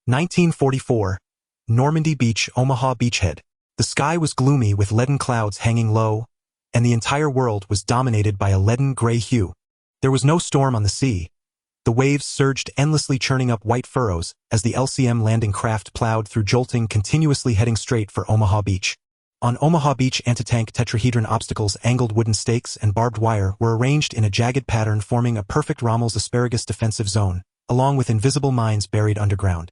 1944. Normandy Beach, Omaha Beachhead. The sky was gloomy with leaden clouds hanging low, and the entire world was dominated by a leaden gray hue. There was no storm on the sea. The waves surged endlessly, churning up white furrows as the LCM landing craft plowed through, jolting continuously, heading straight for Omaha Beach. On Omaha Beach, anti-tank tetrahedron obstacles, angled wooden stakes, and barbed wire were arranged in a jagged pattern, forming a perfect Rommel's asparagus defensive zone, along with invisible mines buried underground.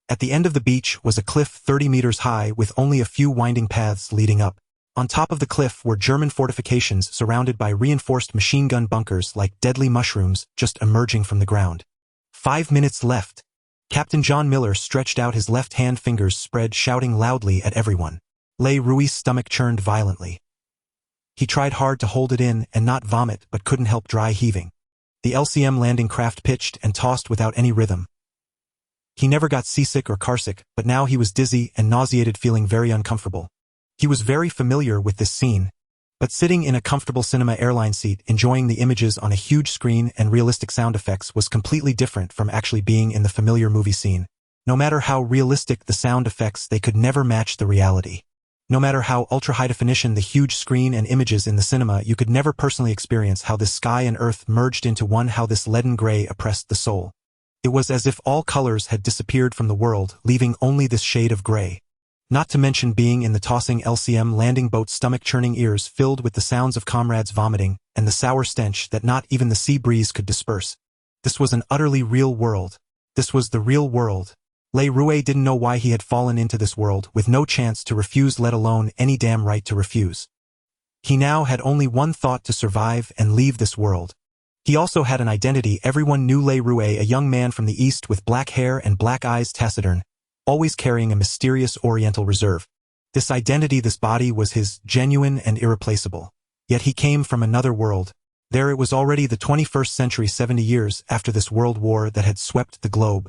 At the end of the beach was a cliff 30 meters high with only a few winding paths leading up. On top of the cliff were German fortifications surrounded by reinforced machine gun bunkers like deadly mushrooms just emerging from the ground. 5 minutes left. Captain John Miller stretched out his left-hand, fingers spread, shouting loudly at everyone. Le Roux's stomach churned violently. He tried hard to hold it in and not vomit, but couldn't help dry heaving. The LCM landing craft pitched and tossed without any rhythm. He never got seasick or carsick, but now he was dizzy and nauseated, feeling very uncomfortable. He was very familiar with this scene, but sitting in a comfortable cinema airline seat, enjoying the images on a huge screen and realistic sound effects, was completely different from actually being in the familiar movie scene. No matter how realistic the sound effects, they could never match the reality. No matter how ultra-high definition the huge screen and images in the cinema, you could never personally experience how this sky and earth merged into one, how this leaden gray oppressed the soul. It was as if all colors had disappeared from the world, leaving only this shade of gray. Not to mention being in the tossing LCM landing boat, stomach-churning, ears filled with the sounds of comrades vomiting, and the sour stench that not even the sea breeze could disperse. This was an utterly real world. This was the real world. Le Roux didn't know why he had fallen into this world, with no chance to refuse, let alone any damn right to refuse. He now had only one thought: to survive and leave this world. He also had an identity. Everyone knew Le Roux, a young man from the East with black hair and black eyes, taciturn, always carrying a mysterious Oriental reserve. This identity, this body, was his, genuine and irreplaceable. Yet he came from another world. There it was already the 21st century, 70 years after this world war that had swept the globe.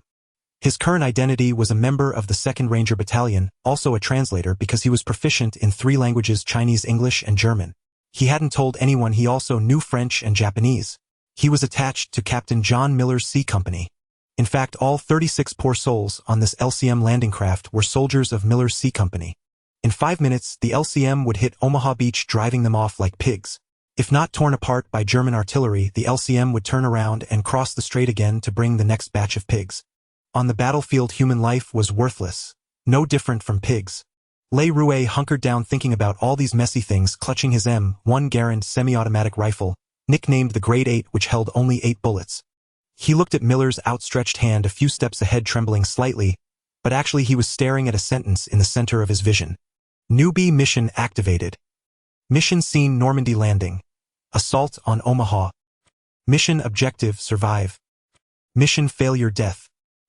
His current identity was a member of the 2nd Ranger Battalion, also a translator because he was proficient in 3 languages: Chinese, English, and German. He hadn't told anyone he also knew French and Japanese. He was attached to Captain John Miller's Sea Company. In fact, all 36 poor souls on this LCM landing craft were soldiers of Miller's Sea Company. In 5 minutes, the LCM would hit Omaha Beach, driving them off like pigs. If not torn apart by German artillery, the LCM would turn around and cross the strait again to bring the next batch of pigs. On the battlefield, human life was worthless, no different from pigs. Le Roux hunkered down, thinking about all these messy things, clutching his M1 Garand semi-automatic rifle, nicknamed the Grade 8, which held only 8 bullets. He looked at Miller's outstretched hand a few steps ahead, trembling slightly, but actually he was staring at a sentence in the center of his vision. Newbie mission activated. Mission scene: Normandy landing. Assault on Omaha. Mission objective: survive. Mission failure: death.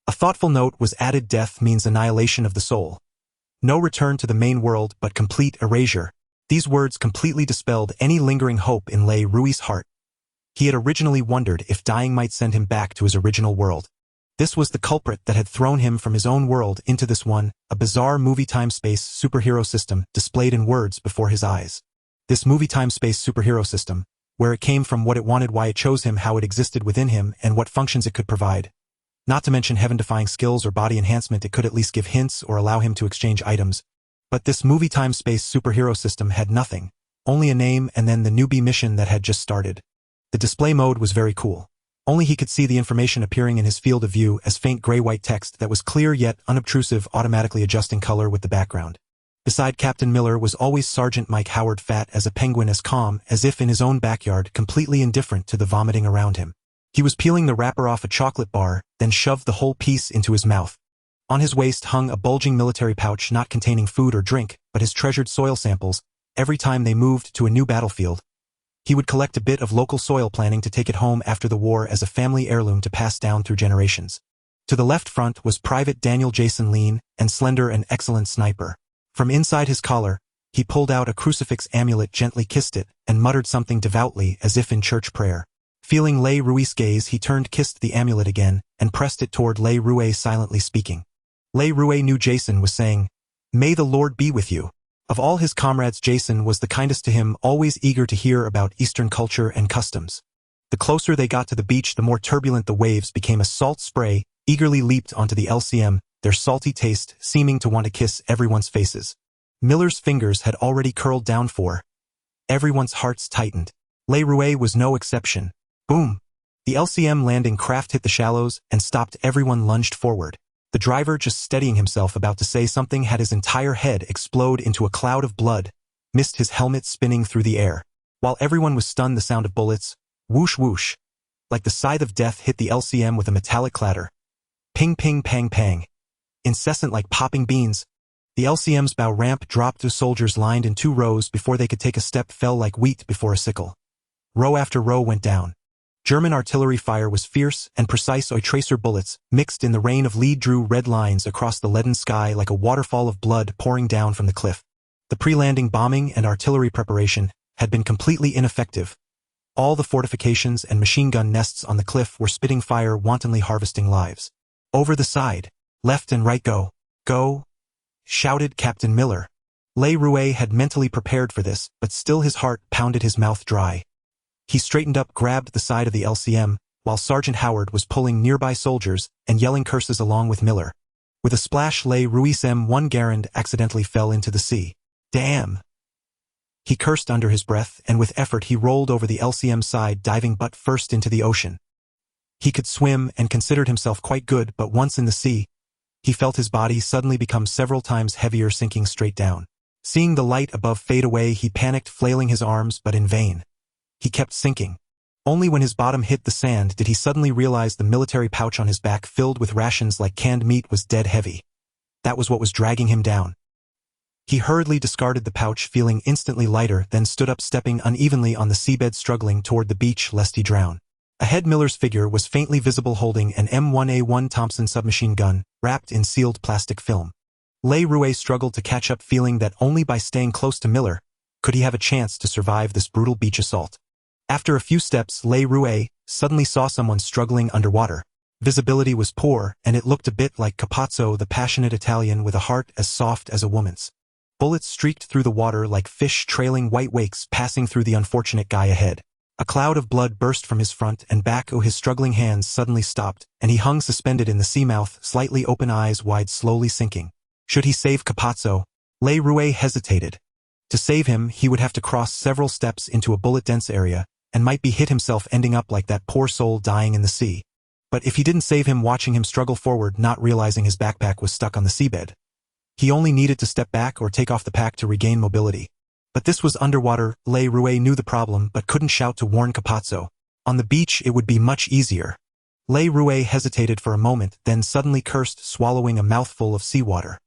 A thoughtful note was added: death means annihilation of the soul. No return to the main world, but complete erasure. These words completely dispelled any lingering hope in Le Roux's heart. He had originally wondered if dying might send him back to his original world. This was the culprit that had thrown him from his own world into this one, a bizarre movie-time-space superhero system displayed in words before his eyes. This movie-time-space superhero system, where it came from, what it wanted, why it chose him, how it existed within him, and what functions it could provide. Not to mention heaven-defying skills or body enhancement. It could at least give hints or allow him to exchange items. But this movie-time-space superhero system had nothing, only a name and then the Newbie mission that had just started. The display mode was very cool. Only he could see the information appearing in his field of view as faint gray-white text that was clear yet unobtrusive, automatically adjusting color with the background. Beside Captain Miller was always Sergeant Mike Howard, fat as a penguin, as calm as if in his own backyard, completely indifferent to the vomiting around him. He was peeling the wrapper off a chocolate bar, then shoved the whole piece into his mouth. On his waist hung a bulging military pouch, not containing food or drink, but his treasured soil samples. Every time they moved to a new battlefield, he would collect a bit of local soil, planning to take it home after the war as a family heirloom to pass down through generations. To the left front was Private Daniel Jason, lean and slender, an excellent sniper. From inside his collar, he pulled out a crucifix amulet, gently kissed it, and muttered something devoutly as if in church prayer. Feeling Le Roux's gaze, he turned, kissed the amulet again, and pressed it toward Le Roux, silently speaking. Le Roux knew Jason was saying, "May the Lord be with you." Of all his comrades, Jason was the kindest to him, always eager to hear about Eastern culture and customs. The closer they got to the beach, the more turbulent the waves became. A salt spray eagerly leaped onto the LCM, their salty taste seeming to want to kiss everyone's faces. Miller's fingers had already curled down for. Everyone's hearts tightened. Le Rouet was no exception. Boom! The LCM landing craft hit the shallows and stopped. Everyone lunged forward. The driver, just steadying himself about to say something, had his entire head explode into a cloud of blood, missed his helmet spinning through the air. While everyone was stunned, the sound of bullets, whoosh whoosh, like the scythe of death, hit the LCM with a metallic clatter. Ping ping pang pang. Incessant like popping beans. The LCM's bow ramp dropped. The soldiers lined in 2 rows before they could take a step fell like wheat before a sickle. Row after row went down. German artillery fire was fierce and precise. Tracer bullets, mixed in the rain of lead, drew red lines across the leaden sky like a waterfall of blood pouring down from the cliff. The pre-landing bombing and artillery preparation had been completely ineffective. All the fortifications and machine gun nests on the cliff were spitting fire, wantonly harvesting lives. Over the side, left and right, go, go, shouted Captain Miller. Le Rouet had mentally prepared for this, but still his heart pounded, his mouth dry. He straightened up, grabbed the side of the LCM, while Sergeant Howard was pulling nearby soldiers and yelling curses along with Miller. With a splash, Le Rouet's M1 Garand accidentally fell into the sea. Damn! He cursed under his breath, and with effort he rolled over the LCM side, diving butt first into the ocean. He could swim and considered himself quite good, but once in the sea, he felt his body suddenly become several times heavier, sinking straight down. Seeing the light above fade away, he panicked, flailing his arms, but in vain. He kept sinking. Only when his bottom hit the sand did he suddenly realize the military pouch on his back, filled with rations like canned meat, was dead heavy. That was what was dragging him down. He hurriedly discarded the pouch, feeling instantly lighter, then stood up, stepping unevenly on the seabed, struggling toward the beach lest he drown. Ahead, Miller's figure was faintly visible, holding an M1A1 Thompson submachine gun, wrapped in sealed plastic film. Le Rouet struggled to catch up, feeling that only by staying close to Miller could he have a chance to survive this brutal beach assault. After a few steps, Le Rouet suddenly saw someone struggling underwater. Visibility was poor, and it looked a bit like Capazzo, the passionate Italian with a heart as soft as a woman's. Bullets streaked through the water like fish trailing white wakes, passing through the unfortunate guy ahead. A cloud of blood burst from his front and back. His struggling hands suddenly stopped, and he hung suspended in the sea mouth, slightly open, eyes wide, slowly sinking. Should he save Capazzo? Le Rouet hesitated. To save him, he would have to cross several steps into a bullet-dense area, and might be hit himself, ending up like that poor soul dying in the sea. But if he didn't save him, watching him struggle forward, not realizing his backpack was stuck on the seabed, he only needed to step back or take off the pack to regain mobility. But this was underwater. Le Rouet knew the problem, but couldn't shout to warn Capazzo. On the beach, it would be much easier. Le Rouet hesitated for a moment, then suddenly cursed, swallowing a mouthful of seawater.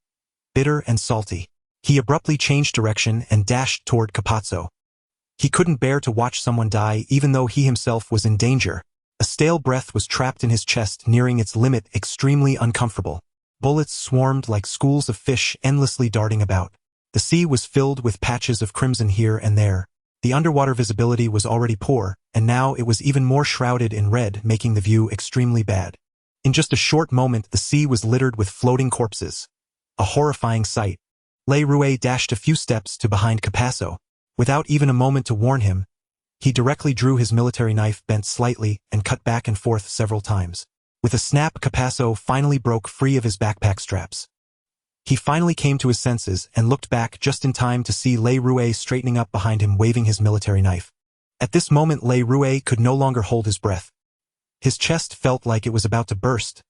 Bitter and salty. He abruptly changed direction and dashed toward Capazzo. He couldn't bear to watch someone die, even though he himself was in danger. A stale breath was trapped in his chest, nearing its limit, extremely uncomfortable. Bullets swarmed like schools of fish, endlessly darting about. The sea was filled with patches of crimson here and there. The underwater visibility was already poor, and now it was even more shrouded in red, making the view extremely bad. In just a short moment, the sea was littered with floating corpses. A horrifying sight. Le Rouet dashed a few steps to behind Capazzo. Without even a moment to warn him, he directly drew his military knife, bent slightly, and cut back and forth several times. With a snap, Capazzo finally broke free of his backpack straps. He finally came to his senses and looked back just in time to see Le Rouet straightening up behind him, waving his military knife. At this moment, Le Rouet could no longer hold his breath. His chest felt like it was about to burst.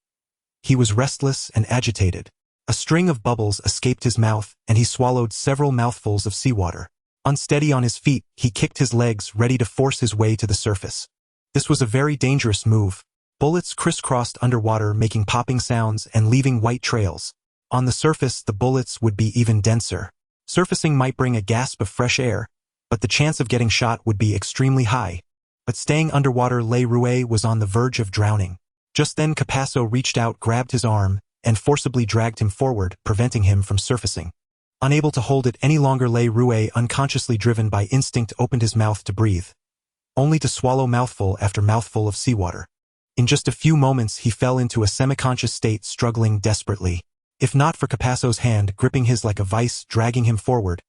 He was restless and agitated. A string of bubbles escaped his mouth, and he swallowed several mouthfuls of seawater. Unsteady on his feet, he kicked his legs, ready to force his way to the surface. This was a very dangerous move. Bullets crisscrossed underwater, making popping sounds and leaving white trails. On the surface, the bullets would be even denser. Surfacing might bring a gasp of fresh air, but the chance of getting shot would be extremely high. But staying underwater, Le Rouet was on the verge of drowning. Just then, Capazzo reached out, grabbed his arm, and forcibly dragged him forward, preventing him from surfacing. Unable to hold it any longer, Le Rouet, unconsciously driven by instinct, opened his mouth to breathe, only to swallow mouthful after mouthful of seawater. In just a few moments, he fell into a semi-conscious state, struggling desperately. If not for Capazzo's hand gripping his like a vice, dragging him forward,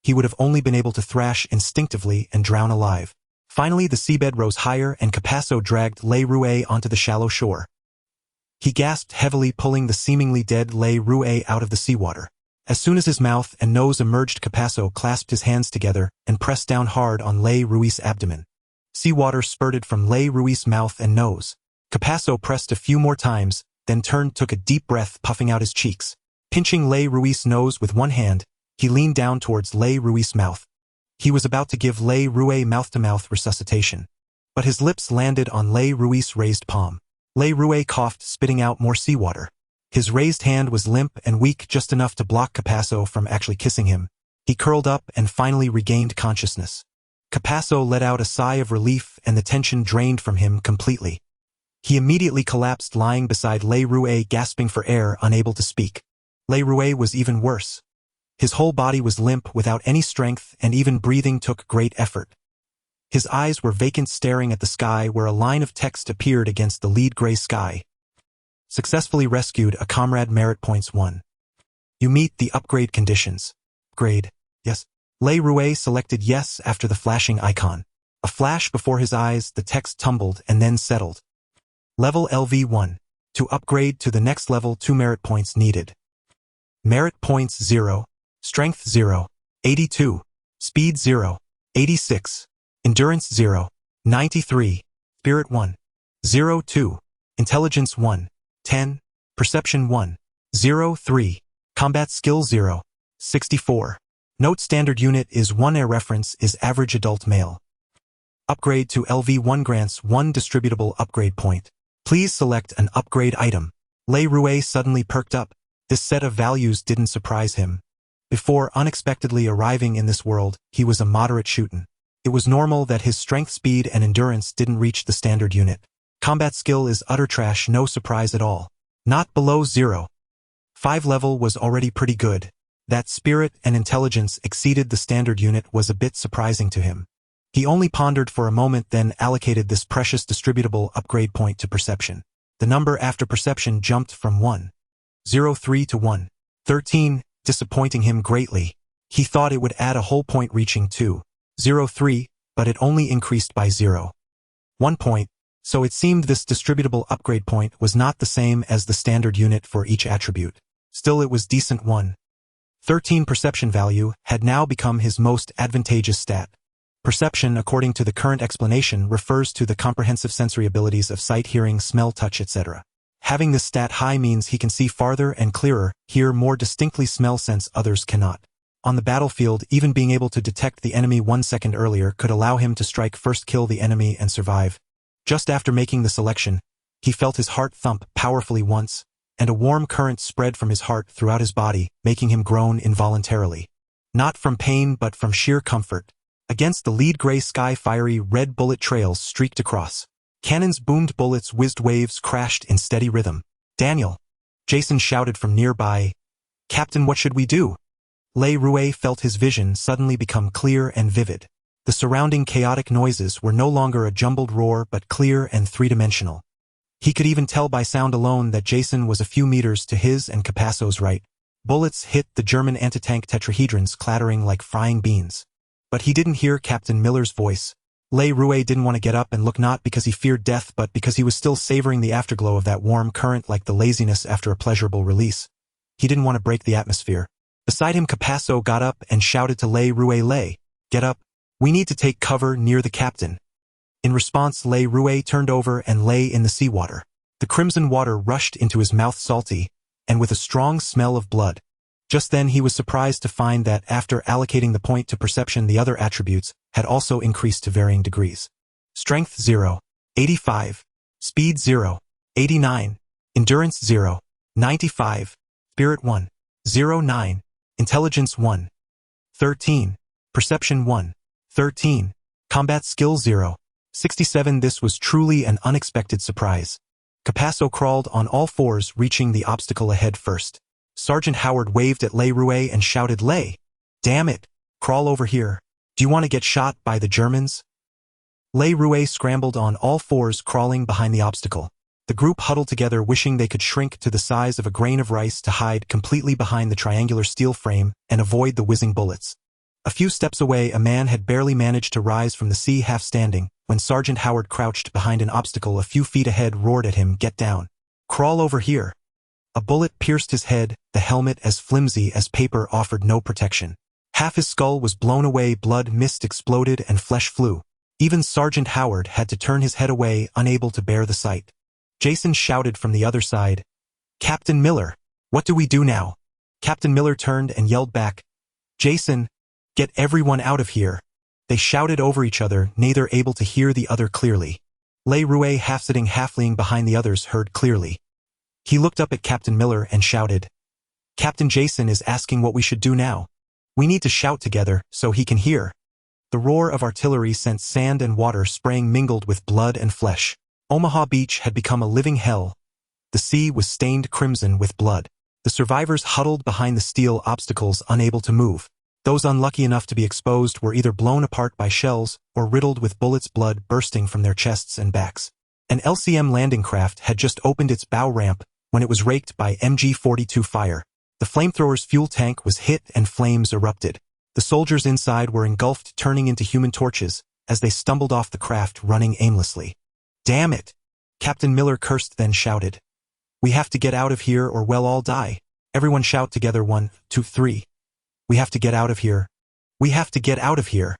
he would have only been able to thrash instinctively and drown alive. Finally, the seabed rose higher, and Capazzo dragged Le Rouet onto the shallow shore. He gasped heavily, pulling the seemingly dead Le Rouet out of the seawater. As soon as his mouth and nose emerged, Capasso clasped his hands together and pressed down hard on Le Rouet's abdomen. Seawater spurted from Le Rouet's mouth and nose. Capasso pressed a few more times, then took a deep breath, puffing out his cheeks. Pinching Le Rouet's nose with one hand, he leaned down towards Le Rouet's mouth. He was about to give Le Rouet mouth-to-mouth resuscitation. But his lips landed on Le Rouet's raised palm. Le Rouet coughed, spitting out more seawater. His raised hand was limp and weak, just enough to block Capasso from actually kissing him. He curled up and finally regained consciousness. Capasso let out a sigh of relief, and the tension drained from him completely. He immediately collapsed, lying beside Le Rouet, gasping for air, unable to speak. Le Rouet was even worse. His whole body was limp, without any strength, and even breathing took great effort. His eyes were vacant, staring at the sky, where a line of text appeared against the lead gray sky. Successfully rescued, a comrade, merit points 1. You meet the upgrade conditions. Grade, yes. Le Rouet selected yes after the flashing icon. A flash before his eyes, the text tumbled and then settled. Level LV1. To upgrade to the next level, 2 merit points needed. Merit points 0. Strength 0. 82. Speed 0. 86. Endurance 0. 93. Spirit 1. 02. Intelligence 1. 10. Perception 1. 03. Combat skill 0. 64. Note: standard unit is 1. Air reference is average adult male. Upgrade to LV1 grants 1 distributable upgrade point. Please select an upgrade item. Le Rouet suddenly perked up. This set of values didn't surprise him. Before unexpectedly arriving in this world, he was a moderate shootin'. It was normal that his strength, speed, and endurance didn't reach the standard unit. Combat skill is utter trash, no surprise at all. Not below 0. 5 level was already pretty good. That spirit and intelligence exceeded the standard unit was a bit surprising to him. He only pondered for a moment, then allocated this precious distributable upgrade point to perception. The number after perception jumped from 103 to 113, disappointing him greatly. He thought it would add a whole point, reaching 203, but it only increased by 0.1 point. So it seemed this distributable upgrade point was not the same as the standard unit for each attribute. Still, it was decent. 113 perception value had now become his most advantageous stat. Perception, according to the current explanation, refers to the comprehensive sensory abilities of sight, hearing, smell, touch, etc. Having this stat high means he can see farther and clearer, hear more distinctly, smell, sense others cannot. On the battlefield, even being able to detect the enemy 1 second earlier could allow him to strike first, kill the enemy, and survive. Just after making the selection, he felt his heart thump powerfully once, and a warm current spread from his heart throughout his body, making him groan involuntarily. Not from pain but from sheer comfort. Against the lead gray sky, fiery red bullet trails streaked across. Cannons boomed, bullets whizzed, waves crashed in steady rhythm. "Daniel!" Jason shouted from nearby. "Captain, what should we do?" Le Rouet felt his vision suddenly become clear and vivid. The surrounding chaotic noises were no longer a jumbled roar but clear and three-dimensional. He could even tell by sound alone that Jason was a few meters to his and Capasso's right. Bullets hit the German anti-tank tetrahedrons, clattering like frying beans. But he didn't hear Captain Miller's voice. Le Rouet didn't want to get up and look, not because he feared death but because he was still savoring the afterglow of that warm current, like the laziness after a pleasurable release. He didn't want to break the atmosphere. Beside him, Capasso got up and shouted to Le Rouet, "Le, get up. We need to take cover near the captain." In response, Le Rouet turned over and lay in the seawater. The crimson water rushed into his mouth, salty, and with a strong smell of blood. Just then he was surprised to find that after allocating the point to perception, the other attributes had also increased to varying degrees. Strength 0, 85. Speed 0, 89. Endurance 0, 95. Spirit 1, 09. Intelligence 1, 13. Perception 1, 13. Combat skill 0, 67. This was truly an unexpected surprise. Capasso crawled on all fours, reaching the obstacle ahead first. Sergeant Howard waved at Le Rouet and shouted, "Le, damn it, crawl over here. Do you want to get shot by the Germans?" Le Rouet scrambled on all fours, crawling behind the obstacle. The group huddled together, wishing they could shrink to the size of a grain of rice to hide completely behind the triangular steel frame and avoid the whizzing bullets. A few steps away, a man had barely managed to rise from the sea, half standing, when Sergeant Howard, crouched behind an obstacle a few feet ahead, roared at him, "Get down. Crawl over here. A bullet pierced his head, the helmet as flimsy as paper offered no protection. Half his skull was blown away, blood mist exploded and flesh flew. Even Sergeant Howard had to turn his head away, unable to bear the sight. Jason shouted from the other side, "Captain Miller, what do we do now?" Captain Miller turned and yelled back, "Jason, get everyone out of here." They shouted over each other, neither able to hear the other clearly. Le Rouet, half-sitting, half-leaning behind the others, heard clearly. He looked up at Captain Miller and shouted, "Captain Jason is asking what we should do now. We need to shout together so he can hear." The roar of artillery sent sand and water spraying, mingled with blood and flesh. Omaha Beach had become a living hell. The sea was stained crimson with blood. The survivors huddled behind the steel obstacles, unable to move. Those unlucky enough to be exposed were either blown apart by shells or riddled with bullets, blood bursting from their chests and backs. An LCM landing craft had just opened its bow ramp when it was raked by MG-42 fire. The flamethrower's fuel tank was hit and flames erupted. The soldiers inside were engulfed, turning into human torches as they stumbled off the craft, running aimlessly. "Damn it!" Captain Miller cursed, then shouted, "We have to get out of here or we'll all die." Everyone shout together, 1, 2, 3. "We have to get out of here. We have to get out of here."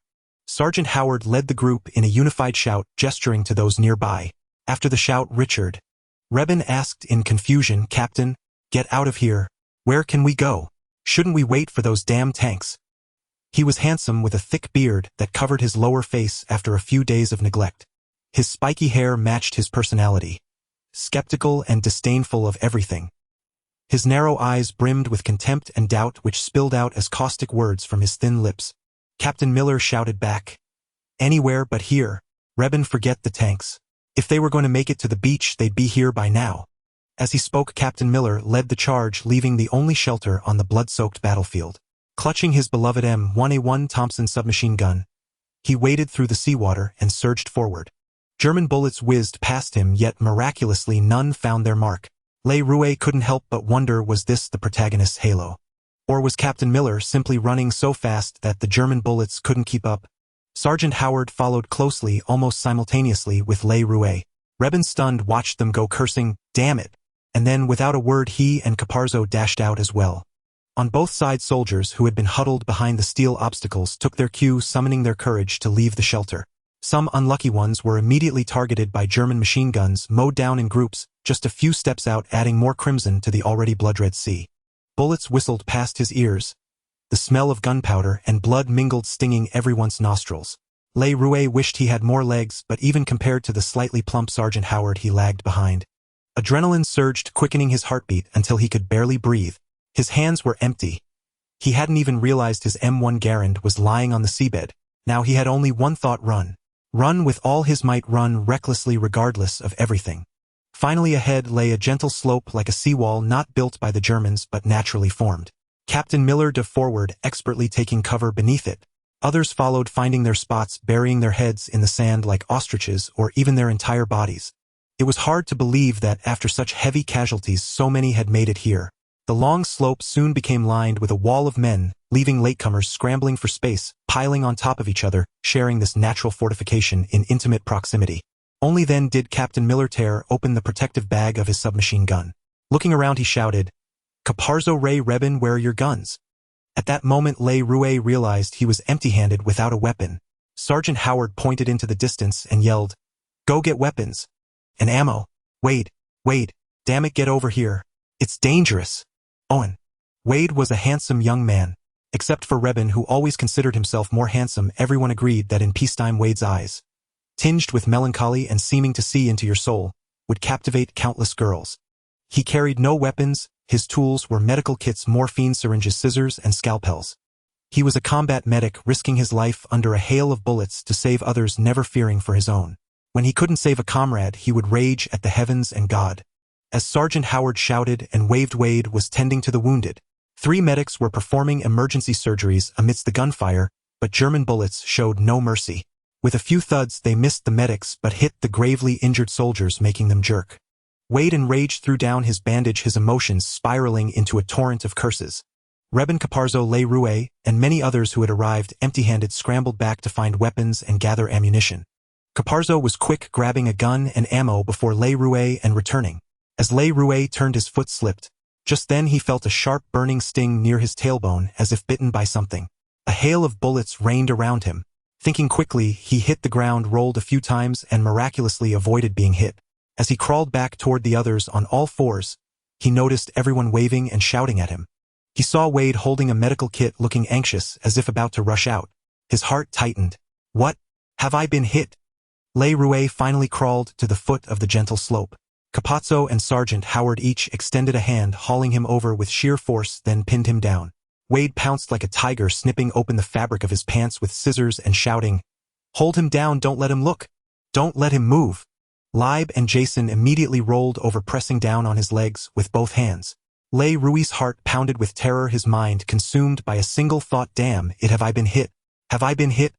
Sergeant Howard led the group in a unified shout, gesturing to those nearby. After the shout, Richard Rebin asked in confusion, "Captain, get out of here. Where can we go? Shouldn't we wait for those damn tanks?" He was handsome, with a thick beard that covered his lower face after a few days of neglect. His spiky hair matched his personality, skeptical and disdainful of everything. His narrow eyes brimmed with contempt and doubt, which spilled out as caustic words from his thin lips. Captain Miller shouted back, "Anywhere but here. Rebin, forget the tanks. If they were going to make it to the beach, they'd be here by now." As he spoke, Captain Miller led the charge, leaving the only shelter on the blood-soaked battlefield. Clutching his beloved M1A1 Thompson submachine gun, he waded through the seawater and surged forward. German bullets whizzed past him, yet miraculously none found their mark. Le Rouet couldn't help but wonder, was this the protagonist's halo? Or was Captain Miller simply running so fast that the German bullets couldn't keep up? Sergeant Howard followed closely, almost simultaneously with Le Rouet. Rebin, stunned, watched them go, cursing, "Damn it!" And then, without a word, he and Caparzo dashed out as well. On both sides, soldiers who had been huddled behind the steel obstacles took their cue, summoning their courage to leave the shelter. Some unlucky ones were immediately targeted by German machine guns, mowed down in groups, just a few steps out, adding more crimson to the already blood-red sea. Bullets whistled past his ears. The smell of gunpowder and blood mingled, stinging everyone's nostrils. Le Rouet wished he had more legs, but even compared to the slightly plump Sergeant Howard, he lagged behind. Adrenaline surged, quickening his heartbeat until he could barely breathe. His hands were empty. He hadn't even realized his M1 Garand was lying on the seabed. Now he had only one thought: run. Run with all his might, run recklessly, regardless of everything. Finally, ahead lay a gentle slope, like a seawall, not built by the Germans but naturally formed. Captain Miller dove forward, expertly taking cover beneath it. Others followed, finding their spots, burying their heads in the sand like ostriches, or even their entire bodies. It was hard to believe that after such heavy casualties, so many had made it here. The long slope soon became lined with a wall of men, leaving latecomers scrambling for space, piling on top of each other, sharing this natural fortification in intimate proximity. Only then did Captain Miller tear open the protective bag of his submachine gun. Looking around, he shouted, "Caparzo, Ray, Rebin, where are your guns?" At that moment, Le Rouet realized he was empty-handed, without a weapon. Sergeant Howard pointed into the distance and yelled, "Go get weapons and ammo. Wade, damn it, get over here. It's dangerous." Owen. Wade was a handsome young man. Except for Rebin, who always considered himself more handsome, everyone agreed that in peacetime Wade's eyes, tinged with melancholy and seeming to see into your soul, would captivate countless girls. He carried no weapons. His tools were medical kits, morphine syringes, scissors, and scalpels. He was a combat medic, risking his life under a hail of bullets to save others, never fearing for his own. When he couldn't save a comrade, he would rage at the heavens and God. As Sergeant Howard shouted and waved, Wade was tending to the wounded. 3 medics were performing emergency surgeries amidst the gunfire, but German bullets showed no mercy. With a few thuds, they missed the medics but hit the gravely injured soldiers, making them jerk. Wade, enraged, threw down his bandage, his emotions spiraling into a torrent of curses. Rebin, Caparzo, Le Rouet, and many others who had arrived empty-handed scrambled back to find weapons and gather ammunition. Caparzo was quick, grabbing a gun and ammo before Le Rouet and returning. As Le Rouet turned, his foot slipped. Just then he felt a sharp burning sting near his tailbone, as if bitten by something. A hail of bullets rained around him. Thinking quickly, he hit the ground, rolled a few times, and miraculously avoided being hit. As he crawled back toward the others on all fours, he noticed everyone waving and shouting at him. He saw Wade holding a medical kit, looking anxious, as if about to rush out. His heart tightened. What? Have I been hit? Le Rouet finally crawled to the foot of the gentle slope. Capozzo and Sergeant Howard each extended a hand, hauling him over with sheer force, then pinned him down. Wade pounced like a tiger, snipping open the fabric of his pants with scissors and shouting, "Hold him down, don't let him look. Don't let him move." Leib and Jason immediately rolled over, pressing down on his legs with both hands. Le Rouet's heart pounded with terror, his mind consumed by a single thought, "Damn it, have I been hit? Have I been hit?"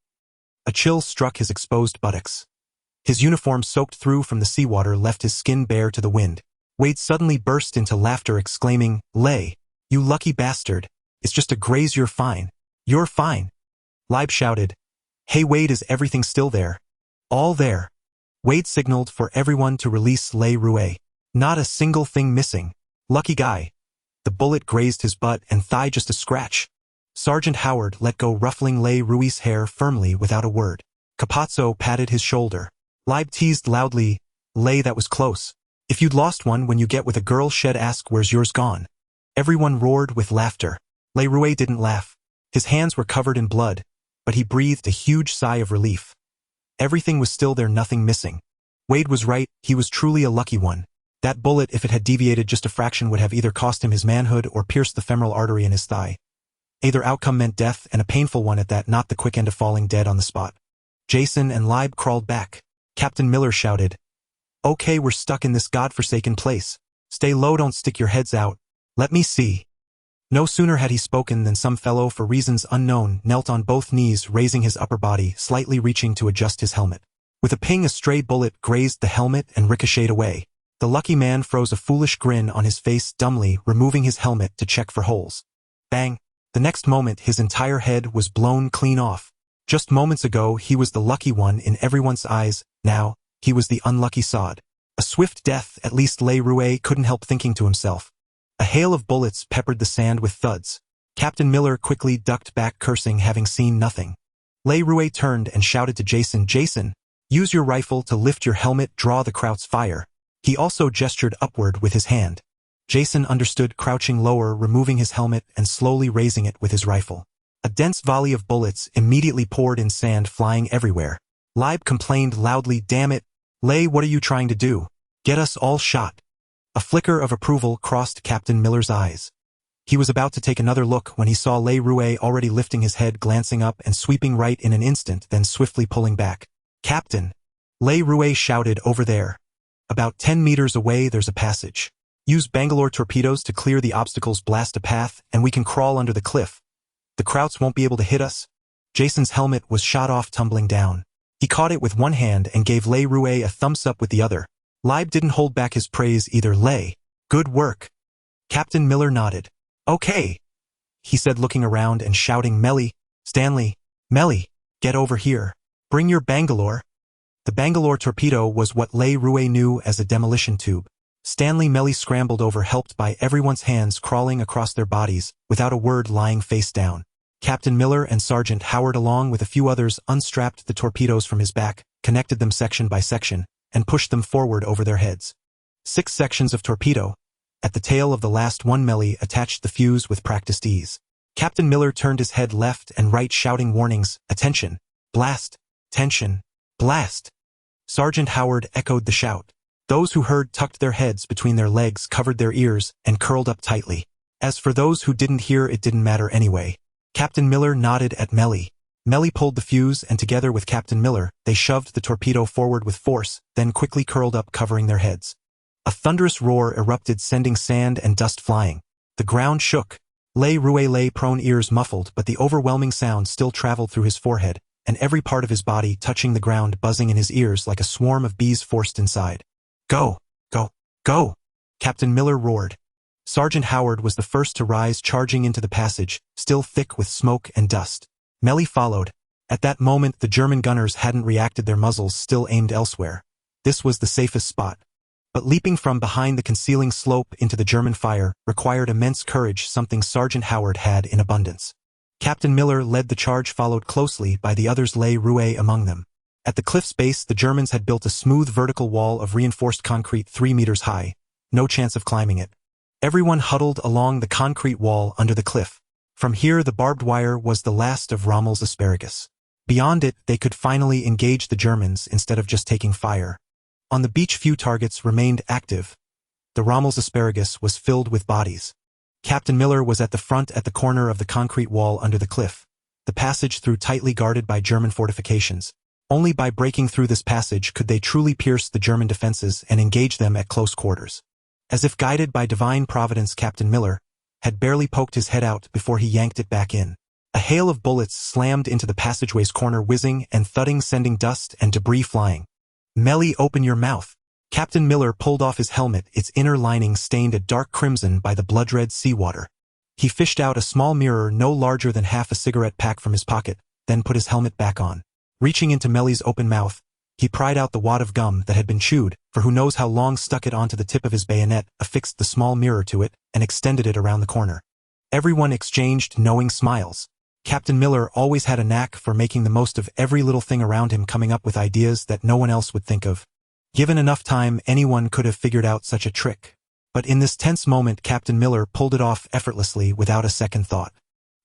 A chill struck his exposed buttocks. His uniform, soaked through from the seawater, left his skin bare to the wind. Wade suddenly burst into laughter, exclaiming, "Le, you lucky bastard. It's just a graze, you're fine. You're fine." Leib shouted, "Hey Wade, is everything still there? All there?" Wade signaled for everyone to release Le Rouet. "Not a single thing missing. Lucky guy." The bullet grazed his butt and thigh, just a scratch. Sergeant Howard let go, ruffling Le Rouet's hair firmly without a word. Capozzo patted his shoulder. Leib teased loudly, "Le, that was close. If you'd lost one when you get with a girl shed, ask where's yours gone." Everyone roared with laughter. Le Rouet didn't laugh. His hands were covered in blood, but he breathed a huge sigh of relief. Everything was still there, nothing missing. Wade was right, he was truly a lucky one. That bullet, if it had deviated just a fraction, would have either cost him his manhood or pierced the femoral artery in his thigh. Either outcome meant death, and a painful one at that, not the quick end of falling dead on the spot. Jason and Leib crawled back. Captain Miller shouted, "Okay, we're stuck in this godforsaken place. Stay low, don't stick your heads out. Let me see." No sooner had he spoken than some fellow, for reasons unknown, knelt on both knees, raising his upper body, slightly reaching to adjust his helmet. With a ping, a stray bullet grazed the helmet and ricocheted away. The lucky man froze, a foolish grin on his face, dumbly removing his helmet to check for holes. Bang! The next moment, his entire head was blown clean off. Just moments ago, he was the lucky one in everyone's eyes. Now, he was the unlucky sod. A swift death, at least Le Rouet couldn't help thinking to himself. A hail of bullets peppered the sand with thuds. Captain Miller quickly ducked back, cursing, having seen nothing. Le Rouet turned and shouted to Jason, "Jason, use your rifle to lift your helmet, draw the Kraut's fire." He also gestured upward with his hand. Jason understood, crouching lower, removing his helmet and slowly raising it with his rifle. A dense volley of bullets immediately poured in, sand flying everywhere. Leib complained loudly, "Damn it, Le, what are you trying to do? Get us all shot." A flicker of approval crossed Captain Miller's eyes. He was about to take another look when he saw Le Rouet already lifting his head, glancing up and sweeping right in an instant, then swiftly pulling back. "Captain!" Le Rouet shouted, "Over there. About 10 meters away, there's a passage. Use Bangalore torpedoes to clear the obstacles, blast a path, and we can crawl under the cliff. The Krauts won't be able to hit us." Jason's helmet was shot off, tumbling down. He caught it with one hand and gave Le Rouet a thumbs up with the other. Leib didn't hold back his praise either. "Le, good work." Captain Miller nodded. "Okay," he said, looking around and shouting, "Melly, Stanley, Melly, get over here. Bring your Bangalore." The Bangalore torpedo was what Le Rouet knew as a demolition tube. Stanley Melly scrambled over, helped by everyone's hands crawling across their bodies, without a word, lying face down. Captain Miller and Sergeant Howard, along with a few others, unstrapped the torpedoes from his back, connected them section by section, and pushed them forward over their heads. 6 sections of torpedo. At the tail of the last one, Melly attached the fuse with practiced ease. Captain Miller turned his head left and right, shouting warnings, "Attention! Blast! Tension! Blast!" Sergeant Howard echoed the shout. Those who heard tucked their heads between their legs, covered their ears, and curled up tightly. As for those who didn't hear, it didn't matter anyway. Captain Miller nodded at Melly. Melly pulled the fuse, and together with Captain Miller, they shoved the torpedo forward with force, then quickly curled up, covering their heads. A thunderous roar erupted, sending sand and dust flying. The ground shook. Le Rouet lay prone, ears muffled, but the overwhelming sound still traveled through his forehead, and every part of his body touching the ground, buzzing in his ears like a swarm of bees forced inside. "Go! Go! Go!" Captain Miller roared. Sergeant Howard was the first to rise, charging into the passage, still thick with smoke and dust. Melly followed. At that moment, the German gunners hadn't reacted, their muzzles still aimed elsewhere. This was the safest spot. But leaping from behind the concealing slope into the German fire required immense courage, something Sergeant Howard had in abundance. Captain Miller led the charge, followed closely by the others, lay Rouet among them. At the cliff's base, the Germans had built a smooth vertical wall of reinforced concrete 3 meters high. No chance of climbing it. Everyone huddled along the concrete wall under the cliff. From here, the barbed wire was the last of Rommel's asparagus. Beyond it, they could finally engage the Germans instead of just taking fire. On the beach, few targets remained active. The Rommel's asparagus was filled with bodies. Captain Miller was at the front at the corner of the concrete wall under the cliff, the passage through tightly guarded by German fortifications. Only by breaking through this passage could they truly pierce the German defenses and engage them at close quarters. As if guided by divine providence, Captain Miller had barely poked his head out before he yanked it back in. A hail of bullets slammed into the passageway's corner, whizzing and thudding, sending dust and debris flying. "Melly, open your mouth." Captain Miller pulled off his helmet, its inner lining stained a dark crimson by the blood-red seawater. He fished out a small mirror no larger than half a cigarette pack from his pocket, then put his helmet back on. Reaching into Melly's open mouth, he pried out the wad of gum that had been chewed, for who knows how long, stuck it onto the tip of his bayonet, affixed the small mirror to it, and extended it around the corner. Everyone exchanged knowing smiles. Captain Miller always had a knack for making the most of every little thing around him, coming up with ideas that no one else would think of. Given enough time, anyone could have figured out such a trick. But in this tense moment, Captain Miller pulled it off effortlessly without a second thought.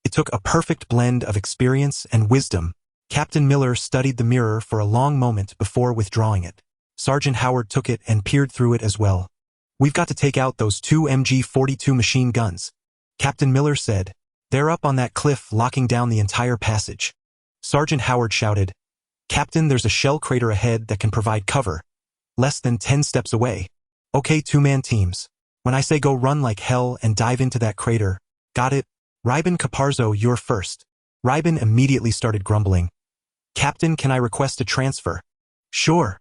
It took a perfect blend of experience and wisdom. Captain Miller studied the mirror for a long moment before withdrawing it. Sergeant Howard took it and peered through it as well. "We've got to take out those 2 MG-42 machine guns," Captain Miller said. "They're up on that cliff, locking down the entire passage." Sergeant Howard shouted, "Captain, there's a shell crater ahead that can provide cover. Less than 10 steps away. Okay, 2-man teams. When I say go, run like hell and dive into that crater. Got it? Reiben Caparzo, you're first." Reiben immediately started grumbling. "Captain, can I request a transfer?" "Sure,"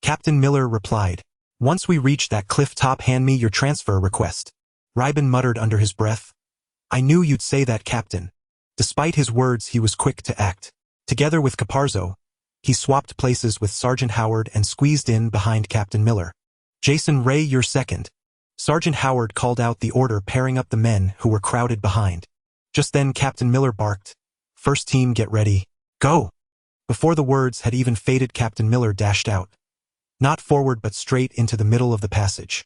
Captain Miller replied. "Once we reach that cliff top, hand me your transfer request." Reiben muttered under his breath. "I knew you'd say that, Captain." Despite his words, he was quick to act. Together with Caparzo, he swapped places with Sergeant Howard and squeezed in behind Captain Miller. "Jason Ray, you're second." Sergeant Howard called out the order, pairing up the men who were crowded behind. Just then Captain Miller barked, "First team, get ready. Go." Before the words had even faded, Captain Miller dashed out. Not forward but straight into the middle of the passage.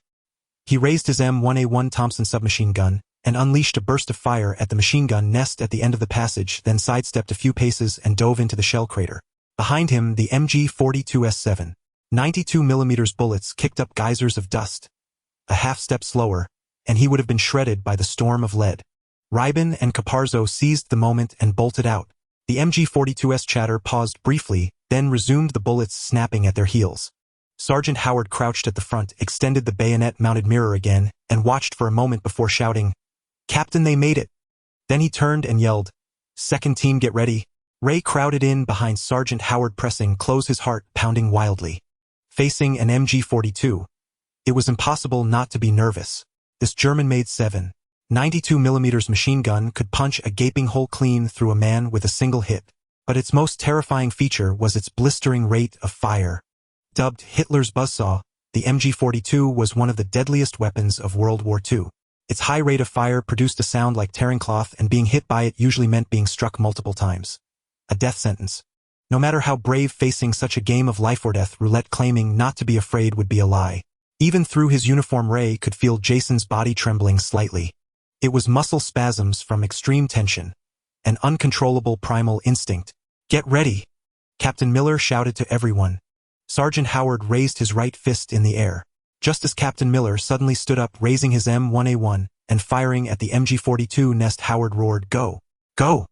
He raised his M1A1 Thompson submachine gun and unleashed a burst of fire at the machine gun nest at the end of the passage, then sidestepped a few paces and dove into the shell crater. Behind him, the MG-42S7 92mm bullets kicked up geysers of dust. A half step slower, and he would have been shredded by the storm of lead. Reiben and Caparzo seized the moment and bolted out. The MG-42S chatter paused briefly, then resumed, the bullets snapping at their heels. Sergeant Howard crouched at the front, extended the bayonet-mounted mirror again, and watched for a moment before shouting, "Captain, they made it." Then he turned and yelled, "Second team, get ready." Ray crowded in behind Sergeant Howard, pressing close, his heart pounding wildly. Facing an MG-42, it was impossible not to be nervous. This German-made 7.92mm machine gun could punch a gaping hole clean through a man with a single hit. But its most terrifying feature was its blistering rate of fire. Dubbed Hitler's buzzsaw, the MG-42 was one of the deadliest weapons of World War II. Its high rate of fire produced a sound like tearing cloth, and being hit by it usually meant being struck multiple times. A death sentence. No matter how brave, facing such a game of life or death roulette, claiming not to be afraid would be a lie. Even through his uniform, Ray could feel Jason's body trembling slightly. It was muscle spasms from extreme tension. An uncontrollable primal instinct. "Get ready!" Captain Miller shouted to everyone. Sergeant Howard raised his right fist in the air. Just as Captain Miller suddenly stood up, raising his M1A1 and firing at the MG-42 nest, Howard roared, "Go! Go!"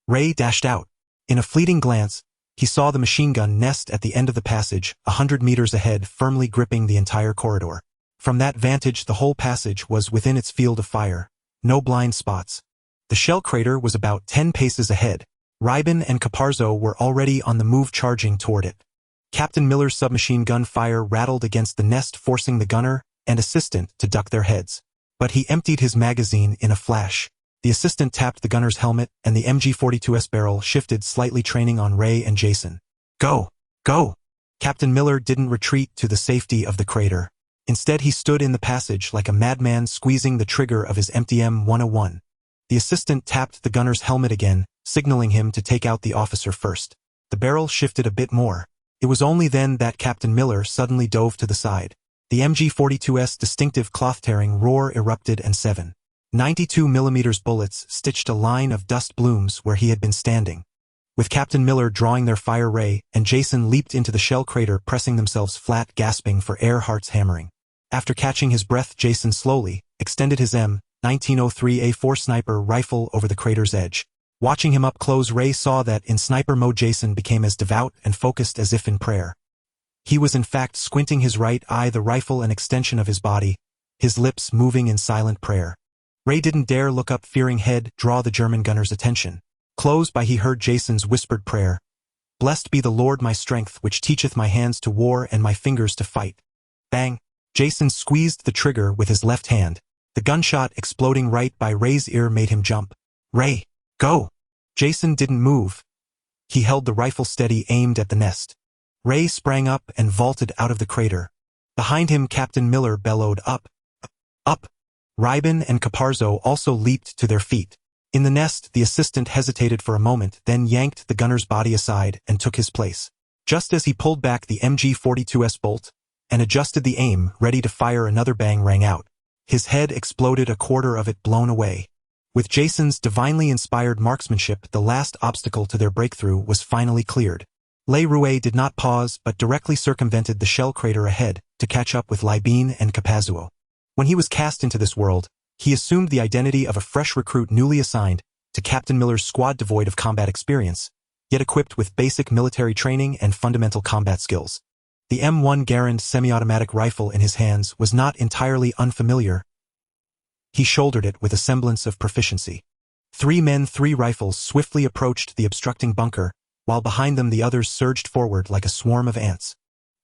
Ray dashed out. In a fleeting glance, he saw the machine gun nest at the end of the passage, 100 meters ahead, firmly gripping the entire corridor. From that vantage, the whole passage was within its field of fire. No blind spots. The shell crater was about 10 paces ahead. Reiben and Caparzo were already on the move, charging toward it. Captain Miller's submachine gun fire rattled against the nest, forcing the gunner and assistant to duck their heads. But he emptied his magazine in a flash. The assistant tapped the gunner's helmet, and the MG-42's barrel shifted slightly, training on Ray and Jason. "Go! Go!" Captain Miller didn't retreat to the safety of the crater. Instead he stood in the passage like a madman squeezing the trigger of his empty M101. The assistant tapped the gunner's helmet again, signaling him to take out the officer first. The barrel shifted a bit more. It was only then that Captain Miller suddenly dove to the side. The MG-42's distinctive cloth-tearing roar erupted and 7.92mm bullets stitched a line of dust blooms where he had been standing. With Captain Miller drawing their fire ray, and Jason leaped into the shell crater, pressing themselves flat, gasping for air, hearts hammering. After catching his breath, Jason slowly extended his M1903A4 sniper rifle over the crater's edge. Watching him up close, Ray saw that in sniper mode Jason became as devout and focused as if in prayer. He was in fact squinting his right eye, the rifle an extension of his body, his lips moving in silent prayer. Ray didn't dare look up, fearing he'd draw the German gunner's attention. Close by he heard Jason's whispered prayer. "Blessed be the Lord my strength, which teacheth my hands to war and my fingers to fight." Bang! Jason squeezed the trigger with his left hand. The gunshot exploding right by Ray's ear made him jump. "Ray, go!" Jason didn't move. He held the rifle steady, aimed at the nest. Ray sprang up and vaulted out of the crater. Behind him Captain Miller bellowed, "Up! Up!" Rybin and Caparzo also leaped to their feet. In the nest, the assistant hesitated for a moment, then yanked the gunner's body aside and took his place. Just as he pulled back the MG-42's bolt and adjusted the aim, ready to fire, another bang rang out. His head exploded, a quarter of it blown away. With Jason's divinely inspired marksmanship, the last obstacle to their breakthrough was finally cleared. Le Rouet did not pause, but directly circumvented the shell crater ahead to catch up with Libine and Capazuo. When he was cast into this world, he assumed the identity of a fresh recruit newly assigned to Captain Miller's squad, devoid of combat experience, yet equipped with basic military training and fundamental combat skills. The M1 Garand semi-automatic rifle in his hands was not entirely unfamiliar. He shouldered it with a semblance of proficiency. 3 men, 3 rifles swiftly approached the obstructing bunker, while behind them the others surged forward like a swarm of ants.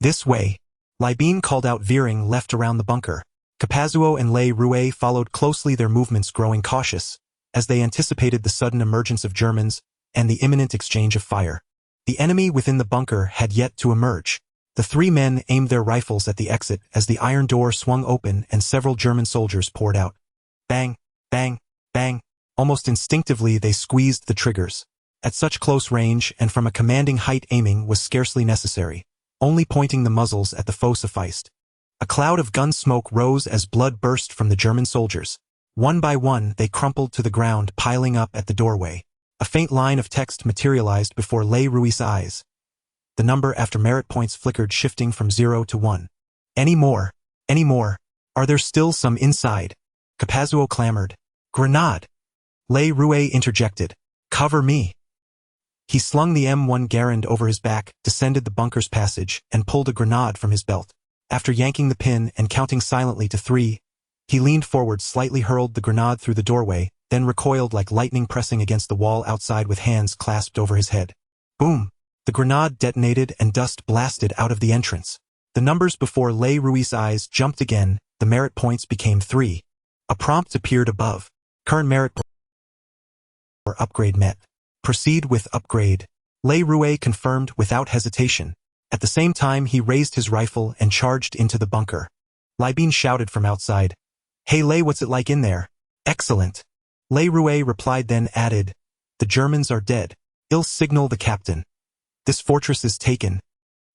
"This way!" Libine called out, veering left around the bunker. Capazuo and Le Rouet followed closely, their movements growing cautious, as they anticipated the sudden emergence of Germans and the imminent exchange of fire. The enemy within the bunker had yet to emerge. The 3 men aimed their rifles at the exit as the iron door swung open and several German soldiers poured out. Bang, bang, bang. Almost instinctively they squeezed the triggers. At such close range and from a commanding height, aiming was scarcely necessary. Only pointing the muzzles at the foe sufficed. A cloud of gun smoke rose as blood burst from the German soldiers. One by one they crumpled to the ground, piling up at the doorway. A faint line of text materialized before Le Rouet's eyes. The number after merit points flickered, shifting from 0 to 1. Any more? Any more? Are there still some inside?" Capazuo clamored. "Grenade!" Le Rouet interjected. "Cover me!" He slung the M1 Garand over his back, descended the bunker's passage, and pulled a grenade from his belt. After yanking the pin and counting silently to 3, he leaned forward, slightly hurled the grenade through the doorway, then recoiled like lightning, pressing against the wall outside with hands clasped over his head. Boom! The grenade detonated and dust blasted out of the entrance. The numbers before Le Rouet's eyes jumped again. The merit points became 3. A prompt appeared above. Current merit or upgrade met. Proceed with upgrade. Le Rouet confirmed without hesitation. At the same time he raised his rifle and charged into the bunker. Libine shouted from outside, "Hey Le, what's it like in there?" "Excellent." Le Rouet replied, then added, "The Germans are dead. I'll signal the captain. This fortress is taken."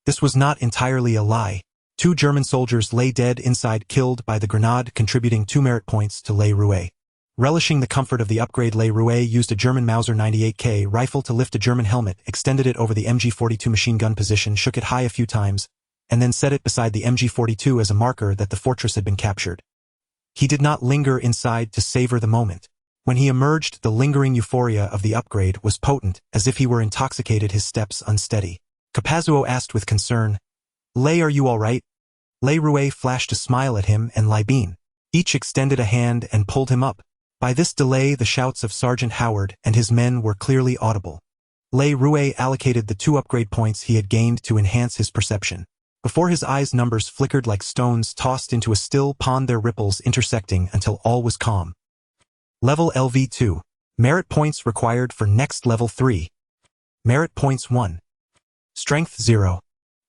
This was not entirely a lie. 2 German soldiers lay dead inside, killed by the grenade, contributing 2 merit points to Le Rouet. Relishing the comfort of the upgrade, Le Rouet used a German Mauser 98K rifle to lift a German helmet, extended it over the MG-42 machine gun position, shook it high a few times, and then set it beside the MG-42 as a marker that the fortress had been captured. He did not linger inside to savor the moment. When he emerged, the lingering euphoria of the upgrade was potent, as if he were intoxicated, his steps unsteady. Capazuo asked with concern, "Le, are you all right?" Le Rouet flashed a smile at him and Libine. Each extended a hand and pulled him up. By this delay the shouts of Sergeant Howard and his men were clearly audible. Le Rouet allocated the 2 upgrade points he had gained to enhance his perception. Before his eyes numbers flickered like stones tossed into a still pond, their ripples intersecting until all was calm. Level LV2. Merit points required for next level 3. Merit points 1. Strength 0.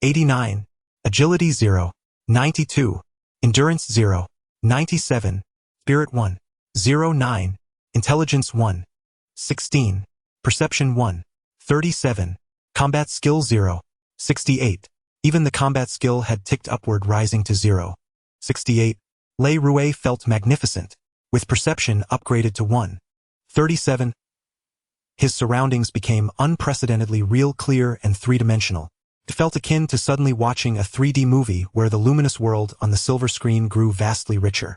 89. Agility 0. 92. Endurance 0, 97, Spirit 1, 09, Intelligence 1, 16, Perception 1, 37, Combat Skill 0, 68. Even the combat skill had ticked upward, rising to 0, 68. Le Rouet felt magnificent, with perception upgraded to 1, 37. His surroundings became unprecedentedly real, clear, and three-dimensional. It felt akin to suddenly watching a 3D movie where the luminous world on the silver screen grew vastly richer.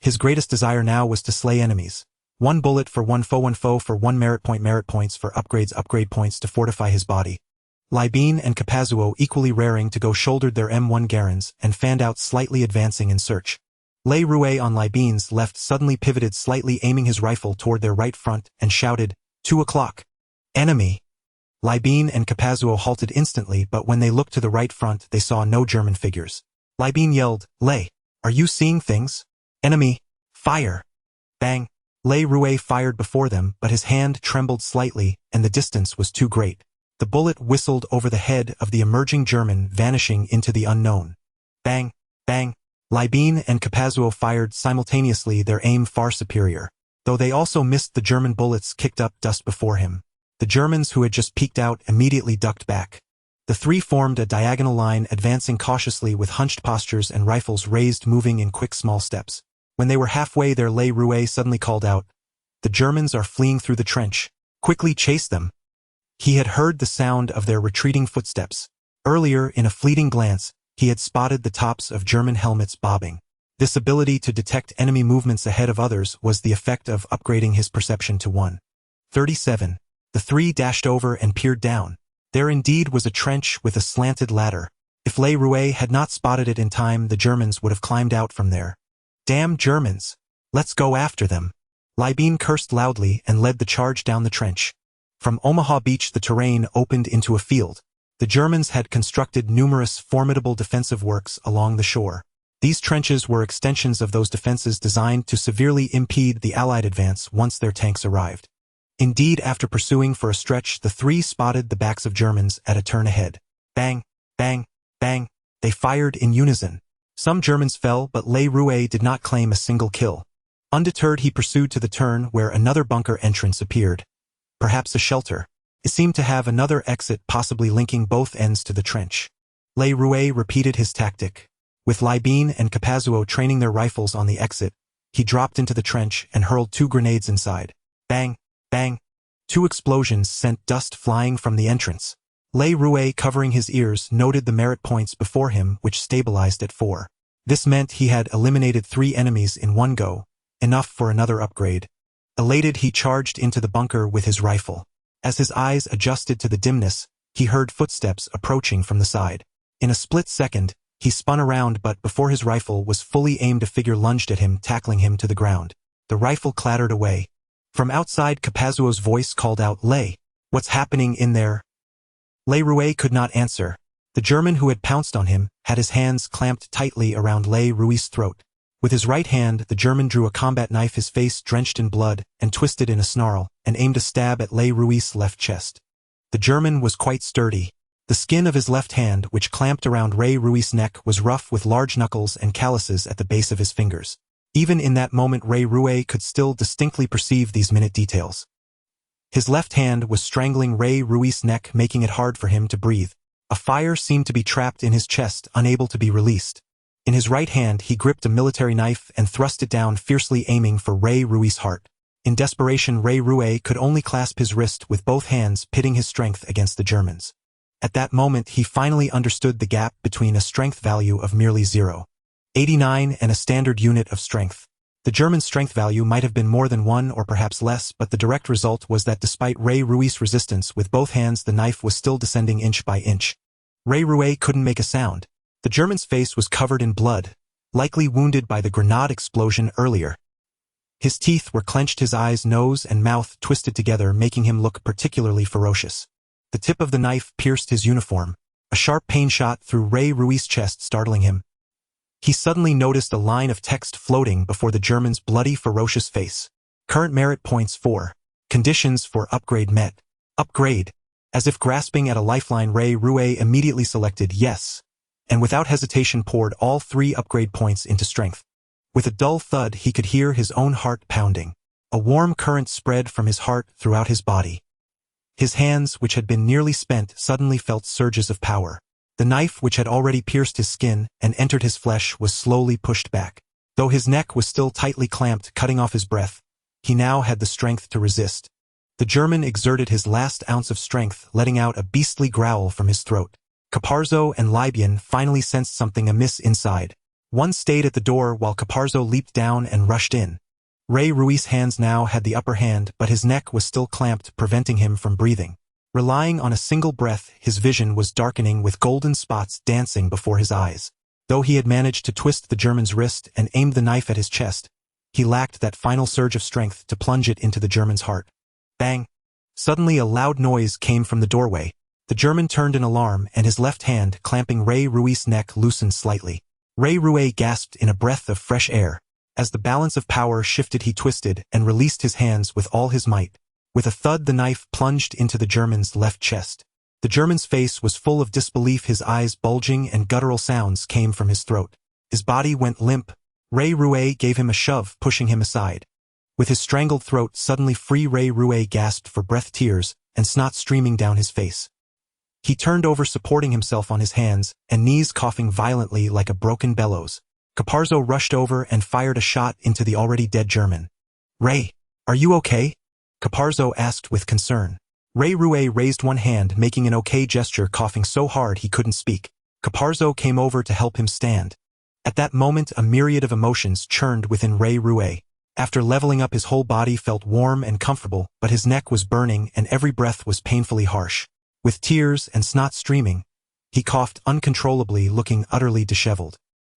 His greatest desire now was to slay enemies. 1 bullet for 1 foe for 1 merit points for upgrade points to fortify his body. Libine and Capazuo, equally raring to go, shouldered their M1 Garens and fanned out, slightly advancing in search. Le Rouet on Libine's left suddenly pivoted slightly, aiming his rifle toward their right front, and shouted, 2 o'clock. Enemy! Libine and Capazuo halted instantly, but when they looked to the right front they saw no German figures. Libine yelled, Le, are you seeing things? Enemy! Fire! Bang! Le Rouet fired before them, but his hand trembled slightly, and the distance was too great. The bullet whistled over the head of the emerging German, vanishing into the unknown. Bang! Bang! Libine and Capazuo fired simultaneously, their aim far superior. Though they also missed, the German bullets kicked up dust before him. The Germans who had just peeked out immediately ducked back. The three formed a diagonal line, advancing cautiously with hunched postures and rifles raised, moving in quick small steps. When they were halfway there, Le Rouet suddenly called out, "The Germans are fleeing through the trench. Quickly chase them." He had heard the sound of their retreating footsteps. Earlier, in a fleeting glance, he had spotted the tops of German helmets bobbing. This ability to detect enemy movements ahead of others was the effect of upgrading his perception to 137. The three dashed over and peered down. There indeed was a trench with a slanted ladder. If Le Rouet had not spotted it in time, the Germans would have climbed out from there. Damn Germans! Let's go after them! Libine cursed loudly and led the charge down the trench. From Omaha Beach the terrain opened into a field. The Germans had constructed numerous formidable defensive works along the shore. These trenches were extensions of those defenses designed to severely impede the Allied advance once their tanks arrived. Indeed, after pursuing for a stretch, the three spotted the backs of Germans at a turn ahead. Bang! Bang! Bang! They fired in unison. Some Germans fell, but Le Rouet did not claim a single kill. Undeterred, he pursued to the turn where another bunker entrance appeared. Perhaps a shelter. It seemed to have another exit, possibly linking both ends to the trench. Le Rouet repeated his tactic. With Libine and Capazuo training their rifles on the exit, he dropped into the trench and hurled 2 grenades inside. Bang! Bang! 2 explosions sent dust flying from the entrance. Le Rouet, covering his ears, noted the merit points before him, which stabilized at 4. This meant he had eliminated 3 enemies in one go, enough for another upgrade. Elated, he charged into the bunker with his rifle. As his eyes adjusted to the dimness, he heard footsteps approaching from the side. In a split second, he spun around, but before his rifle was fully aimed, a figure lunged at him, tackling him to the ground. The rifle clattered away. From outside, Capazuo's voice called out, "Le, what's happening in there?" Le Rouet could not answer. The German who had pounced on him had his hands clamped tightly around Le Rouet's throat. With his right hand, the German drew a combat knife, his face drenched in blood, and twisted in a snarl, and aimed a stab at Le Rouet's left chest. The German was quite sturdy. The skin of his left hand, which clamped around Le Rouet's neck, was rough with large knuckles and calluses at the base of his fingers. Even in that moment, Le Rouet could still distinctly perceive these minute details. His left hand was strangling Le Rouet's neck, making it hard for him to breathe. A fire seemed to be trapped in his chest, unable to be released. In his right hand, he gripped a military knife and thrust it down, fiercely aiming for Le Rouet's heart. In desperation, Le Rouet could only clasp his wrist with both hands, pitting his strength against the German's. At that moment, he finally understood the gap between a strength value of merely 0.89 and a standard unit of strength. The German's strength value might have been more than 1 or perhaps less, but the direct result was that despite Le Rouet's resistance with both hands, the knife was still descending inch by inch. Le Rouet couldn't make a sound. The German's face was covered in blood, likely wounded by the grenade explosion earlier. His teeth were clenched, his eyes, nose, and mouth twisted together, making him look particularly ferocious. The tip of the knife pierced his uniform. A sharp pain shot through Le Rouet's chest, startling him. He suddenly noticed a line of text floating before the German's bloody, ferocious face. Current merit points 4. Conditions for upgrade met. Upgrade. As if grasping at a lifeline, Le Rouet immediately selected yes. and without hesitation poured all 3 upgrade points into strength. With a dull thud, he could hear his own heart pounding. A warm current spread from his heart throughout his body. His hands, which had been nearly spent, suddenly felt surges of power. The knife, which had already pierced his skin and entered his flesh, was slowly pushed back. Though his neck was still tightly clamped, cutting off his breath, he now had the strength to resist. The German exerted his last ounce of strength, letting out a beastly growl from his throat. Caparzo and Libyan finally sensed something amiss inside. One stayed at the door while Caparzo leaped down and rushed in. Rey Ruiz's hands now had the upper hand, but his neck was still clamped, preventing him from breathing. Relying on a single breath, his vision was darkening with golden spots dancing before his eyes. Though he had managed to twist the German's wrist and aimed the knife at his chest, he lacked that final surge of strength to plunge it into the German's heart. Bang! Suddenly a loud noise came from the doorway. The German turned in alarm, and his left hand, clamping Rey Ruiz's neck, loosened slightly. Rey Ruiz gasped in a breath of fresh air. As the balance of power shifted, he twisted and released his hands with all his might. With a thud, the knife plunged into the German's left chest. The German's face was full of disbelief, his eyes bulging, and guttural sounds came from his throat. His body went limp. Rey Ruiz gave him a shove, pushing him aside. With his strangled throat suddenly free, Rey Ruiz gasped for breath, tears and snot streaming down his face. He turned over, supporting himself on his hands and knees, coughing violently like a broken bellows. Caparzo rushed over and fired a shot into the already dead German. "Rey, are you okay?" Caparzo asked with concern. Rey Ruiz raised one hand, making an okay gesture, coughing so hard he couldn't speak. Caparzo came over to help him stand. At that moment, a myriad of emotions churned within Rey Ruiz. After leveling up, his whole body felt warm and comfortable, but his neck was burning and every breath was painfully harsh. With tears and snot streaming, he coughed uncontrollably, looking utterly disheveled.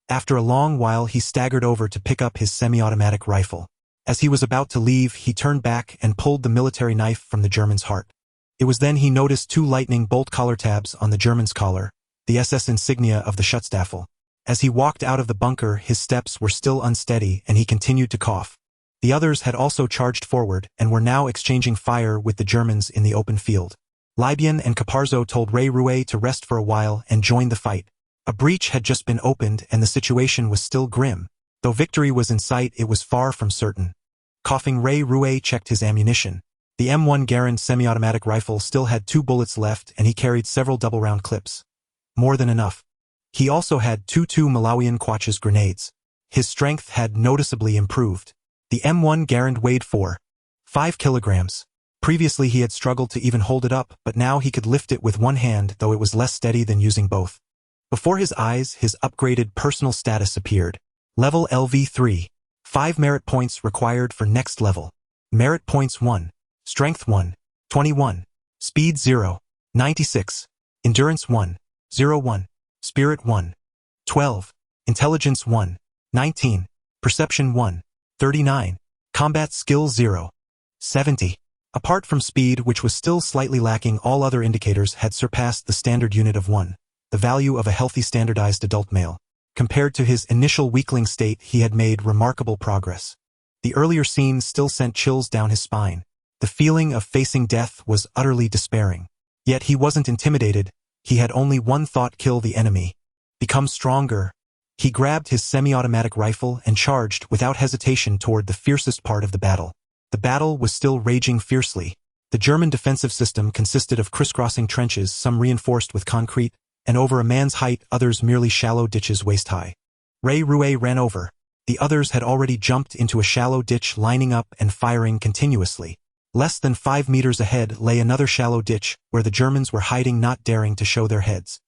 After a long while, he staggered over to pick up his semi-automatic rifle. As he was about to leave, he turned back and pulled the military knife from the German's heart. It was then he noticed 2 lightning bolt collar tabs on the German's collar, the SS insignia of the Schutzstaffel. As he walked out of the bunker, his steps were still unsteady and he continued to cough. The others had also charged forward and were now exchanging fire with the Germans in the open field. Libyan and Caparzo told Rey Ruiz to rest for a while and join the fight. A breach had just been opened and the situation was still grim. Though victory was in sight, it was far from certain. Coughing, Rey Ruiz checked his ammunition. The M1 Garand semi-automatic rifle still had 2 bullets left and he carried several double-round clips. More than enough. He also had 2 Malawian Quachas grenades. His strength had noticeably improved. The M1 Garand weighed 4.5 kilograms. Previously he had struggled to even hold it up, but now he could lift it with one hand, though it was less steady than using both. Before his eyes, his upgraded personal status appeared. Level LV3. 5 merit points required for next level. Merit points 1. Strength 1. 21. Speed 0. 96. Endurance 1. 01. Spirit 1. 12. Intelligence 1. 19. Perception 1. 39. Combat skill 0. 70. Apart from speed, which was still slightly lacking, all other indicators had surpassed the standard unit of 1, the value of a healthy standardized adult male. Compared to his initial weakling state, he had made remarkable progress. The earlier scene still sent chills down his spine. The feeling of facing death was utterly despairing. Yet he wasn't intimidated. He had only one thought: kill the enemy. Become stronger. He grabbed his semi-automatic rifle and charged without hesitation toward the fiercest part of the battle. The battle was still raging fiercely. The German defensive system consisted of crisscrossing trenches, some reinforced with concrete, and over a man's height, others merely shallow ditches waist-high. Rey Ruiz ran over. The others had already jumped into a shallow ditch, lining up and firing continuously. Less than 5 meters ahead lay another shallow ditch, where the Germans were hiding, not daring to show their heads.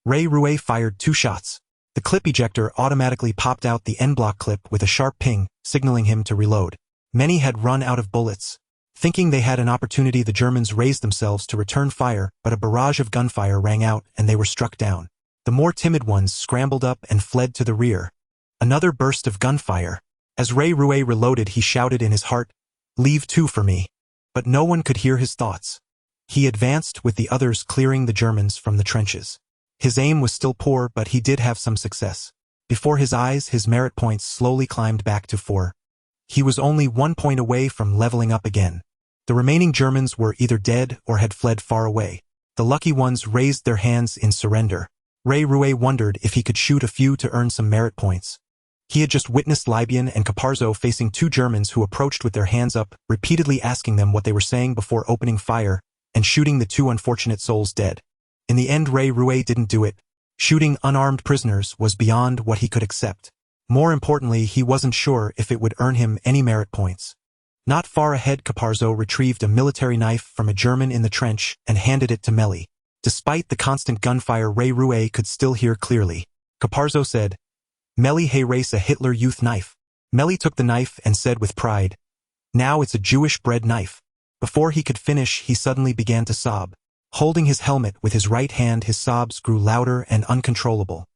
Rey Ruiz fired 2 shots. The clip ejector automatically popped out the en-bloc clip with a sharp ping, signaling him to reload. Many had run out of bullets. Thinking they had an opportunity, the Germans raised themselves to return fire, but a barrage of gunfire rang out and they were struck down. The more timid ones scrambled up and fled to the rear. Another burst of gunfire. As Rey Ruiz reloaded, he shouted in his heart, "Leave 2 for me." But no one could hear his thoughts. He advanced with the others, clearing the Germans from the trenches. His aim was still poor, but he did have some success. Before his eyes, his merit points slowly climbed back to 4. He was only 1 point away from leveling up again. The remaining Germans were either dead or had fled far away. The lucky ones raised their hands in surrender. Ray Rue wondered if he could shoot a few to earn some merit points. He had just witnessed Libyan and Caparzo facing two Germans who approached with their hands up, repeatedly asking them what they were saying before opening fire, and shooting the two unfortunate souls dead. In the end, Ray Rue didn't do it. Shooting unarmed prisoners was beyond what he could accept. More importantly, he wasn't sure if it would earn him any merit points. Not far ahead, Caparzo retrieved a military knife from a German in the trench and handed it to Melly. Despite the constant gunfire, Ray Rue could still hear clearly. Caparzo said, "Melly hey race a Hitler Youth knife." Melly took the knife and said with pride, "Now it's a Jewish bread knife." Before he could finish, he suddenly began to sob. Holding his helmet with his right hand, his sobs grew louder and uncontrollable.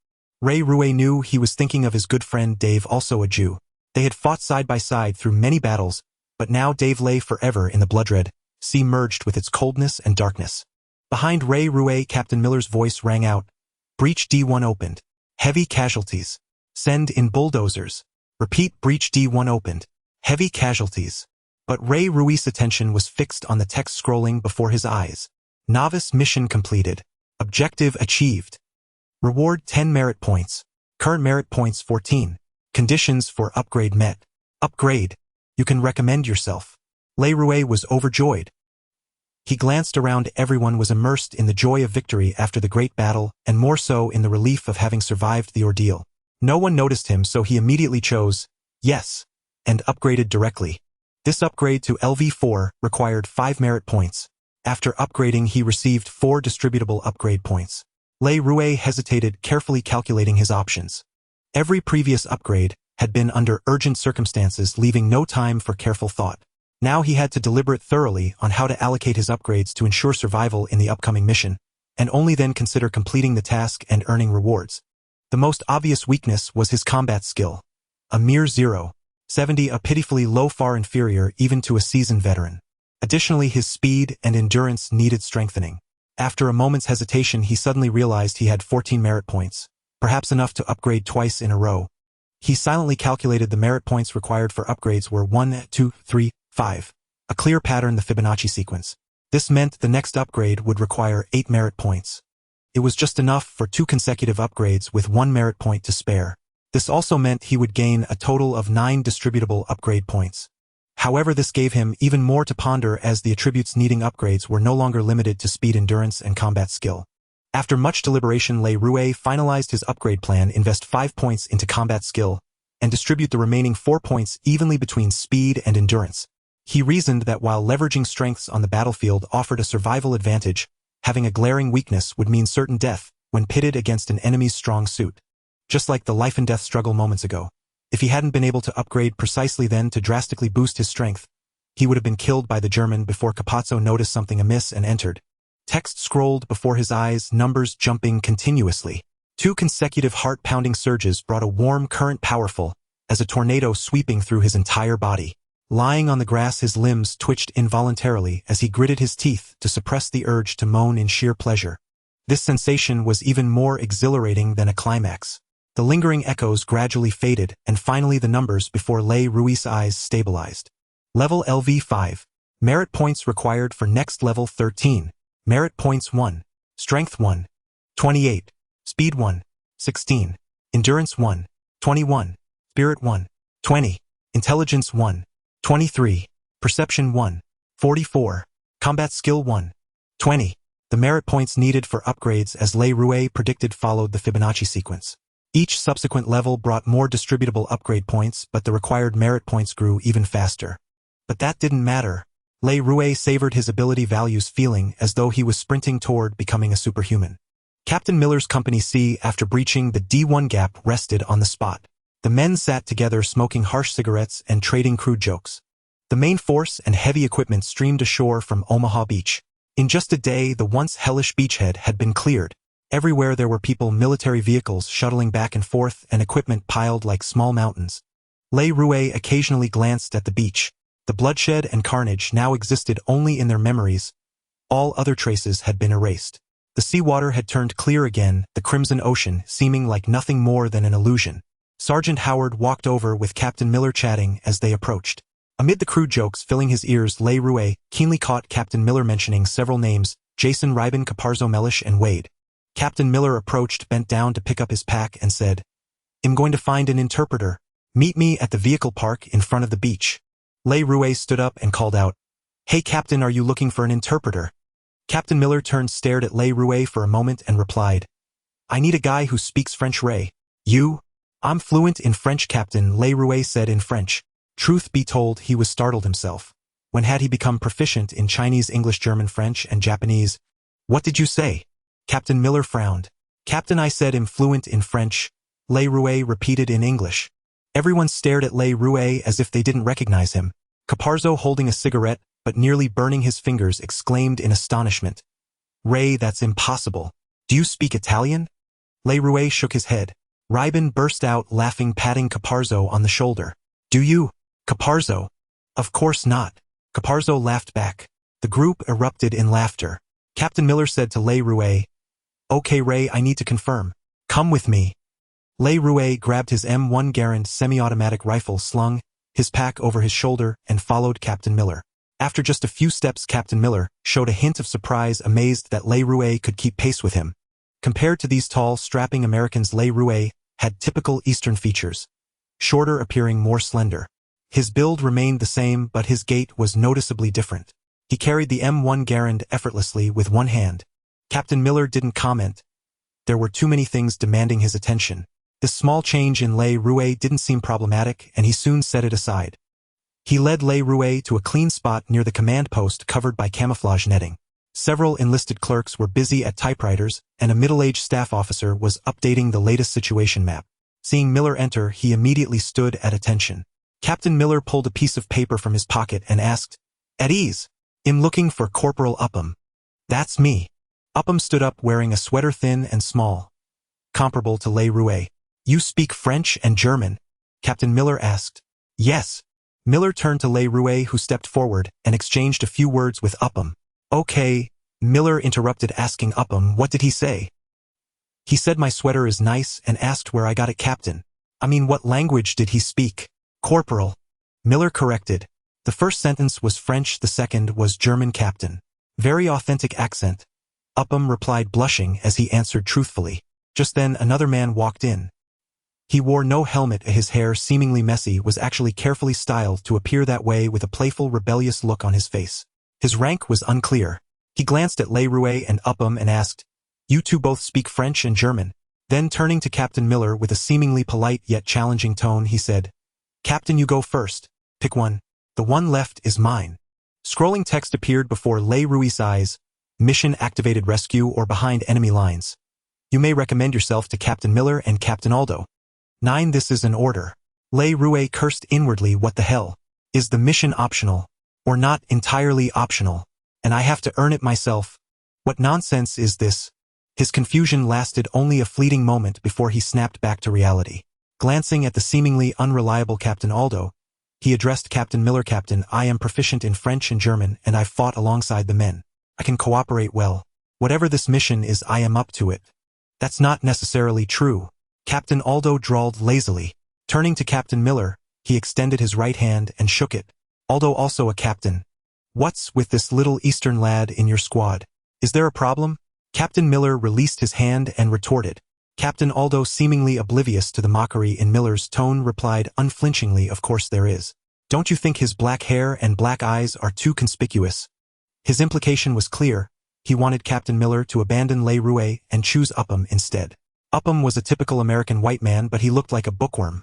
Ray Rue knew he was thinking of his good friend Dave, also a Jew. They had fought side by side through many battles, but now Dave lay forever in the blood-red sea merged with its coldness and darkness. Behind Ray Rue, Captain Miller's voice rang out. Breach D1 opened. Heavy casualties. Send in bulldozers. Repeat, breach D1 opened. Heavy casualties. But Ray Rue's attention was fixed on the text scrolling before his eyes. Novice mission completed. Objective achieved. Reward 10 merit points. Current merit points 14. Conditions for upgrade met. Upgrade. You can recommend yourself. Ray Rue was overjoyed. He glanced around. Everyone was immersed in the joy of victory after the great battle, and more so in the relief of having survived the ordeal. No one noticed him, so he immediately chose yes, and upgraded directly. This upgrade to LV4 required 5 merit points. After upgrading, he received 4 distributable upgrade points. Ray Rue hesitated, carefully calculating his options. Every previous upgrade had been under urgent circumstances, leaving no time for careful thought. Now he had to deliberate thoroughly on how to allocate his upgrades to ensure survival in the upcoming mission, and only then consider completing the task and earning rewards. The most obvious weakness was his combat skill. A mere 0.70, a pitifully low, far inferior even to a seasoned veteran. Additionally, his speed and endurance needed strengthening. After a moment's hesitation, he suddenly realized he had 14 merit points, perhaps enough to upgrade twice in a row. He silently calculated the merit points required for upgrades were 1, 2, 3, 5. A clear pattern, the Fibonacci sequence. This meant the next upgrade would require 8 merit points. It was just enough for 2 consecutive upgrades with 1 merit point to spare. This also meant he would gain a total of 9 distributable upgrade points. However, this gave him even more to ponder, as the attributes needing upgrades were no longer limited to speed, endurance, and combat skill. After much deliberation, Ray Rue finalized his upgrade plan: invest 5 points into combat skill, and distribute the remaining 4 points evenly between speed and endurance. He reasoned that while leveraging strengths on the battlefield offered a survival advantage, having a glaring weakness would mean certain death when pitted against an enemy's strong suit. Just like the life-and-death struggle moments ago. If he hadn't been able to upgrade precisely then to drastically boost his strength, he would have been killed by the German before Caparzo noticed something amiss and entered. Text scrolled before his eyes, numbers jumping continuously. 2 consecutive heart-pounding surges brought a warm current, powerful as a tornado sweeping through his entire body. Lying on the grass, his limbs twitched involuntarily as he gritted his teeth to suppress the urge to moan in sheer pleasure. This sensation was even more exhilarating than a climax. The lingering echoes gradually faded, and finally the numbers before Ray Rue's eyes stabilized. Level LV5. Merit points required for next level 13. Merit points 1. Strength 1. 28. Speed 1. 16. Endurance 1. 21. Spirit 1. 20. Intelligence 1. 23. Perception 1. 44. Combat skill 1. 20. The merit points needed for upgrades, as Ray Rue predicted, followed the Fibonacci sequence. Each subsequent level brought more distributable upgrade points, but the required merit points grew even faster. But that didn't matter. Ray Rue savored his ability values, feeling as though he was sprinting toward becoming a superhuman. Captain Miller's Company C, after breaching the D1 gap, rested on the spot. The men sat together, smoking harsh cigarettes and trading crude jokes. The main force and heavy equipment streamed ashore from Omaha Beach. In just a day, the once hellish beachhead had been cleared. Everywhere there were people, military vehicles shuttling back and forth, and equipment piled like small mountains. Ray Rue occasionally glanced at the beach. The bloodshed and carnage now existed only in their memories. All other traces had been erased. The seawater had turned clear again, the crimson ocean seeming like nothing more than an illusion. Sergeant Howard walked over with Captain Miller, chatting as they approached. Amid the crude jokes filling his ears, Ray Rue keenly caught Captain Miller mentioning several names: Jason, Rybin, Caparzo, Mellish, and Wade. Captain Miller approached, bent down to pick up his pack, and said, "I'm going to find an interpreter. Meet me at the vehicle park in front of the beach." Lei Rue stood up and called out, "Hey Captain, are you looking for an interpreter?" Captain Miller turned, stared at Lei Rue for a moment and replied, "I need a guy who speaks French, Ray." "You?" "I'm fluent in French, Captain," Lei Rue said in French. Truth be told, he was startled himself. When had he become proficient in Chinese, English, German, French, and Japanese? "What did you say?" Captain Miller frowned. "Captain, I said I'm fluent in French," Lei Rue repeated in English. Everyone stared at Lei Rue as if they didn't recognize him. Caparzo, holding a cigarette, but nearly burning his fingers, exclaimed in astonishment, "Ray, that's impossible. Do you speak Italian?" Lei Rue shook his head. Ribin burst out laughing, patting Caparzo on the shoulder. "Do you? Caparzo?" "Of course not." Caparzo laughed back. The group erupted in laughter. Captain Miller said to Lei Rue, "Okay Ray, I need to confirm. Come with me." Lei Rue grabbed his M1 Garand semi-automatic rifle, slung his pack over his shoulder, and followed Captain Miller. After just a few steps, Captain Miller showed a hint of surprise, amazed that Lei Rue could keep pace with him. Compared to these tall, strapping Americans, Lei Rue had typical Eastern features, shorter, appearing more slender. His build remained the same, but his gait was noticeably different. He carried the M1 Garand effortlessly with one hand. Captain Miller didn't comment. There were too many things demanding his attention. This small change in Lei Rue didn't seem problematic, and he soon set it aside. He led Lei Rue to a clean spot near the command post covered by camouflage netting. Several enlisted clerks were busy at typewriters, and a middle-aged staff officer was updating the latest situation map. Seeing Miller enter, he immediately stood at attention. Captain Miller pulled a piece of paper from his pocket and asked, "At ease? I'm looking for Corporal Upham." "That's me." Upham stood up, wearing a sweater, thin and small, comparable to Lei Rue. "You speak French and German?" Captain Miller asked. "Yes." Miller turned to Lei Rue, who stepped forward and exchanged a few words with Upham. "Okay," Miller interrupted, asking Upham, "What did he say?" "He said my sweater is nice and asked where I got it, Captain." "I mean, what language did he speak?" "Corporal," Miller corrected. The first sentence was French, the second was German, Captain. "Very authentic accent," Upham replied, blushing as he answered truthfully. Just then another man walked in. He wore no helmet. His hair, seemingly messy, was actually carefully styled to appear that way, with a playful, rebellious look on his face. His rank was unclear. He glanced at Lei Rue and Upham and asked, "You two both speak French and German?" Then, turning to Captain Miller with a seemingly polite yet challenging tone, he said, "Captain, you go first. Pick one. The one left is mine." Scrolling text appeared before Lei Rue's eyes. "Mission activated, rescue or behind enemy lines. You may recommend yourself to Captain Miller and Captain Aldo." 9. This is an order. Lei Rue cursed inwardly. What the hell? Is the mission optional? Or not entirely optional? And I have to earn it myself? What nonsense is this? His confusion lasted only a fleeting moment before he snapped back to reality. Glancing at the seemingly unreliable Captain Aldo, he addressed Captain Miller. "Captain, I am proficient in French and German, and I've fought alongside the men. I can cooperate well. Whatever this mission is, I am up to it." "That's not necessarily true," Captain Aldo drawled lazily. Turning to Captain Miller, he extended his right hand and shook it. "Aldo, also a captain. What's with this little Eastern lad in your squad? Is there a problem?" Captain Miller released his hand and retorted. Captain Aldo, seemingly oblivious to the mockery in Miller's tone, replied unflinchingly, "Of course there is. Don't you think his black hair and black eyes are too conspicuous?" His implication was clear. He wanted Captain Miller to abandon Lei Rue and choose Upham instead. Upham was a typical American white man, but he looked like a bookworm.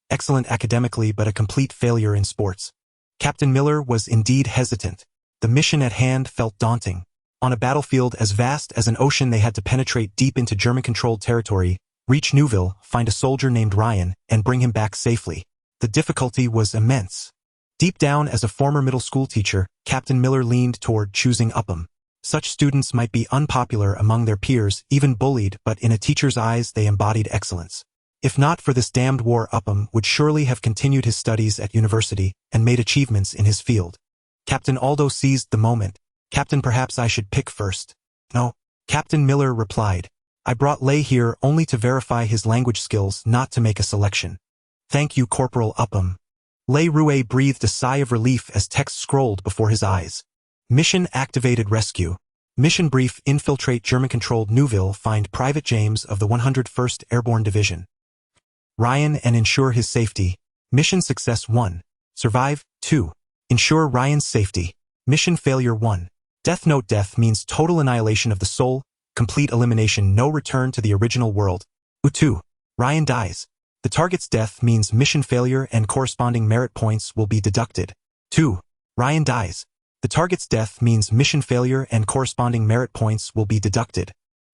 Excellent academically, but a complete failure in sports. Captain Miller was indeed hesitant. The mission at hand felt daunting. On a battlefield as vast as an ocean, they had to penetrate deep into German-controlled territory, reach Neuville, find a soldier named Ryan, and bring him back safely. The difficulty was immense. Deep down, as a former middle school teacher, Captain Miller leaned toward choosing Upham. Such students might be unpopular among their peers, even bullied, but in a teacher's eyes they embodied excellence. If not for this damned war, Upham would surely have continued his studies at university and made achievements in his field. Captain Aldo seized the moment. "Captain, perhaps I should pick first." "No," Captain Miller replied. "I brought Lei here only to verify his language skills, not to make a selection." "Thank you, Corporal Upham." Lei Rue breathed a sigh of relief as text scrolled before his eyes. "Mission activated, rescue. Mission brief: infiltrate German-controlled Neuville, find Private James of the 101st Airborne Division. Ryan and ensure his safety. Mission success 1. Survive. 2. Ensure Ryan's safety. Mission failure 1. Death note: death means total annihilation of the soul, complete elimination, no return to the original world. 2. Ryan dies. The target's death means mission failure and corresponding merit points will be deducted. 2. Ryan dies. The target's death means mission failure and corresponding merit points will be deducted.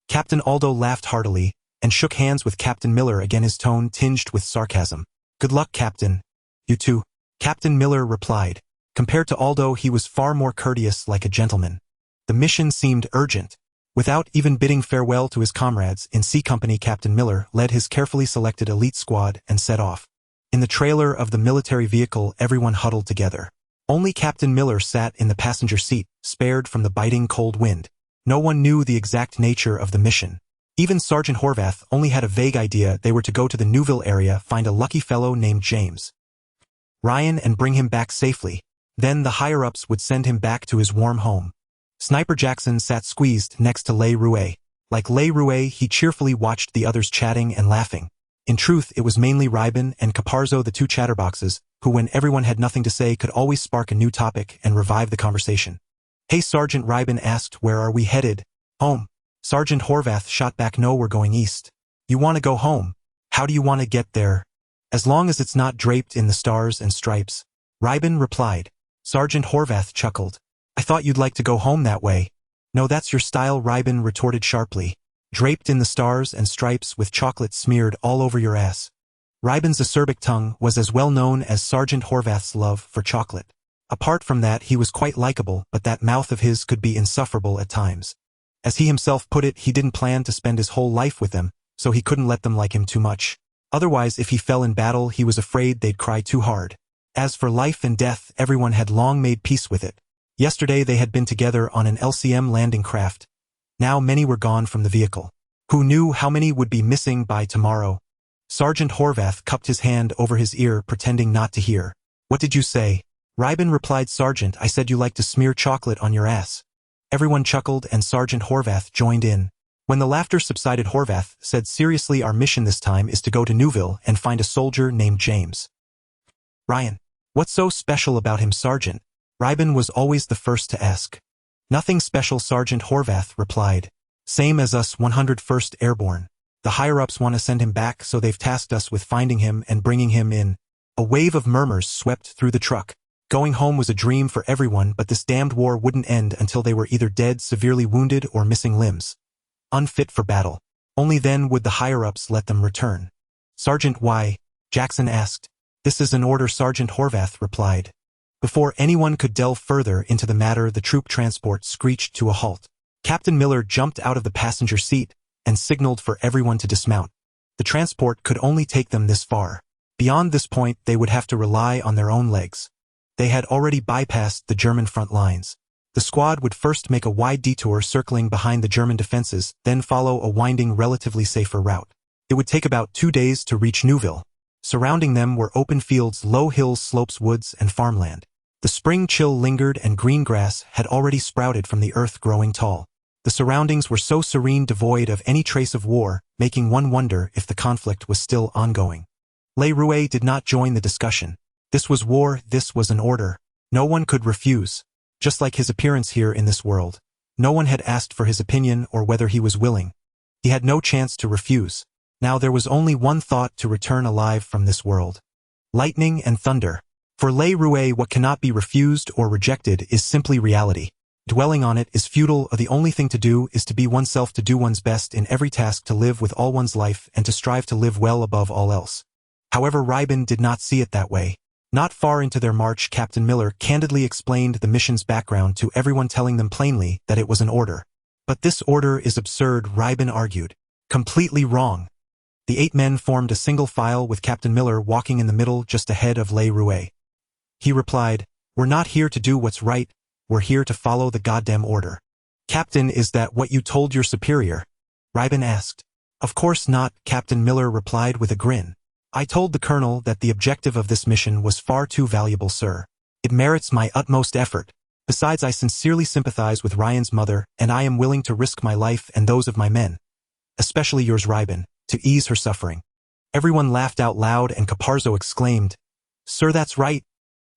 Captain Aldo laughed heartily and shook hands with Captain Miller, again his tone tinged with sarcasm. Good luck, Captain. You too. Captain Miller replied. Compared to Aldo, he was far more courteous, like a gentleman. The mission seemed urgent. Without even bidding farewell to his comrades in C Company, Captain Miller led his carefully selected elite squad and set off. In the trailer of the military vehicle, everyone huddled together. Only Captain Miller sat in the passenger seat, spared from the biting cold wind. No one knew the exact nature of the mission. Even Sergeant Horvath only had a vague idea they were to go to the Neuville area, find a lucky fellow named James Ryan and bring him back safely. Then the higher-ups would send him back to his warm home. Sniper Jackson sat squeezed next to Le Rouet. Like Le Rouet, he cheerfully watched the others chatting and laughing. In truth, it was mainly Rybin and Caparzo, the two chatterboxes, who when everyone had nothing to say could always spark a new topic and revive the conversation. Hey, Sergeant, Rybin asked, where are we headed? Home. Sergeant Horvath shot back, no, we're going east. You want to go home? How do you want to get there? As long as it's not draped in the stars and stripes. Rybin replied. Sergeant Horvath chuckled. I thought you'd like to go home that way. No, that's your style, Rybin retorted sharply. Draped in the stars and stripes with chocolate smeared all over your ass. Rybin's acerbic tongue was as well known as Sergeant Horvath's love for chocolate. Apart from that, he was quite likable, but that mouth of his could be insufferable at times. As he himself put it, he didn't plan to spend his whole life with them, so he couldn't let them like him too much. Otherwise, if he fell in battle, he was afraid they'd cry too hard. As for life and death, everyone had long made peace with it. Yesterday they had been together on an LCM landing craft. Now many were gone from the vehicle. Who knew how many would be missing by tomorrow? Sergeant Horvath cupped his hand over his ear, pretending not to hear. What did you say? Rybin replied, Sergeant, I said you like to smear chocolate on your ass. Everyone chuckled and Sergeant Horvath joined in. When the laughter subsided, Horvath said seriously, our mission this time is to go to Neuville and find a soldier named James Ryan. What's so special about him, Sergeant? Rybin was always the first to ask. Nothing special, Sergeant Horvath replied. Same as us, 101st Airborne. The higher-ups want to send him back, so they've tasked us with finding him and bringing him in. A wave of murmurs swept through the truck. Going home was a dream for everyone, but this damned war wouldn't end until they were either dead, severely wounded, or missing limbs. Unfit for battle. Only then would the higher-ups let them return. Sergeant, why? Jackson asked. This is an order, Sergeant Horvath replied. Before anyone could delve further into the matter, the troop transport screeched to a halt. Captain Miller jumped out of the passenger seat and signaled for everyone to dismount. The transport could only take them this far. Beyond this point, they would have to rely on their own legs. They had already bypassed the German front lines. The squad would first make a wide detour circling behind the German defenses, then follow a winding, relatively safer route. It would take about 2 days to reach Neuville. Surrounding them were open fields, low hills, slopes, woods, and farmland. The spring chill lingered and green grass had already sprouted from the earth, growing tall. The surroundings were so serene, devoid of any trace of war, making one wonder if the conflict was still ongoing. Le Rouet did not join the discussion. This was war, this was an order. No one could refuse. Just like his appearance here in this world. No one had asked for his opinion or whether he was willing. He had no chance to refuse. Now there was only one thought: to return alive from this world. Lightning and thunder. For Le Rouet, what cannot be refused or rejected is simply reality. Dwelling on it is futile. The only thing to do is to be oneself, to do one's best in every task, to live with all one's life, and to strive to live well above all else. However, Rybin did not see it that way. Not far into their march, Captain Miller candidly explained the mission's background to everyone, telling them plainly that it was an order. But this order is absurd, Rybin argued. Completely wrong. The 8 men formed a single file with Captain Miller walking in the middle just ahead of Le Rouet. He replied, We're not here to do what's right, we're here to follow the goddamn order. Captain, is that what you told your superior? Rybin asked. Of course not, Captain Miller replied with a grin. I told the colonel that the objective of this mission was far too valuable, sir. It merits my utmost effort. Besides, I sincerely sympathize with Ryan's mother, and I am willing to risk my life and those of my men, especially yours, Rybin, to ease her suffering. Everyone laughed out loud, and Caparzo exclaimed, "Sir, that's right.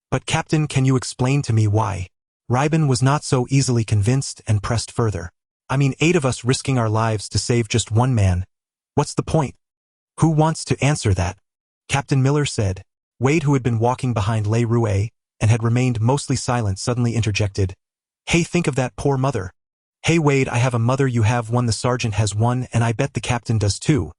But Captain, can you explain to me why?" Rybin was not so easily convinced and pressed further. "I mean, 8 of us risking our lives to save just one man. What's the point? Who wants to answer that?" Captain Miller said. Wade, who had been walking behind Le Rouet and had remained mostly silent, suddenly interjected. "Hey, think of that poor mother." "Hey, Wade, I have a mother, you have one, the sergeant has one, and I bet the captain does too.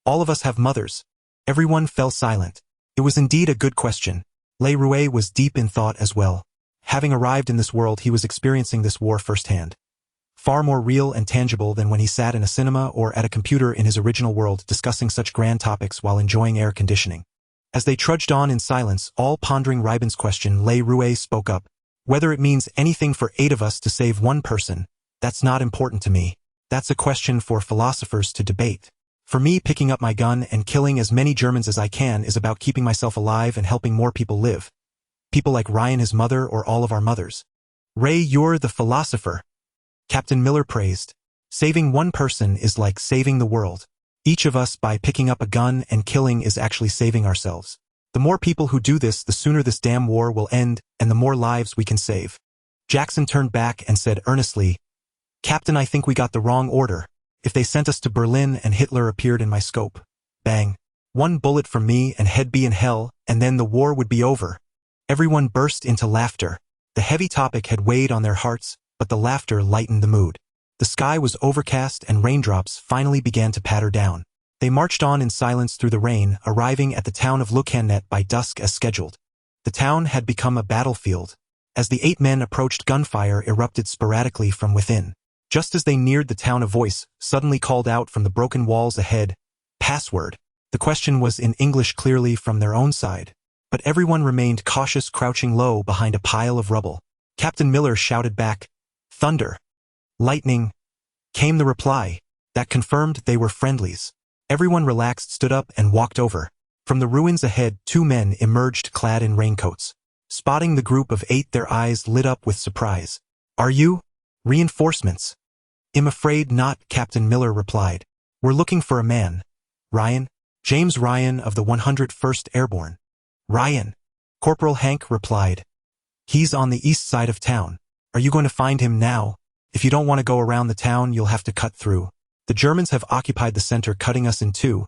All of us have mothers." Everyone fell silent. It was indeed a good question. Le Rouet was deep in thought as well. Having arrived in this world, he was experiencing this war firsthand. Far more real and tangible than when he sat in a cinema or at a computer in his original world discussing such grand topics while enjoying air conditioning. As they trudged on in silence, all pondering Rybin's question, Le Rouet spoke up. "Whether it means anything for 8 of us to save one person, that's not important to me. That's a question for philosophers to debate. For me, picking up my gun and killing as many Germans as I can is about keeping myself alive and helping more people live. People like Ryan, his mother, or all of our mothers." "Ray, you're the philosopher," Captain Miller praised. "Saving one person is like saving the world. Each of us, by picking up a gun and killing, is actually saving ourselves. The more people who do this, the sooner this damn war will end, and the more lives we can save." Jackson turned back and said earnestly, "Captain, I think we got the wrong order. If they sent us to Berlin and Hitler appeared in my scope, bang, one bullet from me and he'd be in hell, and then the war would be over." Everyone burst into laughter. The heavy topic had weighed on their hearts, but the laughter lightened the mood. The sky was overcast and raindrops finally began to patter down. They marched on in silence through the rain, arriving at the town of Le Canet by dusk as scheduled. The town had become a battlefield. As the 8 men approached, gunfire erupted sporadically from within. Just as they neared the town, a voice suddenly called out from the broken walls ahead, "Password." The question was in English, clearly from their own side. But everyone remained cautious, crouching low behind a pile of rubble. Captain Miller shouted back, "Thunder! Lightning!" Came the reply. That confirmed they were friendlies. Everyone relaxed, stood up, and walked over. From the ruins ahead, 2 men emerged clad in raincoats. Spotting the group of 8, their eyes lit up with surprise. "Are you reinforcements?" "I'm afraid not," Captain Miller replied. "We're looking for a man." "Ryan?" "James Ryan of the 101st Airborne." "Ryan?" Corporal Hank replied. "He's on the east side of town. Are you going to find him now? If you don't want to go around the town, you'll have to cut through. The Germans have occupied the center, cutting us in 2,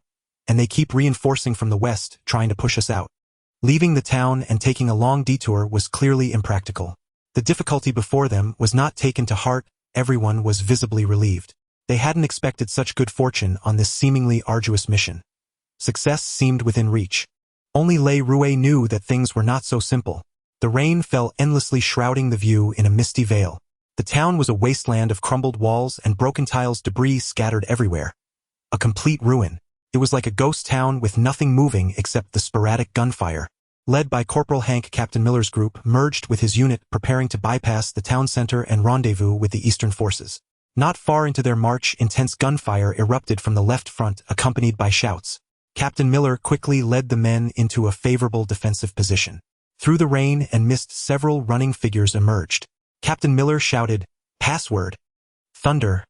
and they keep reinforcing from the west, trying to push us out." Leaving the town and taking a long detour was clearly impractical. The difficulty before them was not taken to heart. Everyone was visibly relieved. They hadn't expected such good fortune on this seemingly arduous mission. Success seemed within reach. Only Le Rouet knew that things were not so simple. The rain fell endlessly, shrouding the view in a misty veil. The town was a wasteland of crumbled walls and broken tiles, debris scattered everywhere. A complete ruin. It was like a ghost town with nothing moving except the sporadic gunfire. Led by Corporal Hank, Captain Miller's group merged with his unit, preparing to bypass the town center and rendezvous with the eastern forces. Not far into their march, intense gunfire erupted from the left front, accompanied by shouts. Captain Miller quickly led the men into a favorable defensive position. Through the rain and mist, several running figures emerged. Captain Miller shouted, "Password." "Thunder."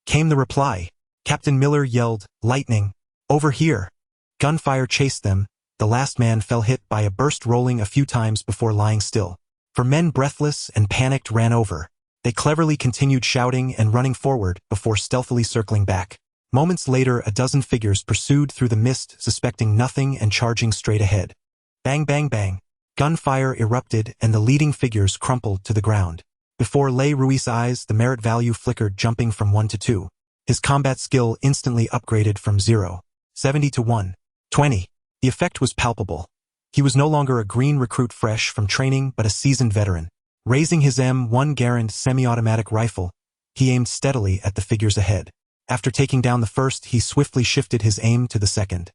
Came the reply. Captain Miller yelled, "Lightning. Over here." Gunfire chased them. The last man fell, hit by a burst, rolling a few times before lying still. 4 men, breathless and panicked, ran over. They cleverly continued shouting and running forward before stealthily circling back. Moments later, a dozen figures pursued through the mist, suspecting nothing and charging straight ahead. Bang, bang, bang. Gunfire erupted and the leading figures crumpled to the ground. Before Le Rouet's eyes, the merit value flickered, jumping from 1 to 2. His combat skill instantly upgraded from 0.70 to 1.20. The effect was palpable. He was no longer a green recruit fresh from training, but a seasoned veteran. Raising his M1 Garand semi-automatic rifle, he aimed steadily at the figures ahead. After taking down the first, he swiftly shifted his aim to the second.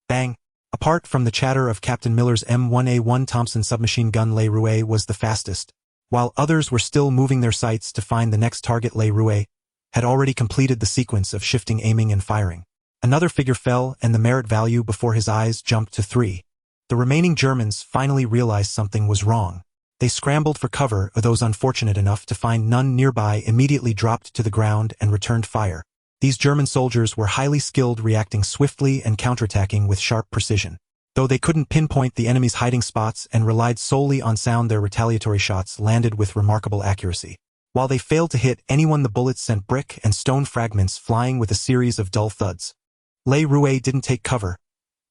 Bang! Apart from the chatter of Captain Miller's M1A1 Thompson submachine gun, Le Rouet was the fastest. While others were still moving their sights to find the next target, Le Rouet had already completed the sequence of shifting, aiming, and firing. Another figure fell, and the merit value before his eyes jumped to 3. The remaining Germans finally realized something was wrong. They scrambled for cover, or those unfortunate enough to find none nearby immediately dropped to the ground and returned fire. These German soldiers were highly skilled, reacting swiftly and counterattacking with sharp precision. Though they couldn't pinpoint the enemy's hiding spots and relied solely on sound, their retaliatory shots landed with remarkable accuracy. While they failed to hit anyone, the bullets sent brick and stone fragments flying with a series of dull thuds. Le Rouet didn't take cover.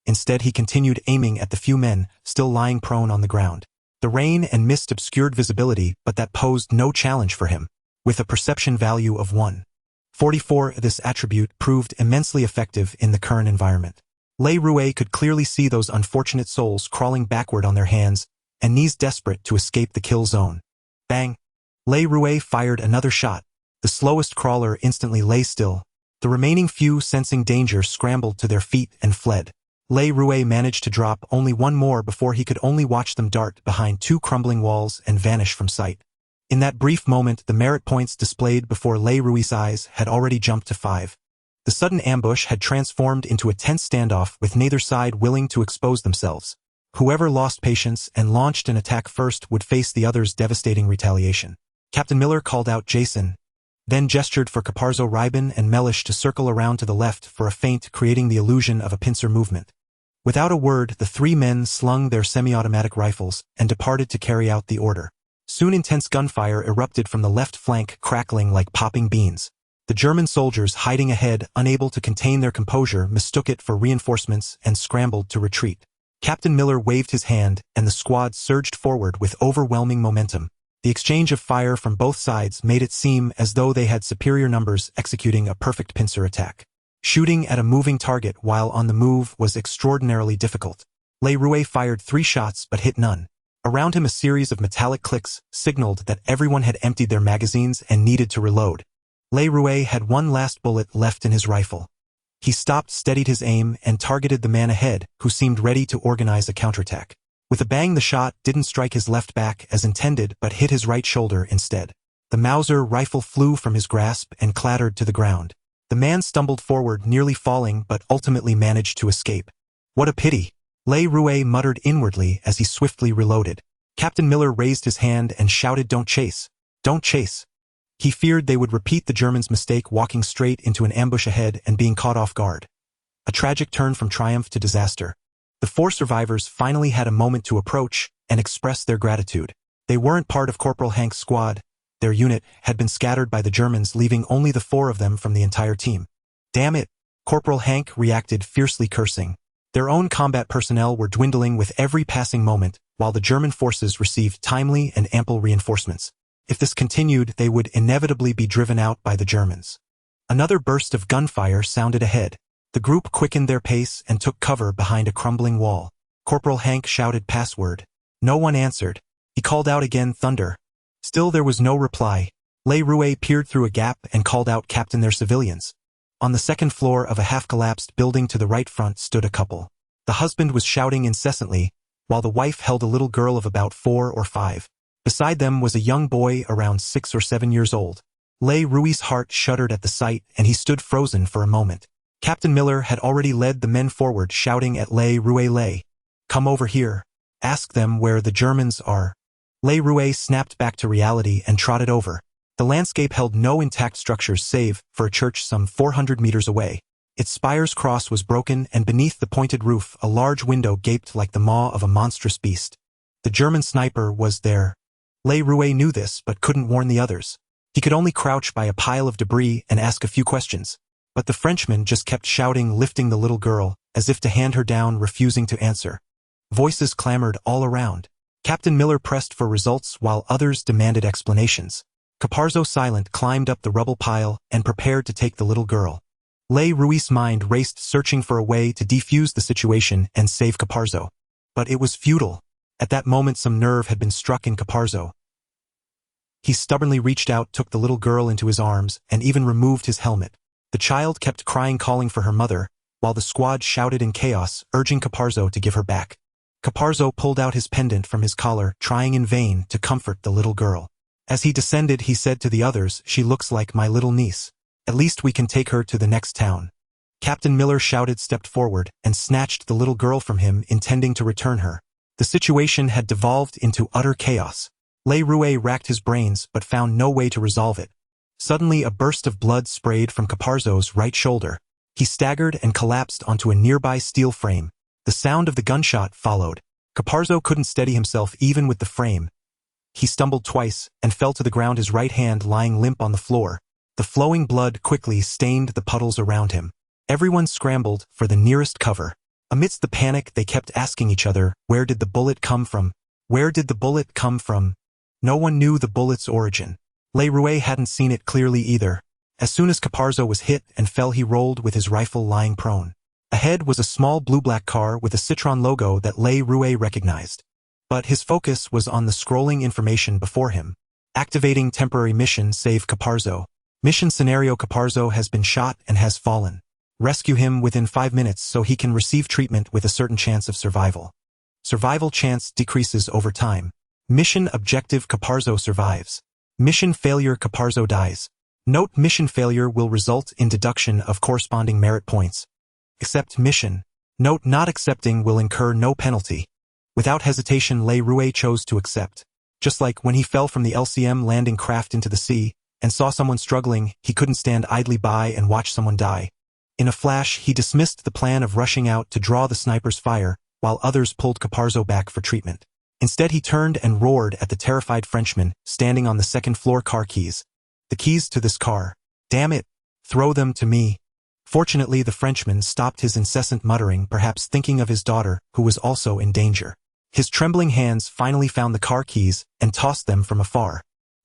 Instead, he continued aiming at the few men still lying prone on the ground. The rain and mist obscured visibility, but that posed no challenge for him. With a perception value of 1.44, this attribute proved immensely effective in the current environment. Le Rouet could clearly see those unfortunate souls crawling backward on their hands and knees, desperate to escape the kill zone. Bang! Le Rouet fired another shot. The slowest crawler instantly lay still. The remaining few, sensing danger, scrambled to their feet and fled. Le Rouet managed to drop only one more before he could only watch them dart behind two crumbling walls and vanish from sight. In that brief moment, the merit points displayed before Le Rouet's eyes had already jumped to 5. The sudden ambush had transformed into a tense standoff, with neither side willing to expose themselves. Whoever lost patience and launched an attack first would face the other's devastating retaliation. Captain Miller called out Jason, then gestured for Caparzo, Ribon, and Mellish to circle around to the left for a feint, creating the illusion of a pincer movement. Without a word, the three men slung their semi-automatic rifles and departed to carry out the order. Soon intense gunfire erupted from the left flank, crackling like popping beans. The German soldiers hiding ahead, unable to contain their composure, mistook it for reinforcements and scrambled to retreat. Captain Miller waved his hand, and the squad surged forward with overwhelming momentum. The exchange of fire from both sides made it seem as though they had superior numbers, executing a perfect pincer attack. Shooting at a moving target while on the move was extraordinarily difficult. Le Rouet fired 3 shots but hit none. Around him, a series of metallic clicks signaled that everyone had emptied their magazines and needed to reload. Le Rouet had one last bullet left in his rifle. He stopped, steadied his aim, and targeted the man ahead, who seemed ready to organize a counterattack. With a bang, the shot didn't strike his left back as intended, but hit his right shoulder instead. The Mauser rifle flew from his grasp and clattered to the ground. The man stumbled forward, nearly falling, but ultimately managed to escape. What a pity! Le Rouet muttered inwardly as he swiftly reloaded. Captain Miller raised his hand and shouted, "Don't chase! Don't chase!" He feared they would repeat the Germans' mistake, walking straight into an ambush ahead and being caught off guard. A tragic turn from triumph to disaster. The 4 survivors finally had a moment to approach and express their gratitude. They weren't part of Corporal Hank's squad. Their unit had been scattered by the Germans, leaving only the 4 of them from the entire team. Damn it! Corporal Hank reacted, fiercely cursing. Their own combat personnel were dwindling with every passing moment, while the German forces received timely and ample reinforcements. If this continued, they would inevitably be driven out by the Germans. Another burst of gunfire sounded ahead. The group quickened their pace and took cover behind a crumbling wall. Corporal Hank shouted password. No one answered. He called out again, thunder. Still there was no reply. Le Rouet peered through a gap and called out, "Captain, they're civilians." On the second floor of a half-collapsed building to the right front stood a couple. The husband was shouting incessantly, while the wife held a little girl of about 4 or 5. Beside them was a young boy around 6 or 7 years old. Le Rouet's heart shuddered at the sight, and he stood frozen for a moment. Captain Miller had already led the men forward, shouting at Le Rouet, "Come over here. Ask them where the Germans are." Le Rouet snapped back to reality and trotted over. The landscape held no intact structures save for a church some 400 meters away. Its spire's cross was broken, and beneath the pointed roof a large window gaped like the maw of a monstrous beast. The German sniper was there. Le Rouet knew this, but couldn't warn the others. He could only crouch by a pile of debris and ask a few questions. But the Frenchman just kept shouting, lifting the little girl, as if to hand her down, refusing to answer. Voices clamored all around. Captain Miller pressed for results while others demanded explanations. Caparzo, silent, climbed up the rubble pile and prepared to take the little girl. Le Rouet's mind raced, searching for a way to defuse the situation and save Caparzo. But it was futile. At that moment some nerve had been struck in Caparzo. He stubbornly reached out, took the little girl into his arms, and even removed his helmet. The child kept crying, calling for her mother, while the squad shouted in chaos, urging Caparzo to give her back. Caparzo pulled out his pendant from his collar, trying in vain to comfort the little girl. As he descended, he said to the others, "She looks like my little niece. At least we can take her to the next town." Captain Miller shouted, stepped forward, and snatched the little girl from him, intending to return her. The situation had devolved into utter chaos. Leroy racked his brains but found no way to resolve it. Suddenly a burst of blood sprayed from Caparzo's right shoulder. He staggered and collapsed onto a nearby steel frame. The sound of the gunshot followed. Caparzo couldn't steady himself even with the frame. He stumbled twice and fell to the ground, his right hand lying limp on the floor. The flowing blood quickly stained the puddles around him. Everyone scrambled for the nearest cover. Amidst the panic, they kept asking each other, where did the bullet come from? Where did the bullet come from? No one knew the bullet's origin. Leroy hadn't seen it clearly either. As soon as Caparzo was hit and fell, he rolled with his rifle lying prone. Ahead was a small blue-black car with a Citron logo that Leroy recognized. But his focus was on the scrolling information before him. Activating temporary mission, save Caparzo. Mission scenario: Caparzo has been shot and has fallen. Rescue him within 5 minutes so he can receive treatment with a certain chance of survival. Survival chance decreases over time. Mission objective: Caparzo survives. Mission failure: Caparzo dies. Note: mission failure will result in deduction of corresponding merit points. Accept mission. Note: not accepting will incur no penalty. Without hesitation, Leroy chose to accept. Just like when he fell from the LCM landing craft into the sea and saw someone struggling, he couldn't stand idly by and watch someone die. In a flash, he dismissed the plan of rushing out to draw the sniper's fire, while others pulled Caparzo back for treatment. Instead, he turned and roared at the terrified Frenchman standing on the second-floor car. Keys. The keys to this car. Damn it! Throw them to me. Fortunately, the Frenchman stopped his incessant muttering, perhaps thinking of his daughter, who was also in danger. His trembling hands finally found the car keys and tossed them from afar.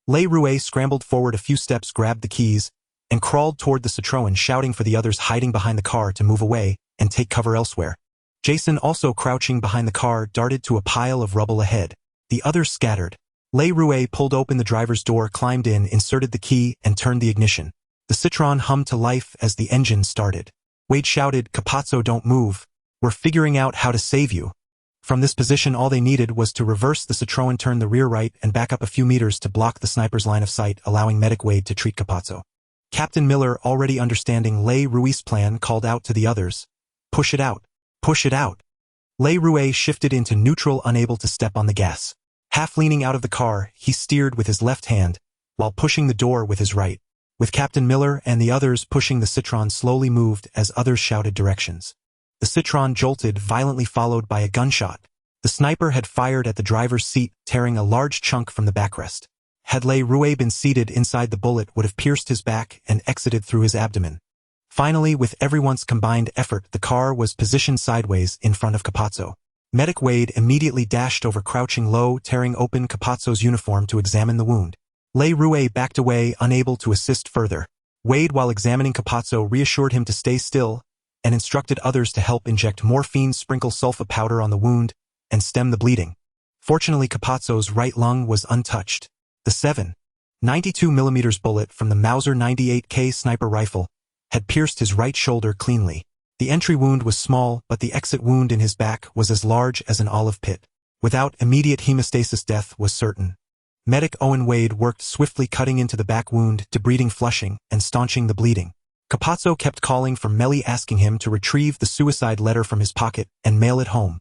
Leroy scrambled forward a few steps, grabbed the keys, and crawled toward the Citroën, shouting for the others hiding behind the car to move away and take cover elsewhere. Jason, also crouching behind the car, darted to a pile of rubble ahead. The others scattered. Leroy pulled open the driver's door, climbed in, inserted the key, and turned the ignition. The Citroën hummed to life as the engine started. Wade shouted, "Caparzo, don't move. We're figuring out how to save you." From this position, all they needed was to reverse the Citroën, turn the rear right, and back up a few meters to block the sniper's line of sight, allowing medic Wade to treat Caparzo. Captain Miller, already understanding Leroy's plan, called out to the others, "Push it out. Push it out." Leroy shifted into neutral, unable to step on the gas. Half leaning out of the car, he steered with his left hand, while pushing the door with his right. With Captain Miller and the others pushing, the Citroën slowly moved as others shouted directions. The Citroën jolted, violently, followed by a gunshot. The sniper had fired at the driver's seat, tearing a large chunk from the backrest. Had Leroy been seated inside, the bullet would have pierced his back and exited through his abdomen. Finally, with everyone's combined effort, the car was positioned sideways in front of Caparzo. Medic Wade immediately dashed over, crouching low, tearing open Caparzo's uniform to examine the wound. Leroy backed away, unable to assist further. Wade, while examining Caparzo, reassured him to stay still and instructed others to help inject morphine, sprinkle sulfa powder on the wound, and stem the bleeding. Fortunately, Caparzo's right lung was untouched. The 7.92mm bullet from the Mauser 98K sniper rifle had pierced his right shoulder cleanly. The entry wound was small, but the exit wound in his back was as large as an olive pit. Without immediate hemostasis, death was certain. Medic Owen Wade worked swiftly, cutting into the back wound, debriding, flushing, and staunching the bleeding. Caparzo kept calling for Melly, asking him to retrieve the suicide letter from his pocket and mail it home.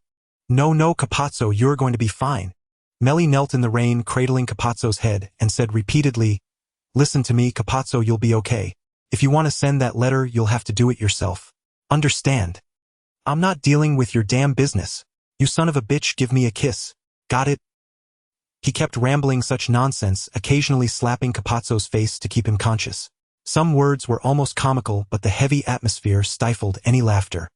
No, Caparzo, you're going to be fine." Melly knelt in the rain, cradling Caparzo's head, and said repeatedly, "Listen to me, Caparzo, you'll be okay. If you want to send that letter, you'll have to do it yourself. Understand? I'm not dealing with your damn business. You son of a bitch, give me a kiss. Got it?" He kept rambling such nonsense, occasionally slapping Caparzo's face to keep him conscious. Some words were almost comical, but the heavy atmosphere stifled any laughter.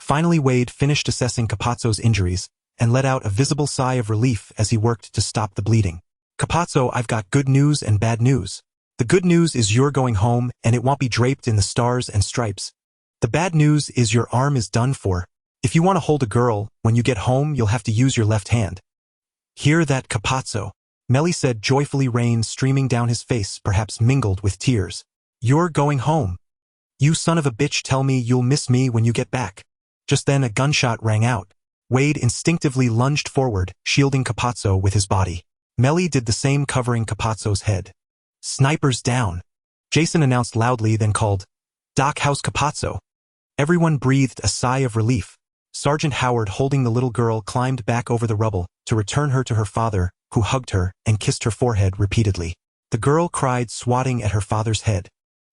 Finally, Wade finished assessing Caparzo's injuries and let out a visible sigh of relief as he worked to stop the bleeding. "Caparzo, I've got good news and bad news. The good news is you're going home, and it won't be draped in the stars and stripes. The bad news is your arm is done for. If you want to hold a girl, when you get home you'll have to use your left hand." "Hear that, Caparzo?" Melly said joyfully, rain streaming down his face, perhaps mingled with tears. "You're going home. You son of a bitch, tell me you'll miss me when you get back." Just then a gunshot rang out. Wade instinctively lunged forward, shielding Caparzo with his body. Melly did the same, covering Caparzo's head. "Snipers down," Jason announced loudly, then called, "Doc, how's Caparzo?" Everyone breathed a sigh of relief. Sergeant Howard, holding the little girl, climbed back over the rubble to return her to her father, who hugged her and kissed her forehead repeatedly. The girl cried, swatting at her father's head.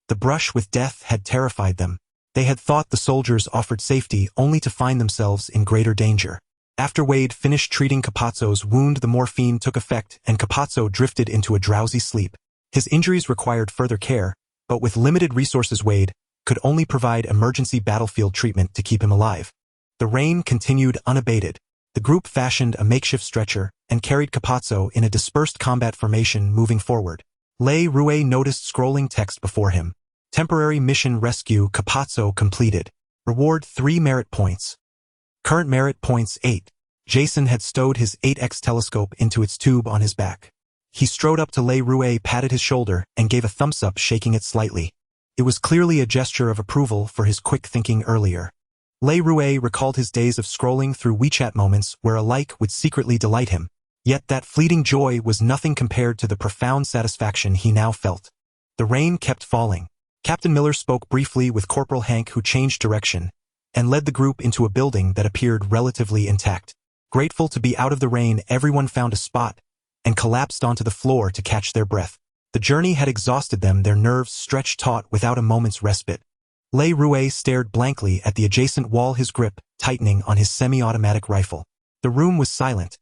The brush with death had terrified them. They had thought the soldiers offered safety only to find themselves in greater danger. After Wade finished treating Capazzo's wound, the morphine took effect and Capazzo drifted into a drowsy sleep. His injuries required further care, but with limited resources Wade could only provide emergency battlefield treatment to keep him alive. The rain continued unabated. The group fashioned a makeshift stretcher and carried Capazzo in a dispersed combat formation moving forward. Le Rouet noticed scrolling text before him. Temporary mission rescue Capazzo completed. Reward 3 merit points. Current merit points 8. Jason had stowed his 8x telescope into its tube on his back. He strode up to Le Rouet, patted his shoulder, and gave a thumbs up, shaking it slightly. It was clearly a gesture of approval for his quick thinking earlier. Le Rouet recalled his days of scrolling through WeChat moments where a like would secretly delight him. Yet that fleeting joy was nothing compared to the profound satisfaction he now felt. The rain kept falling. Captain Miller spoke briefly with Corporal Hank, who changed direction and led the group into a building that appeared relatively intact. Grateful to be out of the rain, everyone found a spot and collapsed onto the floor to catch their breath. The journey had exhausted them, their nerves stretched taut without a moment's respite. Le Rouet stared blankly at the adjacent wall, his grip tightening on his semi-automatic rifle. The room was silent.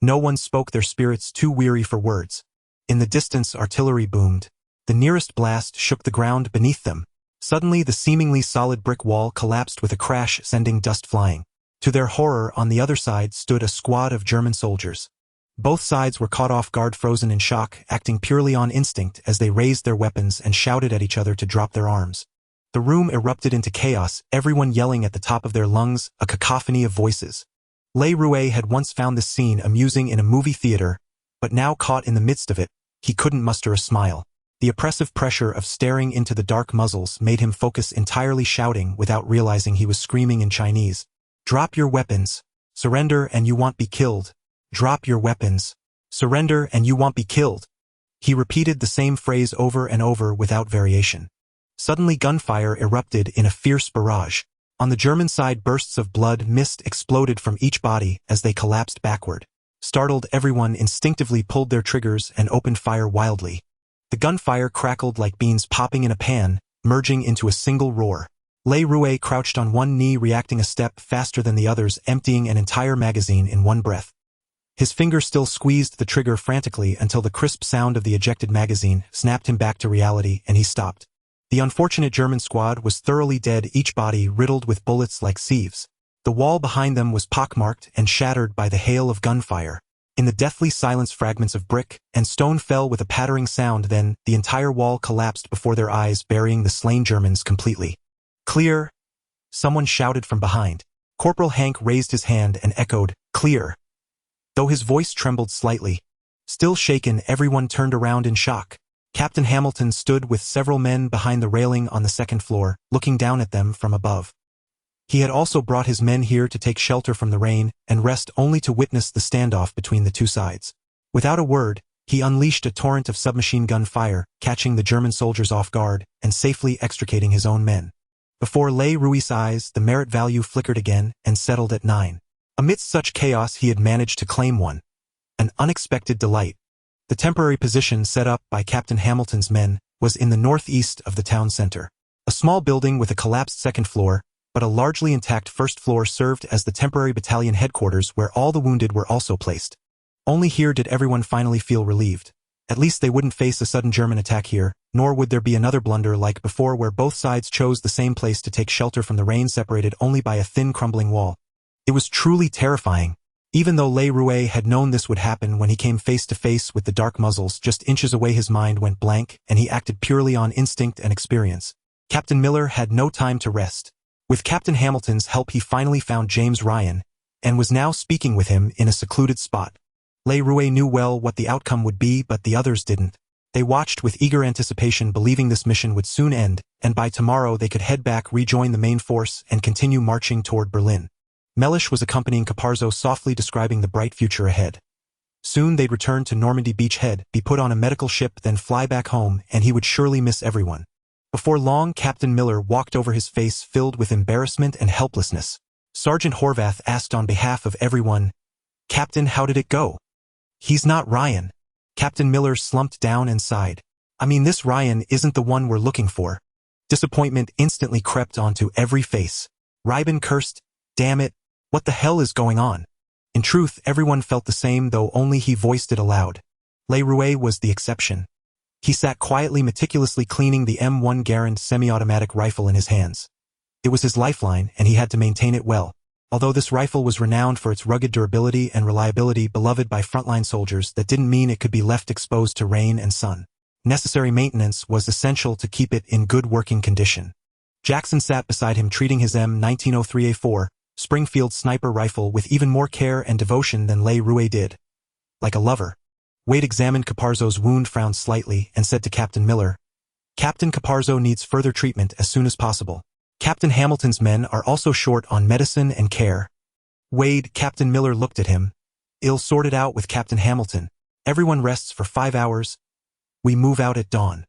No one spoke, their spirits too weary for words. In the distance, artillery boomed. The nearest blast shook the ground beneath them. Suddenly, the seemingly solid brick wall collapsed with a crash, sending dust flying. To their horror, on the other side stood a squad of German soldiers. Both sides were caught off guard, frozen in shock, acting purely on instinct as they raised their weapons and shouted at each other to drop their arms. The room erupted into chaos, everyone yelling at the top of their lungs, a cacophony of voices. Le Rouet had once found this scene amusing in a movie theater, but now caught in the midst of it, he couldn't muster a smile. The oppressive pressure of staring into the dark muzzles made him focus entirely, shouting without realizing he was screaming in Chinese. Drop your weapons. Surrender and you won't be killed. Drop your weapons. Surrender and you won't be killed. He repeated the same phrase over and over without variation. Suddenly gunfire erupted in a fierce barrage. On the German side, bursts of blood mist exploded from each body as they collapsed backward. Startled, everyone instinctively pulled their triggers and opened fire wildly. The gunfire crackled like beans popping in a pan, merging into a single roar. Le Rouet crouched on one knee, reacting a step faster than the others, emptying an entire magazine in one breath. His finger still squeezed the trigger frantically until the crisp sound of the ejected magazine snapped him back to reality, and he stopped. The unfortunate German squad was thoroughly dead, each body riddled with bullets like sieves. The wall behind them was pockmarked and shattered by the hail of gunfire. In the deathly silence, fragments of brick and stone fell with a pattering sound, then the entire wall collapsed before their eyes, burying the slain Germans completely. Clear! Someone shouted from behind. Corporal Hank raised his hand and echoed, clear. Though his voice trembled slightly. Still shaken, everyone turned around in shock. Captain Hamilton stood with several men behind the railing on the second floor, looking down at them from above. He had also brought his men here to take shelter from the rain and rest, only to witness the standoff between the two sides. Without a word, he unleashed a torrent of submachine gun fire, catching the German soldiers off guard and safely extricating his own men. Before Le Rouet's eyes, the merit value flickered again and settled at 9. Amidst such chaos, he had managed to claim one. An unexpected delight. The temporary position set up by Captain Hamilton's men was in the northeast of the town center. A small building with a collapsed second floor, but a largely intact first floor, served as the temporary battalion headquarters where all the wounded were also placed. Only here did everyone finally feel relieved. At least they wouldn't face a sudden German attack here, nor would there be another blunder like before where both sides chose the same place to take shelter from the rain, separated only by a thin crumbling wall. It was truly terrifying. Even though Le Rouet had known this would happen when he came face to face with the dark muzzles just inches away, his mind went blank and he acted purely on instinct and experience. Captain Miller had no time to rest. With Captain Hamilton's help, he finally found James Ryan and was now speaking with him in a secluded spot. Le Rouet knew well what the outcome would be, but the others didn't. They watched with eager anticipation, believing this mission would soon end, and by tomorrow they could head back, rejoin the main force, and continue marching toward Berlin. Mellish was accompanying Capazzo, softly describing the bright future ahead. Soon they'd return to Normandy Beach Head, be put on a medical ship, then fly back home, and he would surely miss everyone. Before long, Captain Miller walked over, his face filled with embarrassment and helplessness. Sergeant Horvath asked on behalf of everyone, "Captain, how did it go?" He's not Ryan. Captain Miller slumped down and sighed. I mean, this Ryan isn't the one we're looking for. Disappointment instantly crept onto every face. Rybin cursed, damn it, what the hell is going on? In truth, everyone felt the same, though only he voiced it aloud. Le Rouet was the exception. He sat quietly, meticulously cleaning the M1 Garand semi-automatic rifle in his hands. It was his lifeline, and he had to maintain it well. Although this rifle was renowned for its rugged durability and reliability, beloved by frontline soldiers, that didn't mean it could be left exposed to rain and sun. Necessary maintenance was essential to keep it in good working condition. Jackson sat beside him, treating his M1903A4 Springfield sniper rifle with even more care and devotion than Le Rouet did. Like a lover. Wade examined Caparzo's wound, frowned slightly, and said to Captain Miller, Captain, Caparzo needs further treatment as soon as possible. Captain Hamilton's men are also short on medicine and care. Wade, Captain Miller looked at him. I'll sort it out with Captain Hamilton. Everyone rests for 5 hours. We move out at dawn.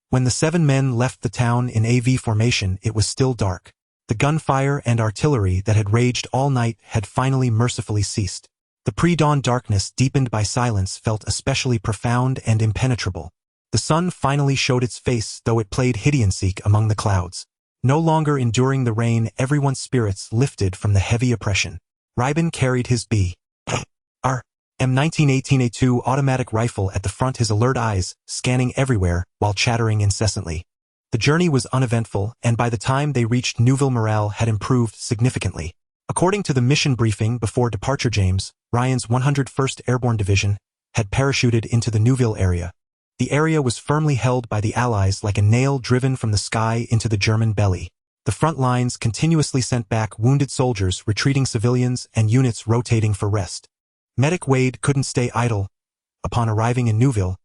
When the 7 men left the town in AV formation, it was still dark. The gunfire and artillery that had raged all night had finally mercifully ceased. The pre-dawn darkness, deepened by silence, felt especially profound and impenetrable. The sun finally showed its face, though it played hide-and-seek among the clouds. No longer enduring the rain, everyone's spirits lifted from the heavy oppression. Rybin carried his B.R. M1918A2 automatic rifle at the front, his alert eyes scanning everywhere while chattering incessantly. The journey was uneventful, and by the time they reached Neuville, morale had improved significantly. According to the mission briefing before departure, James Ryan's 101st Airborne Division had parachuted into the Neuville area. The area was firmly held by the Allies, like a nail driven from the sky into the German belly. The front lines continuously sent back wounded soldiers, retreating civilians, and units rotating for rest. Medic Wade couldn't stay idle. Upon arriving in Neuville,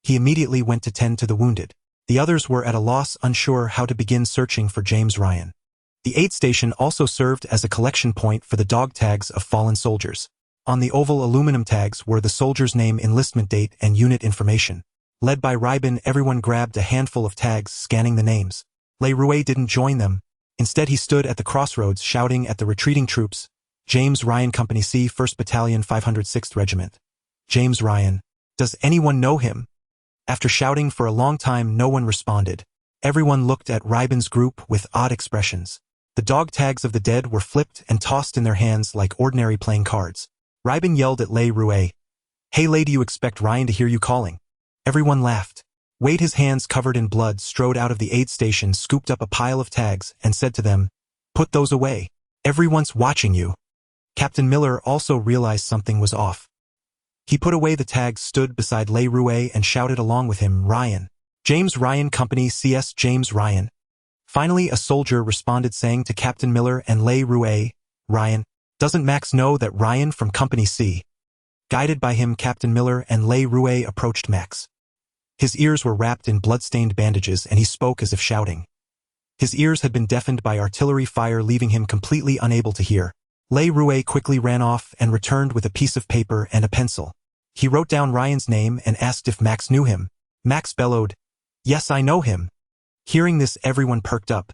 he immediately went to tend to the wounded. The others were at a loss, unsure how to begin searching for James Ryan. The aid station also served as a collection point for the dog tags of fallen soldiers. On the oval aluminum tags were the soldier's name, enlistment date, and unit information. Led by Rybin, everyone grabbed a handful of tags, scanning the names. Le Rouet didn't join them. Instead, he stood at the crossroads, shouting at the retreating troops, James Ryan, Company C, 1st Battalion, 506th Regiment. James Ryan. Does anyone know him? After shouting for a long time, no one responded. Everyone looked at Rybin's group with odd expressions. The dog tags of the dead were flipped and tossed in their hands like ordinary playing cards. Rybin yelled at Le Rouet, Hey lady, you expect Ryan to hear you calling? Everyone laughed. Wade, his hands covered in blood, strode out of the aid station, scooped up a pile of tags, and said to them, Put those away. Everyone's watching you. Captain Miller also realized something was off. He put away the tags, stood beside Le Rouet, and shouted along with him, Ryan. James Ryan, Company CS, James Ryan. Finally, a soldier responded, saying to Captain Miller and Le Rouet, Ryan. Doesn't Max know that Ryan from Company C? Guided by him, Captain Miller and Le Rouet approached Max. His ears were wrapped in blood-stained bandages, and he spoke as if shouting. His ears had been deafened by artillery fire, leaving him completely unable to hear. Le Rouet quickly ran off and returned with a piece of paper and a pencil. He wrote down Ryan's name and asked if Max knew him. Max bellowed, Yes, I know him. Hearing this, everyone perked up.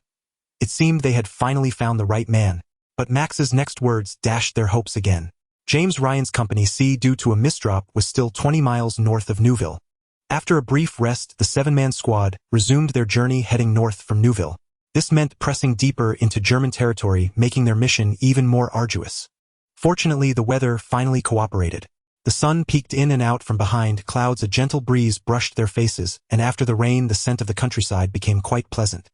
It seemed they had finally found the right man. But Max's next words dashed their hopes again. James Ryan's Company C, due to a misdrop, was still 20 miles north of Neuville. After a brief rest, the 7-man squad resumed their journey, heading north from Neuville. This meant pressing deeper into German territory, making their mission even more arduous. Fortunately, the weather finally cooperated. The sun peeked in and out from behind clouds, a gentle breeze brushed their faces, and after the rain, the scent of the countryside became quite pleasant.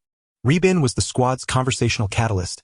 Rybin was the squad's conversational catalyst.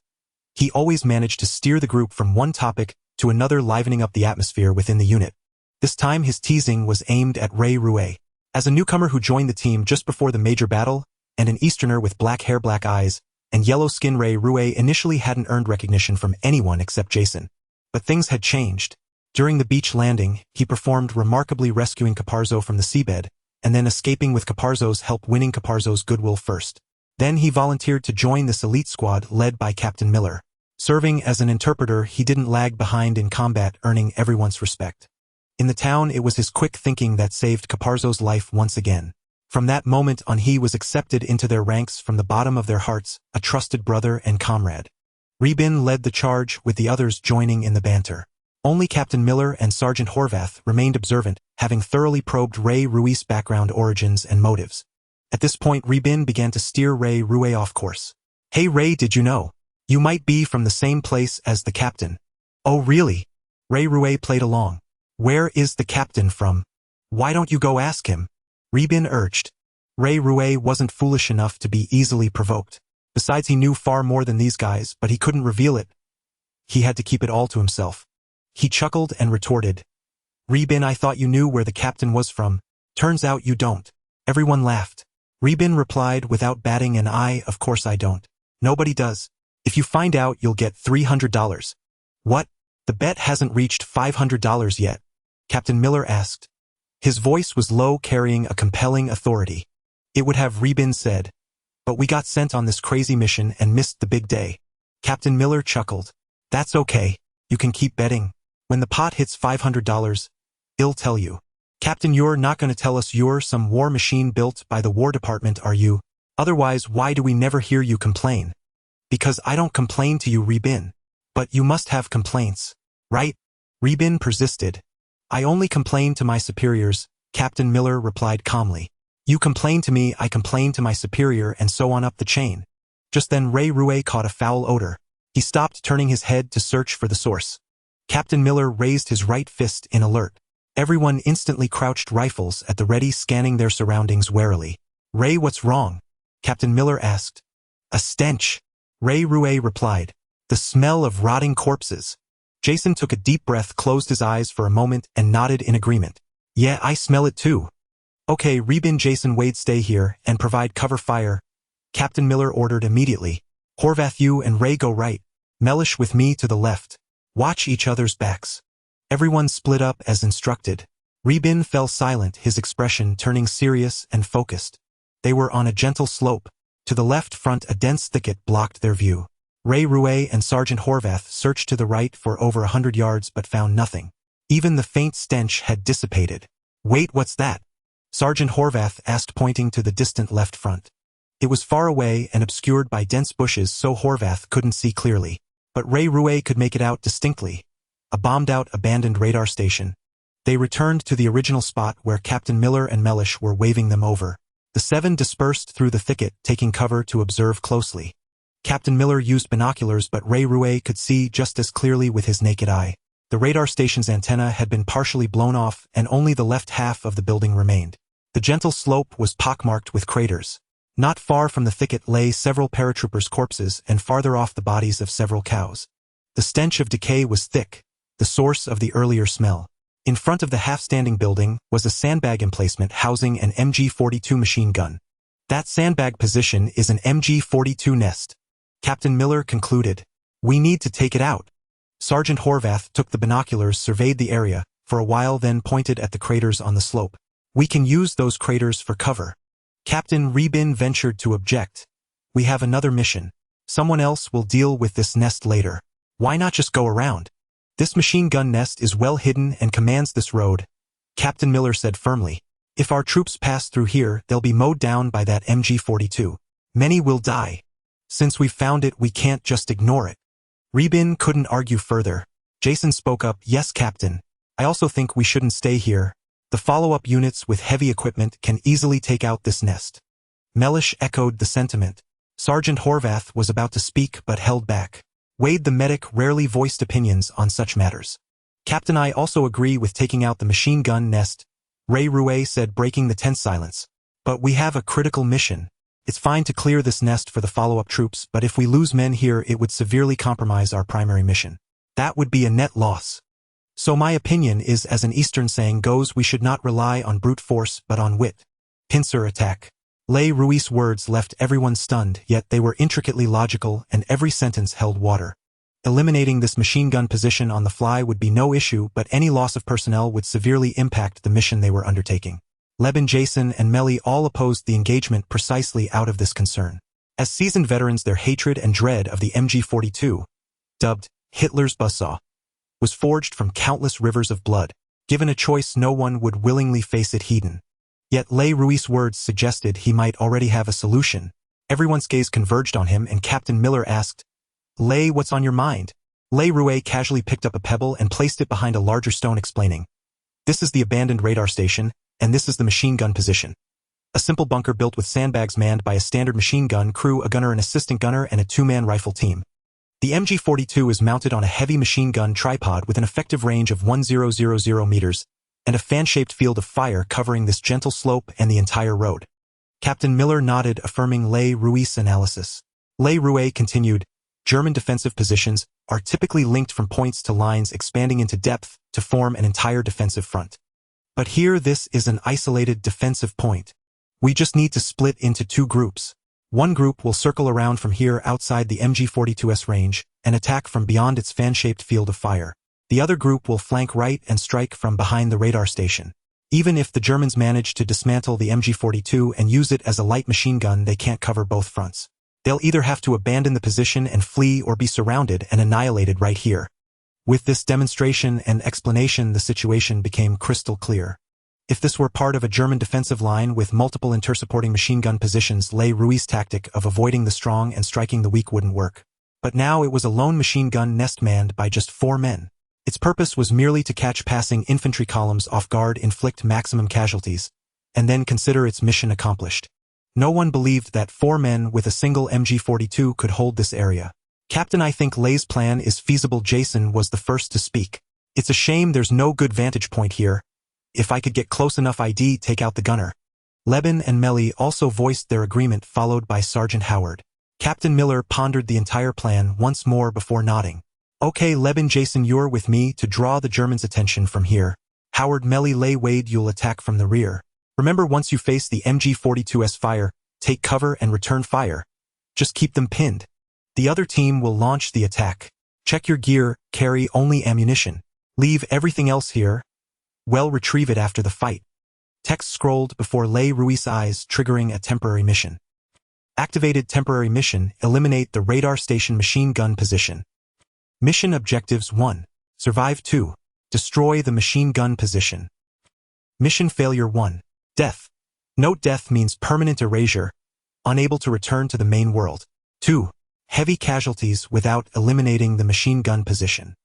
He always managed to steer the group from one topic to another, livening up the atmosphere within the unit. This time, his teasing was aimed at Le Rouet. As a newcomer who joined the team just before the major battle, and an Easterner with black hair, black eyes, and yellow skin, Le Rouet initially hadn't earned recognition from anyone except Jason. But things had changed. During the beach landing, he performed remarkably, rescuing Caparzo from the seabed, and then escaping with Caparzo's help, winning Caparzo's goodwill first. Then he volunteered to join this elite squad led by Captain Miller. Serving as an interpreter, he didn't lag behind in combat, earning everyone's respect. In the town, it was his quick thinking that saved Caparzo's life once again. From that moment on, he was accepted into their ranks from the bottom of their hearts, a trusted brother and comrade. Rybin led the charge, with the others joining in the banter. Only Captain Miller and Sergeant Horvath remained observant, having thoroughly probed Ray Ruiz' background origins and motives. At this point, Reassignment began to steer Ray Ruiz off course. "Hey Ray, did you know? You might be from the same place as the captain." "Oh really?" Ray Ruiz played along. "Where is the captain from? Why don't you go ask him?" Reassignment urged. Ray Ruiz wasn't foolish enough to be easily provoked. Besides, he knew far more than these guys, but he couldn't reveal it. He had to keep it all to himself. He chuckled and retorted, "Reassignment, I thought you knew where the captain was from. Turns out you don't." Everyone laughed. Reassignment replied without batting an eye, "Of course I don't. Nobody does. If you find out, you'll get $300. "What? The bet hasn't reached $500 yet?" Captain Miller asked. His voice was low, carrying a compelling authority. It would have Reassignment said, "But we got sent on this crazy mission and missed the big day." Captain Miller chuckled. "That's okay. You can keep betting. When the pot hits $500, I'll tell you." "Captain, you're not going to tell us you're some war machine built by the War Department, are you? Otherwise, why do we never hear you complain?" "Because I don't complain to you, Reassignment. But you must have complaints, right?" Reassignment persisted. "I only complain to my superiors," Captain Miller replied calmly. "You complain to me, I complain to my superior, and so on up the chain." Just then Ray Ruiz caught a foul odor. He stopped, turning his head to search for the source. Captain Miller raised his right fist in alert. Everyone instantly crouched, rifles at the ready, scanning their surroundings warily. "Ray, what's wrong?" Captain Miller asked. "A stench," Ray Ruiz replied. "The smell of rotting corpses." Jason took a deep breath, closed his eyes for a moment, and nodded in agreement. "Yeah, I smell it too." "Okay, Reassignment, Jason, Wade, stay here and provide cover fire," Captain Miller ordered immediately. "Horvath, you and Ray go right. Mellish with me to the left. Watch each other's backs." Everyone split up as instructed. Reassignment fell silent, his expression turning serious and focused. They were on a gentle slope. To the left front, a dense thicket blocked their view. Ray Ruiz and Sergeant Horvath searched to the right for over 100 yards but found nothing. Even the faint stench had dissipated. "Wait, what's that?" Sergeant Horvath asked, pointing to the distant left front. It was far away and obscured by dense bushes, so Horvath couldn't see clearly. But Ray Ruiz could make it out distinctly. A bombed-out abandoned radar station. They returned to the original spot where Captain Miller and Mellish were waving them over. The seven dispersed through the thicket, taking cover to observe closely. Captain Miller used binoculars, but Ray Ruiz could see just as clearly with his naked eye. The radar station's antenna had been partially blown off, and only the left half of the building remained. The gentle slope was pockmarked with craters. Not far from the thicket lay several paratroopers' corpses, and farther off the bodies of several cows. The stench of decay was thick, the source of the earlier smell. In front of the half-standing building was a sandbag emplacement housing an MG-42 machine gun. "That sandbag position is an MG-42 nest," Captain Miller concluded. "We need to take it out." Sergeant Horvath took the binoculars, surveyed the area for a while, then pointed at the craters on the slope. "We can use those craters for cover." Captain Reassignment ventured to object. "We have another mission. Someone else will deal with this nest later. Why not just go around? This machine gun nest is well hidden and commands this road," Captain Miller said firmly. "If our troops pass through here, they'll be mowed down by that MG-42. Many will die. Since we've found it, we can't just ignore it." Reassignment couldn't argue further. Jason spoke up, "Yes, Captain. I also think we shouldn't stay here. The follow-up units with heavy equipment can easily take out this nest." Mellish echoed the sentiment. Sergeant Horvath was about to speak but held back. Wade the medic rarely voiced opinions on such matters. "Captain, I also agree with taking out the machine gun nest," Ray Ruiz said, breaking the tense silence. "But we have a critical mission. It's fine to clear this nest for the follow-up troops, but if we lose men here, it would severely compromise our primary mission. That would be a net loss. So my opinion is, as an Eastern saying goes, we should not rely on brute force but on wit. Pincer attack." Ray Ruiz's words left everyone stunned, yet they were intricately logical and every sentence held water. Eliminating this machine gun position on the fly would be no issue, but any loss of personnel would severely impact the mission they were undertaking. Leben, Jason, and Melly all opposed the engagement precisely out of this concern. As seasoned veterans, their hatred and dread of the MG-42, dubbed Hitler's buzzsaw, was forged from countless rivers of blood. Given a choice, no one would willingly face it heathen. Yet Ray Ruiz's words suggested he might already have a solution. Everyone's gaze converged on him, and Captain Miller asked, "Lay, what's on your mind?" Le Rouet casually picked up a pebble and placed it behind a larger stone, explaining, "This is the abandoned radar station, and this is the machine gun position. A simple bunker built with sandbags manned by a standard machine gun crew, a gunner, an assistant gunner, and a two-man rifle team. The MG-42 is mounted on a heavy machine gun tripod with an effective range of 1000 meters and a fan-shaped field of fire covering this gentle slope and the entire road." Captain Miller nodded, affirming Le Rouet's analysis. Le Rouet continued, "German defensive positions are typically linked from points to lines expanding into depth to form an entire defensive front. But here this is an isolated defensive point. We just need to split into two groups. One group will circle around from here outside the MG-42's range and attack from beyond its fan-shaped field of fire. The other group will flank right and strike from behind the radar station. Even if the Germans manage to dismantle the MG-42 and use it as a light machine gun, they can't cover both fronts. They'll either have to abandon the position and flee or be surrounded and annihilated right here." With this demonstration and explanation, the situation became crystal clear. If this were part of a German defensive line with multiple intersupporting machine gun positions, Le Rouet's tactic of avoiding the strong and striking the weak wouldn't work. But now it was a lone machine gun nest manned by just 4 men. Its purpose was merely to catch passing infantry columns off guard, inflict maximum casualties, and then consider its mission accomplished. No one believed that 4 men with a single MG-42 could hold this area. "Captain, I think Le's plan is feasible." Jason was the first to speak. "It's a shame there's no good vantage point here. If I could get close enough, I'd take out the gunner." Leben and Melly also voiced their agreement, followed by Sergeant Howard. Captain Miller pondered the entire plan once more before nodding. "Okay, Leben, Jason, you're with me to draw the Germans' attention from here. Howard, Melly, Le Wade, you'll attack from the rear. Remember, once you face the MG-42's fire, take cover and return fire. Just keep them pinned. The other team will launch the attack. Check your gear, carry only ammunition. Leave everything else here. Well, retrieve it after the fight." Text scrolled before Le Rouet's eyes, triggering a temporary mission. Activated temporary mission, eliminate the radar station machine gun position. Mission objectives: 1. Survive. 2. Destroy the machine gun position. Mission failure: 1. Death. Note: death means permanent erasure, unable to return to the main world. 2. Heavy casualties without eliminating the machine gun position.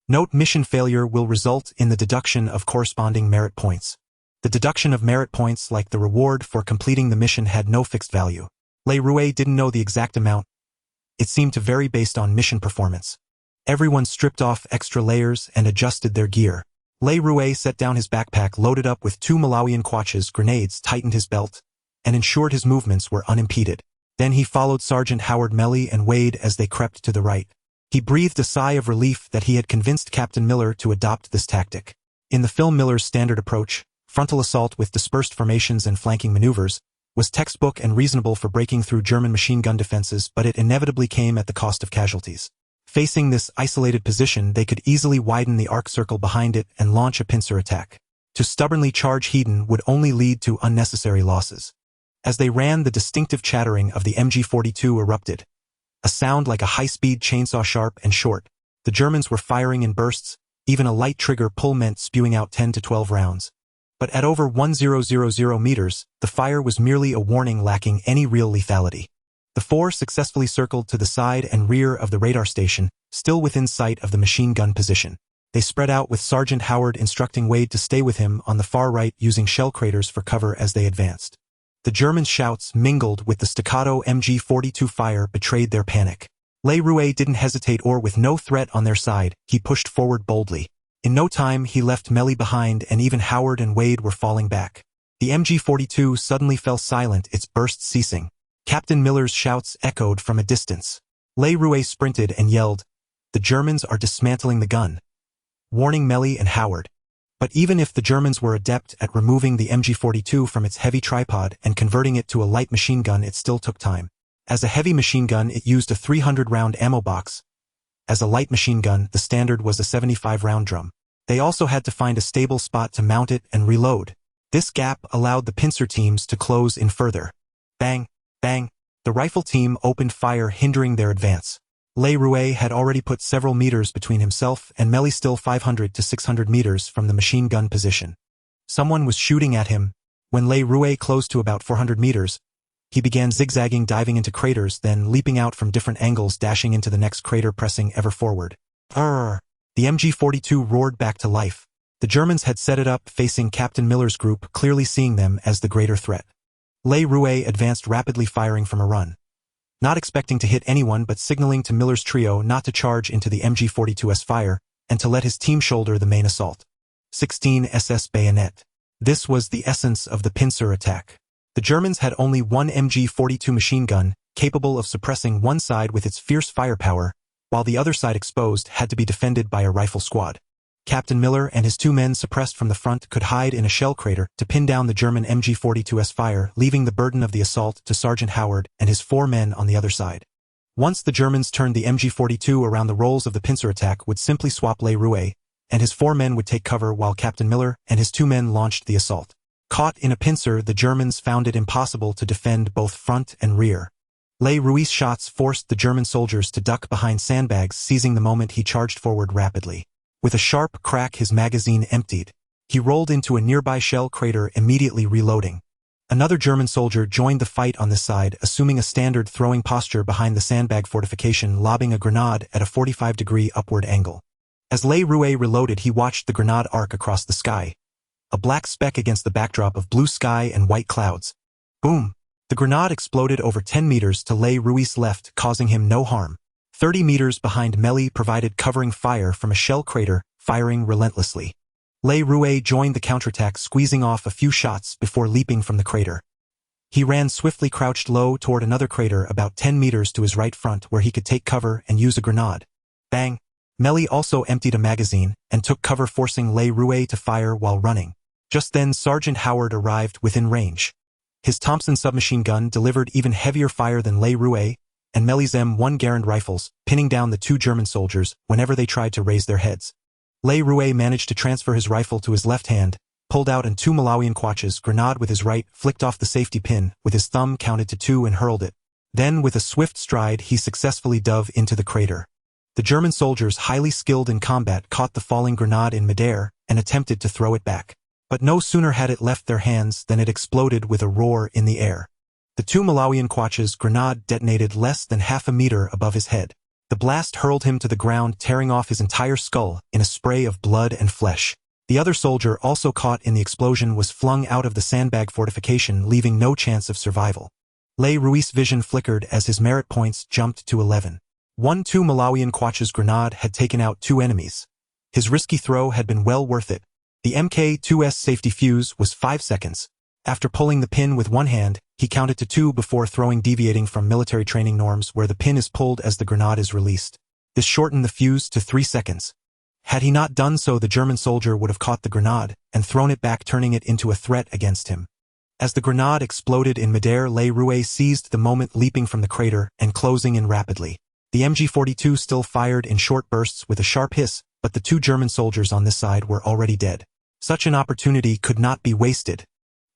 Note: mission failure will result in the deduction of corresponding merit points. The deduction of merit points, like the reward for completing the mission, had no fixed value. Le Rouet didn't know the exact amount. It seemed to vary based on mission performance. Everyone stripped off extra layers and adjusted their gear. Le Rouet set down his backpack loaded up with 2 Malawian Quaches grenades, tightened his belt, and ensured his movements were unimpeded. Then he followed Sergeant Howard, Melly, and Wade as they crept to the right. He breathed a sigh of relief that he had convinced Captain Miller to adopt this tactic. In the film, Miller's standard approach, frontal assault with dispersed formations and flanking maneuvers, was textbook and reasonable for breaking through German machine gun defenses, but it inevitably came at the cost of casualties. Facing this isolated position, they could easily widen the arc circle behind it and launch a pincer attack. To stubbornly charge Hedon would only lead to unnecessary losses. As they ran, the distinctive chattering of the MG-42 erupted, a sound like a high-speed chainsaw, sharp and short. The Germans were firing in bursts, even a light trigger pull meant spewing out 10 to 12 rounds. But at over 1000 meters, the fire was merely a warning, lacking any real lethality. The 4 successfully circled to the side and rear of the radar station, still within sight of the machine gun position. They spread out, with Sergeant Howard instructing Wade to stay with him on the far right, using shell craters for cover as they advanced. The Germans' shouts, mingled with the staccato MG-42 fire, betrayed their panic. Le Rouet didn't hesitate, or with no threat on their side, he pushed forward boldly. In no time, he left Melly behind, and even Howard and Wade were falling back. The MG-42 suddenly fell silent, its bursts ceasing. Captain Miller's shouts echoed from a distance. Le Rouet sprinted and yelled, "The Germans are dismantling the gun," warning Melly and Howard. But even if the Germans were adept at removing the MG-42 from its heavy tripod and converting it to a light machine gun, it still took time. As a heavy machine gun, it used a 300-round ammo box. As a light machine gun, the standard was a 75-round drum. They also had to find a stable spot to mount it and reload. This gap allowed the pincer teams to close in further. Bang, bang. The rifle team opened fire, hindering their advance. Le Rouet had already put several meters between himself and Melly, still 500 to 600 meters from the machine gun position. Someone was shooting at him. When Le Rouet closed to about 400 meters, He began zigzagging, diving into craters, then leaping out from different angles, dashing into the next crater, pressing ever forward. Arr! The MG-42 roared back to life. The Germans had set it up facing Captain Miller's group, clearly seeing them as the greater threat. Le Rouet advanced rapidly, firing from a run. Not expecting to hit anyone but signaling to Miller's trio not to charge into the MG-42's fire and to let his team shoulder the main assault. 16 SS bayonet. This was the essence of the pincer attack. The Germans had only one MG-42 machine gun, capable of suppressing one side with its fierce firepower, while the other side, exposed, had to be defended by a rifle squad. Captain Miller and his 2 men, suppressed from the front, could hide in a shell crater to pin down the German MG-42's fire, leaving the burden of the assault to Sergeant Howard and his 4 men on the other side. Once the Germans turned the MG-42 around, the roles of the pincer attack would simply swap. Le Rouet and his 4 men would take cover while Captain Miller and his 2 men launched the assault. Caught in a pincer, the Germans found it impossible to defend both front and rear. Le Rouet's shots forced the German soldiers to duck behind sandbags, seizing the moment he charged forward rapidly. With a sharp crack, his magazine emptied. He rolled into a nearby shell crater, immediately reloading. Another German soldier joined the fight on this side, assuming a standard throwing posture behind the sandbag fortification, lobbing a grenade at a 45-degree upward angle. As Le Rouet reloaded, he watched the grenade arc across the sky, a black speck against the backdrop of blue sky and white clouds. Boom! The grenade exploded over 10 meters to Le Rouet's left, causing him no harm. 30 meters behind, Melly provided covering fire from a shell crater, firing relentlessly. Le Rouet joined the counterattack, squeezing off a few shots before leaping from the crater. He ran swiftly, crouched low toward another crater about 10 meters to his right front, where he could take cover and use a grenade. Bang! Melly also emptied a magazine and took cover, forcing Le Rouet to fire while running. Just then, Sergeant Howard arrived within range. His Thompson submachine gun delivered even heavier fire than Le Rouet and Melly's M1 Garand rifles, pinning down the 2 German soldiers whenever they tried to raise their heads. Le Rouet managed to transfer his rifle to his left hand, pulled out an 2 Malawian Quatches grenade with his right, flicked off the safety pin with his thumb, counted to 2 and hurled it. Then, with a swift stride, he successfully dove into the crater. The German soldiers, highly skilled in combat, caught the falling grenade in midair and attempted to throw it back. But no sooner had it left their hands than it exploded with a roar in the air. The 2 Malawian Quatches grenade detonated less than half a meter above his head. The blast hurled him to the ground, tearing off his entire skull in a spray of blood and flesh. The other soldier, also caught in the explosion, was flung out of the sandbag fortification, leaving no chance of survival. Le Rouet's vision flickered as his merit points jumped to 11. 2 Malawian Quatches grenade had taken out 2 enemies. His risky throw had been well worth it. The Mk2's safety fuse was 5 seconds. After pulling the pin with one hand, he counted to 2 before throwing, deviating from military training norms where the pin is pulled as the grenade is released. This shortened the fuse to 3 seconds. Had he not done so, the German soldier would have caught the grenade and thrown it back, turning it into a threat against him. As the grenade exploded in midair, Le Rouet seized the moment, leaping from the crater and closing in rapidly. The MG-42 still fired in short bursts with a sharp hiss, but the 2 German soldiers on this side were already dead. Such an opportunity could not be wasted.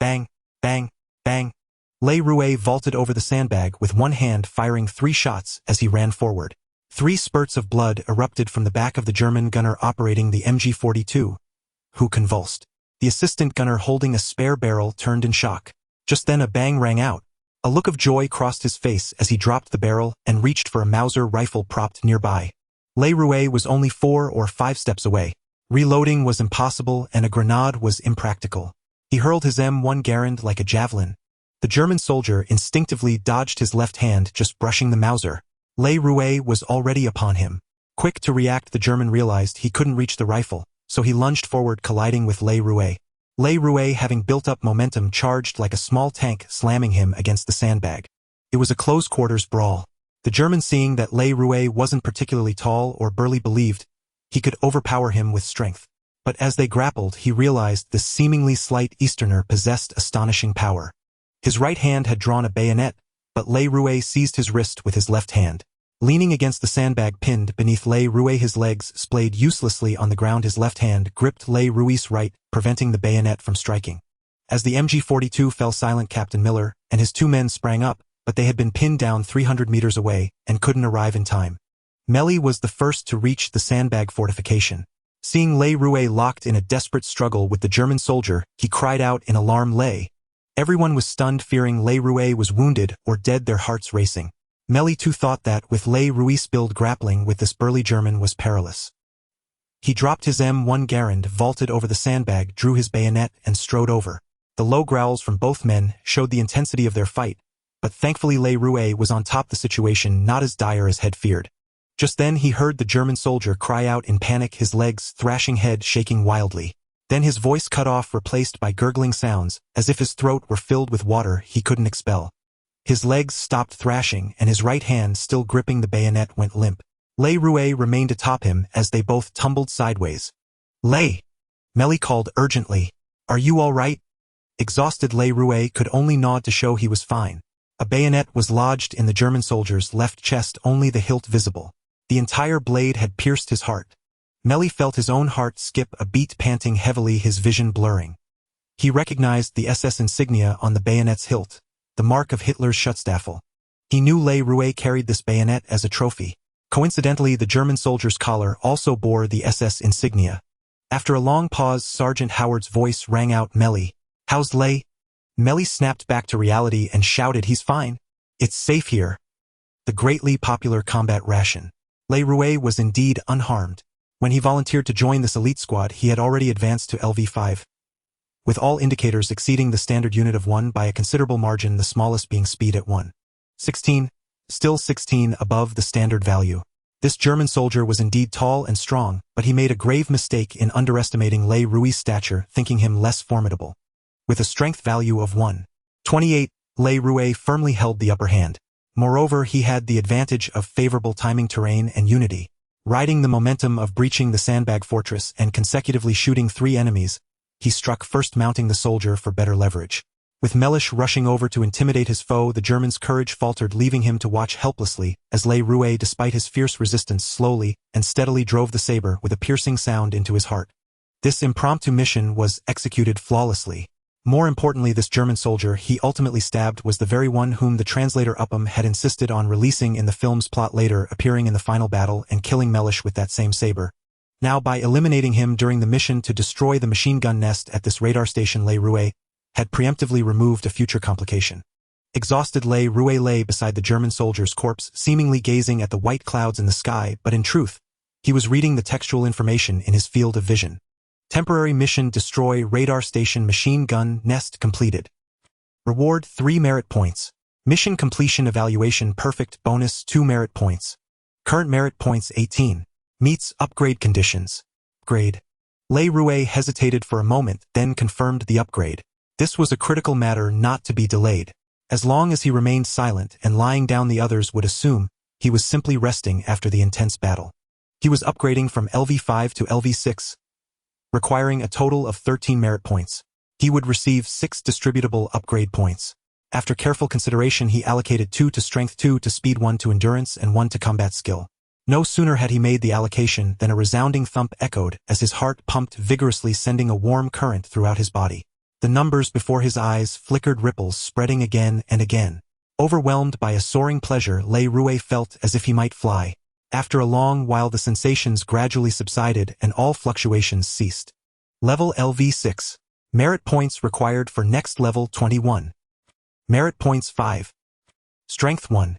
Bang, bang, bang. Le Rouet vaulted over the sandbag with one hand, firing 3 shots as he ran forward. 3 spurts of blood erupted from the back of the German gunner operating the MG-42, who convulsed. The assistant gunner holding a spare barrel turned in shock. Just then a bang rang out. A look of joy crossed his face as he dropped the barrel and reached for a Mauser rifle propped nearby. Le Rouet was only 4 or 5 steps away. Reloading was impossible and a grenade was impractical. He hurled his M1 Garand like a javelin. The German soldier instinctively dodged his left hand, just brushing the Mauser. Le Rouet was already upon him. Quick to react, the German realized he couldn't reach the rifle, so he lunged forward, colliding with Le Rouet. Le Rouet, having built up momentum, charged like a small tank, slamming him against the sandbag. It was a close-quarters brawl. The German, seeing that Le Rouet wasn't particularly tall or burly, believed he could overpower him with strength. But as they grappled, he realized this seemingly slight Easterner possessed astonishing power. His right hand had drawn a bayonet, but Le Rouet seized his wrist with his left hand. Leaning against the sandbag pinned beneath Le Rouet, his legs splayed uselessly on the ground, his left hand gripped Le Rouet's right, preventing the bayonet from striking. As the MG-42 fell silent, Captain Miller and his 2 men sprang up, but they had been pinned down 300 meters away and couldn't arrive in time. Melly was the first to reach the sandbag fortification. Seeing Le Rouet locked in a desperate struggle with the German soldier, he cried out in alarm, "Le! Everyone was stunned, fearing Le Rouet was wounded or dead, their hearts racing. Melly too thought that, with Le Rouet spilled, grappling with this burly German was perilous. He dropped his M1 Garand, vaulted over the sandbag, drew his bayonet, and strode over. The low growls from both men showed the intensity of their fight, but thankfully Le Rouet was on top of the situation, not as dire as had feared. Just then he heard the German soldier cry out in panic, his legs thrashing, head shaking wildly. Then his voice cut off, replaced by gurgling sounds, as if his throat were filled with water he couldn't expel. His legs stopped thrashing, and his right hand, still gripping the bayonet, went limp. Le Rouet remained atop him as they both tumbled sideways. "Le!" Melly called urgently. "Are you all right?" Exhausted Le Rouet could only nod to show he was fine. A bayonet was lodged in the German soldier's left chest, only the hilt visible. The entire blade had pierced his heart. Melly felt his own heart skip a beat, panting heavily, his vision blurring. He recognized the SS insignia on the bayonet's hilt, the mark of Hitler's Schutzstaffel. He knew Le Rouet carried this bayonet as a trophy. Coincidentally, the German soldier's collar also bore the SS insignia. After a long pause, Sergeant Howard's voice rang out, "Melly, how's Le?" Melly snapped back to reality and shouted, "He's fine. It's safe here." The greatly popular combat ration. Le Rouet was indeed unharmed. When he volunteered to join this elite squad, he had already advanced to LV5. With all indicators exceeding the standard unit of 1 by a considerable margin, the smallest being speed at 1.16, still 16 above the standard value. This German soldier was indeed tall and strong, but he made a grave mistake in underestimating Le Rouet's stature, thinking him less formidable. With a strength value of 1.28, Le Rouet firmly held the upper hand. Moreover, he had the advantage of favorable timing, terrain, and unity. Riding the momentum of breaching the sandbag fortress and consecutively shooting 3 enemies, he struck first, mounting the soldier for better leverage. With Mellish rushing over to intimidate his foe, the German's courage faltered, leaving him to watch helplessly as Le Rouet, despite his fierce resistance, slowly and steadily drove the saber with a piercing sound into his heart. This impromptu mission was executed flawlessly. More importantly, this German soldier he ultimately stabbed was the very one whom the translator Upham had insisted on releasing in the film's plot, later appearing in the final battle and killing Mellish with that same saber. Now, by eliminating him during the mission to destroy the machine gun nest at this radar station, Le Rouet had preemptively removed a future complication. Exhausted, Le Rouet lay beside the German soldier's corpse, seemingly gazing at the white clouds in the sky, but in truth, he was reading the textual information in his field of vision. Temporary mission: destroy radar station machine gun nest completed. Reward: 3 merit points. Mission completion evaluation perfect, bonus 2 merit points. Current merit points 18. Meets upgrade conditions. Upgrade. Le Rouet hesitated for a moment, then confirmed the upgrade. This was a critical matter not to be delayed. As long as he remained silent and lying down, the others would assume he was simply resting after the intense battle. He was upgrading from LV5 to LV6, requiring a total of 13 merit points. He would receive 6 distributable upgrade points. After careful consideration, he allocated 2 to strength, 2 to speed, 1 to endurance, and 1 to combat skill. No sooner had he made the allocation than a resounding thump echoed as his heart pumped vigorously, sending a warm current throughout his body. The numbers before his eyes flickered, ripples spreading again and again. Overwhelmed by a soaring pleasure, Le Rouet felt as if he might fly. After a long while, the sensations gradually subsided and all fluctuations ceased. Level LV6. Merit points required for next level 21. Merit points 5. Strength 1.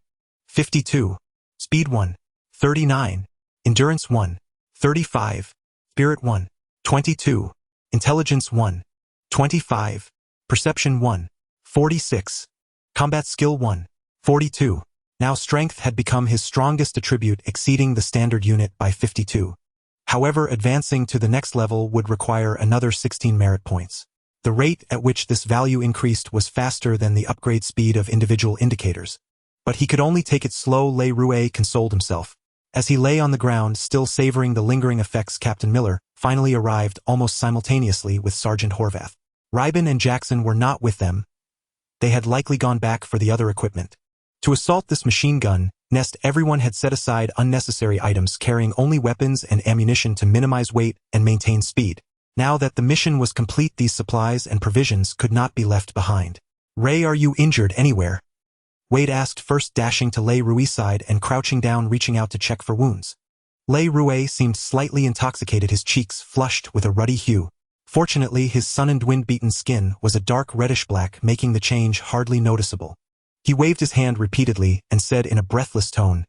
52. Speed 1. 39. Endurance 1. 35. Spirit 1. 22. Intelligence 1. 25. Perception 1. 46. Combat skill 1. 42. Now strength had become his strongest attribute, exceeding the standard unit by 52. However, advancing to the next level would require another 16 merit points. The rate at which this value increased was faster than the upgrade speed of individual indicators. But he could only take it slow, Le Rouet consoled himself. As he lay on the ground, still savoring the lingering effects, Captain Miller finally arrived almost simultaneously with Sergeant Horvath. Rybin and Jackson were not with them. They had likely gone back for the other equipment. To assault this machine gun nest, everyone had set aside unnecessary items, carrying only weapons and ammunition to minimize weight and maintain speed. Now that the mission was complete, these supplies and provisions could not be left behind. "Ray, are you injured anywhere?" Wade asked, first dashing to Le Rouet's side and crouching down, reaching out to check for wounds. Le Rouet seemed slightly intoxicated, his cheeks flushed with a ruddy hue. Fortunately, his sun and wind-beaten skin was a dark reddish-black, making the change hardly noticeable. He waved his hand repeatedly and said in a breathless tone,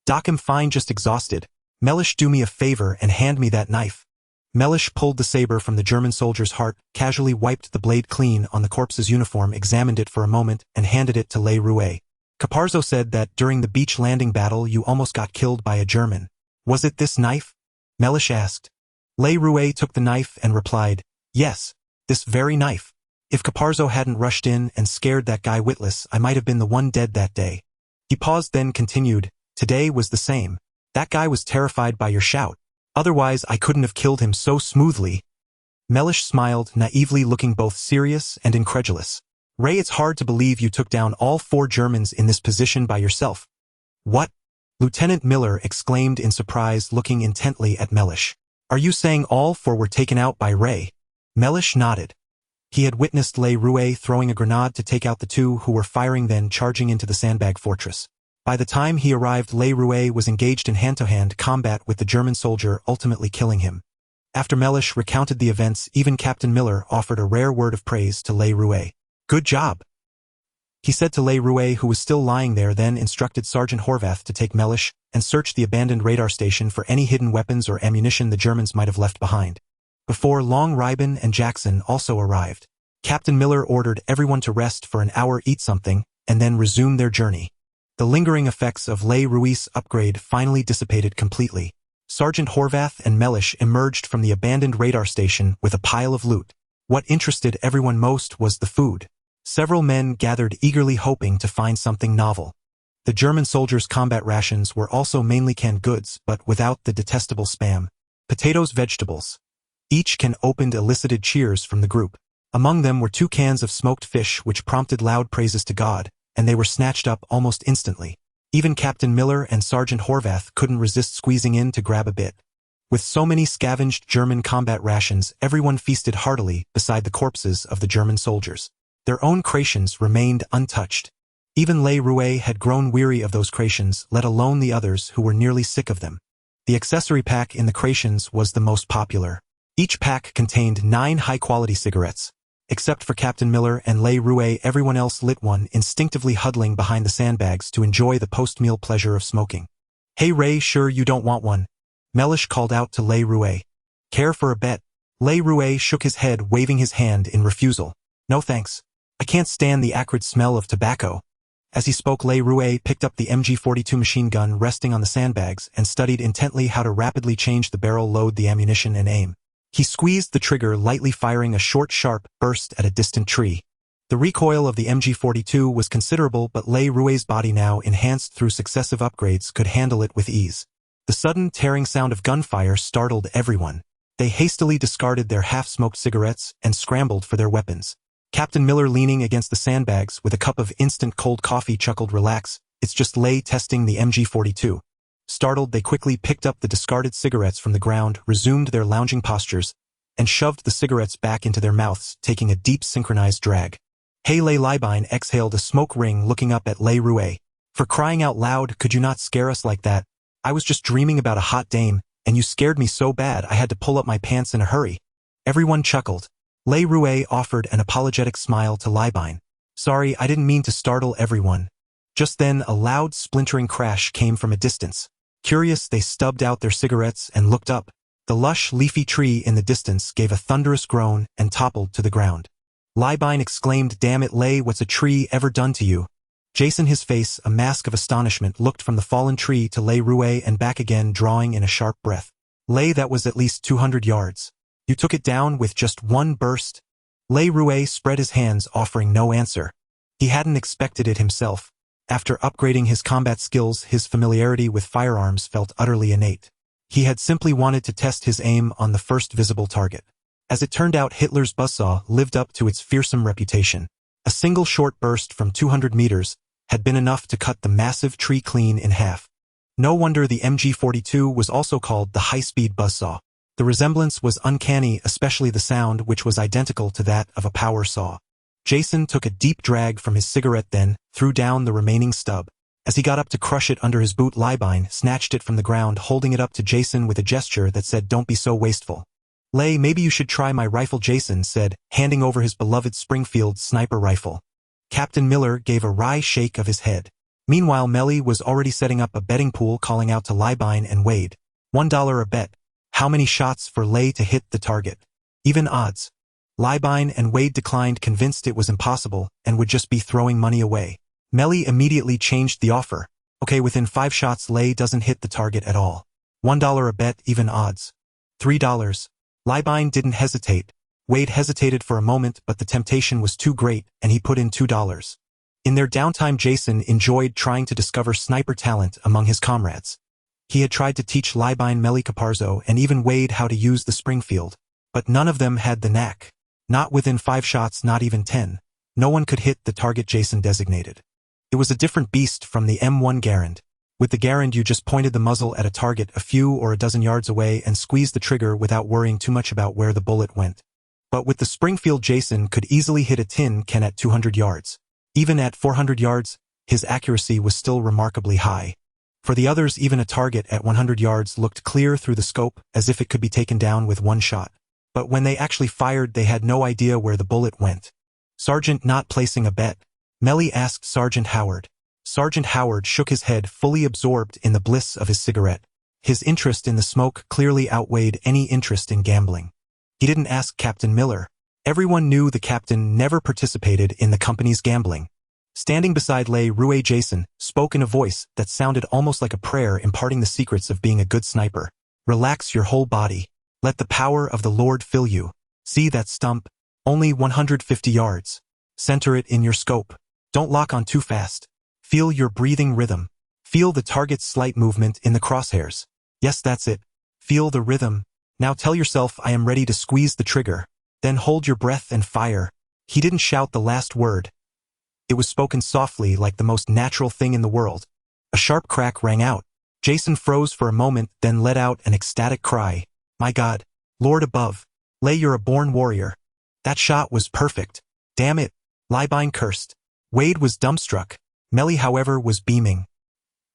"Doc, I'm fine, just exhausted. Mellish, do me a favor and hand me that knife." Mellish pulled the saber from the German soldier's heart, casually wiped the blade clean on the corpse's uniform, examined it for a moment, and handed it to Le Rouet. "Caparzo said that during the beach landing battle you almost got killed by a German. Was it this knife?" Mellish asked. Le Rouet took the knife and replied, "Yes, this very knife. If Caparzo hadn't rushed in and scared that guy witless, I might have been the one dead that day." He paused, then continued, "Today was the same. That guy was terrified by your shout. Otherwise I couldn't have killed him so smoothly." Mellish smiled, naively, looking both serious and incredulous. "Ray, it's hard to believe you took down all 4 Germans in this position by yourself." "What?" Lieutenant Miller exclaimed in surprise, looking intently at Mellish. "Are you saying all 4 were taken out by Ray?" Mellish nodded. He had witnessed Le Rouet throwing a grenade to take out the 2 who were firing, then charging into the sandbag fortress. By the time he arrived, Le Rouet was engaged in hand-to-hand combat with the German soldier, ultimately killing him. After Mellish recounted the events, even Captain Miller offered a rare word of praise to Le Rouet. "Good job," he said to Le Rouet, who was still lying there, then instructed Sergeant Horvath to take Mellish and search the abandoned radar station for any hidden weapons or ammunition the Germans might have left behind. Before long, Ribon and Jackson also arrived. Captain Miller ordered everyone to rest for an hour, eat something, and then resume their journey. The lingering effects of Le Rouet's upgrade finally dissipated completely. Sergeant Horvath and Mellish emerged from the abandoned radar station with a pile of loot. What interested everyone most was the food. Several men gathered eagerly, hoping to find something novel. The German soldiers' combat rations were also mainly canned goods, but without the detestable spam. Potatoes, vegetables. Each can opened elicited cheers from the group. Among them were 2 cans of smoked fish, which prompted loud praises to God, and they were snatched up almost instantly. Even Captain Miller and Sergeant Horvath couldn't resist squeezing in to grab a bit. With so many scavenged German combat rations, everyone feasted heartily beside the corpses of the German soldiers. Their own crations remained untouched. Even Le Rouet had grown weary of those crations, let alone the others who were nearly sick of them. The accessory pack in the crations was the most popular. Each pack contained 9 high-quality cigarettes. Except for Captain Miller and Le Rouet, everyone else lit one, instinctively huddling behind the sandbags to enjoy the post-meal pleasure of smoking. "Hey Ray, sure you don't want one?" Mellish called out to Le Rouet. "Care for a bet?" Le Rouet shook his head, waving his hand in refusal. "No thanks. I can't stand the acrid smell of tobacco." As he spoke, Le Rouet picked up the MG-42 machine gun resting on the sandbags and studied intently how to rapidly change the barrel, load the ammunition, and aim. He squeezed the trigger, lightly firing a short, sharp burst at a distant tree. The recoil of the MG-42 was considerable, but Le Rouet's body, now enhanced through successive upgrades, could handle it with ease. The sudden, tearing sound of gunfire startled everyone. They hastily discarded their half-smoked cigarettes and scrambled for their weapons. Captain Miller, leaning against the sandbags with a cup of instant cold coffee, chuckled, "Relax, it's just Le testing the MG-42. Startled, they quickly picked up the discarded cigarettes from the ground, resumed their lounging postures, and shoved the cigarettes back into their mouths, taking a deep synchronized drag. "Hey Le," Libine exhaled a smoke ring, looking up at Le Rouet. "For crying out loud, could you not scare us like that? I was just dreaming about a hot dame, and you scared me so bad I had to pull up my pants in a hurry." Everyone chuckled. Le Rouet offered an apologetic smile to Libine. "Sorry, I didn't mean to startle everyone." Just then, a loud, splintering crash came from a distance. Curious, they stubbed out their cigarettes and looked up. The lush, leafy tree in the distance gave a thunderous groan and toppled to the ground. Libine exclaimed, "Damn it, Le, what's a tree ever done to you?" Jason, his face a mask of astonishment, looked from the fallen tree to Le Rouet and back again, drawing in a sharp breath. "Le, that was at least 200 yards. You took it down with just one burst?" Le Rouet spread his hands, offering no answer. He hadn't expected it himself. After upgrading his combat skills, his familiarity with firearms felt utterly innate. He had simply wanted to test his aim on the first visible target. As it turned out, Hitler's buzzsaw lived up to its fearsome reputation. A single short burst from 200 meters had been enough to cut the massive tree clean in half. No wonder the MG-42 was also called the high-speed buzzsaw. The resemblance was uncanny, especially the sound, which was identical to that of a power saw. Jason took a deep drag from his cigarette, then threw down the remaining stub. As he got up to crush it under his boot, Libine snatched it from the ground, holding it up to Jason with a gesture that said, "Don't be so wasteful." Lay, maybe you should try my rifle, Jason said, handing over his beloved Springfield sniper rifle. Captain Miller gave a wry shake of his head. Meanwhile, Melly was already setting up a betting pool, calling out to Leibine and Wade. $1 a bet. How many shots for Lay to hit the target? Even odds. Leibine and Wade declined, convinced it was impossible and would just be throwing money away. Melly immediately changed the offer. Okay, within 5 shots Lay doesn't hit the target at all. $1 a bet, even odds. $3. Leibine didn't hesitate. Wade hesitated for a moment, but the temptation was too great, and he put in $2. In their downtime, Jason enjoyed trying to discover sniper talent among his comrades. He had tried to teach Leibine, Melly Caparzo, and even Wade how to use the Springfield, but none of them had the knack. Not within 5 shots, not even 10. No one could hit the target Jason designated. It was a different beast from the M1 Garand. With the Garand, you just pointed the muzzle at a target a few or a dozen yards away and squeezed the trigger without worrying too much about where the bullet went. But with the Springfield, Jason could easily hit a tin can at 200 yards. Even at 400 yards, his accuracy was still remarkably high. For the others, even a target at 100 yards looked clear through the scope, as if it could be taken down with one shot. But when they actually fired, they had no idea where the bullet went. Sergeant, not placing a bet. Melly asked Sergeant Howard. Sergeant Howard shook his head, fully absorbed in the bliss of his cigarette. His interest in the smoke clearly outweighed any interest in gambling. He didn't ask Captain Miller. Everyone knew the captain never participated in the company's gambling. Standing beside Lay Rouet, Jason spoke in a voice that sounded almost like a prayer, imparting the secrets of being a good sniper. Relax your whole body. Let the power of the Lord fill you. See that stump? Only 150 yards. Center it in your scope. Don't lock on too fast. Feel your breathing rhythm. Feel the target's slight movement in the crosshairs. Yes, that's it. Feel the rhythm. Now tell yourself, I am ready to squeeze the trigger. Then hold your breath and fire. He didn't shout the last word. It was spoken softly, like the most natural thing in the world. A sharp crack rang out. Jason froze for a moment, then let out an ecstatic cry. My God, Lord above. Lay, you're a born warrior. That shot was perfect. Damn it. Leibine cursed. Wade was dumbstruck. Melly, however, was beaming.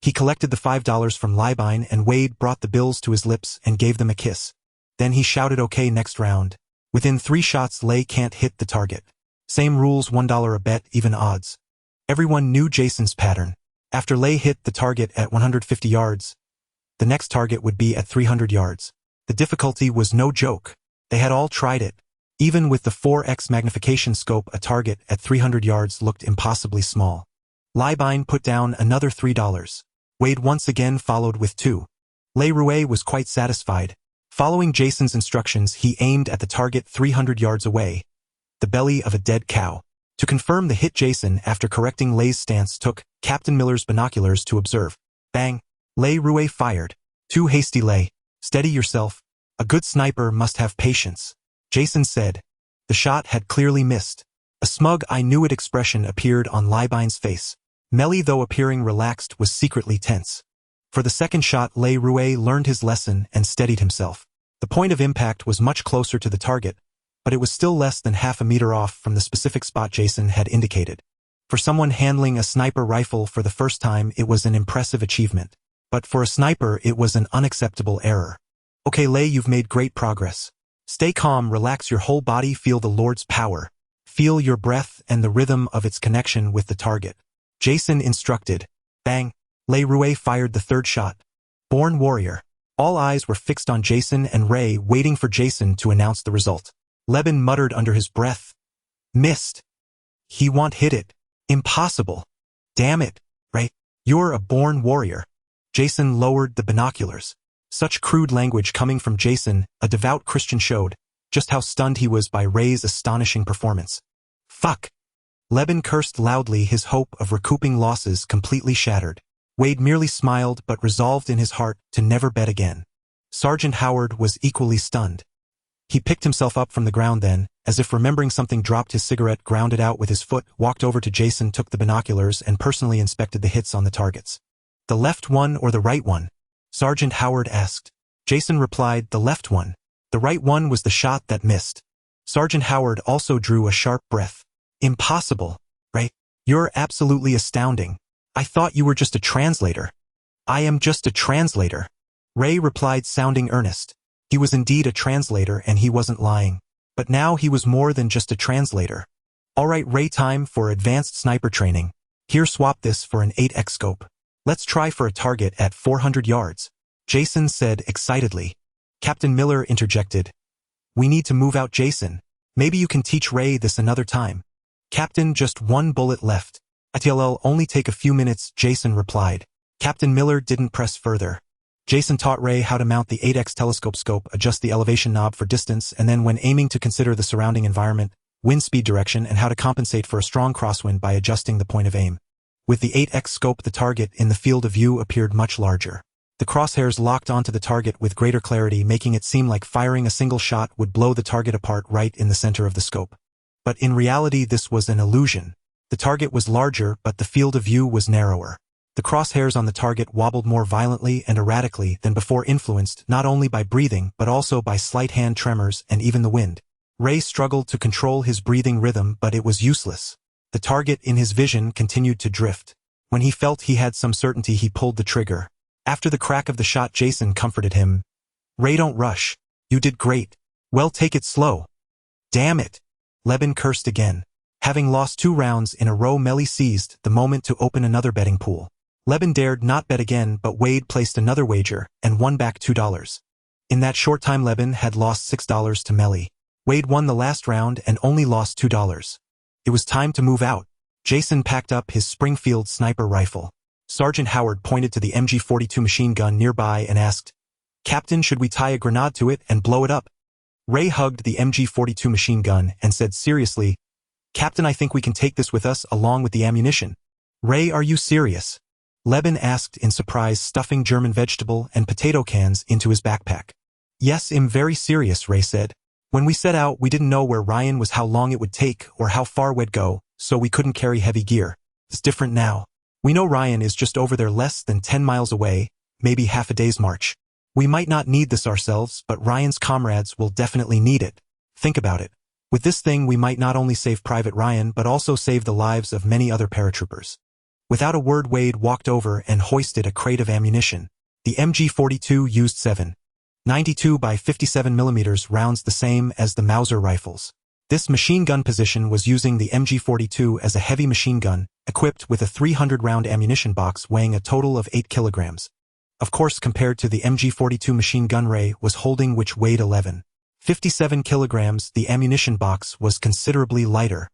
He collected the $5 from Leibine, and Wade brought the bills to his lips and gave them a kiss. Then he shouted, okay, next round. Within 3 shots, Lay can't hit the target. Same rules, $1 a bet, even odds. Everyone knew Jason's pattern. After Lay hit the target at 150 yards, the next target would be at 300 yards. The difficulty was no joke. They had all tried it. Even with the 4x magnification scope, a target at 300 yards looked impossibly small. Leibine put down another $3. Wade once again followed with 2. Lay Rouet was quite satisfied. Following Jason's instructions, he aimed at the target 300 yards away, the belly of a dead cow. To confirm the hit, Jason, after correcting Lay's stance, took Captain Miller's binoculars to observe. Bang! Lay Rouet fired. Too hasty, Lay. Steady yourself. A good sniper must have patience. Jason said. The shot had clearly missed. A smug I knew it expression appeared on Leibine's face. Melly, though appearing relaxed, was secretly tense. For the second shot, Lay Rouet learned his lesson and steadied himself. The point of impact was much closer to the target, but it was still less than half a meter off from the specific spot Jason had indicated. For someone handling a sniper rifle for the first time, it was an impressive achievement. But for a sniper, it was an unacceptable error. Okay, Lay, you've made great progress. Stay calm, relax your whole body, feel the Lord's power. Feel your breath and the rhythm of its connection with the target. Jason instructed. Bang! Lay Rouet fired the third shot. Born warrior. All eyes were fixed on Jason and Ray, waiting for Jason to announce the result. Levin muttered under his breath. Missed. He won't hit it. Impossible. Damn it, Ray. You're a born warrior. Jason lowered the binoculars. Such crude language coming from Jason, a devout Christian, showed just how stunned he was by Ray's astonishing performance. Fuck. Levin cursed loudly, his hope of recouping losses completely shattered. Wade merely smiled, but resolved in his heart to never bet again. Sergeant Howard was equally stunned. He picked himself up from the ground, then, as if remembering something, dropped his cigarette, ground it out with his foot, walked over to Jason, took the binoculars, and personally inspected the hits on the targets. The left one or the right one? Sergeant Howard asked. Jason replied, the left one. The right one was the shot that missed. Sergeant Howard also drew a sharp breath. Impossible, Ray. You're absolutely astounding. I thought you were just a translator. I am just a translator. Ray replied, sounding earnest. He was indeed a translator and he wasn't lying. But now he was more than just a translator. Alright Ray, time for advanced sniper training. Here, swap this for an 8x scope. Let's try for a target at 400 yards. Jason said excitedly. Captain Miller interjected. We need to move out, Jason. Maybe you can teach Ray this another time. Captain, just one bullet left. It'll only take a few minutes, Jason replied. Captain Miller didn't press further. Jason taught Ray how to mount the 8x telescope scope, adjust the elevation knob for distance, and then when aiming to consider the surrounding environment, wind speed direction, and how to compensate for a strong crosswind by adjusting the point of aim. With the 8x scope, the target in the field of view appeared much larger. The crosshairs locked onto the target with greater clarity, making it seem like firing a single shot would blow the target apart right in the center of the scope. But in reality, this was an illusion. The target was larger, but the field of view was narrower. The crosshairs on the target wobbled more violently and erratically than before, influenced not only by breathing but also by slight hand tremors and even the wind. Ray struggled to control his breathing rhythm, but it was useless. The target in his vision continued to drift. When he felt he had some certainty, he pulled the trigger. After the crack of the shot, Jason comforted him. Ray, don't rush. You did great. Well, take it slow. Damn it. Leben cursed again. Having lost 2 rounds in a row, Melly seized the moment to open another betting pool. Leben dared not bet again, but Wade placed another wager and won back $2. In that short time, Leben had lost $6 to Melly. Wade won the last round and only lost $2. It was time to move out. Jason packed up his Springfield sniper rifle. Sergeant Howard pointed to the MG-42 machine gun nearby and asked, Captain, should we tie a grenade to it and blow it up? Ray hugged the MG-42 machine gun and said seriously, Captain, I think we can take this with us along with the ammunition. Ray, are you serious? Leben asked in surprise, stuffing German vegetable and potato cans into his backpack. Yes, I'm very serious, Ray said. When we set out, we didn't know where Ryan was, how long it would take, or how far we'd go, so we couldn't carry heavy gear. It's different now. We know Ryan is just over there, less than 10 miles away, maybe half a day's march. We might not need this ourselves, but Ryan's comrades will definitely need it. Think about it. With this thing, we might not only save Private Ryan, but also save the lives of many other paratroopers. Without a word, Wade walked over and hoisted a crate of ammunition. The MG-42 used 7.92 by 57mm rounds, the same as the Mauser rifles. This machine gun position was using the MG-42 as a heavy machine gun, equipped with a 300-round ammunition box weighing a total of 8 kilograms. Of course, compared to the MG-42 machine gun Ray was holding, which weighed 11.57 kilograms, the ammunition box was considerably lighter.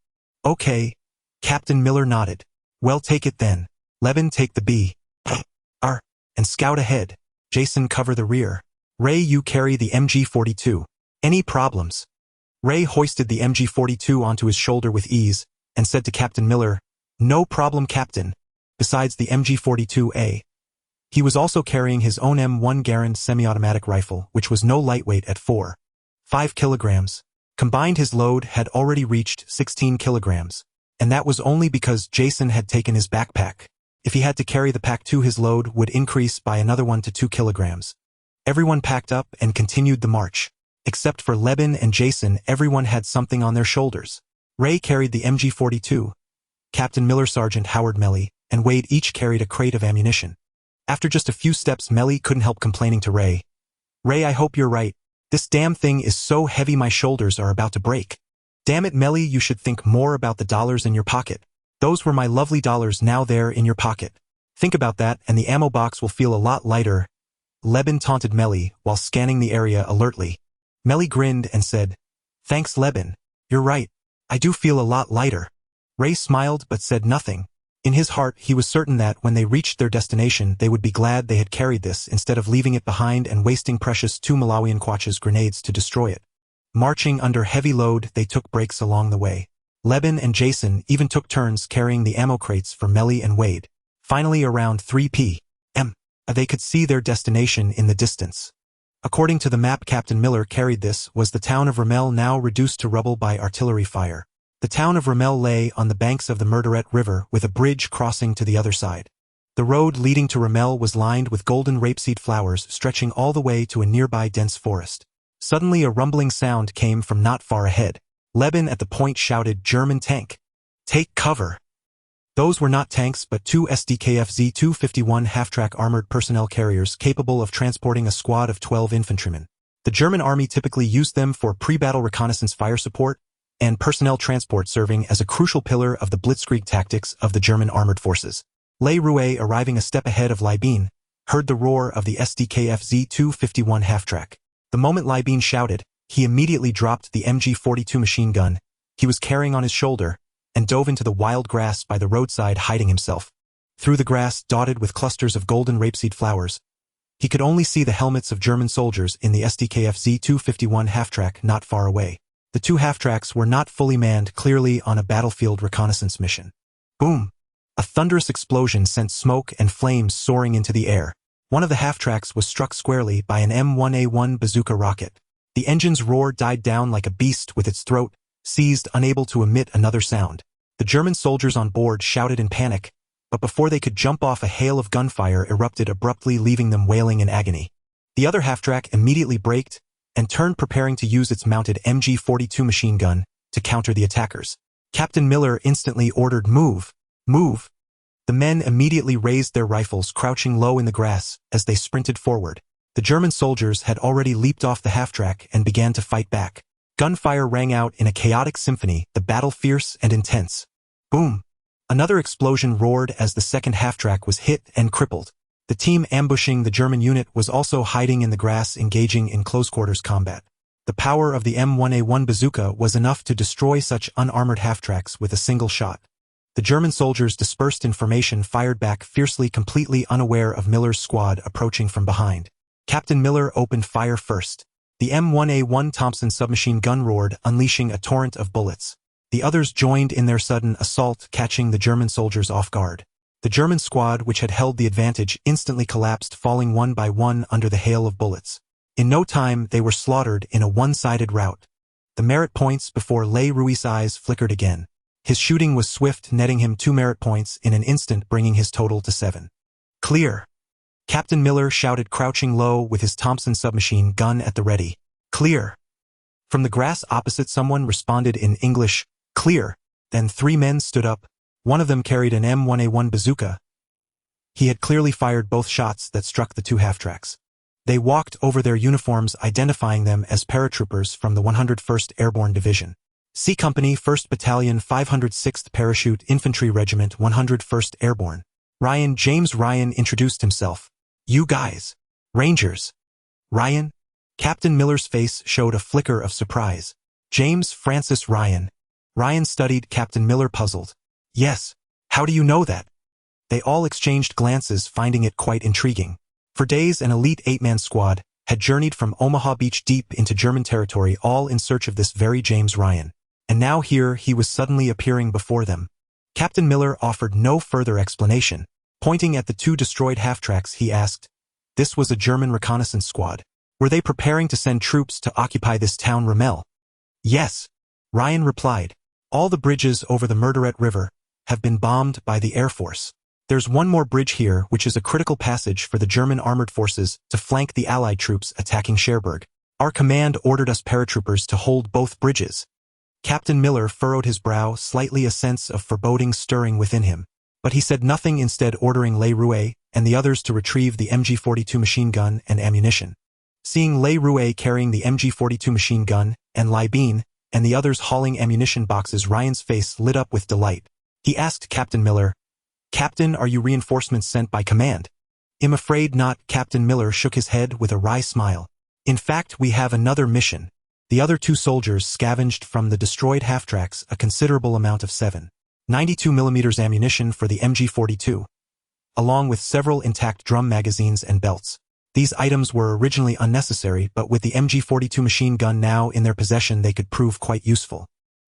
Okay. Captain Miller nodded. Well, take it then. Leben, take the B.R. and scout ahead. Jason, cover the rear. Ray, you carry the MG-42. Any problems? Ray hoisted the MG-42 onto his shoulder with ease and said to Captain Miller, No problem, Captain. Besides the MG-42A, he was also carrying his own M1 Garand semi-automatic rifle, which was no lightweight at 4.5 kilograms. Combined, his load had already reached 16 kilograms. And that was only because Jason had taken his backpack. If he had to carry the pack too, his load would increase by another 1 to 2 kilograms. Everyone packed up and continued the march. Except for Leben and Jason, everyone had something on their shoulders. Ray carried the MG-42. Captain Miller, Sergeant Howard, Melly, and Wade each carried a crate of ammunition. After just a few steps, Melly couldn't help complaining to Ray. Ray, I hope you're right. This damn thing is so heavy my shoulders are about to break. Damn it, Melly, you should think more about the dollars in your pocket. Those were my lovely dollars, now they're in your pocket. Think about that and the ammo box will feel a lot lighter. Leben taunted Melly while scanning the area alertly. Melly grinned and said, Thanks, Leben. You're right. I do feel a lot lighter. Ray smiled but said nothing. In his heart, he was certain that when they reached their destination, they would be glad they had carried this instead of leaving it behind and wasting precious 2 Malawian Kwacha's grenades to destroy it. Marching under heavy load, they took breaks along the way. Leben and Jason even took turns carrying the ammo crates for Melly and Wade. Finally, around 3 p.m., they could see their destination in the distance. According to the map Captain Miller carried, this was the town of Ramel, now reduced to rubble by artillery fire. The town of Ramel lay on the banks of the Murderette River with a bridge crossing to the other side. The road leading to Ramel was lined with golden rapeseed flowers stretching all the way to a nearby dense forest. Suddenly a rumbling sound came from not far ahead. Leben at the point shouted, German tank. Take cover. Those were not tanks but 2 SDKF Z-251 half-track armored personnel carriers capable of transporting a squad of 12 infantrymen. The German army typically used them for pre-battle reconnaissance fire support and personnel transport, serving as a crucial pillar of the blitzkrieg tactics of the German armored forces. Le Rouet, arriving a step ahead of Libine, heard the roar of the SDKF Z251 half-track. The moment Libine shouted, he immediately dropped the MG42 machine gun he was carrying on his shoulder and dove into the wild grass by the roadside, hiding himself. Through the grass dotted with clusters of golden rapeseed flowers, he could only see the helmets of German soldiers in the SDKF Z251 half-track not far away. The two half-tracks were not fully manned, clearly on a battlefield reconnaissance mission. Boom! A thunderous explosion sent smoke and flames soaring into the air. One of the half-tracks was struck squarely by an M1A1 bazooka rocket. The engine's roar died down like a beast with its throat seized, unable to emit another sound. The German soldiers on board shouted in panic, but before they could jump off, a hail of gunfire erupted abruptly, leaving them wailing in agony. The other half-track immediately braked and turned, preparing to use its mounted MG42 machine gun to counter the attackers. Captain Miller instantly ordered, "Move! Move!" The men immediately raised their rifles, crouching low in the grass as they sprinted forward. The German soldiers had already leaped off the half-track and began to fight back. Gunfire rang out in a chaotic symphony, the battle fierce and intense. Boom! Another explosion roared as the second half-track was hit and crippled. The team ambushing the German unit was also hiding in the grass, engaging in close-quarters combat. The power of the M1A1 bazooka was enough to destroy such unarmored half-tracks with a single shot. The German soldiers, dispersed in formation, fired back fiercely, completely unaware of Miller's squad approaching from behind. Captain Miller opened fire first. The M1A1 Thompson submachine gun roared, unleashing a torrent of bullets. The others joined in their sudden assault, catching the German soldiers off guard. The German squad, which had held the advantage, instantly collapsed, falling one by one under the hail of bullets. In no time, they were slaughtered in a one-sided rout. The merit points before Le Rouet's eyes flickered again. His shooting was swift, netting him 2 merit points in an instant, bringing his total to 7. Clear! Captain Miller shouted, crouching low with his Thompson submachine gun at the ready. Clear! From the grass opposite, someone responded in English, "Clear!" Then 3 men stood up. One of them carried an M1A1 bazooka. He had clearly fired both shots that struck the 2 half-tracks. They walked over their uniforms, identifying them as paratroopers from the 101st Airborne Division. C Company, 1st Battalion, 506th Parachute Infantry Regiment, 101st Airborne. James Ryan introduced himself. "You guys. Rangers." "Ryan?" Captain Miller's face showed a flicker of surprise. "James Francis Ryan." Ryan studied Captain Miller, puzzled. "Yes. How do you know that?" They all exchanged glances, finding it quite intriguing. For days, an elite 8-man squad had journeyed from Omaha Beach deep into German territory, all in search of this very James Ryan. And now here he was suddenly appearing before them. Captain Miller offered no further explanation. Pointing at the 2 destroyed half-tracks, he asked, "This was a German reconnaissance squad. Were they preparing to send troops to occupy this town, Rommel?" "Yes," Ryan replied. "All the bridges over the Murderet River have been bombed by the Air Force. There's one more bridge here, which is a critical passage for the German armored forces to flank the Allied troops attacking Cherbourg. Our command ordered us paratroopers to hold both bridges." Captain Miller furrowed his brow slightly, a sense of foreboding stirring within him. But he said nothing, instead ordering Le Rouet and the others to retrieve the MG42 machine gun and ammunition. Seeing Le Rouet carrying the MG42 machine gun and Libine and the others hauling ammunition boxes, Ryan's face lit up with delight. He asked Captain Miller, "Captain, are you reinforcements sent by command?" "I'm afraid not." Captain Miller shook his head with a wry smile. "In fact, we have another mission." The other 2 soldiers scavenged from the destroyed half-tracks a considerable amount of 7.92mm ammunition for the MG42, along with several intact drum magazines and belts. These items were originally unnecessary, but with the MG42 machine gun now in their possession, they could prove quite useful.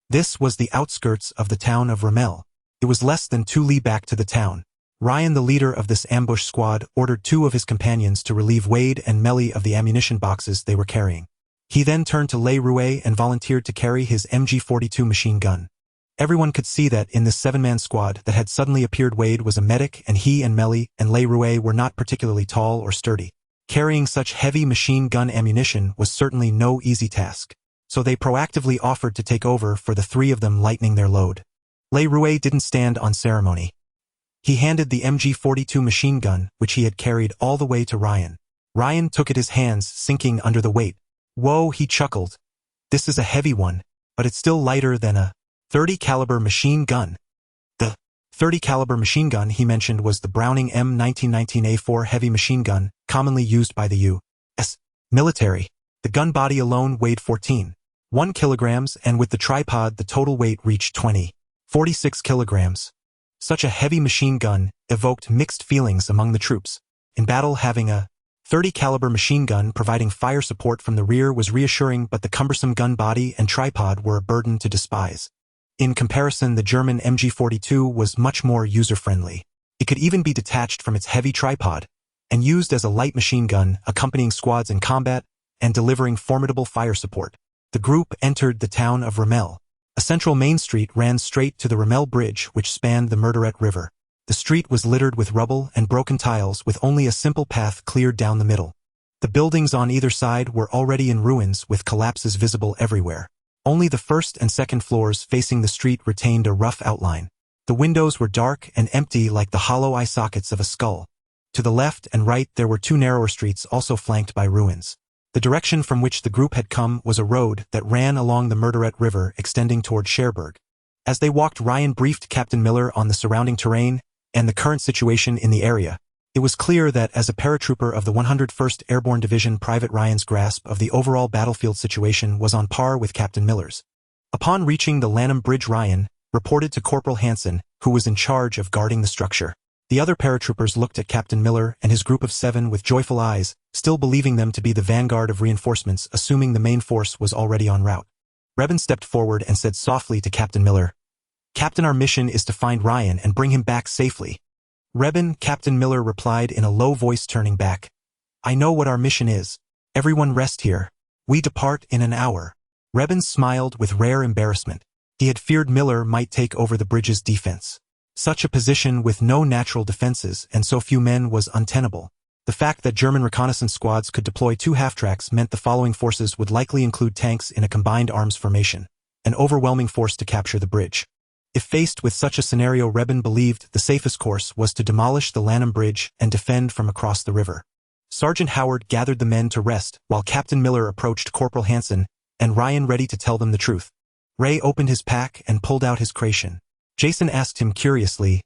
This was the outskirts of the town of Rommel. It was less than 2 li back to the town. Ryan, the leader of this ambush squad, ordered 2 of his companions to relieve Wade and Melly of the ammunition boxes they were carrying. He then turned to Le Rouet and volunteered to carry his MG42 machine gun. Everyone could see that in this 7-man squad that had suddenly appeared, Wade was a medic, and he and Melly and Le Rouet were not particularly tall or sturdy. Carrying such heavy machine gun ammunition was certainly no easy task, so they proactively offered to take over for the 3 of them, lightening their load. Le Rouet didn't stand on ceremony. He handed the MG42 machine gun, which he had carried all the way to Ryan. Ryan took it, his hands sinking under the weight. Whoa, he chuckled. This is a heavy one, but it's still lighter than a 30 caliber machine gun. The 30 caliber machine gun he mentioned was the Browning M1919A4 heavy machine gun, commonly used by the U.S. military. The gun body alone weighed 14.1 kilograms, and with the tripod the total weight reached 20.46 kilograms. Such a heavy machine gun evoked mixed feelings among the troops. In battle, having a 30 caliber machine gun providing fire support from the rear was reassuring, but the cumbersome gun body and tripod were a burden to despise. In comparison, the German MG42 was much more user-friendly. It could even be detached from its heavy tripod and used as a light machine gun, accompanying squads in combat and delivering formidable fire support. The group entered the town of Ramel. A central main street ran straight to the Ramel Bridge, which spanned the Murderette River. The street was littered with rubble and broken tiles, with only a simple path cleared down the middle. The buildings on either side were already in ruins, with collapses visible everywhere. Only the first and second floors facing the street retained a rough outline. The windows were dark and empty, like the hollow eye sockets of a skull. To the left and right there were two narrower streets, also flanked by ruins. The direction from which the group had come was a road that ran along the Murderette River, extending toward Cherbourg. As they walked, Ryan briefed Captain Miller on the surrounding terrain and the current situation in the area. It was clear that, as a paratrooper of the 101st Airborne Division, Private Ryan's grasp of the overall battlefield situation was on par with Captain Miller's. Upon reaching the Lanham Bridge, Ryan reported to Corporal Hansen, who was in charge of guarding the structure. The other paratroopers looked at Captain Miller and his group of 7 with joyful eyes, still believing them to be the vanguard of reinforcements, assuming the main force was already en route. Rebin stepped forward and said softly to Captain Miller, "Captain, our mission is to find Ryan and bring him back safely." "Rebin," Captain Miller replied in a low voice, turning back. "I know what our mission is. Everyone rest here. We depart in an hour." Rebin smiled with rare embarrassment. He had feared Miller might take over the bridge's defense. Such a position with no natural defenses and so few men was untenable. The fact that German reconnaissance squads could deploy 2 half-tracks meant the following forces would likely include tanks in a combined arms formation, an overwhelming force to capture the bridge. If faced with such a scenario, Rebin believed the safest course was to demolish the Lanham Bridge and defend from across the river. Sergeant Howard gathered the men to rest, while Captain Miller approached Corporal Hansen and Ryan, ready to tell them the truth. Ray opened his pack and pulled out his ration. Jason asked him curiously,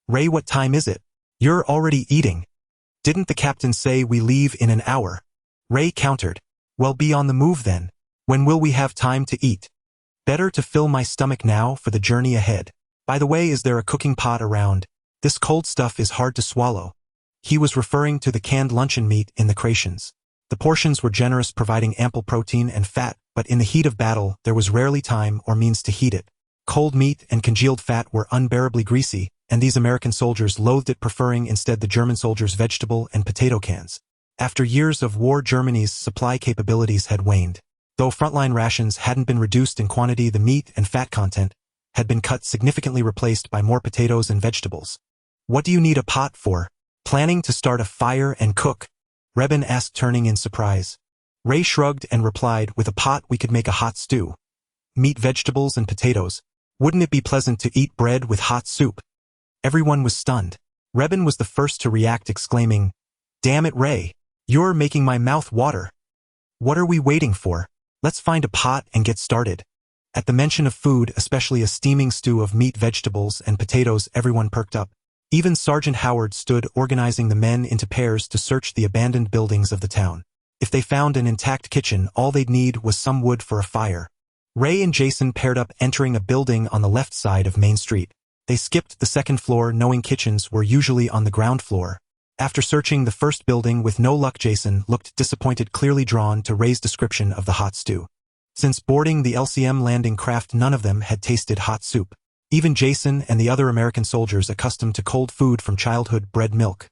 "Ray, what time is it? You're already eating." "Didn't the captain say we leave in an hour?" Ray countered. "Well, be on the move then. When will we have time to eat? Better to fill my stomach now for the journey ahead. By the way, is there a cooking pot around? This cold stuff is hard to swallow." He was referring to the canned luncheon meat in the rations. The portions were generous, providing ample protein and fat, but in the heat of battle there was rarely time or means to heat it. Cold meat and congealed fat were unbearably greasy, and these American soldiers loathed it, preferring instead the German soldiers' vegetable and potato cans. After years of war, Germany's supply capabilities had waned. Though frontline rations hadn't been reduced in quantity, the meat and fat content had been cut significantly, replaced by more potatoes and vegetables. "What do you need a pot for? Planning to start a fire and cook?" Rebin asked, turning in surprise. Ray shrugged and replied, "With a pot we could make a hot stew. Meat, vegetables, and potatoes. Wouldn't it be pleasant to eat bread with hot soup?" Everyone was stunned. Rebin was the first to react, exclaiming, "Damn it, Ray. You're making my mouth water. What are we waiting for? Let's find a pot and get started." At the mention of food, especially a steaming stew of meat, vegetables, and potatoes, everyone perked up. Even Sergeant Howard stood, organizing the men into pairs to search the abandoned buildings of the town. If they found an intact kitchen, all they'd need was some wood for a fire. Ray and Jason paired up, entering a building on the left side of Main Street. They skipped the second floor, knowing kitchens were usually on the ground floor. After searching the first building with no luck, Jason looked disappointed, clearly drawn to Ray's description of the hot stew. Since boarding the LCM landing craft, none of them had tasted hot soup. Even Jason and the other American soldiers, accustomed to cold food from childhood, bread, milk,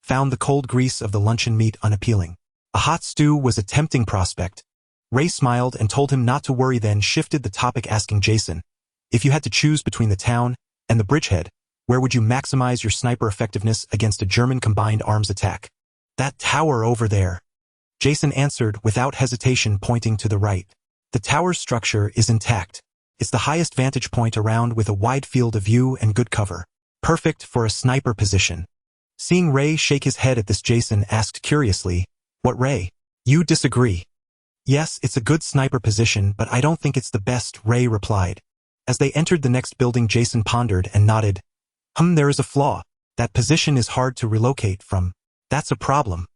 found the cold grease of the luncheon meat unappealing. A hot stew was a tempting prospect. Ray smiled and told him not to worry, then shifted the topic, asking Jason, "If you had to choose between the town and the bridgehead, where would you maximize your sniper effectiveness against a German combined arms attack?" "That tower over there," Jason answered without hesitation, pointing to the right. "The tower's structure is intact. It's the highest vantage point around, with a wide field of view and good cover. Perfect for a sniper position." Seeing Ray shake his head at this, Jason asked curiously, "What, Ray? You disagree?" Yes, it's a good sniper position, but I don't think it's the best, Ray replied. As they entered the next building, Jason pondered and nodded. There is a flaw. That position is hard to relocate from. That's a problem.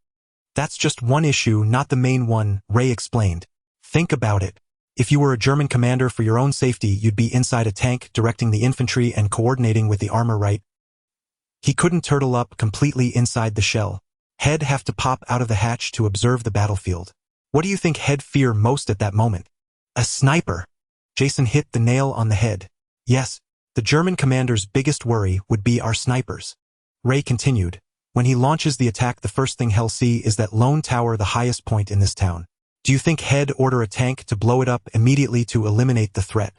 That's just one issue, not the main one, Ray explained. Think about it. If you were a German commander, for your own safety, you'd be inside a tank, directing the infantry and coordinating with the armor, right? He couldn't turtle up completely inside the shell. He'd have to pop out of the hatch to observe the battlefield. What do you think he'd fear most at that moment? A sniper. Jason hit the nail on the head. Yes, the German commander's biggest worry would be our snipers. Ray continued. When he launches the attack, the first thing he'll see is that lone tower, the highest point in this town. Do you think he'd order a tank to blow it up immediately to eliminate the threat?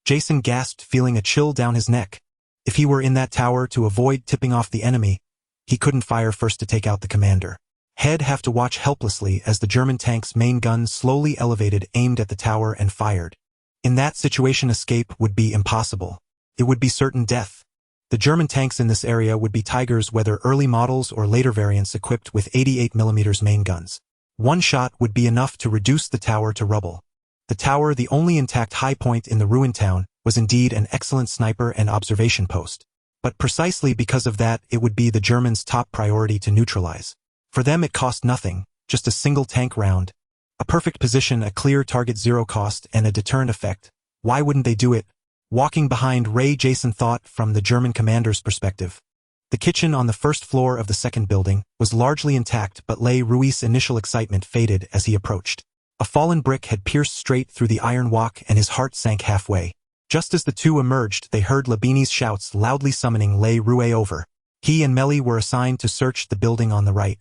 Jason gasped, feeling a chill down his neck. If he were in that tower, to avoid tipping off the enemy, he couldn't fire first to take out the commander. He'd have to watch helplessly as the German tank's main gun slowly elevated, aimed at the tower, and fired. In that situation, escape would be impossible. It would be certain death. The German tanks in this area would be Tigers, whether early models or later variants equipped with 88mm main guns. One shot would be enough to reduce the tower to rubble. The tower, the only intact high point in the ruined town, was indeed an excellent sniper and observation post. But precisely because of that, it would be the Germans' top priority to neutralize. For them, it cost nothing, just a single tank round. A perfect position, a clear target, zero cost, and a deterrent effect. Why wouldn't they do it? Walking behind Ray, Jason thought from the German commander's perspective. The kitchen on the first floor of the second building was largely intact, but Ruiz's initial excitement faded as he approached. A fallen brick had pierced straight through the iron walk, and his heart sank halfway. Just as the two emerged, they heard Labini's shouts loudly summoning Ruiz over. He and Melly were assigned to search the building on the right.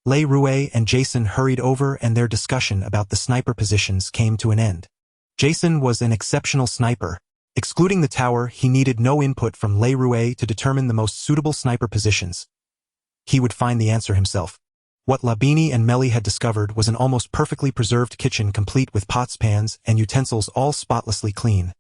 Ruiz and Jason hurried over, and their discussion about the sniper positions came to an end. Jason was an exceptional sniper. Excluding the tower, he needed no input from Ruiz to determine the most suitable sniper positions. He would find the answer himself. What Labini and Melly had discovered was an almost perfectly preserved kitchen, complete with pots, pans, and utensils, all spotlessly clean.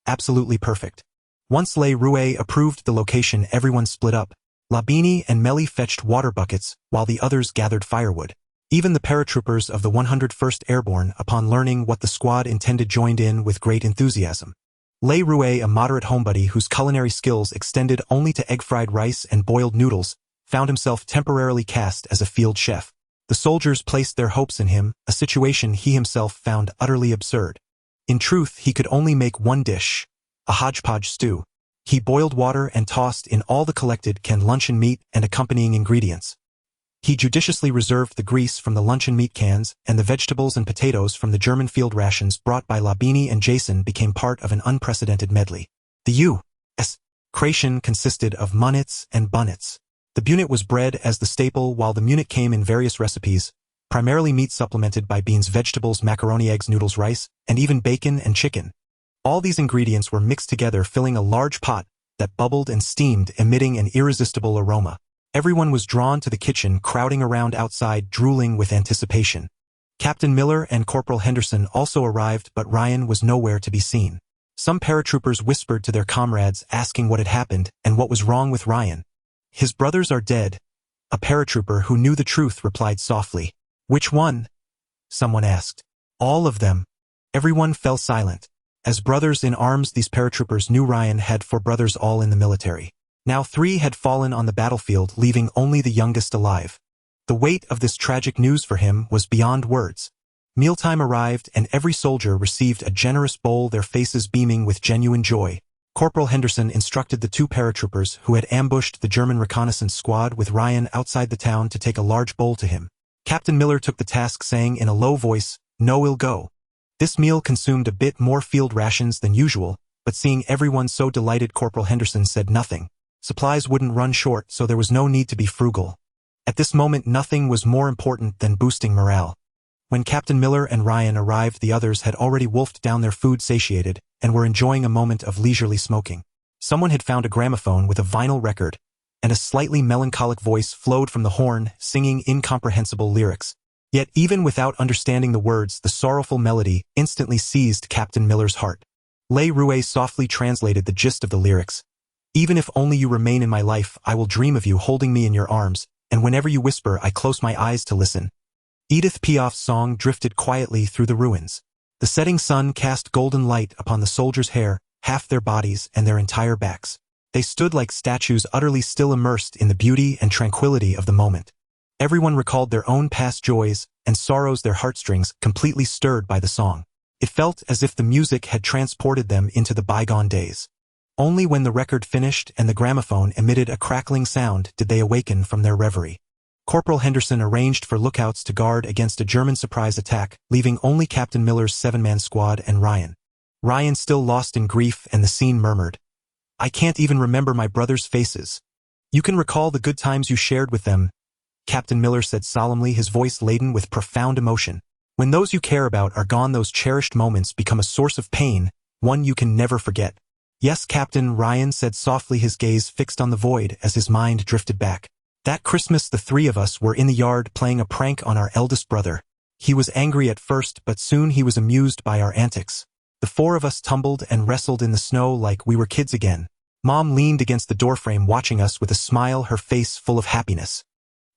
Absolutely perfect. Once Ruiz approved the location, everyone split up. Labini and Melly fetched water buckets, while the others gathered firewood. Even the paratroopers of the 101st Airborne, upon learning what the squad intended, joined in with great enthusiasm. Ruiz, a moderate homebody whose culinary skills extended only to egg-fried rice and boiled noodles, found himself temporarily cast as a field chef. The soldiers placed their hopes in him, a situation he himself found utterly absurd. In truth, he could only make one dish, a hodgepodge stew. He boiled water and tossed in all the collected canned luncheon meat and accompanying ingredients. He judiciously reserved the grease from the luncheon meat cans, and the vegetables and potatoes from the German field rations brought by Labini and Jason became part of an unprecedented medley. The U.S. ration consisted of munnets and bunnets. The bunnet was bread as the staple, while the munit came in various recipes, primarily meat supplemented by beans, vegetables, macaroni, eggs, noodles, rice, and even bacon and chicken. All these ingredients were mixed together, filling a large pot that bubbled and steamed, emitting an irresistible aroma. Everyone was drawn to the kitchen, crowding around outside, drooling with anticipation. Captain Miller and Corporal Henderson also arrived, but Ryan was nowhere to be seen. Some paratroopers whispered to their comrades, asking what had happened and what was wrong with Ryan. His brothers are dead. A paratrooper who knew the truth replied softly. Which one? Someone asked. All of them. Everyone fell silent. As brothers in arms, these paratroopers knew Ryan had 4 brothers, all in the military. Now 3 had fallen on the battlefield, leaving only the youngest alive. The weight of this tragic news for him was beyond words. Mealtime arrived, and every soldier received a generous bowl, their faces beaming with genuine joy. Corporal Henderson instructed the 2 paratroopers who had ambushed the German reconnaissance squad with Ryan outside the town to take a large bowl to him. Captain Miller took the task, saying in a low voice, "No, we'll go." This meal consumed a bit more field rations than usual, but seeing everyone so delighted, Corporal Henderson said nothing. Supplies wouldn't run short, so there was no need to be frugal. At this moment, nothing was more important than boosting morale. When Captain Miller and Ryan arrived, the others had already wolfed down their food, satiated, and were enjoying a moment of leisurely smoking. Someone had found a gramophone with a vinyl record, and a slightly melancholic voice flowed from the horn, singing incomprehensible lyrics. Yet even without understanding the words, the sorrowful melody instantly seized Captain Miller's heart. Ruiz softly translated the gist of the lyrics. Even if only you remain in my life, I will dream of you holding me in your arms, and whenever you whisper, I close my eyes to listen. Edith Piaf's song drifted quietly through the ruins. The setting sun cast golden light upon the soldiers' hair, half their bodies and their entire backs. They stood like statues utterly still immersed in the beauty and tranquility of the moment. Everyone recalled their own past joys and sorrows, their heartstrings completely stirred by the song. It felt as if the music had transported them into the bygone days. Only when the record finished and the gramophone emitted a crackling sound did they awaken from their reverie. Corporal Henderson arranged for lookouts to guard against a German surprise attack, leaving only Captain Miller's 7-man squad and Ryan. Ryan still lost in grief, and the scene murmured, "I can't even remember my brothers' faces." "You can recall the good times you shared with them," Captain Miller said solemnly, his voice laden with profound emotion. "When those you care about are gone, those cherished moments become a source of pain, one you can never forget." "Yes, Captain," Ryan said softly, his gaze fixed on the void as his mind drifted back. "That Christmas the three of us were in the yard playing a prank on our eldest brother. He was angry at first, but soon he was amused by our antics. The four of us tumbled and wrestled in the snow like we were kids again. Mom leaned against the doorframe watching us with a smile, her face full of happiness.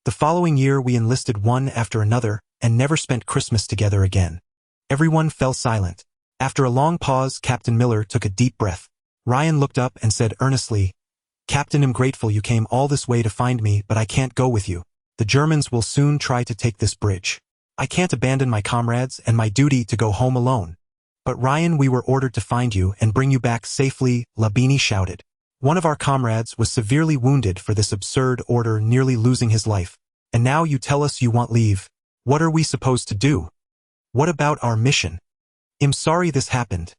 The following year we enlisted one after another and never spent Christmas together again." Everyone fell silent. After a long pause, Captain Miller took a deep breath. Ryan looked up and said earnestly, "Captain, I'm grateful you came all this way to find me, but I can't go with you. The Germans will soon try to take this bridge. I can't abandon my comrades and my duty to go home alone." "But Ryan, we were ordered to find you and bring you back safely," Labini shouted. "One of our comrades was severely wounded for this absurd order, nearly losing his life. And now you tell us you want leave. What are we supposed to do? What about our mission?" "I'm sorry this happened,"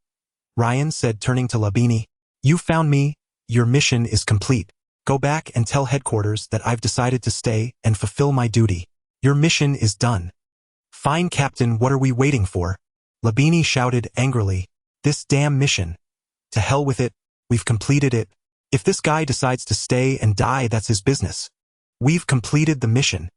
Ryan said, turning to Labini. "You found me. Your mission is complete. Go back and tell headquarters that I've decided to stay and fulfill my duty. Your mission is done." "Fine, Captain, what are we waiting for?" Labini shouted angrily. "This damn mission. To hell with it. We've completed it. If this guy decides to stay and die, that's his business. We've completed the mission."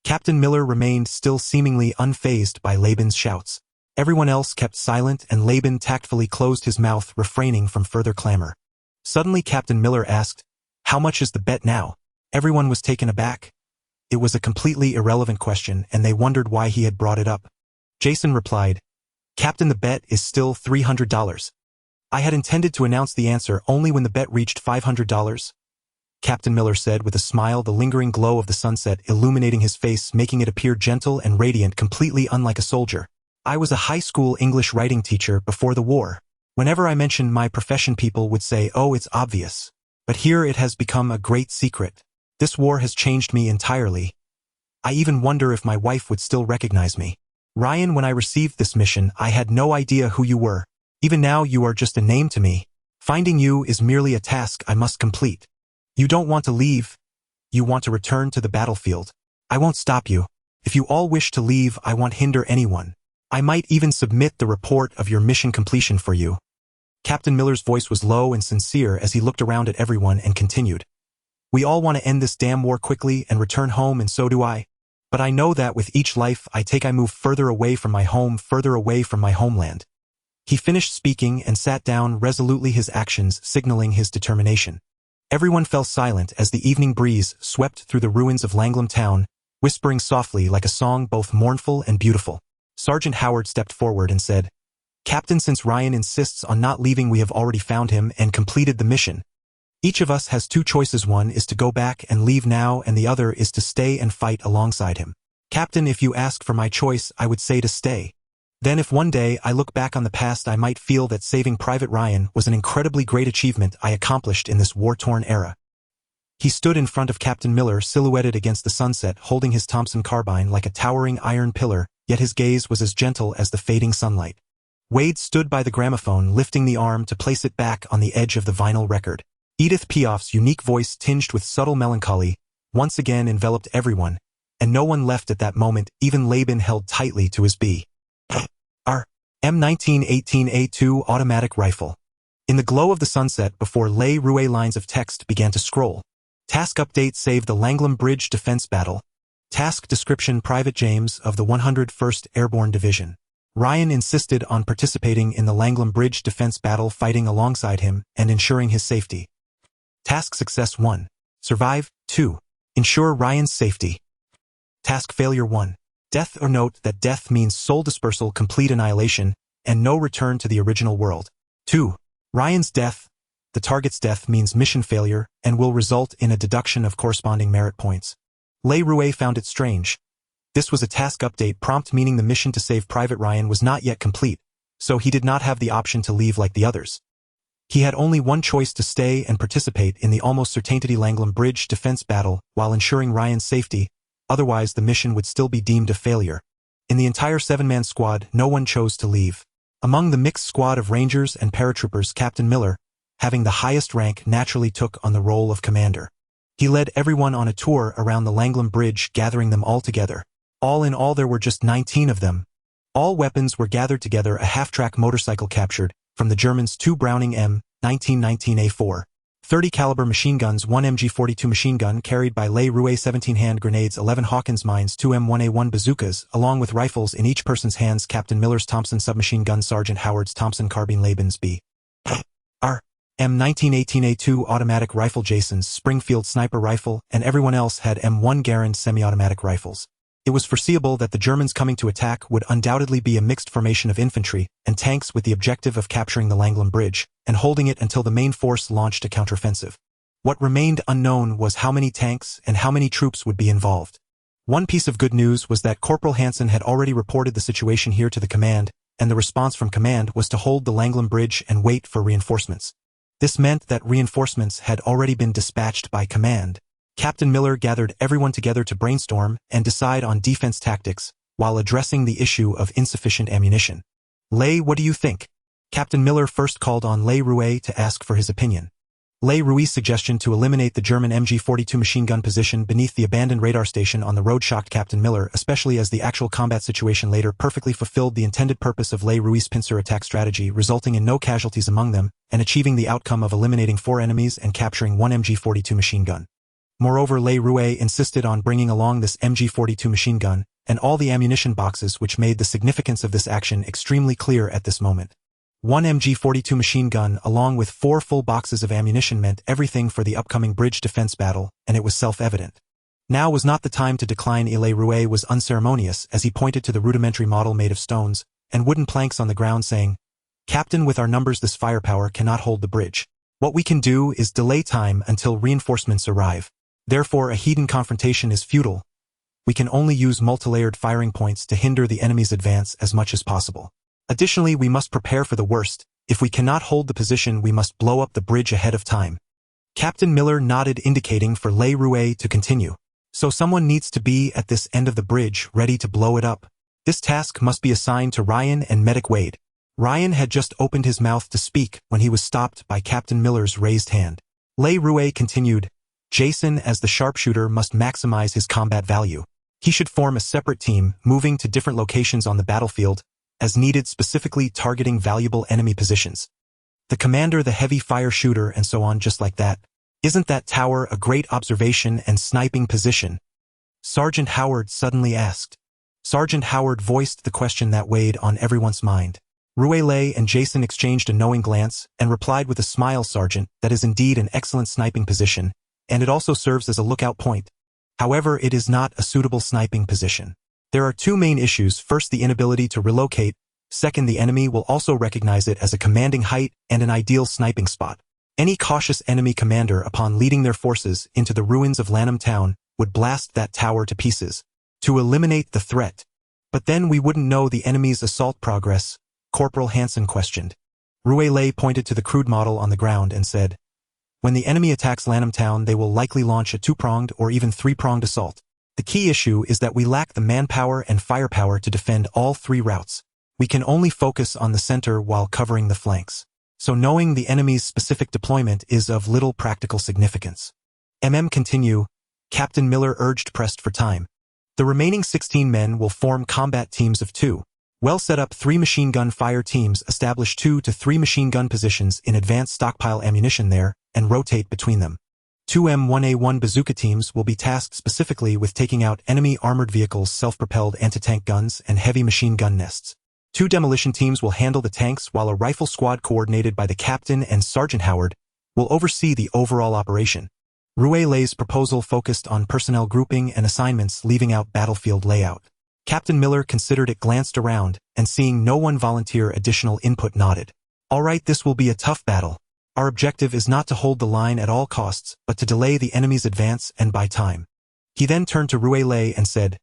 Captain Miller remained still, seemingly unfazed by Laban's shouts. Everyone else kept silent, and Laban tactfully closed his mouth, refraining from further clamor. Suddenly Captain Miller asked, "How much is the bet now?" Everyone was taken aback. It was a completely irrelevant question, and they wondered why he had brought it up. Jason replied, "Captain, the bet is still $300. I had intended to announce the answer only when the bet reached $500. Captain Miller said with a smile, the lingering glow of the sunset illuminating his face, making it appear gentle and radiant, completely unlike a soldier. "I was a high school English writing teacher before the war. Whenever I mentioned my profession, people would say, 'Oh, it's obvious.' But here it has become a great secret. This war has changed me entirely. I even wonder if my wife would still recognize me. Ryan, when I received this mission, I had no idea who you were. Even now you are just a name to me. Finding you is merely a task I must complete. You don't want to leave. You want to return to the battlefield. I won't stop you. If you all wish to leave, I won't hinder anyone. I might even submit the report of your mission completion for you." Captain Miller's voice was low and sincere as he looked around at everyone and continued, "We all want to end this damn war quickly and return home, and so do I. But I know that with each life I take, I move further away from my home, further away from my homeland." He finished speaking and sat down resolutely, his actions signaling his determination. Everyone fell silent as the evening breeze swept through the ruins of Langlem town, whispering softly like a song both mournful and beautiful. Sergeant Howard stepped forward and said, "Captain, since Ryan insists on not leaving, we have already found him and completed the mission. Each of us has two choices. One is to go back and leave now, and the other is to stay and fight alongside him. Captain, if you ask for my choice, I would say to stay. Then if one day I look back on the past, I might feel that saving Private Ryan was an incredibly great achievement I accomplished in this war-torn era." He stood in front of Captain Miller, silhouetted against the sunset, holding his Thompson carbine like a towering iron pillar, yet his gaze was as gentle as the fading sunlight. Wade stood by the gramophone, lifting the arm to place it back on the edge of the vinyl record. Edith Piaf's unique voice, tinged with subtle melancholy, once again enveloped everyone, and no one left at that moment. Even Laban held tightly to his B.R. M1918A2 automatic rifle. In the glow of the sunset, before Le Rouet, lines of text began to scroll. Task update: save the Langlem Bridge defense battle. Task description: Private James of the 101st Airborne Division. Ryan insisted on participating in the Langlem Bridge defense battle, fighting alongside him and ensuring his safety. Task success: 1. Survive. 2. Ensure Ryan's safety. Task failure: 1. Death, or note that death means soul dispersal, complete annihilation, and no return to the original world. 2. Ryan's death. The target's death means mission failure and will result in a deduction of corresponding merit points. Le Rouet found it strange. This was a task update prompt, meaning the mission to save Private Ryan was not yet complete, so he did not have the option to leave like the others. He had only one choice: to stay and participate in the almost certainty Langley Bridge defense battle while ensuring Ryan's safety, otherwise the mission would still be deemed a failure. In the entire 7-man squad, no one chose to leave. Among the mixed squad of Rangers and paratroopers, Captain Miller, having the highest rank, naturally took on the role of commander. He led everyone on a tour around the Langley Bridge, gathering them all together. All in all, there were just 19 of them. All weapons were gathered together: a half-track motorcycle captured from the Germans, 2 Browning M1919A4, 30 caliber machine guns, 1 MG42 machine gun carried by Le Rouet, 17 hand grenades, 11 Hawkins mines, 2 M1A1 bazookas, along with rifles in each person's hands: Captain Miller's Thompson submachine gun, Sergeant Howard's Thompson carbine, Laban's B.R. M1918A2 automatic rifle, Jason's Springfield sniper rifle, and everyone else had M1 Garand semi-automatic rifles. It was foreseeable that the Germans coming to attack would undoubtedly be a mixed formation of infantry and tanks, with the objective of capturing the Langley Bridge and holding it until the main force launched a counteroffensive. What remained unknown was how many tanks and how many troops would be involved. One piece of good news was that Corporal Hansen had already reported the situation here to the command, and the response from command was to hold the Langley Bridge and wait for reinforcements. This meant that reinforcements had already been dispatched by command. Captain Miller gathered everyone together to brainstorm and decide on defense tactics while addressing the issue of insufficient ammunition. Le, what do you think? Captain Miller first called on Le Rouet to ask for his opinion. Le Rouet's suggestion to eliminate the German MG42 machine gun position beneath the abandoned radar station on the road shocked Captain Miller, especially as the actual combat situation later perfectly fulfilled the intended purpose of Le Rouet's pincer attack strategy, resulting in no casualties among them and achieving the outcome of eliminating 4 enemies and capturing 1 MG42 machine gun. Moreover, Le Rouet insisted on bringing along this MG42 machine gun and all the ammunition boxes, which made the significance of this action extremely clear at this moment. 1 MG42 machine gun along with 4 full boxes of ammunition meant everything for the upcoming bridge defense battle, and it was self-evident. Now was not the time to decline. Le Rouet was unceremonious as he pointed to the rudimentary model made of stones and wooden planks on the ground, saying, "Captain, with our numbers this firepower cannot hold the bridge. What we can do is delay time until reinforcements arrive. Therefore, a heat-and confrontation is futile. We can only use multi-layered firing points to hinder the enemy's advance as much as possible. Additionally, we must prepare for the worst. If we cannot hold the position, we must blow up the bridge ahead of time." Captain Miller nodded, indicating for Le Rouet to continue. "So someone needs to be at this end of the bridge, ready to blow it up. This task must be assigned to Ryan and Medic Wade." Ryan had just opened his mouth to speak when he was stopped by Captain Miller's raised hand. Le Rouet continued, "Jason, as the sharpshooter, must maximize his combat value. He should form a separate team, moving to different locations on the battlefield, as needed, specifically targeting valuable enemy positions. The commander, the heavy fire shooter, and so on, just like that. Isn't that tower a great observation and sniping position?" Sergeant Howard suddenly asked. Sergeant Howard voiced the question that weighed on everyone's mind. Rouet and Jason exchanged a knowing glance and replied with a smile, "Sergeant, that is indeed an excellent sniping position, and it also serves as a lookout point. However, it is not a suitable sniping position. There are 2 main issues: first, the inability to relocate; second, the enemy will also recognize it as a commanding height and an ideal sniping spot. Any cautious enemy commander, upon leading their forces into the ruins of Lanham Town, would blast that tower to pieces to eliminate the threat. But then we wouldn't know the enemy's assault progress," Corporal Hansen questioned. Rouet pointed to the crude model on the ground and said, "When the enemy attacks Lanham Town, they will likely launch a 2-pronged or even 3-pronged assault. The key issue is that we lack the manpower and firepower to defend all 3 routes. We can only focus on the center while covering the flanks. So knowing the enemy's specific deployment is of little practical significance." Continue, Captain Miller urged, pressed for time. "The remaining 16 men will form combat teams of 2. Well set up 3 machine gun fire teams, establish 2 to 3 machine gun positions in advance, stockpile ammunition there, and rotate between them. 2 M1A1 bazooka teams will be tasked specifically with taking out enemy armored vehicles, self-propelled anti-tank guns, and heavy machine gun nests. 2 demolition teams will handle the tanks, while a rifle squad coordinated by the captain and Sergeant Howard will oversee the overall operation." Rouet's proposal focused on personnel grouping and assignments, leaving out battlefield layout. Captain Miller considered it, glanced around, and seeing no one volunteer additional input, nodded. All right, this will be a tough battle. Our objective is not to hold the line at all costs, but to delay the enemy's advance and buy time. He then turned to Reassignment and said,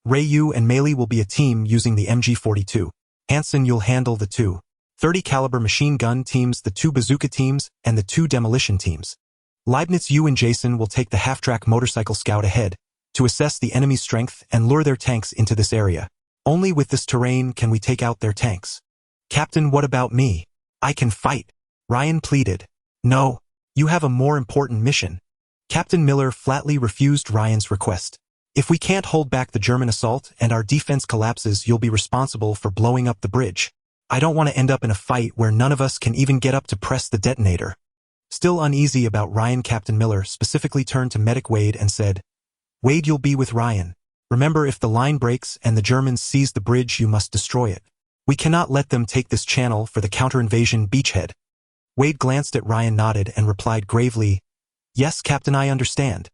Ray, you and Melee will be a team using the MG-42. Hansen, you'll handle the 2.30 caliber machine gun teams, the 2 bazooka teams, and the 2 demolition teams. Leibniz, you and Jason will take the half-track motorcycle scout ahead to assess the enemy's strength and lure their tanks into this area. Only with this terrain can we take out their tanks. Captain, what about me? I can fight. Ryan pleaded. No, you have a more important mission. Captain Miller flatly refused Ryan's request. If we can't hold back the German assault and our defense collapses, you'll be responsible for blowing up the bridge. I don't want to end up in a fight where none of us can even get up to press the detonator. Still uneasy about Ryan, Captain Miller specifically turned to Medic Wade and said, Wade, you'll be with Ryan. Remember, if the line breaks and the Germans seize the bridge, you must destroy it. We cannot let them take this channel for the counter-invasion beachhead. Wade glanced at Ryan, nodded, and replied gravely, Yes, Captain, I understand.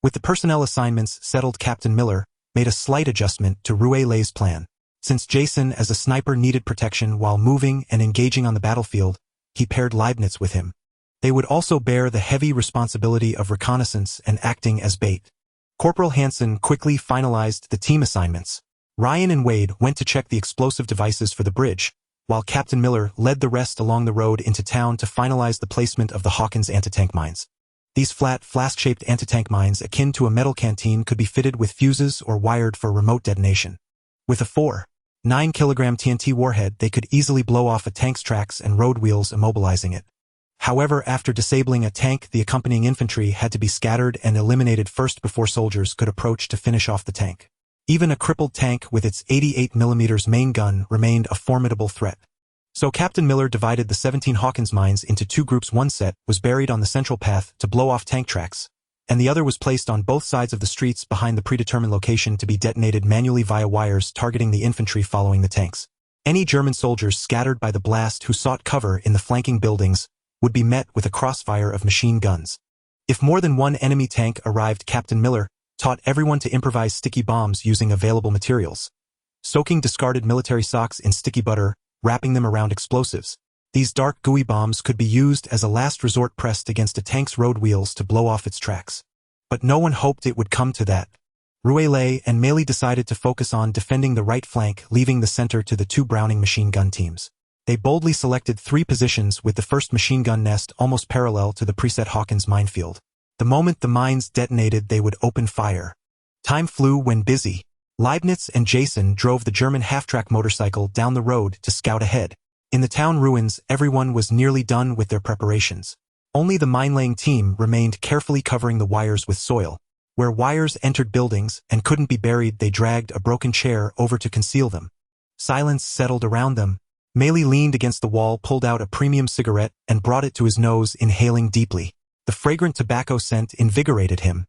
With the personnel assignments settled, Captain Miller made a slight adjustment to Reassignment's plan. Since Jason as a sniper needed protection while moving and engaging on the battlefield, he paired Leibniz with him. They would also bear the heavy responsibility of reconnaissance and acting as bait. Corporal Hansen quickly finalized the team assignments. Ryan and Wade went to check the explosive devices for the bridge, while Captain Miller led the rest along the road into town to finalize the placement of the Hawkins anti-tank mines. These flat, flask-shaped anti-tank mines akin to a metal canteen could be fitted with fuses or wired for remote detonation. With a 4.9 kilogram TNT warhead, they could easily blow off a tank's tracks and road wheels, immobilizing it. However, after disabling a tank, the accompanying infantry had to be scattered and eliminated first before soldiers could approach to finish off the tank. Even a crippled tank with its 88mm main gun remained a formidable threat. So Captain Miller divided the 17 Hawkins mines into 2 groups. One set was buried on the central path to blow off tank tracks, and the other was placed on both sides of the streets behind the predetermined location to be detonated manually via wires targeting the infantry following the tanks. Any German soldiers scattered by the blast who sought cover in the flanking buildings would be met with a crossfire of machine guns. If more than one enemy tank arrived, Captain Miller taught everyone to improvise sticky bombs using available materials. Soaking discarded military socks in sticky butter, wrapping them around explosives. These dark, gooey bombs could be used as a last resort pressed against a tank's road wheels to blow off its tracks. But no one hoped it would come to that. Reassignment and Melee decided to focus on defending the right flank, leaving the center to the 2 Browning machine gun teams. They boldly selected 3 positions with the first machine gun nest almost parallel to the preset Hawkins minefield. The moment the mines detonated, they would open fire. Time flew when busy. Leibniz and Jason drove the German half-track motorcycle down the road to scout ahead. In the town ruins, everyone was nearly done with their preparations. Only the mine-laying team remained carefully covering the wires with soil. Where wires entered buildings and couldn't be buried, they dragged a broken chair over to conceal them. Silence settled around them. Melee leaned against the wall, pulled out a premium cigarette, and brought it to his nose, inhaling deeply. The fragrant tobacco scent invigorated him.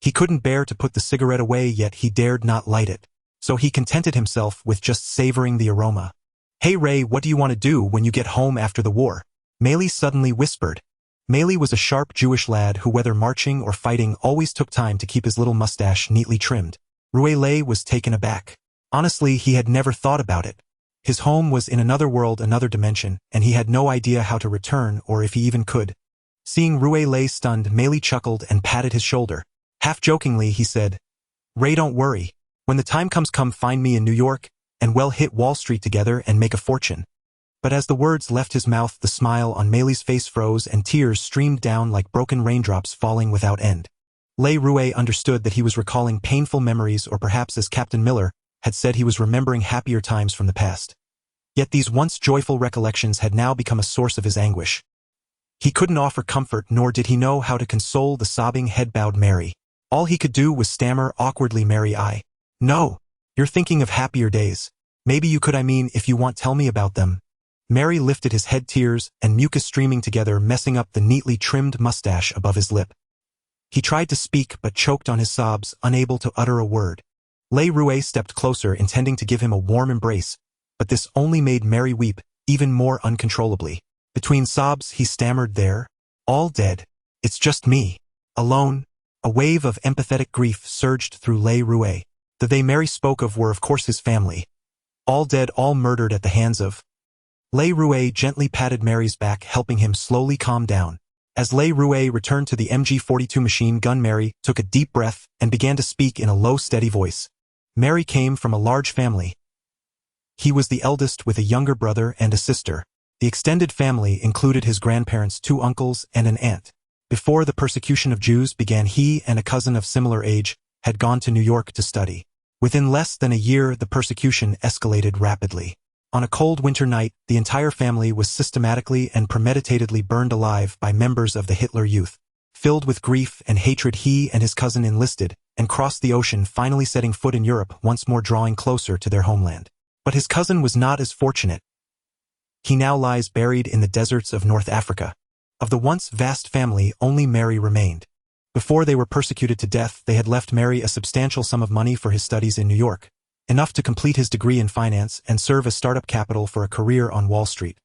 He couldn't bear to put the cigarette away, yet he dared not light it. So he contented himself with just savoring the aroma. Hey Ray, what do you want to do when you get home after the war? Melee suddenly whispered. Melee was a sharp Jewish lad who, whether marching or fighting, always took time to keep his little mustache neatly trimmed. Reassignment was taken aback. Honestly, he had never thought about it. His home was in another world, another dimension, and he had no idea how to return or if he even could. Seeing Reassignment stunned, Melee chuckled and patted his shoulder. Half-jokingly, he said, Ray, don't worry. When the time comes, come find me in New York, and we'll hit Wall Street together and make a fortune. But as the words left his mouth, the smile on Melee's face froze and tears streamed down like broken raindrops falling without end. Reassignment understood that he was recalling painful memories, or perhaps, as Captain Miller had said, he was remembering happier times from the past. Yet these once joyful recollections had now become a source of his anguish. He couldn't offer comfort, nor did he know how to console the sobbing, head-bowed Mary. All he could do was stammer awkwardly, Mary, No. You're thinking of happier days. Maybe you could, if you want, tell me about them. Mary lifted his head, tears and mucus streaming together, messing up the neatly trimmed mustache above his lip. He tried to speak but choked on his sobs, unable to utter a word. Reassignment stepped closer, intending to give him a warm embrace, but this only made Mary weep even more uncontrollably. Between sobs, he stammered, They're all dead. It's just me. Alone. A wave of empathetic grief surged through Reassignment. The they Mary spoke of were of course his family. All dead, all murdered at the hands of. Le Rouet gently patted Mary's back, helping him slowly calm down. As Le Rouet returned to the MG-42 machine gun, Mary took a deep breath and began to speak in a low, steady voice. Mary came from a large family. He was the eldest with a younger brother and a sister. The extended family included his grandparents, 2 uncles, and an aunt. Before the persecution of Jews began, he and a cousin of similar age had gone to New York to study. Within less than a year, the persecution escalated rapidly. On a cold winter night, the entire family was systematically and premeditatedly burned alive by members of the Hitler Youth. Filled with grief and hatred, he and his cousin enlisted and crossed the ocean, finally setting foot in Europe, once more drawing closer to their homeland. But his cousin was not as fortunate. He now lies buried in the deserts of North Africa. Of the once vast family, only Mary remained. Before they were persecuted to death, they had left Mary a substantial sum of money for his studies in New York, enough to complete his degree in finance and serve as startup capital for a career on Wall Street.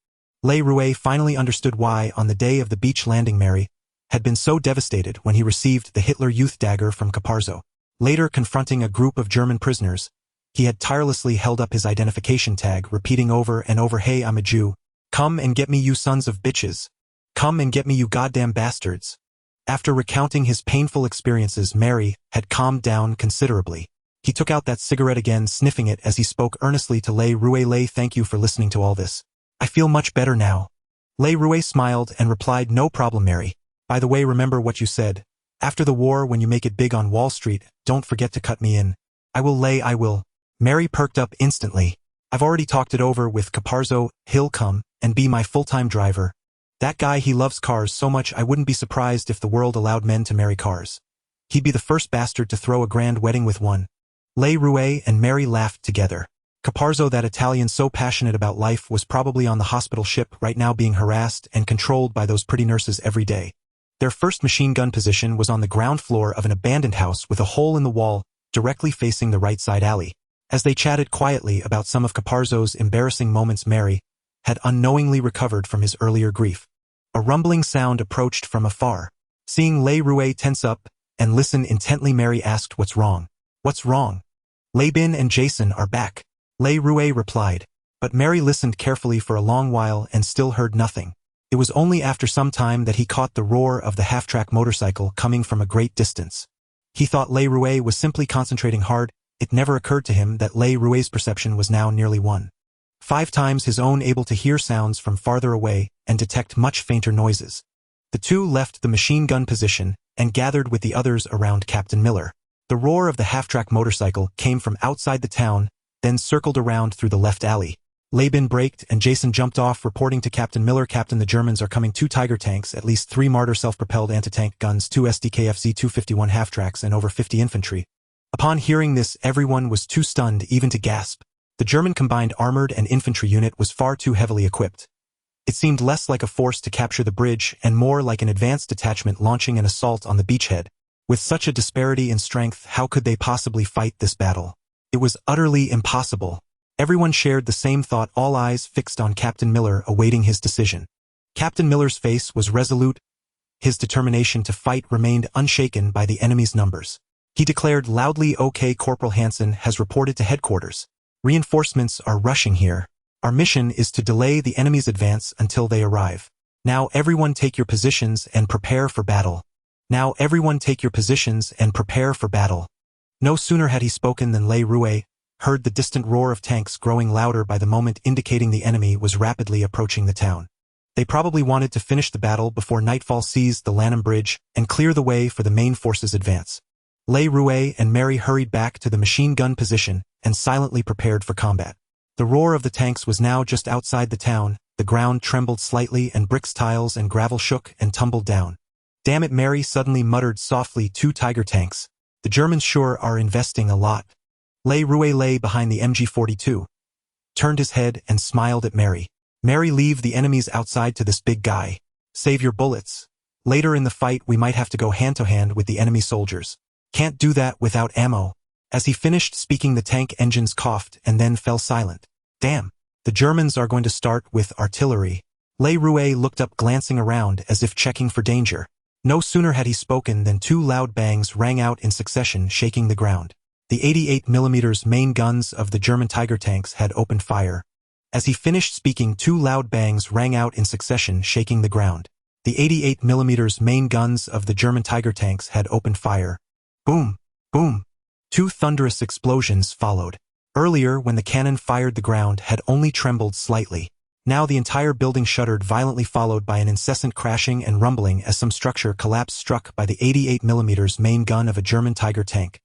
Le Rouet finally understood why, on the day of the beach landing, Mary had been so devastated when he received the Hitler Youth dagger from Caparzo. Later, confronting a group of German prisoners, he had tirelessly held up his identification tag, repeating over and over, "Hey, I'm a Jew. Come and get me, you sons of bitches. Come and get me, you goddamn bastards." After recounting his painful experiences, Mary had calmed down considerably. He took out that cigarette again, sniffing it as he spoke earnestly to Le Rouet. "Le, thank you for listening to all this. I feel much better now." Le Rouet smiled and replied, "No problem, Mary. By the way, remember what you said. After the war, when you make it big on Wall Street, don't forget to cut me in." "I will, Le, I will." Mary perked up instantly. "I've already talked it over with Caparzo. He'll come and be my full-time driver. That guy, he loves cars so much I wouldn't be surprised if the world allowed men to marry cars. He'd be the first bastard to throw a grand wedding with one." Le Rouet and Mary laughed together. Caparzo, that Italian so passionate about life, was probably on the hospital ship right now, being harassed and controlled by those pretty nurses every day. Their first machine gun position was on the ground floor of an abandoned house with a hole in the wall directly facing the right side alley. As they chatted quietly about some of Caparzo's embarrassing moments, Mary had unknowingly recovered from his earlier grief. A rumbling sound approached from afar. Seeing Le Rouet tense up and listen intently, Mary asked, "What's wrong?" "What's wrong?" "Labin and Jason are back," Le Rouet replied. But Mary listened carefully for a long while and still heard nothing. It was only after some time that he caught the roar of the half-track motorcycle coming from a great distance. He thought Le Rouet was simply concentrating hard. It never occurred to him that Le Rouet's perception was now nearly 1.5 times his own, able to hear sounds from farther away and detect much fainter noises. The two left the machine gun position and gathered with the others around Captain Miller. The roar of the half-track motorcycle came from outside the town, then circled around through the left alley. Labin braked and Jason jumped off, reporting to Captain Miller, "Captain, the Germans are coming. 2 Tiger tanks, at least 3 Marder self-propelled anti-tank guns, 2 SDKFZ 251 half-tracks, and over 50 infantry." Upon hearing this, everyone was too stunned even to gasp. The German combined armored and infantry unit was far too heavily equipped. It seemed less like a force to capture the bridge and more like an advanced detachment launching an assault on the beachhead. With such a disparity in strength, how could they possibly fight this battle? It was utterly impossible. Everyone shared the same thought, all eyes fixed on Captain Miller, awaiting his decision. Captain Miller's face was resolute. His determination to fight remained unshaken by the enemy's numbers. He declared loudly, "OK, Corporal Hansen has reported to headquarters. Reinforcements are rushing here. Our mission is to delay the enemy's advance until they arrive. Now everyone take your positions and prepare for battle. Now everyone take your positions and prepare for battle." No sooner had he spoken than Le Rouet heard the distant roar of tanks growing louder by the moment, indicating the enemy was rapidly approaching the town. They probably wanted to finish the battle before nightfall, seize the Lanham Bridge, and clear the way for the main force's advance. Le Rouet and Mary hurried back to the machine gun position and silently prepared for combat. The roar of the tanks was now just outside the town. The ground trembled slightly and bricks, tiles, and gravel shook and tumbled down. "Damn it," Mary suddenly muttered softly, 2 Tiger tanks. The Germans sure are investing a lot. Le Rouet lay behind the MG-42, turned his head and smiled at Mary. "Mary, leave the enemies outside to this big guy. Save your bullets. Later in the fight we might have to go hand-to-hand with the enemy soldiers. Can't do that without ammo." As he finished speaking, the tank engines coughed and then fell silent. "Damn. The Germans are going to start with artillery." Le Rouet looked up, glancing around as if checking for danger. No sooner had he spoken than 2 loud bangs rang out in succession, shaking the ground. The 88mm main guns of the German Tiger tanks had opened fire. As he finished speaking, two loud bangs rang out in succession, shaking the ground. The 88mm main guns of the German Tiger tanks had opened fire. Boom! Boom! Two thunderous explosions followed. Earlier, when the cannon fired, the ground had only trembled slightly. Now the entire building shuddered violently, followed by an incessant crashing and rumbling as some structure collapsed, struck by the 88mm main gun of a German Tiger tank.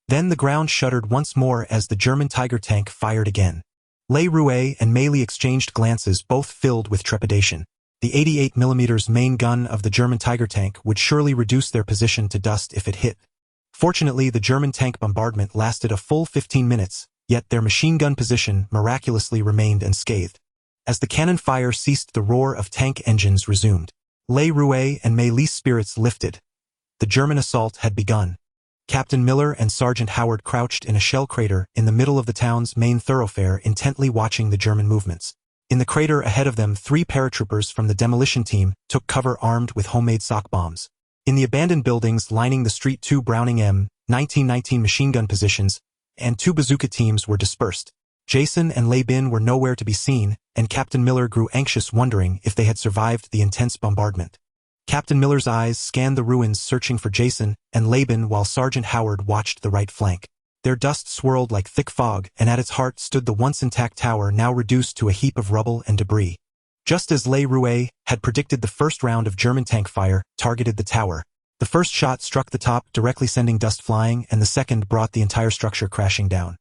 Then the ground shuddered once more as the German Tiger tank fired again. Le Rouet and Meili exchanged glances, both filled with trepidation. The 88mm main gun of the German Tiger tank would surely reduce their position to dust if it hit. Fortunately, the German tank bombardment lasted a full 15 minutes, yet their machine gun position miraculously remained unscathed. As the cannon fire ceased, the roar of tank engines resumed. Le Rouet and Meili's spirits lifted. The German assault had begun. Captain Miller and Sergeant Howard crouched in a shell crater in the middle of the town's main thoroughfare, intently watching the German movements. In the crater ahead of them, 3 paratroopers from the demolition team took cover, armed with homemade sock bombs. In the abandoned buildings lining the street, 2 Browning M1919 machine gun positions and 2 bazooka teams were dispersed. Jason and Le Bin were nowhere to be seen, and Captain Miller grew anxious, wondering if they had survived the intense bombardment. Captain Miller's eyes scanned the ruins, searching for Jason and Le Bin, while Sergeant Howard watched the right flank. Their dust swirled like thick fog, and at its heart stood the once intact tower, now reduced to a heap of rubble and debris. Just as Le Rouet had predicted, the first round of German tank fire targeted the tower. The first shot struck the top, directly sending dust flying, and the second brought the entire structure crashing down.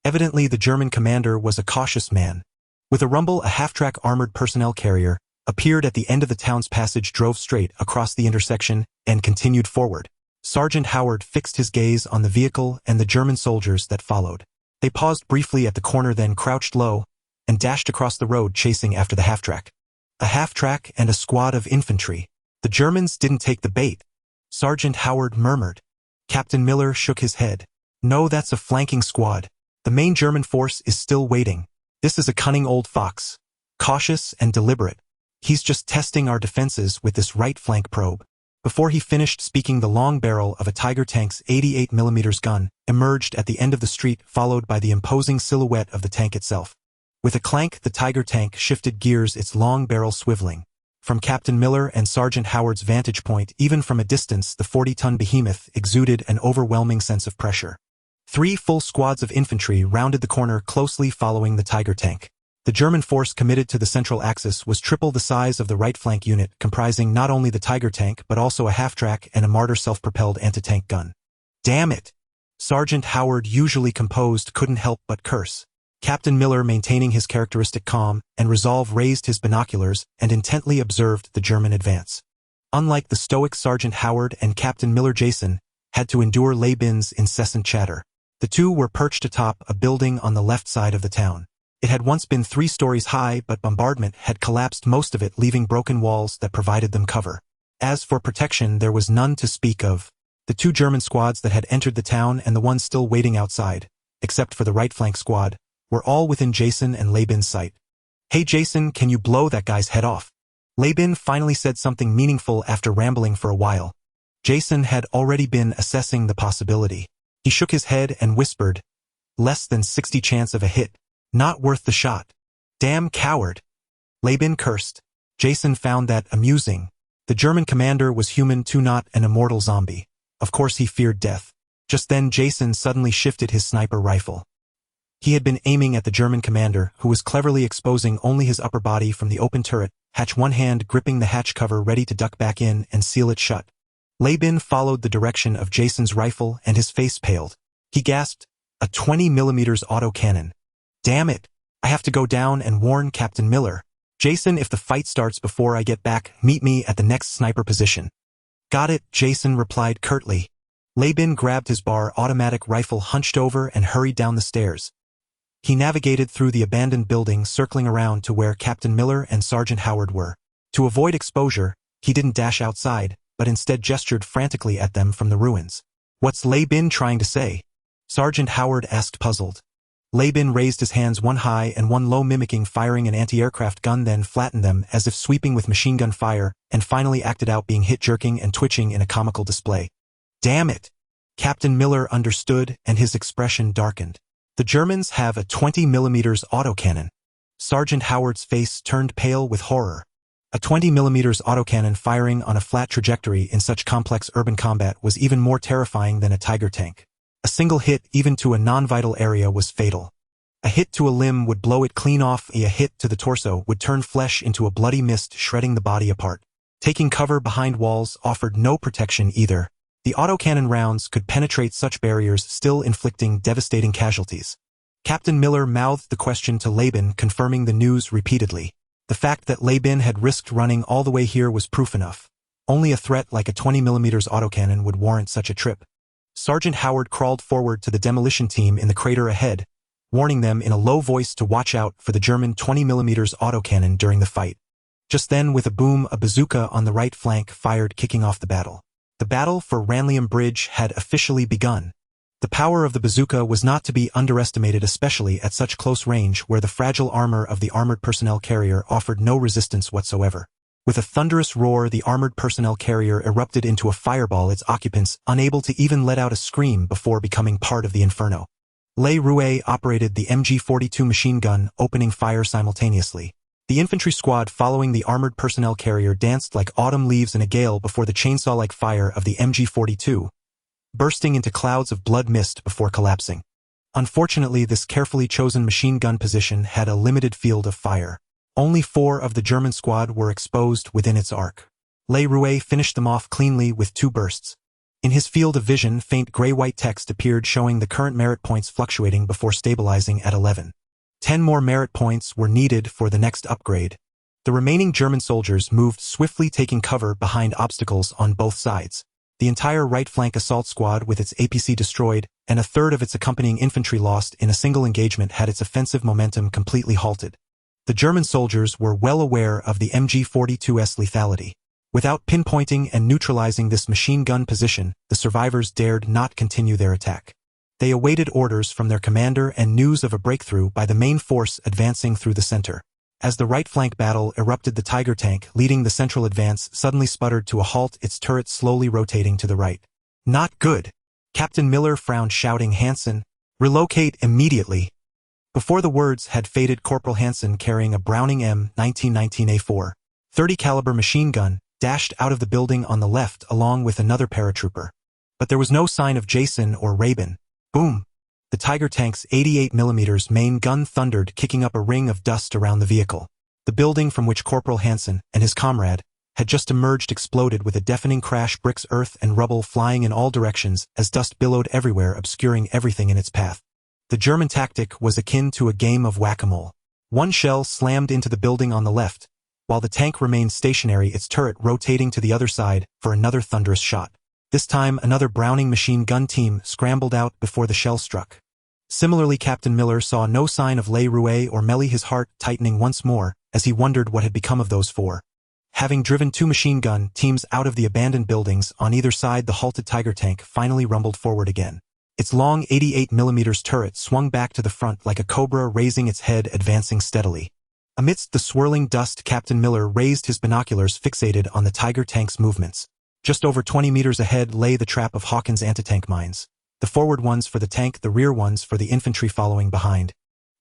Evidently, the German commander was a cautious man. With a rumble, a half-track armored personnel carrier appeared at the end of the town's passage, drove straight across the intersection, and continued forward. Sergeant Howard fixed his gaze on the vehicle and the German soldiers that followed. They paused briefly at the corner, then crouched low and dashed across the road, chasing after the half-track. A half-track and a squad of infantry. The Germans didn't take the bait, Sergeant Howard murmured. Captain Miller shook his head. No, that's a flanking squad. The main German force is still waiting. This is a cunning old fox. Cautious and deliberate. He's just testing our defenses with this right flank probe. Before he finished speaking, the long barrel of a Tiger tank's 88mm gun emerged at the end of the street, followed by the imposing silhouette of the tank itself. With a clank, the Tiger tank shifted gears, its long barrel swiveling. From Captain Miller and Sergeant Howard's vantage point, even from a distance, the 40-ton behemoth exuded an overwhelming sense of pressure. 3 full squads of infantry rounded the corner, closely following the Tiger tank. The German force committed to the central axis was triple the size of the right flank unit, comprising not only the Tiger tank but also a half-track and a Marder self-propelled anti-tank gun. Damn it! Sergeant Howard, usually composed, couldn't help but curse. Captain Miller, maintaining his characteristic calm and resolve, raised his binoculars and intently observed the German advance. Unlike the stoic Sergeant Howard and Captain Miller, Jason had to endure Le Bin's incessant chatter. The two were perched atop a building on the left side of the town. It had once been 3 stories high, but bombardment had collapsed most of it, leaving broken walls that provided them cover. As for protection, there was none to speak of. The 2 German squads that had entered the town and the one still waiting outside, except for the right flank squad, were all within Jason and Le Bin's sight. Hey Jason, can you blow that guy's head off? Le Bin finally said something meaningful after rambling for a while. Jason had already been assessing the possibility. He shook his head and whispered, "Less than 60 chance of a hit. Not worth the shot." Damn coward. Le Bin cursed. Jason found that amusing. The German commander was human too, not an immortal zombie. Of course he feared death. Just then Jason suddenly shifted his sniper rifle. He had been aiming at the German commander, who was cleverly exposing only his upper body from the open turret hatch, one hand gripping the hatch cover, ready to duck back in and seal it shut. Le Bin followed the direction of Jason's rifle and his face paled. He gasped, "A 20mm autocannon. Damn it, I have to go down and warn Captain Miller. Jason, if the fight starts before I get back, meet me at the next sniper position." "Got it," Jason replied curtly. Le Bin grabbed his bar automatic rifle, hunched over, and hurried down the stairs. He navigated through the abandoned building, circling around to where Captain Miller and Sergeant Howard were. To avoid exposure, he didn't dash outside, but instead gestured frantically at them from the ruins. "What's Le Bin trying to say?" Sergeant Howard asked, puzzled. Le Bin raised his hands, one high and one low, mimicking firing an anti-aircraft gun, then flattened them as if sweeping with machine gun fire, and finally acted out being hit, jerking and twitching in a comical display. "Damn it!" Captain Miller understood, and his expression darkened. The Germans have a 20mm autocannon. Sergeant Howard's face turned pale with horror. A 20mm autocannon firing on a flat trajectory in such complex urban combat was even more terrifying than a Tiger tank. A single hit, even to a non-vital area, was fatal. A hit to a limb would blow it clean off, a hit to the torso would turn flesh into a bloody mist, shredding the body apart. Taking cover behind walls offered no protection either. The autocannon rounds could penetrate such barriers, still inflicting devastating casualties. Captain Miller mouthed the question to Laban, confirming the news repeatedly. The fact that Laban had risked running all the way here was proof enough. Only a threat like a 20mm autocannon would warrant such a trip. Sergeant Howard crawled forward to the demolition team in the crater ahead, warning them in a low voice to watch out for the German 20mm autocannon during the fight. Just then, with a boom, a bazooka on the right flank fired, kicking off the battle. The battle for Ranlium Bridge had officially begun. The power of the bazooka was not to be underestimated, especially at such close range where the fragile armor of the armored personnel carrier offered no resistance whatsoever. With a thunderous roar, the armored personnel carrier erupted into a fireball, its occupants unable to even let out a scream before becoming part of the inferno. Le Rouet operated the MG-42 machine gun, opening fire simultaneously. The infantry squad following the armored personnel carrier danced like autumn leaves in a gale before the chainsaw-like fire of the MG-42, bursting into clouds of blood mist before collapsing. Unfortunately, this carefully chosen machine gun position had a limited field of fire. Only 4 of the German squad were exposed within its arc. Le Rouet finished them off cleanly with 2 bursts. In his field of vision, faint gray-white text appeared showing the current merit points fluctuating before stabilizing at 11. 10 more merit points were needed for the next upgrade. The remaining German soldiers moved swiftly, taking cover behind obstacles on both sides. The entire right flank assault squad with its APC destroyed, and a third of its accompanying infantry lost in a single engagement, had its offensive momentum completely halted. The German soldiers were well aware of the MG-42's lethality. Without pinpointing and neutralizing this machine gun position, the survivors dared not continue their attack. They awaited orders from their commander and news of a breakthrough by the main force advancing through the center. As the right flank battle erupted, the Tiger tank leading the central advance suddenly sputtered to a halt, its turret slowly rotating to the right. Not good. Captain Miller frowned, shouting, "Hansen, relocate immediately." Before the words had faded, Corporal Hansen, carrying a Browning M1919A4 .30 caliber machine gun, dashed out of the building on the left along with another paratrooper. But there was no sign of Jason or Rabin. Boom! The Tiger tank's 88mm main gun thundered, kicking up a ring of dust around the vehicle. The building from which Corporal Hansen and his comrade had just emerged exploded with a deafening crash, bricks, earth, and rubble flying in all directions as dust billowed everywhere, obscuring everything in its path. The German tactic was akin to a game of whack-a-mole. One shell slammed into the building on the left, while the tank remained stationary, its turret rotating to the other side for another thunderous shot. This time, another Browning machine gun team scrambled out before the shell struck. Similarly, Captain Miller saw no sign of Le Rouet or Melly, his heart tightening once more as he wondered what had become of those 4. Having driven 2 machine gun teams out of the abandoned buildings on either side, the halted Tiger tank finally rumbled forward again. Its long 88mm turret swung back to the front like a cobra, raising its head, advancing steadily. Amidst the swirling dust, Captain Miller raised his binoculars, fixated on the Tiger tank's movements. Just over 20 meters ahead lay the trap of Hawkins' anti-tank mines. The forward ones for the tank, the rear ones for the infantry following behind.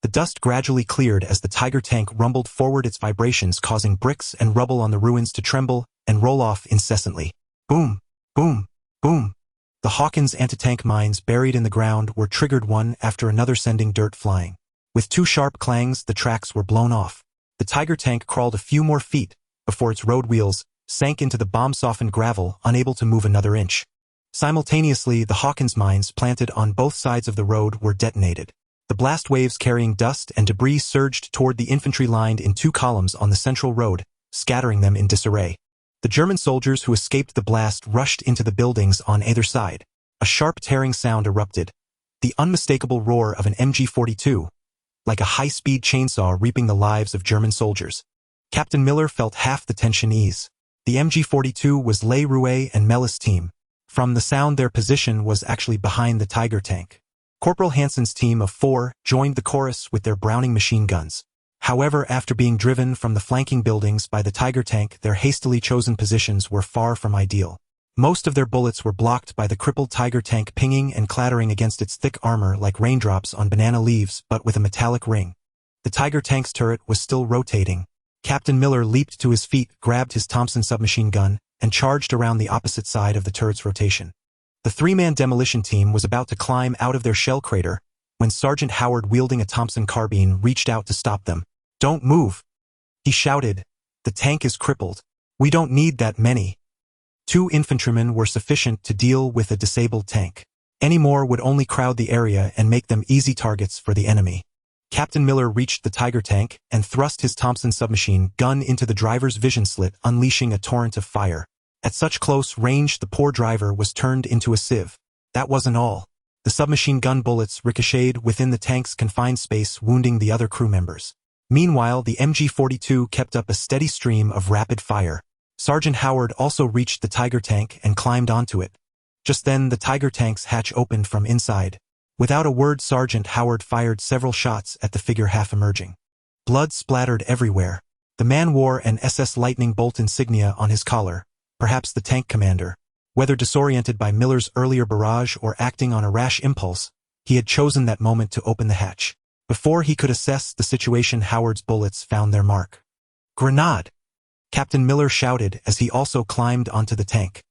The dust gradually cleared as the Tiger tank rumbled forward, its vibrations causing bricks and rubble on the ruins to tremble and roll off incessantly. Boom! Boom! Boom! The Hawkins anti-tank mines buried in the ground were triggered one after another, sending dirt flying. With 2 sharp clangs, the tracks were blown off. The Tiger tank crawled a few more feet before its road wheels sank into the bomb-softened gravel, unable to move another inch. Simultaneously, the Hawkins mines planted on both sides of the road were detonated. The blast waves carrying dust and debris surged toward the infantry lined in 2 columns on the central road, scattering them in disarray. The German soldiers who escaped the blast rushed into the buildings on either side. A sharp tearing sound erupted, the unmistakable roar of an MG-42, like a high-speed chainsaw reaping the lives of German soldiers. Captain Miller felt half the tension ease. The MG-42 was Le Rouet and Mellis' team. From the sound, their position was actually behind the Tiger tank. Corporal Hansen's team of 4 joined the chorus with their Browning machine guns. However, after being driven from the flanking buildings by the Tiger tank, their hastily chosen positions were far from ideal. Most of their bullets were blocked by the crippled Tiger tank pinging and clattering against its thick armor like raindrops on banana leaves but with a metallic ring. The Tiger tank's turret was still rotating. Captain Miller leaped to his feet, grabbed his Thompson submachine gun, and charged around the opposite side of the turret's rotation. The three-man demolition team was about to climb out of their shell crater when Sergeant Howard, wielding a Thompson carbine, reached out to stop them. "Don't move!" he shouted. "The tank is crippled. We don't need that many." 2 infantrymen were sufficient to deal with a disabled tank. Any more would only crowd the area and make them easy targets for the enemy. Captain Miller reached the Tiger tank and thrust his Thompson submachine gun into the driver's vision slit, unleashing a torrent of fire. At such close range, the poor driver was turned into a sieve. That wasn't all. The submachine gun bullets ricocheted within the tank's confined space, wounding the other crew members. Meanwhile, the MG-42 kept up a steady stream of rapid fire. Sergeant Howard also reached the Tiger tank and climbed onto it. Just then, the Tiger tank's hatch opened from inside. Without a word, Sergeant Howard fired several shots at the figure half emerging. Blood splattered everywhere. The man wore an SS Lightning Bolt insignia on his collar, perhaps the tank commander. Whether disoriented by Miller's earlier barrage or acting on a rash impulse, he had chosen that moment to open the hatch. Before he could assess the situation, Howard's bullets found their mark. "Grenade!" Captain Miller shouted as he also climbed onto the tank.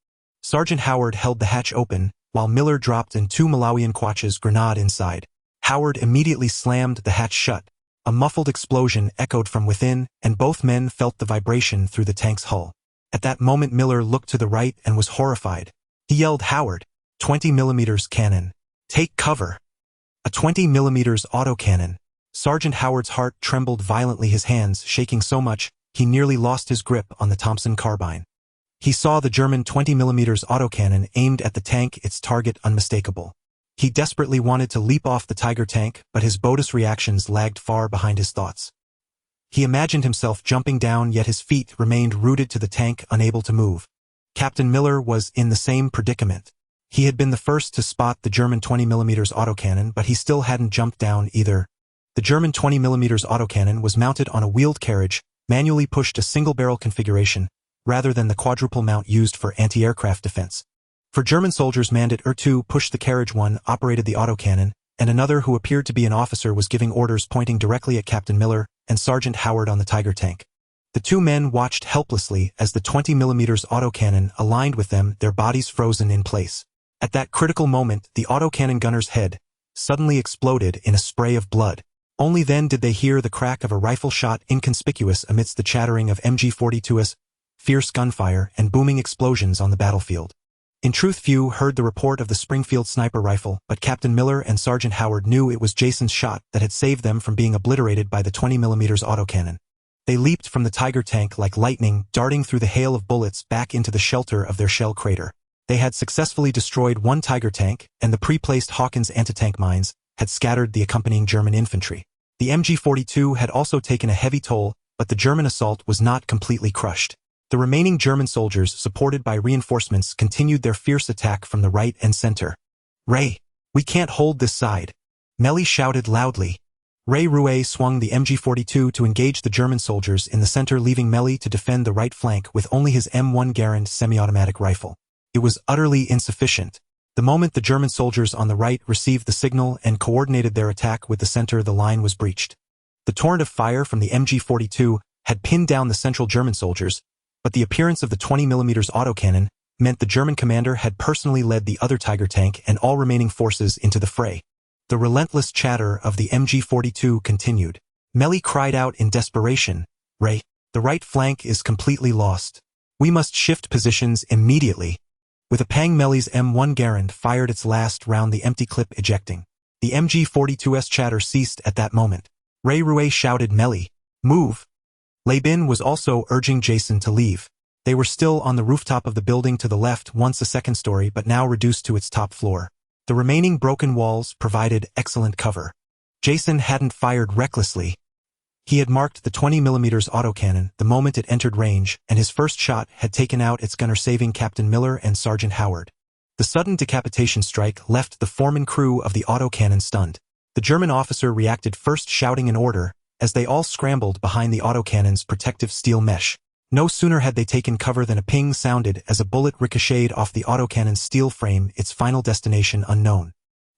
Sergeant Howard held the hatch open, while Miller dropped in 2 Malawian Quach's grenade inside. Howard immediately slammed the hatch shut. A muffled explosion echoed from within, and both men felt the vibration through the tank's hull. At that moment, Miller looked to the right and was horrified. He yelled, "Howard, 20mm cannon. Take cover." A 20mm autocannon. Sergeant Howard's heart trembled violently, his hands shaking so much he nearly lost his grip on the Thompson carbine. He saw the German 20mm autocannon aimed at the tank, its target unmistakable. He desperately wanted to leap off the Tiger tank, but his Bodus reactions lagged far behind his thoughts. He imagined himself jumping down, yet his feet remained rooted to the tank, unable to move. Captain Miller was in the same predicament. He had been the first to spot the German 20mm autocannon, but he still hadn't jumped down either. The German 20mm autocannon was mounted on a wheeled carriage, manually pushed a single-barrel configuration, rather than the quadruple mount used for anti-aircraft defense. For German soldiers manned at R2 pushed the carriage, one operated the autocannon, and another, who appeared to be an officer, was giving orders pointing directly at Captain Miller and Sergeant Howard on the Tiger tank. The 2 men watched helplessly as the 20mm autocannon aligned with them, their bodies frozen in place. At that critical moment, the autocannon gunner's head suddenly exploded in a spray of blood. Only then did they hear the crack of a rifle shot, inconspicuous amidst the chattering of MG-42's fierce gunfire and booming explosions on the battlefield. In truth, few heard the report of the Springfield sniper rifle, but Captain Miller and Sergeant Howard knew it was Jason's shot that had saved them from being obliterated by the 20mm autocannon. They leaped from the Tiger tank like lightning, darting through the hail of bullets back into the shelter of their shell crater. They had successfully destroyed 1 Tiger tank, and the pre-placed Hawkins anti-tank mines had scattered the accompanying German infantry. The MG-42 had also taken a heavy toll, but the German assault was not completely crushed. The remaining German soldiers, supported by reinforcements, continued their fierce attack from the right and center. "Ray, we can't hold this side," Melly shouted loudly. Ray Rouet swung the MG-42 to engage the German soldiers in the center, leaving Melly to defend the right flank with only his M1 Garand semi-automatic rifle. It was utterly insufficient. The moment the German soldiers on the right received the signal and coordinated their attack with the center, the line was breached. The torrent of fire from the MG-42 had pinned down the central German soldiers, but the appearance of the 20mm autocannon meant the German commander had personally led the other Tiger tank and all remaining forces into the fray. The relentless chatter of the MG-42 continued. Melly cried out in desperation, "Ray, the right flank is completely lost. We must shift positions immediately." With a pang, Melly's M1 Garand fired its last round, the empty clip ejecting. The MG-42's chatter ceased at that moment. Ray Rouet shouted, "Melly, move!" Labin was also urging Jason to leave. They were still on the rooftop of the building to the left, once a second story but now reduced to its top floor. The remaining broken walls provided excellent cover. Jason hadn't fired recklessly. He had marked the 20mm autocannon the moment it entered range, and his first shot had taken out its gunner, saving Captain Miller and Sergeant Howard. The sudden decapitation strike left the foreman crew of the autocannon stunned. The German officer reacted first, shouting an order, as they all scrambled behind the autocannon's protective steel mesh. No sooner had they taken cover than a ping sounded as a bullet ricocheted off the autocannon's steel frame, its final destination unknown.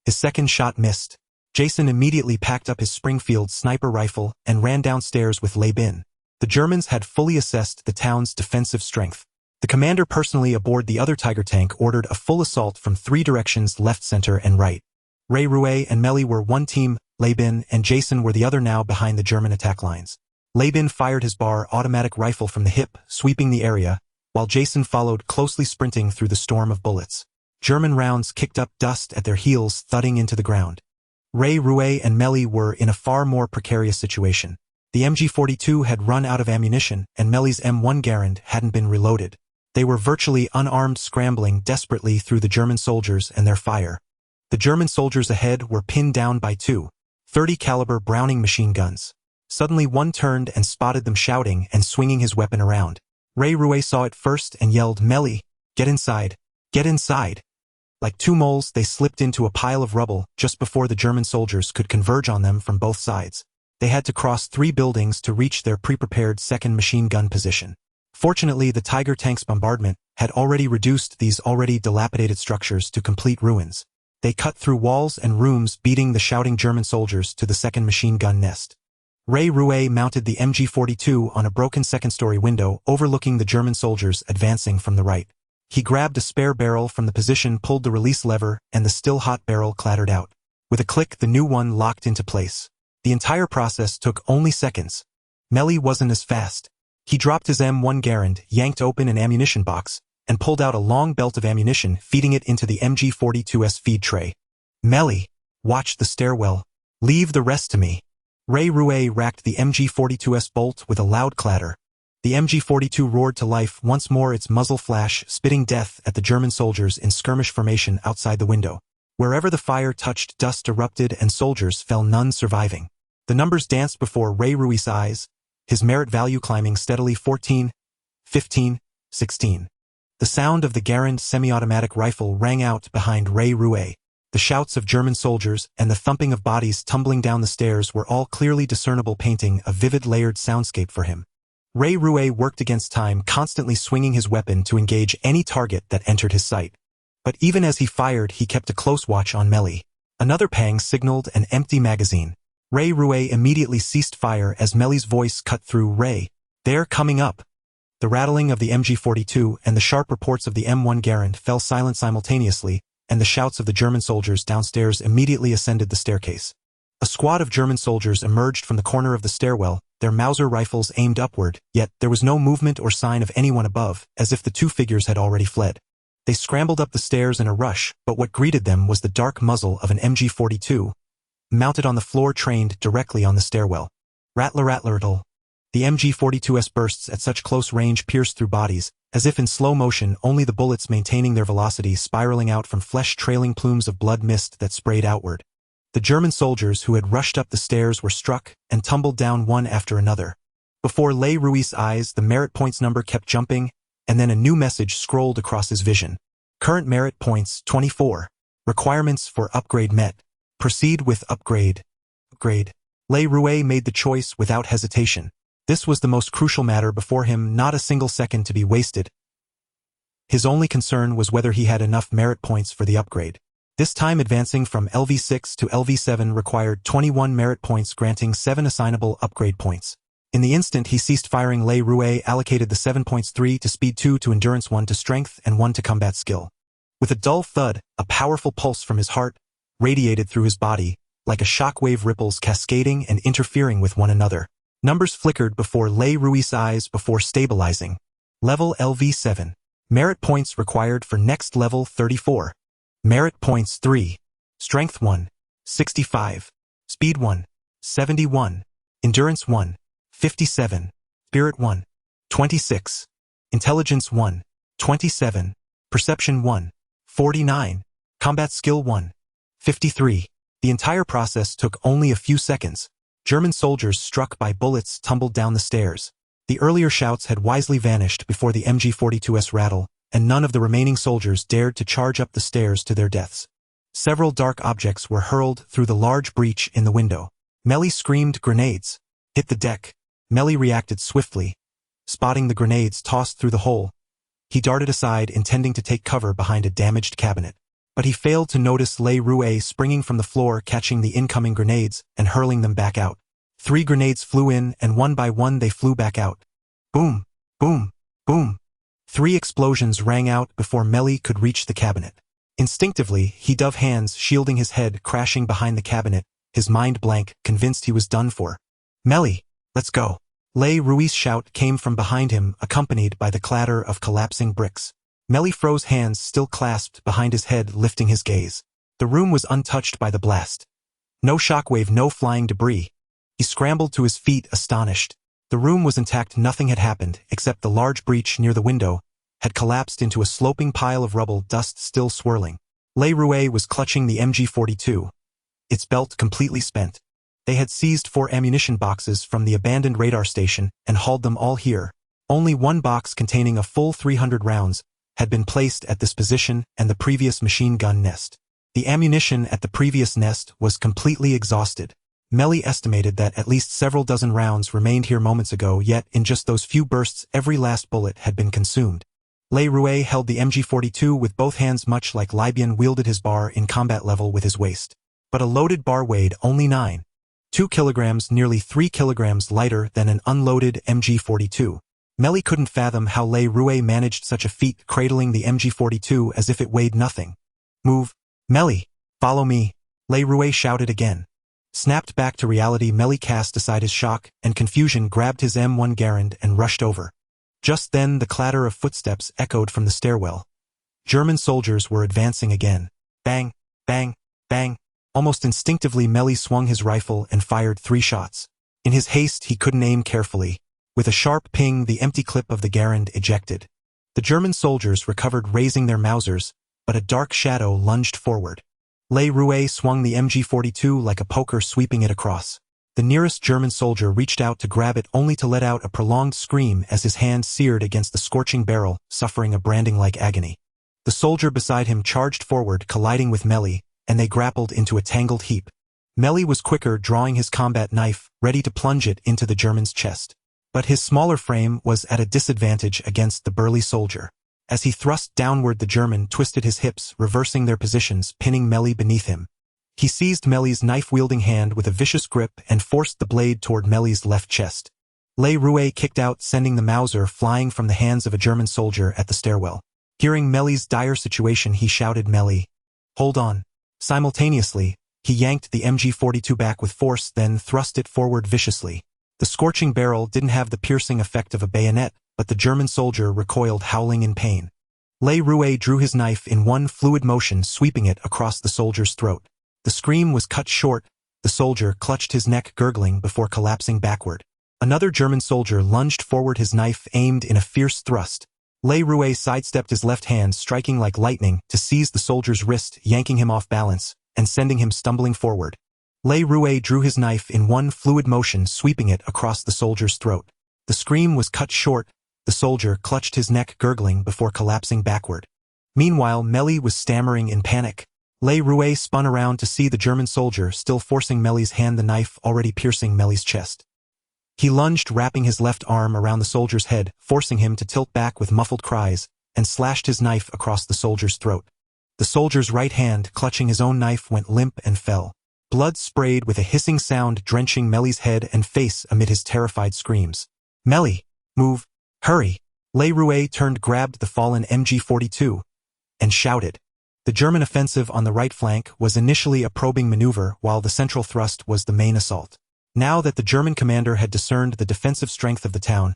His second shot missed. Jason immediately packed up his Springfield sniper rifle and ran downstairs with Lei Bin. The Germans had fully assessed the town's defensive strength. The commander personally aboard the other Tiger tank ordered a full assault from 3 directions: left, center, and right. Ray Rue and Melly were one team, Lei Bin and Jason were the other, now behind the German attack lines. Lei Bin fired his bar automatic rifle from the hip, sweeping the area, while Jason followed closely, sprinting through the storm of bullets. German rounds kicked up dust at their heels, thudding into the ground. Ray Rue and Melly were in a far more precarious situation. The MG-42 had run out of ammunition, and Melly's M1 Garand hadn't been reloaded. They were virtually unarmed, scrambling desperately through the German soldiers and their fire. The German soldiers ahead were pinned down by 2 .30 caliber Browning machine guns. Suddenly one turned and spotted them, shouting and swinging his weapon around. Ray Rue saw it first and yelled, "Melly, get inside! Get inside!" Like 2 moles, they slipped into a pile of rubble just before the German soldiers could converge on them from both sides. They had to cross 3 buildings to reach their pre-prepared second machine gun position. Fortunately, the Tiger tank's bombardment had already reduced these already dilapidated structures to complete ruins. They cut through walls and rooms, beating the shouting German soldiers to the second machine gun nest. Ray Rue mounted the MG-42 on a broken second-story window overlooking the German soldiers advancing from the right. He grabbed a spare barrel from the position, pulled the release lever, and the still-hot barrel clattered out. With a click, the new one locked into place. The entire process took only seconds. Melly wasn't as fast. He dropped his M1 Garand, yanked open an ammunition box, and pulled out a long belt of ammunition, feeding it into the MG-42's feed tray. "Melly, watch the stairwell. Leave the rest to me." Ray Rue racked the MG-42's bolt with a loud clatter. The MG-42 roared to life once more, its muzzle flash, spitting death at the German soldiers in skirmish formation outside the window. Wherever the fire touched, dust erupted and soldiers fell, none surviving. The numbers danced before Ray Rue's eyes, his merit value climbing steadily: 14, 15, 16. The sound of the Garand semi-automatic rifle rang out behind Ray Rue. The shouts of German soldiers and the thumping of bodies tumbling down the stairs were all clearly discernible, painting a vivid layered soundscape for him. Ray Rue worked against time, constantly swinging his weapon to engage any target that entered his sight. But even as he fired, he kept a close watch on Melly. Another pang signaled an empty magazine. Ray Rue immediately ceased fire as Melly's voice cut through. "Ray, they're coming up." The rattling of the MG-42 and the sharp reports of the M1 Garand fell silent simultaneously, and the shouts of the German soldiers downstairs immediately ascended the staircase. A squad of German soldiers emerged from the corner of the stairwell, their Mauser rifles aimed upward, yet there was no movement or sign of anyone above, as if the 2 figures had already fled. They scrambled up the stairs in a rush, but what greeted them was the dark muzzle of an MG-42, mounted on the floor, trained directly on the stairwell. Rattler-rattler-rattle. The MG-42's bursts at such close range pierced through bodies, as if in slow motion, only the bullets maintaining their velocity, spiraling out from flesh, trailing plumes of blood mist that sprayed outward. The German soldiers who had rushed up the stairs were struck and tumbled down one after another. Before Ray Rue's eyes, the merit points number kept jumping, and then a new message scrolled across his vision. Current merit points 24. Requirements for upgrade met. Proceed with upgrade. Upgrade. Ray Rue made the choice without hesitation. This was the most crucial matter before him, not a single second to be wasted. His only concern was whether he had enough merit points for the upgrade. This time advancing from LV6 to LV7 required 21 merit points, granting 7 assignable upgrade points. In the instant he ceased firing, Ray Rue allocated the 7 points, 3 to speed, 2 to endurance, 1 to strength, and 1 to combat skill. With a dull thud, a powerful pulse from his heart radiated through his body, like a shockwave, ripples cascading and interfering with one another. Numbers flickered before Ray Rue's eyes before stabilizing. Level LV7. Merit points required for next level 34. Merit points 3. Strength 1. 65. Speed 1. 71. Endurance 1. 57. Spirit 1. 26. Intelligence 1. 27. Perception 1. 49. Combat skill 1. 53. The entire process took only a few seconds. German soldiers struck by bullets tumbled down the stairs. The earlier shouts had wisely vanished before the MG-42's rattle, and none of the remaining soldiers dared to charge up the stairs to their deaths. Several dark objects were hurled through the large breach in the window. Melly screamed, "Grenades! Hit the deck!" Melly reacted swiftly. Spotting the grenades tossed through the hole, he darted aside, intending to take cover behind a damaged cabinet. But he failed to notice Le Rouet springing from the floor, catching the incoming grenades and hurling them back out. 3 grenades flew in, and one by one they flew back out. Boom, boom, boom. 3 explosions rang out before Melly could reach the cabinet. Instinctively, he dove hands, shielding his head, crashing behind the cabinet, his mind blank, convinced he was done for. Melly, let's go. Le Rouet's shout came from behind him, accompanied by the clatter of collapsing bricks. Melly froze, hands still clasped behind his head, lifting his gaze. The room was untouched by the blast. No shockwave, no flying debris. He scrambled to his feet, astonished. The room was intact, nothing had happened, except the large breach near the window had collapsed into a sloping pile of rubble, dust still swirling. Le Rouet was clutching the MG-42, its belt completely spent. They had seized 4 ammunition boxes from the abandoned radar station and hauled them all here. Only one box containing a full 300 rounds had been placed at this position and the previous machine gun nest. The ammunition at the previous nest was completely exhausted. Melly estimated that at least several dozen rounds remained here moments ago, yet in just those few bursts every last bullet had been consumed. Le Rouet held the MG-42 with both hands, much like Libyan wielded his bar in combat level with his waist. But a loaded bar weighed only 9.2 kilograms, nearly 3 kilograms lighter than an unloaded MG-42. Melly couldn't fathom how Le Rouet managed such a feat, cradling the MG-42 as if it weighed nothing. Move. Melly, follow me. Le Rouet shouted again. Snapped back to reality, Melly cast aside his shock and confusion, grabbed his M1 Garand and rushed over. Just then the clatter of footsteps echoed from the stairwell. German soldiers were advancing again. Bang, bang, bang. Almost instinctively Melly swung his rifle and fired 3 shots. In his haste he couldn't aim carefully. With a sharp ping, the empty clip of the Garand ejected. The German soldiers recovered, raising their Mausers, but a dark shadow lunged forward. Le Rouet swung the MG-42 like a poker, sweeping it across. The nearest German soldier reached out to grab it, only to let out a prolonged scream as his hand seared against the scorching barrel, suffering a branding-like agony. The soldier beside him charged forward, colliding with Melly, and they grappled into a tangled heap. Melly was quicker, drawing his combat knife, ready to plunge it into the German's chest. But his smaller frame was at a disadvantage against the burly soldier. As he thrust downward, the German twisted his hips, reversing their positions, pinning Melly beneath him. He seized Melly's knife-wielding hand with a vicious grip and forced the blade toward Melly's left chest. Le Rouet kicked out, sending the Mauser flying from the hands of a German soldier at the stairwell. Hearing Melly's dire situation, he shouted, "Melly, hold on." Simultaneously, he yanked the MG-42 back with force, then thrust it forward viciously. The scorching barrel didn't have the piercing effect of a bayonet, but the German soldier recoiled, howling in pain. Le Rouet drew his knife in one fluid motion, sweeping it across the soldier's throat. The scream was cut short. The soldier clutched his neck, gurgling, before collapsing backward. Another German soldier lunged forward, his knife aimed in a fierce thrust. Le Rouet sidestepped, his left hand striking like lightning to seize the soldier's wrist, yanking him off balance and sending him stumbling forward. Le Rouet drew his knife in one fluid motion, sweeping it across the soldier's throat. The scream was cut short. The soldier clutched his neck, gurgling, before collapsing backward. Meanwhile, Melly was stammering in panic. Le Rouet spun around to see the German soldier still forcing Melly's hand, the knife already piercing Melly's chest. He lunged, wrapping his left arm around the soldier's head, forcing him to tilt back with muffled cries, and slashed his knife across the soldier's throat. The soldier's right hand, clutching his own knife, went limp and fell. Blood sprayed with a hissing sound, drenching Melly's head and face amid his terrified screams. "Melly, move, hurry!" Le Rouet turned, grabbed the fallen MG-42, and shouted. The German offensive on the right flank was initially a probing maneuver, while the central thrust was the main assault. Now that the German commander had discerned the defensive strength of the town,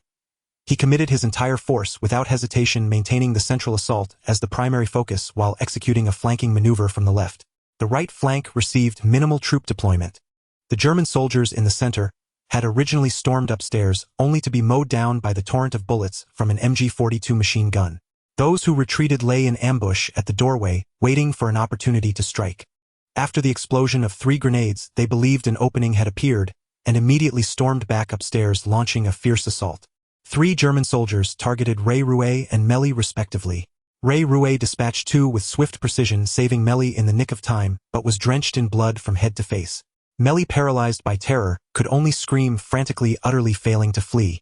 he committed his entire force, without hesitation, maintaining the central assault as the primary focus while executing a flanking maneuver from the left. The right flank received minimal troop deployment. The German soldiers in the center had originally stormed upstairs, only to be mowed down by the torrent of bullets from an MG-42 machine gun. Those who retreated lay in ambush at the doorway, waiting for an opportunity to strike. After the explosion of 3 grenades, they believed an opening had appeared, and immediately stormed back upstairs, launching a fierce assault. 3 German soldiers targeted Le Rouet and Melly respectively. Le Rouet dispatched 2 with swift precision, saving Melly in the nick of time, but was drenched in blood from head to face. Melly, paralyzed by terror, could only scream frantically, utterly failing to flee.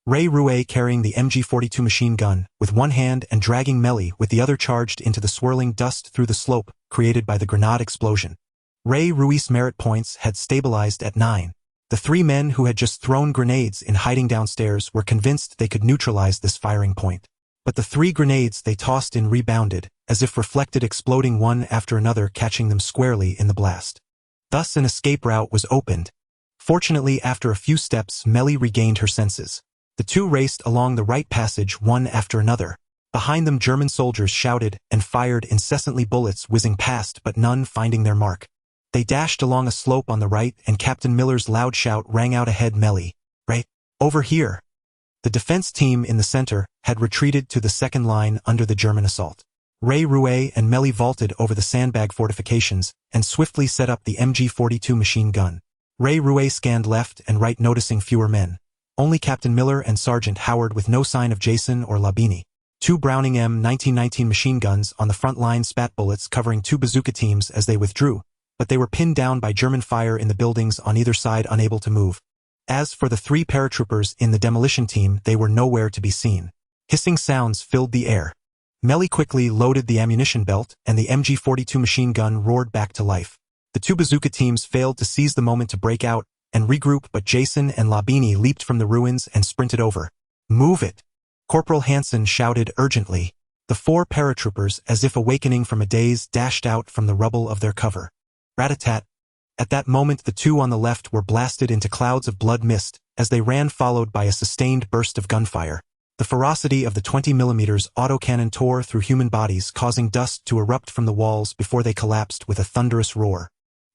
Ray Rouet carrying the MG-42 machine gun, with one hand and dragging Melly with the other charged into the swirling dust through the slope created by the grenade explosion. Ray Ruiz merit points had stabilized at 9. The 3 men who had just thrown grenades in hiding downstairs were convinced they could neutralize this firing point. But the 3 grenades they tossed in rebounded, as if reflected, exploding one after another, catching them squarely in the blast. Thus an escape route was opened. Fortunately, after a few steps, Melly regained her senses. The 2 raced along the right passage one after another. Behind them German soldiers shouted and fired incessantly, bullets whizzing past but none finding their mark. They dashed along a slope on the right and Captain Miller's loud shout rang out ahead, "Melly, right over here." The defense team in the center had retreated to the second line under the German assault. Ray Rouet and Melly vaulted over the sandbag fortifications and swiftly set up the MG-42 machine gun. Ray Rouet scanned left and right, noticing fewer men. Only Captain Miller and Sergeant Howard, with no sign of Jason or Labini. 2 Browning M1919 machine guns on the front line spat bullets, covering 2 bazooka teams as they withdrew, but they were pinned down by German fire in the buildings on either side, unable to move. As for the 3 paratroopers in the demolition team, they were nowhere to be seen. Hissing sounds filled the air. Melly quickly loaded the ammunition belt, and the MG-42 machine gun roared back to life. The 2 bazooka teams failed to seize the moment to break out and regroup, but Jason and Labini leaped from the ruins and sprinted over. "Move it!" Corporal Hansen shouted urgently. The 4 paratroopers, as if awakening from a daze, dashed out from the rubble of their cover. Rat-a-tat. At that moment the 2 on the left were blasted into clouds of blood mist as they ran, followed by a sustained burst of gunfire. The ferocity of the 20mm autocannon tore through human bodies, causing dust to erupt from the walls before they collapsed with a thunderous roar.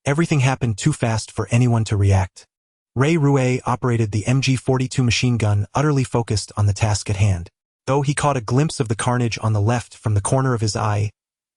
Everything happened too fast for anyone to react. Ray Rouet operated the MG-42 machine gun, utterly focused on the task at hand. Though he caught a glimpse of the carnage on the left from the corner of his eye,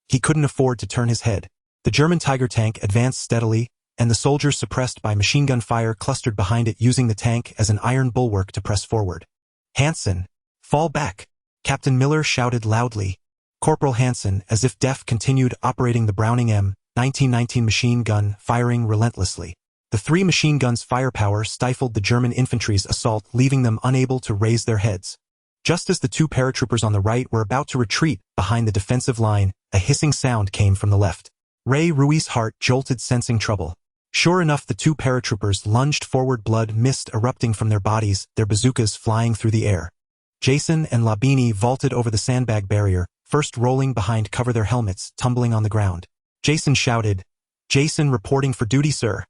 he couldn't afford to turn his head. The German Tiger tank advanced steadily, and the soldiers, suppressed by machine gun fire, clustered behind it, using the tank as an iron bulwark to press forward. "Hansen, fall back!" Captain Miller shouted loudly. Corporal Hansen, as if deaf, continued operating the Browning M1919 machine gun, firing relentlessly. The 3 machine guns' firepower stifled the German infantry's assault, leaving them unable to raise their heads. Just as the 2 paratroopers on the right were about to retreat behind the defensive line, a hissing sound came from the left. Ray Ruiz's heart jolted, sensing trouble. Sure enough, the 2 paratroopers lunged forward, blood mist erupting from their bodies, their bazookas flying through the air. Jason and Labini vaulted over the sandbag barrier, first rolling behind cover, their helmets tumbling on the ground. Jason shouted, "Jason reporting for duty, sir."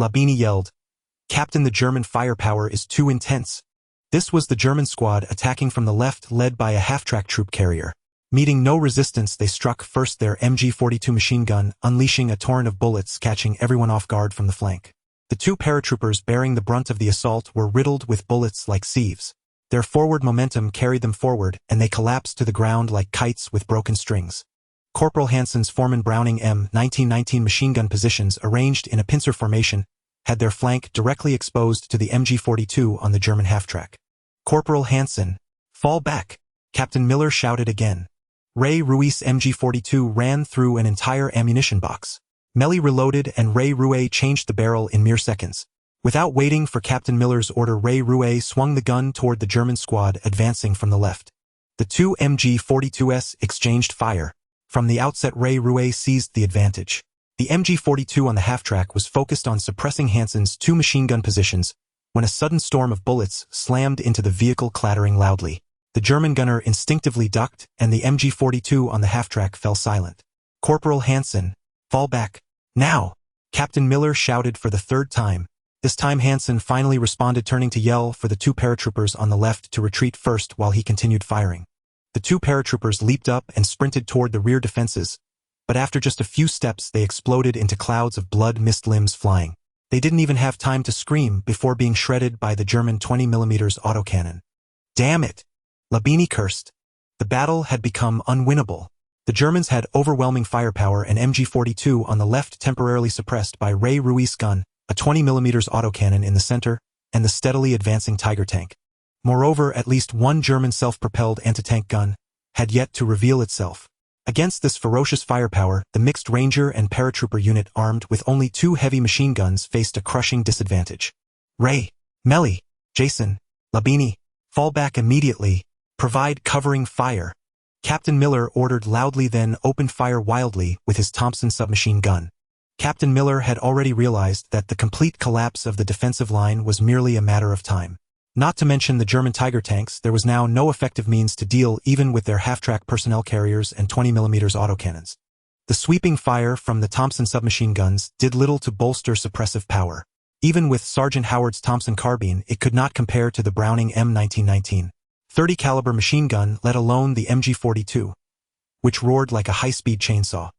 Labini yelled, "Captain, the German firepower is too intense." This was the German squad attacking from the left, led by a half-track troop carrier. Meeting no resistance, they struck first their MG-42 machine gun, unleashing a torrent of bullets, catching everyone off guard from the flank. The 2 paratroopers bearing the brunt of the assault were riddled with bullets like sieves. Their forward momentum carried them forward, and they collapsed to the ground like kites with broken strings. Corporal Hansen's foreman Browning M1919 machine gun positions, arranged in a pincer formation, had their flank directly exposed to the MG-42 on the German half-track. "Corporal Hansen, fall back!" Captain Miller shouted again. Ray Ruiz's MG-42 ran through an entire ammunition box. Melly reloaded, and Ray Rouet changed the barrel in mere seconds. Without waiting for Captain Miller's order, Ray Rouet swung the gun toward the German squad advancing from the left. The 2 MG-42s exchanged fire. From the outset, Ray Rouet seized the advantage. The MG-42 on the half-track was focused on suppressing Hansen's 2 machine gun positions when a sudden storm of bullets slammed into the vehicle, clattering loudly. The German gunner instinctively ducked, and the MG-42 on the half-track fell silent. "Corporal Hansen, fall back, now!" Captain Miller shouted for the 3rd time. This time Hansen finally responded, turning to yell for the 2 paratroopers on the left to retreat first while he continued firing. The 2 paratroopers leaped up and sprinted toward the rear defenses, but after just a few steps they exploded into clouds of blood mist, limbs flying. They didn't even have time to scream before being shredded by the German 20mm autocannon. "Damn it!" Labini cursed. The battle had become unwinnable. The Germans had overwhelming firepower, and MG-42 on the left temporarily suppressed by Ray Ruiz's gun, a 20mm autocannon in the center, and the steadily advancing Tiger tank. Moreover, at least one German self-propelled anti-tank gun had yet to reveal itself. Against this ferocious firepower, the mixed Ranger and paratrooper unit, armed with only 2 heavy machine guns, faced a crushing disadvantage. "Ray, Melly, Jason, Labini, Fall back immediately. Provide covering fire. Captain Miller ordered loudly, then opened fire wildly with his Thompson submachine gun. Captain Miller had already realized that the complete collapse of the defensive line was merely a matter of time. Not to mention the German Tiger tanks, there was now no effective means to deal even with their half-track personnel carriers and 20mm autocannons. The sweeping fire from the Thompson submachine guns did little to bolster suppressive power. Even with Sergeant Howard's Thompson carbine, it could not compare to the Browning M1919 .30 caliber machine gun, let alone the MG42, which roared like a high-speed chainsaw.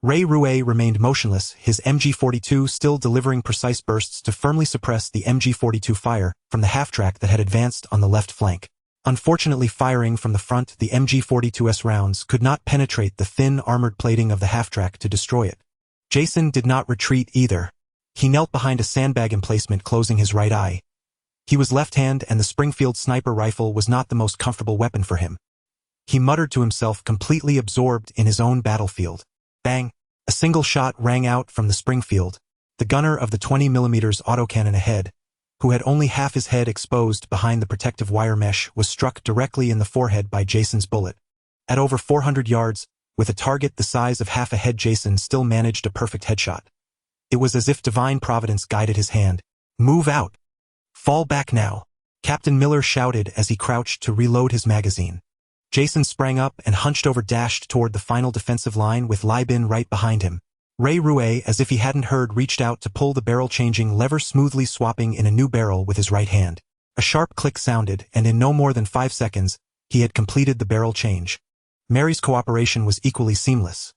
Ray Rouet remained motionless, his MG42 still delivering precise bursts to firmly suppress the MG42 fire from the half-track that had advanced on the left flank. Unfortunately, firing from the front, the MG42's rounds could not penetrate the thin armored plating of the half-track to destroy it. Jason did not retreat either. He knelt behind a sandbag emplacement, closing his right eye. He was left-handed, and the Springfield sniper rifle was not the most comfortable weapon for him. He muttered to himself, completely absorbed in his own battlefield. Bang! A single shot rang out from the Springfield. The gunner of the 20mm autocannon ahead, who had only half his head exposed behind the protective wire mesh, was struck directly in the forehead by Jason's bullet. At over 400 yards, with a target the size of half a head, Jason still managed a perfect headshot. It was as if divine providence guided his hand. Move out! Fall back now! Captain Miller shouted as he crouched to reload his magazine. Jason sprang up and hunched over, dashed toward the final defensive line with Libin right behind him. Ray Rouet, as if he hadn't heard, reached out to pull the barrel-changing lever, smoothly swapping in a new barrel with his right hand. A sharp click sounded, and in no more than 5 seconds, he had completed the barrel change. Mary's cooperation was equally seamless.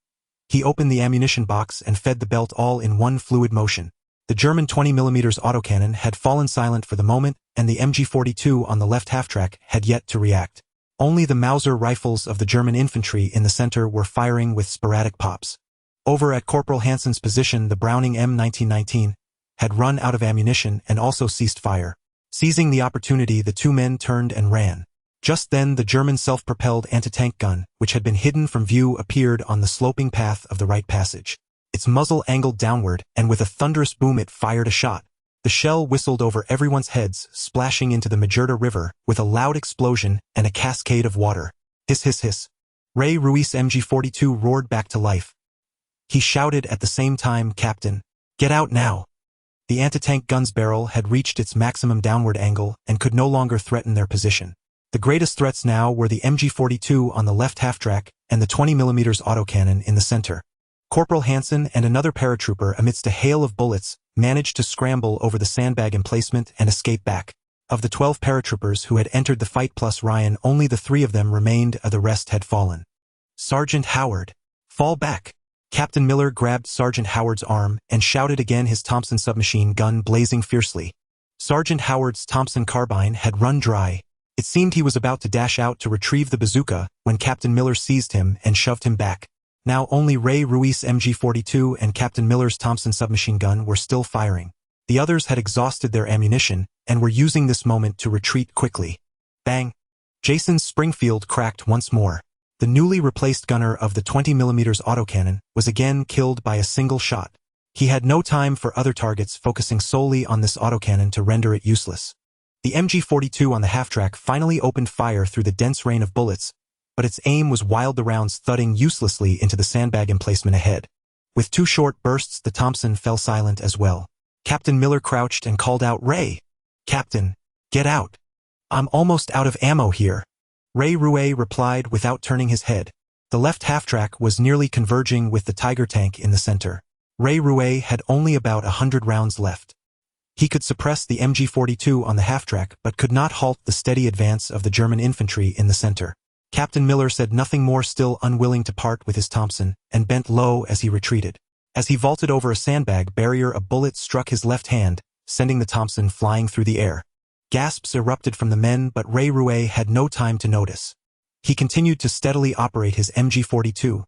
He opened the ammunition box and fed the belt all in one fluid motion. The German 20mm autocannon had fallen silent for the moment, and the MG42 on the left half-track had yet to react. Only the Mauser rifles of the German infantry in the center were firing with sporadic pops. Over at Corporal Hansen's position, the Browning M1919 had run out of ammunition and also ceased fire. Seizing the opportunity, the two men turned and ran. Just then, the German self-propelled anti-tank gun, which had been hidden from view, appeared on the sloping path of the right passage. Its muzzle angled downward, and with a thunderous boom it fired a shot. The shell whistled over everyone's heads, splashing into the Majerta River with a loud explosion and a cascade of water. Hiss, hiss, hiss. Ray Ruiz MG42 roared back to life. He shouted at the same time, "Captain, get out now!" The anti-tank gun's barrel had reached its maximum downward angle and could no longer threaten their position. The greatest threats now were the MG42 on the left half-track and the 20mm autocannon in the center. Corporal Hansen and another paratrooper, amidst a hail of bullets, managed to scramble over the sandbag emplacement and escape back. Of the 12 paratroopers who had entered the fight plus Ryan, only the 3 of them remained, the rest had fallen. Sergeant Howard! Fall back! Captain Miller grabbed Sergeant Howard's arm and shouted again, his Thompson submachine gun blazing fiercely. Sergeant Howard's Thompson carbine had run dry. It seemed he was about to dash out to retrieve the bazooka when Captain Miller seized him and shoved him back. Now only Ray Ruiz MG42 and Captain Miller's Thompson submachine gun were still firing. The others had exhausted their ammunition and were using this moment to retreat quickly. Bang! Jason's Springfield cracked once more. The newly replaced gunner of the 20mm autocannon was again killed by a single shot. He had no time for other targets, focusing solely on this autocannon to render it useless. The MG42 on the half-track finally opened fire through the dense rain of bullets, but its aim was wild, the rounds thudding uselessly into the sandbag emplacement ahead. With 2 short bursts, the Thompson fell silent as well. Captain Miller crouched and called out, "Ray! Captain, get out! I'm almost out of ammo here." Ray Rouet replied without turning his head. The left half-track was nearly converging with the Tiger tank in the center. Ray Rouet had only about 100 rounds left. He could suppress the MG42 on the half-track, but could not halt the steady advance of the German infantry in the center. Captain Miller said nothing more, still unwilling to part with his Thompson, and bent low as he retreated. As he vaulted over a sandbag barrier, a bullet struck his left hand, sending the Thompson flying through the air. Gasps erupted from the men, but Ray Rouet had no time to notice. He continued to steadily operate his MG42,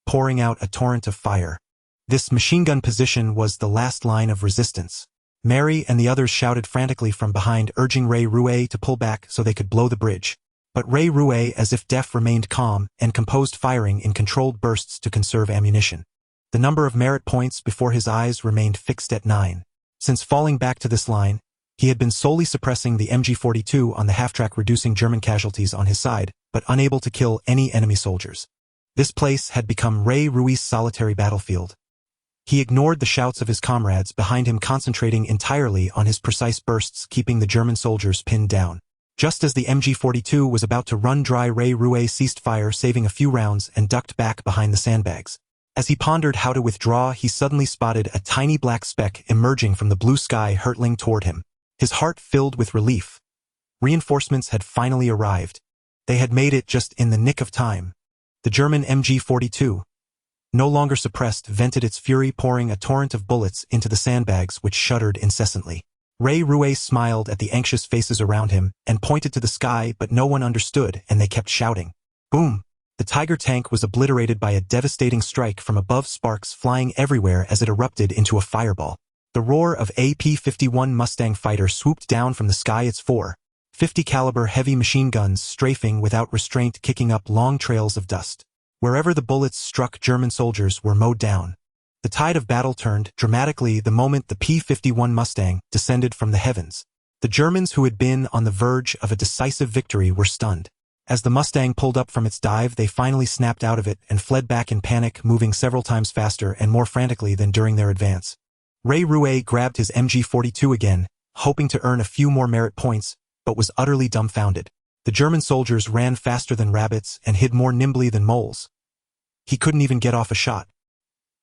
pouring out a torrent of fire. This machine gun position was the last line of resistance. Mary and the others shouted frantically from behind, urging Ray Rouet to pull back so they could blow the bridge. But Ray Rouet, as if deaf, remained calm and composed, firing in controlled bursts to conserve ammunition. The number of merit points before his eyes remained fixed at 9. Since falling back to this line, He had been solely suppressing the MG-42 on the half-track, reducing German casualties on his side, but unable to kill any enemy soldiers. This place had become Rey Ruiz' solitary battlefield. He ignored the shouts of his comrades behind him, concentrating entirely on his precise bursts, keeping the German soldiers pinned down. Just as the MG-42 was about to run dry, Rey Ruiz ceased fire, saving a few rounds, and ducked back behind the sandbags. As he pondered how to withdraw, he suddenly spotted a tiny black speck emerging from the blue sky, hurtling toward him. His heart filled with relief. Reinforcements had finally arrived. They had made it just in the nick of time. The German MG-42, no longer suppressed, vented its fury, pouring a torrent of bullets into the sandbags, which shuddered incessantly. Rey Ruiz smiled at the anxious faces around him and pointed to the sky, but no one understood, and they kept shouting. Boom! The Tiger tank was obliterated by a devastating strike from above, sparks flying everywhere as it erupted into a fireball. The roar of a P-51 Mustang fighter swooped down from the sky, its 4.50 caliber heavy machine guns strafing without restraint, kicking up long trails of dust. Wherever the bullets struck, German soldiers were mowed down. The tide of battle turned dramatically the moment the P-51 Mustang descended from the heavens. The Germans, who had been on the verge of a decisive victory, were stunned. As the Mustang pulled up from its dive, they finally snapped out of it and fled back in panic, moving several times faster and more frantically than during their advance. Rey Ruiz grabbed his MG-42 again, hoping to earn a few more merit points, but was utterly dumbfounded. The German soldiers ran faster than rabbits and hid more nimbly than moles. He couldn't even get off a shot.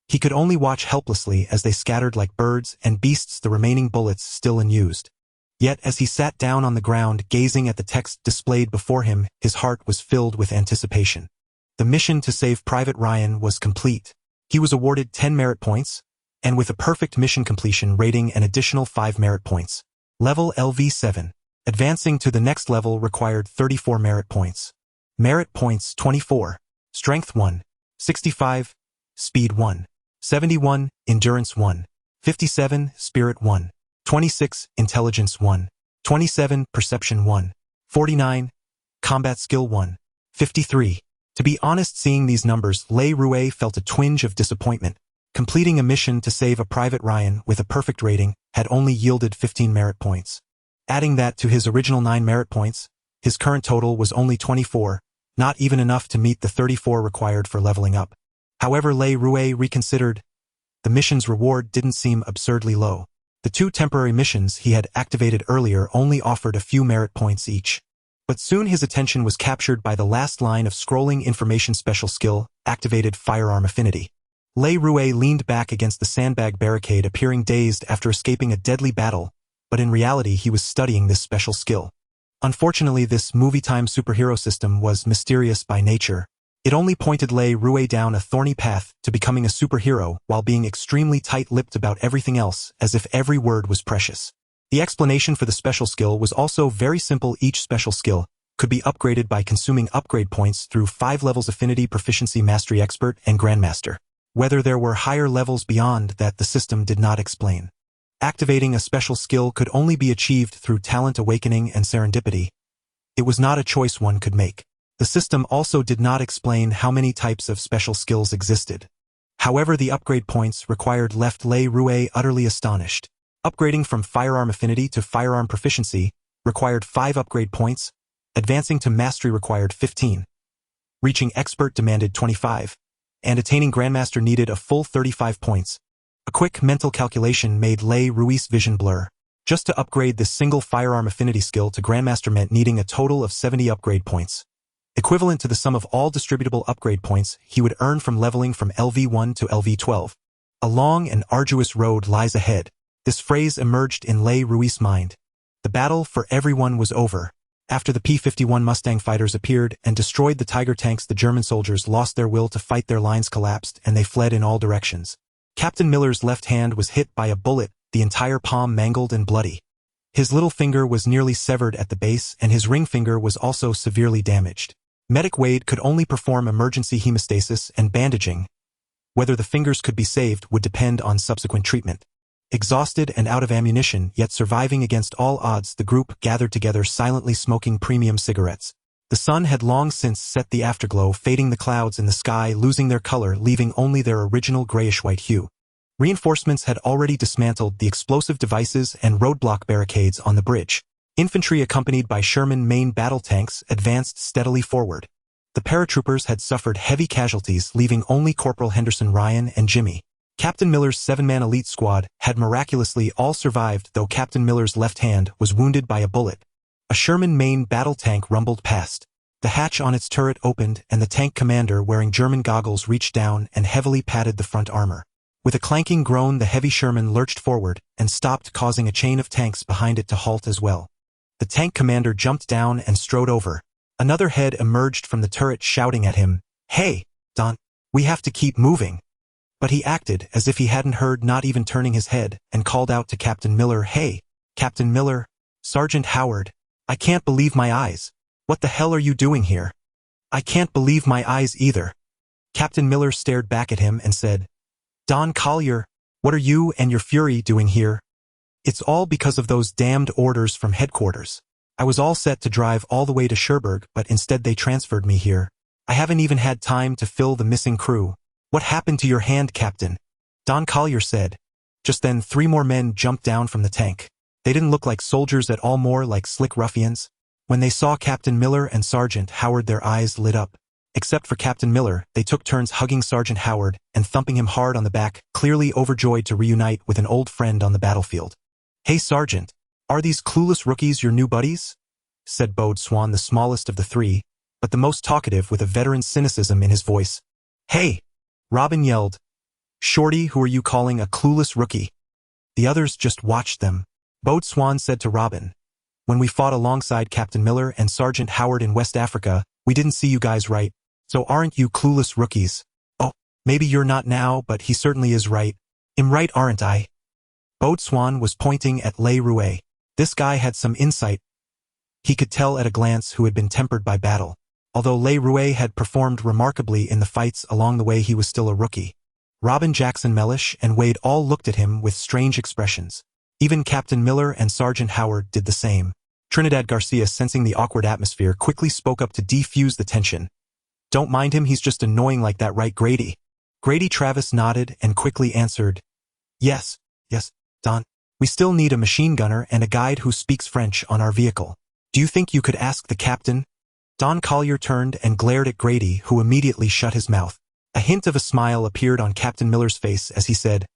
He could only watch helplessly as they scattered like birds and beasts, the remaining bullets still unused. Yet as he sat down on the ground, gazing at the text displayed before him, his heart was filled with anticipation. The mission to save Private Ryan was complete. He was awarded 10 merit points, and with a perfect mission completion rating, an additional 5 merit points. Level LV7. Advancing to the next level required 34 merit points. Merit points 24. Strength 1. 65. Speed 1. 71. Endurance 1. 57. Spirit 1. 26. Intelligence 1. 27. Perception 1. 49. Combat Skill 1. 53. To be honest, seeing these numbers, Rey Ruiz felt a twinge of disappointment. Completing a mission to save a Private Ryan with a perfect rating had only yielded 15 merit points. Adding that to his original 9 merit points, his current total was only 24, not even enough to meet the 34 required for leveling up. However, Rey Ruiz reconsidered. The mission's reward didn't seem absurdly low. The 2 temporary missions he had activated earlier only offered a few merit points each. But soon his attention was captured by the last line of scrolling information: special skill, activated firearm affinity. Rey Ruiz leaned back against the sandbag barricade, appearing dazed after escaping a deadly battle, but in reality he was studying this special skill. Unfortunately, this movie-time superhero system was mysterious by nature. It only pointed Rey Ruiz down a thorny path to becoming a superhero while being extremely tight-lipped about everything else, as if every word was precious. The explanation for the special skill was also very simple. Each special skill could be upgraded by consuming upgrade points through 5 levels: affinity, proficiency, mastery, expert, and grandmaster. Whether there were higher levels beyond that, the system did not explain. Activating a special skill could only be achieved through talent awakening and serendipity. It was not a choice one could make. The system also did not explain how many types of special skills existed. However, the upgrade points required left Rey Ruiz utterly astonished. Upgrading from firearm affinity to firearm proficiency required 5 upgrade points, advancing to mastery required 15. Reaching expert demanded 25, and attaining grandmaster needed a full 35 points. A quick mental calculation made Rey Ruiz's vision blur. Just to upgrade this single firearm affinity skill to grandmaster meant needing a total of 70 upgrade points, equivalent to the sum of all distributable upgrade points he would earn from leveling from LV1 to LV12. A long and arduous road lies ahead. This phrase emerged in Rey Ruiz's mind. The battle for everyone was over. After the P-51 Mustang fighters appeared and destroyed the Tiger tanks, the German soldiers lost their will to fight. Their lines collapsed and they fled in all directions. Captain Miller's left hand was hit by a bullet, the entire palm mangled and bloody. His little finger was nearly severed at the base, and his ring finger was also severely damaged. Medic Wade could only perform emergency hemostasis and bandaging. Whether the fingers could be saved would depend on subsequent treatment. Exhausted and out of ammunition, yet surviving against all odds, the group gathered together, silently smoking premium cigarettes. The sun had long since set, the afterglow fading, the clouds in the sky losing their color, leaving only their original grayish-white hue. Reinforcements had already dismantled the explosive devices and roadblock barricades on the bridge. Infantry accompanied by Sherman main battle tanks advanced steadily forward. The paratroopers had suffered heavy casualties, leaving only Corporal Henderson Ryan and Jimmy. Captain Miller's 7-man elite squad had miraculously all survived, though Captain Miller's left hand was wounded by a bullet. A Sherman main battle tank rumbled past. The hatch on its turret opened, and the tank commander wearing German goggles reached down and heavily patted the front armor. With a clanking groan, the heavy Sherman lurched forward and stopped, causing a chain of tanks behind it to halt as well. The tank commander jumped down and strode over. Another head emerged from the turret shouting at him, "Hey, Don, we have to keep moving." But he acted as if he hadn't heard, not even turning his head, and called out to Captain Miller, "Hey, Captain Miller, Sergeant Howard, I can't believe my eyes. What the hell are you doing here?" "I can't believe my eyes either." Captain Miller stared back at him and said, "Don Collier, what are you and your Fury doing here?" "It's all because of those damned orders from headquarters. I was all set to drive all the way to Cherbourg, but instead they transferred me here. I haven't even had time to fill the missing crew." "What happened to your hand, Captain?" Don Collier said. Just then 3 more men jumped down from the tank. They didn't look like soldiers at all, more like slick ruffians. When they saw Captain Miller and Sergeant Howard, their eyes lit up. Except for Captain Miller, they took turns hugging Sergeant Howard and thumping him hard on the back, clearly overjoyed to reunite with an old friend on the battlefield. "Hey, Sergeant, are these clueless rookies your new buddies?" said Bode Swan, the smallest of the 3, but the most talkative, with a veteran's cynicism in his voice. "Hey!" Robin yelled. "Shorty, who are you calling a clueless rookie?" The others just watched them. Bode Swan said to Robin, "When we fought alongside Captain Miller and Sergeant Howard in West Africa, we didn't see you guys right. So aren't you clueless rookies?" "Oh, maybe you're not now, but he certainly is right. I'm right, aren't I?" Bode Swan was pointing at Le Rouet. This guy had some insight. He could tell at a glance who had been tempered by battle. Although Le Rouet had performed remarkably in the fights along the way, he was still a rookie. Robin, Jackson Mellish, and Wade all looked at him with strange expressions. Even Captain Miller and Sergeant Howard did the same. Trinidad Garcia, sensing the awkward atmosphere, quickly spoke up to defuse the tension. "Don't mind him, he's just annoying like that, right, Grady?" Grady Travis nodded and quickly answered, Yes, Don. We still need a machine gunner and a guide who speaks French on our vehicle. Do you think you could ask the captain?" Don Collier turned and glared at Grady, who immediately shut his mouth. A hint of a smile appeared on Captain Miller's face as he said,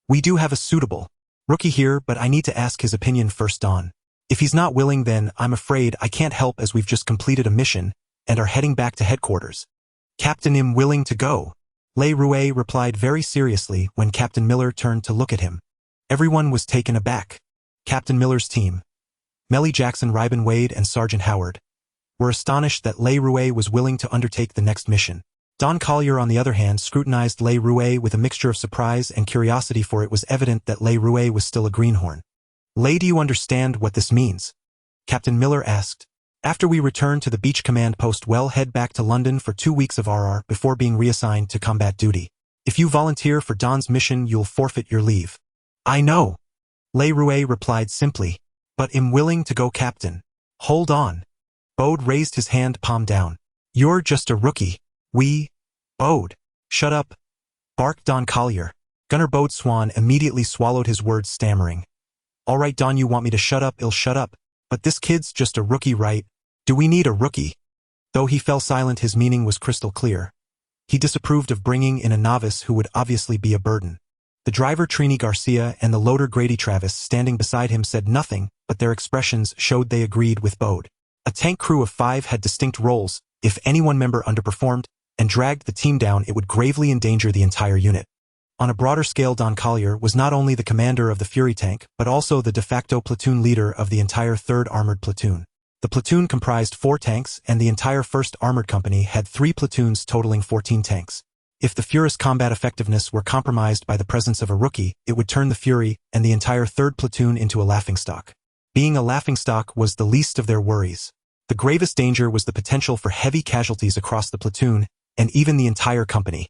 "We do have a suitable rookie here, but I need to ask his opinion first, Don. If he's not willing, then I'm afraid I can't help, as we've just completed a mission and are heading back to headquarters." "Captain, I'm willing to go," Le Rouet replied very seriously when Captain Miller turned to look at him. Everyone was taken aback. Captain Miller's team, Melly, Jackson, Rybin, Wade, and Sergeant Howard, were astonished that Le Rouet was willing to undertake the next mission. Don Collier, on the other hand, scrutinized Le Rouet with a mixture of surprise and curiosity, for it was evident that Le Rouet was still a greenhorn. "Le, do you understand what this means?" Captain Miller asked. "After we return to the beach command post, we'll head back to London for 2 weeks of RR before being reassigned to combat duty. If you volunteer for Don's mission, you'll forfeit your leave." "I know," Le Rouet replied simply. "But I'm willing to go, Captain." "Hold on." Bode raised his hand, palm down. "You're just a rookie. Bode." "Shut up," barked Don Collier. Gunner Bode Swan immediately swallowed his words, stammering, "All right, Don, you want me to shut up? I'll shut up. But this kid's just a rookie, right? Do we need a rookie?" Though he fell silent, his meaning was crystal clear. He disapproved of bringing in a novice who would obviously be a burden. The driver, Trini Garcia, and the loader, Grady Travis, standing beside him, said nothing, but their expressions showed they agreed with Bode. A tank crew of 5 had distinct roles. If any one member underperformed and dragged the team down, it would gravely endanger the entire unit. On a broader scale, Don Collier was not only the commander of the Fury tank, but also the de facto platoon leader of the entire 3rd Armored Platoon. The platoon comprised 4 tanks, and the entire 1st Armored Company had 3 platoons totaling 14 tanks. If the Fury's combat effectiveness were compromised by the presence of a rookie, it would turn the Fury and the entire 3rd Platoon into a laughingstock. Being a laughingstock was the least of their worries. The gravest danger was the potential for heavy casualties across the platoon, and even the entire company.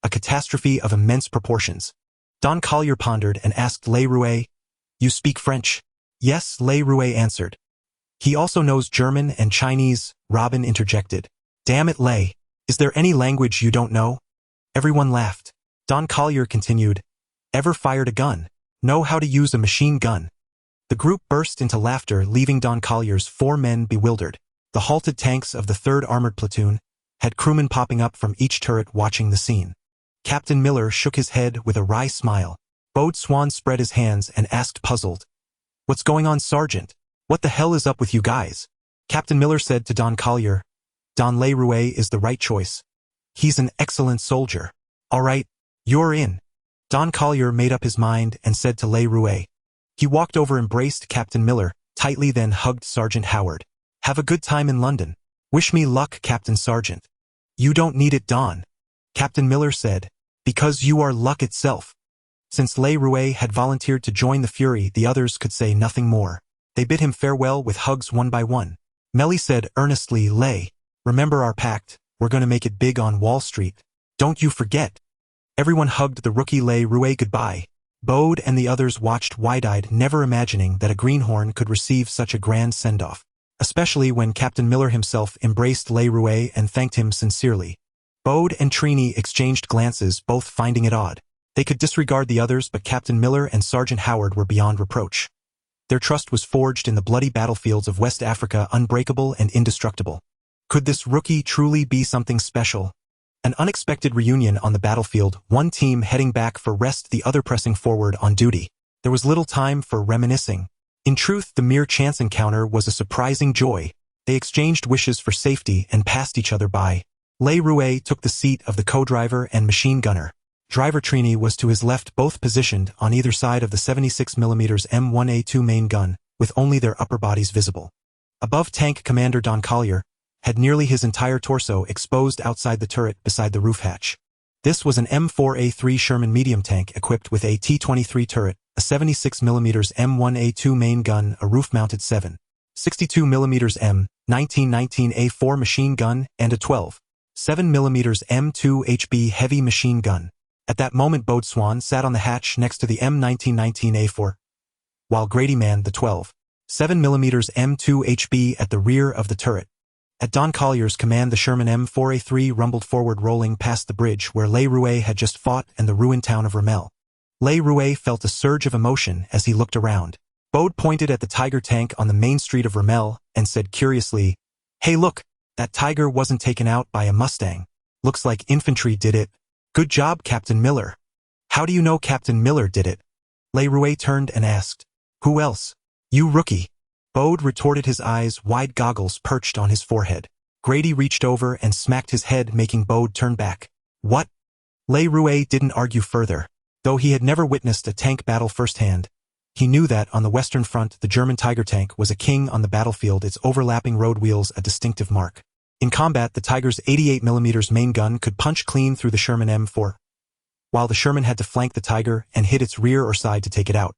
A catastrophe of immense proportions. Don Collier pondered and asked Le Rouet, "You speak French?" "Yes," Le Rouet answered. "He also knows German and Chinese," Robin interjected. "Damn it, Le. Is there any language you don't know?" Everyone laughed. Don Collier continued, Ever fired a gun? Know how to use a machine gun? The group burst into laughter, leaving Don Collier's 4 men bewildered. The halted tanks of the 3rd Armored Platoon had crewmen popping up from each turret watching the scene. Captain Miller shook his head with a wry smile. Bode Swan spread his hands and asked, puzzled, "What's going on, Sergeant? What the hell is up with you guys?" Captain Miller said to Don Collier, "Don Le Rouet is the right choice. He's an excellent soldier. All right, you're in." Don Collier made up his mind and said to Le Rouet. He walked over, embraced Captain Miller tightly, then hugged Sergeant Howard. "Have a good time in London. Wish me luck, Captain Sergeant." "You don't need it, Don," Captain Miller said, "because you are luck itself." Since Le Rouet had volunteered to join the Fury, the others could say nothing more. They bid him farewell with hugs one by one. Melly said earnestly, "Le, remember our pact, we're gonna make it big on Wall Street. Don't you forget." Everyone hugged the rookie Le Rouet goodbye. Bode and the others watched wide-eyed, never imagining that a greenhorn could receive such a grand send-off, especially when Captain Miller himself embraced Le Rouet and thanked him sincerely. Bode and Trini exchanged glances, both finding it odd. They could disregard the others, but Captain Miller and Sergeant Howard were beyond reproach. Their trust was forged in the bloody battlefields of West Africa, unbreakable and indestructible. Could this rookie truly be something special? An unexpected reunion on the battlefield, one team heading back for rest, the other pressing forward on duty. There was little time for reminiscing. In truth, the mere chance encounter was a surprising joy. They exchanged wishes for safety and passed each other by. Le Rouet took the seat of the co-driver and machine gunner. Driver Trini was to his left, both positioned on either side of the 76mm M1A2 main gun, with only their upper bodies visible. Above, Tank Commander Don Collier had nearly his entire torso exposed outside the turret beside the roof hatch. This was an M4A3 Sherman medium tank equipped with a T-23 turret, a 76mm M1A2 main gun, a roof-mounted 7.62mm M1919A4 machine gun, and a 12.7mm M2 HB heavy machine gun. At that moment, Bode Swan sat on the hatch next to the M1919A4, while Grady manned the 12.7mm M2 HB at the rear of the turret. At Don Collier's command, the Sherman M4A3 rumbled forward, rolling past the bridge where Le Rouet had just fought and the ruined town of Ramel. Le Rouet felt a surge of emotion as he looked around. Bode pointed at the Tiger tank on the main street of Ramel and said curiously, "Hey, look, that Tiger wasn't taken out by a Mustang. Looks like infantry did it. Good job, Captain Miller." "How do you know Captain Miller did it?" Le Rouet turned and asked. "Who else? You rookie." Bode retorted, his eyes wide, goggles perched on his forehead. Grady reached over and smacked his head, making Bode turn back. "What?" Le Rouet didn't argue further. Though he had never witnessed a tank battle firsthand, he knew that on the Western Front the German Tiger tank was a king on the battlefield, its overlapping road wheels a distinctive mark. In combat, the Tiger's 88mm main gun could punch clean through the Sherman M4, while the Sherman had to flank the Tiger and hit its rear or side to take it out.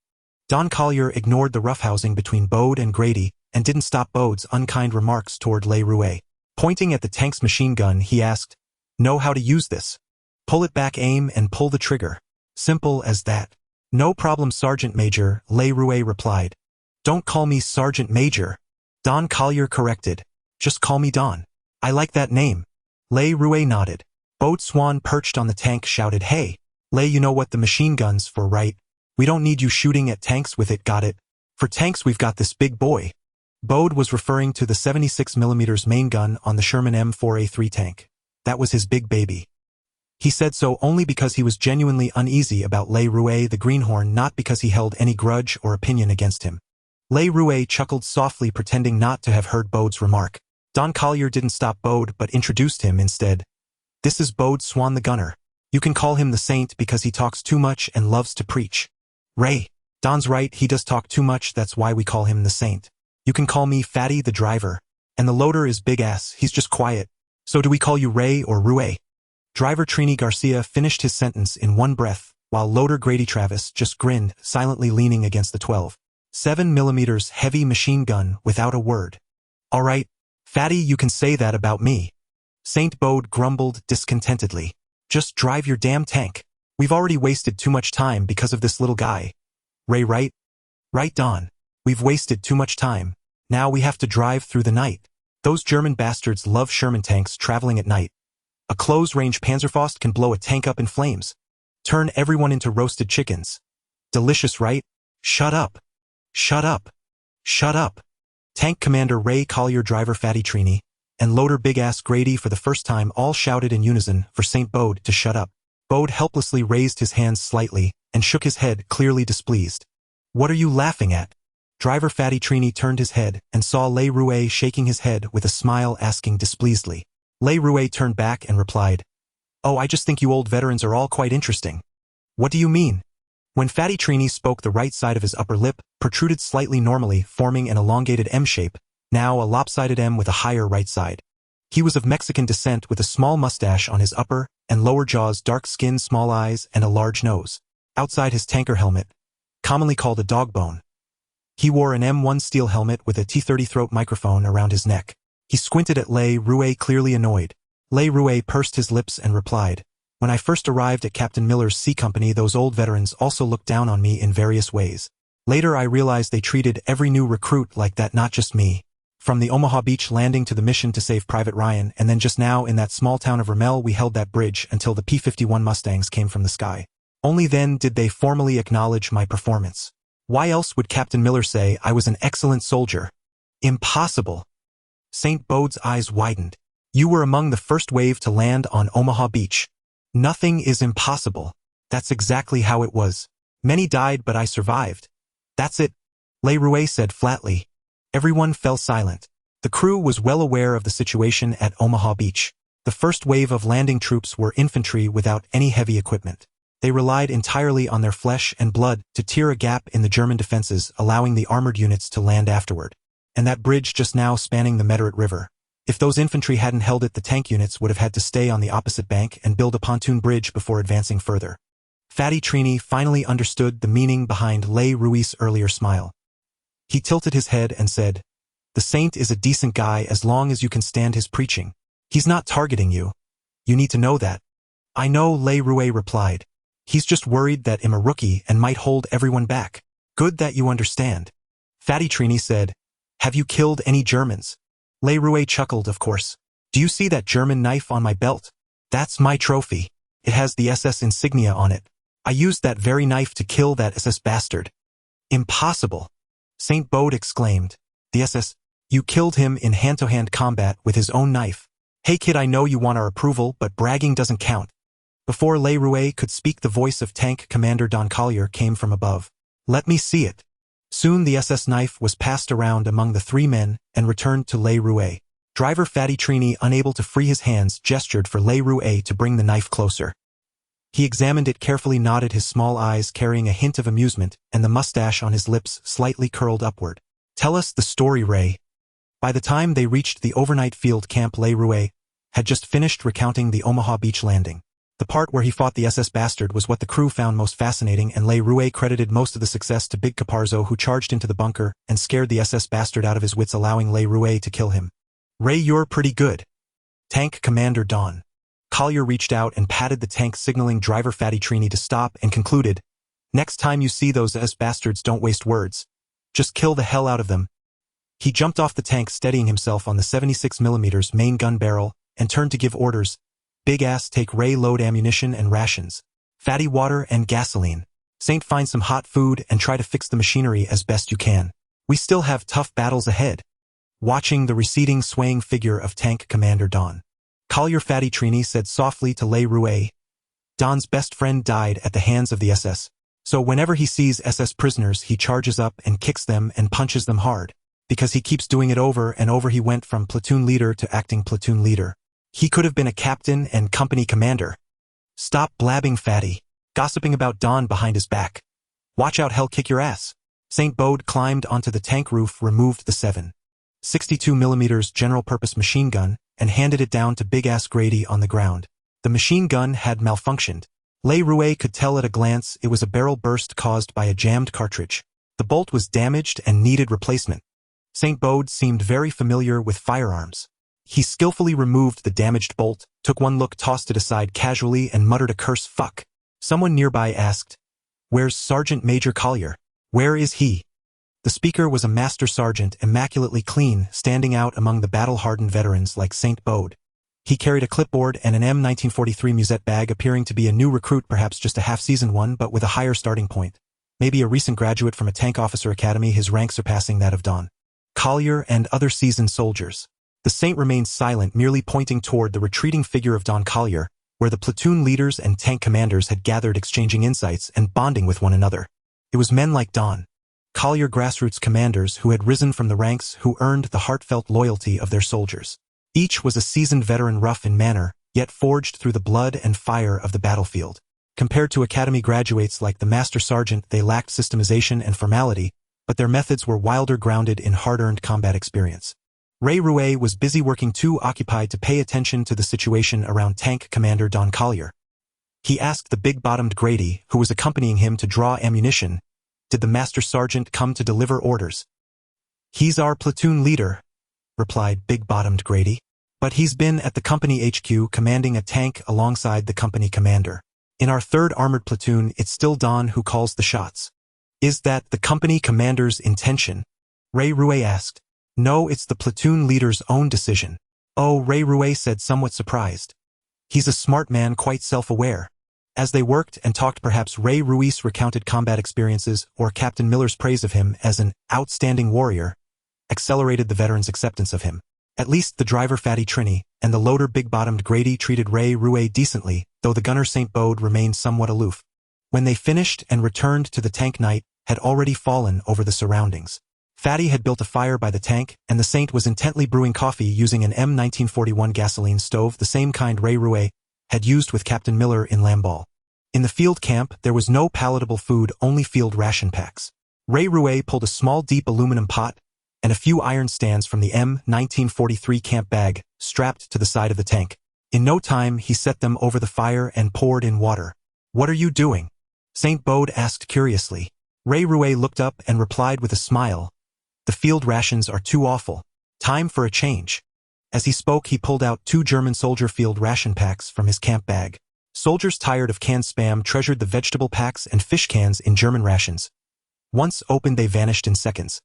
Don Collier ignored the roughhousing between Bode and Grady and didn't stop Bode's unkind remarks toward Le Rouet. Pointing at the tank's machine gun, he asked, "Know how to use this? Pull it back, aim, and pull the trigger. Simple as that." "No problem, Sergeant Major," Le Rouet replied. "Don't call me Sergeant Major," Don Collier corrected. "Just call me Don. I like that name." Le Rouet nodded. Bode Swan, perched on the tank, shouted, "Hey, Le, you know what the machine gun's for, right? We don't need you shooting at tanks with it, got it? For tanks, we've got this big boy." Bode was referring to the 76mm main gun on the Sherman M4A3 tank. That was his big baby. He said so only because he was genuinely uneasy about Le Rouet the greenhorn, not because he held any grudge or opinion against him. Le Rouet chuckled softly, pretending not to have heard Bode's remark. Don Collier didn't stop Bode, but introduced him instead. "This is Bode Swan the gunner. You can call him the Saint because he talks too much and loves to preach." "Ray, Don's right, he does talk too much, that's why we call him the Saint. You can call me Fatty the driver. And the loader is Big Ass, he's just quiet. So do we call you Ray or Rouet?" Driver Trini Garcia finished his sentence in one breath, while loader Grady Travis just grinned, silently leaning against the 12.7mm heavy machine gun without a word. "All right, Fatty, you can say that about me." Saint Bode grumbled discontentedly. "Just drive your damn tank. We've already wasted too much time because of this little guy." "Ray, right? Right, Don. We've wasted too much time. Now we have to drive through the night. Those German bastards love Sherman tanks traveling at night. A close-range Panzerfaust can blow a tank up in flames." Turn everyone into roasted chickens. Delicious, right? Shut up. Shut up. Shut up. Tank Commander Ray Collier, Driver Fatty Trini, and Loader Big Ass Grady for the first time all shouted in unison for St. Bode to shut up. Bode helplessly raised his hands slightly and shook his head, clearly displeased. What are you laughing at? Driver Fatty Trini turned his head and saw Le Rouet shaking his head with a smile, asking displeasedly. Le Rouet turned back and replied, "Oh, I just think you old veterans are all quite interesting." What do you mean? When Fatty Trini spoke, the right side of his upper lip protruded slightly normally, forming an elongated M shape, now a lopsided M with a higher right side. He was of Mexican descent with a small mustache on his upper and lower jaws, dark skin, small eyes, and a large nose. Outside his tanker helmet, commonly called a dog bone, he wore an M1 steel helmet with a T30 throat microphone around his neck. He squinted at Le Rouet, clearly annoyed. Le Rouet pursed his lips and replied, "When I first arrived at Captain Miller's Sea Company, those old veterans also looked down on me in various ways. Later I realized they treated every new recruit like that, not just me. From the Omaha Beach landing to the mission to save Private Ryan, and then just now in that small town of Rommel, we held that bridge until the P-51 Mustangs came from the sky. Only then did they formally acknowledge my performance. Why else would Captain Miller say I was an excellent soldier? Impossible." St. Bode's eyes widened. "You were among the first wave to land on Omaha Beach. Nothing is impossible." "That's exactly how it was. Many died, but I survived. That's it," Le Rouet said flatly. Everyone fell silent. The crew was well aware of the situation at Omaha Beach. The first wave of landing troops were infantry without any heavy equipment. They relied entirely on their flesh and blood to tear a gap in the German defenses, allowing the armored units to land afterward. And that bridge just now spanning the Mederet River. If those infantry hadn't held it, the tank units would have had to stay on the opposite bank and build a pontoon bridge before advancing further. Fatty Trini finally understood the meaning behind Le Rouet's earlier smile. He tilted his head and said, "The Saint is a decent guy as long as you can stand his preaching. He's not targeting you. You need to know that." "I know," Le Rouet replied. "He's just worried that I'm a rookie and might hold everyone back." "Good that you understand." Fatty Trini said, "Have you killed any Germans?" Le Rouet chuckled, "Of course. Do you see that German knife on my belt? That's my trophy. It has the SS insignia on it. I used that very knife to kill that SS bastard." "Impossible!" St. Bode exclaimed. "The SS? You killed him in hand-to-hand combat with his own knife. Hey kid, I know you want our approval, but bragging doesn't count." Before Le Rouet could speak, the voice of Tank Commander Don Collier came from above. "Let me see it." Soon the SS knife was passed around among the three men and returned to Le Rouet. Driver Fatty Trini, unable to free his hands, gestured for Le Rouet to bring the knife closer. He examined it carefully, nodded, his small eyes carrying a hint of amusement, and the mustache on his lips slightly curled upward. "Tell us the story, Ray." By the time they reached the overnight field camp, Le Rouet had just finished recounting the Omaha Beach landing. The part where he fought the SS bastard was what the crew found most fascinating, and Le Rouet credited most of the success to Big Caparzo, who charged into the bunker and scared the SS bastard out of his wits, allowing Le Rouet to kill him. "Ray, you're pretty good." Tank Commander Don Collier reached out and patted the tank, signaling Driver Fatty Trini to stop, and concluded, "Next time you see those SS bastards, don't waste words. Just kill the hell out of them." He jumped off the tank, steadying himself on the 76mm main gun barrel, and turned to give orders. "Big Ass, take Ray load ammunition and rations. Fatty, water and gasoline. Saint, find some hot food and try to fix the machinery as best you can. We still have tough battles ahead." Watching the receding, swaying figure of Tank Commander Don Collier, Fatty Trini said softly to Le Rouet, "Don's best friend died at the hands of the SS. So whenever he sees SS prisoners, he charges up and kicks them and punches them hard. Because he keeps doing it over and over. He went from platoon leader to acting platoon leader. He could have been a captain and company commander." "Stop blabbing, Fatty. Gossiping about Don behind his back. Watch out, he'll kick your ass." St. Bode climbed onto the tank roof, removed the 7.62mm general-purpose machine gun, and handed it down to Big Ass Grady on the ground. The machine gun had malfunctioned. Le Rouet could tell at a glance it was a barrel burst caused by a jammed cartridge. The bolt was damaged and needed replacement. St. Bode seemed very familiar with firearms. He skillfully removed the damaged bolt, took one look, tossed it aside casually, and muttered a curse. "Fuck." Someone nearby asked, "Where's Sergeant Major Collier? Where is he?" The speaker was a master sergeant, immaculately clean, standing out among the battle-hardened veterans like St. Bode. He carried a clipboard and an M1943 musette bag, appearing to be a new recruit, perhaps just a half-seasoned one, but with a higher starting point. Maybe a recent graduate from a tank officer academy, his rank surpassing that of Don Collier and other seasoned soldiers. The Saint remained silent, merely pointing toward the retreating figure of Don Collier, where the platoon leaders and tank commanders had gathered, exchanging insights and bonding with one another. It was men like Don Collier, grassroots commanders who had risen from the ranks, who earned the heartfelt loyalty of their soldiers. Each was a seasoned veteran, rough in manner, yet forged through the blood and fire of the battlefield. Compared to academy graduates like the master sergeant, they lacked systemization and formality, but their methods were wilder, grounded in hard-earned combat experience. Ray Rouet was busy working, too occupied to pay attention to the situation around tank commander Don Collier. He asked the big-bottomed Grady, who was accompanying him to draw ammunition, "Did the master sergeant come to deliver orders?" "He's our platoon leader," replied big-bottomed Grady. "But he's been at the company HQ commanding a tank alongside the company commander. In our 3rd Armored Platoon, it's still Don who calls the shots." "Is that the company commander's intention?" Ray Rouet asked. "No, it's the platoon leader's own decision." "Oh," Ray Rouet said, somewhat surprised. "He's a smart man, quite self-aware." As they worked and talked, perhaps Ray Ruiz recounted combat experiences, or Captain Miller's praise of him as an outstanding warrior, accelerated the veteran's acceptance of him. At least the driver, Fatty Trini, and the loader, big-bottomed Grady, treated Ray Rouet decently, though the gunner, St. Bode, remained somewhat aloof. When they finished and returned to the tank, night had already fallen over the surroundings. Fatty had built a fire by the tank, and the Saint was intently brewing coffee using an M1941 gasoline stove, the same kind Ray Rouet had used with Captain Miller in Lamballe. In the field camp, there was no palatable food, only field ration packs. Ray Rouet pulled a small, deep aluminum pot and a few iron stands from the M1943 camp bag, strapped to the side of the tank. In no time, he set them over the fire and poured in water. "What are you doing?" St. Bode asked curiously. Ray Rouet looked up and replied with a smile, "The field rations are too awful. Time for a change." As he spoke, he pulled out 2 German soldier field ration packs from his camp bag. Soldiers tired of canned Spam treasured the vegetable packs and fish cans in German rations. Once opened, they vanished in seconds.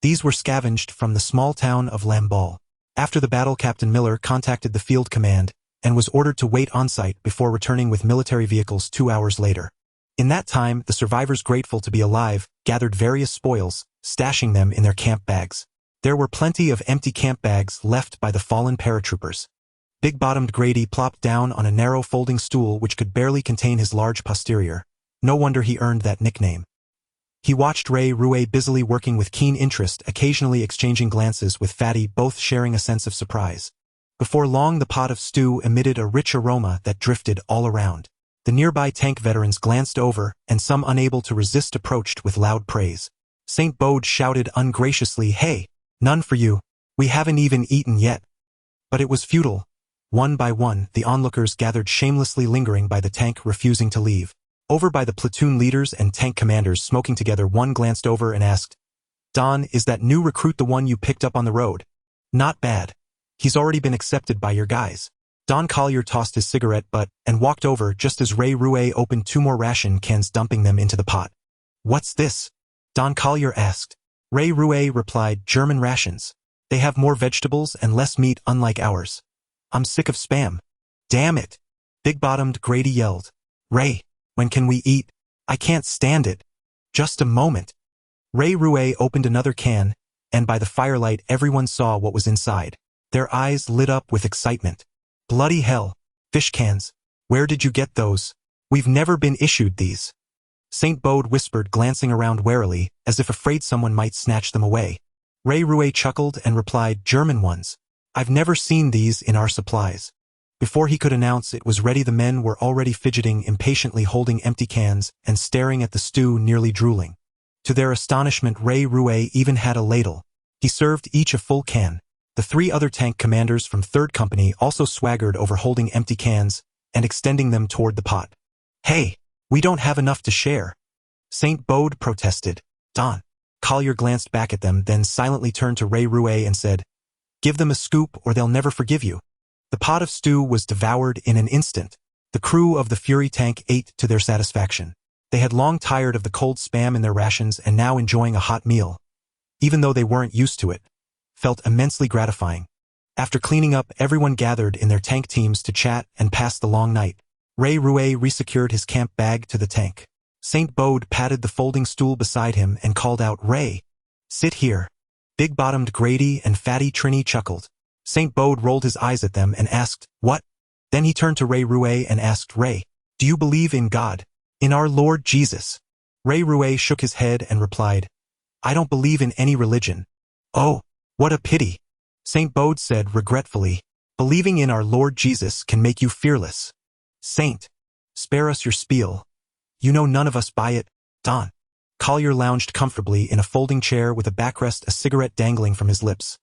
These were scavenged from the small town of Lamballe. After the battle, Captain Miller contacted the field command and was ordered to wait on site before returning with military vehicles 2 hours later. In that time, the survivors, grateful to be alive, gathered various spoils, stashing them in their camp bags. There were plenty of empty camp bags left by the fallen paratroopers. Big-bottomed Grady plopped down on a narrow folding stool which could barely contain his large posterior. No wonder he earned that nickname. He watched Ray Rouet busily working with keen interest, occasionally exchanging glances with Fatty, both sharing a sense of surprise. Before long, the pot of stew emitted a rich aroma that drifted all around. The nearby tank veterans glanced over, and some, unable to resist, approached with loud praise. St. Bode shouted ungraciously, "Hey, none for you. We haven't even eaten yet." But it was futile. One by one, the onlookers gathered, shamelessly lingering by the tank, refusing to leave. Over by the platoon leaders and tank commanders smoking together, one glanced over and asked, "Don, is that new recruit the one you picked up on the road?" "Not bad. He's already been accepted by your guys." Don Collier tossed his cigarette butt and walked over just as Ray Rouet opened 2 more ration cans, dumping them into the pot. "What's this?" Don Collier asked. Ray Rouet replied, "German rations. They have more vegetables and less meat, unlike ours." "I'm sick of Spam." "Damn it!" Big-bottomed Grady yelled. "Ray, when can we eat? I can't stand it." "Just a moment." Ray Rouet opened another can, and by the firelight everyone saw what was inside. Their eyes lit up with excitement. "Bloody hell. Fish cans. Where did you get those? We've never been issued these." St. Bode whispered, glancing around warily, as if afraid someone might snatch them away. Ray Rouet chuckled and replied, "German ones. I've never seen these in our supplies." Before he could announce it was ready, the men were already fidgeting impatiently, holding empty cans and staring at the stew, nearly drooling. To their astonishment, Ray Rouet even had a ladle. He served each a full can. The 3 other tank commanders from 3rd Company also swaggered over, holding empty cans and extending them toward the pot. "Hey, we don't have enough to share," St. Bode protested. Don Collier glanced back at them, then silently turned to Ray Rouet and said, "Give them a scoop or they'll never forgive you." The pot of stew was devoured in an instant. The crew of the Fury tank ate to their satisfaction. They had long tired of the cold Spam in their rations, and now enjoying a hot meal, even though they weren't used to it, felt immensely gratifying. After cleaning up, everyone gathered in their tank teams to chat and pass the long night. Ray Rouet resecured his camp bag to the tank. Saint Baude patted the folding stool beside him and called out, "Ray, sit here." Big-bottomed Grady and Fatty Trini chuckled. Saint Baude rolled his eyes at them and asked, "What?" Then he turned to Ray Rouet and asked, "Ray, do you believe in God? In our Lord Jesus?" Ray Rouet shook his head and replied, "I don't believe in any religion." "Oh, what a pity," Saint Baude said regretfully. "Believing in our Lord Jesus can make you fearless." "Saint, spare us your spiel. You know none of us buy it, Don." Collier lounged comfortably in a folding chair with a backrest, a cigarette dangling from his lips.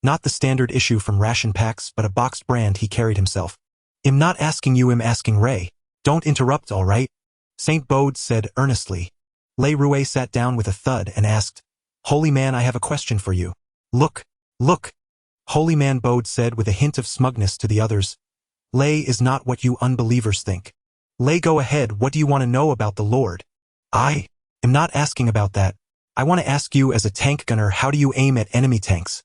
Not the standard issue from ration packs, but a boxed brand he carried himself. "I'm not asking you, I'm asking Ray. Don't interrupt, all right?" Saint Baude said earnestly. Ray Rouet sat down with a thud and asked, "Holy man, I have a question for you." Look. Holy man, Baude said with a hint of smugness to the others. "Lay is not what you unbelievers think. Lay, go ahead, what do you want to know about the Lord?" "I am not asking about that. I want to ask you as a tank gunner, how do you aim at enemy tanks?"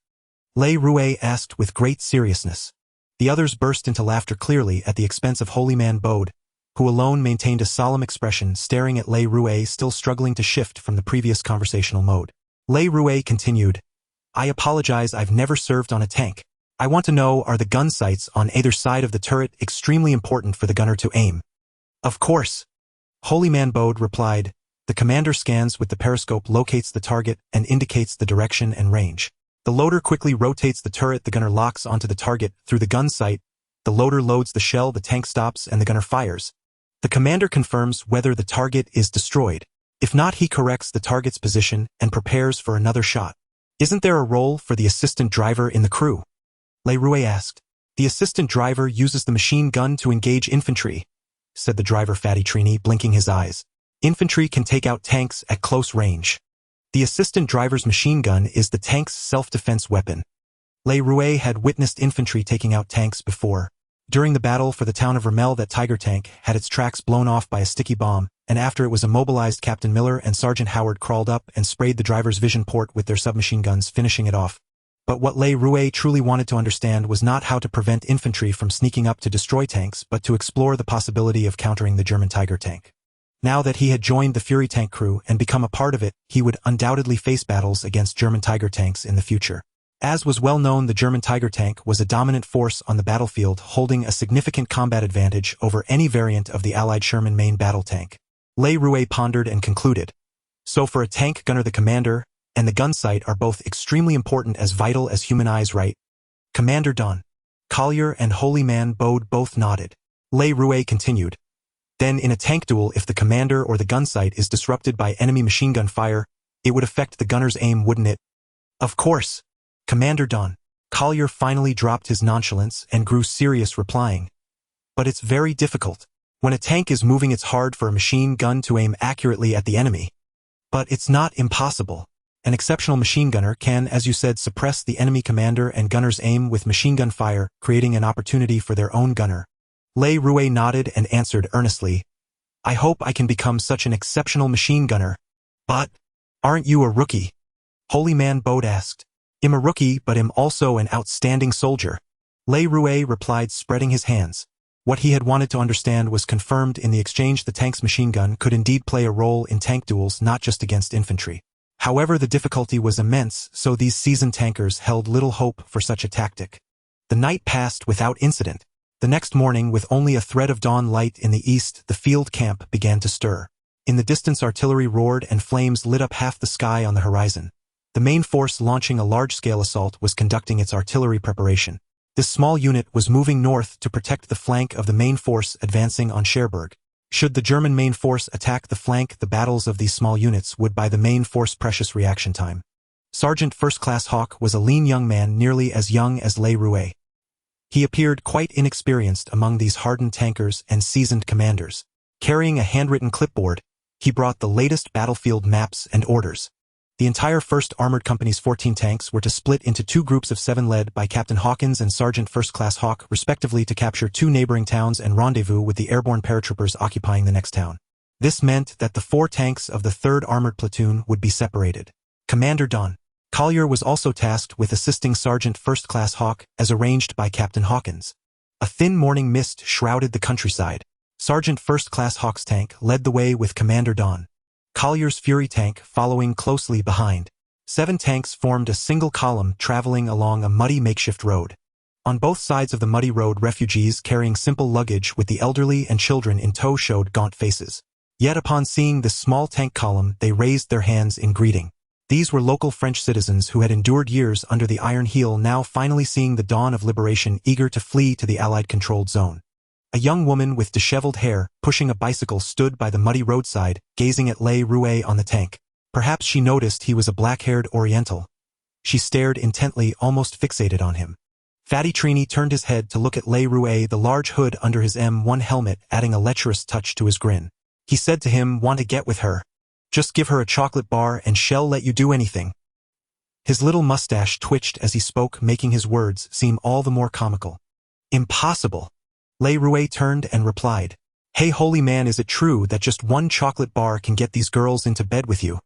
Ray Rouet asked with great seriousness. The others burst into laughter, clearly at the expense of Holy man Baude, who alone maintained a solemn expression, staring at Ray Rouet, still struggling to shift from the previous conversational mode. Ray Rouet continued, "I apologize, I've never served on a tank. I want to know, are the gun sights on either side of the turret extremely important for the gunner to aim?" "Of course," Holy man Baude replied. "The commander scans with the periscope, locates the target, and indicates the direction and range. The loader quickly rotates the turret, the gunner locks onto the target through the gun sight, the loader loads the shell, the tank stops, and the gunner fires. The commander confirms whether the target is destroyed. If not, he corrects the target's position and prepares for another shot." "Isn't there a role for the assistant driver in the crew?" Ray Rouet asked. "The assistant driver uses the machine gun to engage infantry," said the driver, Fatty Trini, blinking his eyes. "Infantry can take out tanks at close range. The assistant driver's machine gun is the tank's self-defense weapon." Ray Rouet had witnessed infantry taking out tanks before. During the battle for the town of Rommel, that Tiger tank had its tracks blown off by a sticky bomb, and after it was immobilized, Captain Miller and Sergeant Howard crawled up and sprayed the driver's vision port with their submachine guns, finishing it off. But what Ray Rouet truly wanted to understand was not how to prevent infantry from sneaking up to destroy tanks, but to explore the possibility of countering the German Tiger tank. Now that he had joined the Fury tank crew and become a part of it, he would undoubtedly face battles against German Tiger tanks in the future. As was well known, the German Tiger tank was a dominant force on the battlefield, holding a significant combat advantage over any variant of the Allied Sherman main battle tank. Ray Rouet pondered and concluded, "So for a tank gunner, the commander and the gun sight are both extremely important, as vital as human eyes, right?" "Commander Don." Collier and Holy man Baude both nodded. Ray Rouet continued, "Then in a tank duel, if the commander or the gun sight is disrupted by enemy machine gun fire, it would affect the gunner's aim, wouldn't it?" "Of course, Commander Don." Collier finally dropped his nonchalance and grew serious, replying, "But it's very difficult. When a tank is moving, it's hard for a machine gun to aim accurately at the enemy. But it's not impossible. An exceptional machine gunner can, as you said, suppress the enemy commander and gunner's aim with machine gun fire, creating an opportunity for their own gunner." Ray Rouet nodded and answered earnestly, "I hope I can become such an exceptional machine gunner." "But aren't you a rookie?" Holy man Baude asked. "I'm a rookie, but I'm also an outstanding soldier," Ray Rouet replied, spreading his hands. What he had wanted to understand was confirmed in the exchange. The tank's machine gun could indeed play a role in tank duels, not just against infantry. However, the difficulty was immense, so these seasoned tankers held little hope for such a tactic. The night passed without incident. The next morning, with only a thread of dawn light in the east, the field camp began to stir. In the distance, artillery roared and flames lit up half the sky on the horizon. The main force, launching a large-scale assault, was conducting its artillery preparation. This small unit was moving north to protect the flank of the main force advancing on Cherbourg. Should the German main force attack the flank, the battles of these small units would buy the main force precious reaction time. Sergeant First Class Hawk was a lean young man, nearly as young as Ray Rouet. He appeared quite inexperienced among these hardened tankers and seasoned commanders. Carrying a handwritten clipboard, he brought the latest battlefield maps and orders. The entire 1st Armored Company's 14 tanks were to split into 2 groups of 7 led by Captain Hawkins and Sergeant First Class Hawk, respectively, to capture 2 neighboring towns and rendezvous with the airborne paratroopers occupying the next town. This meant that the 4 tanks of the 3rd Armored Platoon would be separated. "Commander Don." Collier was also tasked with assisting Sergeant First Class Hawk as arranged by Captain Hawkins. A thin morning mist shrouded the countryside. Sergeant First Class Hawk's tank led the way with Commander Dawn. Collier's Fury tank following closely behind. 7 tanks formed a single column traveling along a muddy makeshift road. On both sides of the muddy road, refugees carrying simple luggage with the elderly and children in tow showed gaunt faces. Yet upon seeing this small tank column, they raised their hands in greeting. These were local French citizens who had endured years under the Iron Heel, now finally seeing the dawn of liberation, eager to flee to the Allied-controlled zone. A young woman with disheveled hair, pushing a bicycle, stood by the muddy roadside, gazing at Le Rouet on the tank. Perhaps she noticed he was a black-haired Oriental. She stared intently, almost fixated on him. Fatty Trini turned his head to look at Le Rouet, the large hood under his M1 helmet adding a lecherous touch to his grin. He said to him, "Want to get with her? Just give her a chocolate bar and she'll let you do anything." His little mustache twitched as he spoke, making his words seem all the more comical. "Impossible." Le Rouet turned and replied, "Hey holy man, is it true that just one chocolate bar can get these girls into bed with you?"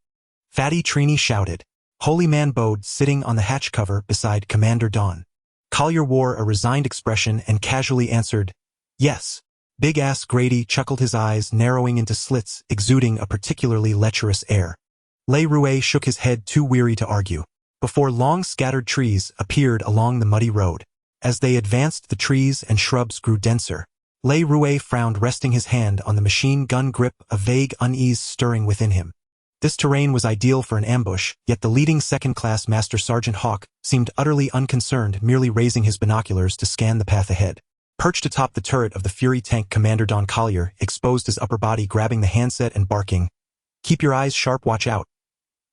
Fatty Trini shouted. Holy man bowed, sitting on the hatch cover beside Commander Dawn. Collier wore a resigned expression and casually answered, "Yes." Big-ass Grady chuckled, his eyes narrowing into slits, exuding a particularly lecherous air. Le Rouet shook his head, too weary to argue. Before long, scattered trees appeared along the muddy road. As they advanced, the trees and shrubs grew denser. Le Rouet frowned, resting his hand on the machine gun grip, a vague unease stirring within him. This terrain was ideal for an ambush, yet the leading second-class Master Sergeant Hawk seemed utterly unconcerned, merely raising his binoculars to scan the path ahead. Perched atop the turret of the Fury tank, Commander Don Collier exposed his upper body, grabbing the handset and barking, "Keep your eyes sharp, watch out."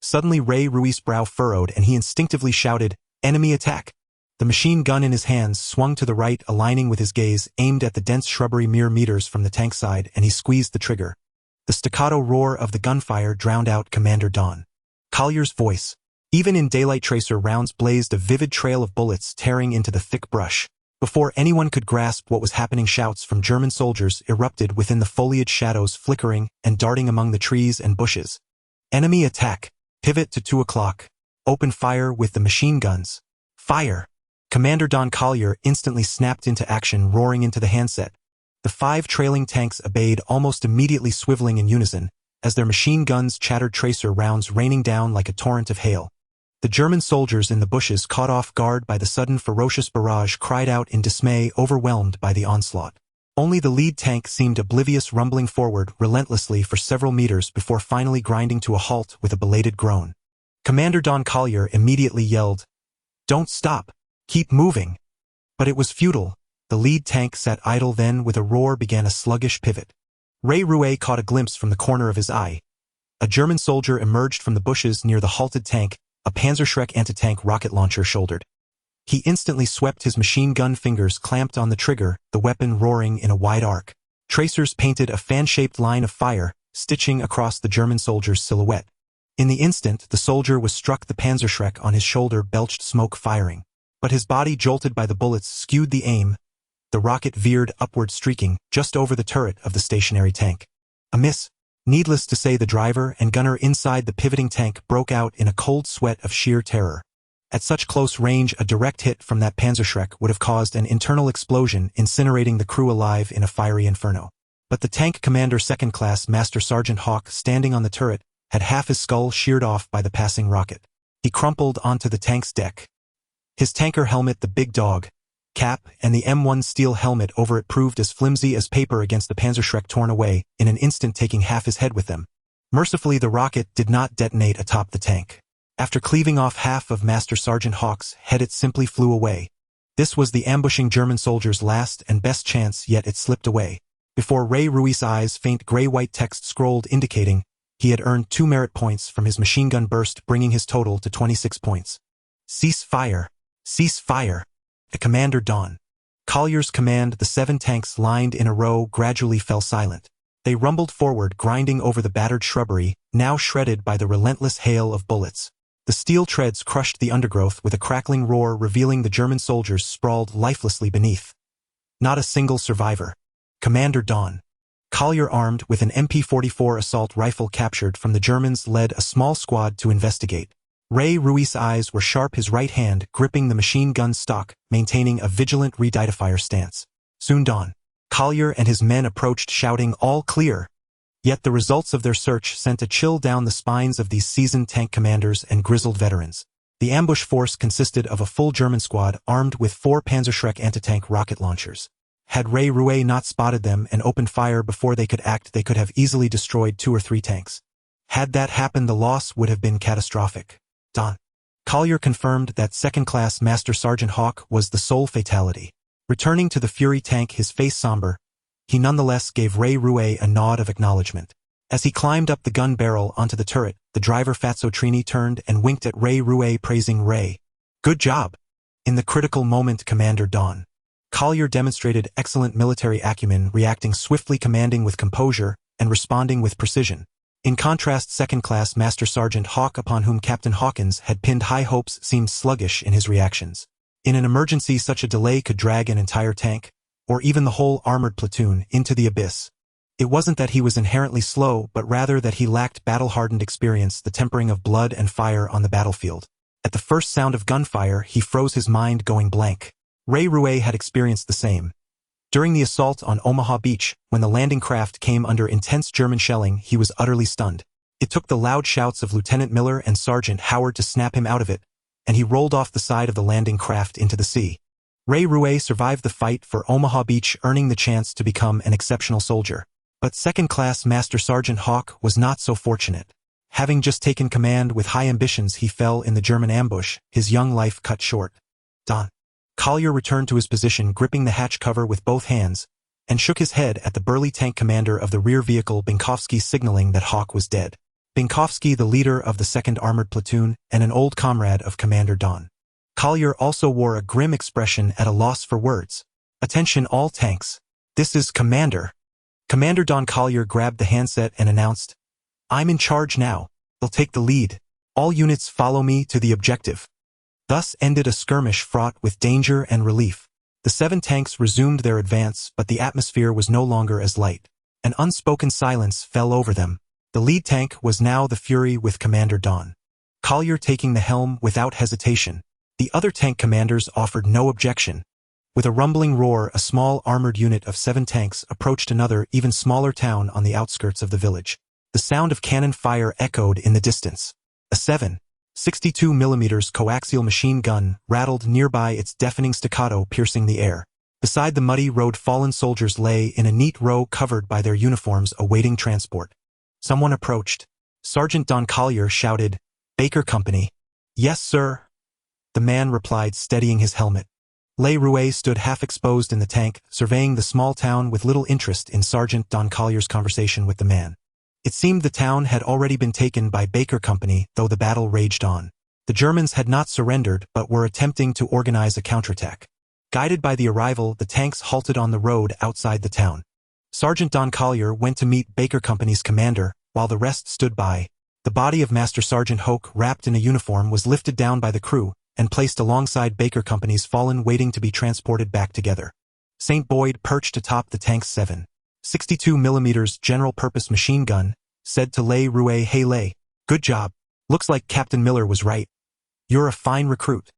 Suddenly Ray Ruiz's brow furrowed and he instinctively shouted, "Enemy attack!" The machine gun in his hands swung to the right, aligning with his gaze, aimed at the dense shrubbery mere meters from the tank side, and he squeezed the trigger. The staccato roar of the gunfire drowned out Commander Don Collier's voice. Even in daylight, tracer rounds blazed a vivid trail of bullets tearing into the thick brush. Before anyone could grasp what was happening, shouts from German soldiers erupted within the foliage, shadows flickering and darting among the trees and bushes. "Enemy attack! Pivot to 2 o'clock! Open fire with the machine guns! Fire!" Commander Don Collier instantly snapped into action, roaring into the handset. The 5 trailing tanks obeyed, almost immediately swiveling in unison, as their machine guns chattered, tracer rounds raining down like a torrent of hail. The German soldiers in the bushes, caught off guard by the sudden ferocious barrage, cried out in dismay, overwhelmed by the onslaught. Only the lead tank seemed oblivious, rumbling forward relentlessly for several meters before finally grinding to a halt with a belated groan. Commander Don Collier immediately yelled, "Don't stop! Keep moving!" But it was futile. The lead tank sat idle, then with a roar began a sluggish pivot. Ray Rouet caught a glimpse from the corner of his eye. A German soldier emerged from the bushes near the halted tank, a Panzerschreck anti-tank rocket launcher shouldered. He instantly swept, his machine gun fingers clamped on the trigger, the weapon roaring in a wide arc. Tracers painted a fan-shaped line of fire, stitching across the German soldier's silhouette. In the instant the soldier was struck, the Panzerschreck on his shoulder belched smoke, firing. But his body, jolted by the bullets, skewed the aim. The rocket veered upward, streaking just over the turret of the stationary tank. A miss. Needless to say, the driver and gunner inside the pivoting tank broke out in a cold sweat of sheer terror. At such close range, a direct hit from that Panzerschreck would have caused an internal explosion, incinerating the crew alive in a fiery inferno. But the tank commander, Second Class Master Sergeant Hawk, standing on the turret, had half his skull sheared off by the passing rocket. He crumpled onto the tank's deck. His tanker helmet, the big dog cap, and the M1 steel helmet over it proved as flimsy as paper against the Panzerschreck, torn away, in an instant, taking half his head with them. Mercifully, the rocket did not detonate atop the tank. After cleaving off half of Master Sergeant Hawk's head, it simply flew away. This was the ambushing German soldier's last and best chance, yet it slipped away. Before Ray Ruiz's eyes, faint gray-white text scrolled indicating he had earned 2 merit points from his machine gun burst, bringing his total to 26 points. "Cease fire! Cease fire!" The Commander Don Collier's command, the 7 tanks lined in a row, gradually fell silent. They rumbled forward, grinding over the battered shrubbery, now shredded by the relentless hail of bullets. The steel treads crushed the undergrowth with a crackling roar, revealing the German soldiers sprawled lifelessly beneath. Not a single survivor. Commander Don Collier, armed with an MP-44 assault rifle captured from the Germans, led a small squad to investigate. Ray Ruiz's eyes were sharp, his right hand gripping the machine gun stock, maintaining a vigilant redidentifier stance. Soon dawn. Collier and his men approached shouting, "All clear!" Yet the results of their search sent a chill down the spines of these seasoned tank commanders and grizzled veterans. The ambush force consisted of a full German squad armed with 4 Panzerschreck anti-tank rocket launchers. Had Ray Ruiz not spotted them and opened fire before they could act, they could have easily destroyed 2 or 3 tanks. Had that happened, the loss would have been catastrophic. Don Collier confirmed that second-class Master Sergeant Hawk was the sole fatality. Returning to the Fury tank, his face somber, he nonetheless gave Ray Ruiz a nod of acknowledgement. As he climbed up the gun barrel onto the turret, the driver Fatso Trini turned and winked at Ray Ruiz, praising Ray. "Good job." In the critical moment, Commander Don Collier demonstrated excellent military acumen, reacting swiftly, commanding with composure, and responding with precision. In contrast, second-class Master Sergeant Hawk, upon whom Captain Hawkins had pinned high hopes, seemed sluggish in his reactions. In an emergency, such a delay could drag an entire tank, or even the whole armored platoon, into the abyss. It wasn't that he was inherently slow, but rather that he lacked battle-hardened experience, the tempering of blood and fire on the battlefield. At the first sound of gunfire, he froze, his mind going blank. Ray Ruiz had experienced the same. During the assault on Omaha Beach, when the landing craft came under intense German shelling, he was utterly stunned. It took the loud shouts of Lieutenant Miller and Sergeant Howard to snap him out of it, and he rolled off the side of the landing craft into the sea. Ray Ruiz survived the fight for Omaha Beach, earning the chance to become an exceptional soldier. But second-class Master Sergeant Hawk was not so fortunate. Having just taken command with high ambitions, he fell in the German ambush, his young life cut short. Don Collier returned to his position, gripping the hatch cover with both hands, and shook his head at the burly tank commander of the rear vehicle, Binkowski, signaling that Hawk was dead. Binkowski, the leader of the 2nd Armored Platoon and an old comrade of Commander Don Collier, also wore a grim expression, at a loss for words. "Attention all tanks. This is Commander." Commander Don Collier grabbed the handset and announced, "I'm in charge now. I'll take the lead. All units follow me to the objective." Thus ended a skirmish fraught with danger and relief. The 7 tanks resumed their advance, but the atmosphere was no longer as light. An unspoken silence fell over them. The lead tank was now the Fury, with Commander Don Collier taking the helm without hesitation. The other tank commanders offered no objection. With a rumbling roar, a small armored unit of 7 tanks approached another, even smaller town on the outskirts of the village. The sound of cannon fire echoed in the distance. A 7.62mm coaxial machine gun rattled nearby, its deafening staccato piercing the air. Beside the muddy road, fallen soldiers lay in a neat row, covered by their uniforms, awaiting transport. Someone approached. Sergeant Don Collier shouted, "Baker Company." "Yes, sir," the man replied, steadying his helmet. Ray Ruiz stood half-exposed in the tank, surveying the small town with little interest in Sergeant Don Collier's conversation with the man. It seemed the town had already been taken by Baker Company, though the battle raged on. The Germans had not surrendered, but were attempting to organize a counterattack. Guided by the arrival, the tanks halted on the road outside the town. Sergeant Don Collier went to meet Baker Company's commander, while the rest stood by. The body of Master Sergeant Hoke, wrapped in a uniform, was lifted down by the crew and placed alongside Baker Company's fallen, waiting to be transported back together. St. Boyd, perched atop the tank's 7.62mm general-purpose machine gun, said to Ray Ruiz, "Hey Ray, good job. Looks like Captain Miller was right. You're a fine recruit."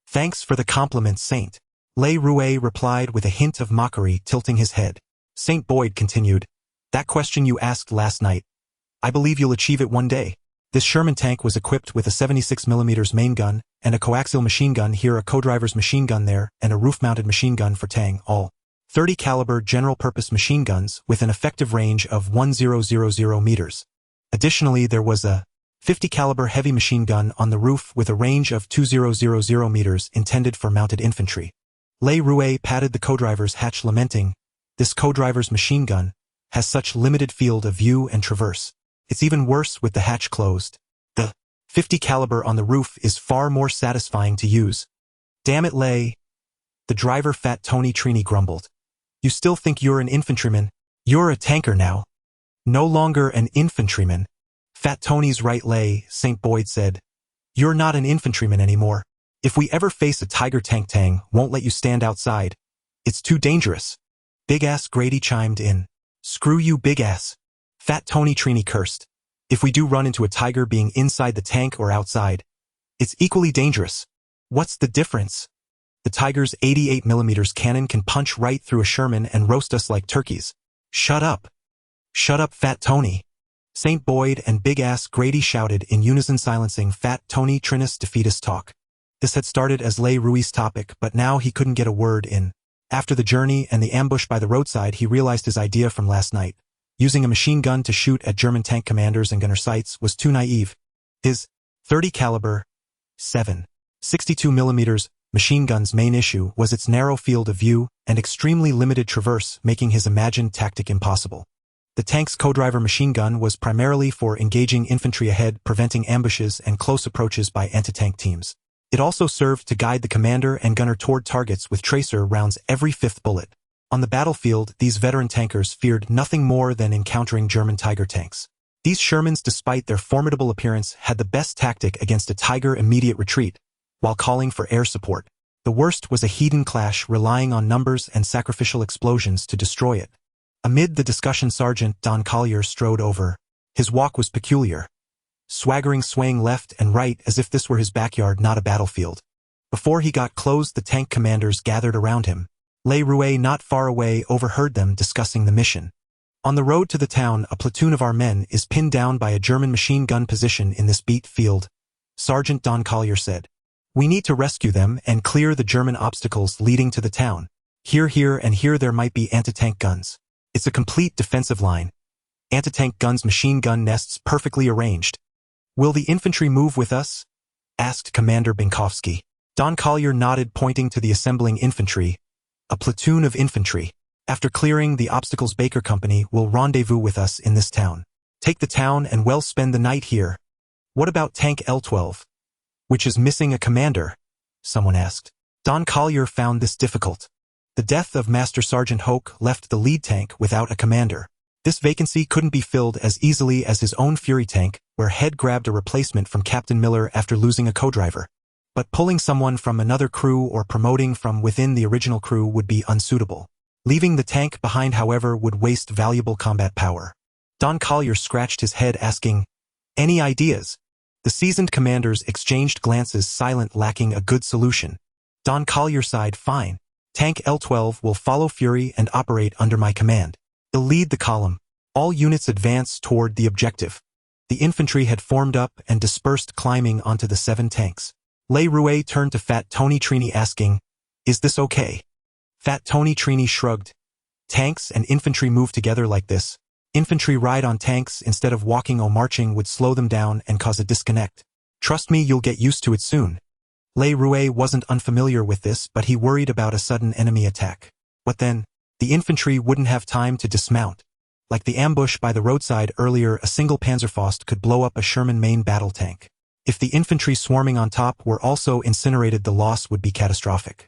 "Thanks for the compliment, Saint," Ray Ruiz replied with a hint of mockery, tilting his head. St. Boyd continued, "That question you asked last night, I believe you'll achieve it one day. This Sherman tank was equipped with a 76mm main gun and a coaxial machine gun here, a co-driver's machine gun there, and a roof-mounted machine gun for Tang, all 30 caliber general-purpose machine guns with an effective range of 1000 meters. Additionally, there was a 50 caliber heavy machine gun on the roof with a range of 2000 meters, intended for mounted infantry." Ray Ruiz patted the co-driver's hatch, lamenting, "This co-driver's machine gun has such limited field of view and traverse. It's even worse with the hatch closed. The 50 caliber on the roof is far more satisfying to use." "Damn it, Ray," the driver Fat Tony Trini grumbled. "You still think you're an infantryman? You're a tanker now. No longer an infantryman." "Fat Tony's right, Ray," St. Boyd said. "You're not an infantryman anymore. If we ever face a Tiger tank, Tang won't let you stand outside. It's too dangerous." Big Ass Grady chimed in. "Screw you, Big Ass." Fat Tony Trini cursed. "If we do run into a Tiger, being inside the tank or outside, It's equally dangerous. What's the difference? The Tiger's 88mm cannon can punch right through a Sherman and roast us like turkeys. Shut up. Shut up, Fat Tony. St. Boyd and Big Ass Grady shouted in unison, silencing Fat Tony Trinus defeatist talk. This had started as Le Rui's topic, but now he couldn't get a word in. After the journey and the ambush by the roadside, he realized his idea from last night. Using a machine gun to shoot at German tank commanders and gunner sights was too naive. His .30 caliber 7.62mm machine gun's main issue was its narrow field of view and extremely limited traverse, making his imagined tactic impossible. The tank's co-driver machine gun was primarily for engaging infantry ahead, preventing ambushes and close approaches by anti-tank teams. It also served to guide the commander and gunner toward targets with tracer rounds every fifth bullet. On the battlefield, these veteran tankers feared nothing more than encountering German Tiger tanks. These Shermans, despite their formidable appearance, had the best tactic against a Tiger immediate retreat, while calling for air support. The worst was a heat-and clash relying on numbers and sacrificial explosions to destroy it. Amid the discussion, Sergeant Don Collier strode over. His walk was peculiar, swaggering, swaying left and right as if this were his backyard, not a battlefield. Before he got close, the tank commanders gathered around him. Le Rouet, not far away, overheard them discussing the mission. On the road to the town, a platoon of our men is pinned down by a German machine gun position in this beat field, Sergeant Don Collier said. We need to rescue them and clear the German obstacles leading to the town. Here, and here there might be anti-tank guns. It's a complete defensive line. Anti-tank guns, machine gun nests perfectly arranged. Will the infantry move with us? Asked Commander Binkowski. Don Collier nodded, pointing to the assembling infantry. A platoon of infantry. After clearing the obstacles, Baker Company will rendezvous with us in this town. Take the town and well spend the night here. What about Tank L-12? Which is missing a commander? Someone asked. Don Collier found this difficult. The death of Master Sergeant Hoke left the lead tank without a commander. This vacancy couldn't be filled as easily as his own Fury tank, where Head grabbed a replacement from Captain Miller after losing a co-driver. But pulling someone from another crew or promoting from within the original crew would be unsuitable. Leaving the tank behind, however, would waste valuable combat power. Don Collier scratched his head, asking, "Any ideas?" The seasoned commanders exchanged glances, silent, lacking a good solution. Don Collier sighed. Fine. Tank L-12 will follow Fury and operate under my command. He'll lead the column. All units advance toward the objective. The infantry had formed up and dispersed, climbing onto the 7 tanks. Le Rouet turned to Fat Tony Trini, asking, "Is this okay?" Fat Tony Trini shrugged. Tanks and infantry move together like this. Infantry ride on tanks instead of walking or marching would slow them down and cause a disconnect. Trust me, you'll get used to it soon. Le Rouet wasn't unfamiliar with this, but he worried about a sudden enemy attack. What then? The infantry wouldn't have time to dismount. Like the ambush by the roadside earlier, a single Panzerfaust could blow up a Sherman main battle tank. If the infantry swarming on top were also incinerated, the loss would be catastrophic.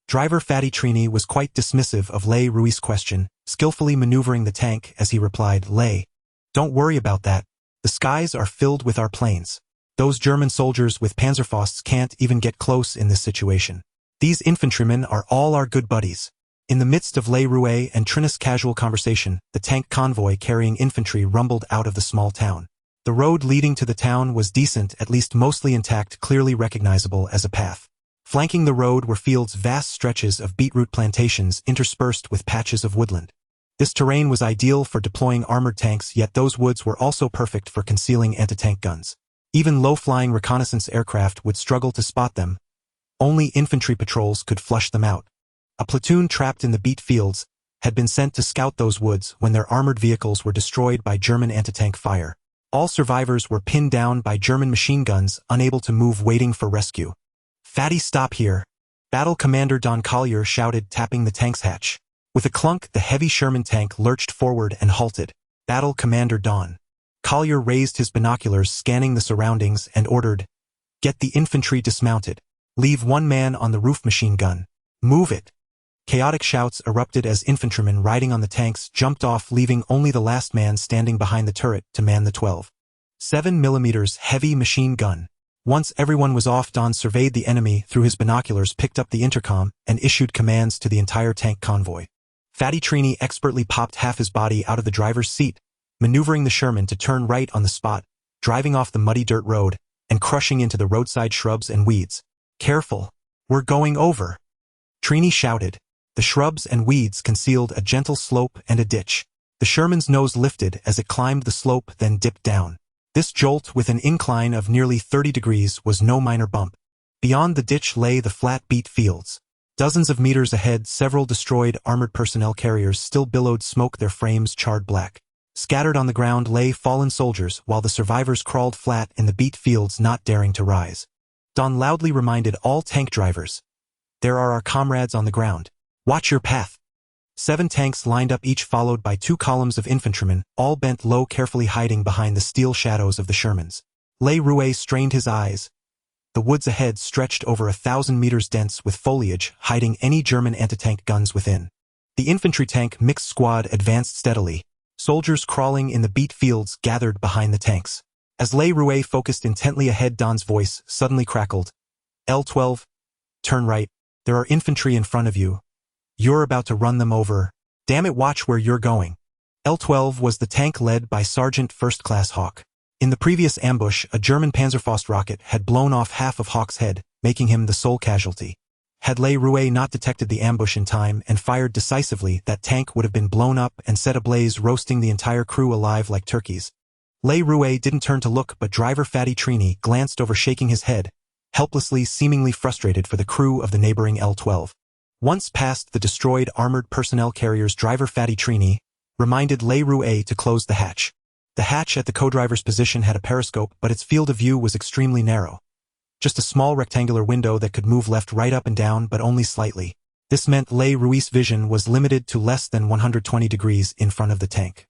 Driver Fatty Trini was quite dismissive of Le Rouet's question, skillfully maneuvering the tank as he replied, "Le, don't worry about that. The skies are filled with our planes. Those German soldiers with Panzerfausts can't even get close in this situation. These infantrymen are all our good buddies." In the midst of Le Rouet and Trinis' casual conversation, the tank convoy carrying infantry rumbled out of the small town. The road leading to the town was decent, at least mostly intact, clearly recognizable as a path. Flanking the road were fields, vast stretches of beetroot plantations interspersed with patches of woodland. This terrain was ideal for deploying armored tanks, yet those woods were also perfect for concealing anti-tank guns. Even low-flying reconnaissance aircraft would struggle to spot them. Only infantry patrols could flush them out. A platoon trapped in the beet fields had been sent to scout those woods when their armored vehicles were destroyed by German anti-tank fire. All survivors were pinned down by German machine guns, unable to move, waiting for rescue. "Fatty, stop here!" Battle Commander Don Collier shouted, tapping the tank's hatch. With a clunk, the heavy Sherman tank lurched forward and halted. Battle Commander Don Collier raised his binoculars, scanning the surroundings, and ordered, "Get the infantry dismounted. Leave one man on the roof machine gun. Move it." Chaotic shouts erupted as infantrymen riding on the tanks jumped off, leaving only the last man standing behind the turret to man the 12.7mm heavy machine gun. Once everyone was off, Don surveyed the enemy through his binoculars, picked up the intercom, and issued commands to the entire tank convoy. Fatty Trini expertly popped half his body out of the driver's seat, maneuvering the Sherman to turn right on the spot, driving off the muddy dirt road, and crushing into the roadside shrubs and weeds. "Careful! We're going over!" Trini shouted. The shrubs and weeds concealed a gentle slope and a ditch. The Sherman's nose lifted as it climbed the slope, then dipped down. This jolt, with an incline of nearly 30 degrees, was no minor bump. Beyond the ditch lay the flat beet fields. Dozens of meters ahead, several destroyed armored personnel carriers still billowed smoke, their frames charred black. Scattered on the ground lay fallen soldiers, while the survivors crawled flat in the beet fields, not daring to rise. Don loudly reminded all tank drivers, "There are our comrades on the ground. Watch your path." 7 tanks lined up, each followed by 2 columns of infantrymen, all bent low, carefully hiding behind the steel shadows of the Shermans. Le Rouet strained his eyes. The woods ahead stretched over 1,000 meters, dense with foliage, hiding any German anti-tank guns within. The infantry tank mixed squad advanced steadily. Soldiers crawling in the beet fields gathered behind the tanks. As Le Rouet focused intently ahead, Don's voice suddenly crackled. "L12, turn right. There are infantry in front of you. You're about to run them over. Damn it, watch where you're going." L12 was the tank led by Sergeant First Class Hawk. In the previous ambush, a German Panzerfaust rocket had blown off half of Hawk's head, making him the sole casualty. Had Le Rouet not detected the ambush in time and fired decisively, that tank would have been blown up and set ablaze, roasting the entire crew alive like turkeys. Le Rouet didn't turn to look, but driver Fatty Trini glanced over, shaking his head, helplessly, seemingly frustrated for the crew of the neighboring L12. Once past the destroyed armored personnel carriers, driver Fatty Trini reminded Le Rouet to close the hatch. The hatch at the co-driver's position had a periscope, but its field of view was extremely narrow. Just a small rectangular window that could move left, right, up and down, but only slightly. This meant Le Rouet's vision was limited to less than 120 degrees in front of the tank.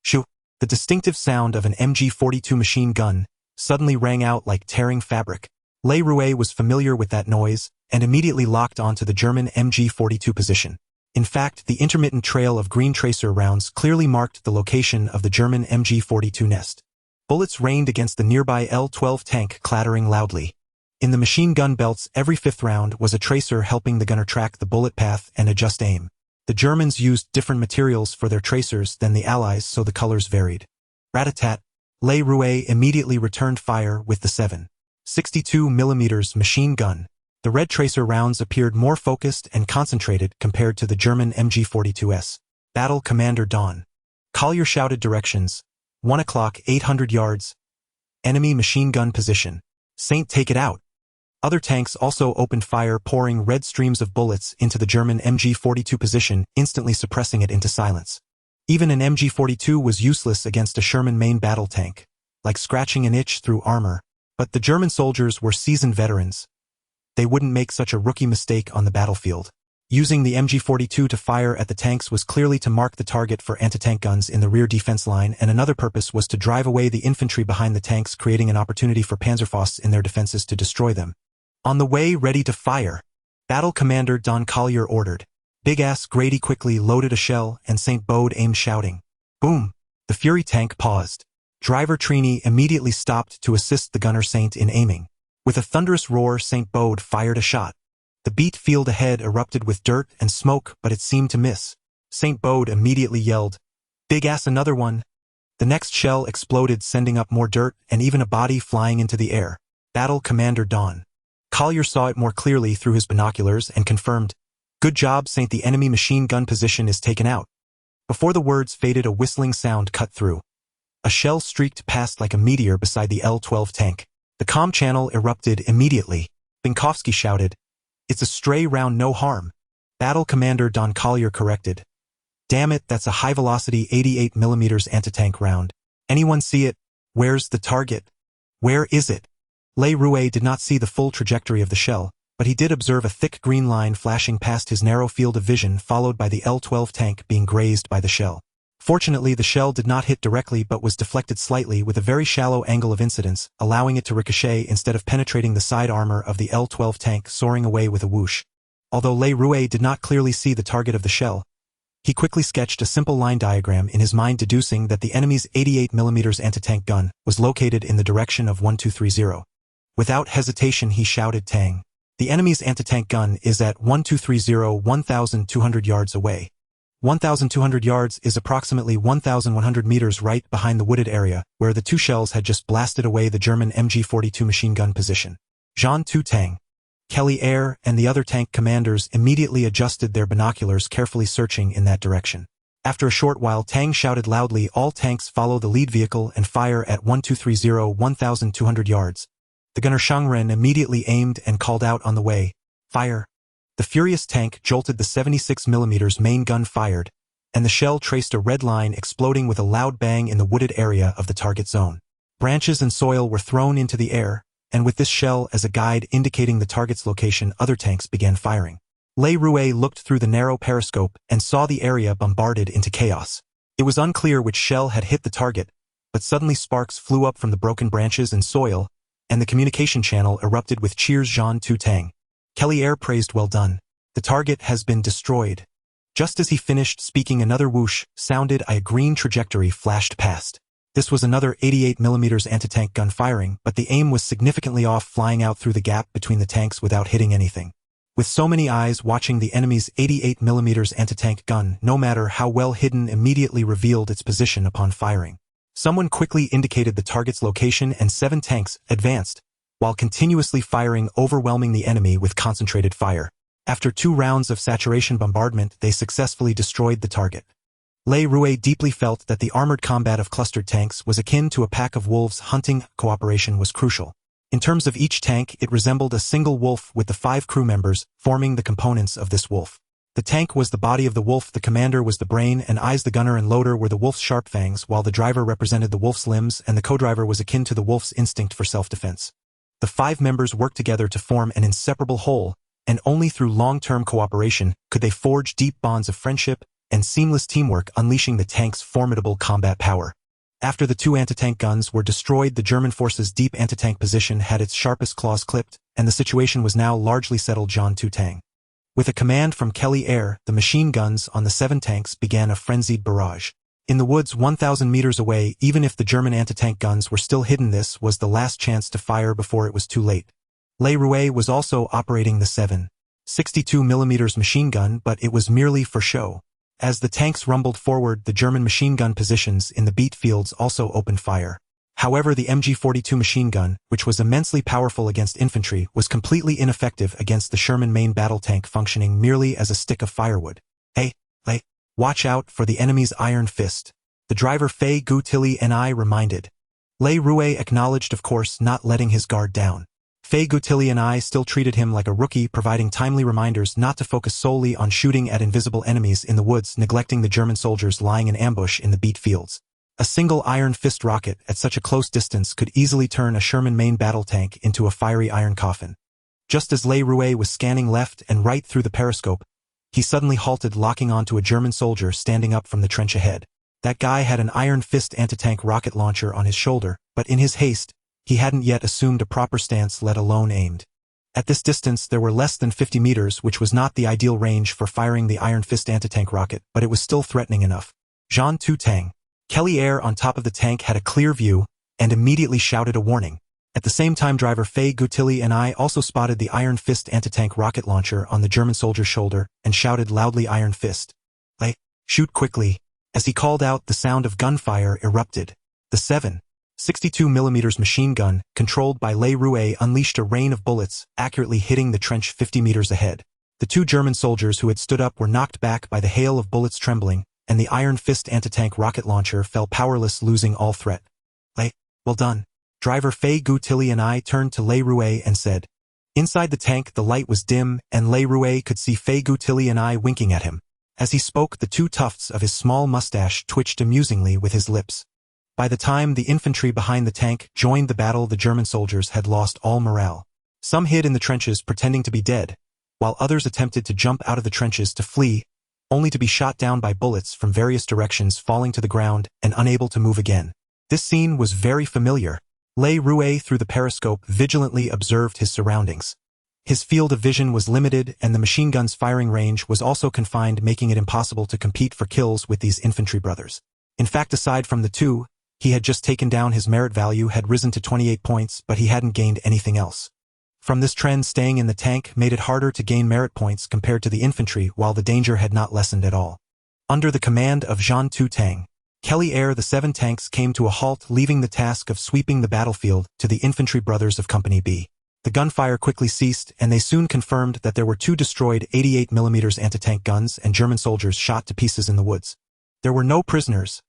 Shoo! The distinctive sound of an MG-42 machine gun suddenly rang out like tearing fabric. Le Rouet was familiar with that noise and immediately locked onto the German MG-42 position. In fact, the intermittent trail of green tracer rounds clearly marked the location of the German MG-42 nest. Bullets rained against the nearby L-12 tank, clattering loudly. In the machine gun belts, every 5th round was a tracer, helping the gunner track the bullet path and adjust aim. The Germans used different materials for their tracers than the Allies, so the colors varied. Rat-a-tat, Le Rouet immediately returned fire with the 7.62mm machine gun. The red tracer rounds appeared more focused and concentrated compared to the German MG-42's. Battle Commander Don Collier shouted directions. 1 o'clock, 800 yards. Enemy machine gun position. Saint, take it out. Other tanks also opened fire, pouring red streams of bullets into the German MG-42 position, instantly suppressing it into silence. Even an MG-42 was useless against a Sherman main battle tank, like scratching an itch through armor. But the German soldiers were seasoned veterans. They wouldn't make such a rookie mistake on the battlefield. Using the MG-42 to fire at the tanks was clearly to mark the target for anti-tank guns in the rear defense line, and another purpose was to drive away the infantry behind the tanks, creating an opportunity for Panzerfausts in their defenses to destroy them. On the way, ready to fire, Battle Commander Don Collier ordered. Big-ass Grady quickly loaded a shell, and St. Bode aimed, shouting, "Boom!" The Fury tank paused. Driver Trini immediately stopped to assist the gunner Saint in aiming. With a thunderous roar, St. Bode fired a shot. The beet field ahead erupted with dirt and smoke, but it seemed to miss. St. Bode immediately yelled, "Big-ass, another one!" The next shell exploded, sending up more dirt and even a body flying into the air. Battle Commander Don Collier saw it more clearly through his binoculars and confirmed, "Good job, Saint, the enemy machine gun position is taken out." Before the words faded, a whistling sound cut through. A shell streaked past like a meteor beside the L-12 tank. The comm channel erupted immediately. Binkowski shouted, "It's a stray round, no harm." Battle Commander Don Collier corrected, "Damn it, that's a high-velocity 88mm anti-tank round. Anyone see it? Where's the target? Where is it?" Le Rouet did not see the full trajectory of the shell, but he did observe a thick green line flashing past his narrow field of vision, followed by the L-12 tank being grazed by the shell. Fortunately, the shell did not hit directly but was deflected slightly with a very shallow angle of incidence, allowing it to ricochet instead of penetrating the side armor of the L-12 tank, soaring away with a whoosh. Although Le Rouet did not clearly see the target of the shell, he quickly sketched a simple line diagram in his mind, deducing that the enemy's 88mm anti-tank gun was located in the direction of 1230. Without hesitation, he shouted, "Tang! The enemy's anti-tank gun is at 1230, 1,200 yards away." 1,200 yards is approximately 1,100 meters right behind the wooded area, where the two shells had just blasted away the German MG-42 machine gun position. Jean Tu Tang, Kelly Air, and the other tank commanders immediately adjusted their binoculars, carefully searching in that direction. After a short while, Tang shouted loudly, "All tanks follow the lead vehicle and fire at 1230 1,200 yards." The gunner Shang Ren immediately aimed and called out on the way, "Fire!" The furious tank jolted, the 76mm main gun fired, and the shell traced a red line, exploding with a loud bang in the wooded area of the target zone. Branches and soil were thrown into the air, and with this shell as a guide indicating the target's location, other tanks began firing. Lei Rue looked through the narrow periscope and saw the area bombarded into chaos. It was unclear which shell had hit the target, but suddenly sparks flew up from the broken branches and soil, and the communication channel erupted with cheers. Jean Tu Tang, Kelly Air praised, "Well done. The target has been destroyed." Just as he finished speaking, another whoosh sounded. A green trajectory flashed past. This was another 88mm anti-tank gun firing, but the aim was significantly off, flying out through the gap between the tanks without hitting anything. With so many eyes watching, the enemy's 88mm anti-tank gun, no matter how well hidden, immediately revealed its position upon firing. Someone quickly indicated the target's location, and 7 tanks advanced, while continuously firing, overwhelming the enemy with concentrated fire. After 2 rounds of saturation bombardment, they successfully destroyed the target. Lei Rue deeply felt that the armored combat of clustered tanks was akin to a pack of wolves hunting. Cooperation was crucial. In terms of each tank, it resembled a single wolf, with the 5 crew members forming the components of this wolf. The tank was the body of the wolf, the commander was the brain and eyes, the gunner and loader were the wolf's sharp fangs, while the driver represented the wolf's limbs, and the co-driver was akin to the wolf's instinct for self-defense. The 5 members worked together to form an inseparable whole, and only through long-term cooperation could they forge deep bonds of friendship and seamless teamwork, unleashing the tank's formidable combat power. After the 2 anti-tank guns were destroyed, the German forces' deep anti-tank position had its sharpest claws clipped, and the situation was now largely settled. Jean Tu Tang, with a command from Kelly Air, the machine guns on the 7 tanks began a frenzied barrage. In the woods 1,000 meters away, even if the German anti-tank guns were still hidden, this was the last chance to fire before it was too late. Lei Rue was also operating the 7.62mm machine gun, but it was merely for show. As the tanks rumbled forward, the German machine gun positions in the beet fields also opened fire. However, the MG-42 machine gun, which was immensely powerful against infantry, was completely ineffective against the Sherman main battle tank, functioning merely as a stick of firewood. "Hey, Lei, watch out for the enemy's iron fist," the driver Fei Gu Tilly and I reminded. Lei Rue acknowledged, of course, not letting his guard down. Fei Gu Tilly and I still treated him like a rookie, providing timely reminders not to focus solely on shooting at invisible enemies in the woods, neglecting the German soldiers lying in ambush in the beet fields. A single iron fist rocket at such a close distance could easily turn a Sherman main battle tank into a fiery iron coffin. Just as Lei Rue was scanning left and right through the periscope, he suddenly halted, locking onto a German soldier standing up from the trench ahead. That guy had an iron fist anti-tank rocket launcher on his shoulder, but in his haste, he hadn't yet assumed a proper stance, let alone aimed. At this distance, there were less than 50 meters, which was not the ideal range for firing the iron fist anti-tank rocket, but it was still threatening enough. Jean Tu Tang, Kelly Air on top of the tank had a clear view and immediately shouted a warning. At the same time, driver Fei Gu Tilly and I also spotted the iron fist anti-tank rocket launcher on the German soldier's shoulder and shouted loudly, "Iron fist. Lei, shoot quickly." As he called out, the sound of gunfire erupted. The 7.62mm machine gun, controlled by Lei Rue, unleashed a rain of bullets, accurately hitting the trench 50 meters ahead. The 2 German soldiers who had stood up were knocked back by the hail of bullets, trembling, and the iron fist anti-tank rocket launcher fell powerless, losing all threat. "Lei, well done." Driver Fei Gu Tilly and I turned to Lei Rue and said. Inside the tank, the light was dim, and Lei Rue could see Fei Gu Tilly and I winking at him. As he spoke, the 2 tufts of his small mustache twitched amusingly with his lips. By the time the infantry behind the tank joined the battle, the German soldiers had lost all morale. Some hid in the trenches pretending to be dead, while others attempted to jump out of the trenches to flee, only to be shot down by bullets from various directions, falling to the ground and unable to move again. This scene was very familiar. Lei Rue, through the periscope, vigilantly observed his surroundings. His field of vision was limited, and the machine gun's firing range was also confined, making it impossible to compete for kills with these infantry brothers. In fact, aside from the 2 he had just taken down, his merit value had risen to 28 points, but he hadn't gained anything else. From this trend, staying in the tank made it harder to gain merit points compared to the infantry, while the danger had not lessened at all. Under the command of Jean Tu Tang, Kelly Air, the 7 tanks came to a halt, leaving the task of sweeping the battlefield to the infantry brothers of Company B. The gunfire quickly ceased, and they soon confirmed that there were 2 destroyed 88mm anti-tank guns and German soldiers shot to pieces in the woods. There were no prisoners.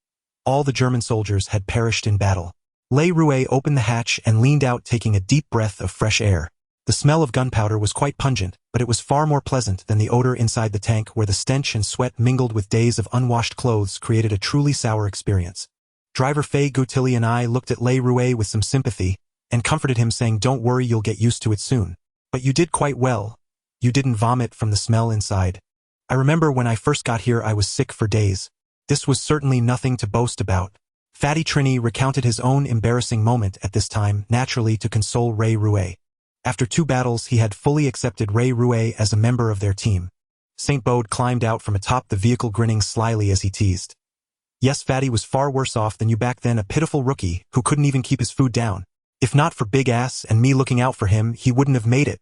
All the German soldiers had perished in battle. Le Rouet opened the hatch and leaned out, taking a deep breath of fresh air. The smell of gunpowder was quite pungent, but it was far more pleasant than the odor inside the tank, where the stench and sweat mingled with days of unwashed clothes created a truly sour experience. Driver Fay Goutilly and I looked at Le Rouet with some sympathy and comforted him, saying, "Don't worry, you'll get used to it soon. But you did quite well. You didn't vomit from the smell inside. I remember when I first got here I was sick for days. This was certainly nothing to boast about." Fatty Trini recounted his own embarrassing moment at this time, naturally to console Ray Rouet. After 2 battles he had fully accepted Ray Rouet as a member of their team. St. Bode climbed out from atop the vehicle, grinning slyly as he teased. "Yes, Fatty was far worse off than you back then, a pitiful rookie who couldn't even keep his food down. If not for Big Ass and me looking out for him, he wouldn't have made it."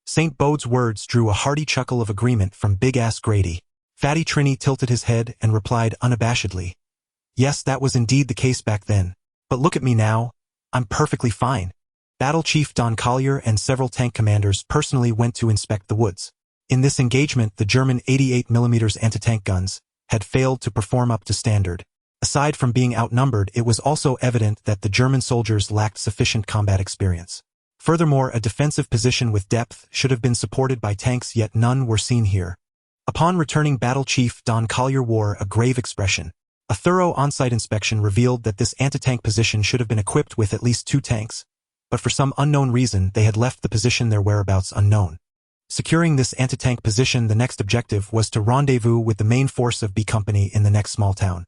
St. Bode's words drew a hearty chuckle of agreement from Big Ass Grady. Fatty Trini tilted his head and replied unabashedly, "Yes, that was indeed the case back then. But look at me now. I'm perfectly fine." Battle Chief Don Collier and several tank commanders personally went to inspect the woods. In this engagement, the German 88mm anti-tank guns had failed to perform up to standard. Aside from being outnumbered, it was also evident that the German soldiers lacked sufficient combat experience. Furthermore, a defensive position with depth should have been supported by tanks, yet none were seen here. Upon returning, Battle Chief Don Collier wore a grave expression. A thorough on-site inspection revealed that this anti-tank position should have been equipped with at least 2 tanks, but for some unknown reason they had left the position, their whereabouts unknown. Securing this anti-tank position, the next objective was to rendezvous with the main force of B Company in the next small town.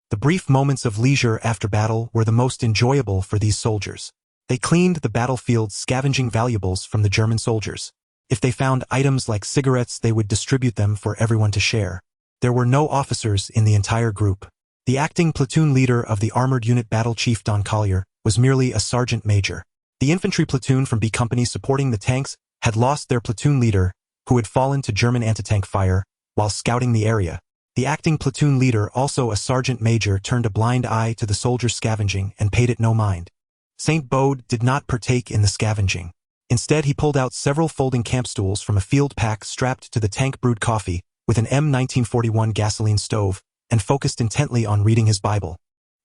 The brief moments of leisure after battle were the most enjoyable for these soldiers. They cleaned the battlefield, scavenging valuables from the German soldiers. If they found items like cigarettes, they would distribute them for everyone to share. There were no officers in the entire group. The acting platoon leader of the armored unit, Battle Chief Don Collier, was merely a sergeant major. The infantry platoon from B Company supporting the tanks had lost their platoon leader, who had fallen to German anti-tank fire while scouting the area. The acting platoon leader, also a sergeant major, turned a blind eye to the soldiers scavenging and paid it no mind. St. Bode did not partake in the scavenging. Instead, he pulled out several folding camp stools from a field pack strapped to the tank, brewed coffee with an M1941 gasoline stove, and focused intently on reading his Bible.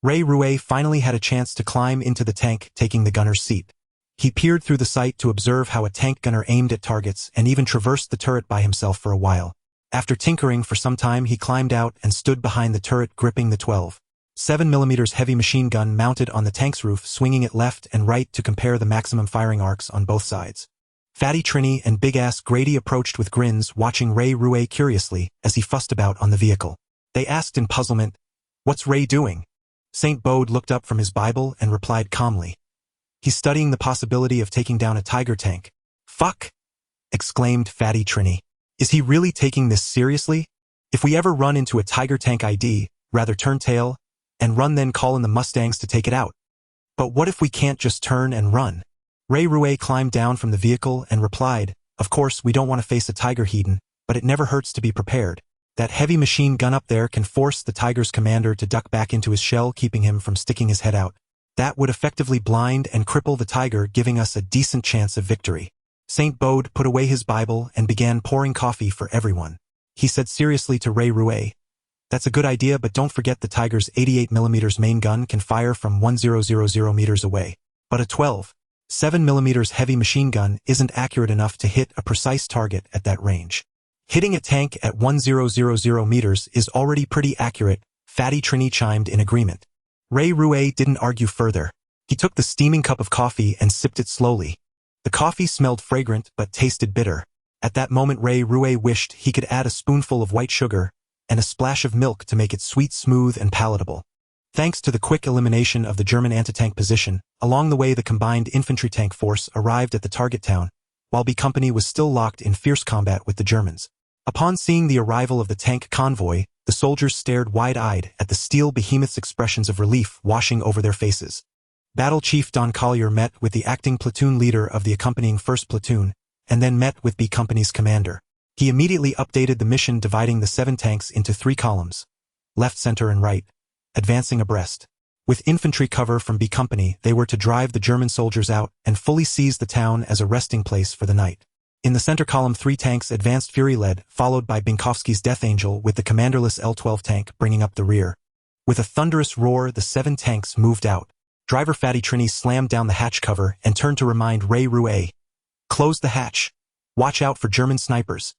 Ray Rouet finally had a chance to climb into the tank, taking the gunner's seat. He peered through the sight to observe how a tank gunner aimed at targets and even traversed the turret by himself for a while. After tinkering for some time, he climbed out and stood behind the turret, gripping the 12.7mm heavy machine gun mounted on the tank's roof, swinging it left and right to compare the maximum firing arcs on both sides. Fatty Trini and Big Ass Grady approached with grins, watching Ray Rouet curiously as he fussed about on the vehicle. They asked in puzzlement, "What's Ray doing?" St. Bode looked up from his Bible and replied calmly, "He's studying the possibility of taking down a Tiger tank." "Fuck!" exclaimed Fatty Trini. "Is he really taking this seriously? If we ever run into a Tiger tank, I'd rather turn tail and run than call in the Mustangs to take it out." "But what if we can't just turn and run?" Ray Rouet climbed down from the vehicle and replied, "Of course, we don't want to face a Tiger, Heaton, but it never hurts to be prepared. That heavy machine gun up there can force the Tiger's commander to duck back into his shell, keeping him from sticking his head out. That would effectively blind and cripple the Tiger, giving us a decent chance of victory." St. Bode put away his Bible and began pouring coffee for everyone. He said seriously to Ray Rouet, "That's a good idea, but don't forget the Tiger's 88mm main gun can fire from 1,000 meters away. But a 12.7mm heavy machine gun isn't accurate enough to hit a precise target at that range. Hitting a tank at 1,000 meters is already pretty accurate." Fatty Trini chimed in agreement. Ray Rouet didn't argue further. He took the steaming cup of coffee and sipped it slowly. The coffee smelled fragrant but tasted bitter. At that moment, Ray Rouet wished he could add a spoonful of white sugar and a splash of milk to make it sweet, smooth, and palatable. Thanks to the quick elimination of the German anti-tank position, along the way the combined infantry tank force arrived at the target town, while B Company was still locked in fierce combat with the Germans. Upon seeing the arrival of the tank convoy, the soldiers stared wide-eyed at the steel behemoth's expressions of relief washing over their faces. Battle Chief Don Collier met with the acting platoon leader of the accompanying 1st Platoon, and then met with B Company's commander. He immediately updated the mission, dividing the 7 tanks into 3 columns. left, center, and right, advancing abreast. With infantry cover from B Company, they were to drive the German soldiers out and fully seize the town as a resting place for the night. In the center column, 3 tanks advanced Fury-led, followed by Binkowski's Death Angel with the commanderless L-12 tank bringing up the rear. With a thunderous roar, the 7 tanks moved out. Driver Fatty Trini slammed down the hatch cover and turned to remind Ray Rouet. "Close the hatch. Watch out for German snipers."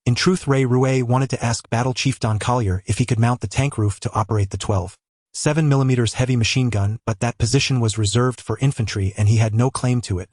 In truth, Ray Rouet wanted to ask Battle Chief Don Collier if he could mount the tank roof to operate the 12.7mm heavy machine gun, but that position was reserved for infantry and he had no claim to it.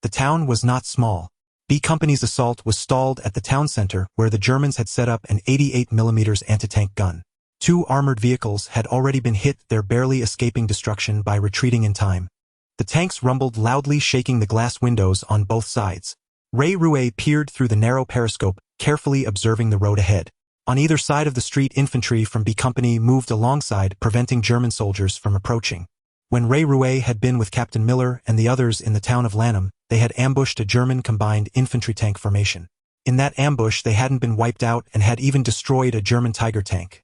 The town was not small. B Company's assault was stalled at the town center where the Germans had set up an 88mm anti-tank gun. 2 armored vehicles had already been hit, there barely escaping destruction by retreating in time. The tanks rumbled loudly, shaking the glass windows on both sides. Ray Rouet peered through the narrow periscope, carefully observing the road ahead. On either side of the street, infantry from B Company moved alongside, preventing German soldiers from approaching. When Ray Rouet had been with Captain Miller and the others in the town of Lanham, they had ambushed a German combined infantry tank formation. In that ambush, they hadn't been wiped out and had even destroyed a German Tiger tank.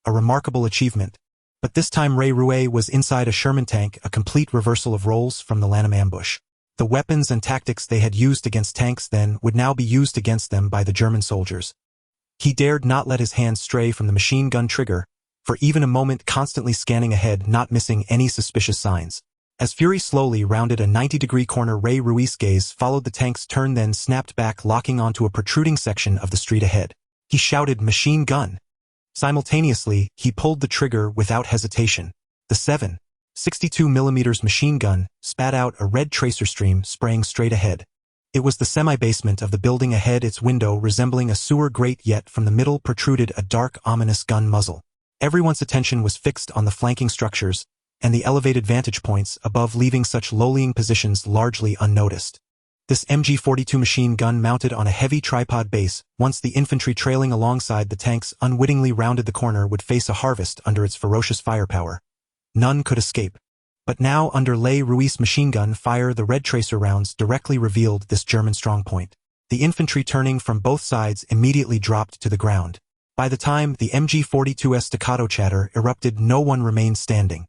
A remarkable achievement. But this time Ray Rouet was inside a Sherman tank, a complete reversal of roles from the Lanham ambush. The weapons and tactics they had used against tanks then would now be used against them by the German soldiers. He dared not let his hand stray from the machine gun trigger, for even a moment, constantly scanning ahead, not missing any suspicious signs. As Fury slowly rounded a 90-degree corner, Ray Rouet's gaze followed the tank's turn, then snapped back, locking onto a protruding section of the street ahead. He shouted, "Machine gun!" Simultaneously, he pulled the trigger without hesitation. The 7.62mm machine gun spat out a red tracer stream, spraying straight ahead. It was the semi-basement of the building ahead, its window resembling a sewer grate, yet from the middle protruded a dark, ominous gun muzzle. Everyone's attention was fixed on the flanking structures and the elevated vantage points above, leaving such lowlying positions largely unnoticed. This MG-42 machine gun mounted on a heavy tripod base, once the infantry trailing alongside the tanks unwittingly rounded the corner, would face a harvest under its ferocious firepower. None could escape. But now, under Ray Rouet's machine gun fire, the red tracer rounds directly revealed this German strongpoint. The infantry, turning from both sides, immediately dropped to the ground. By the time the MG-42's staccato chatter erupted, no one remained standing.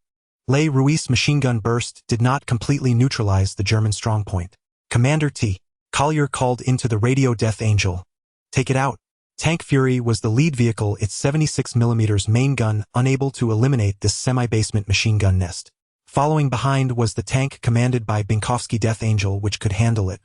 Ray Rouet's machine gun burst did not completely neutralize the German strongpoint. "Commander T. Collier called into the radio, Death Angel. Take it out." Tank Fury was the lead vehicle, its 76mm main gun unable to eliminate this semi-basement machine gun nest. Following behind was the tank commanded by Binkowski Death Angel, which could handle it.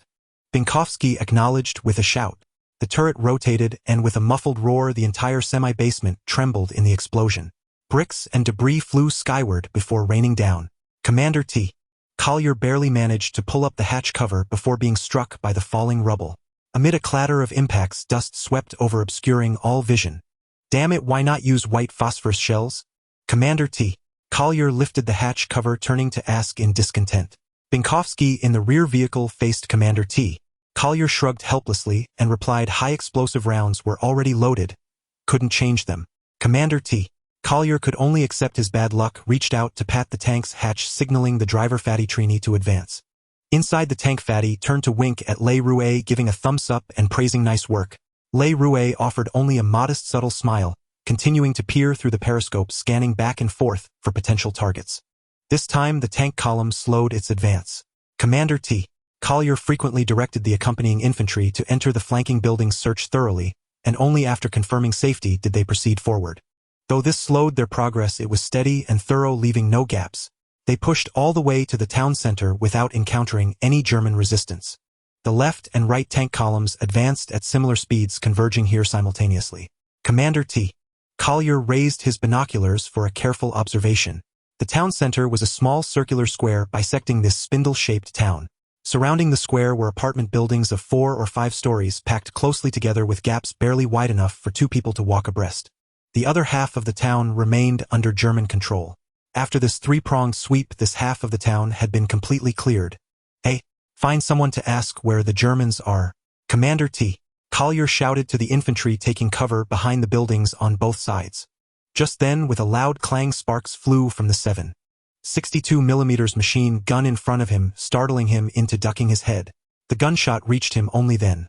Binkowski acknowledged with a shout. The turret rotated, and with a muffled roar, the entire semi-basement trembled in the explosion. Bricks and debris flew skyward before raining down. Commander T. Collier barely managed to pull up the hatch cover before being struck by the falling rubble. Amid a clatter of impacts, dust swept over, obscuring all vision. "Damn it, why not use white phosphorus shells?" Commander T. Collier lifted the hatch cover, turning to ask in discontent. Binkowski in the rear vehicle faced Commander T. Collier shrugged helplessly and replied, "High explosive rounds were already loaded. Couldn't change them." Commander T. Collier could only accept his bad luck, reached out to pat the tank's hatch, signaling the driver Fatty Trini to advance. Inside the tank, Fatty turned to wink at Ray Rouet, giving a thumbs up and praising nice work. Ray Rouet offered only a modest, subtle smile, continuing to peer through the periscope, scanning back and forth for potential targets. This time the tank column slowed its advance. Commander T. Collier frequently directed the accompanying infantry to enter the flanking buildings, search thoroughly, and only after confirming safety did they proceed forward. Though this slowed their progress, it was steady and thorough, leaving no gaps. They pushed all the way to the town center without encountering any German resistance. The left and right tank columns advanced at similar speeds, converging here simultaneously. Commander T. Collier raised his binoculars for a careful observation. The town center was a small circular square bisecting this spindle-shaped town. Surrounding the square were apartment buildings of 4 or 5 stories, packed closely together with gaps barely wide enough for 2 people to walk abreast. The other half of the town remained under German control. After this 3-pronged sweep, this half of the town had been completely cleared. "Hey, find someone to ask where the Germans are." Commander T. Collier shouted to the infantry taking cover behind the buildings on both sides. Just then, with a loud clang, sparks flew from the 7.62mm machine gun in front of him, startling him into ducking his head. The gunshot reached him only then.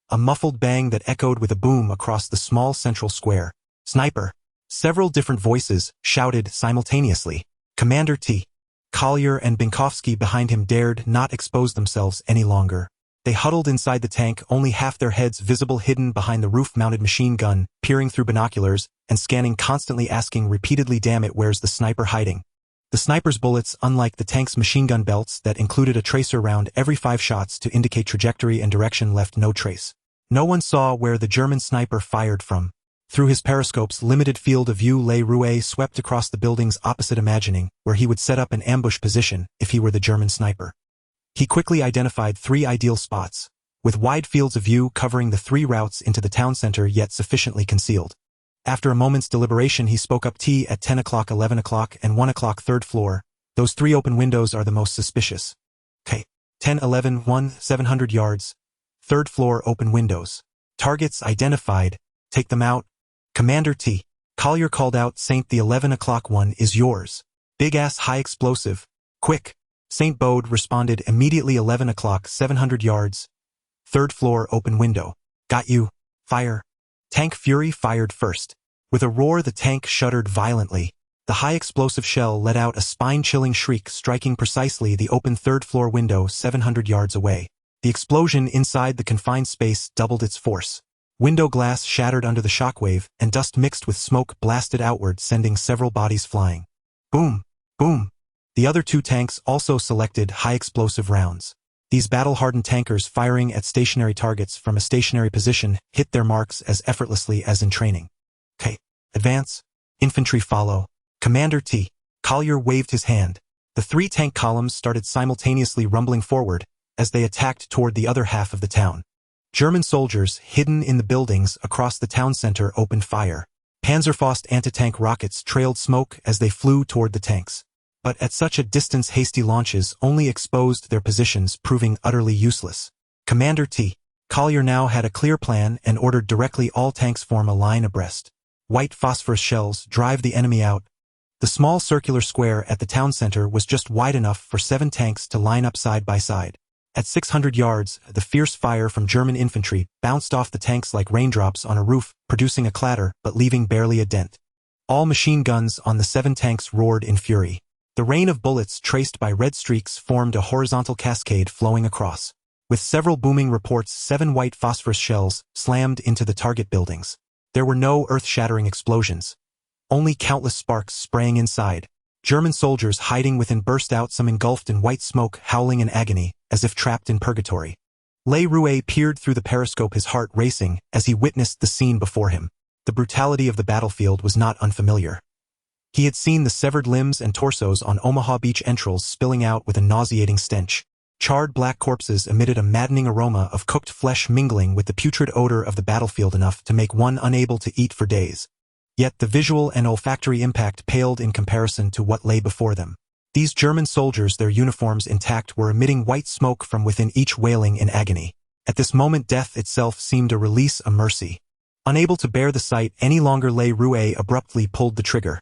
A muffled bang that echoed with a boom across the small central square. "Sniper!" Several different voices shouted simultaneously. Commander T. Collier and Binkowski behind him dared not expose themselves any longer. They huddled inside the tank, only half their heads visible, hidden behind the roof-mounted machine gun, peering through binoculars and scanning, constantly asking repeatedly, "Damn it, where's the sniper hiding?" The sniper's bullets, unlike the tank's machine gun belts that included a tracer round every 5 shots to indicate trajectory and direction, left no trace. No one saw where the German sniper fired from. Through his periscope's limited field of view, Le Rouet swept across the buildings opposite, imagining where he would set up an ambush position if he were the German sniper. He quickly identified 3 ideal spots, with wide fields of view covering the 3 routes into the town center, yet sufficiently concealed. After a moment's deliberation, he spoke up. "T at 10 o'clock, 11 o'clock, and 1 o'clock, 3rd floor. Those 3 open windows are the most suspicious." "K. 10, 11, 1, 700 yards. 3rd floor, open windows. Targets identified. Take them out." "Commander T. Collier called out. Saint, the 11 o'clock one is yours. Big-ass high explosive. Quick." Saint Bode responded immediately. 11 o'clock, 700 yards. 3rd floor, open window. "Got you. Fire." Tank Fury fired first. With a roar, the tank shuddered violently. The high explosive shell let out a spine-chilling shriek, striking precisely the open 3rd floor window 700 yards away. The explosion inside the confined space doubled its force. Window glass shattered under the shockwave, and dust mixed with smoke blasted outward, sending several bodies flying. Boom! Boom! The other 2 tanks also selected high-explosive rounds. These battle-hardened tankers, firing at stationary targets from a stationary position, hit their marks as effortlessly as in training. "K. Advance. Infantry follow." Commander T. Collier waved his hand. The 3 tank columns started simultaneously rumbling forward as they attacked toward the other half of the town. German soldiers, hidden in the buildings across the town center, opened fire. Panzerfaust anti-tank rockets trailed smoke as they flew toward the tanks. But at such a distance, hasty launches only exposed their positions, proving utterly useless. Commander T. Collier now had a clear plan and ordered directly all tanks form a line abreast. White phosphorus shells drive the enemy out. The small circular square at the town center was just wide enough for 7 tanks to line up side by side. At 600 yards, the fierce fire from German infantry bounced off the tanks like raindrops on a roof, producing a clatter but leaving barely a dent. All machine guns on the 7 tanks roared in fury. The rain of bullets traced by red streaks formed a horizontal cascade flowing across. With several booming reports, 7 white phosphorus shells slammed into the target buildings. There were no earth-shattering explosions. Only countless sparks spraying inside. German soldiers hiding within burst out, some engulfed in white smoke, howling in agony, as if trapped in purgatory. Le Rouet peered through the periscope, his heart racing as he witnessed the scene before him. The brutality of the battlefield was not unfamiliar. He had seen the severed limbs and torsos on Omaha Beach entrails spilling out with a nauseating stench. Charred black corpses emitted a maddening aroma of cooked flesh, mingling with the putrid odor of the battlefield enough to make one unable to eat for days. Yet the visual and olfactory impact paled in comparison to what lay before them. These German soldiers, their uniforms intact, were emitting white smoke from within, each wailing in agony. At this moment, death itself seemed a release, a mercy. Unable to bear the sight any longer, Le Rouet abruptly pulled the trigger.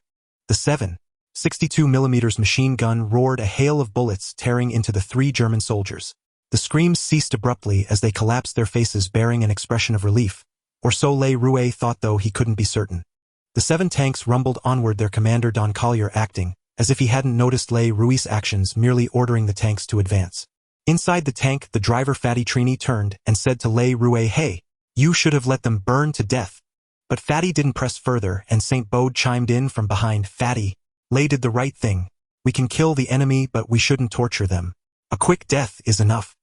The 7.62mm machine gun roared, a hail of bullets tearing into the 3 German soldiers. The screams ceased abruptly as they collapsed, their faces bearing an expression of relief. Or so Le Rouet thought, though he couldn't be certain. The 7 tanks rumbled onward, their commander Don Collier acting as if he hadn't noticed Le Rouet's actions, merely ordering the tanks to advance. Inside the tank, the driver Fatty Trini turned and said to Le Rouet, "Hey, you should have let them burn to death." But Fatty didn't press further, and Saint Bode chimed in from behind. "Fatty, Le did the right thing. We can kill the enemy, but we shouldn't torture them. A quick death is enough."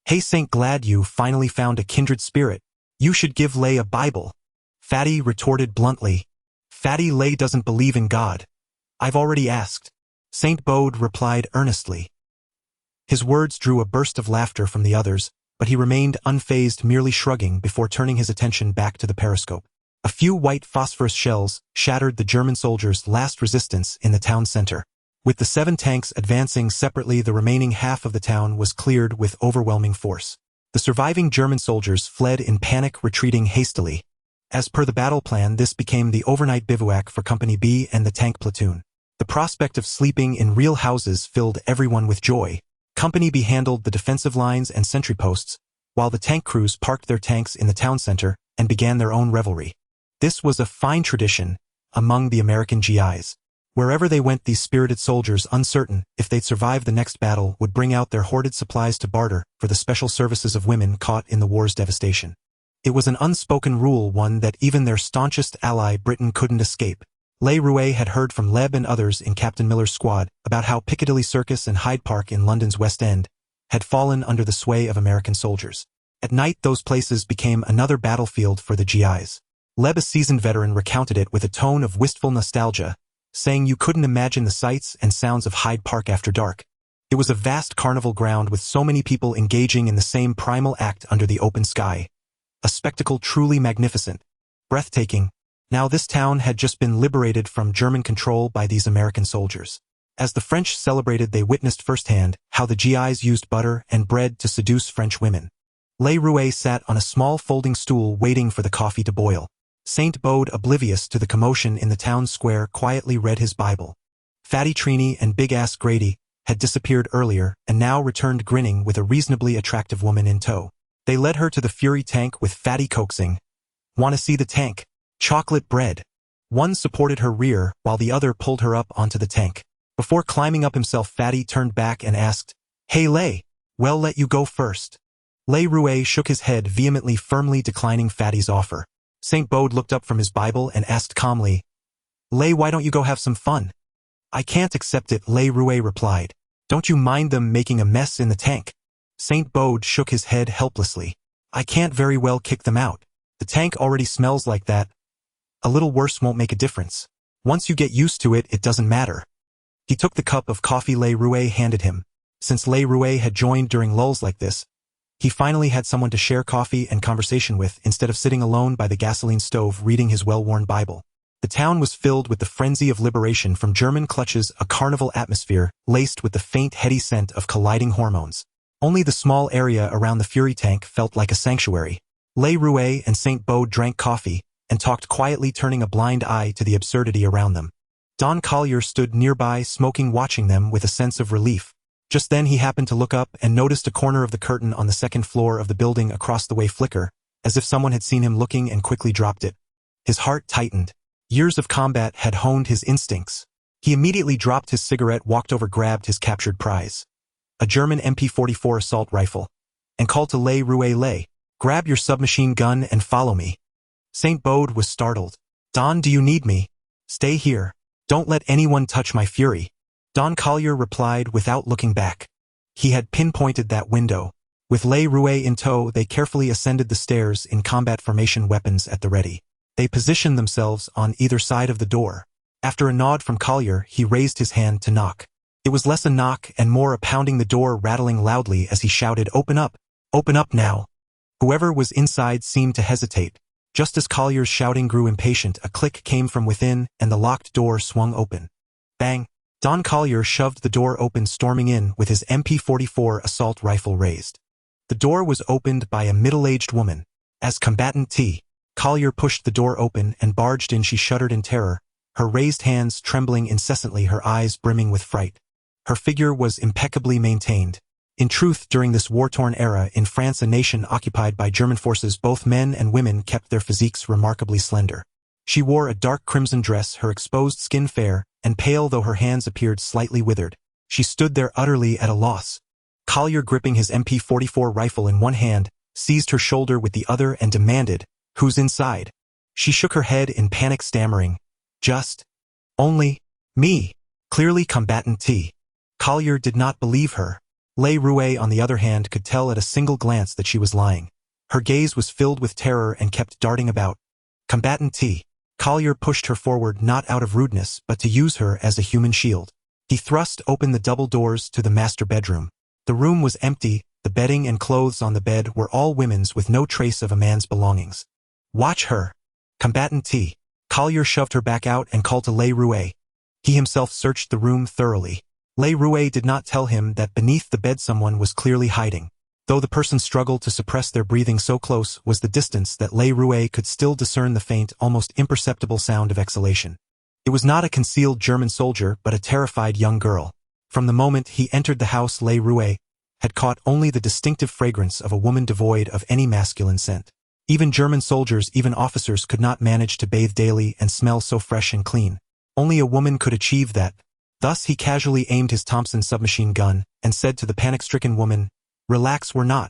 "Hey Saint, glad you finally found a kindred spirit. You should give Le a Bible." Fatty retorted bluntly. "Fatty, Le doesn't believe in God. I've already asked." Saint Bode replied earnestly. His words drew a burst of laughter from the others, but he remained unfazed, merely shrugging before turning his attention back to the periscope. A few white phosphorus shells shattered the German soldiers' last resistance in the town center. With the 7 tanks advancing separately, the remaining half of the town was cleared with overwhelming force. The surviving German soldiers fled in panic, retreating hastily. As per the battle plan, this became the overnight bivouac for Company B and the tank platoon. The prospect of sleeping in real houses filled everyone with joy. Company B handled the defensive lines and sentry posts, while the tank crews parked their tanks in the town center and began their own revelry. This was a fine tradition, among the American GIs. Wherever they went, these spirited soldiers, uncertain if they'd survive the next battle, would bring out their hoarded supplies to barter for the special services of women caught in the war's devastation. It was an unspoken rule, one that even their staunchest ally Britain couldn't escape. Le Rouet had heard from Leb and others in Captain Miller's squad about how Piccadilly Circus and Hyde Park in London's West End had fallen under the sway of American soldiers. At night, those places became another battlefield for the GIs. Leb, a seasoned veteran, recounted it with a tone of wistful nostalgia, saying you couldn't imagine the sights and sounds of Hyde Park after dark. It was a vast carnival ground with so many people engaging in the same primal act under the open sky. A spectacle truly magnificent, breathtaking. Now this town had just been liberated from German control by these American soldiers. As the French celebrated, they witnessed firsthand how the GIs used butter and bread to seduce French women. Le Rouet sat on a small folding stool waiting for the coffee to boil. Saint Bode, oblivious to the commotion in the town square, quietly read his Bible. Fatty Trini and Big-Ass Grady had disappeared earlier and now returned grinning with a reasonably attractive woman in tow. They led her to the Fury tank with Fatty coaxing, "Want to see the tank? Chocolate bread." One supported her rear while the other pulled her up onto the tank. Before climbing up himself, Fatty turned back and asked, "Hey Le, well, let you go first." Le Rouet shook his head vehemently, firmly declining Fatty's offer. Saint Bode looked up from his Bible and asked calmly, "Le, why don't you go have some fun?" "I can't accept it," Le Rouet replied. "Don't you mind them making a mess in the tank?" Saint Bode shook his head helplessly. "I can't very well kick them out. The tank already smells like that. A little worse won't make a difference. Once you get used to it, it doesn't matter." He took the cup of coffee Le Rouet handed him. Since Le Rouet had joined during lulls like this, he finally had someone to share coffee and conversation with instead of sitting alone by the gasoline stove reading his well-worn Bible. The town was filled with the frenzy of liberation from German clutches, a carnival atmosphere laced with the faint, heady scent of colliding hormones. Only the small area around the Fury tank felt like a sanctuary. Le Rouet and Saint Bode drank coffee and talked quietly, turning a blind eye to the absurdity around them. Don Collier stood nearby, smoking, watching them with a sense of relief. Just then he happened to look up and noticed a corner of the curtain on the second floor of the building across the way flicker, as if someone had seen him looking and quickly dropped it. His heart tightened. Years of combat had honed his instincts. He immediately dropped his cigarette, walked over, grabbed his captured prize, a German MP-44 assault rifle, and called to Le Rouet, "Le, grab your submachine gun and follow me." Saint Bode was startled. "Don, do you need me?" "Stay here. Don't let anyone touch my Fury," Don Collier replied without looking back. He had pinpointed that window. With Le Rouet in tow, they carefully ascended the stairs in combat formation, weapons at the ready. They positioned themselves on either side of the door. After a nod from Collier, he raised his hand to knock. It was less a knock and more a pounding, the door rattling loudly as he shouted, "Open up! Open up now!" Whoever was inside seemed to hesitate. Just as Collier's shouting grew impatient, a click came from within and the locked door swung open. Bang! Don Collier shoved the door open, storming in with his MP-44 assault rifle raised. The door was opened by a middle-aged woman. As Combatant T. Collier pushed the door open and barged in, she shuddered in terror, her raised hands trembling incessantly, her eyes brimming with fright. Her figure was impeccably maintained. In truth, during this war-torn era in France, a nation occupied by German forces, both men and women kept their physiques remarkably slender. She wore a dark crimson dress, her exposed skin fair and pale, though her hands appeared slightly withered. She stood there utterly at a loss. Collier, gripping his MP-44 rifle in one hand, seized her shoulder with the other and demanded, "Who's inside?" She shook her head in panic, stammering, only me." Clearly Combatant T. Collier did not believe her. Le Rouet, on the other hand, could tell at a single glance that she was lying. Her gaze was filled with terror and kept darting about. Combatant T. Collier pushed her forward, not out of rudeness, but to use her as a human shield. He thrust open the double doors to the master bedroom. The room was empty, the bedding and clothes on the bed were all women's with no trace of a man's belongings. "Watch her!" Combatant T. Collier shoved her back out and called to Le Rouet. He himself searched the room thoroughly. Le Rouet did not tell him that beneath the bed someone was clearly hiding. Though the person struggled to suppress their breathing, so close was the distance that Le Rouet could still discern the faint, almost imperceptible sound of exhalation. It was not a concealed German soldier, but a terrified young girl. From the moment he entered the house, Le Rouet had caught only the distinctive fragrance of a woman devoid of any masculine scent. Even German soldiers, even officers could not manage to bathe daily and smell so fresh and clean. Only a woman could achieve that. Thus he casually aimed his Thompson submachine gun and said to the panic-stricken woman, "Relax, we're not."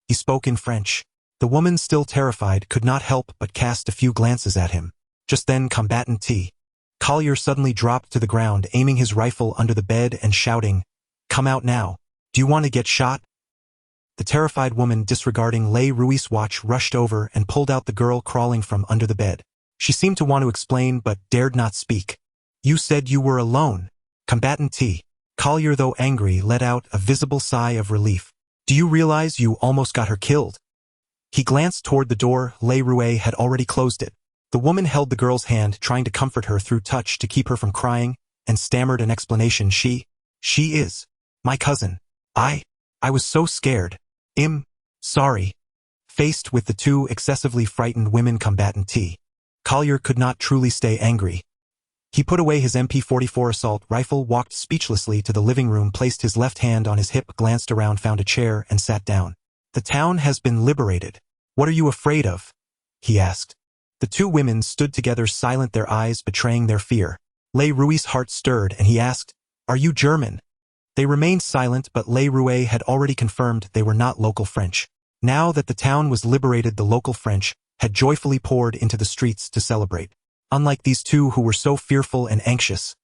He spoke in French. The woman, still terrified, could not help but cast a few glances at him. Just then Combatant T. Collier suddenly dropped to the ground, aiming his rifle under the bed and shouting, "Come out now. Do you want to get shot?" The terrified woman, disregarding Le Rui's watch, rushed over and pulled out the girl crawling from under the bed. She seemed to want to explain but dared not speak. "You said you were alone." Combatant T. Collier, though angry, let out a visible sigh of relief. "Do you realize you almost got her killed?" He glanced toward the door. Le Rue had already closed it. The woman held the girl's hand, trying to comfort her through touch to keep her from crying, and stammered an explanation. She is my cousin. I was so scared. Sorry." Faced with the two excessively frightened women, Combatant T. Collier could not truly stay angry. He put away his MP-44 assault rifle, walked speechlessly to the living room, placed his left hand on his hip, glanced around, found a chair, and sat down. "The town has been liberated. What are you afraid of?" he asked. The two women stood together, silent, their eyes betraying their fear. Le Rui's heart stirred, and he asked, "Are you German?" They remained silent, but Le Rue had already confirmed they were not local French. Now that the town was liberated, the local French had joyfully poured into the streets to celebrate. Unlike these two who were so fearful and anxious.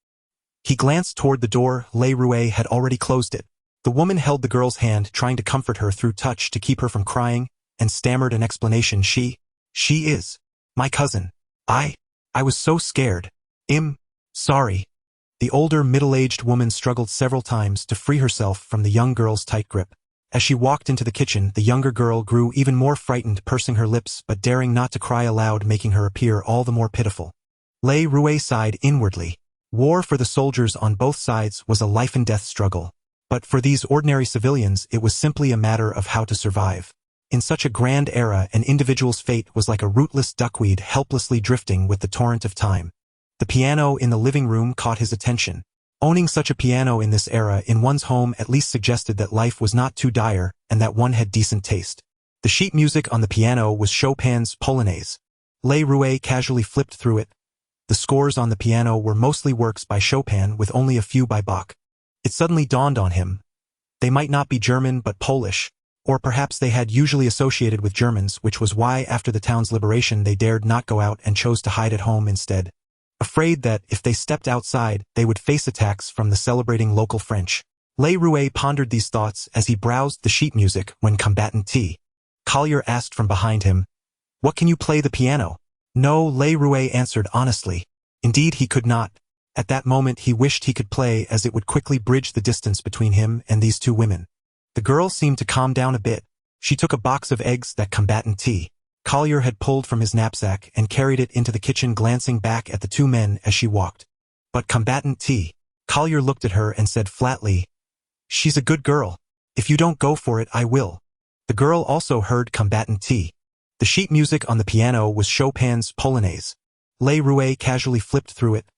He glanced toward the door. Le Rue had already closed it. The woman held the girl's hand, trying to comfort her through touch to keep her from crying, and stammered an explanation. She is my cousin. I was so scared. Sorry." The older, middle-aged woman struggled several times to free herself from the young girl's tight grip. As she walked into the kitchen, the younger girl grew even more frightened, pursing her lips but daring not to cry aloud, making her appear all the more pitiful. Le Rue sighed inwardly. War for the soldiers on both sides was a life-and-death struggle. But for these ordinary civilians, it was simply a matter of how to survive. In such a grand era, an individual's fate was like a rootless duckweed helplessly drifting with the torrent of time. The piano in the living room caught his attention. Owning such a piano in this era in one's home at least suggested that life was not too dire and that one had decent taste. The sheet music on the piano was Chopin's Polonaise. Le Rue casually flipped through it. The scores on the piano were mostly works by Chopin, with only a few by Bach. It suddenly dawned on him. They might not be German but Polish, or perhaps they had usually associated with Germans, which was why after the town's liberation they dared not go out and chose to hide at home instead. Afraid that, if they stepped outside, they would face attacks from the celebrating local French. Le Rue pondered these thoughts as he browsed the sheet music when Combatant T. Collier asked from behind him, "What, can you play the piano?" "No," Le Rue answered honestly. Indeed, he could not. At that moment he wished he could play, as it would quickly bridge the distance between him and these two women. The girl seemed to calm down a bit. She took a box of eggs that Combatant T. Collier had pulled from his knapsack and carried it into the kitchen, glancing back at the two men as she walked. But Combatant T. Collier looked at her and said flatly, "She's a good girl. If you don't go for it, I will." The girl also heard Combatant T. The sheet music on the piano was Chopin's Polonaise. Le Rue casually flipped through it.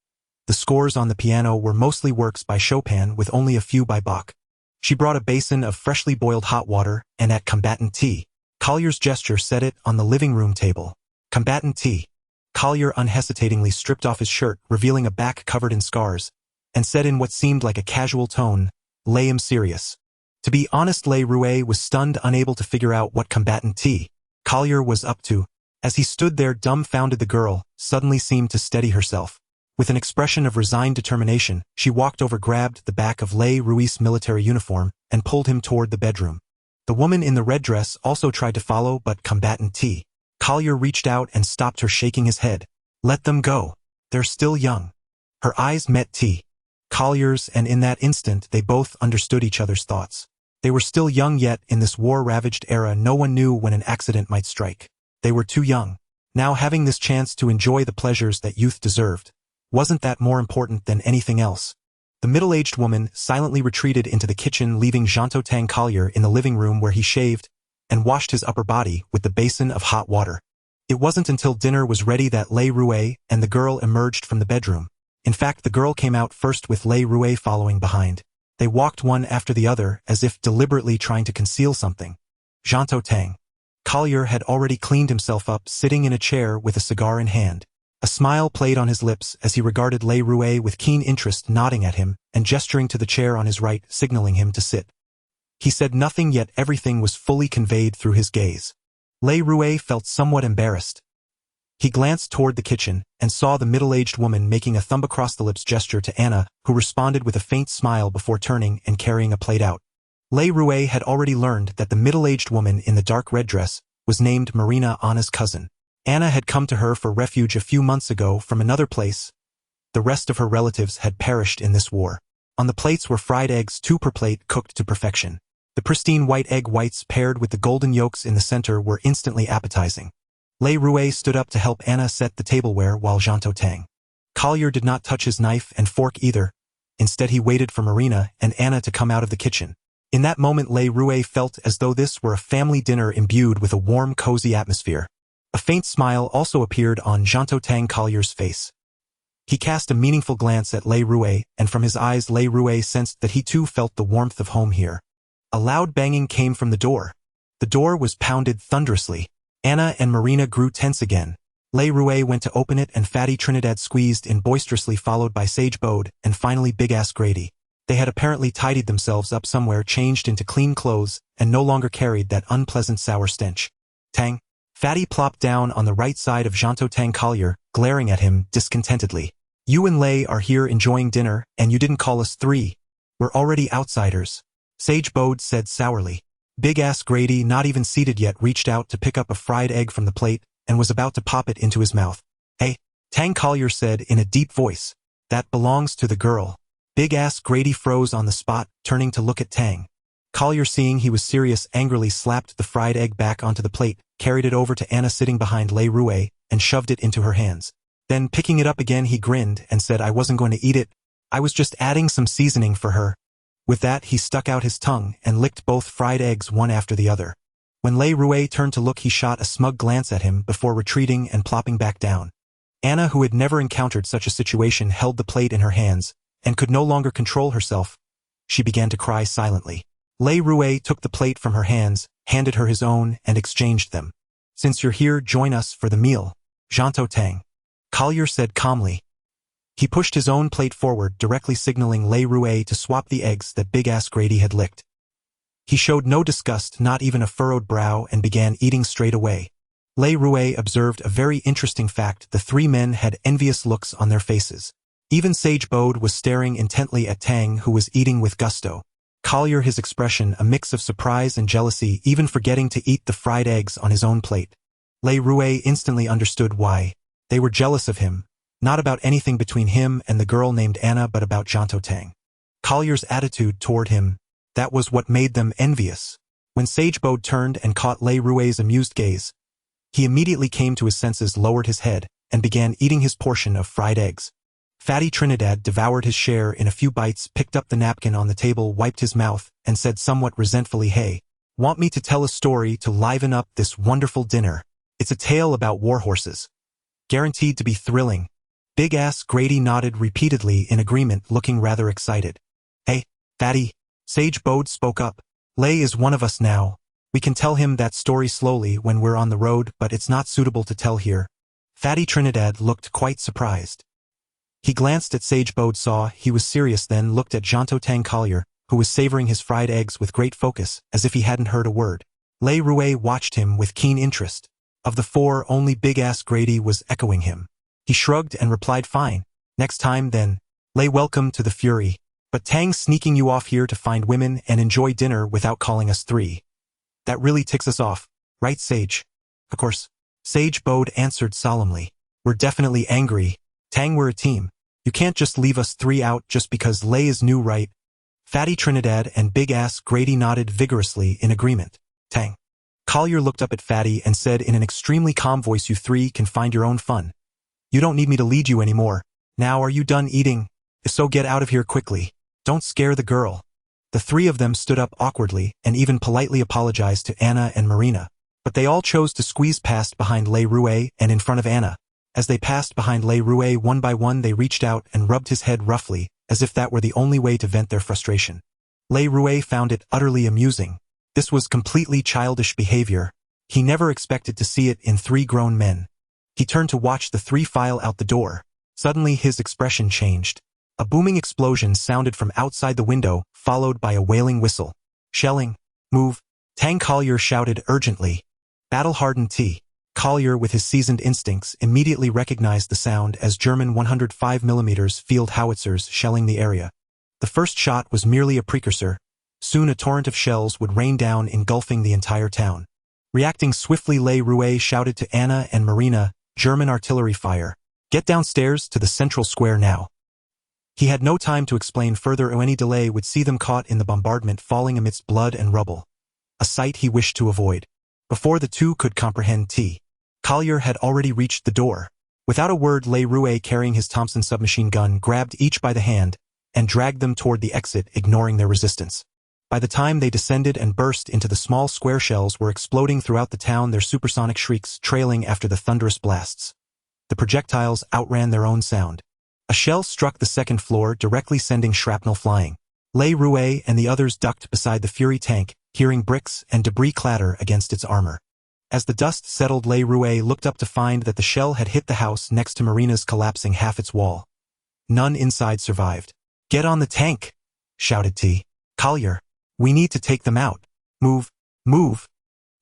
The scores on the piano were mostly works by Chopin, with only a few by Bach. She brought a basin of freshly boiled hot water, and at Combatant T. Collier's gesture set it on the living room table. Combatant T. Collier unhesitatingly stripped off his shirt, revealing a back covered in scars, and said in what seemed like a casual tone, "Lay him serious." To be honest, Le Rue was stunned, unable to figure out what Combatant T. Collier was up to. As he stood there dumbfounded, the girl suddenly seemed to steady herself. With an expression of resigned determination, she walked over, grabbed the back of Le Rui's military uniform, and pulled him toward the bedroom. The woman in the red dress also tried to follow, but Combatant T. Collier reached out and stopped her, shaking his head. "Let them go. They're still young." Her eyes met T. Collier's, and in that instant they both understood each other's thoughts. They were still young, yet in this war-ravaged era no one knew when an accident might strike. They were too young. Now, having this chance to enjoy the pleasures that youth deserved, wasn't that more important than anything else? The middle-aged woman silently retreated into the kitchen, leaving Jean-Totang Collier in the living room, where he shaved and washed his upper body with the basin of hot water. It wasn't until dinner was ready that Le Rue and the girl emerged from the bedroom. In fact, the girl came out first, with Le Rue following behind. They walked one after the other, as if deliberately trying to conceal something. Jean-Totang Collier had already cleaned himself up, sitting in a chair with a cigar in hand. A smile played on his lips as he regarded Le Rouet with keen interest, nodding at him and gesturing to the chair on his right, signaling him to sit. He said nothing, yet everything was fully conveyed through his gaze. Le Rouet felt somewhat embarrassed. He glanced toward the kitchen and saw the middle-aged woman making a thumb-across-the-lips gesture to Anna, who responded with a faint smile before turning and carrying a plate out. Le Rouet had already learned that the middle-aged woman in the dark red dress was named Marina, Anna's cousin. Anna had come to her for refuge a few months ago from another place. The rest of her relatives had perished in this war. On the plates were fried eggs, 2 per plate, cooked to perfection. The pristine white egg whites paired with the golden yolks in the center were instantly appetizing. Le Rouet stood up to help Anna set the tableware while Jean Tang. Collier did not touch his knife and fork either. Instead, he waited for Marina and Anna to come out of the kitchen. In that moment, Le Rouet felt as though this were a family dinner imbued with a warm, cozy atmosphere. A faint smile also appeared on Jean Tang Collier's face. He cast a meaningful glance at Le Rouet, and from his eyes Le Rouet sensed that he too felt the warmth of home here. A loud banging came from the door. The door was pounded thunderously. Anna and Marina grew tense again. Le Rouet went to open it and Fatty Trinidad squeezed in boisterously, followed by Sage Bode and finally Big-Ass Grady. They had apparently tidied themselves up somewhere, changed into clean clothes, and no longer carried that unpleasant sour stench. Tang. Fatty plopped down on the right side of Jean Tang Collier, glaring at him discontentedly. You and Le are here enjoying dinner, and you didn't call us 3. We're already outsiders. Sage Bode said sourly. Big-Ass Grady, not even seated yet, reached out to pick up a fried egg from the plate and was about to pop it into his mouth. Hey, Tang Collier said in a deep voice. That belongs to the girl. Big-Ass Grady froze on the spot, turning to look at Tang. Collier, seeing he was serious, angrily slapped the fried egg back onto the plate, carried it over to Anna sitting behind Le Rouet, and shoved it into her hands. Then, picking it up again, he grinned and said, I wasn't going to eat it. I was just adding some seasoning for her. With that, he stuck out his tongue and licked both fried eggs one after the other. When Le Rouet turned to look, he shot a smug glance at him before retreating and plopping back down. Anna, who had never encountered such a situation, held the plate in her hands and could no longer control herself. She began to cry silently. Le Rouet took the plate from her hands, handed her his own, and exchanged them. Since you're here, join us for the meal, Jean Tang. Collier said calmly. He pushed his own plate forward, directly signaling Le Rouet to swap the eggs that Big-Ass Grady had licked. He showed no disgust, not even a furrowed brow, and began eating straight away. Le Rouet observed a very interesting fact. The 3 men had envious looks on their faces. Even Sage Bode was staring intently at Tang, who was eating with gusto. Collier, his expression a mix of surprise and jealousy, even forgetting to eat the fried eggs on his own plate. Le Rouet instantly understood why. They were jealous of him. Not about anything between him and the girl named Anna, but about Jean Tang. Collier's attitude toward him, that was what made them envious. When Sage Bode turned and caught Le Rouet's amused gaze, he immediately came to his senses, lowered his head, and began eating his portion of fried eggs. Fatty Trinidad devoured his share in a few bites, picked up the napkin on the table, wiped his mouth, and said somewhat resentfully, Hey, want me to tell a story to liven up this wonderful dinner? It's a tale about war horses. Guaranteed to be thrilling. Big-Ass Grady nodded repeatedly in agreement, looking rather excited. Hey, Fatty, Sage Bode spoke up. Le is one of us now. We can tell him that story slowly when we're on the road, but it's not suitable to tell here. Fatty Trinidad looked quite surprised. He glanced at Sage Bode, saw he was serious, then looked at Jean Tang Collier, who was savoring his fried eggs with great focus, as if he hadn't heard a word. Le Rouet watched him with keen interest. Of the 4, only Big-Ass Grady was echoing him. He shrugged and replied, Fine. Next time, then. Le, welcome to the Fury. But Tang's sneaking you off here to find women and enjoy dinner without calling us 3. That really ticks us off, right, Sage? Of course. Sage Bode answered solemnly. We're definitely angry. Tang, we're a team. You can't just leave us 3 out just because Le is new, right? Fatty Trinidad and Big-Ass Grady nodded vigorously in agreement. Tang. Collier looked up at Fatty and said in an extremely calm voice, You 3 can find your own fun. You don't need me to lead you anymore. Now, are you done eating? If so, get out of here quickly. Don't scare the girl. The 3 of them stood up awkwardly and even politely apologized to Anna and Marina. But they all chose to squeeze past behind Le Rouet and in front of Anna. As they passed behind Le Rouet one by one, they reached out and rubbed his head roughly, as if that were the only way to vent their frustration. Le Rouet found it utterly amusing. This was completely childish behavior. He never expected to see it in 3 grown men. He turned to watch the 3 file out the door. Suddenly his expression changed. A booming explosion sounded from outside the window, followed by a wailing whistle. Shelling. Move. Tang Collier shouted urgently. Battle-hardened T. Collier, with his seasoned instincts, immediately recognized the sound as German 105mm field howitzers shelling the area. The first shot was merely a precursor. Soon a torrent of shells would rain down, engulfing the entire town. Reacting swiftly, Le Rouet shouted to Anna and Marina, "German artillery fire. Get downstairs to the central square now." He had no time to explain further, or any delay would see them caught in the bombardment, falling amidst blood and rubble. A sight he wished to avoid. Before the two could comprehend, T. Collier had already reached the door. Without a word, Le Rouet, carrying his Thompson submachine gun, grabbed each by the hand and dragged them toward the exit, ignoring their resistance. By the time they descended and burst into the small square, shells were exploding throughout the town, their supersonic shrieks trailing after the thunderous blasts. The projectiles outran their own sound. A shell struck the second floor, directly sending shrapnel flying. Le Rouet and the others ducked beside the Fury tank, hearing bricks and debris clatter against its armor. As the dust settled, Le Rouet looked up to find that the shell had hit the house next to Marina's, collapsing half its wall. None inside survived. "Get on the tank!" shouted T. Collier. "We need to take them out. Move, move."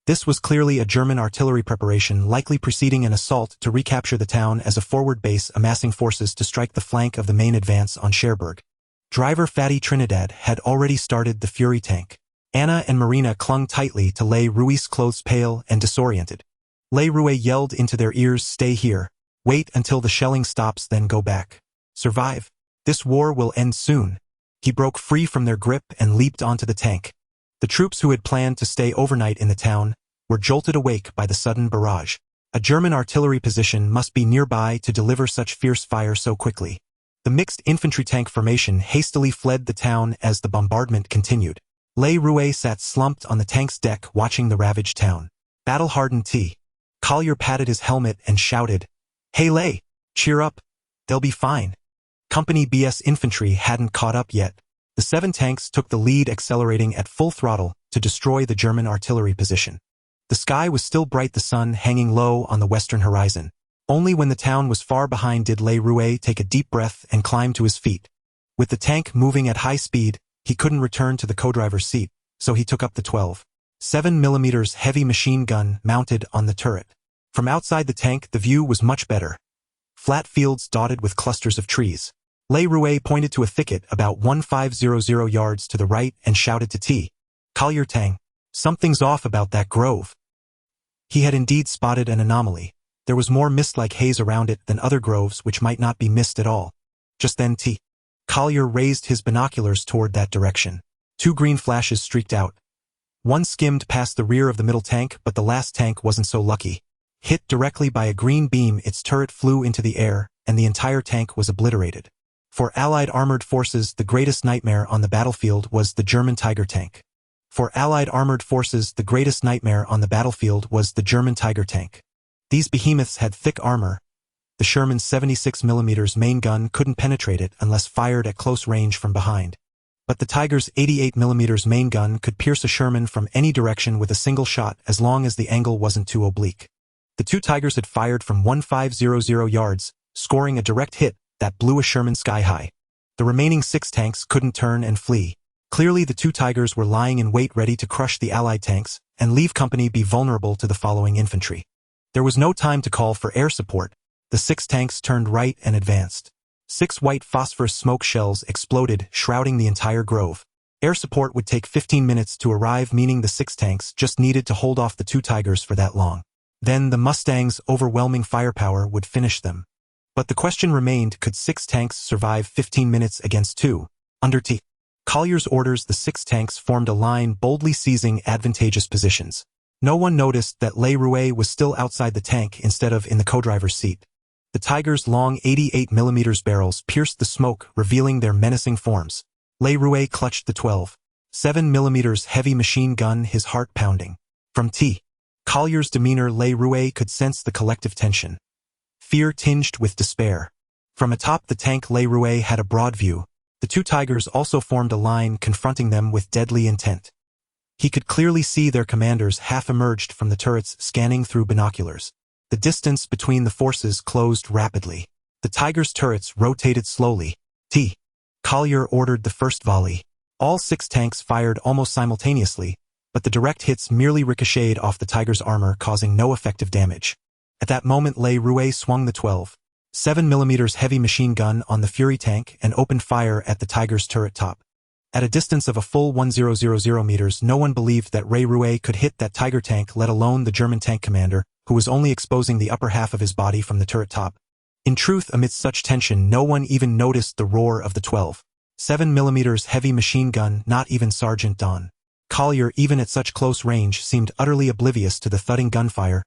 This was clearly a German artillery preparation, likely preceding an assault to recapture the town as a forward base, amassing forces to strike the flank of the main advance on Cherbourg. Driver Fatty Trinidad had already started the Fury tank. Anna and Marina clung tightly to Le Rouet's clothes, pale and disoriented. Le Rouet yelled into their ears, "Stay here. Wait until the shelling stops, then go back. Survive. This war will end soon." He broke free from their grip and leaped onto the tank. The troops who had planned to stay overnight in the town were jolted awake by the sudden barrage. A German artillery position must be nearby to deliver such fierce fire so quickly. The mixed infantry tank formation hastily fled the town as the bombardment continued. Le Rouet sat slumped on the tank's deck, watching the ravaged town. Battle-hardened T. Collier patted his helmet and shouted, "Hey Le, cheer up. They'll be fine." Company BS infantry hadn't caught up yet. The 7 tanks took the lead, accelerating at full throttle to destroy the German artillery position. The sky was still bright, the sun hanging low on the western horizon. Only when the town was far behind did Le Rouet take a deep breath and climb to his feet. With the tank moving at high speed, he couldn't return to the co-driver's seat, so he took up the 12.7mm heavy machine gun mounted on the turret. From outside the tank, the view was much better. Flat fields dotted with clusters of trees. Le Rouet pointed to a thicket about 1500 yards to the right and shouted to T. Collier, "Tang, something's off about that grove." He had indeed spotted an anomaly. There was more mist-like haze around it than other groves, which might not be mist at all. Just then T. Collier raised his binoculars toward that direction. 2 green flashes streaked out. One skimmed past the rear of the middle tank, but the last tank wasn't so lucky. Hit directly by a green beam, its turret flew into the air, and the entire tank was obliterated. For Allied armored forces, the greatest nightmare on the battlefield was the German Tiger tank. For Allied armored forces, the greatest nightmare on the battlefield was the German Tiger tank. These behemoths had thick armor. The Sherman's 76mm main gun couldn't penetrate it unless fired at close range from behind. But the Tiger's 88mm main gun could pierce a Sherman from any direction with a single shot, as long as the angle wasn't too oblique. The 2 Tigers had fired from 1500 yards, scoring a direct hit that blew a Sherman sky high. The remaining 6 tanks couldn't turn and flee. Clearly the 2 Tigers were lying in wait, ready to crush the Allied tanks and leave Company B vulnerable to the following infantry. There was no time to call for air support. The 6 tanks turned right and advanced. 6 white phosphorus smoke shells exploded, shrouding the entire grove. Air support would take 15 minutes to arrive, meaning the 6 tanks just needed to hold off the 2 Tigers for that long. Then the Mustang's overwhelming firepower would finish them. But the question remained, could 6 tanks survive 15 minutes against 2? Under T. Collier's orders, the 6 tanks formed a line, boldly seizing advantageous positions. No one noticed that Le Rouet was still outside the tank instead of in the co-driver's seat. The Tiger's long 88mm barrels pierced the smoke, revealing their menacing forms. Le Rouet clutched the 12.7mm heavy machine gun, his heart pounding. From T. Collier's demeanor, Le Rouet could sense the collective tension. Fear tinged with despair. From atop the tank, Le Rouet had a broad view. The 2 Tigers also formed a line, confronting them with deadly intent. He could clearly see their commanders half emerged from the turrets scanning through binoculars. The distance between the forces closed rapidly. The Tiger's turrets rotated slowly. Collier ordered the first volley. All 6 tanks fired almost simultaneously, but the direct hits merely ricocheted off the Tiger's armor, causing no effective damage. At that moment, Le Rouet swung the 12.7mm heavy machine gun on the Fury tank and opened fire at the Tiger's turret top. At a distance of a full 1000 meters, no one believed that Le Rouet could hit that Tiger tank, let alone the German tank commander, who was only exposing the upper half of his body from the turret top. In truth, amidst such tension, no one even noticed the roar of the 12.7mm heavy machine gun, not even Sergeant Don Collier, even at such close range, seemed utterly oblivious to the thudding gunfire,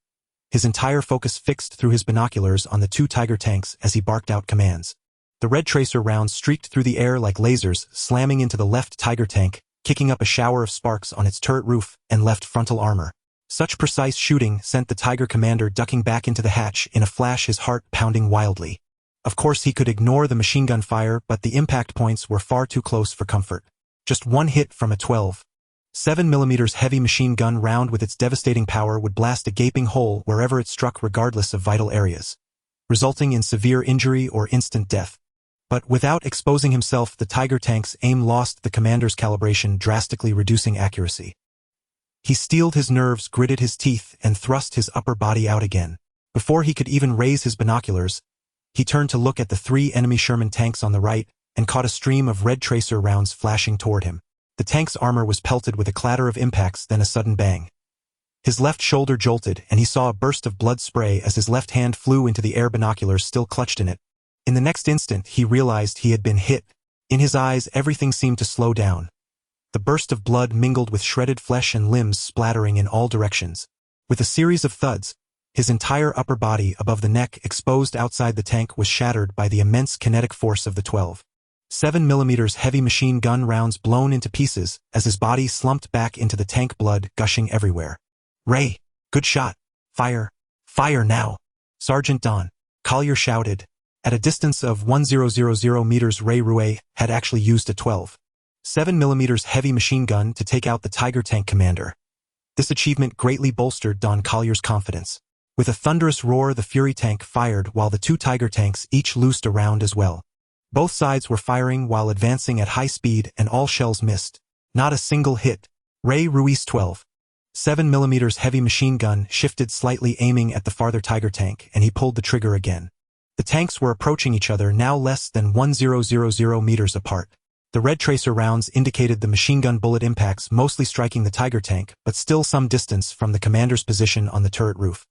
his entire focus fixed through his binoculars on the 2 Tiger tanks as he barked out commands. The red tracer rounds streaked through the air like lasers, slamming into the left Tiger tank, kicking up a shower of sparks on its turret roof and left frontal armor. Such precise shooting sent the Tiger commander ducking back into the hatch, in a flash, his heart pounding wildly. Of course, he could ignore the machine gun fire, but the impact points were far too close for comfort. Just one hit from a 12.7mm heavy machine gun round with its devastating power would blast a gaping hole wherever it struck, regardless of vital areas, resulting in severe injury or instant death. But without exposing himself, the Tiger tank's aim lost the commander's calibration, drastically reducing accuracy. He steeled his nerves, gritted his teeth, and thrust his upper body out again. Before he could even raise his binoculars, he turned to look at the 3 enemy Sherman tanks on the right and caught a stream of red tracer rounds flashing toward him. The tank's armor was pelted with a clatter of impacts, then a sudden bang. His left shoulder jolted, and he saw a burst of blood spray as his left hand flew into the air, binoculars still clutched in it. In the next instant, he realized he had been hit. In his eyes, everything seemed to slow down. The burst of blood mingled with shredded flesh and limbs splattering in all directions. With a series of thuds, his entire upper body above the neck exposed outside the tank was shattered by the immense kinetic force of the 12.7mm heavy machine gun rounds, blown into pieces as his body slumped back into the tank, blood gushing everywhere. "Ray, good shot. Fire. Fire now!" Sergeant Don Collier shouted. At a distance of 1000 meters, Le Rouet had actually used a 12.7mm heavy machine gun to take out the Tiger tank commander. This achievement greatly bolstered Don Collier's confidence. With a thunderous roar, the Fury tank fired while the 2 Tiger tanks each loosed a round as well. Both sides were firing while advancing at high speed, and all shells missed. Not a single hit. Le Rouet's 12.7mm heavy machine gun shifted slightly, aiming at the farther Tiger tank, and he pulled the trigger again. The tanks were approaching each other, now less than 1000 meters apart. The red tracer rounds indicated the machine gun bullet impacts mostly striking the Tiger tank, but still some distance from the commander's position on the turret roof.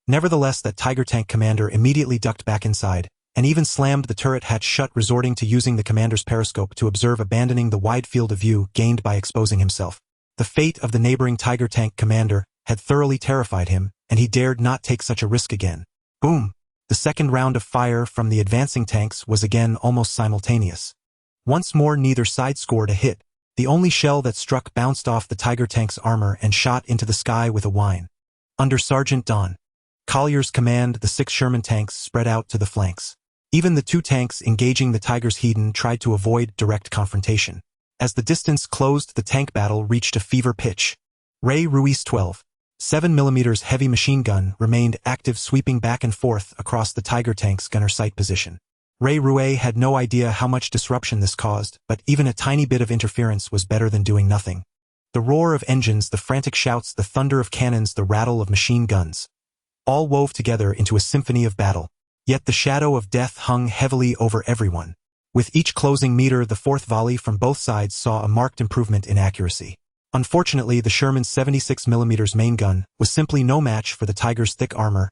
Nevertheless, that Tiger tank commander immediately ducked back inside, and even slammed the turret hatch shut, resorting to using the commander's periscope to observe, abandoning the wide field of view gained by exposing himself. The fate of the neighboring Tiger tank commander had thoroughly terrified him, and he dared not take such a risk again. Boom! The second round of fire from the advancing tanks was again almost simultaneous. Once more, neither side scored a hit. The only shell that struck bounced off the Tiger tank's armor and shot into the sky with a whine. Under Sergeant Don Collier's command, the 6 Sherman tanks spread out to the flanks. Even the 2 tanks engaging the Tiger's Hedon tried to avoid direct confrontation. As the distance closed, the tank battle reached a fever pitch. Le Rouet's 12.7mm heavy machine gun remained active, sweeping back and forth across the Tiger tank's gunner sight position. Le Rouet had no idea how much disruption this caused, but even a tiny bit of interference was better than doing nothing. The roar of engines, the frantic shouts, the thunder of cannons, the rattle of machine guns, all wove together into a symphony of battle. Yet the shadow of death hung heavily over everyone. With each closing meter, the 4th volley from both sides saw a marked improvement in accuracy. Unfortunately, the Sherman's 76mm main gun was simply no match for the Tiger's thick armor.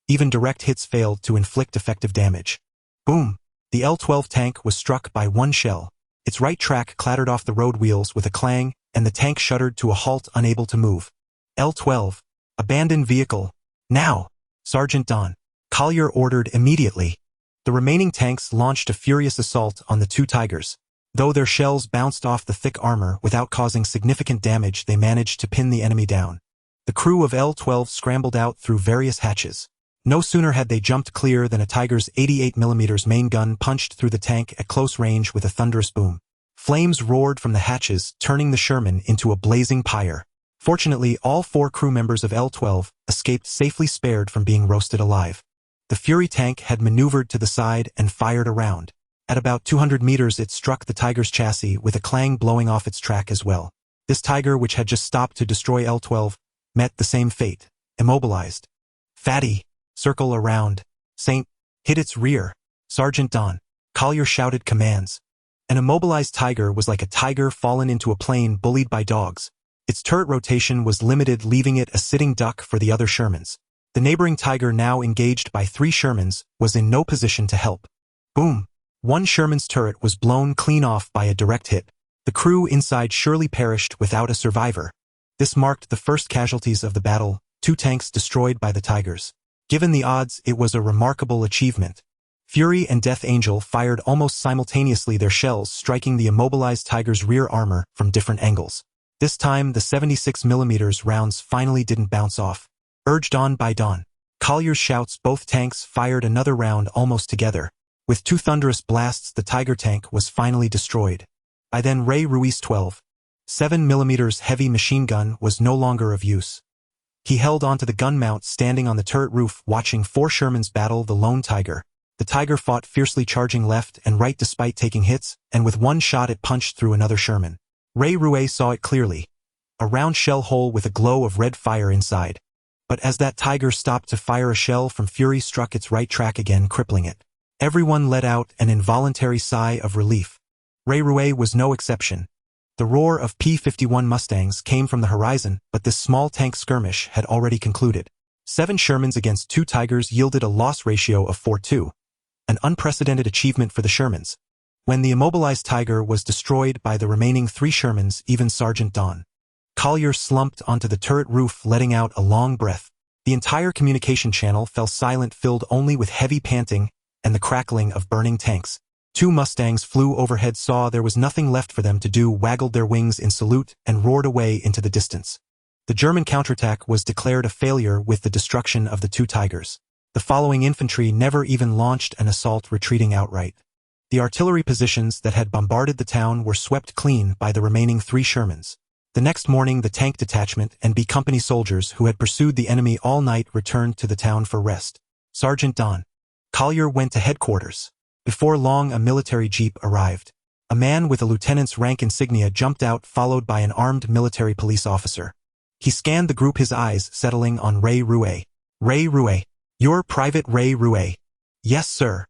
Even direct hits failed to inflict effective damage. Boom! The L-12 tank was struck by one shell. Its right track clattered off the road wheels with a clang, and the tank shuddered to a halt, unable to move. L-12. Abandon vehicle. Now! Sergeant Don Collier ordered immediately. The remaining tanks launched a furious assault on the 2 Tigers. Though their shells bounced off the thick armor without causing significant damage, they managed to pin the enemy down. The crew of L-12 scrambled out through various hatches. No sooner had they jumped clear than a Tiger's 88mm main gun punched through the tank at close range with a thunderous boom. Flames roared from the hatches, turning the Sherman into a blazing pyre. Fortunately, all 4 crew members of L-12 escaped safely spared from being roasted alive. The Fury tank had maneuvered to the side and fired a round. At about 200 meters it struck the Tiger's chassis with a clang blowing off its track as well. This Tiger, which had just stopped to destroy L-12, met the same fate, immobilized. Fatty, circle around. Saint, hit its rear. Sergeant Don. Collier shouted commands. An immobilized Tiger was like a tiger fallen into a plane bullied by dogs. Its turret rotation was limited, leaving it a sitting duck for the other Shermans. The neighboring Tiger, now engaged by 3 Shermans, was in no position to help. Boom! One Sherman's turret was blown clean off by a direct hit. The crew inside surely perished without a survivor. This marked the first casualties of the battle, 2 tanks destroyed by the Tigers. Given the odds, it was a remarkable achievement. Fury and Death Angel fired almost simultaneously, their shells striking the immobilized Tiger's rear armor from different angles. This time, the 76mm rounds finally didn't bounce off. Urged on by Don Collier's shouts, both tanks fired another round almost together. With 2 thunderous blasts, the Tiger tank was finally destroyed. By then, Ray Ruiz' 12.7mm heavy machine gun was no longer of use. He held onto the gun mount, standing on the turret roof, watching 4 Shermans battle the lone Tiger. The Tiger fought fiercely, charging left and right despite taking hits, and with one shot it punched through another Sherman. Ray Ruiz saw it clearly. A round shell hole with a glow of red fire inside. But as that Tiger stopped to fire, a shell from Fury struck its right track again, crippling it. Everyone let out an involuntary sigh of relief. Ray Ruiz was no exception. The roar of P-51 Mustangs came from the horizon, but this small tank skirmish had already concluded. 7 Shermans against 2 Tigers yielded a loss ratio of 4-2. An unprecedented achievement for the Shermans. When the immobilized Tiger was destroyed by the remaining 3 Shermans, even Sergeant Don Collier slumped onto the turret roof, letting out a long breath. The entire communication channel fell silent, filled only with heavy panting and the crackling of burning tanks. 2 Mustangs flew overhead, saw there was nothing left for them to do, waggled their wings in salute, and roared away into the distance. The German counterattack was declared a failure with the destruction of the 2 Tigers. The following infantry never even launched an assault, retreating outright. The artillery positions that had bombarded the town were swept clean by the remaining 3 Shermans. The next morning, the tank detachment and B Company soldiers who had pursued the enemy all night returned to the town for rest. Sergeant Don Collier went to headquarters. Before long, a military jeep arrived. A man with a lieutenant's rank insignia jumped out, followed by an armed military police officer. He scanned the group, his eyes settling on Ray Ruiz. Ray Ruiz. You're Private Ray Ruiz. Yes, sir.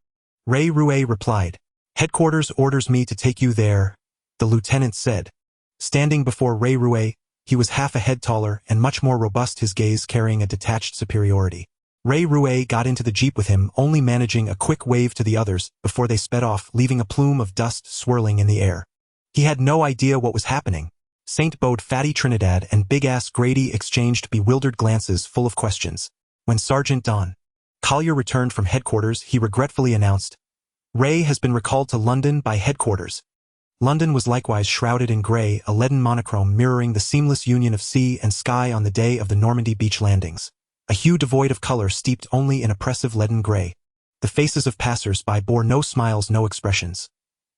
Ray Ruiz replied. Headquarters orders me to take you there, the lieutenant said. Standing before Ray Ruiz, he was half a head taller and much more robust, his gaze carrying a detached superiority. Ray Ruiz got into the jeep with him, only managing a quick wave to the others before they sped off, leaving a plume of dust swirling in the air. He had no idea what was happening. Saint Bode, Fatty Trinidad, and Big-Ass Grady exchanged bewildered glances full of questions. When Sergeant Don Collier returned from headquarters, he regretfully announced, Ray has been recalled to London by headquarters. London was likewise shrouded in grey, a leaden monochrome mirroring the seamless union of sea and sky on the day of the Normandy beach landings. A hue devoid of color, steeped only in oppressive leaden grey. The faces of passers-by bore no smiles, no expressions.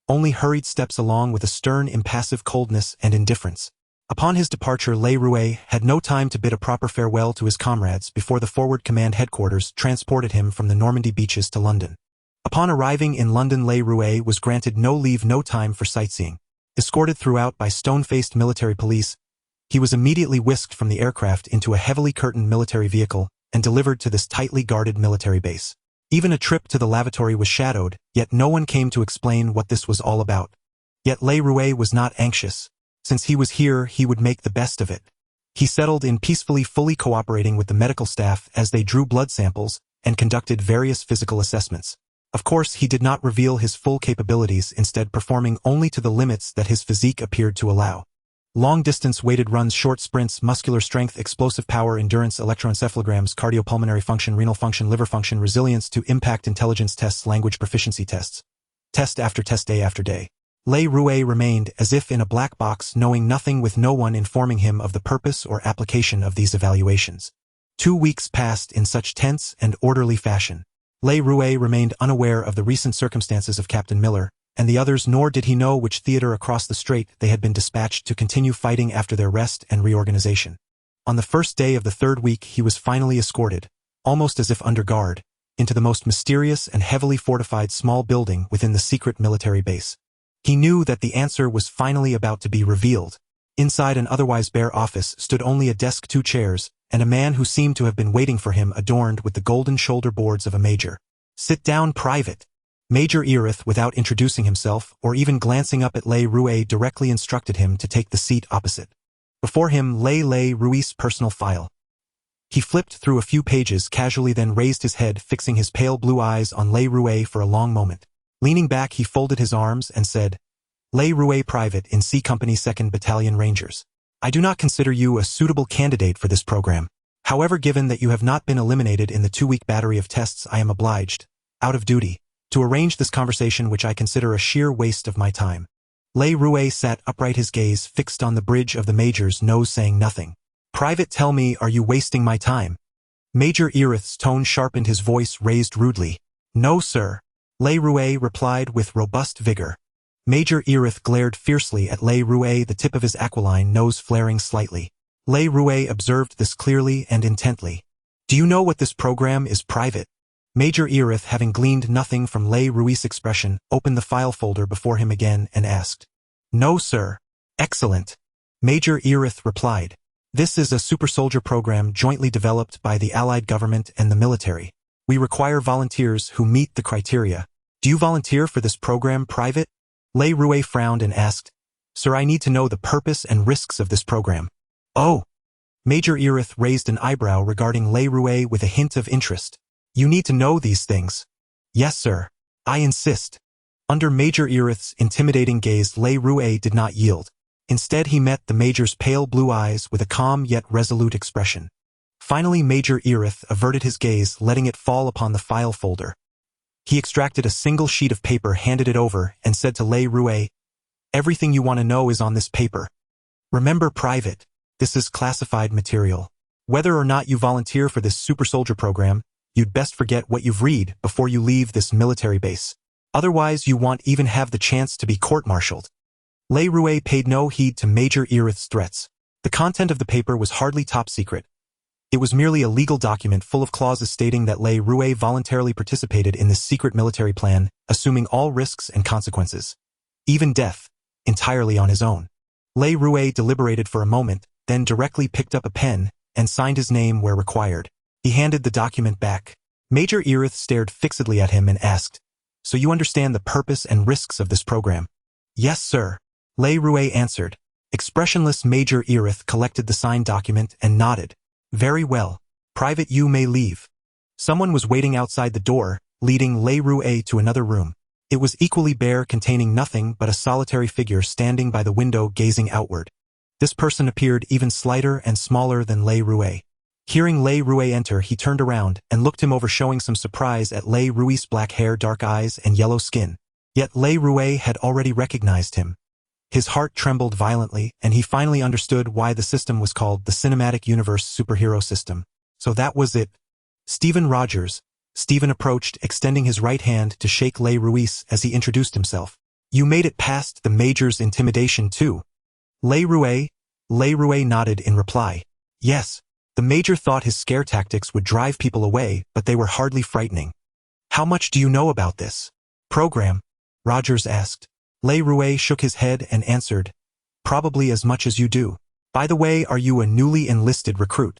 Only hurried steps along with a stern, impassive coldness and indifference. Upon his departure, Ray Ruiz had no time to bid a proper farewell to his comrades before the Forward Command headquarters transported him from the Normandy beaches to London. Upon arriving in London, Ray Ruiz was granted no leave, no time for sightseeing. Escorted throughout by stone-faced military police, he was immediately whisked from the aircraft into a heavily curtained military vehicle and delivered to this tightly guarded military base. Even a trip to the lavatory was shadowed, yet no one came to explain what this was all about. Yet Ray Ruiz was not anxious. Since he was here, he would make the best of it. He settled in peacefully, fully cooperating with the medical staff as they drew blood samples and conducted various physical assessments. Of course, he did not reveal his full capabilities, instead performing only to the limits that his physique appeared to allow. Long-distance weighted runs, short sprints, muscular strength, explosive power, endurance, electroencephalograms, cardiopulmonary function, renal function, liver function, resilience to impact, intelligence tests, language proficiency tests. Test after test, day after day. Ray Ruiz remained as if in a black box, knowing nothing, with no one informing him of the purpose or application of these evaluations. 2 weeks passed in such tense and orderly fashion. Ray Ruiz remained unaware of the recent circumstances of Captain Miller and the others, nor did he know which theater across the strait they had been dispatched to continue fighting after their rest and reorganization. On the first day of the third week he was finally escorted, almost as if under guard, into the most mysterious and heavily fortified small building within the secret military base. He knew that the answer was finally about to be revealed. Inside an otherwise bare office stood only a desk, 2 chairs, and a man who seemed to have been waiting for him, adorned with the golden shoulder boards of a major. "Sit down, Private." Major Erith, without introducing himself or even glancing up at Le Rouet, directly instructed him to take the seat opposite. Before him lay Le Rouet's personal file. He flipped through a few pages casually, then raised his head, fixing his pale blue eyes on Le Rouet for a long moment. Leaning back, he folded his arms and said, "Le Rouet, Private in C Company 2nd Battalion Rangers. I do not consider you a suitable candidate for this program. However, given that you have not been eliminated in the 2-week battery of tests, I am obliged, out of duty, to arrange this conversation, which I consider a sheer waste of my time." Le Rouet sat upright, his gaze fixed on the bridge of the major's nose, saying nothing. "Private, tell me, are you wasting my time?" Major Erith's tone sharpened, his voice raised rudely. "No, sir," Le Rouet replied with robust vigor. Major Erith glared fiercely at Le Rouet, the tip of his aquiline nose flaring slightly. Le Rouet observed this clearly and intently. "Do you know what this program is, Private?" Major Erith, having gleaned nothing from Le Rouet's expression, opened the file folder before him again and asked. "No, sir." "Excellent," Major Erith replied. "This is a super soldier program jointly developed by the Allied government and the military. We require volunteers who meet the criteria. Do you volunteer for this program, Private?" Le Rouet frowned and asked, "Sir, I need to know the purpose and risks of this program." "Oh." Major Erith raised an eyebrow regarding Le Rouet with a hint of interest. "You need to know these things?" "Yes, sir. I insist." Under Major Erith's intimidating gaze, Le Rouet did not yield. Instead, he met the major's pale blue eyes with a calm yet resolute expression. Finally, Major Erith averted his gaze, letting it fall upon the file folder. He extracted a single sheet of paper, handed it over, and said to Le Rouet, "Everything you want to know is on this paper. Remember, Private, this is classified material. Whether or not you volunteer for this super soldier program, you'd best forget what you've read before you leave this military base. Otherwise, you won't even have the chance to be court-martialed." Le Rouet paid no heed to Major Erith's threats. The content of the paper was hardly top secret. It was merely a legal document full of clauses stating that Le Rouet voluntarily participated in this secret military plan, assuming all risks and consequences, even death, entirely on his own. Le Rouet deliberated for a moment, then directly picked up a pen and signed his name where required. He handed the document back. Major Erith stared fixedly at him and asked, "So you understand the purpose and risks of this program?" "Yes, sir," Le Rouet answered. Expressionless Major Erith collected the signed document and nodded. "Very well. Private, you may leave." Someone was waiting outside the door, leading Le Rouet to another room. It was equally bare, containing nothing but a solitary figure standing by the window gazing outward. This person appeared even slighter and smaller than Le Rouet. Hearing Le Rouet enter, he turned around and looked him over, showing some surprise at Le Rouet's black hair, dark eyes, and yellow skin. Yet Le Rouet had already recognized him. His heart trembled violently, and he finally understood why the system was called the Cinematic Universe Superhero System. So that was it. Stephen Rogers. Stephen approached, extending his right hand to shake Le Rouet as he introduced himself. "You made it past the Major's intimidation too." Le Rouet nodded in reply. "Yes, the Major thought his scare tactics would drive people away, but they were hardly frightening." "How much do you know about this program?" Rogers asked. Le Rouet shook his head and answered, "Probably as much as you do. By the way, are you a newly enlisted recruit?"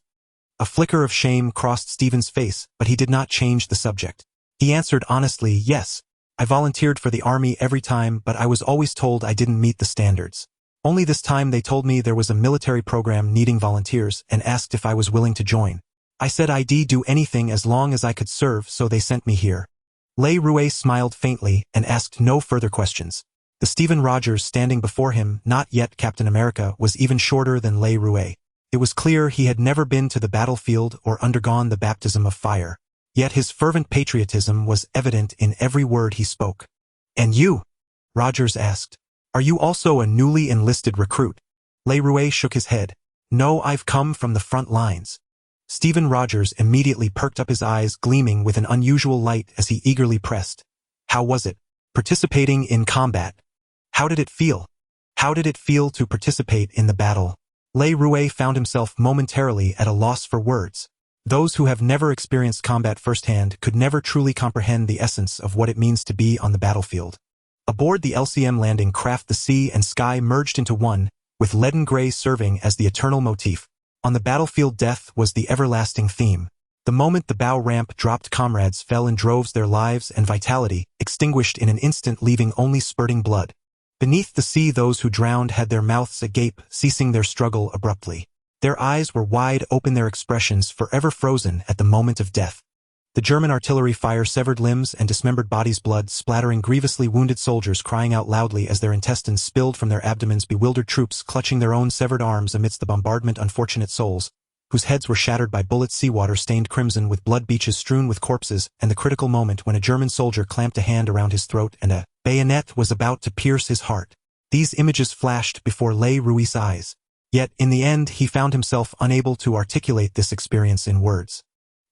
A flicker of shame crossed Stephen's face, but he did not change the subject. He answered honestly, "Yes, I volunteered for the army every time, but I was always told I didn't meet the standards. Only this time they told me there was a military program needing volunteers and asked if I was willing to join. I said I'd do anything as long as I could serve, so they sent me here." Le Rouet smiled faintly and asked no further questions. The Stephen Rogers standing before him, not yet Captain America, was even shorter than Le Rouet. It was clear he had never been to the battlefield or undergone the baptism of fire. Yet his fervent patriotism was evident in every word he spoke. "And you?" Rogers asked. "Are you also a newly enlisted recruit?" Le Rouet shook his head. "No, I've come from the front lines." Stephen Rogers immediately perked up, his eyes gleaming with an unusual light as he eagerly pressed, "How was it? Participating in combat. How did it feel? How did it feel to participate in the battle? Le Rouet found himself momentarily at a loss for words. Those who have never experienced combat firsthand could never truly comprehend the essence of what it means to be on the battlefield. Aboard the LCM landing craft, the sea and sky merged into one, with leaden gray serving as the eternal motif. On the battlefield, death was the everlasting theme. The moment the bow ramp dropped, comrades fell in droves, their lives and vitality extinguished in an instant, leaving only spurting blood. Beneath the sea, those who drowned had their mouths agape, ceasing their struggle abruptly. Their eyes were wide open, their expressions forever frozen at the moment of death. The German artillery fire severed limbs and dismembered bodies, blood splattering grievously, wounded soldiers crying out loudly as their intestines spilled from their abdomens, bewildered troops clutching their own severed arms amidst the bombardment, unfortunate souls, whose heads were shattered by bullets, seawater stained crimson with blood, beaches strewn with corpses, and the critical moment when a German soldier clamped a hand around his throat and a bayonet was about to pierce his heart. These images flashed before Le Rouet's eyes. Yet, in the end, he found himself unable to articulate this experience in words.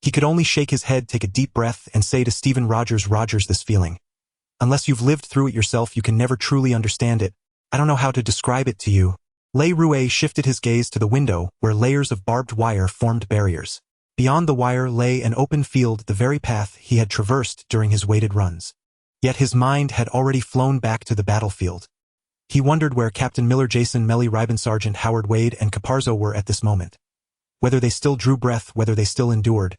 He could only shake his head, take a deep breath, and say to Stephen Rogers, this feeling. Unless you've lived through it yourself, you can never truly understand it. I don't know how to describe it to you. Le Rouet shifted his gaze to the window, where layers of barbed wire formed barriers. Beyond the wire lay an open field, the very path he had traversed during his weighted runs. Yet his mind had already flown back to the battlefield. He wondered where Captain Miller, Jason Melly, Reiben, Sergeant Howard Wade, and Caparzo were at this moment. Whether they still drew breath, whether they still endured.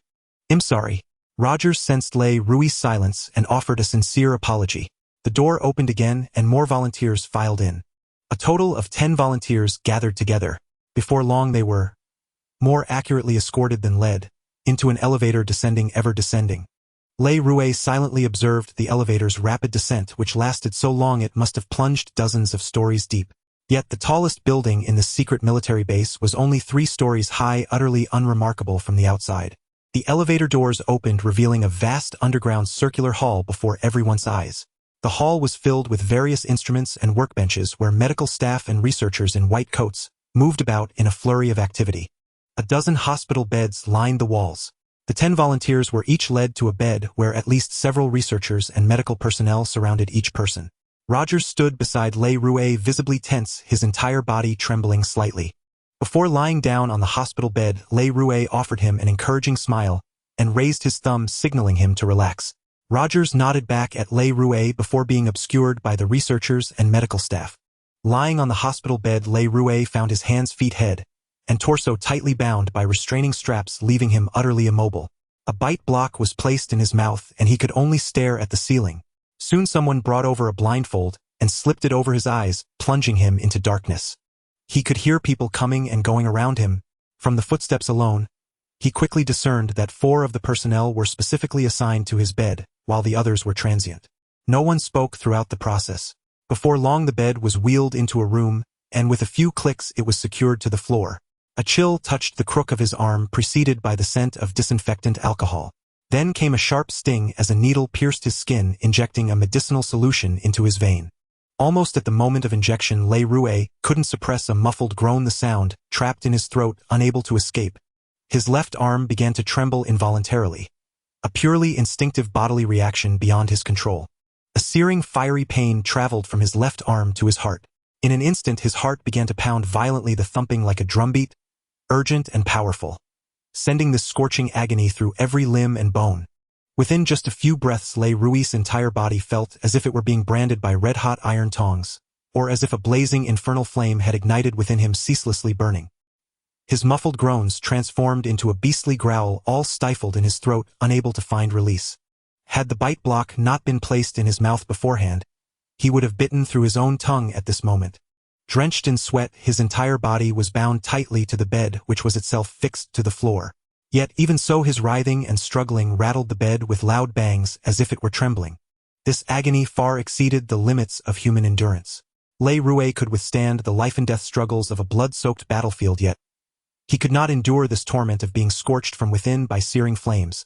"I'm sorry." Rogers sensed Le Rouet's silence and offered a sincere apology. The door opened again and more volunteers filed in. A total of 10 volunteers gathered together. Before long they were, more accurately escorted than led, into an elevator descending, ever descending. Le Rouet silently observed the elevator's rapid descent, which lasted so long it must have plunged dozens of stories deep. Yet the tallest building in the secret military base was only 3 stories high, utterly unremarkable from the outside. The elevator doors opened, revealing a vast underground circular hall before everyone's eyes. The hall was filled with various instruments and workbenches where medical staff and researchers in white coats moved about in a flurry of activity. A dozen hospital beds lined the walls. The 10 volunteers were each led to a bed where at least several researchers and medical personnel surrounded each person. Rogers stood beside Le Rouet, visibly tense, his entire body trembling slightly. Before lying down on the hospital bed, Le Rouet offered him an encouraging smile and raised his thumb, signaling him to relax. Rogers nodded back at Le Rouet before being obscured by the researchers and medical staff. Lying on the hospital bed, Le Rouet found his hands, feet, head, and torso tightly bound by restraining straps, leaving him utterly immobile. A bite block was placed in his mouth and he could only stare at the ceiling. Soon someone brought over a blindfold and slipped it over his eyes, plunging him into darkness. He could hear people coming and going around him. From the footsteps alone, he quickly discerned that 4 of the personnel were specifically assigned to his bed, while the others were transient. No one spoke throughout the process. Before long the bed was wheeled into a room, and with a few clicks it was secured to the floor. A chill touched the crook of his arm, preceded by the scent of disinfectant alcohol. Then came a sharp sting as a needle pierced his skin, injecting a medicinal solution into his vein. Almost at the moment of injection, Le Rouet couldn't suppress a muffled groan, the sound, trapped in his throat, unable to escape. His left arm began to tremble involuntarily. A purely instinctive bodily reaction beyond his control. A searing, fiery pain traveled from his left arm to his heart. In an instant his heart began to pound violently, the thumping like a drumbeat, urgent and powerful, sending this scorching agony through every limb and bone. Within just a few breaths Le Rouet's entire body felt as if it were being branded by red-hot iron tongs, or as if a blazing infernal flame had ignited within him, ceaselessly burning. His muffled groans transformed into a beastly growl, all stifled in his throat, unable to find release. Had the bite block not been placed in his mouth beforehand, he would have bitten through his own tongue at this moment. Drenched in sweat, his entire body was bound tightly to the bed, which was itself fixed to the floor. Yet even so his writhing and struggling rattled the bed with loud bangs as if it were trembling. This agony far exceeded the limits of human endurance. Le Rouet could withstand the life-and-death struggles of a blood-soaked battlefield, yet he could not endure this torment of being scorched from within by searing flames.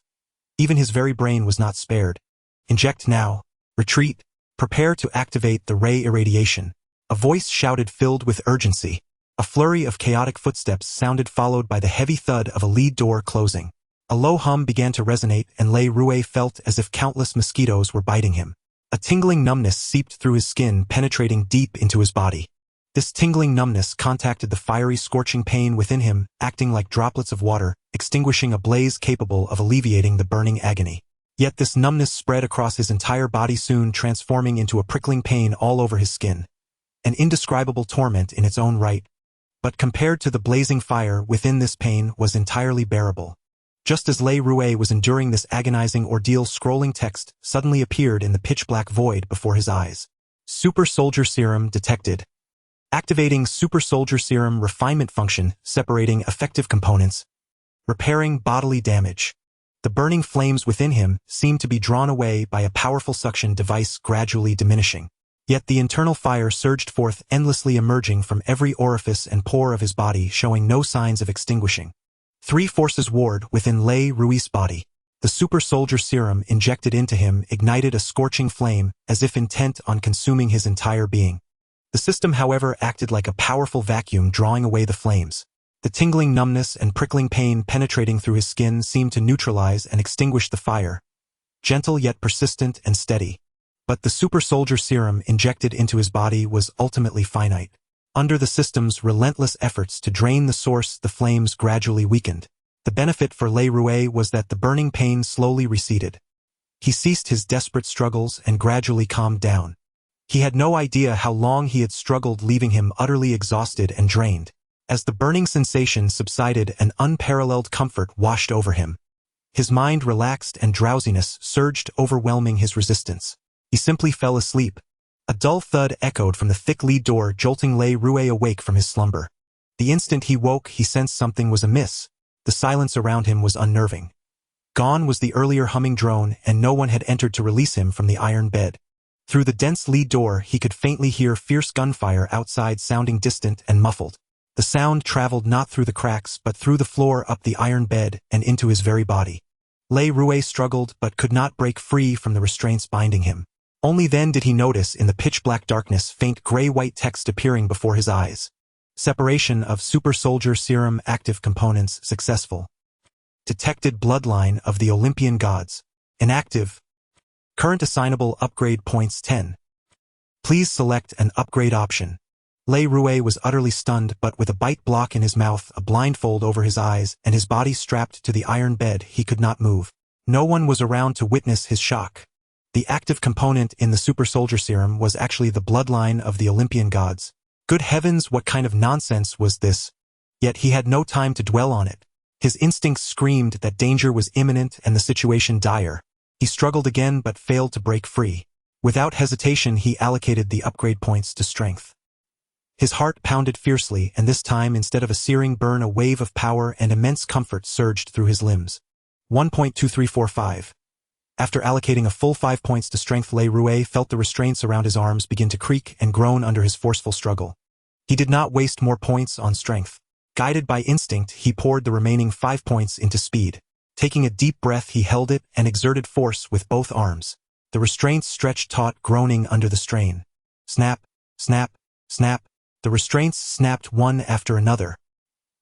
Even his very brain was not spared. Inject now. Retreat. Prepare to activate the ray irradiation. A voice shouted, filled with urgency. A flurry of chaotic footsteps sounded, followed by the heavy thud of a lead door closing. A low hum began to resonate, and Le Rouet felt as if countless mosquitoes were biting him. A tingling numbness seeped through his skin, penetrating deep into his body. This tingling numbness contacted the fiery, scorching pain within him, acting like droplets of water, extinguishing a blaze capable of alleviating the burning agony. Yet this numbness spread across his entire body, soon transforming into a prickling pain all over his skin. An indescribable torment in its own right. But compared to the blazing fire within, this pain was entirely bearable. Just as Le Rouet was enduring this agonizing ordeal, scrolling text suddenly appeared in the pitch-black void before his eyes. Super Soldier Serum detected. Activating Super Soldier Serum refinement function, separating effective components. Repairing bodily damage. The burning flames within him seemed to be drawn away by a powerful suction device, gradually diminishing. Yet the internal fire surged forth, endlessly emerging from every orifice and pore of his body, showing no signs of extinguishing. Three forces warred within Le Rouet's body. The Super Soldier Serum injected into him ignited a scorching flame, as if intent on consuming his entire being. The system, however, acted like a powerful vacuum, drawing away the flames. The tingling numbness and prickling pain penetrating through his skin seemed to neutralize and extinguish the fire. Gentle yet persistent and steady. But the Super Soldier Serum injected into his body was ultimately finite. Under the system's relentless efforts to drain the source, the flames gradually weakened. The benefit for Le Rouet was that the burning pain slowly receded. He ceased his desperate struggles and gradually calmed down. He had no idea how long he had struggled, leaving him utterly exhausted and drained. As the burning sensation subsided, an unparalleled comfort washed over him. His mind relaxed and drowsiness surged, overwhelming his resistance. He simply fell asleep. A dull thud echoed from the thick lead door, jolting Le Rouet awake from his slumber. The instant he woke, he sensed something was amiss. The silence around him was unnerving. Gone was the earlier humming drone, and no one had entered to release him from the iron bed. Through the dense lead door, he could faintly hear fierce gunfire outside, sounding distant and muffled. The sound traveled not through the cracks but through the floor, up the iron bed, and into his very body. Le Rouet struggled but could not break free from the restraints binding him. Only then did he notice, in the pitch-black darkness, faint gray-white text appearing before his eyes. Separation of Super Soldier Serum active components successful. Detected bloodline of the Olympian gods. Inactive. Current assignable upgrade points 10. Please select an upgrade option. Le Rouet was utterly stunned, but with a bite block in his mouth, a blindfold over his eyes, and his body strapped to the iron bed, he could not move. No one was around to witness his shock. The active component in the Super Soldier Serum was actually the bloodline of the Olympian gods. Good heavens, what kind of nonsense was this? Yet he had no time to dwell on it. His instincts screamed that danger was imminent and the situation dire. He struggled again but failed to break free. Without hesitation, he allocated the upgrade points to strength. His heart pounded fiercely, and this time, instead of a searing burn, a wave of power and immense comfort surged through his limbs. 1.2345. After allocating a full 5 points to strength, Le Rouet felt the restraints around his arms begin to creak and groan under his forceful struggle. He did not waste more points on strength. Guided by instinct, he poured the remaining 5 points into speed. Taking a deep breath, he held it and exerted force with both arms. The restraints stretched taut, groaning under the strain. Snap, snap, snap. The restraints snapped one after another.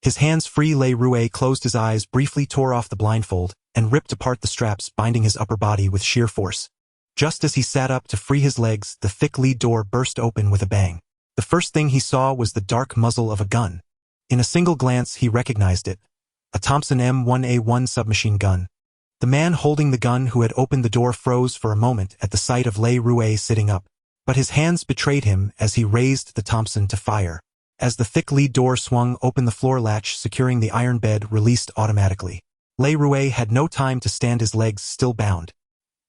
His hands free, Le Rouet closed his eyes, briefly tore off the blindfold, and ripped apart the straps binding his upper body with sheer force. Just as he sat up to free his legs, the thick lead door burst open with a bang. The first thing he saw was the dark muzzle of a gun. In a single glance, he recognized it. A Thompson M1A1 submachine gun. The man holding the gun, who had opened the door, froze for a moment at the sight of Le Rouet sitting up. But his hands betrayed him as he raised the Thompson to fire. As the thick lead door swung open, the floor latch securing the iron bed released automatically. Le Rouet had no time to stand, his legs still bound.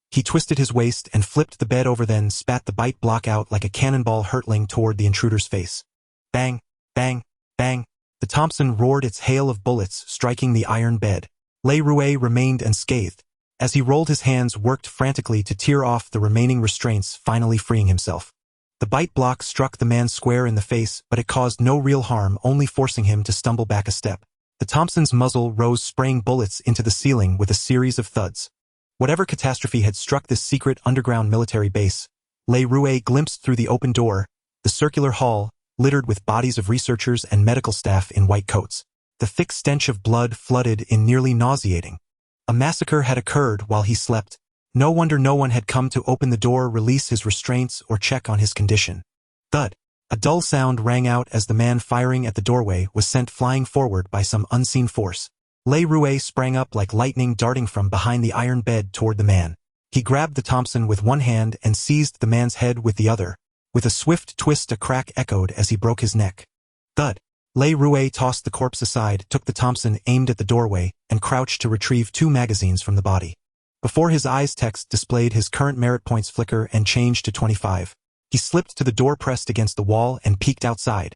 He twisted his waist and flipped the bed over, then spat the bite block out like a cannonball, hurtling toward the intruder's face. Bang, bang, bang. The Thompson roared its hail of bullets, striking the iron bed. Le Rouet remained unscathed. As he rolled, his hands worked frantically to tear off the remaining restraints, finally freeing himself. The bite block struck the man square in the face, but it caused no real harm, only forcing him to stumble back a step. The Thompson's muzzle rose, spraying bullets into the ceiling with a series of thuds. Whatever catastrophe had struck this secret underground military base, Le Rouet glimpsed through the open door, the circular hall, littered with bodies of researchers and medical staff in white coats. The thick stench of blood flooded in, nearly nauseating. A massacre had occurred while he slept. No wonder no one had come to open the door, release his restraints, or check on his condition. Thud. A dull sound rang out as the man firing at the doorway was sent flying forward by some unseen force. Le Rouet sprang up like lightning, darting from behind the iron bed toward the man. He grabbed the Thompson with one hand and seized the man's head with the other. With a swift twist, a crack echoed as he broke his neck. Thud. Le Rouet tossed the corpse aside, took the Thompson, aimed at the doorway, and crouched to retrieve 2 magazines from the body. Before his eyes, text displayed his current merit points flicker and changed to 25. He slipped to the door, pressed against the wall, and peeked outside.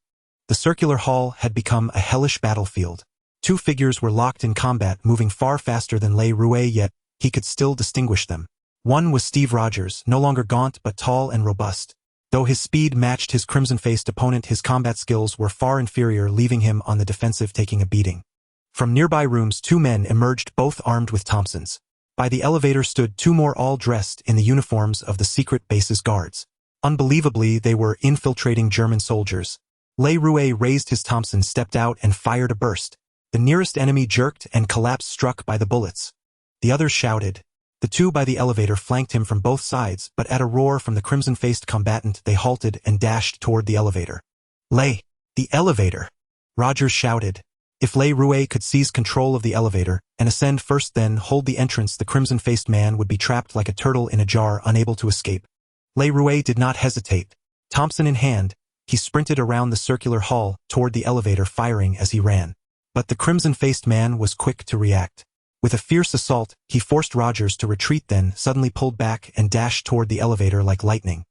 The circular hall had become a hellish battlefield. 2 figures were locked in combat, moving far faster than Le Rouet, yet he could still distinguish them. One was Steve Rogers, no longer gaunt but tall and robust. Though his speed matched his crimson-faced opponent, his combat skills were far inferior, leaving him on the defensive, taking a beating. From nearby rooms 2 men emerged, both armed with Thompsons. By the elevator stood 2 more, all dressed in the uniforms of the secret base's guards. Unbelievably, they were infiltrating German soldiers. Le Rouet raised his Thompson, stepped out, and fired a burst. The nearest enemy jerked and collapsed, struck by the bullets. The others shouted. The 2 by the elevator flanked him from both sides, but at a roar from the crimson-faced combatant, they halted and dashed toward the elevator. The elevator! Rogers shouted. If Le Rouet could seize control of the elevator and ascend first, then hold the entrance, the crimson-faced man would be trapped like a turtle in a jar, unable to escape. Le Rouet did not hesitate. Thompson in hand, he sprinted around the circular hall toward the elevator, firing as he ran. But the crimson-faced man was quick to react. With a fierce assault, he forced Rogers to retreat, then suddenly pulled back and dashed toward the elevator like lightning.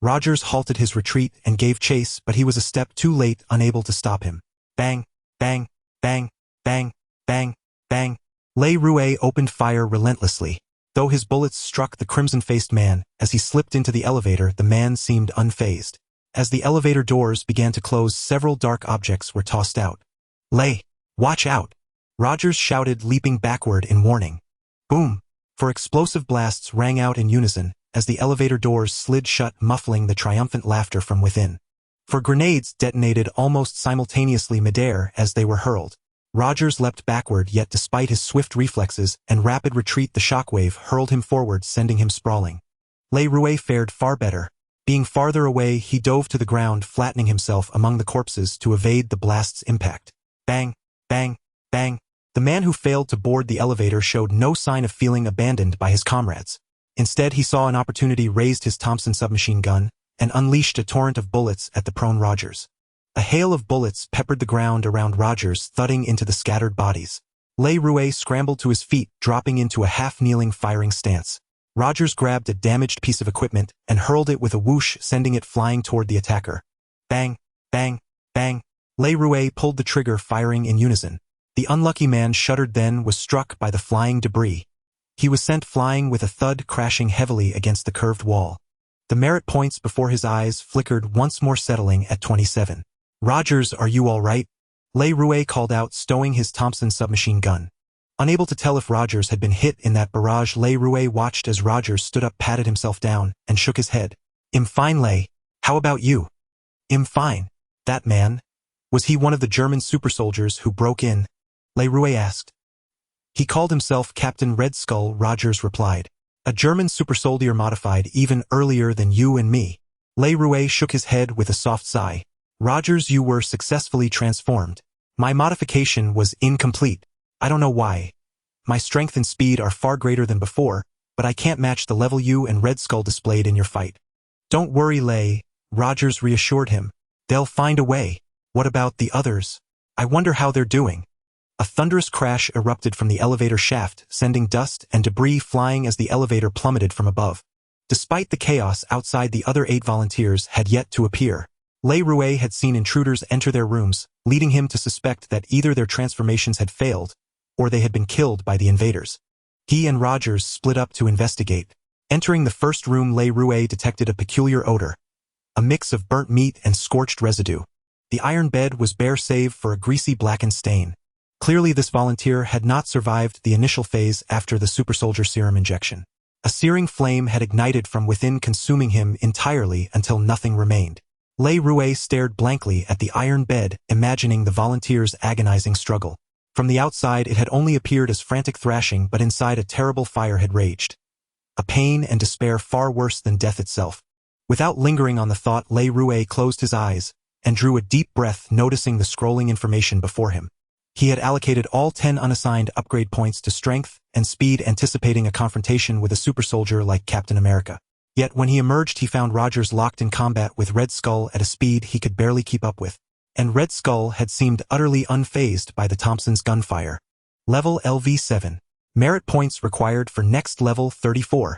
Rogers halted his retreat and gave chase, but he was a step too late, unable to stop him. Bang, bang, bang, bang, bang, bang. Le Rouet opened fire relentlessly. Though his bullets struck the crimson-faced man, as he slipped into the elevator, the man seemed unfazed. As the elevator doors began to close, several dark objects were tossed out. Watch out! Rogers shouted, leaping backward in warning. Boom! For explosive blasts rang out in unison, as the elevator doors slid shut, muffling the triumphant laughter from within. For grenades detonated almost simultaneously midair as they were hurled. Rogers leapt backward, yet despite his swift reflexes and rapid retreat, the shockwave hurled him forward, sending him sprawling. Le Rouet fared far better. Being farther away, he dove to the ground, flattening himself among the corpses to evade the blast's impact. Bang, bang, bang. The man who failed to board the elevator showed no sign of feeling abandoned by his comrades. Instead, he saw an opportunity, raised his Thompson submachine gun, and unleashed a torrent of bullets at the prone Rogers. A hail of bullets peppered the ground around Rogers, thudding into the scattered bodies. Le Rouet scrambled to his feet, dropping into a half-kneeling firing stance. Rogers grabbed a damaged piece of equipment and hurled it with a whoosh, sending it flying toward the attacker. Bang, bang, bang. Le Rouet pulled the trigger, firing in unison. The unlucky man shuddered, then was struck by the flying debris. He was sent flying with a thud, crashing heavily against the curved wall. The merit points before his eyes flickered once more, settling at 27. Rogers, are you all right? Le Rouet called out, stowing his Thompson submachine gun. Unable to tell if Rogers had been hit in that barrage, Le Rouet watched as Rogers stood up, patted himself down, and shook his head. I'm fine, Le. How about you? I'm fine. That man? Was he one of the German super soldiers who broke in? Le Rouet asked. He called himself Captain Red Skull, Rogers replied. A German super soldier modified even earlier than you and me. Le Rouet shook his head with a soft sigh. Rogers, you were successfully transformed. My modification was incomplete. I don't know why. My strength and speed are far greater than before, but I can't match the level you and Red Skull displayed in your fight. Don't worry, Le, Rogers reassured him. They'll find a way. What about the others? I wonder how they're doing. A thunderous crash erupted from the elevator shaft, sending dust and debris flying as the elevator plummeted from above. Despite the chaos outside, the other 8 volunteers had yet to appear. Le Rouet had seen intruders enter their rooms, leading him to suspect that either their transformations had failed, or they had been killed by the invaders. He and Rogers split up to investigate. Entering the first room, Le Rouet detected a peculiar odor, a mix of burnt meat and scorched residue. The iron bed was bare save for a greasy blackened stain. Clearly, this volunteer had not survived the initial phase after the super soldier serum injection. A searing flame had ignited from within, consuming him entirely until nothing remained. Le Rouet stared blankly at the iron bed, imagining the volunteer's agonizing struggle. From the outside, it had only appeared as frantic thrashing, but inside, a terrible fire had raged. a pain and despair far worse than death itself. Without lingering on the thought, Le Rouet closed his eyes and drew a deep breath, noticing the scrolling information before him. He had allocated all 10 unassigned upgrade points to strength and speed, anticipating a confrontation with a super soldier like Captain America. Yet when he emerged, he found Rogers locked in combat with Red Skull at a speed he could barely keep up with. And Red Skull had seemed utterly unfazed by the Thompson's gunfire. Level LV7. Merit points required for next level 34.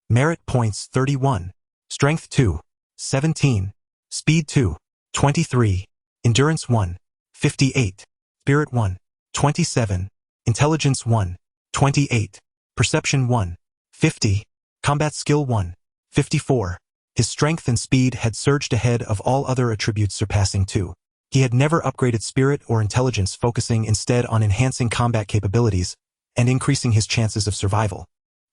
Merit points 31. Strength 2. 17. Speed 2. 23. Endurance 1. 58. Spirit 1. 27. Intelligence 1. 28. Perception 1. 50. Combat skill 1. 54. His strength and speed had surged ahead of all other attributes, surpassing 2. He had never upgraded spirit or intelligence, focusing instead on enhancing combat capabilities and increasing his chances of survival.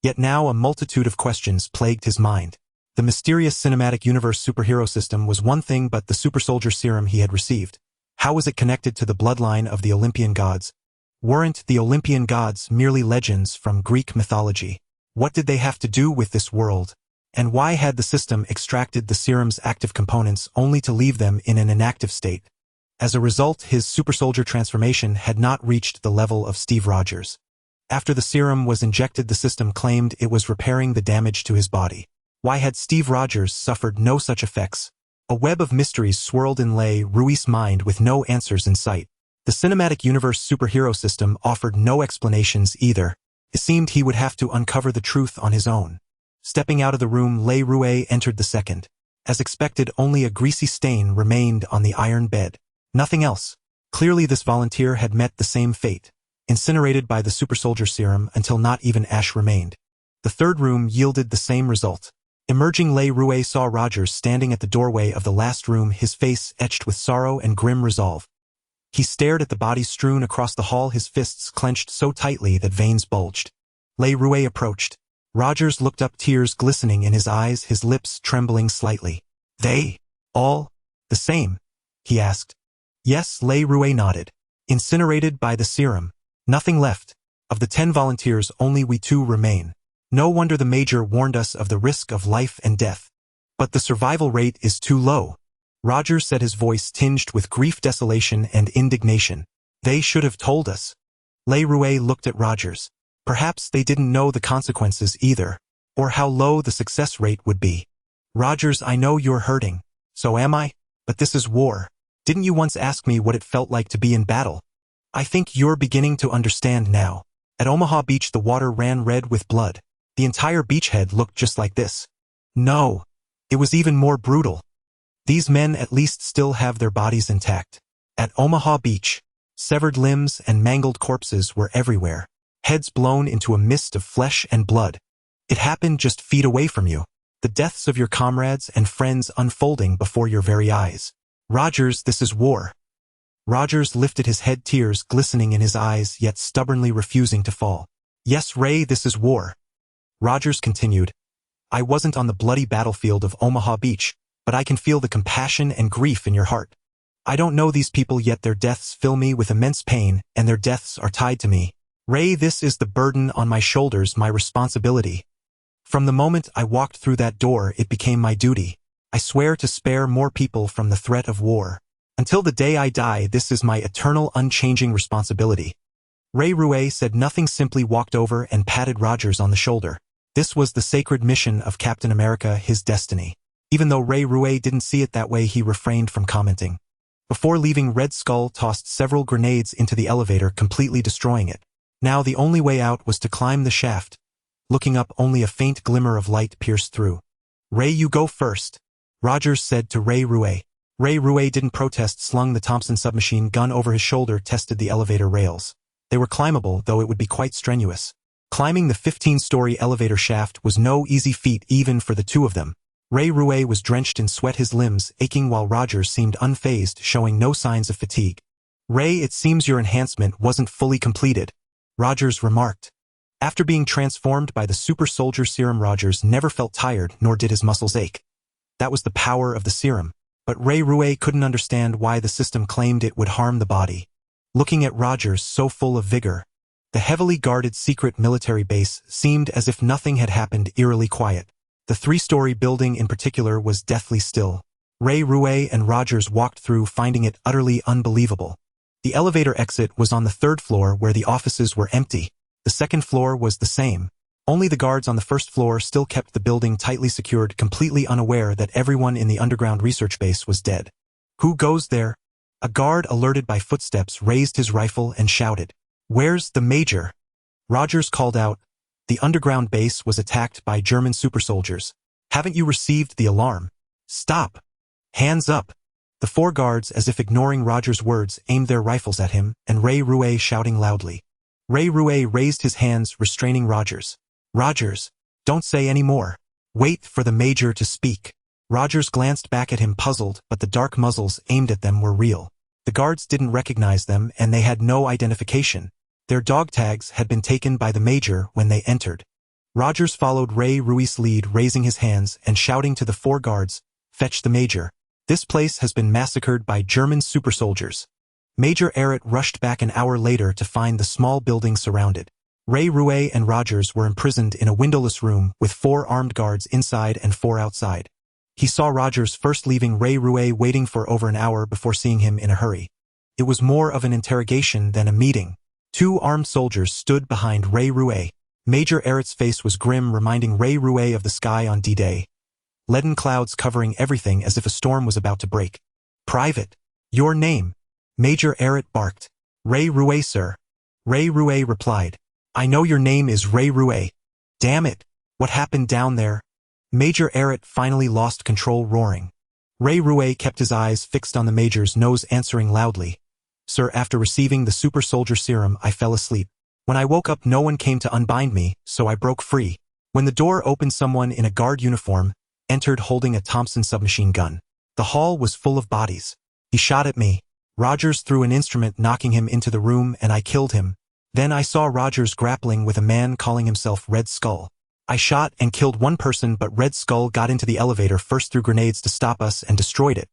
Yet now a multitude of questions plagued his mind. The mysterious cinematic universe superhero system was one thing, but the super soldier serum he had received, how was it connected to the bloodline of the Olympian gods? Weren't the Olympian gods merely legends from Greek mythology? What did they have to do with this world? And why had the system extracted the serum's active components only to leave them in an inactive state? As a result, his super soldier transformation had not reached the level of Steve Rogers. After the serum was injected, the system claimed it was repairing the damage to his body. Why had Steve Rogers suffered no such effects? A web of mysteries swirled in Le Rouet's mind with no answers in sight. The cinematic universe superhero system offered no explanations either. It seemed he would have to uncover the truth on his own. Stepping out of the room, Le Rouet entered the second. As expected, only a greasy stain remained on the iron bed. Nothing else. Clearly this volunteer had met the same fate, incinerated by the super soldier serum until not even ash remained. The third room yielded the same result. Emerging, Le Rouet saw Rogers standing at the doorway of the last room, his face etched with sorrow and grim resolve. He stared at the bodies strewn across the hall, his fists clenched so tightly that veins bulged. Le Rouet approached. Rogers looked up, tears glistening in his eyes, his lips trembling slightly. "They all the same?" he asked. Yes, Le Rouet nodded. Incinerated by the serum. Nothing left. Of the 10 volunteers, only we 2 remain. No wonder the Major warned us of the risk of life and death. But the survival rate is too low. Rogers said, his voice tinged with grief, desolation, and indignation. They should have told us. Le Rouet looked at Rogers. Perhaps they didn't know the consequences either, or how low the success rate would be. Rogers, I know you're hurting. So am I. But this is war. Didn't you once ask me what it felt like to be in battle? I think you're beginning to understand now. At Omaha Beach, the water ran red with blood. The entire beachhead looked just like this. No, it was even more brutal. These men at least still have their bodies intact. At Omaha Beach, severed limbs and mangled corpses were everywhere, heads blown into a mist of flesh and blood. It happened just feet away from you. The deaths of your comrades and friends unfolding before your very eyes. Rogers, this is war. Rogers lifted his head, tears glistening in his eyes, yet stubbornly refusing to fall. Yes, Ray, this is war. Rogers continued. I wasn't on the bloody battlefield of Omaha Beach, but I can feel the compassion and grief in your heart. I don't know these people, yet their deaths fill me with immense pain, and their deaths are tied to me. Ray, this is the burden on my shoulders, my responsibility. From the moment I walked through that door, it became my duty. I swear to spare more people from the threat of war. Until the day I die, this is my eternal, unchanging responsibility. Le Rouet said nothing, simply walked over and patted Rogers on the shoulder. This was the sacred mission of Captain America, his destiny. Even though Le Rouet didn't see it that way, he refrained from commenting. Before leaving, Red Skull tossed several grenades into the elevator, completely destroying it. Now the only way out was to climb the shaft. Looking up, only a faint glimmer of light pierced through. Ray, you go first, Rogers said to Le Rouet. Le Rouet didn't protest, slung the Thompson submachine gun over his shoulder, tested the elevator rails. They were climbable, though it would be quite strenuous. Climbing the 15-story elevator shaft was no easy feat even for the 2 of them. Le Rouet was drenched in sweat, his limbs aching, while Rogers seemed unfazed, showing no signs of fatigue. Ray, it seems your enhancement wasn't fully completed, Rogers remarked. After being transformed by the super soldier serum, Rogers never felt tired, nor did his muscles ache. That was the power of the serum. But Le Rouet couldn't understand why the system claimed it would harm the body. Looking at Rogers, so full of vigor, The heavily guarded secret military base seemed as if nothing had happened, eerily quiet. The three-story building in particular was deathly still. Ray, Rue, and Rogers walked through, finding it utterly unbelievable. The elevator exit was on the third floor where the offices were empty. The second floor was the same. Only the guards on the first floor still kept the building tightly secured, completely unaware that everyone in the underground research base was dead. Who goes there? A guard, alerted by footsteps, raised his rifle and shouted, "Where's the major?" Rogers called out, "The underground base was attacked by German super soldiers. Haven't you received the alarm? Stop! Hands up!" The four guards, as if ignoring Rogers' words, aimed their rifles at him, and Ray Rue shouting loudly. Ray Rue raised his hands, restraining Rogers. "Rogers, don't say any more. Wait for the major to speak." Rogers glanced back at him, puzzled, but the dark muzzles aimed at them were real. The guards didn't recognize them, and they had no identification. Their dog tags had been taken by the major when they entered. Rogers followed Ray Rue's lead, raising his hands and shouting to the four guards, "Fetch the major. This place has been massacred by German super soldiers." Major Errett rushed back an hour later to find the small building surrounded. Ray Rue and Rogers were imprisoned in a windowless room with 4 armed guards inside and 4 outside. He saw Rogers first, leaving Ray Rue waiting for over an hour before seeing him in a hurry. It was more of an interrogation than a meeting. 2 armed soldiers stood behind Ray Rue. Major Errett's face was grim, reminding Ray Rue of the sky on D-Day. Leaden clouds covering everything as if a storm was about to break. "Private, your name?" Major Errett barked. "Ray Rue, sir." Ray Rue replied, "I know your name is Ray Rue. Damn it, what happened down there?" Major Errett finally lost control, roaring. Ray Rue kept his eyes fixed on the major's nose, answering loudly, "Sir, after receiving the super soldier serum, I fell asleep. When I woke up, no one came to unbind me, so I broke free. When the door opened, someone in a guard uniform entered holding a Thompson submachine gun. The hall was full of bodies. He shot at me. Rogers threw an instrument, knocking him into the room, and I killed him. Then I saw Rogers grappling with a man calling himself Red Skull. I shot and killed one person, but Red Skull got into the elevator first, threw grenades to stop us, and destroyed it.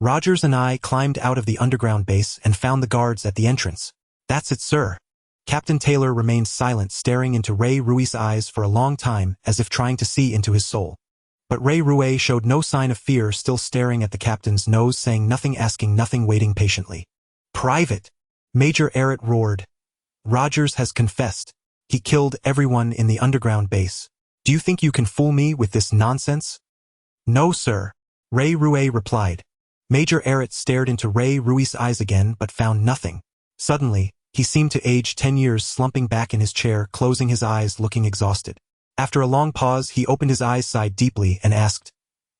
Rogers and I climbed out of the underground base and found the guards at the entrance." "That's it, sir." Captain Taylor remained silent, staring into Ray Rue's eyes for a long time, as if trying to see into his soul. But Ray Rue showed no sign of fear, still staring at the captain's nose, saying nothing, asking nothing, waiting patiently. "Private," Major Errett roared. "Rogers has confessed. He killed everyone in the underground base. Do you think you can fool me with this nonsense?" "No, sir," Ray Rue replied. Major Errett stared into Ray Rue's eyes again, but found nothing. Suddenly, he seemed to age 10 years, slumping back in his chair, closing his eyes, looking exhausted. After a long pause, he opened his eyes, sighed deeply, and asked,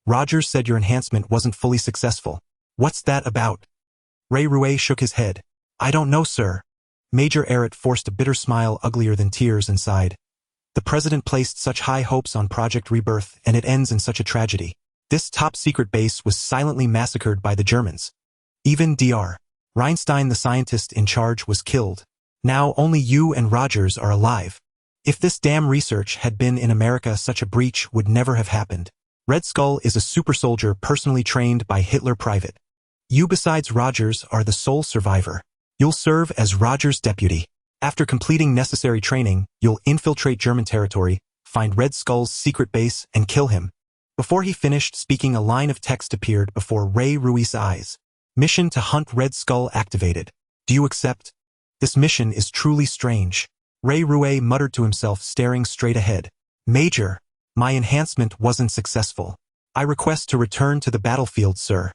"Rogers said your enhancement wasn't fully successful. What's that about?" Ray Rue shook his head. "I don't know, sir." Major Errett forced a bitter smile, uglier than tears, and sighed. "The president placed such high hopes on Project Rebirth, and it ends in such a tragedy. This top-secret base was silently massacred by the Germans. Even Dr. Reinstein, the scientist in charge, was killed. Now only you and Rogers are alive. If this damn research had been in America, such a breach would never have happened. Red Skull is a super soldier personally trained by Hitler. Private. You, besides Rogers, are the sole survivor. You'll serve as Rogers' deputy. After completing necessary training, you'll infiltrate German territory, find Red Skull's secret base, and kill him." Before he finished speaking, a line of text appeared before Ray Rue's eyes. "Mission to hunt Red Skull activated. Do you accept? This mission is truly strange." Ray Rue muttered to himself, staring straight ahead. "Major, my enhancement wasn't successful. I request to return to the battlefield, sir."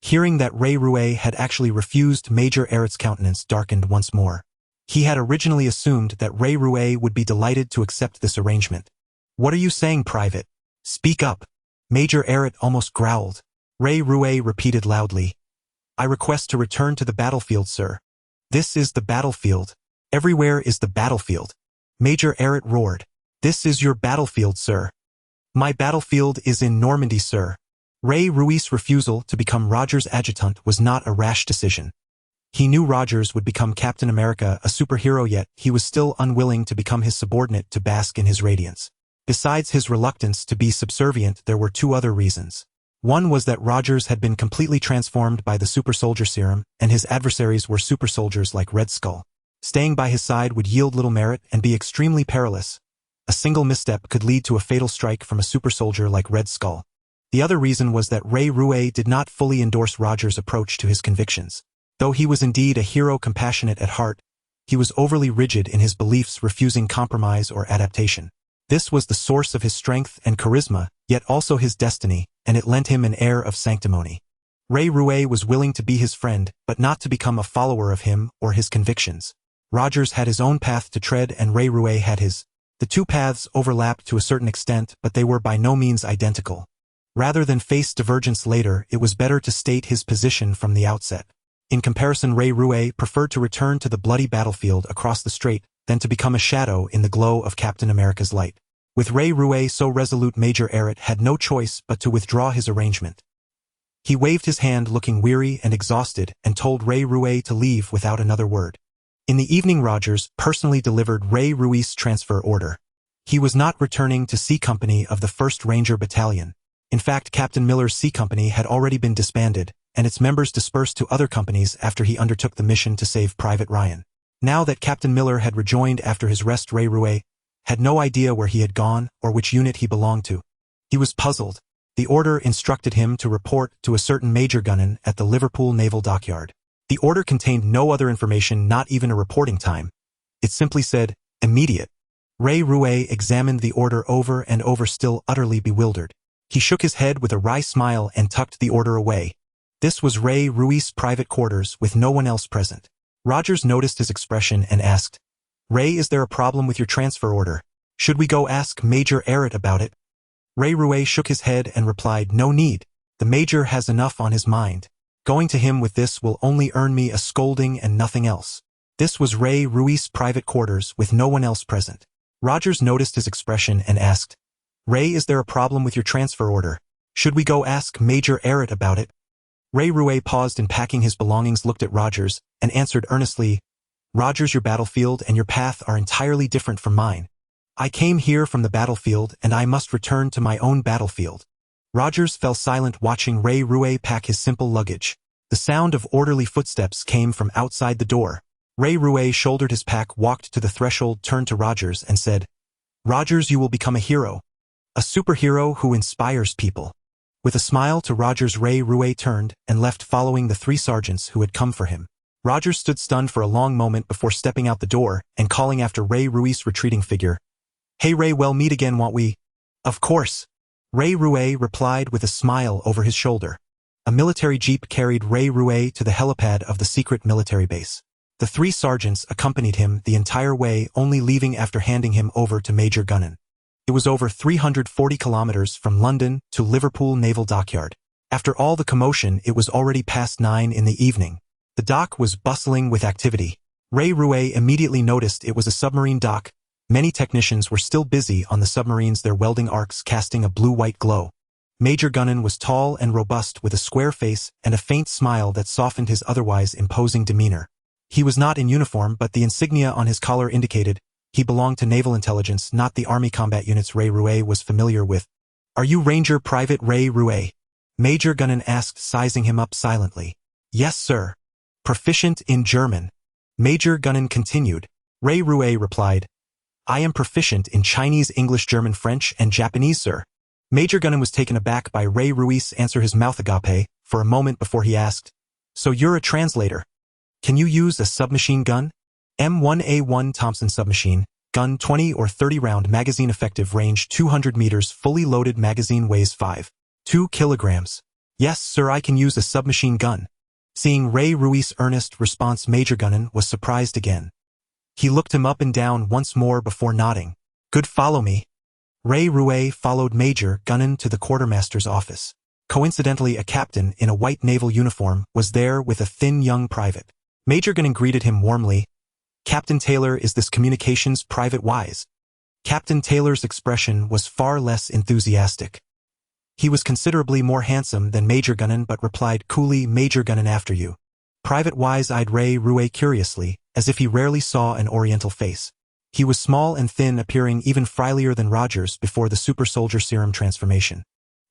Hearing that Ray Rue had actually refused, Major Errett's countenance darkened once more. He had originally assumed that Ray Rue would be delighted to accept this arrangement. "What are you saying, Private? Speak up." Major Errett almost growled. Ray Rue repeated loudly, "I request to return to the battlefield, sir." "This is the battlefield. Everywhere is the battlefield." Major Errett roared. "This is your battlefield, sir." "My battlefield is in Normandy, sir." Ray Rue's refusal to become Rogers' adjutant was not a rash decision. He knew Rogers would become Captain America, a superhero, yet he was still unwilling to become his subordinate to bask in his radiance. Besides his reluctance to be subservient, there were 2 other reasons. One was that Rogers had been completely transformed by the super soldier serum, and his adversaries were super soldiers like Red Skull. Staying by his side would yield little merit and be extremely perilous. A single misstep could lead to a fatal strike from a super soldier like Red Skull. The other reason was that Ray Rouet did not fully endorse Roger's approach to his convictions. Though he was indeed a hero compassionate at heart, he was overly rigid in his beliefs, refusing compromise or adaptation. This was the source of his strength and charisma, yet also his destiny, and it lent him an air of sanctimony. Ray Rouet was willing to be his friend, but not to become a follower of him or his convictions. Rogers had his own path to tread and Ray Rouet had his. The two paths overlapped to a certain extent, but they were by no means identical. Rather than face divergence later, it was better to state his position from the outset. In comparison, Ray Rouet preferred to return to the bloody battlefield across the strait than to become a shadow in the glow of Captain America's light. With Ray Rouet so resolute, Major Errett had no choice but to withdraw his arrangement. He waved his hand, looking weary and exhausted, and told Ray Rouet to leave without another word. In the evening, Rogers personally delivered Ray Rouet's transfer order. He was not returning to C Company of the 1st Ranger Battalion. In fact, Captain Miller's C Company had already been disbanded, and its members dispersed to other companies after he undertook the mission to save Private Ryan. Now that Captain Miller had rejoined after his rest, Ray Rouet had no idea where he had gone or which unit he belonged to. He was puzzled. The order instructed him to report to a certain Major Gunnan at the Liverpool Naval Dockyard. The order contained no other information, not even a reporting time. It simply said, immediate. Ray Rouet examined the order over and over, still utterly bewildered. He shook his head with a wry smile and tucked the order away. This was Ray Rouet's private quarters with no one else present. Rogers noticed his expression and asked, Ray, is there a problem with your transfer order? Should we go ask Major Errett about it? Ray Rouet shook his head and replied, no need. The Major has enough on his mind. Going to him with this will only earn me a scolding and nothing else. This was Ray Rouet's private quarters with no one else present. Rogers noticed his expression and asked, Ray, is there a problem with your transfer order? Should we go ask Major Errett about it? Ray Rouet paused in packing his belongings, looked at Rogers, and answered earnestly, Rogers, your battlefield and your path are entirely different from mine. I came here from the battlefield and I must return to my own battlefield. Rogers fell silent, watching Ray Rouet pack his simple luggage. The sound of orderly footsteps came from outside the door. Ray Rouet shouldered his pack, walked to the threshold, turned to Rogers and said, Rogers, you will become a hero. A superhero who inspires people. With a smile to Rogers, Ray Rouet turned and left, following the 3 sergeants who had come for him. Rogers stood stunned for a long moment before stepping out the door and calling after Ray Rouet's retreating figure, Hey Ray, well, meet again, won't we? Of course. Ray Rouet replied with a smile over his shoulder. A military jeep carried Ray Rouet to the helipad of the secret military base. The 3 sergeants accompanied him the entire way, only leaving after handing him over to Major Gunnan. It was over 340 kilometers from London to Liverpool Naval Dockyard. After all the commotion, it was already past 9 in the evening. The dock was bustling with activity. Ray Rouet immediately noticed it was a submarine dock. Many technicians were still busy on the submarines, their welding arcs casting a blue-white glow. Major Gunnan was tall and robust, with a square face and a faint smile that softened his otherwise imposing demeanor. He was not in uniform, but the insignia on his collar indicated he belonged to Naval Intelligence, not the Army combat units Ray Rouet was familiar with. Are you Ranger Private Ray Rouet? Major Gunnan asked, sizing him up silently. Yes, sir. Proficient in German. Major Gunnan continued. Ray Rouet replied, I am proficient in Chinese, English, German, French, and Japanese, sir. Major Gunnan was taken aback by Ray Rouet's answer, his mouth agape, for a moment before he asked, So you're a translator. Can you use a submachine gun? M1A1 Thompson submachine, gun 20 or 30 round magazine, effective range 200 meters, fully loaded magazine, weighs 5.2 kilograms. Yes, sir, I can use a submachine gun. Seeing Ray Rouet's earnest response, Major Gunnan was surprised again. He looked him up and down once more before nodding. Good, follow me. Ray Rouet followed Major Gunnan to the quartermaster's office. Coincidentally, a captain in a white naval uniform was there with a thin young private. Major Gunnan greeted him warmly. Captain Taylor, is this communications Private Wise? Captain Taylor's expression was far less enthusiastic. He was considerably more handsome than Major Gunnan, but replied coolly, Major Gunnan, after you. Private Wise eyed Ray Rouet curiously, as if he rarely saw an oriental face. He was small and thin, appearing even frielier than Rogers before the super soldier serum transformation.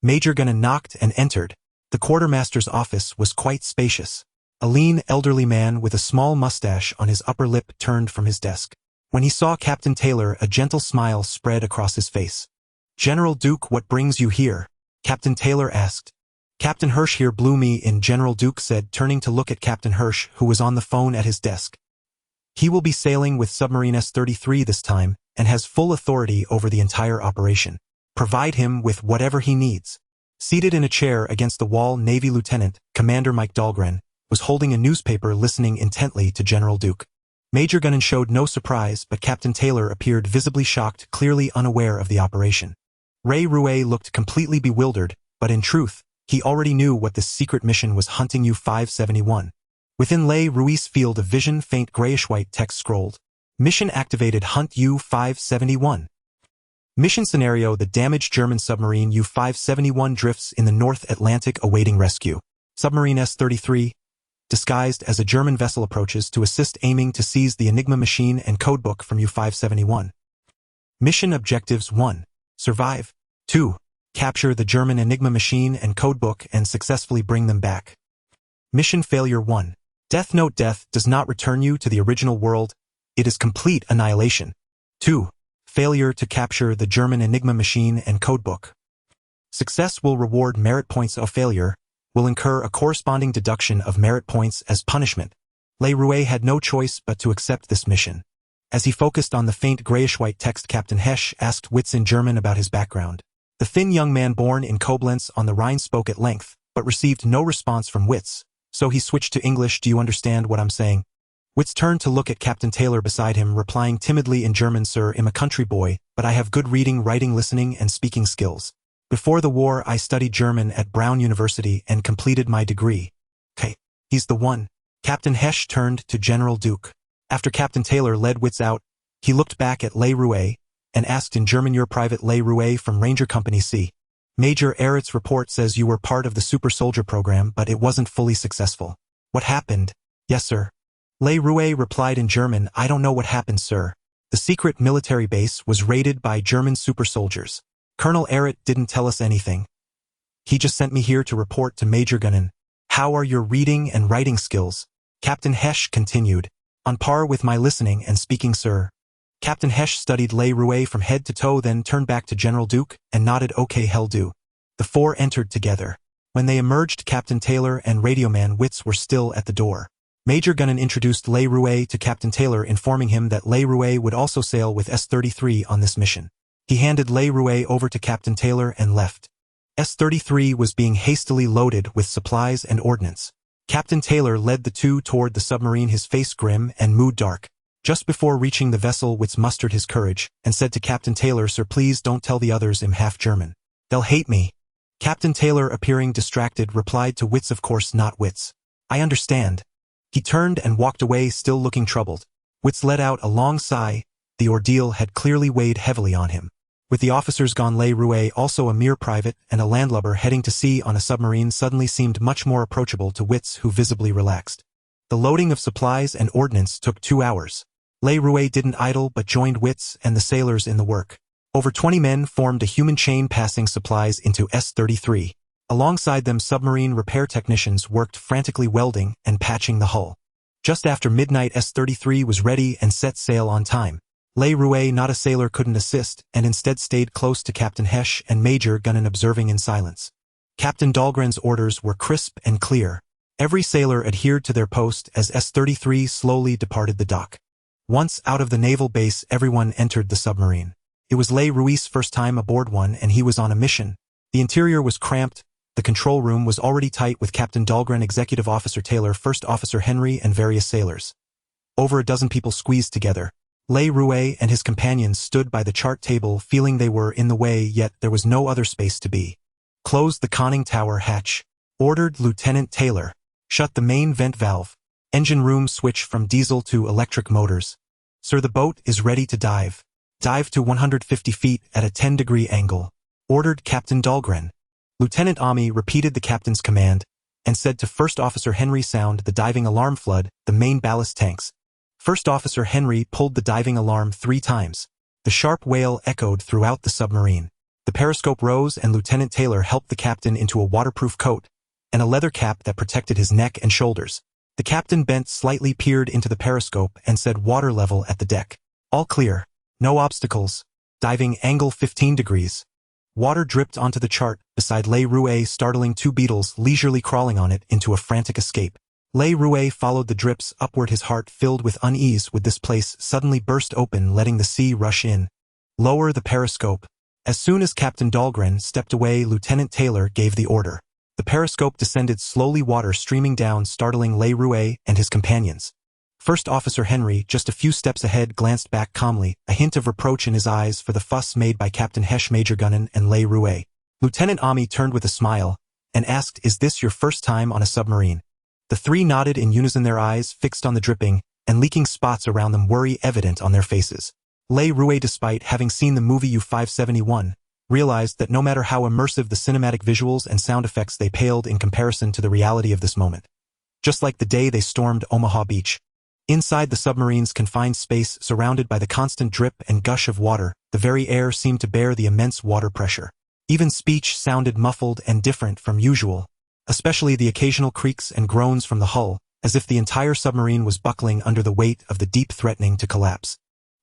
Major Gunnan knocked and entered. The quartermaster's office was quite spacious. A lean, elderly man with a small mustache on his upper lip turned from his desk. When he saw Captain Taylor, a gentle smile spread across his face. "General Duke, what brings you here?" Captain Taylor asked. "Captain Hirsch here blew me in," General Duke said, turning to look at Captain Hirsch, who was on the phone at his desk. "He will be sailing with Submarine S-33 this time, and has full authority over the entire operation. Provide him with whatever he needs." Seated in a chair against the wall, Navy Lieutenant, Commander Mike Dahlgren, was holding a newspaper listening intently to General Duke. Major Gunnan showed no surprise, but Captain Taylor appeared visibly shocked, clearly unaware of the operation. Ray Rouet looked completely bewildered, but in truth, he already knew what this secret mission was hunting U-571. Within Ray Rouet's field of vision, faint grayish-white text scrolled. Mission activated, hunt U-571. Mission scenario: the damaged German submarine U-571 drifts in the North Atlantic awaiting rescue. Submarine S-33, disguised as a German vessel, approaches to assist, aiming to seize the Enigma machine and codebook from U-571. Mission objectives: 1. Survive. 2. Capture the German Enigma machine and codebook and successfully bring them back. Mission failure: 1. Death note: death does not return you to the original world, it is complete annihilation. 2. Failure to capture the German Enigma machine and codebook. Success will reward merit points. Of failure will incur a corresponding deduction of merit points as punishment. Ray Rouet had no choice but to accept this mission. As he focused on the faint grayish-white text, Captain Hesch asked Witz in German about his background. The thin young man born in Koblenz on the Rhine spoke at length, but received no response from Witz, so he switched to English. "Do you understand what I'm saying?" Witz turned to look at Captain Taylor beside him, replying timidly in German, "Sir, I'm a country boy, but I have good reading, writing, listening, and speaking skills. Before the war, I studied German at Brown University and completed my degree." "Okay, he's the one." Captain Hesch turned to General Duke. After Captain Taylor led Witz out, he looked back at Ray Rouet and asked in German, "You're Private Ray Rouet from Ranger Company C. Major Erritz's report says you were part of the Super Soldier program, but it wasn't fully successful. What happened?" "Yes, sir." Ray Rouet replied in German, "I don't know what happened, sir. The secret military base was raided by German super soldiers. Colonel Errit didn't tell us anything. He just sent me here to report to Major Gunnan." "How are your reading and writing skills?" Captain Hesch continued. "On par with my listening and speaking, sir." Captain Hesch studied Ray Rouet from head to toe, then turned back to General Duke and nodded, "Okay, hell do." The four entered together. When they emerged, Captain Taylor and Radioman Witz were still at the door. Major Gunnan introduced Ray Rouet to Captain Taylor, informing him that Ray Rouet would also sail with S-33 on this mission. He handed Ray Rouet over to Captain Taylor and left. S-33 was being hastily loaded with supplies and ordnance. Captain Taylor led the two toward the submarine, his face grim and mood dark. Just before reaching the vessel, Witz mustered his courage and said to Captain Taylor, "Sir, please don't tell the others I'm half German. They'll hate me." Captain Taylor, appearing distracted, replied to Witz, "Of course not, Witz. I understand." He turned and walked away, still looking troubled. Witz let out a long sigh. The ordeal had clearly weighed heavily on him. With the officers gone, Ray Rouet, also a mere private and a landlubber heading to sea on a submarine, suddenly seemed much more approachable to Witz, who visibly relaxed. The loading of supplies and ordnance took 2 hours. Ray Rouet didn't idle but joined Witz and the sailors in the work. Over 20 men formed a human chain passing supplies into S-33. Alongside them, submarine repair technicians worked frantically welding and patching the hull. Just after midnight, S-33 was ready and set sail on time. Ray Rouet, not a sailor, couldn't assist, and instead stayed close to Captain Hesch and Major Gunnan, observing in silence. Captain Dahlgren's orders were crisp and clear. Every sailor adhered to their post as S-33 slowly departed the dock. Once out of the naval base, everyone entered the submarine. It was Ray Rouet's first time aboard one, and he was on a mission. The interior was cramped. The control room was already tight, with Captain Dahlgren, Executive Officer Taylor, First Officer Henry, and various sailors. Over a dozen people squeezed together. Ray Rouet and his companions stood by the chart table, feeling they were in the way, yet there was no other space to be. "Close the conning tower hatch," ordered Lieutenant Taylor. "Shut the main vent valve. Engine room switch from diesel to electric motors." "Sir, the boat is ready to dive." "Dive to 150 feet at a 10-degree angle," ordered Captain Dahlgren. Lieutenant Ami repeated the captain's command and said to First Officer Henry, "Sound the diving alarm, flood the main ballast tanks." First Officer Henry pulled the diving alarm 3 times. The sharp wail echoed throughout the submarine. The periscope rose, and Lieutenant Taylor helped the captain into a waterproof coat and a leather cap that protected his neck and shoulders. The captain bent slightly, peered into the periscope, and said, "Water level at the deck. All clear. No obstacles. Diving angle 15 degrees. Water dripped onto the chart beside Le Rouet, startling two beetles leisurely crawling on it into a frantic escape. Le Rouet followed the drips upward, his heart filled with unease with this place suddenly burst open, letting the sea rush in. Lower the periscope. As soon as Captain Dahlgren stepped away, Lieutenant Taylor gave the order. The periscope descended slowly, water streaming down, startling Le Rouet and his companions. First Officer Henry, just a few steps ahead, glanced back calmly, a hint of reproach in his eyes for the fuss made by Captain Hesh, Major Gunnan, and Le Rouet. Lieutenant Ami turned with a smile and asked, "Is this your first time on a submarine?" The three nodded in unison, their eyes fixed on the dripping and leaking spots around them, worry evident on their faces. Le Rouet, despite having seen the movie U-571, realized that no matter how immersive the cinematic visuals and sound effects, they paled in comparison to the reality of this moment. Just like the day they stormed Omaha Beach. Inside the submarine's confined space, surrounded by the constant drip and gush of water, the very air seemed to bear the immense water pressure. Even speech sounded muffled and different from usual, especially the occasional creaks and groans from the hull, as if the entire submarine was buckling under the weight of the deep, threatening to collapse.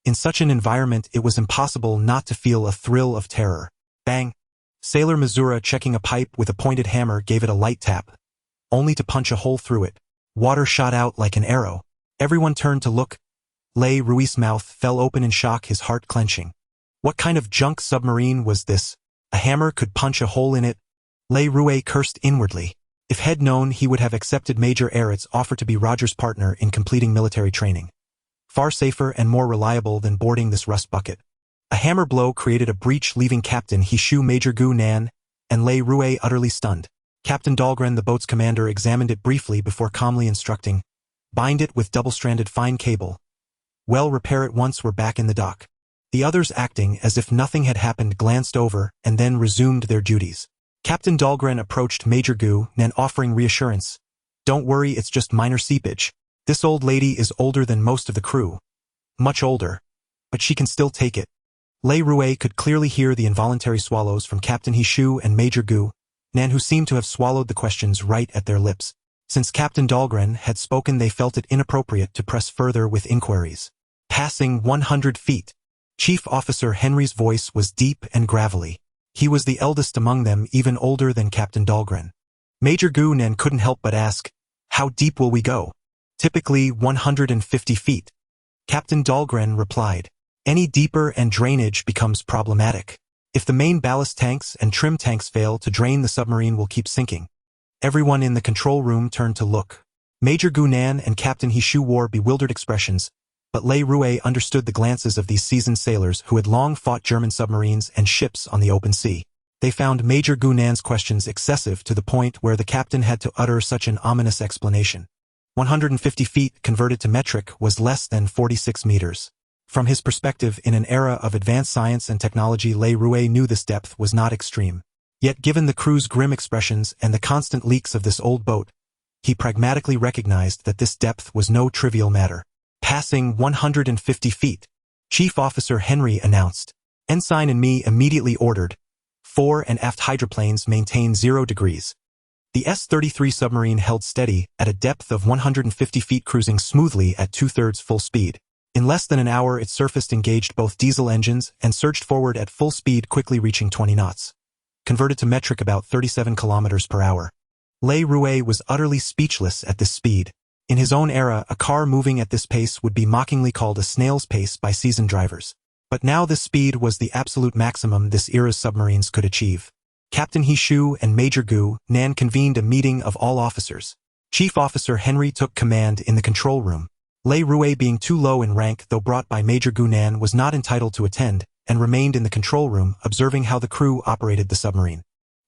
In such an environment, it was impossible not to feel a thrill of terror. Bang! Sailor Missoura, checking a pipe with a pointed hammer, gave it a light tap, only to punch a hole through it. Water shot out like an arrow. Everyone turned to look. Le Rouet's mouth fell open in shock, his heart clenching. What kind of junk submarine was this? A hammer could punch a hole in it? Le Rouet cursed inwardly. If he'd known, he would have accepted Major Ehret's offer to be Roger's partner in completing military training. Far safer and more reliable than boarding this rust bucket. A hammer blow created a breach, leaving Captain Hishu, Major Gu Nan, and Le Rouet utterly stunned. Captain Dahlgren, the boat's commander, examined it briefly before calmly instructing, "Bind it with double-stranded fine cable. Well, repair it once we're back in the dock." The others, acting as if nothing had happened, glanced over and then resumed their duties. Captain Dahlgren approached Major Gu Nan, offering reassurance. "Don't worry, it's just minor seepage. This old lady is older than most of the crew. Much older. But she can still take it." Le Rouet could clearly hear the involuntary swallows from Captain Hishu and Major Gu Nan, who seemed to have swallowed the questions right at their lips. Since Captain Dahlgren had spoken, they felt it inappropriate to press further with inquiries. Passing 100 feet. Chief Officer Henry's voice was deep and gravelly. He was the eldest among them, even older than Captain Dahlgren. Major Gu Nan couldn't help but ask, "How deep will we go?" "Typically 150 feet. Captain Dahlgren replied. "Any deeper and drainage becomes problematic. If the main ballast tanks and trim tanks fail to drain, the submarine will keep sinking." Everyone in the control room turned to look. Major Gu Nan and Captain Hishu wore bewildered expressions, but Le Rouet understood the glances of these seasoned sailors who had long fought German submarines and ships on the open sea. They found Major Gu Nan's questions excessive, to the point where the captain had to utter such an ominous explanation. 150 feet converted to metric was less than 46 meters. From his perspective, in an era of advanced science and technology, Le Rouet knew this depth was not extreme. Yet given the crew's grim expressions and the constant leaks of this old boat, he pragmatically recognized that this depth was no trivial matter. Passing 150 feet. Chief Officer Henry announced. Ensign and me immediately ordered. Fore and aft hydroplanes maintain 0 degrees. The S-33 submarine held steady at a depth of 150 feet, cruising smoothly at 2/3 full speed. In less than an hour, it surfaced, engaged both diesel engines, and surged forward at full speed, quickly reaching 20 knots. Converted to metric, about 37 kilometers per hour. Le Rouet was utterly speechless at this speed. In his own era, a car moving at this pace would be mockingly called a snail's pace by seasoned drivers. But now this speed was the absolute maximum this era's submarines could achieve. Captain Hishu and Major Gu Nan convened a meeting of all officers. Chief Officer Henry took command in the control room. Le Rouet, being too low in rank though brought by Major Gu Nan, was not entitled to attend, and remained in the control room observing how the crew operated the submarine.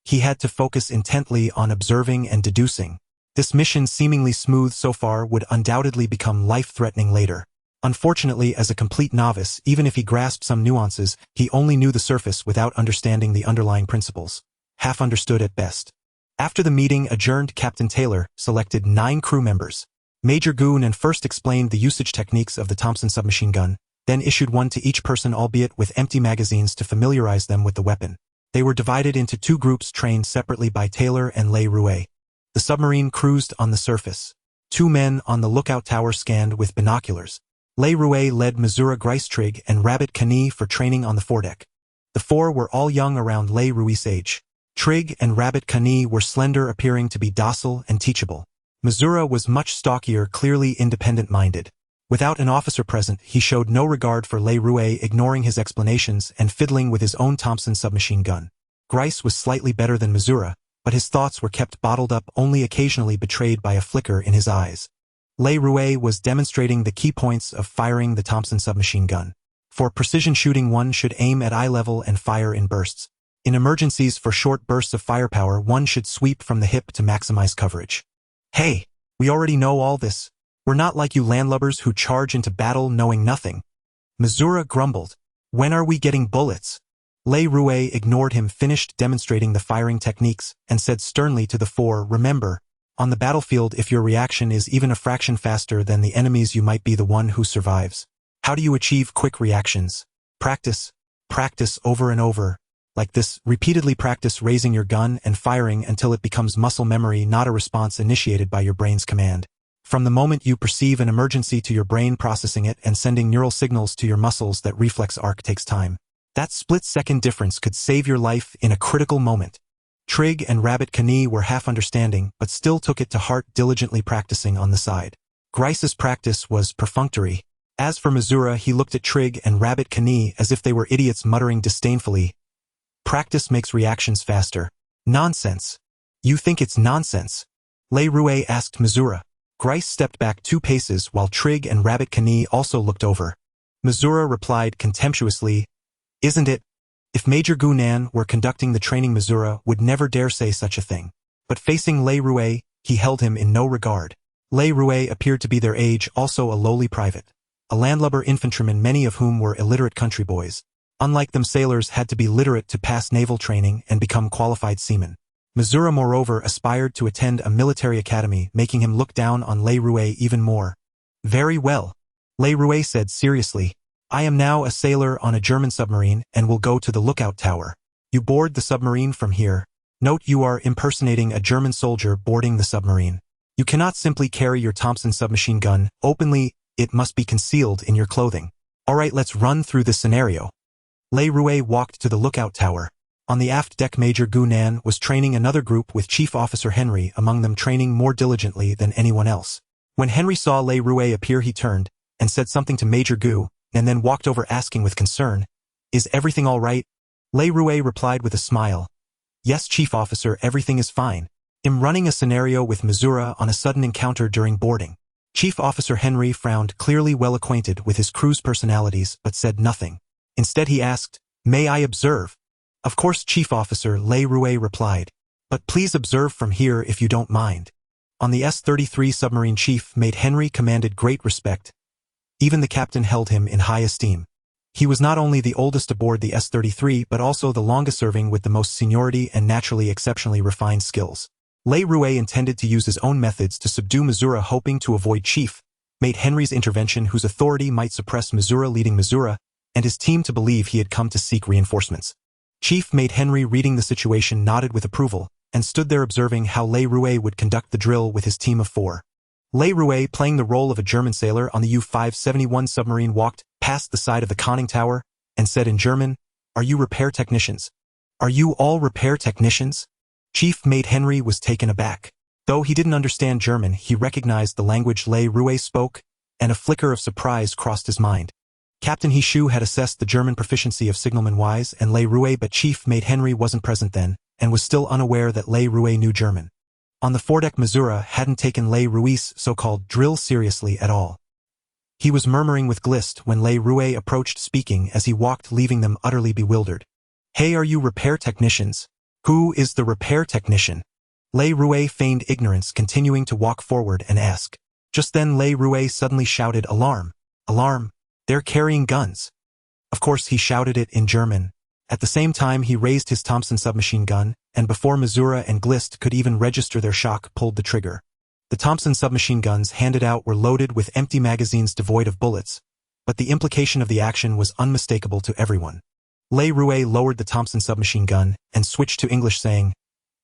He had to focus intently on observing and deducing. This mission, seemingly smooth so far, would undoubtedly become life-threatening later. Unfortunately, as a complete novice, even if he grasped some nuances, he only knew the surface without understanding the underlying principles. Half understood at best. After the meeting adjourned, Captain Taylor selected 9 crew members. Major Gu Nan first explained the usage techniques of the Thompson submachine gun, then issued one to each person, albeit with empty magazines, to familiarize them with the weapon. They were divided into 2 groups trained separately by Taylor and Le Rouet. The submarine cruised on the surface. 2 men on the lookout tower scanned with binoculars. Le Rouet led Missouri Grice Trigg and Rabbit Cany for training on the foredeck. The 4 were all young around Le Rouet's age. Trigg and Rabbit Cany were slender, appearing to be docile and teachable. Missouri was much stockier, clearly independent-minded. Without an officer present, he showed no regard for Le Rouet, ignoring his explanations and fiddling with his own Thompson submachine gun. Grice was slightly better than Missouri, but his thoughts were kept bottled up, only occasionally betrayed by a flicker in his eyes. Le Rouet was demonstrating the key points of firing the Thompson submachine gun. For precision shooting, one should aim at eye level and fire in bursts. In emergencies, for short bursts of firepower, one should sweep from the hip to maximize coverage. Hey, we already know all this. We're not like you landlubbers who charge into battle knowing nothing. Missouri grumbled. When are we getting bullets? Le Rouet ignored him, finished demonstrating the firing techniques, and said sternly to the 4, remember, on the battlefield, if your reaction is even a fraction faster than the enemy's, you might be the one who survives. How do you achieve quick reactions? Practice. Practice over and over. Like this, repeatedly practice raising your gun and firing until it becomes muscle memory, not a response initiated by your brain's command. From the moment you perceive an emergency to your brain processing it and sending neural signals to your muscles, that reflex arc takes time. That split-second difference could save your life in a critical moment. Trigg and Rabbit Cany were half understanding, but still took it to heart, diligently practicing on the side. Grice's practice was perfunctory. As for Missouri, he looked at Trigg and Rabbit Cany as if they were idiots, muttering disdainfully, practice makes reactions faster. Nonsense. You think it's nonsense? Le Rouet asked Missouri. Grice stepped back 2 paces while Trigg and Rabbit Cany also looked over. Missouri replied contemptuously, isn't it? If Major Gunan were conducting the training, Missouri would never dare say such a thing. But facing Le Rouet, he held him in no regard. Le Rouet appeared to be their age, also a lowly private. A landlubber infantryman, many of whom were illiterate country boys. Unlike them, sailors had to be literate to pass naval training and become qualified seamen. Missouri, moreover, aspired to attend a military academy, making him look down on Le Rouet even more. Very well. Le Rouet said seriously, I am now a sailor on a German submarine and will go to the lookout tower. You board the submarine from here. Note, you are impersonating a German soldier boarding the submarine. You cannot simply carry your Thompson submachine gun openly, it must be concealed in your clothing. Alright, let's run through this scenario. Le Rouet walked to the lookout tower. On the aft deck, Major Gunan was training another group with Chief Officer Henry among them, training more diligently than anyone else. When Henry saw Le Rouet appear, he turned and said something to Major Gu, and then walked over, asking with concern, is everything all right? Le Rouet replied with a smile, yes, Chief Officer, everything is fine. I'm running a scenario with Missouri on a sudden encounter during boarding. Chief Officer Henry frowned, clearly well acquainted with his crew's personalities, but said nothing. Instead he asked, may I observe? Of course, Chief Officer, Le Rouet replied. But please observe from here if you don't mind. On the S-33 submarine, Chief Mate Henry commanded great respect. Even the captain held him in high esteem. He was not only the oldest aboard the S-33, but also the longest serving, with the most seniority and naturally exceptionally refined skills. Le Rouet intended to use his own methods to subdue Missouri, hoping to avoid Chief Mate Henry's intervention, whose authority might suppress Missouri, leading Missouri and his team to believe he had come to seek reinforcements. Chief Mate Henry, reading the situation, nodded with approval and stood there observing how Le Rouet would conduct the drill with his team of 4. Le Rouet, playing the role of a German sailor on the U-571 submarine, walked past the side of the conning tower and said in German, are you repair technicians? Are you all repair technicians? Chief Mate Henry was taken aback. Though he didn't understand German, he recognized the language Le Rouet spoke, and a flicker of surprise crossed his mind. Captain Hishu had assessed the German proficiency of signalman Wise and Le Rouet, but Chief Mate Henry wasn't present then, and was still unaware that Le Rouet knew German. On the foredeck, Missouri hadn't taken Le Rouet's so-called drill seriously at all. He was murmuring with Glist when Le Rouet approached, speaking as he walked, leaving them utterly bewildered. Hey, are you repair technicians? Who is the repair technician? Le Rouet feigned ignorance, continuing to walk forward, and asked. Just then Le Rouet suddenly shouted, alarm! Alarm! They're carrying guns! Of course he shouted it in German. At the same time he raised his Thompson submachine gun, and before Missouri and Glist could even register their shock, pulled the trigger. The Thompson submachine guns handed out were loaded with empty magazines devoid of bullets, but the implication of the action was unmistakable to everyone. Le Rouet lowered the Thompson submachine gun and switched to English, saying,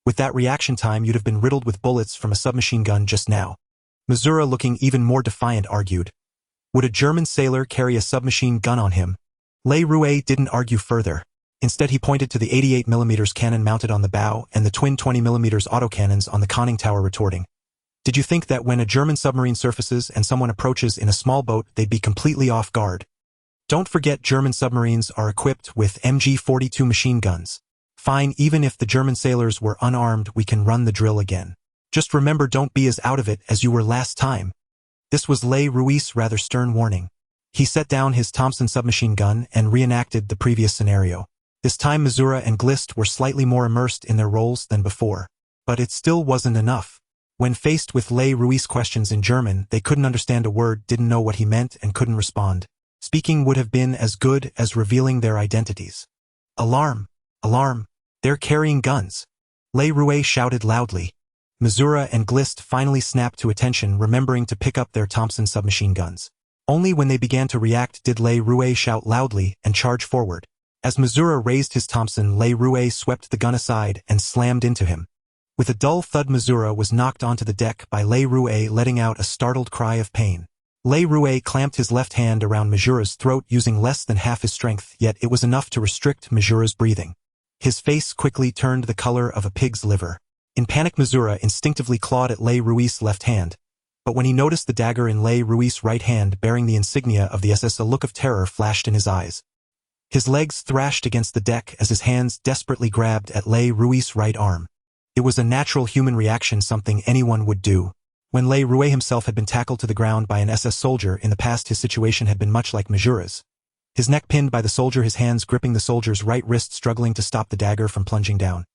with that reaction time you'd have been riddled with bullets from a submachine gun just now. Missouri, looking even more defiant, argued. Would a German sailor carry a submachine gun on him? Le Rouet didn't argue further. Instead, he pointed to the 88mm cannon mounted on the bow and the twin 20mm autocannons on the conning tower, retorting. Did you think that when a German submarine surfaces and someone approaches in a small boat, they'd be completely off guard? Don't forget, German submarines are equipped with MG-42 machine guns. Fine, even if the German sailors were unarmed, we can run the drill again. Just remember, don't be as out of it as you were last time. This was Le Rouet's rather stern warning. He set down his Thompson submachine gun and reenacted the previous scenario. This time Missouri and Glist were slightly more immersed in their roles than before. But it still wasn't enough. When faced with Le Rouet's questions in German, they couldn't understand a word, didn't know what he meant, and couldn't respond. Speaking would have been as good as revealing their identities. Alarm! Alarm! They're carrying guns! Le Rouet shouted loudly. Missouri and Glist finally snapped to attention, remembering to pick up their Thompson submachine guns. Only when they began to react did Le Rouet shout loudly and charge forward. As Missouri raised his Thompson, Le Rouet swept the gun aside and slammed into him. With a dull thud, Missouri was knocked onto the deck by Le Rouet, letting out a startled cry of pain. Le Rouet clamped his left hand around Missouri's throat using less than half his strength, yet it was enough to restrict Missouri's breathing. His face quickly turned the color of a pig's liver. In panic, Missouri instinctively clawed at Le Rouet's left hand. But when he noticed the dagger in Le Rouet's right hand bearing the insignia of the SS, a look of terror flashed in his eyes. His legs thrashed against the deck as his hands desperately grabbed at Le Rouet's right arm. It was a natural human reaction, something anyone would do. When Le Rouet himself had been tackled to the ground by an SS soldier in the past, his situation had been much like Missouri's. His neck pinned by the soldier, his hands gripping the soldier's right wrist, struggling to stop the dagger from plunging down.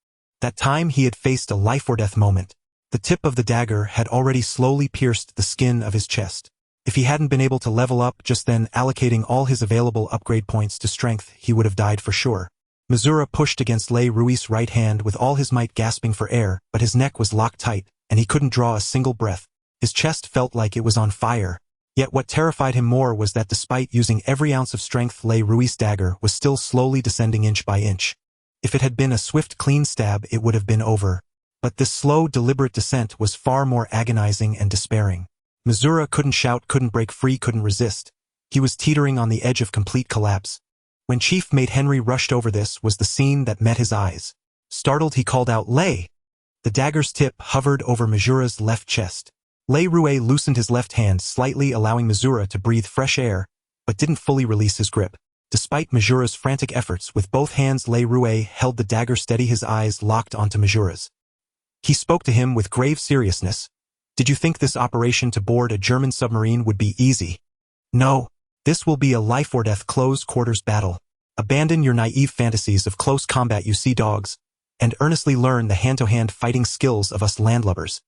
That time he had faced a life-or-death moment. The tip of the dagger had already slowly pierced the skin of his chest. If he hadn't been able to level up just then, allocating all his available upgrade points to strength, he would have died for sure. Missouri pushed against Le Rouet's right hand with all his might, gasping for air, but his neck was locked tight, and he couldn't draw a single breath. His chest felt like it was on fire. Yet what terrified him more was that despite using every ounce of strength, Le Rouet's dagger was still slowly descending inch by inch. If it had been a swift, clean stab, it would have been over. But this slow, deliberate descent was far more agonizing and despairing. Missouri couldn't shout, couldn't break free, couldn't resist. He was teetering on the edge of complete collapse. When Chief Mate Henry rushed over, this was the scene that met his eyes. Startled, he called out, "Le!" The dagger's tip hovered over Missouri's left chest. Le Rouet loosened his left hand slightly, allowing Missouri to breathe fresh air, but didn't fully release his grip. Despite Missouri's frantic efforts, with both hands Le Rouet held the dagger steady, his eyes locked onto Missouri's. He spoke to him with grave seriousness. "Did you think this operation to board a German submarine would be easy? No. This will be a life-or-death close-quarters battle. Abandon your naive fantasies of close combat, you sea dogs, and earnestly learn the hand-to-hand fighting skills of us landlubbers.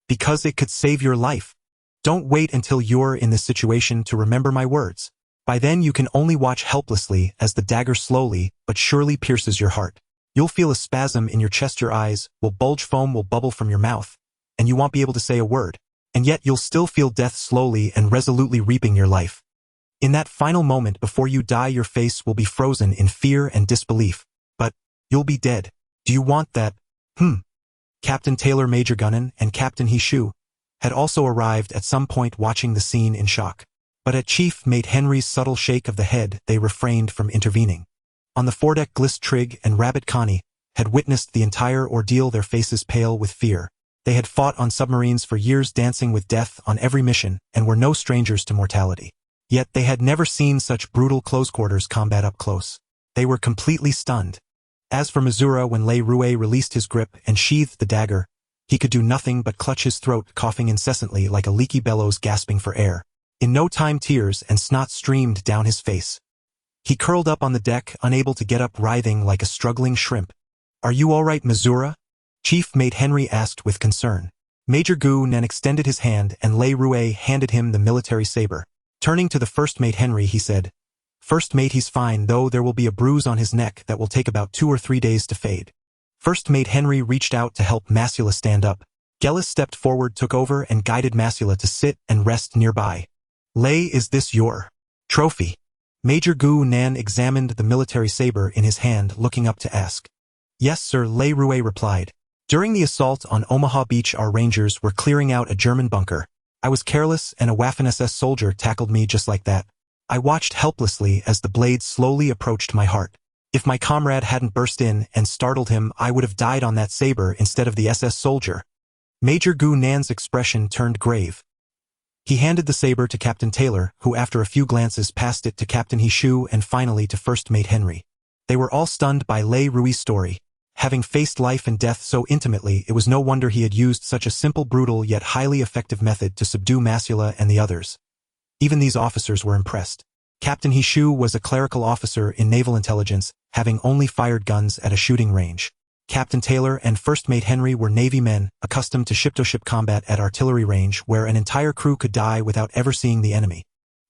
Because it could save your life. Don't wait until you're in this situation to remember my words. By then you can only watch helplessly as the dagger slowly but surely pierces your heart. You'll feel a spasm in your chest, your eyes will bulge, foam will bubble from your mouth, and you won't be able to say a word. And yet you'll still feel death slowly and resolutely reaping your life. In that final moment before you die, your face will be frozen in fear and disbelief. But you'll be dead. Do you want that? Captain Taylor, Major Gunnan, and Captain Hishu had also arrived at some point, watching the scene in shock. But at Chief Mate Henry's subtle shake of the head, they refrained from intervening. On the foredeck, Glist, Trigg, and Rabbit Connie had witnessed the entire ordeal, their faces pale with fear. They had fought on submarines for years, dancing with death on every mission, and were no strangers to mortality. Yet they had never seen such brutal close-quarters combat up close. They were completely stunned. As for Missouri, when Le Rouet released his grip and sheathed the dagger, he could do nothing but clutch his throat, coughing incessantly like a leaky bellows, gasping for air. In no time, tears and snot streamed down his face. He curled up on the deck, unable to get up, writhing like a struggling shrimp. "Are you all right, Missouri?" Chief Mate Henry asked with concern. Major Gunnan extended his hand, and Le Rouet handed him the military saber. Turning to the First Mate Henry, he said, "First Mate, he's fine, though there will be a bruise on his neck that will take about 2 or 3 days to fade." First Mate Henry reached out to help Masula stand up. Gellis stepped forward, took over, and guided Masula to sit and rest nearby. "Le, is this your trophy?" Major Gunnan examined the military saber in his hand, looking up to ask. "Yes, sir," Le Rouet replied. "During the assault on Omaha Beach, our rangers were clearing out a German bunker. I was careless and a Waffen-SS soldier tackled me just like that. I watched helplessly as the blade slowly approached my heart. If my comrade hadn't burst in and startled him, I would have died on that saber instead of the SS soldier. Major Gu Nan's expression turned grave. He handed the saber to Captain Taylor, who after a few glances passed it to Captain Hishu and finally to First Mate Henry. They were all stunned by Lei Rui's story. Having faced life and death so intimately, it was no wonder he had used such a simple, brutal, yet highly effective method to subdue Masula and the others. Even these officers were impressed. Captain Hishu was a clerical officer in naval intelligence, having only fired guns at a shooting range. Captain Taylor and First Mate Henry were Navy men, accustomed to ship-to-ship combat at artillery range where an entire crew could die without ever seeing the enemy.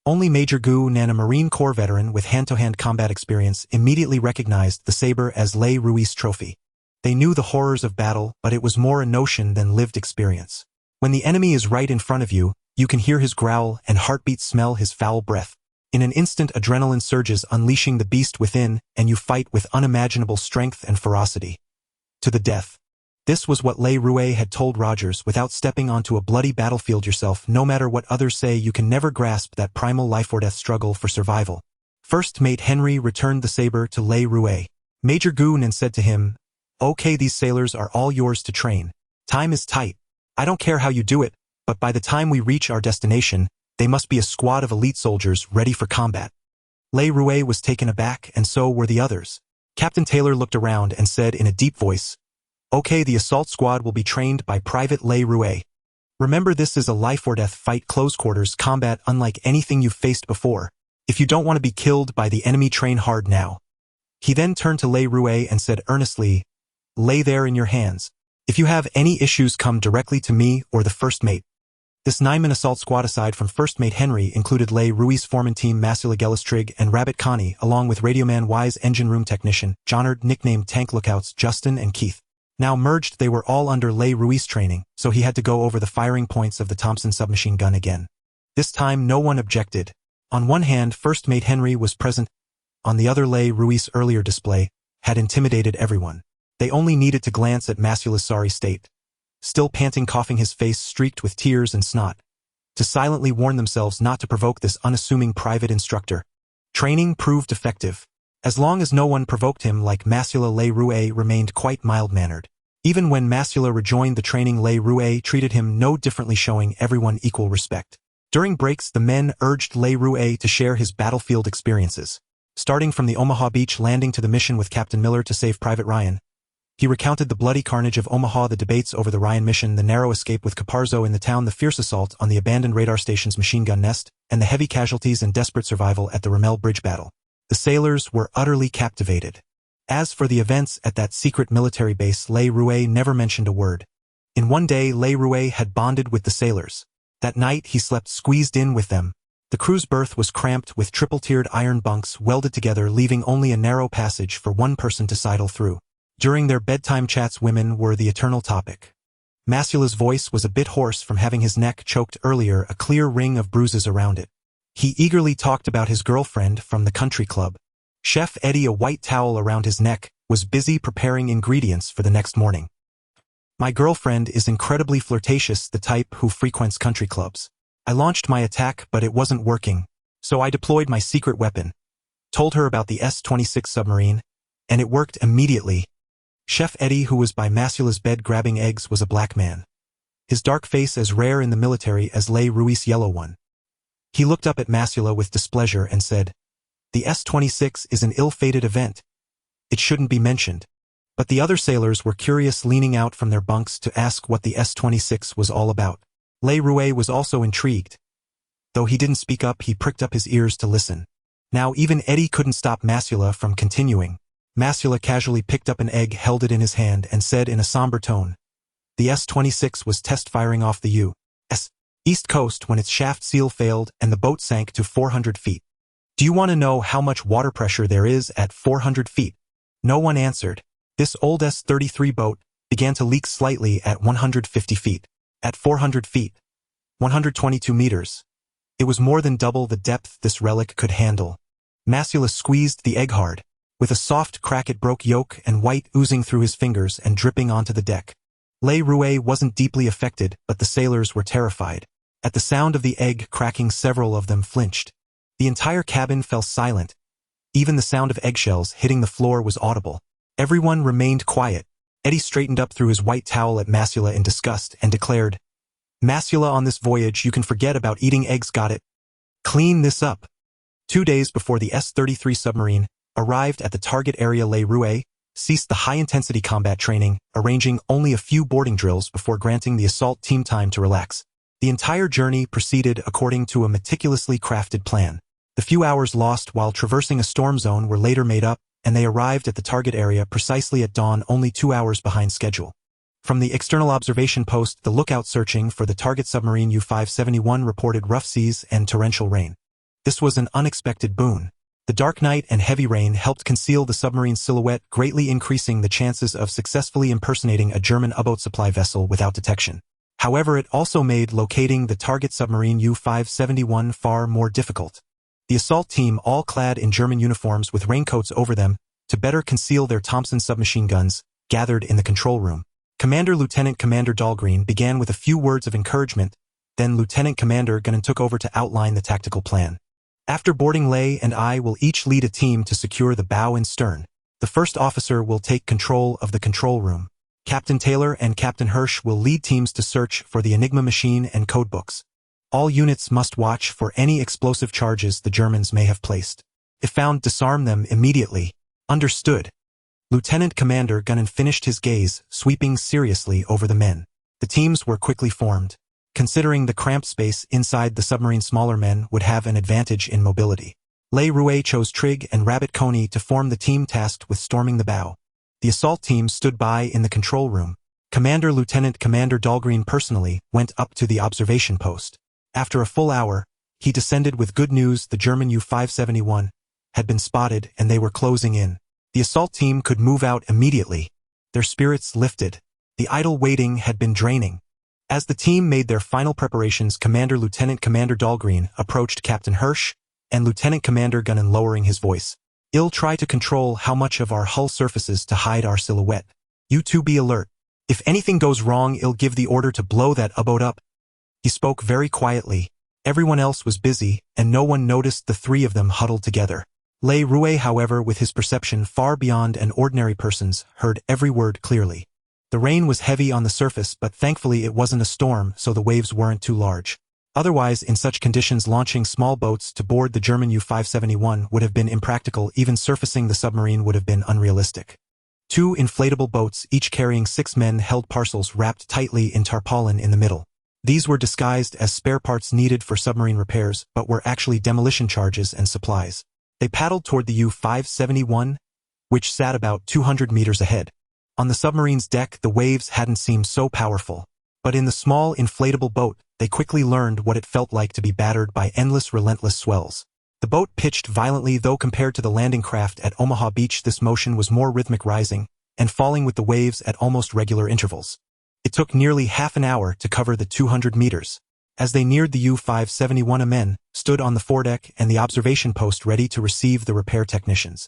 Only Major Gu Nan, a Marine Corps veteran with hand-to-hand combat experience, immediately recognized the saber as Lei Rui's trophy. They knew the horrors of battle, but it was more a notion than lived experience. When the enemy is right in front of you, you can hear his growl and heartbeats, smell his foul breath. In an instant, adrenaline surges, unleashing the beast within, and you fight with unimaginable strength and ferocity. To the death. This was what Lei Rui had told Rogers. Without stepping onto a bloody battlefield yourself, no matter what others say, you can never grasp that primal life-or-death struggle for survival. First Mate Henry returned the saber to Lei Rui. Major Gu Nan said to him, "Okay, these sailors are all yours to train. Time is tight. I don't care how you do it, but by the time we reach our destination, they must be a squad of elite soldiers ready for combat." Lei Rui was taken aback, and so were the others. Captain Taylor looked around and said in a deep voice, "Okay, the assault squad will be trained by Private Lei Rui. Remember, this is a life-or-death fight, close quarters combat unlike anything you've faced before. If you don't want to be killed by the enemy, train hard now." He then turned to Lei Rui and said earnestly, "Lay there in your hands. If you have any issues, come directly to me or the first mate." This 9-man assault squad, aside from First Mate Henry, included Lei Rui's foreman team Masula Gellistrigg and Rabbit Connie, along with Radioman Wise engine room technician, Johnard, nicknamed Tank Lookouts, Justin and Keith. Now merged, they were all under Lei Rui's training, so he had to go over the firing points of the Thompson submachine gun again. This time no one objected. On one hand, First Mate Henry was present. On the other, Lei Rui's earlier display had intimidated everyone. They only needed to glance at Masula's sorry state, still panting, coughing, his face streaked with tears and snot, to silently warn themselves not to provoke this unassuming private instructor. Training proved effective. As long as no one provoked him, like Masula, Lei Rui remained quite mild-mannered. Even when Masula rejoined the training, Lei Rui treated him no differently, showing everyone equal respect. During breaks, the men urged Lei Rui to share his battlefield experiences. Starting from the Omaha Beach landing to the mission with Captain Miller to save Private Ryan, he recounted the bloody carnage of Omaha, the debates over the Ryan mission, the narrow escape with Caparzo in the town, the fierce assault on the abandoned radar station's machine gun nest, and the heavy casualties and desperate survival at the Rommel Bridge battle. The sailors were utterly captivated. As for the events at that secret military base, Lei Rui never mentioned a word. In one day, Lei Rui had bonded with the sailors. That night, he slept squeezed in with them. The crew's berth was cramped with triple-tiered iron bunks welded together, leaving only a narrow passage for one person to sidle through. During their bedtime chats, women were the eternal topic. Masula's voice was a bit hoarse from having his neck choked earlier, a clear ring of bruises around it. He eagerly talked about his girlfriend from the country club. Chef Eddie, a white towel around his neck, was busy preparing ingredients for the next morning. "My girlfriend is incredibly flirtatious, the type who frequents country clubs. I launched my attack, but it wasn't working, so I deployed my secret weapon. Told her about the S-26 submarine, and it worked immediately." Chef Eddie, who was by Masula's bed grabbing eggs, was a black man. His dark face as rare in the military as Lei Rui's yellow one. He looked up at Masula with displeasure and said, "The S-26 is an ill-fated event. It shouldn't be mentioned." But the other sailors were curious, leaning out from their bunks to ask what the S-26 was all about. Lei Rui was also intrigued. Though he didn't speak up, he pricked up his ears to listen. Now even Eddie couldn't stop Masula from continuing. Masula casually picked up an egg, held it in his hand, and said in a somber tone, "The S-26 was test firing off the U.S. East Coast when its shaft seal failed and the boat sank to 400 feet. Do you want to know how much water pressure there is at 400 feet? No one answered. This old S-33 boat began to leak slightly at 150 feet. At 400 feet, 122 meters. It was more than double the depth this relic could handle." Masula squeezed the egg hard. With a soft crack, it broke yolk and white oozing through his fingers and dripping onto the deck. Lei Rui wasn't deeply affected, but the sailors were terrified. At the sound of the egg cracking, several of them flinched. The entire cabin fell silent. Even the sound of eggshells hitting the floor was audible. Everyone remained quiet. Eddie straightened up, threw his white towel at Masula in disgust, and declared, "Masula, on this voyage you can forget about eating eggs, got it? Clean this up." 2 days before the S-33 submarine arrived at the target area, Le Rouet ceased the high-intensity combat training, arranging only a few boarding drills before granting the assault team time to relax. The entire journey proceeded according to a meticulously crafted plan. The few hours lost while traversing a storm zone were later made up, and they arrived at the target area precisely at dawn, only 2 hours behind schedule. From the external observation post, the lookout searching for the target submarine U-571 reported rough seas and torrential rain. This was an unexpected boon. The dark night and heavy rain helped conceal the submarine's silhouette, greatly increasing the chances of successfully impersonating a German U-boat supply vessel without detection. However, it also made locating the target submarine U-571 far more difficult. The assault team, all clad in German uniforms with raincoats over them to better conceal their Thompson submachine guns, gathered in the control room. Lieutenant Commander Dahlgren began with a few words of encouragement, then Lieutenant Commander Gunnan took over to outline the tactical plan. After boarding, Lay and I will each lead a team to secure the bow and stern. The first officer will take control of the control room. Captain Taylor and Captain Hirsch will lead teams to search for the Enigma machine and codebooks. All units must watch for any explosive charges the Germans may have placed. If found, disarm them immediately. Understood. Lieutenant Commander Gunnan finished his gaze, sweeping seriously over the men. The teams were quickly formed. Considering the cramped space inside the submarine, smaller men would have an advantage in mobility. Le Rouet chose Trigg and Rabbit Coney to form the team tasked with storming the bow. The assault team stood by in the control room. Lieutenant Commander Dahlgren personally went up to the observation post. After a full hour, he descended with good news: the German U-571 had been spotted and they were closing in. The assault team could move out immediately. Their spirits lifted. The idle waiting had been draining. As the team made their final preparations, Lieutenant Commander Dahlgren approached Captain Hirsch and Lieutenant Commander Gunnan, lowering his voice. "I'll try to control how much of our hull surfaces to hide our silhouette. You two be alert. If anything goes wrong, I'll give the order to blow that U-boat up." He spoke very quietly. Everyone else was busy, and no one noticed the three of them huddled together. Le Rouet, however, with his perception far beyond an ordinary person's, heard every word clearly. The rain was heavy on the surface, but thankfully it wasn't a storm, so the waves weren't too large. Otherwise, in such conditions, launching small boats to board the German U-571 would have been impractical. Even surfacing the submarine would have been unrealistic. 2 inflatable boats, each carrying 6 men, held parcels wrapped tightly in tarpaulin in the middle. These were disguised as spare parts needed for submarine repairs, but were actually demolition charges and supplies. They paddled toward the U-571, which sat about 200 meters ahead. On the submarine's deck, the waves hadn't seemed so powerful. But in the small inflatable boat, they quickly learned what it felt like to be battered by endless, relentless swells. The boat pitched violently, though compared to the landing craft at Omaha Beach, this motion was more rhythmic, rising and falling with the waves at almost regular intervals. It took nearly half an hour to cover the 200 meters. As they neared the U-571, a men stood on the foredeck and the observation post ready to receive the repair technicians.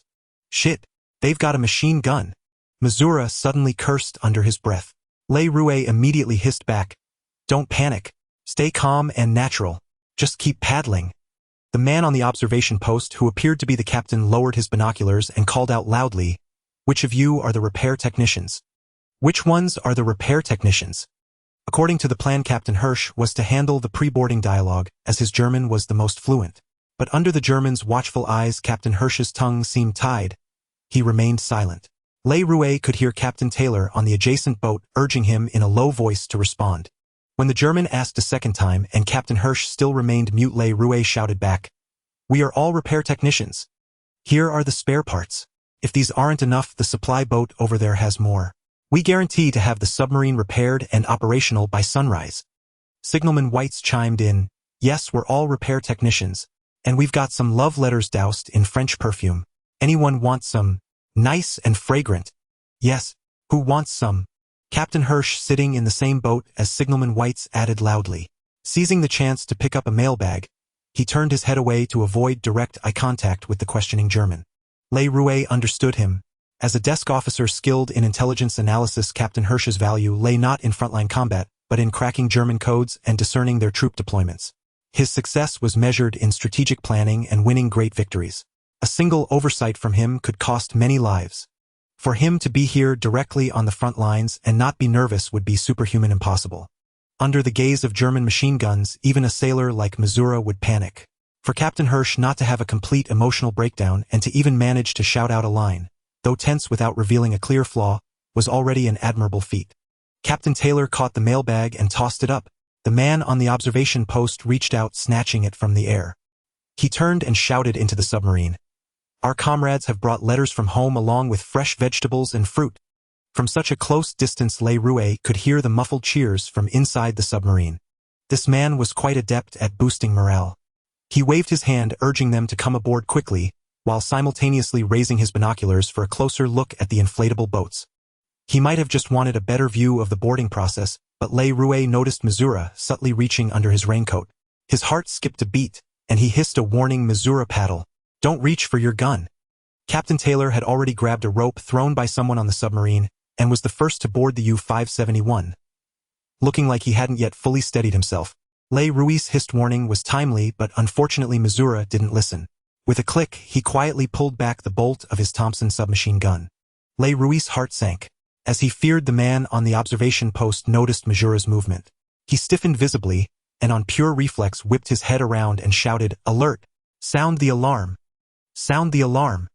"Shit, they've got a machine gun." Missoura suddenly cursed under his breath. Le Rouet immediately hissed back, "Don't panic. Stay calm and natural. Just keep paddling." The man on the observation post, who appeared to be the captain, lowered his binoculars and called out loudly, "Which of you are the repair technicians?" "Which ones are the repair technicians?" According to the plan, Captain Hirsch was to handle the pre-boarding dialogue, as his German was the most fluent. But under the German's watchful eyes, Captain Hirsch's tongue seemed tied. He remained silent. Le Rouet could hear Captain Taylor on the adjacent boat urging him in a low voice to respond. When the German asked a second time and Captain Hirsch still remained mute, Le Rouet shouted back, "We are all repair technicians. Here are the spare parts. If these aren't enough, the supply boat over there has more. We guarantee to have the submarine repaired and operational by sunrise." Signalman Whites chimed in, "Yes, we're all repair technicians, and we've got some love letters doused in French perfume. Anyone want some? Nice and fragrant." "Yes, who wants some?" Captain Hirsch, sitting in the same boat as Signalman Whites, added loudly. Seizing the chance to pick up a mailbag, he turned his head away to avoid direct eye contact with the questioning German. Le Rouet understood him. As a desk officer skilled in intelligence analysis, Captain Hirsch's value lay not in frontline combat, but in cracking German codes and discerning their troop deployments. His success was measured in strategic planning and winning great victories. A single oversight from him could cost many lives. For him to be here directly on the front lines and not be nervous would be superhuman impossible. Under the gaze of German machine guns, even a sailor like Missouri would panic. For Captain Hirsch not to have a complete emotional breakdown and to even manage to shout out a line, though tense without revealing a clear flaw, was already an admirable feat. Captain Taylor caught the mailbag and tossed it up. The man on the observation post reached out, snatching it from the air. He turned and shouted into the submarine. "Our comrades have brought letters from home along with fresh vegetables and fruit." From such a close distance, Le Rouet could hear the muffled cheers from inside the submarine. This man was quite adept at boosting morale. He waved his hand, urging them to come aboard quickly, while simultaneously raising his binoculars for a closer look at the inflatable boats. He might have just wanted a better view of the boarding process, but Le Rouet noticed Missouri subtly reaching under his raincoat. His heart skipped a beat, and he hissed a warning, "Missouri, paddle. Don't reach for your gun." Captain Taylor had already grabbed a rope thrown by someone on the submarine, and was the first to board the U-571. Looking like he hadn't yet fully steadied himself, Le Rouet's hissed warning was timely, but unfortunately Missouri didn't listen. With a click, he quietly pulled back the bolt of his Thompson submachine gun. Le Rouet's heart sank, as he feared the man on the observation post noticed Missouri's movement. He stiffened visibly, and on pure reflex whipped his head around and shouted, "Alert! Sound the alarm! Sound the alarm!"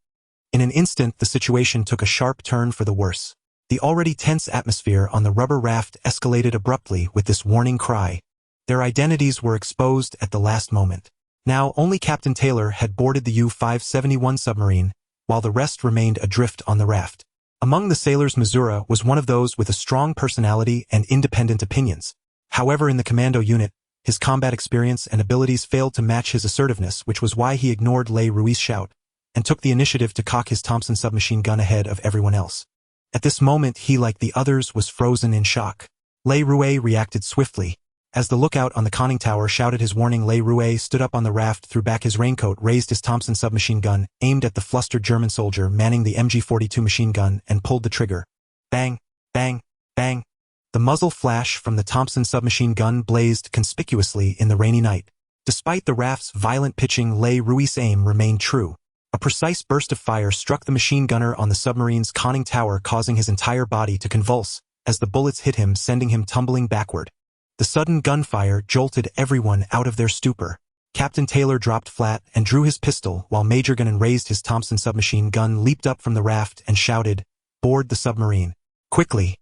In an instant, the situation took a sharp turn for the worse. The already tense atmosphere on the rubber raft escalated abruptly with this warning cry. Their identities were exposed at the last moment. Now only Captain Taylor had boarded the U-571 submarine, while the rest remained adrift on the raft. Among the sailors, Missouri was one of those with a strong personality and independent opinions. However, in the commando unit, his combat experience and abilities failed to match his assertiveness, which was why he ignored Le Rouet's shout, and took the initiative to cock his Thompson submachine gun ahead of everyone else. At this moment, he, like the others, was frozen in shock. Le Rouet reacted swiftly. As the lookout on the conning tower shouted his warning, Le Rouet stood up on the raft, threw back his raincoat, raised his Thompson submachine gun, aimed at the flustered German soldier manning the MG-42 machine gun, and pulled the trigger. Bang, bang, bang. The muzzle flash from the Thompson submachine gun blazed conspicuously in the rainy night. Despite the raft's violent pitching, Le Rouet's aim remained true. A precise burst of fire struck the machine gunner on the submarine's conning tower, causing his entire body to convulse as the bullets hit him, sending him tumbling backward. The sudden gunfire jolted everyone out of their stupor. Captain Taylor dropped flat and drew his pistol, while Major Gunnan raised his Thompson submachine gun, leaped up from the raft, and shouted, "Board the submarine. Quickly!"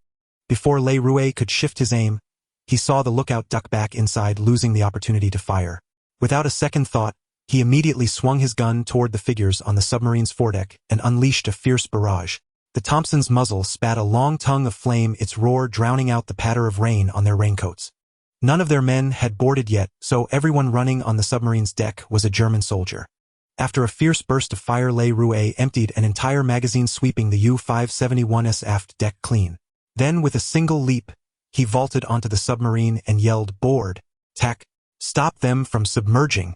Before Le Rouet could shift his aim, he saw the lookout duck back inside, losing the opportunity to fire. Without a second thought, he immediately swung his gun toward the figures on the submarine's foredeck and unleashed a fierce barrage. The Thompson's muzzle spat a long tongue of flame, its roar drowning out the patter of rain on their raincoats. None of their men had boarded yet, so everyone running on the submarine's deck was a German soldier. After a fierce burst of fire, Le Rouet emptied an entire magazine, sweeping the U-571's aft deck clean. Then, with a single leap, he vaulted onto the submarine and yelled, "Board! Tack! Stop them from submerging!"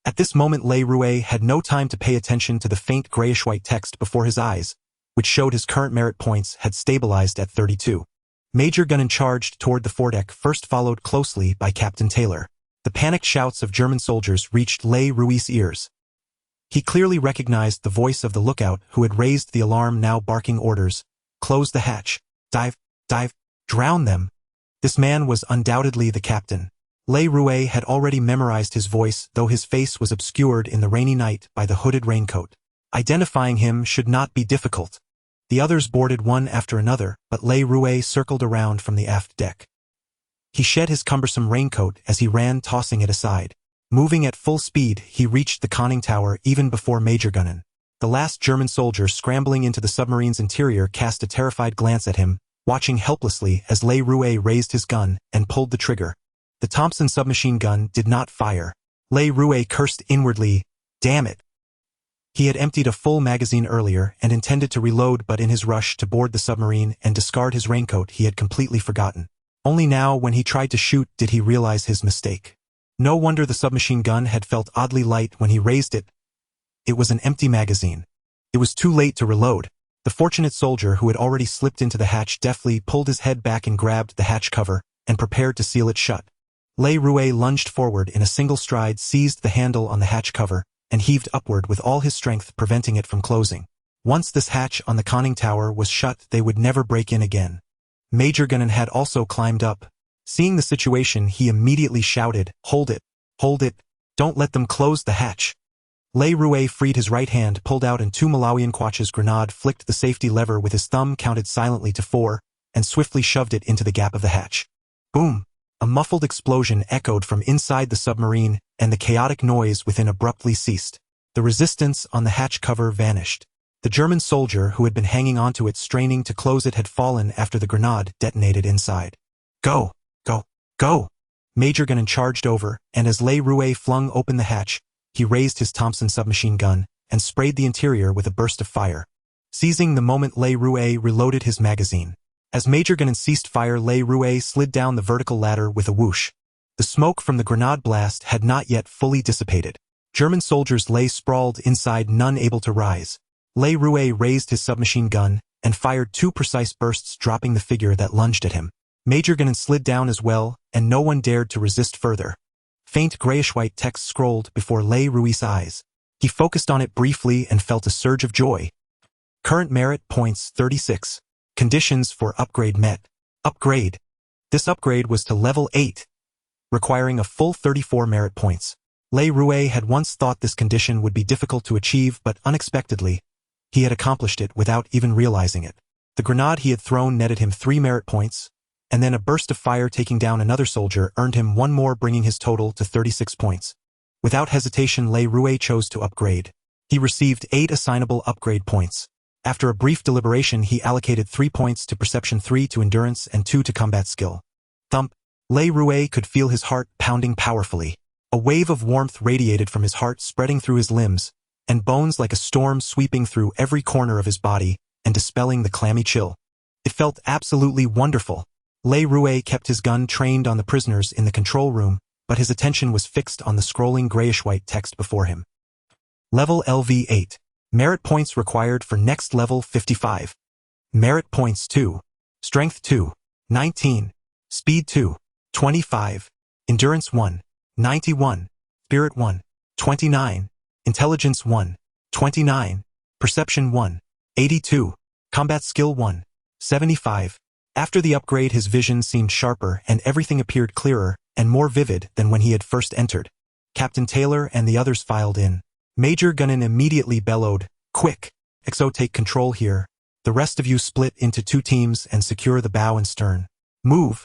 At this moment, Le Rouet had no time to pay attention to the faint grayish-white text before his eyes, which showed his current merit points had stabilized at 32. Major Gunnan charged toward the foredeck, first, followed closely by Captain Taylor. The panicked shouts of German soldiers reached Le Rouet's ears. He clearly recognized the voice of the lookout who had raised the alarm, now barking orders. "Close the hatch. Dive, dive, drown them." This man was undoubtedly the captain. Le Rouet had already memorized his voice, though his face was obscured in the rainy night by the hooded raincoat. Identifying him should not be difficult. The others boarded one after another, but Le Rouet circled around from the aft deck. He shed his cumbersome raincoat as he ran, tossing it aside. Moving at full speed, he reached the conning tower even before Major Gunnan. The last German soldier scrambling into the submarine's interior cast a terrified glance at him, watching helplessly as Le Rouet raised his gun and pulled the trigger. The Thompson submachine gun did not fire. Le Rouet cursed inwardly, "Damn it." He had emptied a full magazine earlier and intended to reload, but in his rush to board the submarine and discard his raincoat, he had completely forgotten. Only now, when he tried to shoot, did he realize his mistake. No wonder the submachine gun had felt oddly light when he raised it. It was an empty magazine. It was too late to reload. The fortunate soldier who had already slipped into the hatch deftly pulled his head back and grabbed the hatch cover, and prepared to seal it shut. Le Rouet lunged forward in a single stride, seized the handle on the hatch cover, and heaved upward with all his strength, preventing it from closing. Once this hatch on the conning tower was shut, they would never break in again. Major Gunnan had also climbed up. Seeing the situation, he immediately shouted, "Hold it! Hold it! Don't let them close the hatch!" Le Rouet freed his right hand, pulled out, and 2 Malawian Quach's grenade, flicked the safety lever with his thumb, counted silently to 4, and swiftly shoved it into the gap of the hatch. Boom! A muffled explosion echoed from inside the submarine, and the chaotic noise within abruptly ceased. The resistance on the hatch cover vanished. The German soldier who had been hanging onto it, straining to close it, had fallen after the grenade detonated inside. "Go! Go! Go!" Major Gunnan charged over, and as Le Rouet flung open the hatch, he raised his Thompson submachine gun and sprayed the interior with a burst of fire. Seizing the moment, Le Rouet reloaded his magazine. As Major Gunnan ceased fire, Le Rouet slid down the vertical ladder with a whoosh. The smoke from the grenade blast had not yet fully dissipated. German soldiers lay sprawled inside, none able to rise. Le Rouet raised his submachine gun and fired 2 precise bursts, dropping the figure that lunged at him. Major Gunnan slid down as well, and no one dared to resist further. Faint grayish-white text scrolled before Le Rouet's eyes. He focused on it briefly and felt a surge of joy. Current merit points 36. Conditions for upgrade met. Upgrade. This upgrade was to level 8, requiring a full 34 merit points. Le Rouet had once thought this condition would be difficult to achieve, but unexpectedly, he had accomplished it without even realizing it. The grenade he had thrown netted him 3 merit points, and then a burst of fire taking down another soldier earned him 1 more, bringing his total to 36 points. Without hesitation, Le Rouet chose to upgrade. He received 8 assignable upgrade points. After a brief deliberation, he allocated 3 points to perception, 3 to endurance, and 2 to combat skill. Thump! Le Rouet could feel his heart pounding powerfully. A wave of warmth radiated from his heart, spreading through his limbs, and bones like a storm sweeping through every corner of his body and dispelling the clammy chill. It felt absolutely wonderful. Le Rouet kept his gun trained on the prisoners in the control room, but his attention was fixed on the scrolling grayish-white text before him. Level LV8. Merit points required for next level 55. Merit points 2. Strength 2. 19. Speed 2. 25. Endurance 1. 91. Spirit 1. 29. Intelligence 1. 29. Perception 1. 82. Combat skill 1. 75. After the upgrade, his vision seemed sharper and everything appeared clearer and more vivid than when he had first entered. Captain Taylor and the others filed in. Major Gunnan immediately bellowed, "Quick! XO, take control here. The rest of you split into 2 teams and secure the bow and stern. Move!"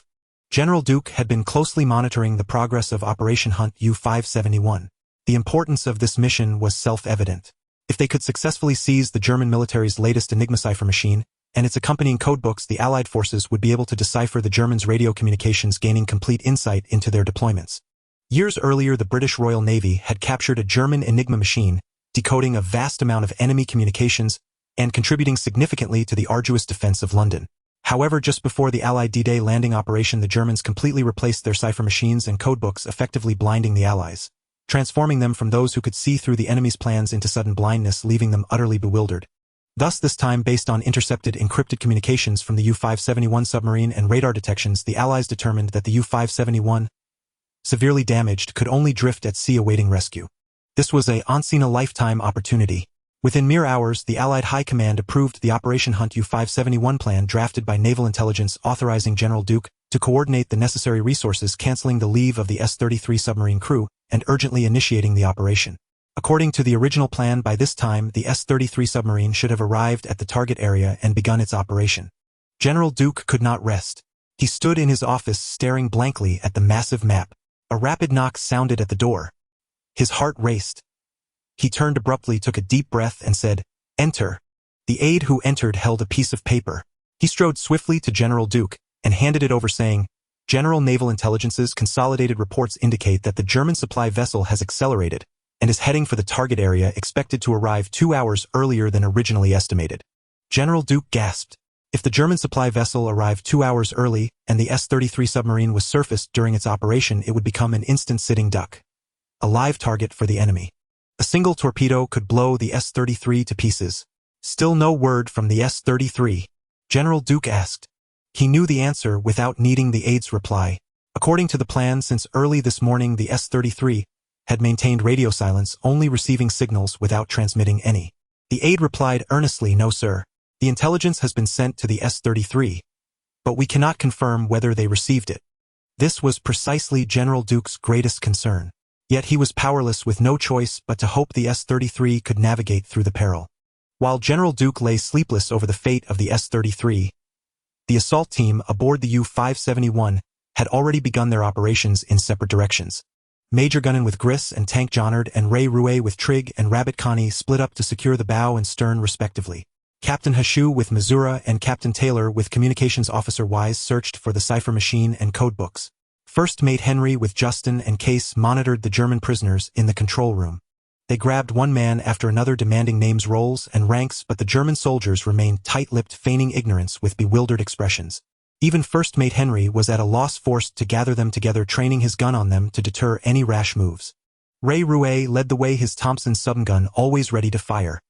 General Duke had been closely monitoring the progress of Operation Hunt U-571. The importance of this mission was self-evident. If they could successfully seize the German military's latest Enigma cipher machine and its accompanying codebooks, the Allied forces would be able to decipher the Germans' radio communications, gaining complete insight into their deployments. Years earlier, the British Royal Navy had captured a German Enigma machine, decoding a vast amount of enemy communications and contributing significantly to the arduous defense of London. However, just before the Allied D-Day landing operation, the Germans completely replaced their cipher machines and codebooks, effectively blinding the Allies, transforming them from those who could see through the enemy's plans into sudden blindness, leaving them utterly bewildered. Thus, this time, based on intercepted encrypted communications from the U-571 submarine and radar detections, the Allies determined that the U-571, severely damaged, could only drift at sea awaiting rescue. This was a once-in-a-lifetime opportunity. Within mere hours, the Allied High Command approved the Operation Hunt U-571 plan drafted by Naval Intelligence, authorizing General Duke to coordinate the necessary resources, canceling the leave of the S-33 submarine crew, and urgently initiating the operation. According to the original plan, by this time, the S-33 submarine should have arrived at the target area and begun its operation. General Duke could not rest. He stood in his office staring blankly at the massive map. A rapid knock sounded at the door. His heart raced. He turned abruptly, took a deep breath, and said, "Enter." The aide who entered held a piece of paper. He strode swiftly to General Duke and handed it over, saying, "General Naval Intelligence's consolidated reports indicate that the German supply vessel has accelerated and is heading for the target area, expected to arrive 2 hours earlier than originally estimated." General Duke gasped. If the German supply vessel arrived 2 hours early and the S-33 submarine was surfaced during its operation, it would become an instant sitting duck, a live target for the enemy. A single torpedo could blow the S-33 to pieces. Still no word from the S-33. General Duke asked, He knew the answer without needing the aide's reply. According to the plan, since early this morning the S-33 had maintained radio silence, only receiving signals without transmitting any. The aide replied earnestly, "No, sir. The intelligence has been sent to the S-33, but we cannot confirm whether they received it." This was precisely General Duke's greatest concern. Yet he was powerless, with no choice but to hope the S-33 could navigate through the peril. While General Duke lay sleepless over the fate of the S-33, the assault team aboard the U-571 had already begun their operations in separate directions. Major Gunnan with Gris and Tank Johnard and Ray Rouet with Trig and Rabbit Connie split up to secure the bow and stern respectively. Captain Hashu with Missouri and Captain Taylor with Communications Officer Wise searched for the cipher machine and codebooks. First Mate Henry with Justin and Case monitored the German prisoners in the control room. They grabbed one man after another, demanding names, roles, and ranks, but the German soldiers remained tight-lipped, feigning ignorance with bewildered expressions. Even First Mate Henry was at a loss, forced to gather them together, training his gun on them to deter any rash moves. Ray Rouet led the way, his Thompson subgun always ready to fire.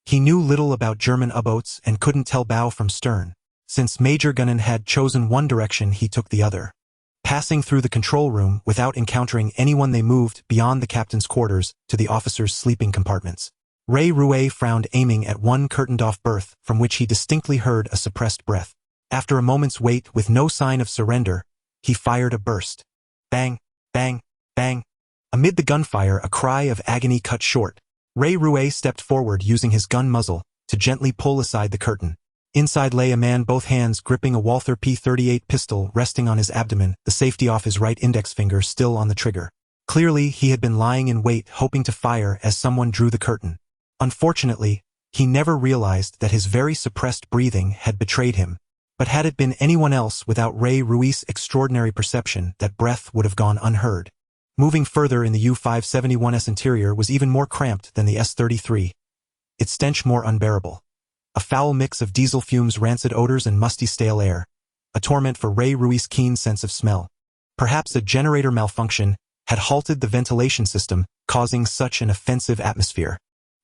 He knew little about German U-boats and couldn't tell bow from stern. Since Major Gunnan had chosen one direction, he took the other. Passing through the control room without encountering anyone, they moved beyond the captain's quarters to the officers' sleeping compartments. Ray Rouet frowned, aiming at one curtained-off berth from which he distinctly heard a suppressed breath. After a moment's wait, with no sign of surrender, he fired a burst. Bang, bang, bang. Amid the gunfire, a cry of agony cut short. Ray Rouet stepped forward, using his gun muzzle to gently pull aside the curtain. Inside lay a man, both hands gripping a Walther P-38 pistol resting on his abdomen, the safety off his right index finger still on the trigger. Clearly, he had been lying in wait, hoping to fire as someone drew the curtain. Unfortunately, he never realized that his very suppressed breathing had betrayed him. But had it been anyone else, without Ray Rouet's extraordinary perception, that breath would have gone unheard. Moving further in, the U-571's interior was even more cramped than the S-33. Its stench more unbearable. A foul mix of diesel fumes, rancid odors, and musty stale air. A torment for Ray Rouet's keen sense of smell. Perhaps a generator malfunction had halted the ventilation system, causing such an offensive atmosphere.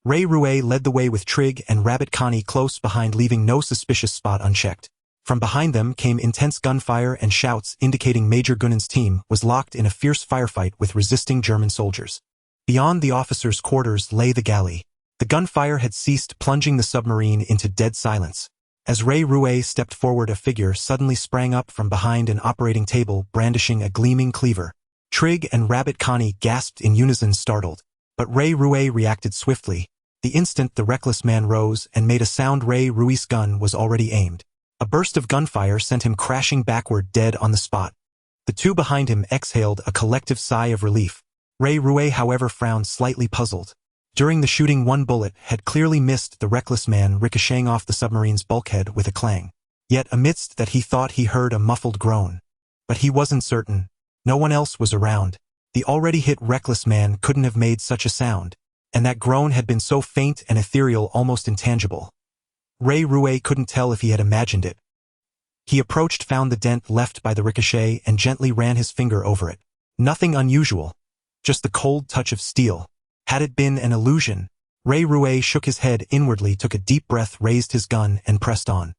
Ray Rouet led the way with Trig and Rabbit Connie close behind, leaving no suspicious spot unchecked. From behind them came intense gunfire and shouts, indicating Major Gunnan's team was locked in a fierce firefight with resisting German soldiers. Beyond the officers' quarters lay the galley. The gunfire had ceased, plunging the submarine into dead silence. As Ray Rouet stepped forward, a figure suddenly sprang up from behind an operating table, brandishing a gleaming cleaver. Trig and Rabbit Connie gasped in unison, startled. But Ray Rouet reacted swiftly. The instant the reckless man rose and made a sound, Ray Rouet's gun was already aimed. A burst of gunfire sent him crashing backward, dead on the spot. The two behind him exhaled a collective sigh of relief. Ray Rouet, however, frowned, slightly puzzled. During the shooting, one bullet had clearly missed the reckless man, ricocheting off the submarine's bulkhead with a clang. Yet amidst that he thought he heard a muffled groan. But he wasn't certain. No one else was around. The already hit reckless man couldn't have made such a sound. And that groan had been so faint and ethereal, almost intangible. Ray Rouet couldn't tell if he had imagined it. He approached, found the dent left by the ricochet, and gently ran his finger over it. Nothing unusual. Just the cold touch of steel. Had it been an illusion? Ray Rouet shook his head inwardly, took a deep breath, raised his gun, and pressed on.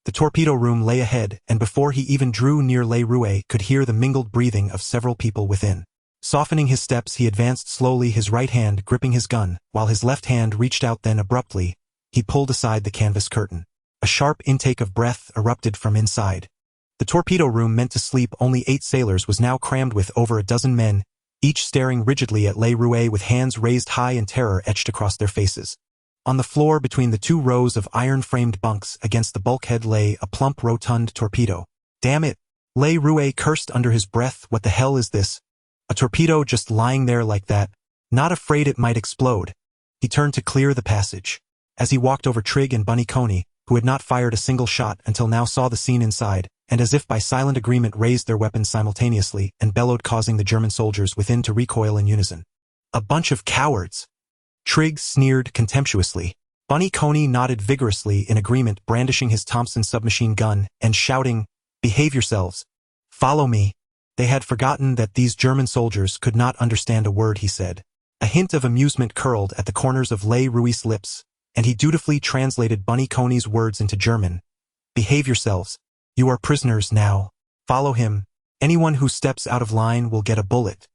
The torpedo room lay ahead, and before he even drew near, Ray Rouet could hear the mingled breathing of several people within. Softening his steps, he advanced slowly, his right hand gripping his gun, while his left hand reached out. Then abruptly, he pulled aside the canvas curtain. A sharp intake of breath erupted from inside. The torpedo room, meant to sleep only 8 sailors, was now crammed with over a dozen men, each staring rigidly at Ray Rouet with hands raised high and terror etched across their faces. On the floor between the 2 rows of iron-framed bunks against the bulkhead lay a plump, rotund torpedo. "Damn it!" Ray Rouet cursed under his breath. "What the hell is this? A torpedo just lying there like that, not afraid it might explode." He turned to clear the passage. As he walked over, Trig and Bunny Coney, who had not fired a single shot until now, saw the scene inside, and as if by silent agreement raised their weapons simultaneously and bellowed, causing the German soldiers within to recoil in unison. "A bunch of cowards!" Trig sneered contemptuously. Bunny Coney nodded vigorously in agreement, brandishing his Thompson submachine gun and shouting, "Behave yourselves. Follow me." They had forgotten that these German soldiers could not understand a word he said. A hint of amusement curled at the corners of Ray Rouet's lips, and he dutifully translated Bunny Coney's words into German. "Behave yourselves. You are prisoners now. Follow him. Anyone who steps out of line will get a bullet.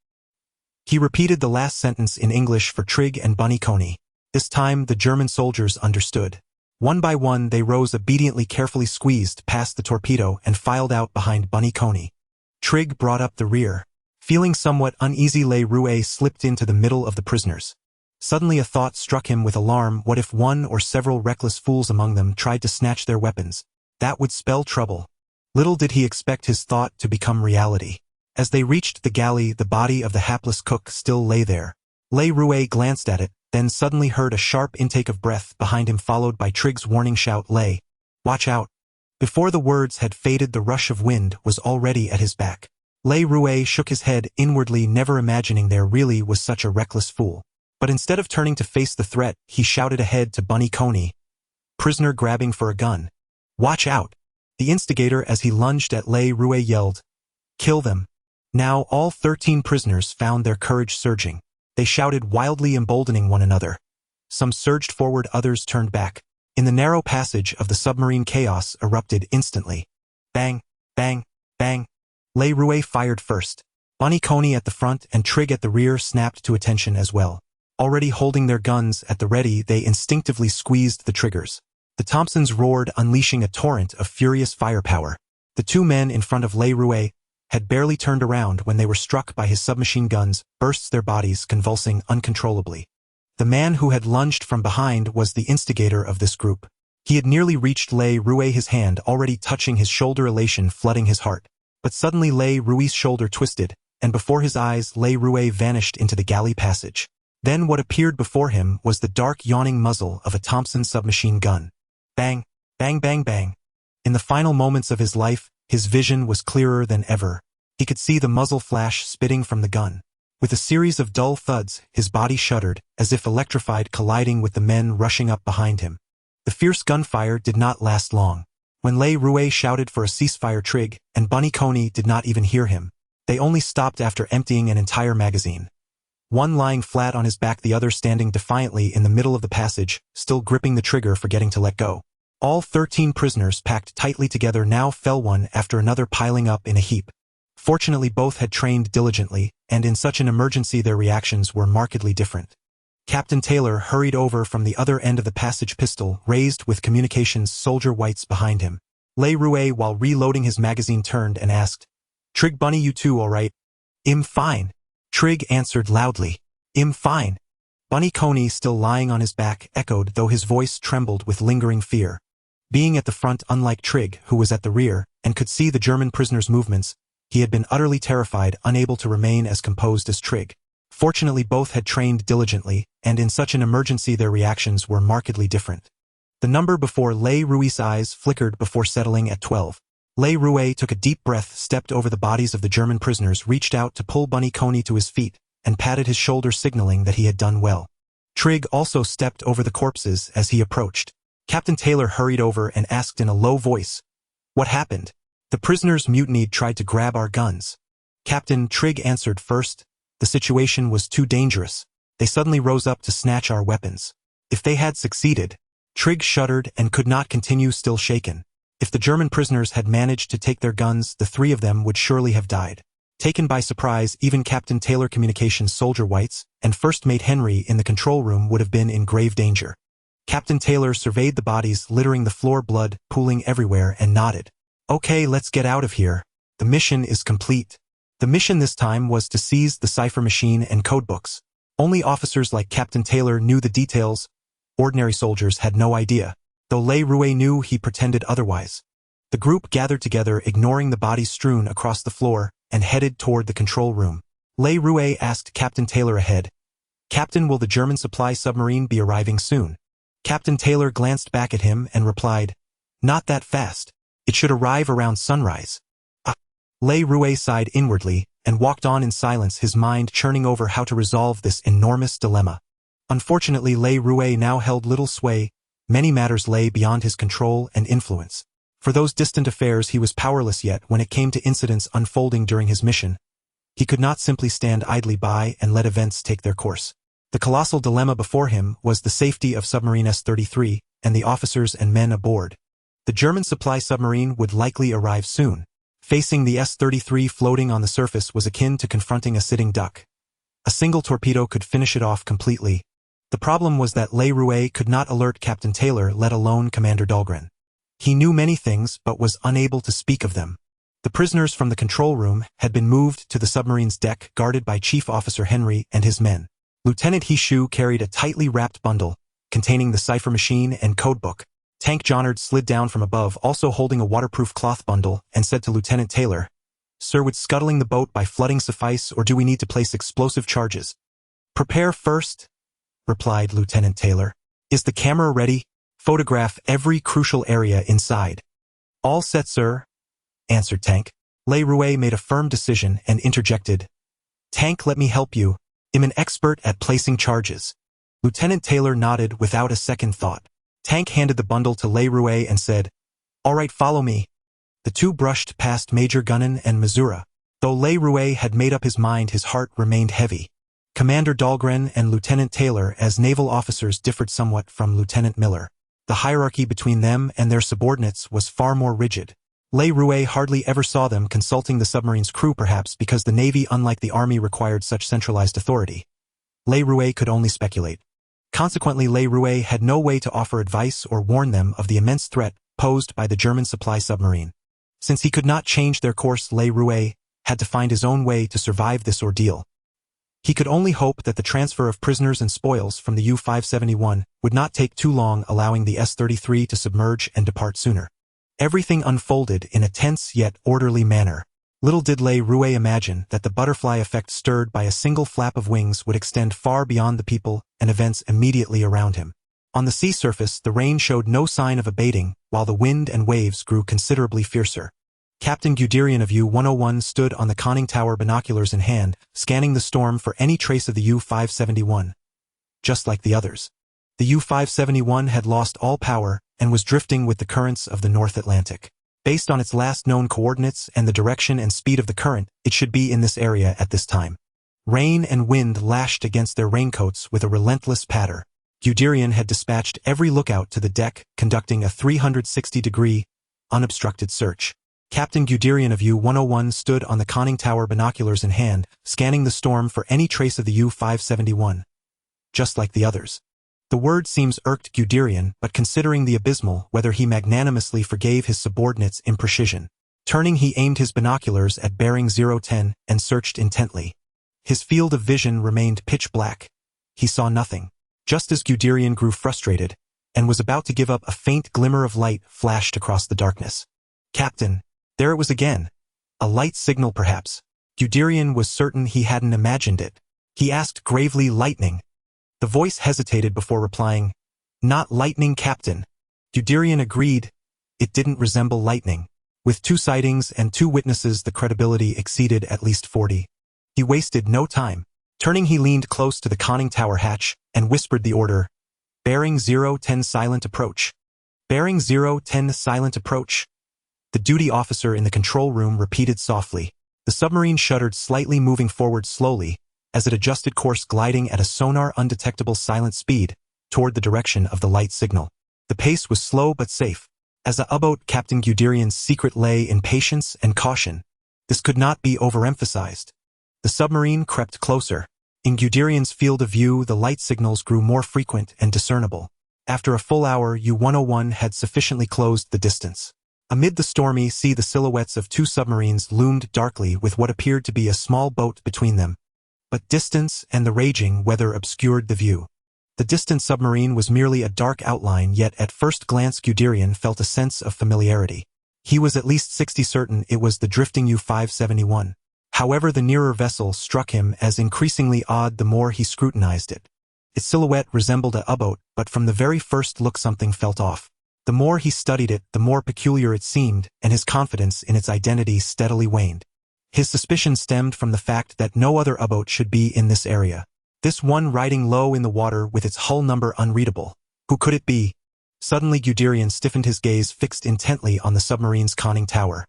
He repeated the last sentence in English for Trig and Bunny Coney. This time the German soldiers understood. One by one they rose obediently, carefully squeezed past the torpedo and filed out behind Bunny Coney. Trig brought up the rear. Feeling somewhat uneasy, Le Rouet slipped into the middle of the prisoners. Suddenly a thought struck him with alarm. What if one or several reckless fools among them tried to snatch their weapons? That would spell trouble. Little did he expect his thought to become reality. As they reached the galley, the body of the hapless cook still lay there. Le Rouet glanced at it, then suddenly heard a sharp intake of breath behind him, followed by Trig's warning shout, "Le, watch out." Before the words had faded, the rush of wind was already at his back. Le Rouet shook his head inwardly, never imagining there really was such a reckless fool. But instead of turning to face the threat, he shouted ahead to Bunny Coney, prisoner grabbing for a gun. "Watch out!" The instigator, as he lunged at Le Rouet, yelled, "Kill them!" Now all 13 prisoners found their courage surging. They shouted wildly, emboldening one another. Some surged forward, others turned back. In the narrow passage of the submarine, chaos erupted instantly. Bang, bang, bang. Le Rouet fired first. Bunny Coney at the front and Trig at the rear snapped to attention as well. Already holding their guns at the ready, they instinctively squeezed the triggers. The Thompsons roared, unleashing a torrent of furious firepower. The two men in front of Le Rouet had barely turned around when they were struck by his submachine guns, bursts, their bodies convulsing uncontrollably. The man who had lunged from behind was the instigator of this group. He had nearly reached Le Rouet, his hand already touching his shoulder, elation flooding his heart. But suddenly Le Rouet's shoulder twisted, and before his eyes Le Rouet vanished into the galley passage. Then what appeared before him was the dark, yawning muzzle of a Thompson submachine gun. Bang, bang, bang, bang. In the final moments of his life, his vision was clearer than ever. He could see the muzzle flash spitting from the gun. With a series of dull thuds, his body shuddered, as if electrified, colliding with the men rushing up behind him. The fierce gunfire did not last long. When Le Rouet shouted for a ceasefire, Trig and Bunny Coney did not even hear him. They only stopped after emptying an entire magazine. One lying flat on his back, the other standing defiantly in the middle of the passage, still gripping the trigger, forgetting to let go. All 13 prisoners, packed tightly together, now fell one after another, piling up in a heap. Fortunately, both had trained diligently, and in such an emergency their reactions were markedly different. Captain Taylor hurried over from the other end of the passage, pistol raised with communications soldier Whites behind him. Le Rouet, while reloading his magazine, turned and asked, "Trig, Bunny, you two all right?" "I'm fine," Trig answered loudly. "I'm fine." Bunny Coney, still lying on his back, echoed, though his voice trembled with lingering fear. Being at the front, unlike Trig, who was at the rear, and could see the German prisoners' movements, he had been utterly terrified, unable to remain as composed as Trig. Fortunately, both had trained diligently, and in such an emergency their reactions were markedly different. The number before Le Rouet's eyes flickered before settling at 12. Le Rouet took a deep breath, stepped over the bodies of the German prisoners, reached out to pull Bunny Coney to his feet, and patted his shoulder, signaling that he had done well. Trig also stepped over the corpses as he approached. Captain Taylor hurried over and asked in a low voice, "What happened?" "The prisoners mutinied, tried to grab our guns." "Captain," Trig answered first, "the situation was too dangerous. They suddenly rose up to snatch our weapons. If they had succeeded..." Trig shuddered and could not continue, still shaken. If the German prisoners had managed to take their guns, the three of them would surely have died. Taken by surprise, even Captain Taylor, communications soldier Whites, and First Mate Henry in the control room would have been in grave danger. Captain Taylor surveyed the bodies littering the floor, blood pooling everywhere, and nodded. "Okay, let's get out of here. The mission is complete." The mission this time was to seize the cipher machine and codebooks. Only officers like Captain Taylor knew the details. Ordinary soldiers had no idea. Though Le Rouet knew, he pretended otherwise. The group gathered together, ignoring the bodies strewn across the floor, and headed toward the control room. Le Rouet asked Captain Taylor ahead, "Captain, will the German supply submarine be arriving soon?" Captain Taylor glanced back at him and replied, "Not that fast. It should arrive around sunrise." Le Rouet sighed inwardly and walked on in silence, his mind churning over how to resolve this enormous dilemma. Unfortunately, Le Rouet now held little sway. Many matters lay beyond his control and influence. For those distant affairs he was powerless, yet when it came to incidents unfolding during his mission, he could not simply stand idly by and let events take their course. The colossal dilemma before him was the safety of submarine S-33 and the officers and men aboard. The German supply submarine would likely arrive soon. Facing the S-33 floating on the surface was akin to confronting a sitting duck. A single torpedo could finish it off completely. The problem was that Le Rouet could not alert Captain Taylor, let alone Commander Dahlgren. He knew many things but was unable to speak of them. The prisoners from the control room had been moved to the submarine's deck, guarded by Chief Officer Henry and his men. Lieutenant Hishu carried a tightly wrapped bundle containing the cipher machine and codebook. Tank Johnard slid down from above, also holding a waterproof cloth bundle, and said to Lieutenant Taylor, "Sir, would scuttling the boat by flooding suffice, or do we need to place explosive charges?" "Prepare first," replied Lieutenant Taylor. "Is the camera ready? Photograph every crucial area inside." "All set, sir," answered Tank. Le Rouet made a firm decision and interjected, "Tank, let me help you. I'm an expert at placing charges." Lieutenant Taylor nodded without a second thought. Tank handed the bundle to Le Rouet and said, "All right, follow me." The two brushed past Major Gunnan and Missouri. Though Le Rouet had made up his mind, his heart remained heavy. Commander Dahlgren and Lieutenant Taylor as naval officers differed somewhat from Lieutenant Miller. The hierarchy between them and their subordinates was far more rigid. Le Rouet hardly ever saw them consulting the submarine's crew, perhaps because the Navy, unlike the Army, required such centralized authority. Le Rouet could only speculate. Consequently, Le Rouet had no way to offer advice or warn them of the immense threat posed by the German supply submarine. Since he could not change their course, Le Rouet had to find his own way to survive this ordeal. He could only hope that the transfer of prisoners and spoils from the U-571 would not take too long, allowing the S-33 to submerge and depart sooner. Everything unfolded in a tense yet orderly manner. Little did Le Rouet imagine that the butterfly effect stirred by a single flap of wings would extend far beyond the people and events immediately around him. On the sea surface, the rain showed no sign of abating, while the wind and waves grew considerably fiercer. Captain Guderian of U-101 stood on the conning tower, binoculars in hand, scanning the storm for any trace of the U-571. Just like the others. The U-571 had lost all power and was drifting with the currents of the North Atlantic. Based on its last known coordinates and the direction and speed of the current, it should be in this area at this time. Rain and wind lashed against their raincoats with a relentless patter. Guderian had dispatched every lookout to the deck, conducting a 360-degree, unobstructed search. Captain Guderian of U-101 stood on the conning tower, binoculars in hand, scanning the storm for any trace of the U-571. Just like the others. The word seems irked Guderian, but considering the abysmal weather, he magnanimously forgave his subordinates' imprecision. Turning, he aimed his binoculars at bearing 010 and searched intently. His field of vision remained pitch black. He saw nothing. Just as Guderian grew frustrated and was about to give up, a faint glimmer of light flashed across the darkness. "Captain." There it was again. A light signal, perhaps. Guderian was certain he hadn't imagined it. He asked gravely, "Lightning?" The voice hesitated before replying, "Not lightning, Captain." Guderian agreed. It didn't resemble lightning. With 2 sightings and 2 witnesses, the credibility exceeded at least 40. He wasted no time. Turning, he leaned close to the conning tower hatch and whispered the order, "Bearing 010, silent approach." "Bearing 010, silent approach." The duty officer in the control room repeated softly. The submarine shuddered slightly, moving forward slowly, as it adjusted course, gliding at a sonar-undetectable silent speed toward the direction of the light signal. The pace was slow but safe. As a U-boat, Captain Guderian's secret lay in patience and caution. This could not be overemphasized. The submarine crept closer. In Guderian's field of view, the light signals grew more frequent and discernible. After a full hour, U-101 had sufficiently closed the distance. Amid the stormy sea, the silhouettes of 2 submarines loomed darkly, with what appeared to be a small boat between them. But distance and the raging weather obscured the view. The distant submarine was merely a dark outline, yet at first glance Guderian felt a sense of familiarity. He was at least 60 certain it was the drifting U-571. However, the nearer vessel struck him as increasingly odd the more he scrutinized it. Its silhouette resembled a U-boat, but from the very first look something felt off. The more he studied it, the more peculiar it seemed, and his confidence in its identity steadily waned. His suspicion stemmed from the fact that no other U-boat should be in this area. This one riding low in the water with its hull number unreadable. Who could it be? Suddenly Guderian stiffened, his gaze fixed intently on the submarine's conning tower,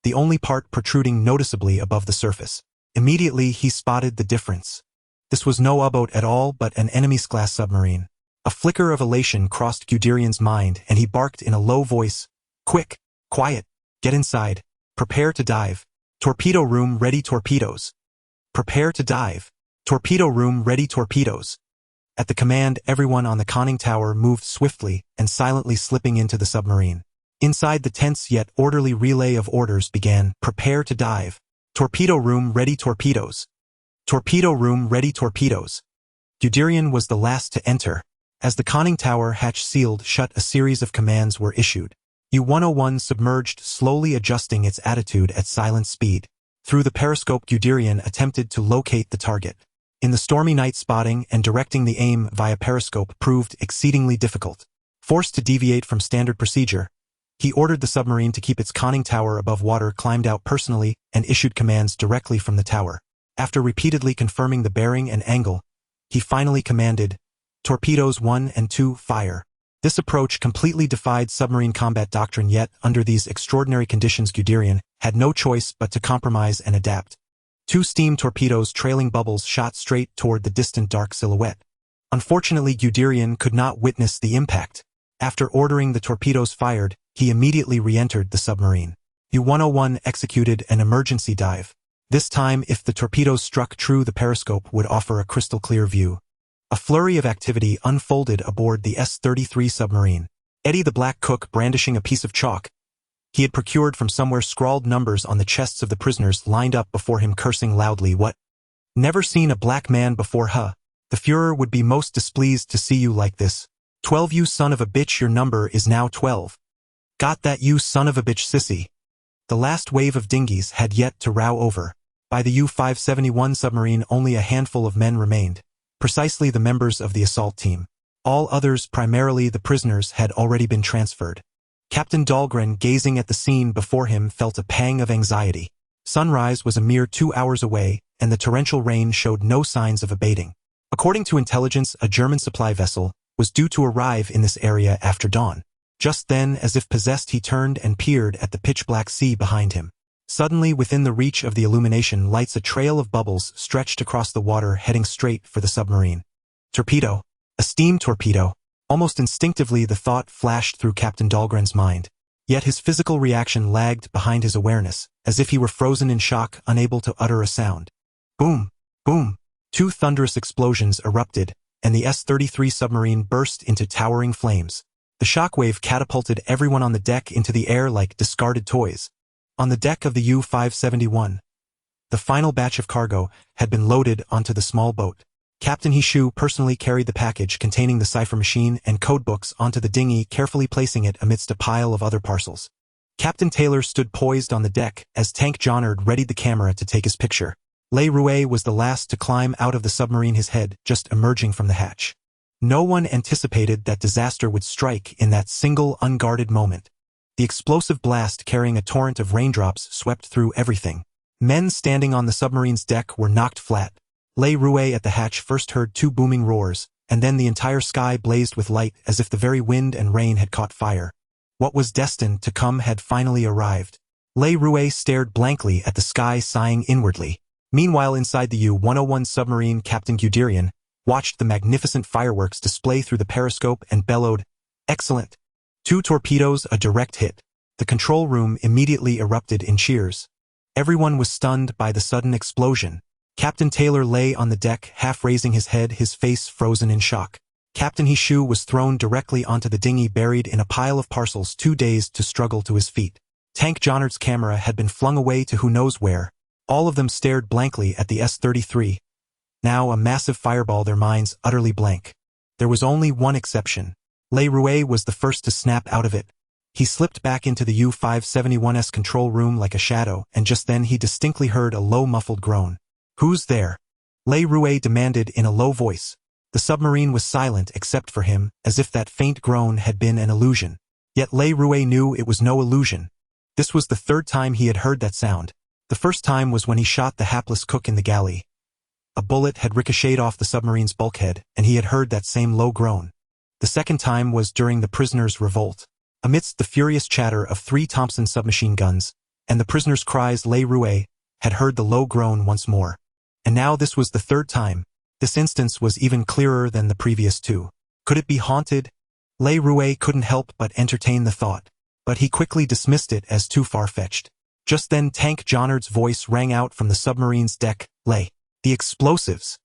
the only part protruding noticeably above the surface. Immediately he spotted the difference. This was no U-boat at all, but an enemy's-class submarine. A flicker of elation crossed Guderian's mind, and he barked in a low voice, Quick, quiet, get inside, prepare to dive. Torpedo room ready torpedoes. Prepare to dive. Torpedo room ready torpedoes. At the command, everyone on the conning tower moved swiftly and silently slipping into the submarine. Inside the tense yet orderly relay of orders began, prepare to dive. Torpedo room ready torpedoes. Torpedo room ready torpedoes. Guderian was the last to enter. As the conning tower hatch sealed shut, a series of commands were issued. U-101 submerged, slowly adjusting its attitude at silent speed. Through the periscope, Guderian attempted to locate the target. In the stormy night, spotting and directing the aim via periscope proved exceedingly difficult. Forced to deviate from standard procedure, he ordered the submarine to keep its conning tower above water, climbed out personally, and issued commands directly from the tower. After repeatedly confirming the bearing and angle, he finally commanded, "Torpedoes 1 and 2, fire." This approach completely defied submarine combat doctrine, yet, under these extraordinary conditions, Guderian had no choice but to compromise and adapt. 2 steam torpedoes trailing bubbles shot straight toward the distant dark silhouette. Unfortunately, Guderian could not witness the impact. After ordering the torpedoes fired, he immediately re-entered the submarine. U-101 executed an emergency dive. This time, if the torpedoes struck true, the periscope would offer a crystal-clear view. A flurry of activity unfolded aboard the S-33 submarine. Eddie the black cook, brandishing a piece of chalk he had procured from somewhere, scrawled numbers on the chests of the prisoners lined up before him, cursing loudly. "What? Never seen a black man before, huh? The Führer would be most displeased to see you like this. 12, you son of a bitch, your number is now 12. Got that, you son of a bitch, sissy." The last wave of dinghies had yet to row over. By the U-571 submarine, only a handful of men remained. Precisely the members of the assault team. All others, primarily the prisoners, had already been transferred. Captain Dahlgren, gazing at the scene before him, felt a pang of anxiety. Sunrise was a mere 2 hours away, and the torrential rain showed no signs of abating. According to intelligence, a German supply vessel was due to arrive in this area after dawn. Just then, as if possessed, he turned and peered at the pitch-black sea behind him. Suddenly, within the reach of the illumination lights, a trail of bubbles stretched across the water, heading straight for the submarine. Torpedo. A steam torpedo. Almost instinctively, the thought flashed through Captain Dahlgren's mind. Yet his physical reaction lagged behind his awareness, as if he were frozen in shock, unable to utter a sound. Boom! Boom! 2 thunderous explosions erupted, and the S-33 submarine burst into towering flames. The shockwave catapulted everyone on the deck into the air like discarded toys. On the deck of the U-571, the final batch of cargo had been loaded onto the small boat. Captain Hishu personally carried the package containing the cipher machine and codebooks onto the dinghy, carefully placing it amidst a pile of other parcels. Captain Taylor stood poised on the deck as Tank Johnard readied the camera to take his picture. Le Rouet was the last to climb out of the submarine, his head just emerging from the hatch. No one anticipated that disaster would strike in that single unguarded moment. The explosive blast, carrying a torrent of raindrops, swept through everything. Men standing on the submarine's deck were knocked flat. Le Rouet at the hatch first heard 2 booming roars, and then the entire sky blazed with light, as if the very wind and rain had caught fire. What was destined to come had finally arrived. Le Rouet stared blankly at the sky, sighing inwardly. Meanwhile, inside the U-101 submarine, Captain Guderian watched the magnificent fireworks display through the periscope and bellowed, "Excellent! 2 torpedoes, a direct hit." The control room immediately erupted in cheers. Everyone was stunned by the sudden explosion. Captain Taylor lay on the deck, half raising his head, his face frozen in shock. Captain Hishu was thrown directly onto the dinghy, buried in a pile of parcels, too dazed to struggle to his feet. Tank Johnard's camera had been flung away to who knows where. All of them stared blankly at the S-33. Now a massive fireball, their minds utterly blank. There was only one exception. Le Rouet was the first to snap out of it. He slipped back into the U-571's control room like a shadow, and just then he distinctly heard a low, muffled groan. "Who's there?" Le Rouet demanded in a low voice. The submarine was silent except for him, as if that faint groan had been an illusion. Yet Le Rouet knew it was no illusion. This was the 3rd time he had heard that sound. The first time was when he shot the hapless cook in the galley. A bullet had ricocheted off the submarine's bulkhead, and he had heard that same low groan. The second time was during the prisoners' revolt. Amidst the furious chatter of 3 Thompson submachine guns, and the prisoners' cries, Le Rouet had heard the low groan once more. And now this was the 3rd time. This instance was even clearer than the previous 2. Could it be haunted? Le Rouet couldn't help but entertain the thought. but he quickly dismissed it as too far-fetched. Just then Tank Johnard's voice rang out from the submarine's deck. "Lay. The explosives!"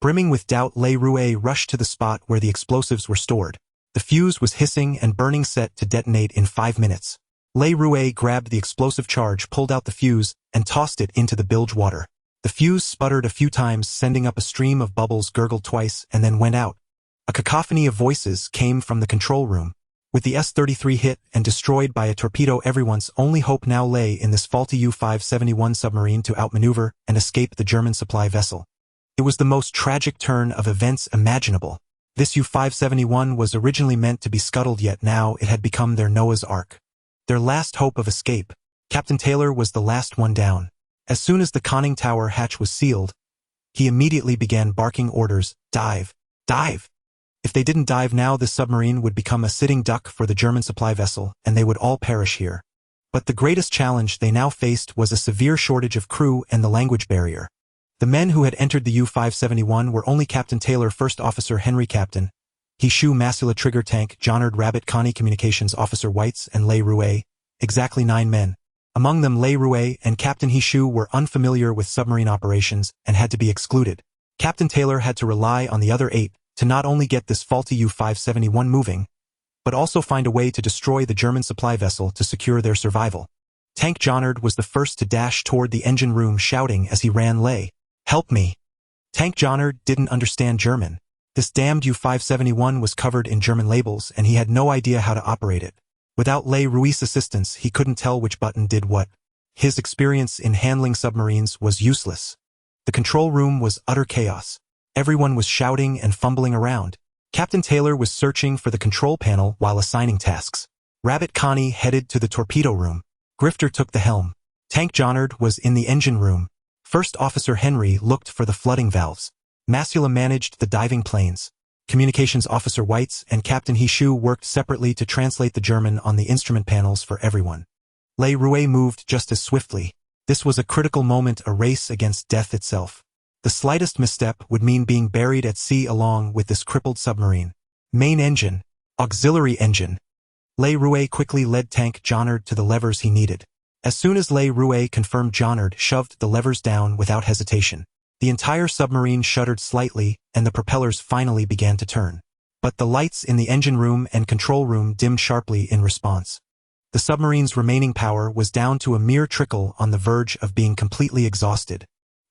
Brimming with doubt, Le Rouet rushed to the spot where the explosives were stored. The fuse was hissing and burning, set to detonate in 5 minutes. Le Rouet grabbed the explosive charge, pulled out the fuse, and tossed it into the bilge water. The fuse sputtered a few times, sending up a stream of bubbles, gurgled twice, and then went out. A cacophony of voices came from the control room. With the S-33 hit and destroyed by a torpedo, everyone's only hope now lay in this faulty U-571 submarine to outmaneuver and escape the German supply vessel. It was the most tragic turn of events imaginable. This U-571 was originally meant to be scuttled, yet now it had become their Noah's Ark. Their last hope of escape. Captain Taylor was the last one down. As soon as the conning tower hatch was sealed, he immediately began barking orders: "Dive! Dive!" If they didn't dive now, the submarine would become a sitting duck for the German supply vessel, and they would all perish here. But the greatest challenge they now faced was a severe shortage of crew and the language barrier. The men who had entered the U-571 were only Captain Taylor, First Officer Henry, Captain Hishu, Masula, Trigger, Tank Johnard, Rabbit, Connie, Communications Officer Whites, and Le Rouet, exactly 9 men. Among them, Le Rouet and Captain Hishu were unfamiliar with submarine operations and had to be excluded. Captain Taylor had to rely on the other 8 to not only get this faulty U-571 moving, but also find a way to destroy the German supply vessel to secure their survival. Tank Johnard was the first to dash toward the engine room, shouting as he ran, "Lay, help me!" Tank Johnard didn't understand German. This damned U-571 was covered in German labels, and he had no idea how to operate it. Without Le Rouet's assistance, he couldn't tell which button did what. His experience in handling submarines was useless. The control room was utter chaos. Everyone was shouting and fumbling around. Captain Taylor was searching for the control panel while assigning tasks. Rabbit Connie headed to the torpedo room. Grifter took the helm. Tank Johnard was in the engine room. First Officer Henry looked for the flooding valves. Masula managed the diving planes. Communications Officer Whites and Captain Hishu worked separately to translate the German on the instrument panels for everyone. Le Rouet moved just as swiftly. This was a critical moment, a race against death itself. The slightest misstep would mean being buried at sea along with this crippled submarine. Main engine. Auxiliary engine. Le Rouet quickly led Tank Johnard to the levers he needed. As soon as Le Rouet confirmed, Johnard shoved the levers down without hesitation. The entire submarine shuddered slightly, and the propellers finally began to turn. But the lights in the engine room and control room dimmed sharply in response. The submarine's remaining power was down to a mere trickle, on the verge of being completely exhausted.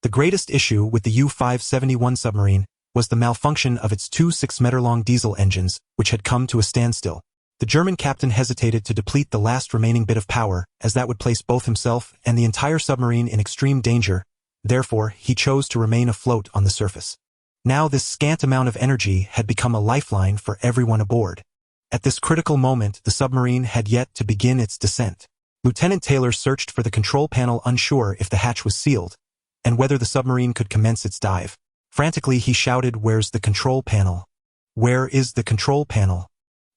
The greatest issue with the U-571 submarine was the malfunction of its 2 6-meter-long diesel engines, which had come to a standstill. The German captain hesitated to deplete the last remaining bit of power, as that would place both himself and the entire submarine in extreme danger. Therefore, he chose to remain afloat on the surface. Now this scant amount of energy had become a lifeline for everyone aboard. At this critical moment, the submarine had yet to begin its descent. Lieutenant Taylor searched for the control panel, unsure if the hatch was sealed, and whether the submarine could commence its dive. Frantically, he shouted, "Where's the control panel? Where is the control panel?"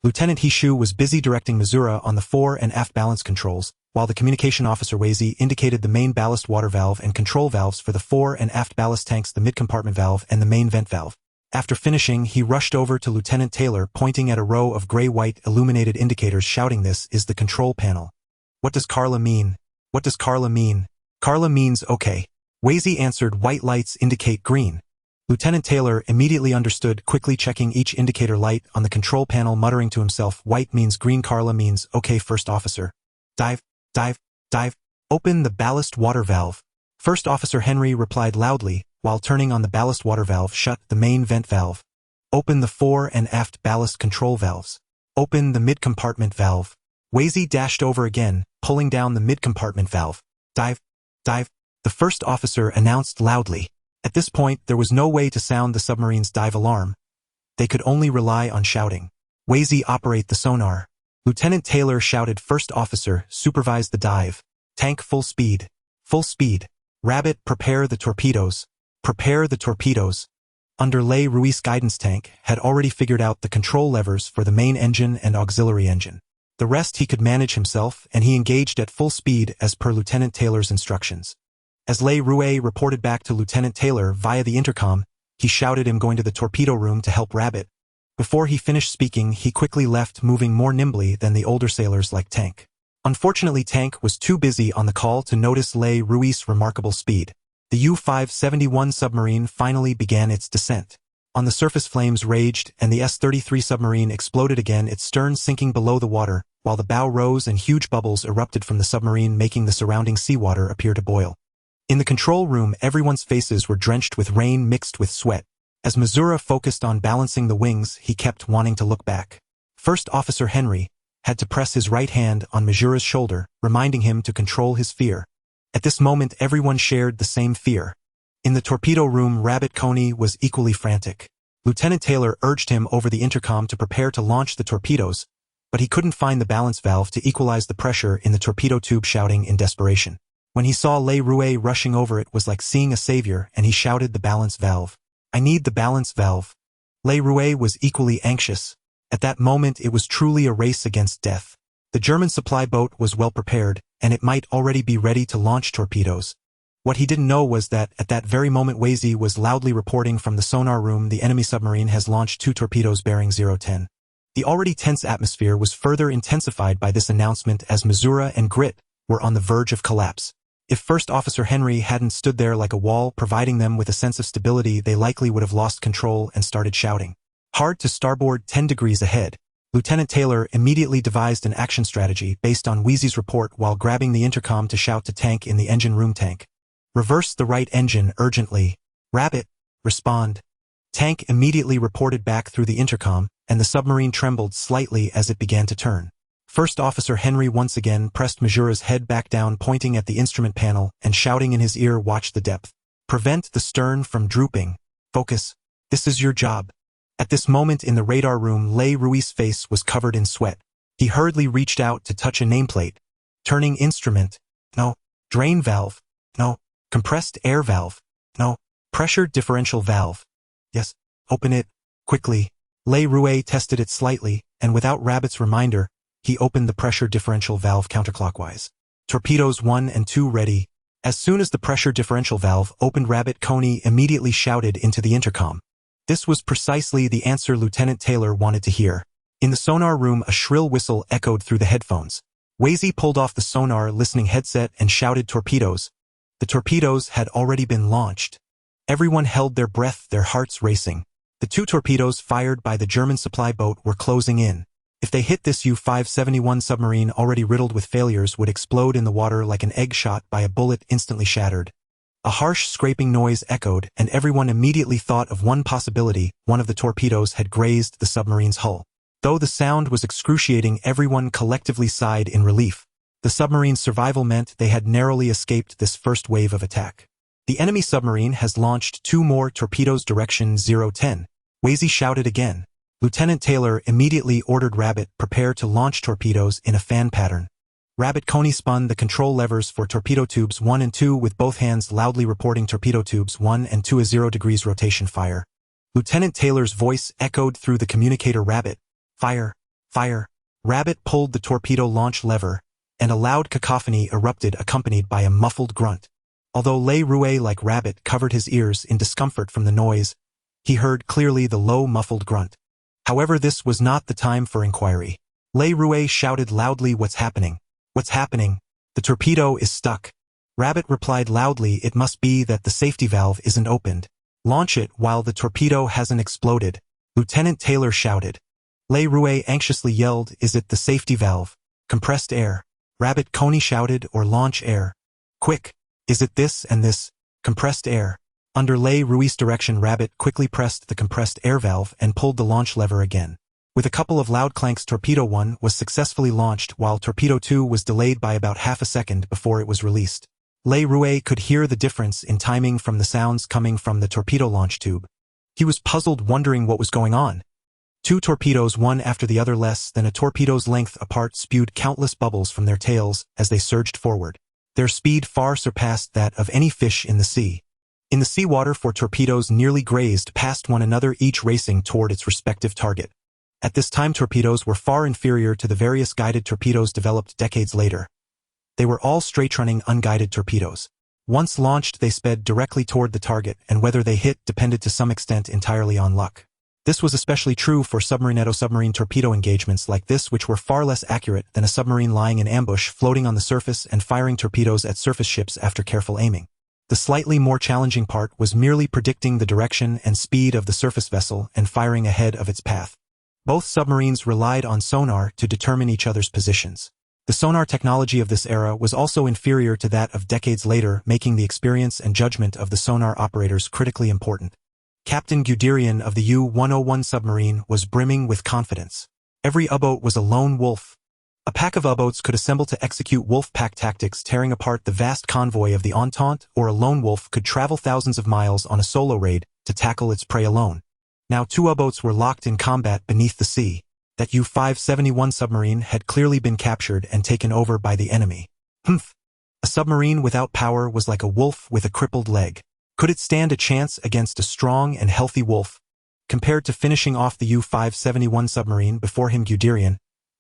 Lieutenant Hishu was busy directing Missouri on the fore and aft balance controls, while the communication officer Wazy indicated the main ballast water valve and control valves for the fore and aft ballast tanks, the mid-compartment valve, and the main vent valve. After finishing, he rushed over to Lieutenant Taylor, pointing at a row of gray-white illuminated indicators, shouting, "This is the control panel." "What does Carla mean? What does Carla mean?" "Carla means okay." Wazy answered, "White lights indicate green." Lieutenant Taylor immediately understood, quickly checking each indicator light on the control panel, muttering to himself, "White means green, Carla means okay, First Officer. Dive, dive, dive. Open the ballast water valve." First Officer Henry replied loudly, while turning on the ballast water valve. "Shut the main vent valve. Open the fore and aft ballast control valves. Open the mid-compartment valve." Wazy dashed over again, pulling down the mid-compartment valve. "Dive, dive," the first officer announced loudly. At this point, there was no way to sound the submarine's dive alarm. They could only rely on shouting. "Wazy, operate the sonar." Lieutenant Taylor shouted, "First Officer, supervise the dive. Tank, full speed. Full speed. Rabbit, prepare the torpedoes. Prepare the torpedoes." Under Le Rouet's guidance, Tank had already figured out the control levers for the main engine and auxiliary engine. The rest he could manage himself, and he engaged at full speed as per Lieutenant Taylor's instructions. As Le Rouet reported back to Lieutenant Taylor via the intercom, he shouted him going to the torpedo room to help Rabbit. Before he finished speaking, he quickly left, moving more nimbly than the older sailors like Tank. Unfortunately, Tank was too busy on the call to notice Le Rui's remarkable speed. The U-571 submarine finally began its descent. On the surface, flames raged, and the S-33 submarine exploded again, its stern sinking below the water, while the bow rose and huge bubbles erupted from the submarine, making the surrounding seawater appear to boil. In the control room, everyone's faces were drenched with rain mixed with sweat. As Missouri focused on balancing the wings, he kept wanting to look back. First Officer Henry had to press his right hand on Missouri's shoulder, reminding him to control his fear. At this moment, everyone shared the same fear. In the torpedo room, Rabbit Coney was equally frantic. Lieutenant Taylor urged him over the intercom to prepare to launch the torpedoes, but he couldn't find the balance valve to equalize the pressure in the torpedo tube, shouting in desperation. When he saw Le Rouet rushing over, it was like seeing a savior, and he shouted the balance valve. "I need the balance valve." Le Rouet was equally anxious. At that moment, it was truly a race against death. The German supply boat was well prepared, and it might already be ready to launch torpedoes. What he didn't know was that, at that very moment, Wazy was loudly reporting from the sonar room, "The enemy submarine has launched 2 torpedoes bearing 010. The already tense atmosphere was further intensified by this announcement as Missouri and Grit were on the verge of collapse. If First Officer Henry hadn't stood there like a wall, providing them with a sense of stability, they likely would have lost control and started shouting. Hard to starboard, 10 degrees ahead. Lieutenant Taylor immediately devised an action strategy based on Wheezy's report while grabbing the intercom to shout to Tank in the engine room, "Tank, reverse the right engine urgently. Rabbit, respond." Tank immediately reported back through the intercom, and the submarine trembled slightly as it began to turn. First Officer Henry once again pressed Missouri's head back down, pointing at the instrument panel and shouting in his ear, "Watch the depth. Prevent the stern from drooping. Focus. This is your job." At this moment in the radar room, Le Rui's face was covered in sweat. He hurriedly reached out to touch a nameplate. Turning instrument. No. Drain valve. No. Compressed air valve. No. Pressure differential valve. Yes. Open it. Quickly. Le Rouet tested it slightly, and without Rabbit's reminder, he opened the pressure differential valve counterclockwise. Torpedoes 1 and 2 ready. As soon as the pressure differential valve opened, Rabbit Coney immediately shouted into the intercom. This was precisely the answer Lieutenant Taylor wanted to hear. In the sonar room, a shrill whistle echoed through the headphones. Wazy pulled off the sonar listening headset and shouted, "Torpedoes." The torpedoes had already been launched. Everyone held their breath, their hearts racing. The 2 torpedoes fired by the German supply boat were closing in. If they hit, this U-571 submarine, already riddled with failures, would explode in the water like an egg shot by a bullet, instantly shattered. A harsh scraping noise echoed, and everyone immediately thought of one possibility: one of the torpedoes had grazed the submarine's hull. Though the sound was excruciating, everyone collectively sighed in relief. The submarine's survival meant they had narrowly escaped this first wave of attack. "The enemy submarine has launched 2 more torpedoes, direction 010. Wazy shouted again. Lieutenant Taylor immediately ordered Rabbit, "Prepare to launch torpedoes in a fan pattern." Rabbit Coney spun the control levers for torpedo tubes 1 and 2 with both hands, loudly reporting torpedo tubes 1 and 2 a 0 degrees rotation fire. Lieutenant Taylor's voice echoed through the communicator, "Rabbit, fire, fire." Rabbit pulled the torpedo launch lever, and a loud cacophony erupted, accompanied by a muffled grunt. Although Le Rouet, like Rabbit, covered his ears in discomfort from the noise, he heard clearly the low, muffled grunt. However, this was not the time for inquiry. Le Rouet shouted loudly, "What's happening? What's happening? The torpedo is stuck." Rabbit replied loudly, "It must be that the safety valve isn't opened. Launch it while the torpedo hasn't exploded." Lieutenant Taylor shouted. Le Rouet anxiously yelled, "Is it the safety valve? Compressed air?" Rabbit Coney shouted, "Or launch air? Quick! Is it this and this? Compressed air?" Under Le Rouet's direction, Rabbit quickly pressed the compressed air valve and pulled the launch lever again. With a couple of loud clanks, Torpedo 1 was successfully launched, while Torpedo 2 was delayed by about half a second before it was released. Le Rouet could hear the difference in timing from the sounds coming from the torpedo launch tube. He was puzzled, wondering what was going on. 2 torpedoes, one after the other less than a torpedo's length apart, spewed countless bubbles from their tails as they surged forward. Their speed far surpassed that of any fish in the sea. In the seawater, 4 torpedoes nearly grazed past one another, each racing toward its respective target. At this time, torpedoes were far inferior to the various guided torpedoes developed decades later. They were all straight-running, unguided torpedoes. Once launched, they sped directly toward the target, and whether they hit depended to some extent entirely on luck. This was especially true for submarine torpedo engagements like this, which were far less accurate than a submarine lying in ambush floating on the surface and firing torpedoes at surface ships after careful aiming. The slightly more challenging part was merely predicting the direction and speed of the surface vessel and firing ahead of its path. Both submarines relied on sonar to determine each other's positions. The sonar technology of this era was also inferior to that of decades later, making the experience and judgment of the sonar operators critically important. Captain Guderian of the U-101 submarine was brimming with confidence. Every U-boat was a lone wolf. A pack of U-boats could assemble to execute wolf pack tactics, tearing apart the vast convoy of the Entente, or a lone wolf could travel thousands of miles on a solo raid to tackle its prey alone. Now 2 U-boats were locked in combat beneath the sea. That U-571 submarine had clearly been captured and taken over by the enemy. Humph! A submarine without power was like a wolf with a crippled leg. Could it stand a chance against a strong and healthy wolf? Compared to finishing off the U-571 submarine before him, Guderian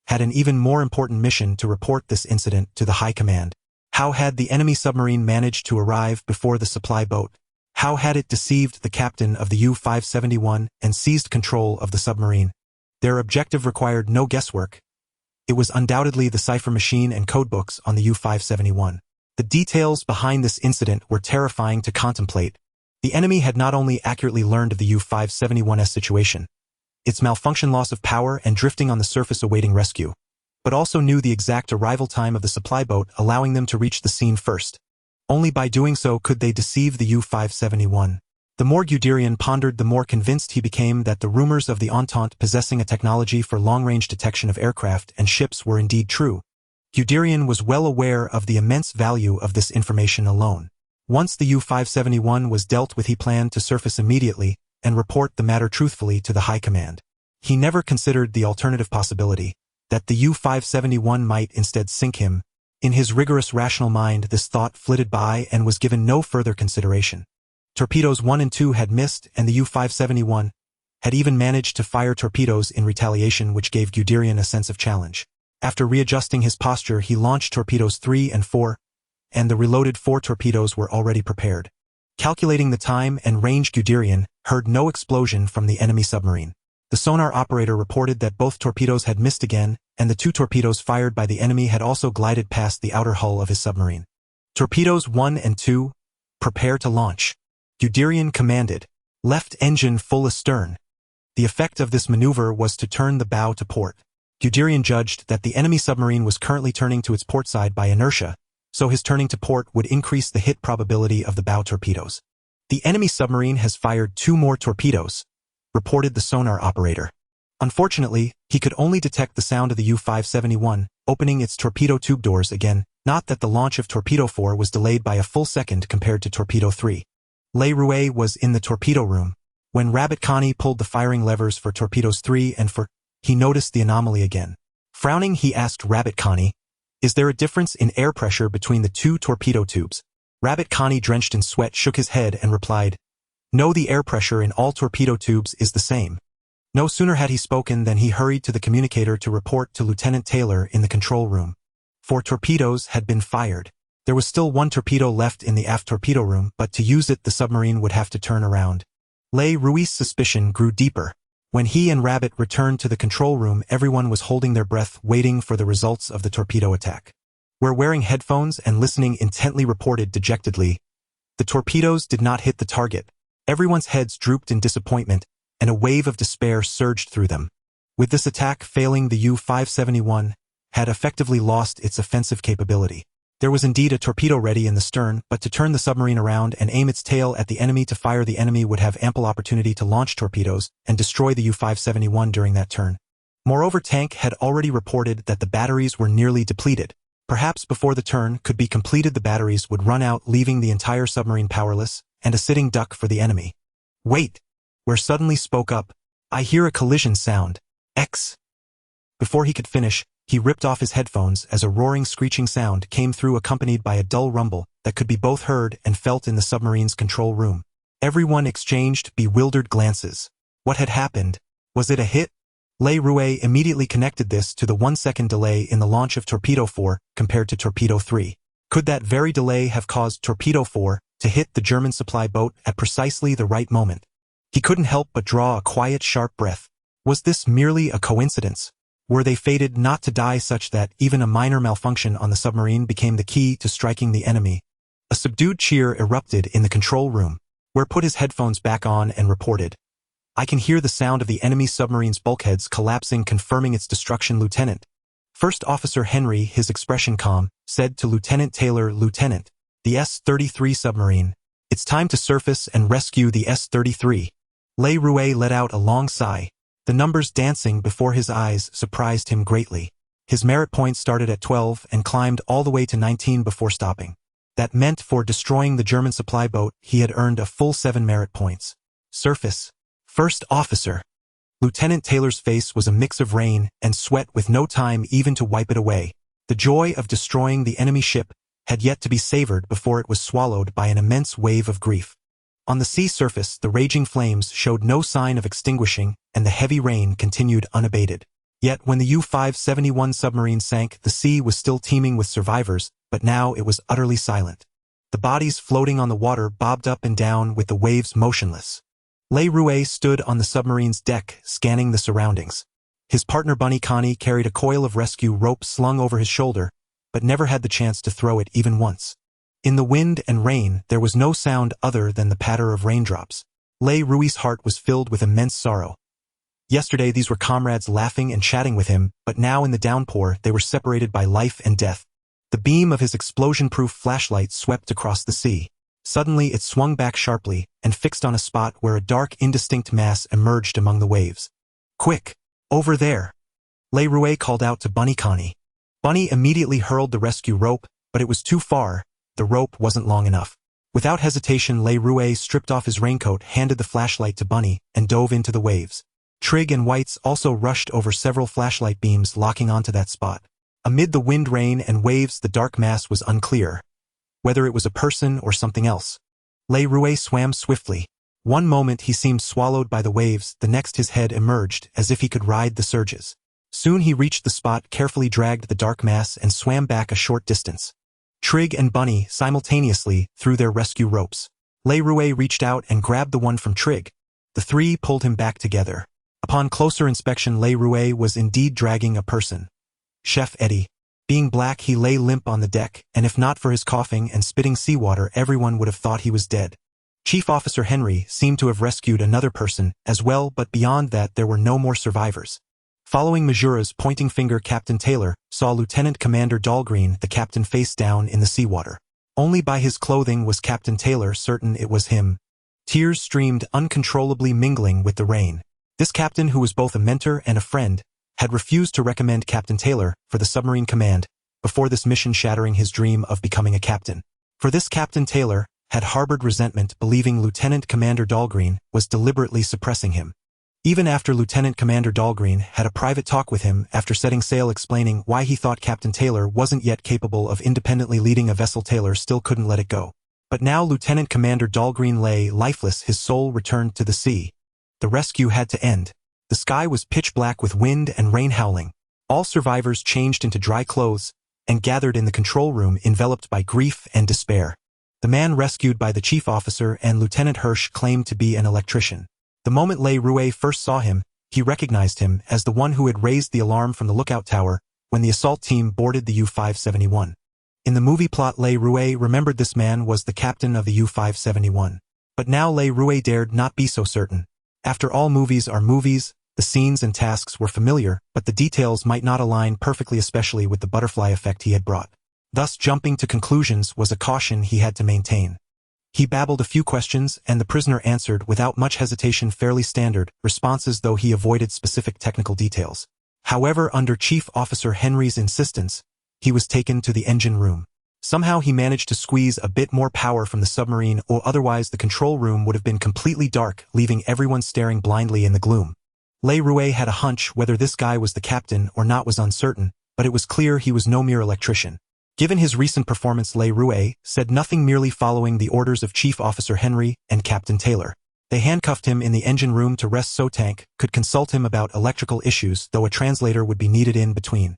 had an even more important mission to report this incident to the High Command. How had the enemy submarine managed to arrive before the supply boat? How had it deceived the captain of the U-571 and seized control of the submarine? Their objective required no guesswork. It was undoubtedly the cipher machine and codebooks on the U-571. The details behind this incident were terrifying to contemplate. The enemy had not only accurately learned of the U-571's situation, its malfunction, loss of power, and drifting on the surface awaiting rescue, but also knew the exact arrival time of the supply boat, allowing them to reach the scene first. Only by doing so could they deceive the U-571. The more Guderian pondered, the more convinced he became that the rumors of the Entente possessing a technology for long-range detection of aircraft and ships were indeed true. Guderian was well aware of the immense value of this information alone. Once the U-571 was dealt with, he planned to surface immediately and report the matter truthfully to the High Command. He never considered the alternative possibility, that the U-571 might instead sink him. In his rigorous rational mind, this thought flitted by and was given no further consideration. Torpedoes 1 and 2 had missed, and the U-571 had even managed to fire torpedoes in retaliation, which gave Guderian a sense of challenge. After readjusting his posture, he launched torpedoes 3 and 4, and the reloaded 4 torpedoes were already prepared. Calculating the time and range, Guderian heard no explosion from the enemy submarine. The sonar operator reported that both torpedoes had missed again, and the 2 torpedoes fired by the enemy had also glided past the outer hull of his submarine. Torpedoes 1 and 2, prepare to launch. Guderian commanded. Left engine full astern. The effect of this maneuver was to turn the bow to port. Guderian judged that the enemy submarine was currently turning to its port side by inertia, so his turning to port would increase the hit probability of the bow torpedoes. The enemy submarine has fired 2 more torpedoes, reported the sonar operator. Unfortunately, he could only detect the sound of the U-571 opening its torpedo tube doors again, not that the launch of Torpedo 4 was delayed by a full second compared to Torpedo 3. Le Rouet was in the torpedo room. When Rabbit Connie pulled the firing levers for torpedoes 3 and 4, he noticed the anomaly again. Frowning, he asked Rabbit Connie, "Is there a difference in air pressure between the 2 torpedo tubes?" Rabbit Connie, drenched in sweat, shook his head and replied, "No, the air pressure in all torpedo tubes is the same." No sooner had he spoken than he hurried to the communicator to report to Lieutenant Taylor in the control room. 4 torpedoes had been fired. There was still 1 torpedo left in the aft torpedo room, but to use it the submarine would have to turn around. Le Rouet's suspicion grew deeper. When he and Rabbit returned to the control room, everyone was holding their breath, waiting for the results of the torpedo attack. "We're wearing headphones and listening intently," reported dejectedly. The torpedoes did not hit the target. Everyone's heads drooped in disappointment, and a wave of despair surged through them. With this attack failing, the U-571 had effectively lost its offensive capability. There was indeed a torpedo ready in the stern, but to turn the submarine around and aim its tail at the enemy to fire, the enemy would have ample opportunity to launch torpedoes and destroy the U-571 during that turn. Moreover, Tank had already reported that the batteries were nearly depleted. Perhaps before the turn could be completed, the batteries would run out, leaving the entire submarine powerless and a sitting duck for the enemy. "Wait!" Where suddenly spoke up, "I hear a collision sound. X." Before he could finish, he ripped off his headphones as a roaring, screeching sound came through, accompanied by a dull rumble that could be both heard and felt in the submarine's control room. Everyone exchanged bewildered glances. What had happened? Was it a hit? Le Rouet immediately connected this to the 1-second delay in the launch of Torpedo 4 compared to Torpedo 3. Could that very delay have caused Torpedo 4 to hit the German supply boat at precisely the right moment? He couldn't help but draw a quiet, sharp breath. Was this merely a coincidence? Were they fated not to die such that even a minor malfunction on the submarine became the key to striking the enemy? A subdued cheer erupted in the control room, where put his headphones back on and reported. I can hear the sound of the enemy submarine's bulkheads collapsing, confirming its destruction, Lieutenant. First Officer Henry, his expression calm, said to Lieutenant Taylor, Lieutenant, the S-33 submarine. It's time to surface and rescue the S-33. Le Rouet let out a long sigh. The numbers dancing before his eyes surprised him greatly. His merit point started at 12 and climbed all the way to 19 before stopping. That meant for destroying the German supply boat, he had earned a full 7 merit points. Surface. First Officer. Lieutenant Taylor's face was a mix of rain and sweat with no time even to wipe it away. The joy of destroying the enemy ship had yet to be savored before it was swallowed by an immense wave of grief. On the sea surface, the raging flames showed no sign of extinguishing, and the heavy rain continued unabated. Yet when the U-571 submarine sank, the sea was still teeming with survivors, but now it was utterly silent. The bodies floating on the water bobbed up and down with the waves motionless. Le Rouet stood on the submarine's deck, scanning the surroundings. His partner Bunny Connie carried a coil of rescue rope slung over his shoulder, but never had the chance to throw it even once. In the wind and rain, there was no sound other than the patter of raindrops. Le Rouet's heart was filled with immense sorrow. Yesterday these were comrades laughing and chatting with him, but now in the downpour they were separated by life and death. The beam of his explosion-proof flashlight swept across the sea. Suddenly it swung back sharply and fixed on a spot where a dark, indistinct mass emerged among the waves. Quick! Over there! Le Rouet called out to Bunny Connie. Bunny immediately hurled the rescue rope, but it was too far. The rope wasn't long enough. Without hesitation, Le Rouet stripped off his raincoat, handed the flashlight to Bunny, and dove into the waves. Trigg and Whites also rushed over several flashlight beams, locking onto that spot. Amid the wind, rain, and waves, the dark mass was unclear, whether it was a person or something else. Le Rouet swam swiftly. One moment he seemed swallowed by the waves, the next his head emerged, as if he could ride the surges. Soon he reached the spot, carefully dragged the dark mass, and swam back a short distance. Trigg and Bunny simultaneously threw their rescue ropes. Le Rouet reached out and grabbed the one from Trigg. The three pulled him back together. Upon closer inspection, Le Rouet was indeed dragging a person. Chef Eddie. Being black, he lay limp on the deck, and if not for his coughing and spitting seawater, everyone would have thought he was dead. Chief Officer Henry seemed to have rescued another person as well, but beyond that there were no more survivors. Following Majura's pointing finger, Captain Taylor saw Lieutenant Commander Dahlgreen, the captain, face down in the seawater. Only by his clothing was Captain Taylor certain it was him. Tears streamed uncontrollably, mingling with the rain. This captain, who was both a mentor and a friend, had refused to recommend Captain Taylor for the submarine command before this mission, shattering his dream of becoming a captain. For this, Captain Taylor had harbored resentment, believing Lieutenant Commander Dahlgreen was deliberately suppressing him. Even after Lieutenant Commander Dahlgreen had a private talk with him after setting sail, explaining why he thought Captain Taylor wasn't yet capable of independently leading a vessel, Taylor still couldn't let it go. But now Lieutenant Commander Dahlgreen lay lifeless, his soul returned to the sea. The rescue had to end. The sky was pitch black with wind and rain howling. All survivors changed into dry clothes and gathered in the control room, enveloped by grief and despair. The man rescued by the chief officer and Lieutenant Hirsch claimed to be an electrician. The moment Le Rouet first saw him, he recognized him as the one who had raised the alarm from the lookout tower when the assault team boarded the U-571. In the movie plot, Le Rouet remembered this man was the captain of the U-571. But now Le Rouet dared not be so certain. After all, movies are movies, the scenes and tasks were familiar, but the details might not align perfectly, especially with the butterfly effect he had brought. Thus, jumping to conclusions was a caution he had to maintain. He babbled a few questions, and the prisoner answered without much hesitation, fairly standard responses, though he avoided specific technical details. However, under Chief Officer Henry's insistence, he was taken to the engine room. Somehow he managed to squeeze a bit more power from the submarine, or otherwise the control room would have been completely dark, leaving everyone staring blindly in the gloom. Le Rouet had a hunch whether this guy was the captain or not was uncertain, but it was clear he was no mere electrician. Given his recent performance, Le Rouet said nothing, merely following the orders of Chief Officer Henry and Captain Taylor. They handcuffed him in the engine room to rest so Tank could consult him about electrical issues, though a translator would be needed in between.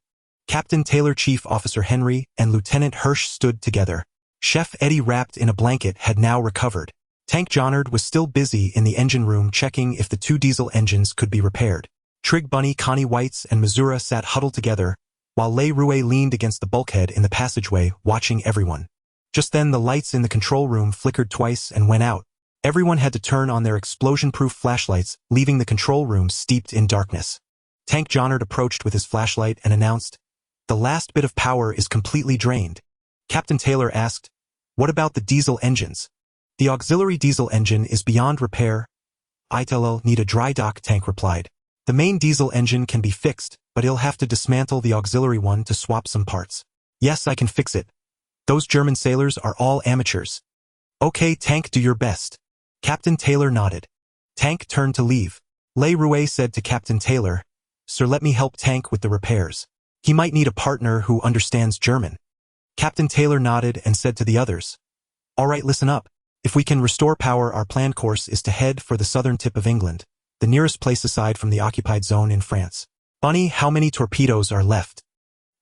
Captain Taylor, Chief Officer Henry, and Lieutenant Hirsch stood together. Chef Eddie, wrapped in a blanket, had now recovered. Tank Johnard was still busy in the engine room checking if the 2 diesel engines could be repaired. Trig Bunny, Connie Whites, and Missouri sat huddled together, while Lei Rue leaned against the bulkhead in the passageway, watching everyone. Just then the lights in the control room flickered twice and went out. Everyone had to turn on their explosion-proof flashlights, leaving the control room steeped in darkness. Tank Johnard approached with his flashlight and announced, "The last bit of power is completely drained." Captain Taylor asked, "What about the diesel engines?" "The auxiliary diesel engine is beyond repair. It'll need a dry dock," Tank replied. "The main diesel engine can be fixed, but he'll have to dismantle the auxiliary one to swap some parts." "Yes, I can fix it. Those German sailors are all amateurs." "Okay, Tank, do your best." Captain Taylor nodded. Tank turned to leave. Lei Rue said to Captain Taylor, "Sir, let me help Tank with the repairs. He might need a partner who understands German." Captain Taylor nodded and said to the others, "All right, listen up. If we can restore power, our planned course is to head for the southern tip of England, the nearest place aside from the occupied zone in France." "Bunny, how many torpedoes are left?"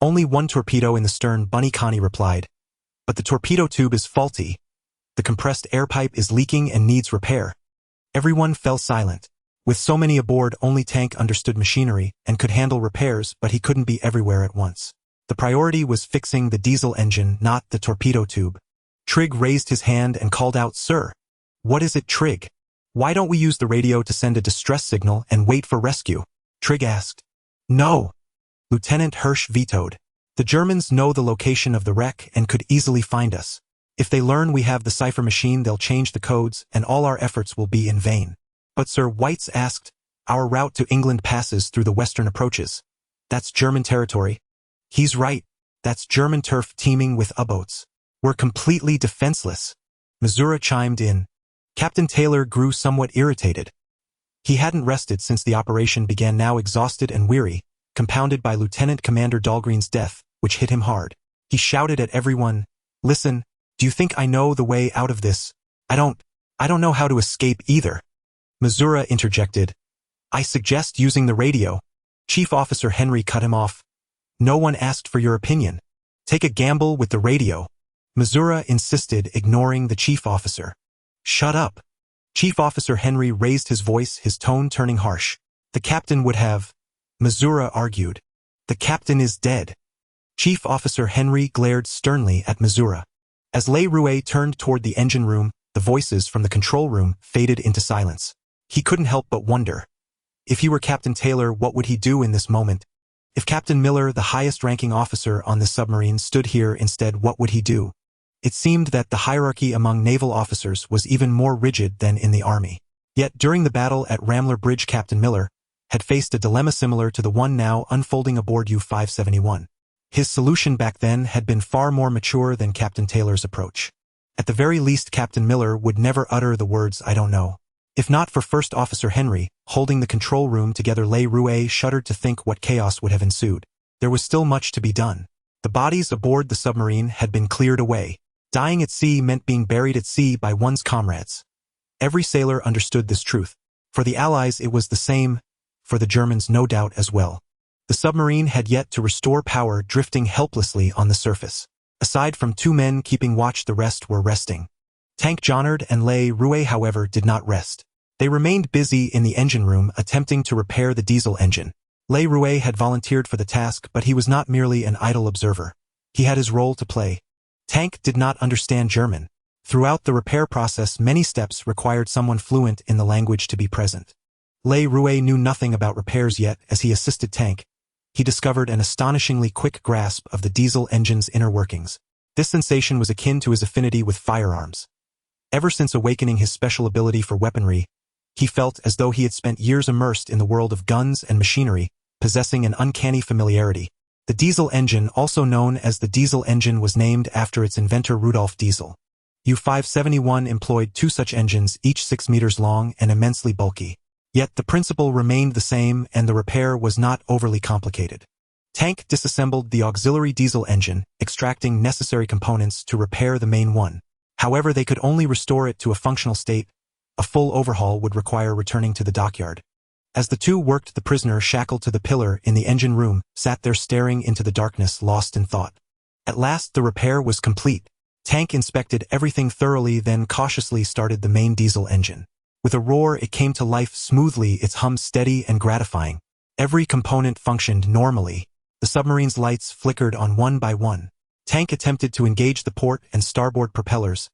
"Only 1 torpedo in the stern," Bunny Connie replied. "But the torpedo tube is faulty. The compressed air pipe is leaking and needs repair." Everyone fell silent. With so many aboard, only Tank understood machinery and could handle repairs, but he couldn't be everywhere at once. The priority was fixing the diesel engine, not the torpedo tube. Trig raised his hand and called out, "Sir." "What is it, Trig?" "Why don't we use the radio to send a distress signal and wait for rescue?" Trig asked. "No." Lieutenant Hirsch vetoed. "The Germans know the location of the wreck and could easily find us. If they learn we have the cipher machine, they'll change the codes and all our efforts will be in vain." "But Sir," Whites asked, "our route to England passes through the western approaches. That's German territory." "He's right. That's German turf teeming with U-boats. We're completely defenseless." Missouri chimed in. Captain Taylor grew somewhat irritated. He hadn't rested since the operation began, now exhausted and weary, compounded by Lieutenant Commander Dahlgreen's death, which hit him hard. He shouted at everyone, "Listen, do you think I know the way out of this? I don't know how to escape either." Missouri interjected, "I suggest using the radio." Chief Officer Henry cut him off. "No one asked for your opinion. Take a gamble with the radio." Missouri insisted, ignoring the chief officer. "Shut up." Chief Officer Henry raised his voice, his tone turning harsh. "The captain would have." Missouri argued. "The captain is dead." Chief Officer Henry glared sternly at Missouri. As Lei Rue turned toward the engine room, the voices from the control room faded into silence. He couldn't help but wonder. If he were Captain Taylor, what would he do in this moment? If Captain Miller, the highest-ranking officer on the submarine, stood here instead, what would he do? It seemed that the hierarchy among naval officers was even more rigid than in the Army. Yet during the battle at Ramler Bridge, Captain Miller had faced a dilemma similar to the one now unfolding aboard U-571. His solution back then had been far more mature than Captain Taylor's approach. At the very least, Captain Miller would never utter the words, "I don't know." If not for First Officer Henry, holding the control room together, Lei Rue shuddered to think what chaos would have ensued. There was still much to be done. The bodies aboard the submarine had been cleared away. Dying at sea meant being buried at sea by one's comrades. Every sailor understood this truth. For the Allies it was the same, for the Germans no doubt as well. The submarine had yet to restore power, drifting helplessly on the surface. Aside from 2 men keeping watch, the rest were resting. Tank Johnard and Lei Rue, however, did not rest. They remained busy in the engine room attempting to repair the diesel engine. Lei Rue had volunteered for the task, but he was not merely an idle observer. He had his role to play. Tank did not understand German. Throughout the repair process, many steps required someone fluent in the language to be present. Lei Rue knew nothing about repairs yet. As he assisted Tank, he discovered an astonishingly quick grasp of the diesel engine's inner workings. This sensation was akin to his affinity with firearms. Ever since awakening his special ability for weaponry, he felt as though he had spent years immersed in the world of guns and machinery, possessing an uncanny familiarity. The diesel engine, also known as the diesel engine, was named after its inventor Rudolf Diesel. U-571 employed 2 such engines, each 6 meters long and immensely bulky. Yet the principle remained the same, and the repair was not overly complicated. Tank disassembled the auxiliary diesel engine, extracting necessary components to repair the main one. However, they could only restore it to a functional state. A full overhaul would require returning to the dockyard. As the 2 worked, the prisoner, shackled to the pillar in the engine room, sat there staring into the darkness, lost in thought. At last the repair was complete. Tank inspected everything thoroughly, then cautiously started the main diesel engine. With a roar, it came to life smoothly, its hum steady and gratifying. Every component functioned normally. The submarine's lights flickered on one by one. Tank attempted to engage the port and starboard propellers.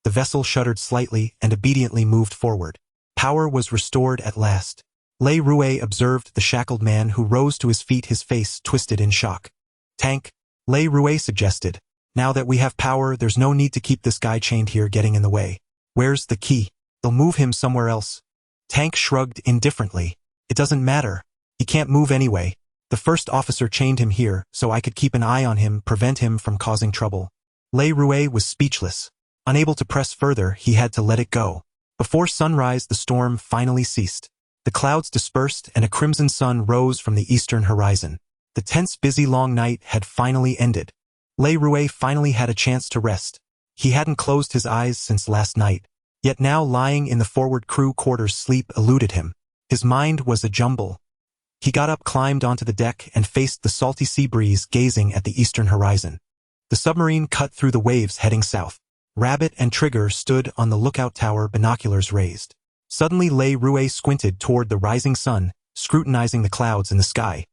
The vessel shuddered slightly and obediently moved forward. Power was restored at last. Le Rouet observed the shackled man, who rose to his feet, his face twisted in shock. "Tank," Le Rouet suggested. "Now that we have power, there's no need to keep this guy chained here getting in the way. Where's the key? They'll move him somewhere else." Tank shrugged indifferently. "It doesn't matter. He can't move anyway. The first officer chained him here so I could keep an eye on him, prevent him from causing trouble." Le Rouet was speechless. Unable to press further, he had to let it go. Before sunrise, the storm finally ceased. The clouds dispersed and a crimson sun rose from the eastern horizon. The tense, busy long night had finally ended. Le Rouet finally had a chance to rest. He hadn't closed his eyes since last night. Yet now, lying in the forward crew quarters, sleep eluded him. His mind was a jumble. He got up, climbed onto the deck, and faced the salty sea breeze, gazing at the eastern horizon. The submarine cut through the waves, heading south. Rabbit and Trigger stood on the lookout tower, binoculars raised. Suddenly, Le Rouet squinted toward the rising sun, scrutinizing the clouds in the sky.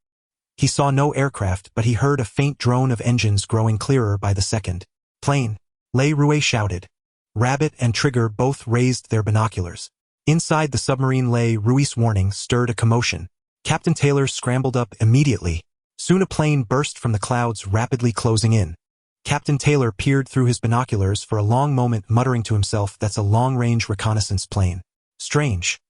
He saw no aircraft, but he heard a faint drone of engines growing clearer by the second. "Plane!" Le Rouet shouted. Rabbit and Trigger both raised their binoculars. Inside the submarine, Le Rouet's warning stirred a commotion. Captain Taylor scrambled up immediately. Soon a plane burst from the clouds, rapidly closing in. Captain Taylor peered through his binoculars for a long moment, muttering to himself, "That's a long-range reconnaissance plane. Strange.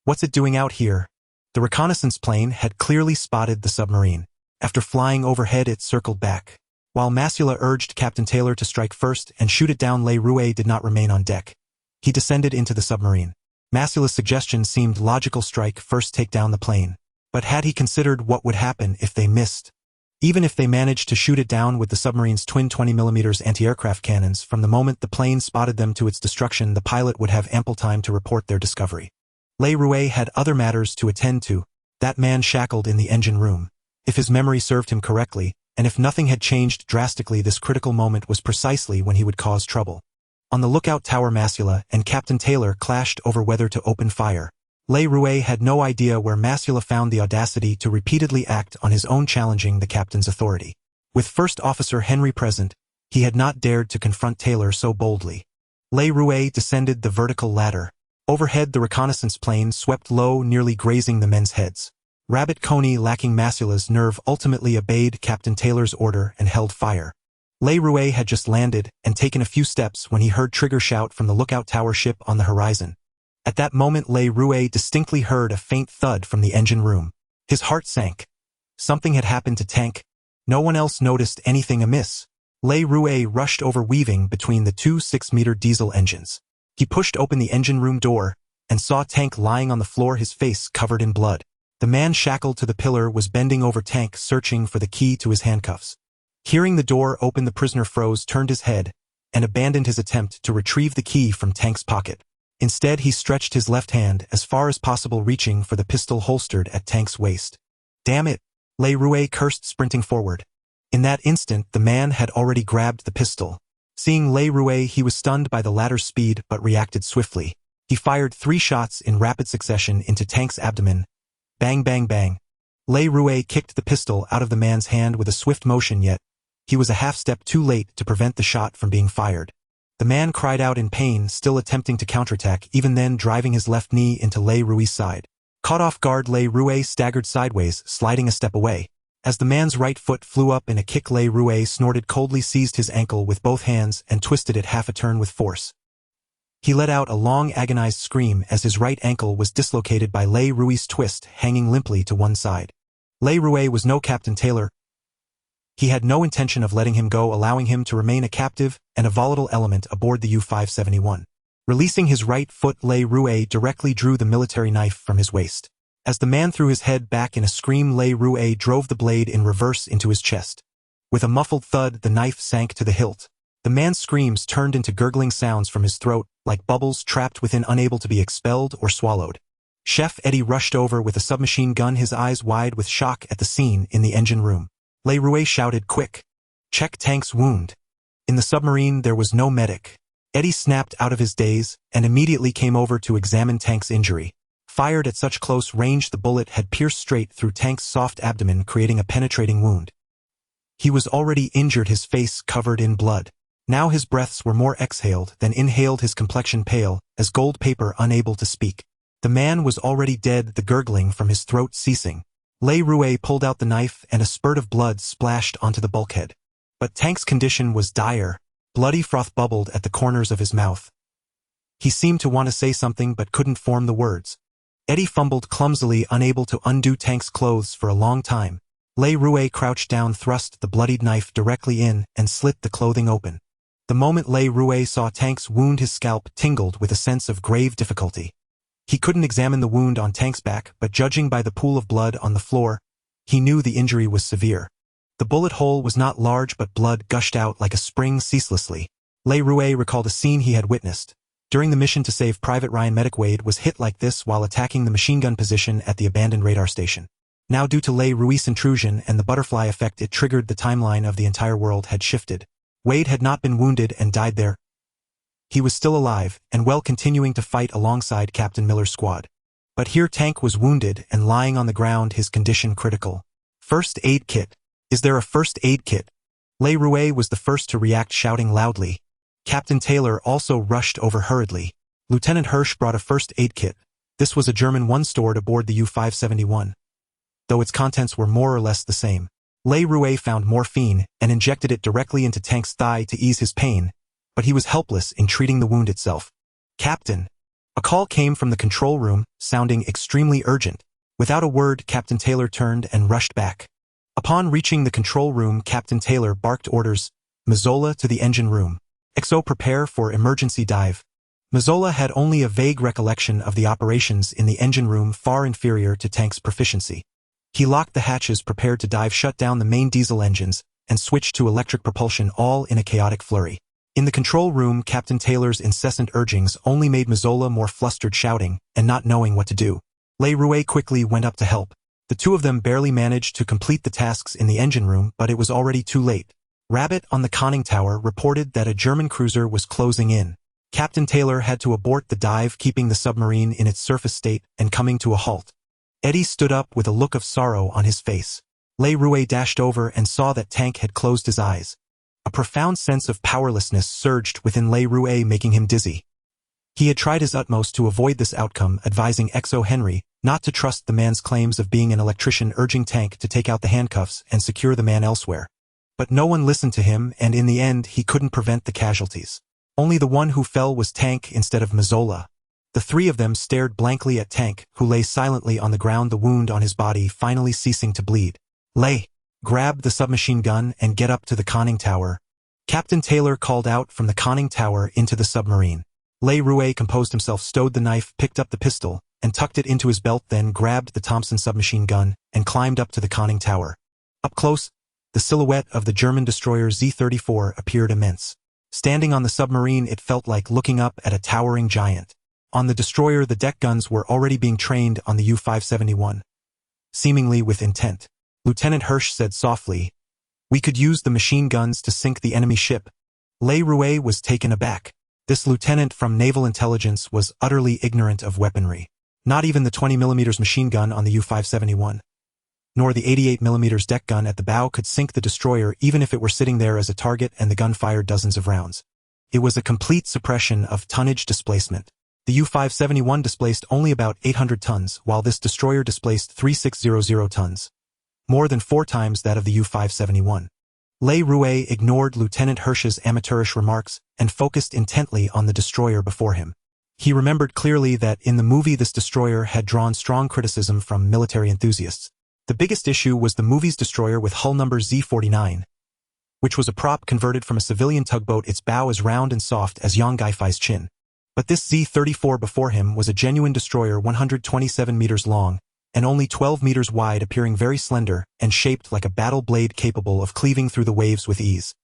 What's it doing out here?" The reconnaissance plane had clearly spotted the submarine. After flying overhead, it circled back. While Masula urged Captain Taylor to strike first and shoot it down, Le Rouet did not remain on deck. He descended into the submarine. Masula's suggestion seemed logical: strike first, take down the plane. But had he considered what would happen if they missed? Even if they managed to shoot it down with the submarine's twin 20mm anti-aircraft cannons, from the moment the plane spotted them to its destruction, the pilot would have ample time to report their discovery. Le Rouet had other matters to attend to. That man shackled in the engine room. If his memory served him correctly, and if nothing had changed drastically, this critical moment was precisely when he would cause trouble. On the lookout tower, Masula and Captain Taylor clashed over whether to open fire. Le Rouet had no idea where Masula found the audacity to repeatedly act on his own, challenging the captain's authority. With First Officer Henry present, he had not dared to confront Taylor so boldly. Le Rouet descended the vertical ladder. Overhead, the reconnaissance plane swept low, nearly grazing the men's heads. Rabbit Coney, lacking Masula's nerve, ultimately obeyed Captain Taylor's order and held fire. Le Rouet had just landed and taken a few steps when he heard Trigger shout from the lookout tower ship on the horizon. At that moment, Le Rouet distinctly heard a faint thud from the engine room. His heart sank. Something had happened to Tank. No one else noticed anything amiss. Le Rouet rushed over, weaving between the two 6-meter diesel engines. He pushed open the engine room door and saw Tank lying on the floor, his face covered in blood. The man shackled to the pillar was bending over Tank, searching for the key to his handcuffs. Hearing the door open, the prisoner froze, turned his head, and abandoned his attempt to retrieve the key from Tank's pocket. Instead, he stretched his left hand as far as possible, reaching for the pistol holstered at Tank's waist. "Damn it!" Le Rouet cursed, sprinting forward. In that instant, the man had already grabbed the pistol. Seeing Le Rouet, he was stunned by the latter's speed, but reacted swiftly. He fired 3 shots in rapid succession into Tank's abdomen. Bang, bang, bang. Le Rouet kicked the pistol out of the man's hand with a swift motion, yet he was a half-step too late to prevent the shot from being fired. The man cried out in pain, still attempting to counterattack, even then driving his left knee into Le Rouet's side. Caught off guard, Le Rouet staggered sideways, sliding a step away. As the man's right foot flew up in a kick, Le Rouet snorted coldly, seized his ankle with both hands, and twisted it half a turn with force. He let out a long, agonized scream as his right ankle was dislocated by Le Rouet's twist, hanging limply to one side. Le Rouet was no Captain Taylor. He had no intention of letting him go, allowing him to remain a captive and a volatile element aboard the U-571. Releasing his right foot, Le Rouet directly drew the military knife from his waist. As the man threw his head back in a scream, Le Rouet drove the blade in reverse into his chest. With a muffled thud, the knife sank to the hilt. The man's screams turned into gurgling sounds from his throat, like bubbles trapped within, unable to be expelled or swallowed. Chef Eddie rushed over with a submachine gun, his eyes wide with shock at the scene in the engine room. Le Rouet shouted, "Quick! Check Tank's wound." In the submarine, there was no medic. Eddie snapped out of his daze and immediately came over to examine Tank's injury. Fired at such close range, the bullet had pierced straight through Tank's soft abdomen, creating a penetrating wound. He was already injured, his face covered in blood. Now his breaths were more exhaled than inhaled, his complexion pale as gold paper, unable to speak. The man was already dead, the gurgling from his throat ceasing. Le Rouet pulled out the knife and a spurt of blood splashed onto the bulkhead. But Tank's condition was dire. Bloody froth bubbled at the corners of his mouth. He seemed to want to say something but couldn't form the words. Eddie fumbled clumsily, unable to undo Tank's clothes for a long time. Le Rouet crouched down, thrust the bloodied knife directly in, and slit the clothing open. The moment Le Rouet saw Tank's wound, his scalp tingled with a sense of grave difficulty. He couldn't examine the wound on Tank's back, but judging by the pool of blood on the floor, he knew the injury was severe. The bullet hole was not large, but blood gushed out like a spring ceaselessly. Le Rouet recalled a scene he had witnessed. During the mission to save Private Ryan, Medic Wade was hit like this while attacking the machine gun position at the abandoned radar station. Now, due to Le Rouet's intrusion and the butterfly effect it triggered, the timeline of the entire world had shifted. Wade had not been wounded and died there. He was still alive and well, continuing to fight alongside Captain Miller's squad. But here Tank was wounded and lying on the ground, his condition critical. First aid kit. Is there a first aid kit? Le Rouet was the first to react, shouting loudly. Captain Taylor also rushed over hurriedly. Lieutenant Hirsch brought a first aid kit. This was a German one stored aboard the U-571. Though its contents were more or less the same. Le Rouet found morphine and injected it directly into Tank's thigh to ease his pain, but he was helpless in treating the wound itself. Captain. A call came from the control room, sounding extremely urgent. Without a word, Captain Taylor turned and rushed back. Upon reaching the control room, Captain Taylor barked orders, Mazzola to the engine room. XO, prepare for emergency dive. Mazzola had only a vague recollection of the operations in the engine room, far inferior to Tank's proficiency. He locked the hatches, prepared to dive, shut down the main diesel engines, and switched to electric propulsion, all in a chaotic flurry. In the control room, Captain Taylor's incessant urgings only made Mazzola more flustered, shouting and not knowing what to do. Le Rouet quickly went up to help. The two of them barely managed to complete the tasks in the engine room, but it was already too late. Rabbit on the conning tower reported that a German cruiser was closing in. Captain Taylor had to abort the dive, keeping the submarine in its surface state and coming to a halt. Eddie stood up with a look of sorrow on his face. Le Rouet dashed over and saw that Tank had closed his eyes. A profound sense of powerlessness surged within Le Rouet, making him dizzy. He had tried his utmost to avoid this outcome, advising XO Henry not to trust the man's claims of being an electrician, urging Tank to take out the handcuffs and secure the man elsewhere. But no one listened to him, and in the end he couldn't prevent the casualties. Only the one who fell was Tank instead of Mazzola. The three of them stared blankly at Tank, who lay silently on the ground, the wound on his body finally ceasing to bleed. Le, grab the submachine gun and get up to the conning tower. Captain Taylor called out from the conning tower into the submarine. Le Rouet composed himself, stowed the knife, picked up the pistol, and tucked it into his belt, then grabbed the Thompson submachine gun and climbed up to the conning tower. Up close, the silhouette of the German destroyer Z-34 appeared immense. Standing on the submarine, it felt like looking up at a towering giant. On the destroyer, the deck guns were already being trained on the U-571. Seemingly with intent. Lieutenant Hirsch said softly, "We could use the machine guns to sink the enemy ship." Le Rouet was taken aback. This lieutenant from naval intelligence was utterly ignorant of weaponry. Not even the 20mm machine gun on the U-571. Nor the 88mm deck gun at the bow could sink the destroyer, even if it were sitting there as a target and the gun fired dozens of rounds. It was a complete suppression of tonnage displacement. The U-571 displaced only about 800 tons, while this destroyer displaced 3600 tons. More than 4 times that of the U-571. Le Rouet ignored Lieutenant Hirsch's amateurish remarks and focused intently on the destroyer before him. He remembered clearly that in the movie this destroyer had drawn strong criticism from military enthusiasts. The biggest issue was the movie's destroyer with hull number Z-49, which was a prop converted from a civilian tugboat, its bow as round and soft as Yang Gaifei's chin. But this Z-34 before him was a genuine destroyer, 127 meters long, and only 12 meters wide, appearing very slender and shaped like a battle blade capable of cleaving through the waves with ease.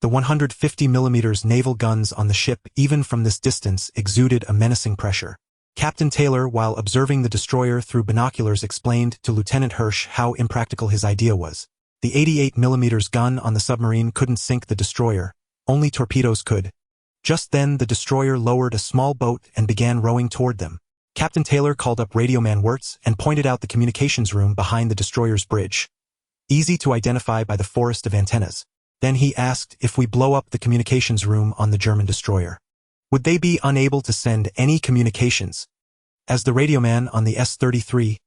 The 150mm naval guns on the ship, even from this distance, exuded a menacing pressure. Captain Taylor, while observing the destroyer through binoculars, explained to Lieutenant Hirsch how impractical his idea was. The 88mm gun on the submarine couldn't sink the destroyer, Only torpedoes could. Just then the destroyer lowered a small boat and began rowing toward them. Captain Taylor called up Radioman Wirtz and pointed out the communications room behind the destroyer's bridge, easy to identify by the forest of antennas. Then he asked if we blow up the communications room on the German destroyer, would they be unable to send any communications? As the radioman on the S-33,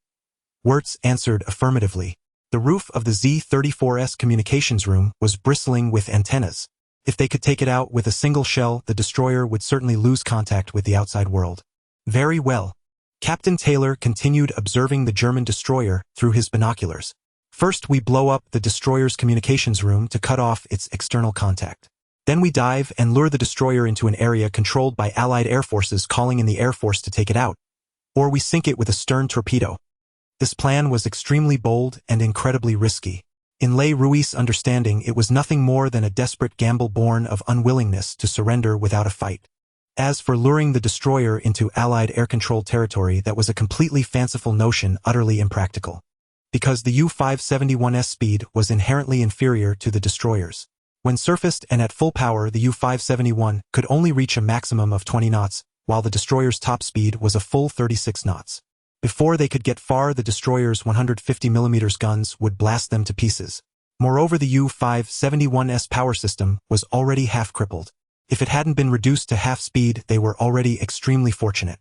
Wirtz answered affirmatively. The roof of the Z-34's communications room was bristling with antennas. If they could take it out with a single shell, the destroyer would certainly lose contact with the outside world. Very well. Captain Taylor continued observing the German destroyer through his binoculars. First, we blow up the destroyer's communications room to cut off its external contact. Then we dive and lure the destroyer into an area controlled by Allied air forces calling in the Air Force to take it out. Or we sink it with a stern torpedo. This plan was extremely bold and incredibly risky. In Le Ruiz's understanding, it was nothing more than a desperate gamble born of unwillingness to surrender without a fight. As for luring the destroyer into Allied air-controlled territory, that was a completely fanciful notion, utterly impractical. Because the U-571's speed was inherently inferior to the destroyer's. When surfaced and at full power, the U-571 could only reach a maximum of 20 knots, while the destroyer's top speed was a full 36 knots. Before they could get far, the destroyer's 150mm guns would blast them to pieces. Moreover, the U-571's power system was already half-crippled. If it hadn't been reduced to half speed, they were already extremely fortunate.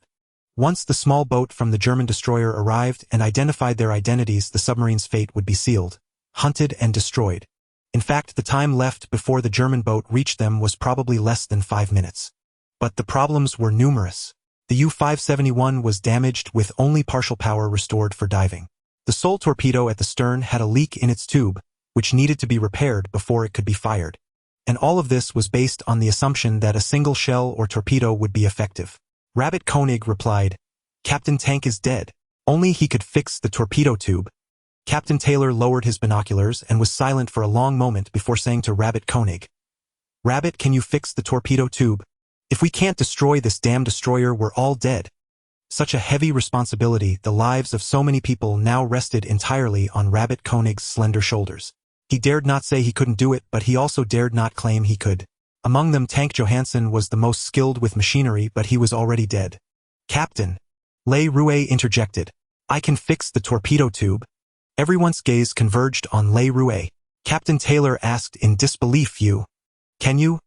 Once the small boat from the German destroyer arrived and identified their identities, the submarine's fate would be sealed, hunted and destroyed. In fact, the time left before the German boat reached them was probably less than 5 minutes. But the problems were numerous. The U-571 was damaged with only partial power restored for diving. The sole torpedo at the stern had a leak in its tube, which needed to be repaired before it could be fired. And all of this was based on the assumption that a single shell or torpedo would be effective. Rabbit Koenig replied, "Captain Tank is dead. Only he could fix the torpedo tube." Captain Taylor lowered his binoculars and was silent for a long moment before saying to Rabbit Koenig, "Rabbit, can you fix the torpedo tube? If we can't destroy this damn destroyer, we're all dead." Such a heavy responsibility, the lives of so many people now rested entirely on Rabbit Koenig's slender shoulders. He dared not say he couldn't do it, but he also dared not claim he could. Among them, Tank Johansson was the most skilled with machinery, but he was already dead. "Captain," Le Ruiz interjected, "I can fix the torpedo tube." Everyone's gaze converged on Le Ruiz. Captain Taylor asked in disbelief, "Can you?"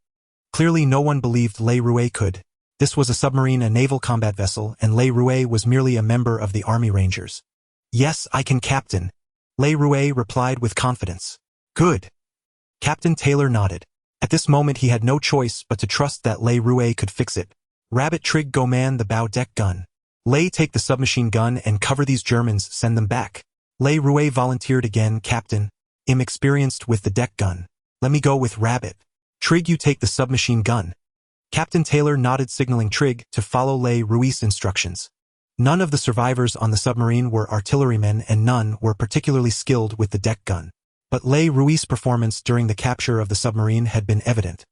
Clearly no one believed Le Ruiz could. This was a submarine, a naval combat vessel, and Le Ruiz was merely a member of the Army Rangers. "Yes, I can, Captain," Le Ruiz replied with confidence. "Good." Captain Taylor nodded. At this moment he had no choice but to trust that Le Ruiz could fix it. "Rabbit, Trig, go man the bow deck gun. Le, take the submachine gun and cover these Germans, send them back." Le Ruiz volunteered again, "Captain, I'm experienced with the deck gun. Let me go with Rabbit. Trig, you take the submachine gun." Captain Taylor nodded, signaling Trig to follow Le Ruiz's instructions. None of the survivors on the submarine were artillerymen and none were particularly skilled with the deck gun. But Le Ruiz's performance during the capture of the submarine had been evident.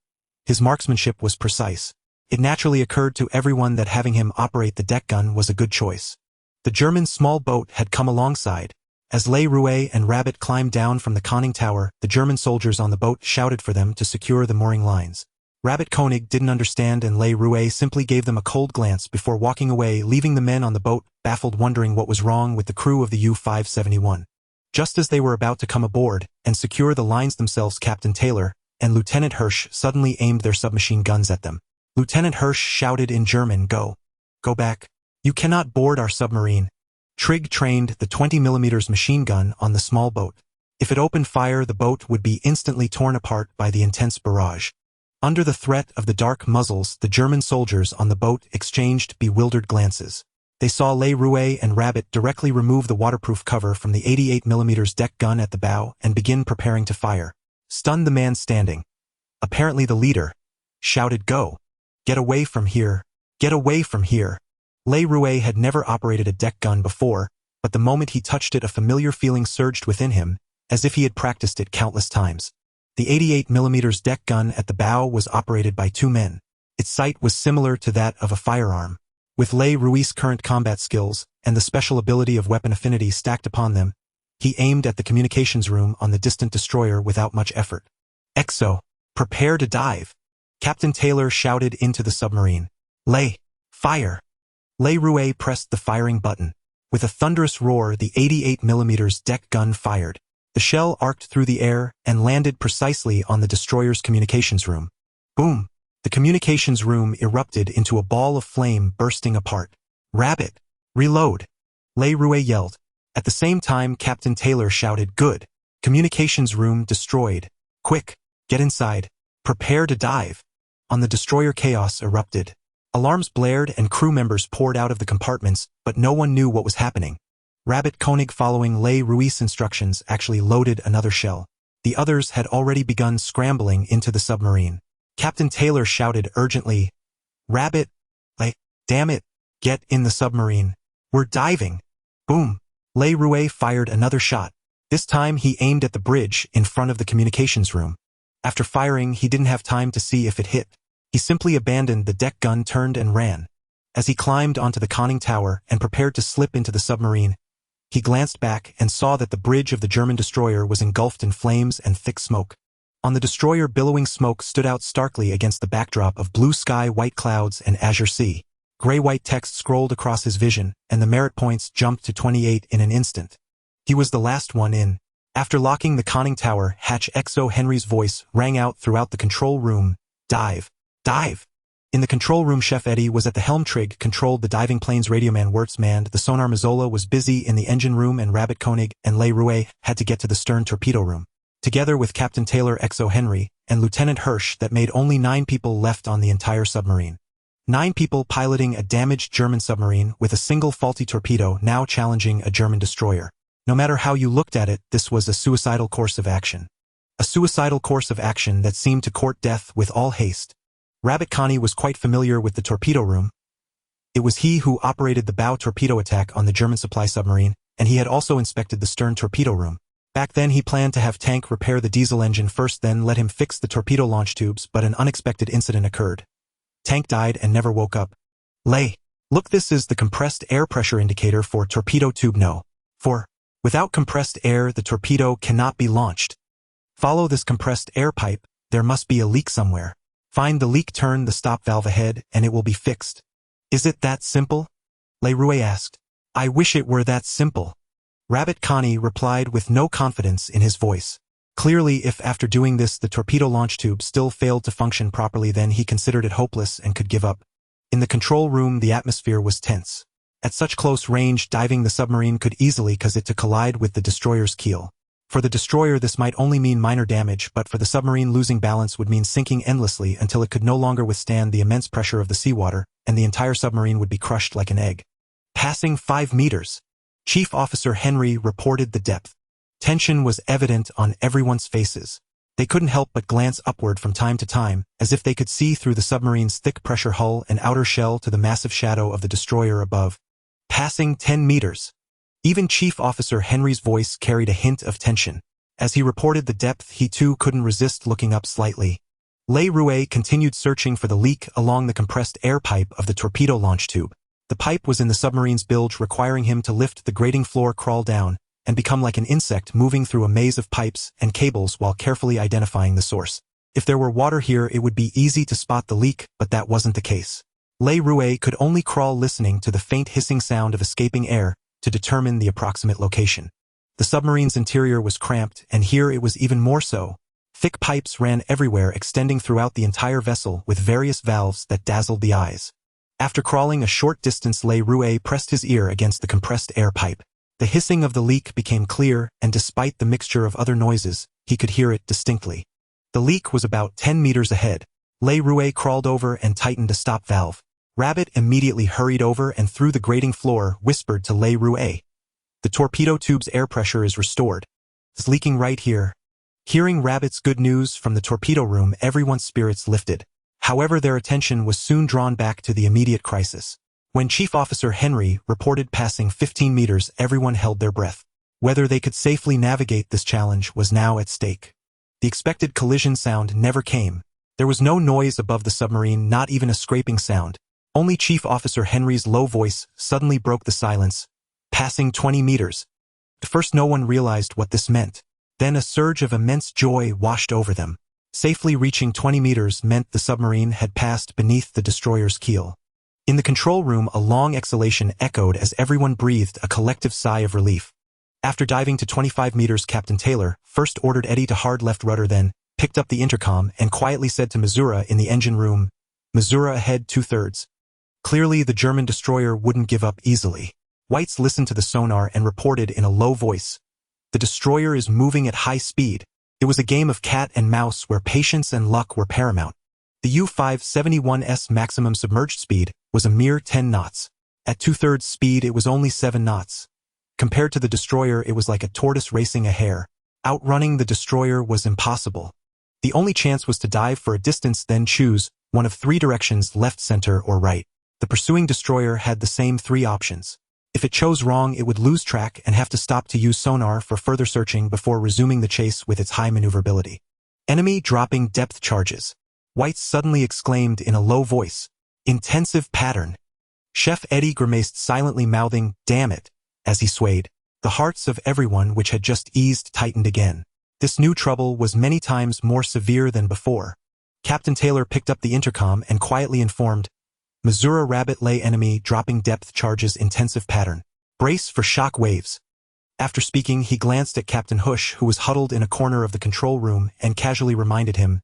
His marksmanship was precise. It naturally occurred to everyone that having him operate the deck gun was a good choice. The German small boat had come alongside. As Le Ruiz and Rabbit climbed down from the conning tower, the German soldiers on the boat shouted for them to secure the mooring lines. Rabbit Koenig didn't understand, and Le Ruiz simply gave them a cold glance before walking away, leaving the men on the boat baffled, wondering what was wrong with the crew of the U-571. Just as they were about to come aboard and secure the lines themselves, Captain Taylor and Lieutenant Hirsch suddenly aimed their submachine guns at them. Lieutenant Hirsch shouted in German, Go back. You cannot board our submarine." Trig trained the 20mm machine gun on the small boat. If it opened fire, the boat would be instantly torn apart by the intense barrage. Under the threat of the dark muzzles, the German soldiers on the boat exchanged bewildered glances. They saw Le Ruiz and Rabbit directly remove the waterproof cover from the 88mm deck gun at the bow and begin preparing to fire. Stunned, the man standing, apparently the leader, shouted, "Go! Get away from here! Get away from here!" Le Ruiz had never operated a deck gun before, but the moment he touched it, a familiar feeling surged within him, as if he had practiced it countless times. The 88mm deck gun at the bow was operated by 2 men. Its sight was similar to that of a firearm. With Le Ruiz's current combat skills and the special ability of weapon affinity stacked upon them, he aimed at the communications room on the distant destroyer without much effort. "Exo, prepare to dive." Captain Taylor shouted into the submarine. "Lay, fire!" Le Rouet pressed the firing button. With a thunderous roar, the 88mm deck gun fired. The shell arced through the air and landed precisely on the destroyer's communications room. Boom! The communications room erupted into a ball of flame bursting apart. "Rabbit! Reload!" Le Rouet yelled. At the same time, Captain Taylor shouted, "Good! Communications room destroyed. Quick, get inside. Prepare to dive." On the destroyer, chaos erupted. Alarms blared and crew members poured out of the compartments, but no one knew what was happening. Rabbit Koenig, following Le Rouet's instructions, actually loaded another shell. The others had already begun scrambling into the submarine. Captain Taylor shouted urgently, "Rabbit, damn it, get in the submarine. We're diving." Boom! Le Rouet fired another shot. This time he aimed at the bridge in front of the communications room. After firing, he didn't have time to see if it hit. He simply abandoned the deck gun, turned and ran. As he climbed onto the conning tower and prepared to slip into the submarine, he glanced back and saw that the bridge of the German destroyer was engulfed in flames and thick smoke. On the destroyer, billowing smoke stood out starkly against the backdrop of blue sky, white clouds, and azure sea. Gray-white text scrolled across his vision, and the merit points jumped to 28 in an instant. He was the last one in. After locking the conning tower, Hatch XO Henry's voice rang out throughout the control room, "Dive! Dive!" In the control room, Chef Eddie was at the helm. Trig controlled the diving planes. Radioman Wirtz manned the sonar. Mazzola was busy in the engine room, and Rabbit Koenig and Le Rouet had to get to the stern torpedo room. Together with Captain Taylor, XO Henry, and Lieutenant Hirsch, that made only 9 people left on the entire submarine. 9 people piloting a damaged German submarine with a single faulty torpedo now challenging a German destroyer. No matter how you looked at it, this was a suicidal course of action. A suicidal course of action that seemed to court death with all haste. Rabbit Connie was quite familiar with the torpedo room. It was he who operated the bow torpedo attack on the German supply submarine, and he had also inspected the stern torpedo room. Back then he planned to have Tank repair the diesel engine first, then let him fix the torpedo launch tubes, but an unexpected incident occurred. Tank died and never woke up. Look, this is the compressed air pressure indicator for torpedo tube No. 4. Without compressed air, the torpedo cannot be launched. Follow this compressed air pipe, there must be a leak somewhere. Find the leak, turn the stop valve ahead, and it will be fixed. Is it that simple? Le Rouet asked. I wish it were that simple. Rabbit Connie replied with no confidence in his voice. Clearly, if after doing this the torpedo launch tube still failed to function properly, then he considered it hopeless and could give up. In the control room, the atmosphere was tense. At such close range, diving the submarine could easily cause it to collide with the destroyer's keel. For the destroyer, this might only mean minor damage, but for the submarine, losing balance would mean sinking endlessly until it could no longer withstand the immense pressure of the seawater, and the entire submarine would be crushed like an egg. Passing 5 meters. Chief Officer Henry reported the depth. Tension was evident on everyone's faces. They couldn't help but glance upward from time to time, as if they could see through the submarine's thick pressure hull and outer shell to the massive shadow of the destroyer above. Passing 10 meters. Even Chief Officer Henry's voice carried a hint of tension. As he reported the depth, he too couldn't resist looking up slightly. Le Rouet continued searching for the leak along the compressed air pipe of the torpedo launch tube. The pipe was in the submarine's bilge, requiring him to lift the grating floor, crawl down, and become like an insect moving through a maze of pipes and cables while carefully identifying the source. If there were water here, it would be easy to spot the leak, but that wasn't the case. Le Rouet could only crawl, listening to the faint hissing sound of escaping air to determine the approximate location. The submarine's interior was cramped, and here it was even more so. Thick pipes ran everywhere, extending throughout the entire vessel with various valves that dazzled the eyes. After crawling a short distance, Le Rouet pressed his ear against the compressed air pipe. The hissing of the leak became clear, and despite the mixture of other noises, he could hear it distinctly. The leak was about 10 meters ahead. Le Rouet crawled over and tightened a stop valve. Rabbit immediately hurried over and through the grating floor whispered to Le Rouet. The torpedo tube's air pressure is restored. It's leaking right here. Hearing Rabbit's good news from the torpedo room, everyone's spirits lifted. However, their attention was soon drawn back to the immediate crisis. When Chief Officer Henry reported passing 15 meters, everyone held their breath. Whether they could safely navigate this challenge was now at stake. The expected collision sound never came. There was no noise above the submarine, not even a scraping sound. Only Chief Officer Henry's low voice suddenly broke the silence. Passing 20 meters. At first no one realized what this meant. Then a surge of immense joy washed over them. Safely reaching 20 meters meant the submarine had passed beneath the destroyer's keel. In the control room, a long exhalation echoed as everyone breathed a collective sigh of relief. After diving to 25 meters, Captain Taylor first ordered Eddie to hard left rudder, then picked up the intercom and quietly said to Missouri in the engine room, "Missouri ahead 2/3. Clearly, the German destroyer wouldn't give up easily. Whites listened to the sonar and reported in a low voice, "The destroyer is moving at high speed." It was a game of cat and mouse where patience and luck were paramount. The U-571's maximum submerged speed was a mere 10 knots. At 2/3 speed, it was only 7 knots. Compared to the destroyer, it was like a tortoise racing a hare. Outrunning the destroyer was impossible. The only chance was to dive for a distance, then choose one of 3 directions: left, center, or right. The pursuing destroyer had the same 3 options. If it chose wrong, it would lose track and have to stop to use sonar for further searching before resuming the chase with its high maneuverability. Enemy dropping depth charges. Whites suddenly exclaimed in a low voice, "Intensive pattern." Chef Eddie grimaced, silently mouthing, "Damn it," as he swayed. The hearts of everyone, which had just eased, tightened again. This new trouble was many times more severe than before. Captain Taylor picked up the intercom and quietly informed, "Missouri Rabbit lay enemy dropping depth charges, intensive pattern. Brace for shock waves." After speaking, he glanced at Captain Hush, who was huddled in a corner of the control room, and casually reminded him,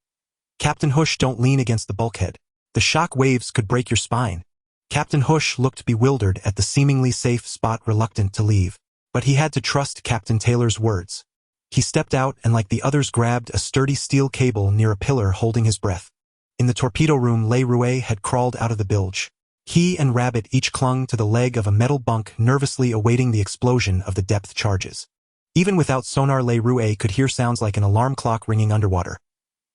"Captain Hush, don't lean against the bulkhead. The shock waves could break your spine." Captain Hush looked bewildered at the seemingly safe spot, reluctant to leave. But he had to trust Captain Taylor's words. He stepped out and, like the others, grabbed a sturdy steel cable near a pillar, holding his breath. In the torpedo room, Le Rouet had crawled out of the bilge. He and Rabbit each clung to the leg of a metal bunk, nervously awaiting the explosion of the depth charges. Even without sonar, Le Rouet could hear sounds like an alarm clock ringing underwater.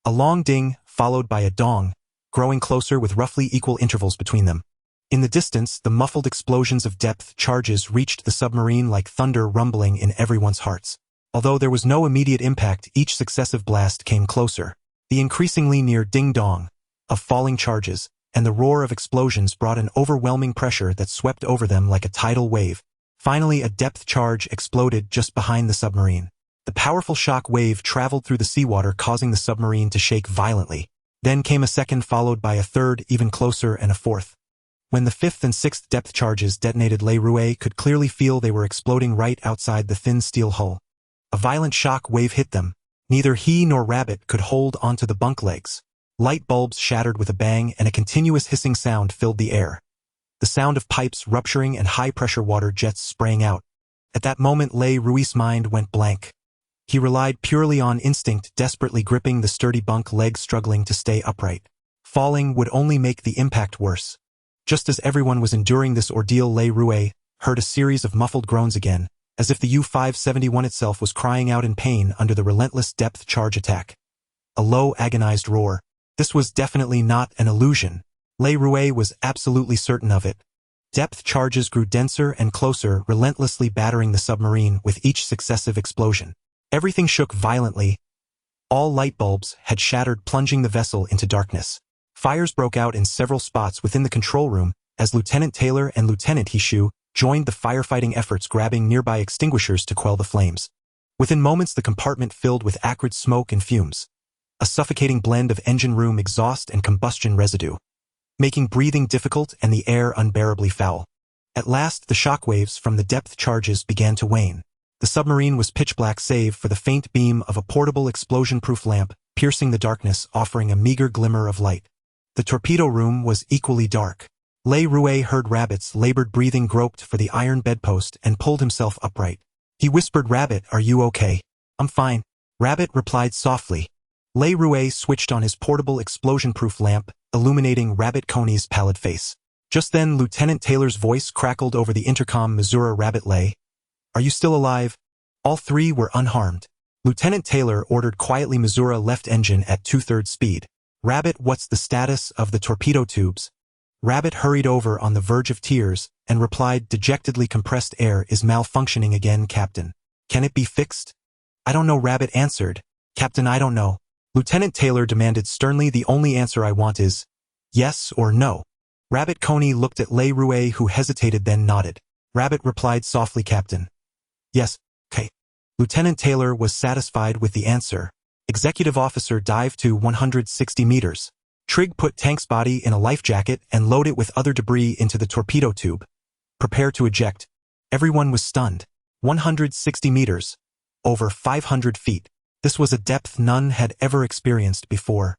A long ding, followed by a dong, growing closer with roughly equal intervals between them. In the distance, the muffled explosions of depth charges reached the submarine like thunder rumbling in everyone's hearts. Although there was no immediate impact, each successive blast came closer. The increasingly near ding-dong of falling charges and the roar of explosions brought an overwhelming pressure that swept over them like a tidal wave. Finally, a depth charge exploded just behind the submarine. The powerful shock wave traveled through the seawater, causing the submarine to shake violently. Then came a second, followed by a third, even closer, and a fourth. When the 5th and 6th depth charges detonated, Le Rouet could clearly feel they were exploding right outside the thin steel hull. A violent shock wave hit them. Neither he nor Rabbit could hold onto the bunk legs. Light bulbs shattered with a bang, and a continuous hissing sound filled the air. The sound of pipes rupturing and high-pressure water jets spraying out. At that moment, Le Rouet's mind went blank. He relied purely on instinct, desperately gripping the sturdy bunk legs, struggling to stay upright. Falling would only make the impact worse. Just as everyone was enduring this ordeal, Le Rouet heard a series of muffled groans again, as if the U-571 itself was crying out in pain under the relentless depth charge attack. A low, agonized roar. This was definitely not an illusion. Le Rouet was absolutely certain of it. Depth charges grew denser and closer, relentlessly battering the submarine with each successive explosion. Everything shook violently. All light bulbs had shattered, plunging the vessel into darkness. Fires broke out in several spots within the control room as Lieutenant Taylor and Lieutenant Hishu joined the firefighting efforts, grabbing nearby extinguishers to quell the flames. Within moments, the compartment filled with acrid smoke and fumes, a suffocating blend of engine room exhaust and combustion residue, making breathing difficult and the air unbearably foul. At last, the shockwaves from the depth charges began to wane. The submarine was pitch black save for the faint beam of a portable explosion-proof lamp piercing the darkness, offering a meager glimmer of light. The torpedo room was equally dark. Le Rouet heard Rabbit's labored breathing, groped for the iron bedpost, and pulled himself upright. He whispered, "Rabbit, are you okay?" "I'm fine," Rabbit replied softly. Le Rouet switched on his portable explosion-proof lamp, illuminating Rabbit Coney's pallid face. Just then, Lieutenant Taylor's voice crackled over the intercom, "Missouri Rabbit Le, are you still alive?" All 3 were unharmed. Lieutenant Taylor ordered quietly, "Missouri left engine at 2/3 speed." "Rabbit, what's the status of the torpedo tubes?" Rabbit hurried over on the verge of tears and replied dejectedly, "Compressed air is malfunctioning again, Captain. Can it be fixed?" "I don't know," Rabbit answered. "Captain, I don't know." Lieutenant Taylor demanded sternly, "The only answer I want is yes or no." Rabbit Coney looked at Le Rouet, who hesitated then nodded. Rabbit replied softly, "Captain. Yes, okay." Lieutenant Taylor was satisfied with the answer. Executive Officer dived to 160 meters. Trig put Tank's body in a life jacket and loaded it with other debris into the torpedo tube. Prepare to eject. Everyone was stunned. 160 meters. Over 500 feet. This was a depth none had ever experienced before.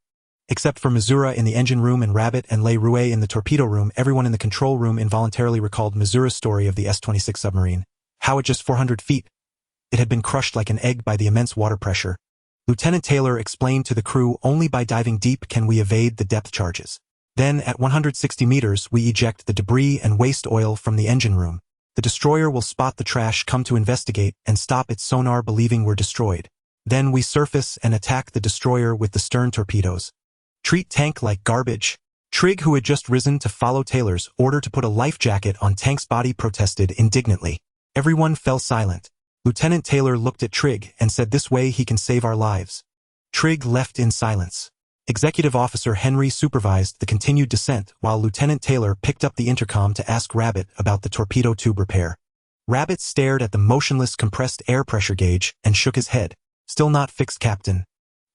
Except for Missouri in the engine room and Rabbit and Le Rouet in the torpedo room, everyone in the control room involuntarily recalled Missouri's story of the S-26 submarine. How at just 400 feet, it had been crushed like an egg by the immense water pressure. Lieutenant Taylor explained to the crew, only by diving deep can we evade the depth charges. Then, at 160 meters, we eject the debris and waste oil from the engine room. The destroyer will spot the trash, come to investigate, and stop its sonar believing we're destroyed. Then we surface and attack the destroyer with the stern torpedoes. Treat Tank like garbage. Trig, who had just risen to follow Taylor's order to put a life jacket on Tank's body, protested indignantly. Everyone fell silent. Lieutenant Taylor looked at Trig and said, "This way he can save our lives." Trig left in silence. Executive Officer Henry supervised the continued descent while Lieutenant Taylor picked up the intercom to ask Rabbit about the torpedo tube repair. Rabbit stared at the motionless compressed air pressure gauge and shook his head. "Still not fixed, Captain."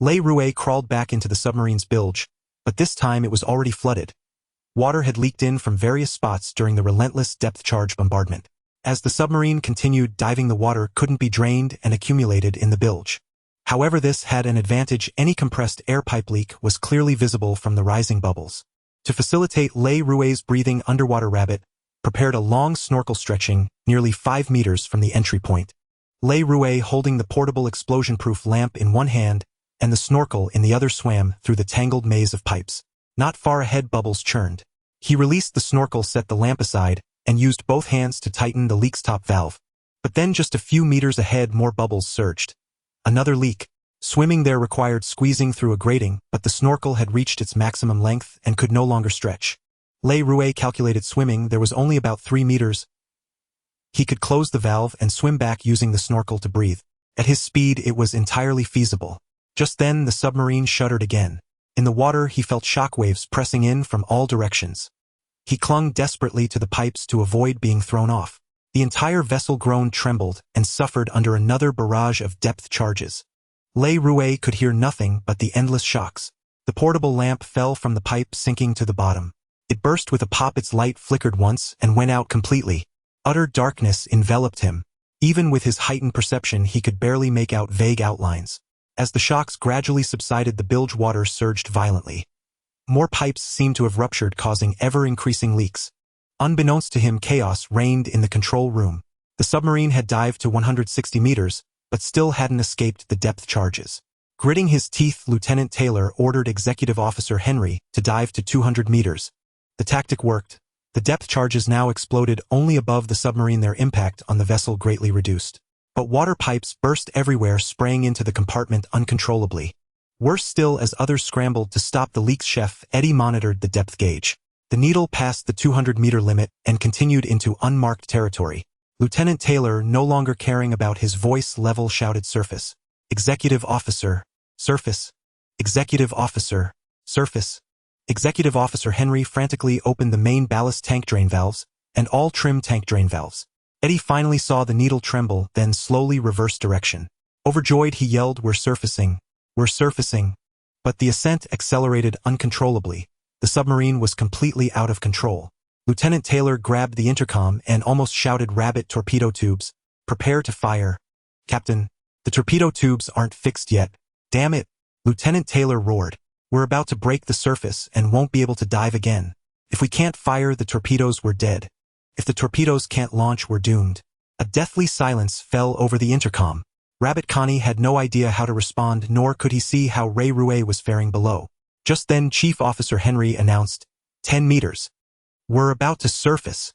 Le Rouet crawled back into the submarine's bilge, but this time it was already flooded. Water had leaked in from various spots during the relentless depth charge bombardment. As the submarine continued diving, the water couldn't be drained and accumulated in the bilge. However, this had an advantage: any compressed air pipe leak was clearly visible from the rising bubbles. To facilitate Le Rouet's breathing underwater, Rabbit prepared a long snorkel stretching nearly 5 meters from the entry point. Le Rouet, holding the portable explosion-proof lamp in one hand and the snorkel in the other, swam through the tangled maze of pipes. Not far ahead, bubbles churned. He released the snorkel, set the lamp aside, and used both hands to tighten the leak's top valve. But then just a few meters ahead, more bubbles surged. Another leak. Swimming there required squeezing through a grating, but the snorkel had reached its maximum length and could no longer stretch. Le Rouet calculated swimming there was only about 3 meters. He could close the valve and swim back using the snorkel to breathe. At his speed, it was entirely feasible. Just then, the submarine shuddered again. In the water, he felt shock waves pressing in from all directions. He clung desperately to the pipes to avoid being thrown off. The entire vessel groaned, trembled, and suffered under another barrage of depth charges. Le Rouet could hear nothing but the endless shocks. The portable lamp fell from the pipe, sinking to the bottom. It burst with a pop. Its light flickered once and went out completely. Utter darkness enveloped him. Even with his heightened perception, he could barely make out vague outlines. As the shocks gradually subsided, the bilge water surged violently. More pipes seemed to have ruptured, causing ever-increasing leaks. Unbeknownst to him, chaos reigned in the control room. The submarine had dived to 160 meters, but still hadn't escaped the depth charges. Gritting his teeth, Lieutenant Taylor ordered Executive Officer Henry to dive to 200 meters. The tactic worked. The depth charges now exploded only above the submarine, their impact on the vessel greatly reduced. But water pipes burst everywhere, spraying into the compartment uncontrollably. Worse still, as others scrambled to stop the leaks, Chef Eddie monitored the depth gauge. The needle passed the 200-meter limit and continued into unmarked territory. Lieutenant Taylor, no longer caring about his voice level, shouted, "Surface. Executive Officer. Surface. Executive Officer. Surface." Executive Officer Henry frantically opened the main ballast tank drain valves and all trim tank drain valves. Eddie finally saw the needle tremble, then slowly reverse direction. Overjoyed, he yelled, "We're surfacing. We're surfacing." But the ascent accelerated uncontrollably. The submarine was completely out of control. Lieutenant Taylor grabbed the intercom and almost shouted, "Rabbit, torpedo tubes. Prepare to fire." "Captain, the torpedo tubes aren't fixed yet." "Damn it," Lieutenant Taylor roared. "We're about to break the surface and won't be able to dive again. If we can't fire the torpedoes, we're dead. If the torpedoes can't launch, we're doomed." A deathly silence fell over the intercom. Rabbit Connie had no idea how to respond, nor could he see how Le Rouet was faring below. Just then, Chief Officer Henry announced, 10 meters. We're about to surface."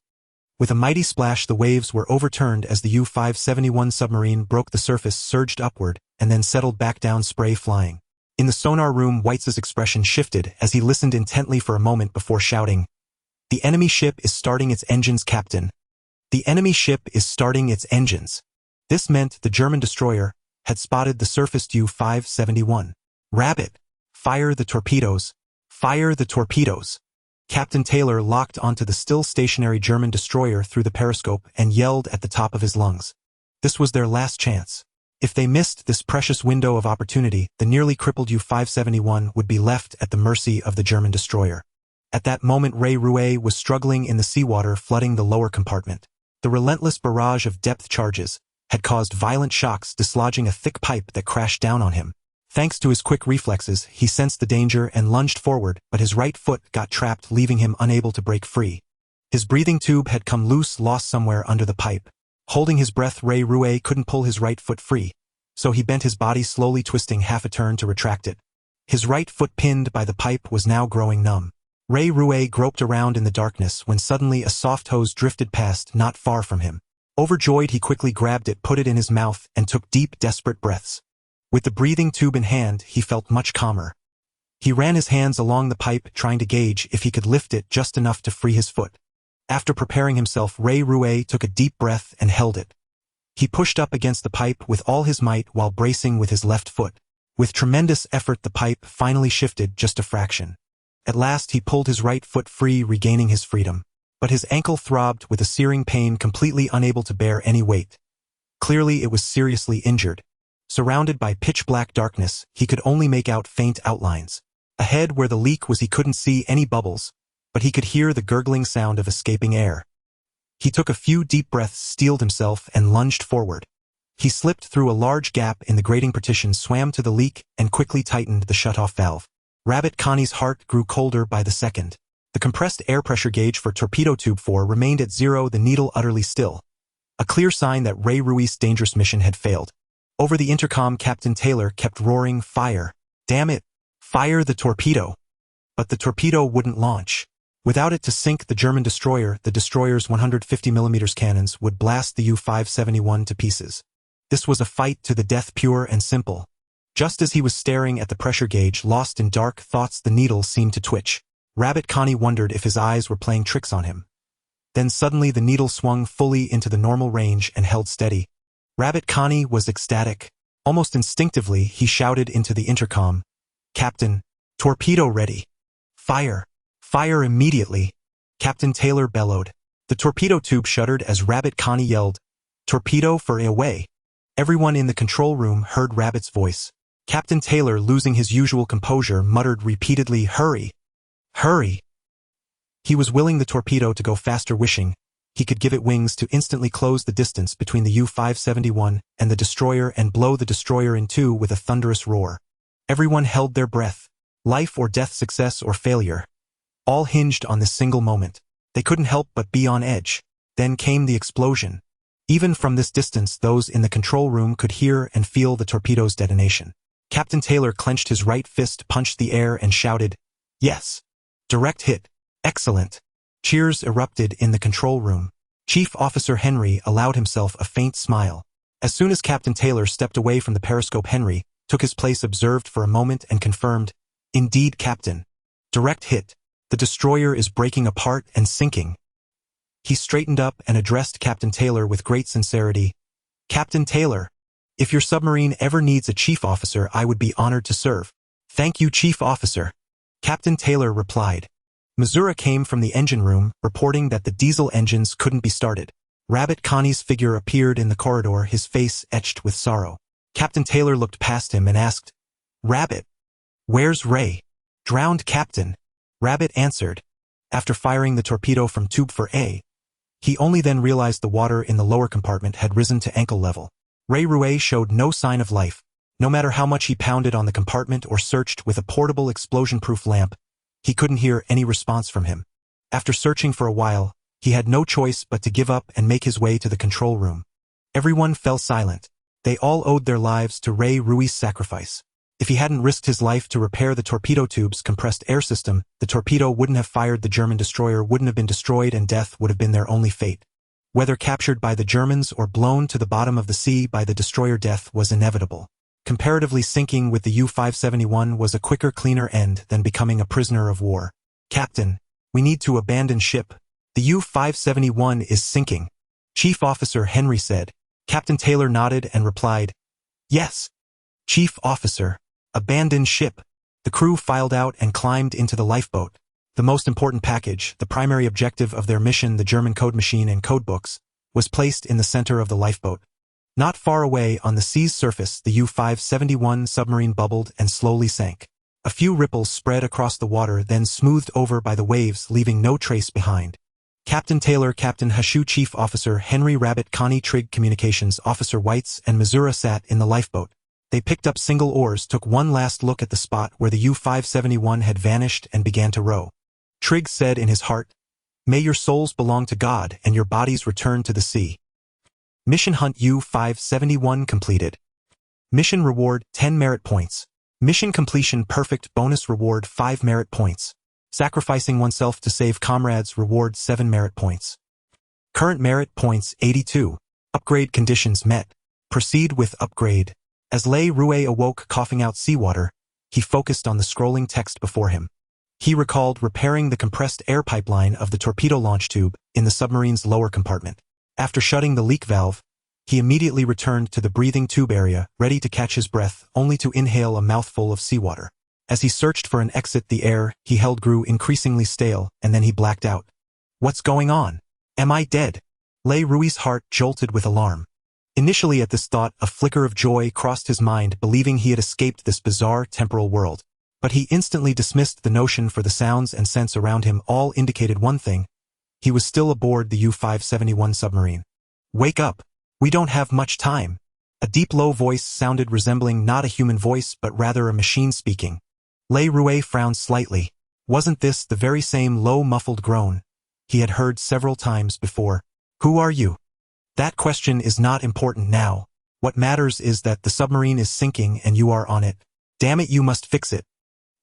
With a mighty splash, the waves were overturned as the U-571 submarine broke the surface, surged upward, and then settled back down, spray flying. In the sonar room, White's expression shifted as he listened intently for a moment before shouting, "The enemy ship is starting its engines, Captain. The enemy ship is starting its engines." This meant the German destroyer had spotted the surfaced U-571. "Rabbit, fire the torpedoes. Fire the torpedoes." Captain Taylor locked onto the still stationary German destroyer through the periscope and yelled at the top of his lungs. This was their last chance. If they missed this precious window of opportunity, the nearly crippled U-571 would be left at the mercy of the German destroyer. At that moment Ray was struggling in the seawater flooding the lower compartment. The relentless barrage of depth charges had caused violent shocks, dislodging a thick pipe that crashed down on him. Thanks to his quick reflexes, he sensed the danger and lunged forward, but his right foot got trapped, leaving him unable to break free. His breathing tube had come loose, lost somewhere under the pipe. Holding his breath, Ray couldn't pull his right foot free, so he bent his body, slowly twisting half a turn to retract it. His right foot, pinned by the pipe, was now growing numb. Ray groped around in the darkness when suddenly a soft hose drifted past not far from him. Overjoyed, he quickly grabbed it, put it in his mouth, and took deep, desperate breaths. With the breathing tube in hand, he felt much calmer. He ran his hands along the pipe, trying to gauge if he could lift it just enough to free his foot. After preparing himself, Ray took a deep breath and held it. He pushed up against the pipe with all his might while bracing with his left foot. With tremendous effort, the pipe finally shifted just a fraction. At last he pulled his right foot free, regaining his freedom. But his ankle throbbed with a searing pain, completely unable to bear any weight. Clearly it was seriously injured. Surrounded by pitch-black darkness, he could only make out faint outlines. Ahead where the leak was, he couldn't see any bubbles, but he could hear the gurgling sound of escaping air. He took a few deep breaths, steeled himself, and lunged forward. He slipped through a large gap in the grating partition, swam to the leak, and quickly tightened the shutoff valve. Rabbit Connie's heart grew colder by the second. The compressed air pressure gauge for torpedo tube 4 remained at 0, the needle utterly still. A clear sign that Ray's dangerous mission had failed. Over the intercom, Captain Taylor kept roaring, "Fire! Damn it! Fire the torpedo!" But the torpedo wouldn't launch. Without it to sink the German destroyer, the destroyer's 150mm cannons would blast the U-571 to pieces. This was a fight to the death, pure and simple. Just as he was staring at the pressure gauge, lost in dark thoughts, the needle seemed to twitch. Rabbit Connie wondered if his eyes were playing tricks on him. Then suddenly the needle swung fully into the normal range and held steady. Rabbit Connie was ecstatic. Almost instinctively, he shouted into the intercom, "Captain, torpedo ready. Fire! Fire immediately!" Captain Taylor bellowed. The torpedo tube shuddered as Rabbit Connie yelled, "Torpedo for away!" Everyone in the control room heard Rabbit's voice. Captain Taylor, losing his usual composure, muttered repeatedly, "Hurry! Hurry!" He was willing the torpedo to go faster, wishing he could give it wings to instantly close the distance between the U-571 and the destroyer and blow the destroyer in two with a thunderous roar. Everyone held their breath. Life or death, success or failure. All hinged on this single moment. They couldn't help but be on edge. Then came the explosion. Even from this distance, those in the control room could hear and feel the torpedo's detonation. Captain Taylor clenched his right fist, punched the air, and shouted, "Yes! Direct hit! Excellent!" Cheers erupted in the control room. Chief Officer Henry allowed himself a faint smile. As soon as Captain Taylor stepped away from the periscope, Henry took his place, observed for a moment, and confirmed, "Indeed, Captain. Direct hit. The destroyer is breaking apart and sinking." He straightened up and addressed Captain Taylor with great sincerity. "Captain Taylor, if your submarine ever needs a chief officer, I would be honored to serve." "Thank you, Chief Officer," Captain Taylor replied. Missouri came from the engine room, reporting that the diesel engines couldn't be started. Rabbit Connie's figure appeared in the corridor, his face etched with sorrow. Captain Taylor looked past him and asked, "Rabbit, where's Ray?" "Drowned, Captain," Rabbit answered. After firing the torpedo from tube 4A, he only then realized the water in the lower compartment had risen to ankle level. Ray showed no sign of life. No matter how much he pounded on the compartment or searched with a portable explosion-proof lamp, he couldn't hear any response from him. After searching for a while, he had no choice but to give up and make his way to the control room. Everyone fell silent. They all owed their lives to Ray's sacrifice. If he hadn't risked his life to repair the torpedo tube's compressed air system, the torpedo wouldn't have fired, the German destroyer wouldn't have been destroyed, and death would have been their only fate. Whether captured by the Germans or blown to the bottom of the sea by the destroyer, death was inevitable. Comparatively, sinking with the U-571 was a quicker, cleaner end than becoming a prisoner of war. "Captain, we need to abandon ship. The U-571 is sinking," Chief Officer Henry said. Captain Taylor nodded and replied, "Yes, Chief Officer, abandon ship." The crew filed out and climbed into the lifeboat. The most important package, the primary objective of their mission, the German code machine and code books, was placed in the center of the lifeboat. Not far away on the sea's surface, the U-571 submarine bubbled and slowly sank. A few ripples spread across the water, then smoothed over by the waves, leaving no trace behind. Captain Taylor, Captain Hashu, Chief Officer Henry Rabbit, Connie Trigg, Communications Officer Whites, and Missouri sat in the lifeboat. They picked up single oars, took one last look at the spot where the U-571 had vanished, and began to row. Trigg said in his heart, "May your souls belong to God and your bodies return to the sea." Mission Hunt U-571 completed. Mission reward 10 merit points. Mission completion perfect bonus reward 5 merit points. Sacrificing oneself to save comrades reward 7 merit points. Current merit points 82. Upgrade conditions met. Proceed with upgrade. As Le Rouet awoke coughing out seawater, he focused on the scrolling text before him. He recalled repairing the compressed air pipeline of the torpedo launch tube in the submarine's lower compartment. After shutting the leak valve, he immediately returned to the breathing tube area, ready to catch his breath, only to inhale a mouthful of seawater. As he searched for an exit, the air he held grew increasingly stale, and then he blacked out. What's going on? Am I dead? Le Rouet's heart jolted with alarm. Initially at this thought, a flicker of joy crossed his mind, believing he had escaped this bizarre temporal world. But he instantly dismissed the notion, for the sounds and scents around him all indicated one thing. He was still aboard the U-571 submarine. Wake up! We don't have much time. A deep low voice sounded, resembling not a human voice but rather a machine speaking. Le Rouet frowned slightly. Wasn't this the very same low muffled groan he had heard several times before? Who are you? That question is not important now. What matters is that the submarine is sinking and you are on it. Damn it, you must fix it.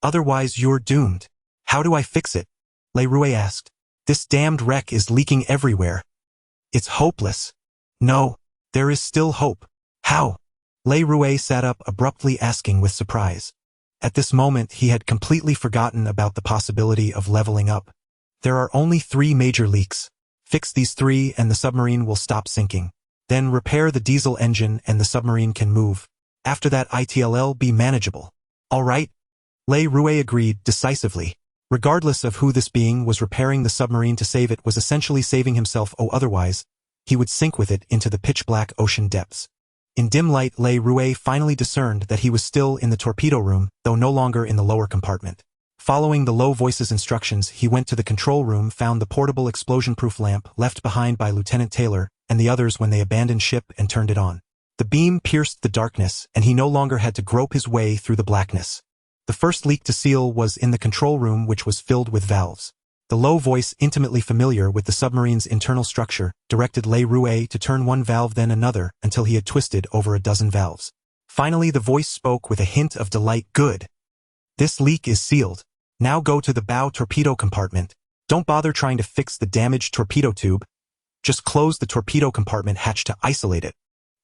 Otherwise you're doomed. How do I fix it? Le Rouet asked. This damned wreck is leaking everywhere. It's hopeless. No, there is still hope. How? Le Rouet sat up abruptly, asking with surprise. At this moment he had completely forgotten about the possibility of leveling up. There are only 3 major leaks. Fix these 3 and the submarine will stop sinking. Then repair the diesel engine and the submarine can move. After that it'll be manageable. All right? Le Rouet agreed decisively. Regardless of who this being was, repairing the submarine to save it was essentially saving himself, otherwise he would sink with it into the pitch-black ocean depths. In dim light, Le Rouet finally discerned that he was still in the torpedo room, though no longer in the lower compartment. Following the low voice's instructions, he went to the control room, found the portable explosion-proof lamp left behind by Lieutenant Taylor and the others when they abandoned ship, and turned it on. The beam pierced the darkness, and he no longer had to grope his way through the blackness. The first leak to seal was in the control room, which was filled with valves. The low voice, intimately familiar with the submarine's internal structure, directed Le Rouet to turn one valve then another until he had twisted over a dozen valves. Finally the voice spoke with a hint of delight. Good. This leak is sealed. Now go to the bow torpedo compartment. Don't bother trying to fix the damaged torpedo tube. Just close the torpedo compartment hatch to isolate it.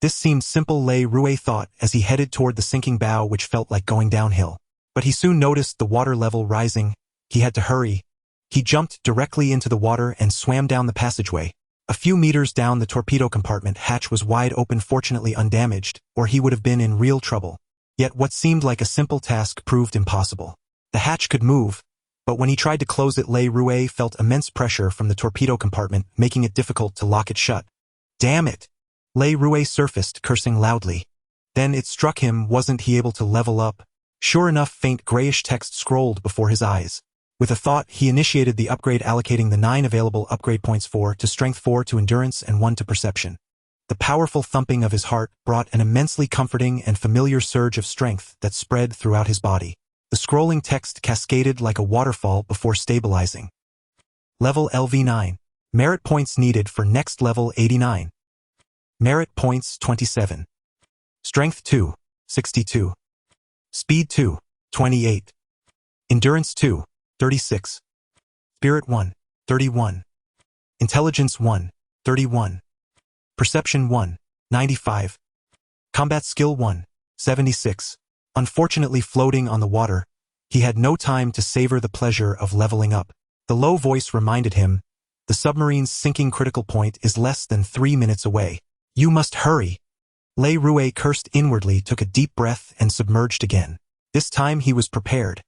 This seemed simple, Le Rouet thought, as he headed toward the sinking bow, which felt like going downhill. But he soon noticed the water level rising. He had to hurry. He jumped directly into the water and swam down the passageway. A few meters down, the torpedo compartment hatch was wide open, fortunately undamaged, or he would have been in real trouble. Yet what seemed like a simple task proved impossible. The hatch could move, but when he tried to close it, Le Rouet felt immense pressure from the torpedo compartment, making it difficult to lock it shut. Damn it! Le Rouet surfaced, cursing loudly. Then it struck him, wasn't he able to level up? Sure enough, faint grayish text scrolled before his eyes. With a thought, he initiated the upgrade, allocating the 9 available upgrade points, 4 to strength, 4 to endurance, and 1 to perception. The powerful thumping of his heart brought an immensely comforting and familiar surge of strength that spread throughout his body. The scrolling text cascaded like a waterfall before stabilizing. Level LV9. Merit points needed for next level 89. Merit points 27. Strength 2, 62. Speed 2, 28. Endurance 2, 36. Spirit 1, 31. Intelligence 1, 31. Perception 1, 95. Combat Skill 1, 76. Unfortunately, floating on the water, he had no time to savor the pleasure of leveling up. The low voice reminded him, the submarine's sinking critical point is less than 3 minutes away. You must hurry. Le Rouet cursed inwardly, took a deep breath, and submerged again. This time he was prepared.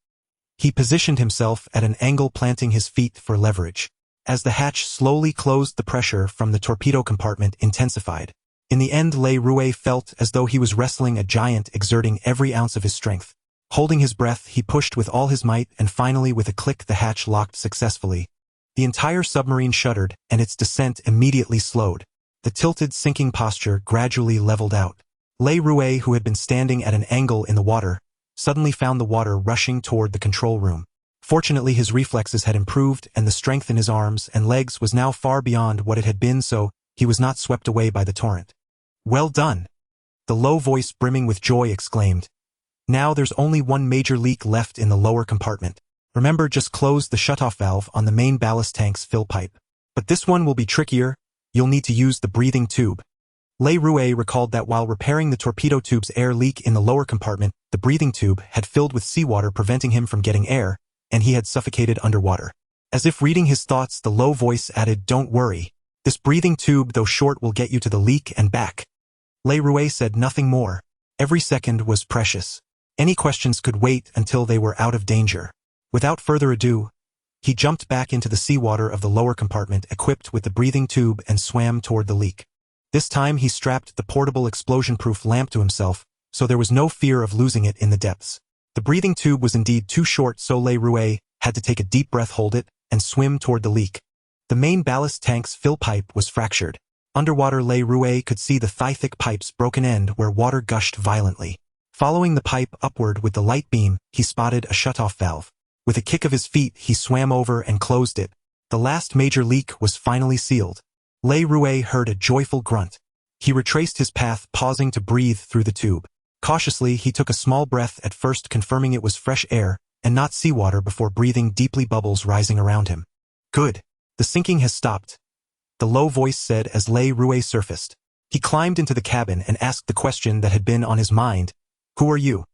He positioned himself at an angle, planting his feet for leverage. As the hatch slowly closed, the pressure from the torpedo compartment intensified. In the end, Le Rouet felt as though he was wrestling a giant, exerting every ounce of his strength. Holding his breath, he pushed with all his might, and finally with a click the hatch locked successfully. The entire submarine shuddered, and its descent immediately slowed. The tilted, sinking posture gradually leveled out. Le Rouet, who had been standing at an angle in the water, suddenly found the water rushing toward the control room. Fortunately, his reflexes had improved, and the strength in his arms and legs was now far beyond what it had been, so he was not swept away by the torrent. "Well done!" the low voice brimming with joy exclaimed. "Now there's only one major leak left in the lower compartment. Remember, just close the shutoff valve on the main ballast tank's fill pipe. But this one will be trickier. You'll need to use the breathing tube." Le Rouet recalled that while repairing the torpedo tube's air leak in the lower compartment, the breathing tube had filled with seawater, preventing him from getting air, and he had suffocated underwater. As if reading his thoughts, the low voice added, "Don't worry. This breathing tube, though short, will get you to the leak and back." Le Rouet said nothing more. Every second was precious. Any questions could wait until they were out of danger. Without further ado, he jumped back into the seawater of the lower compartment, equipped with the breathing tube, and swam toward the leak. This time he strapped the portable explosion-proof lamp to himself, so there was no fear of losing it in the depths. The breathing tube was indeed too short, so Le Rouet had to take a deep breath, hold it, and swim toward the leak. The main ballast tank's fill pipe was fractured. Underwater, Le Rouet could see the thigh-thick pipe's broken end where water gushed violently. Following the pipe upward with the light beam, he spotted a shutoff valve. With a kick of his feet, he swam over and closed it. The last major leak was finally sealed. Le Rouet heard a joyful grunt. He retraced his path, pausing to breathe through the tube. Cautiously, he took a small breath, at first confirming it was fresh air and not seawater, before breathing deeply, bubbles rising around him. "Good. The sinking has stopped," the low voice said as Le Rouet surfaced. He climbed into the cabin and asked the question that had been on his mind. "Who are you?"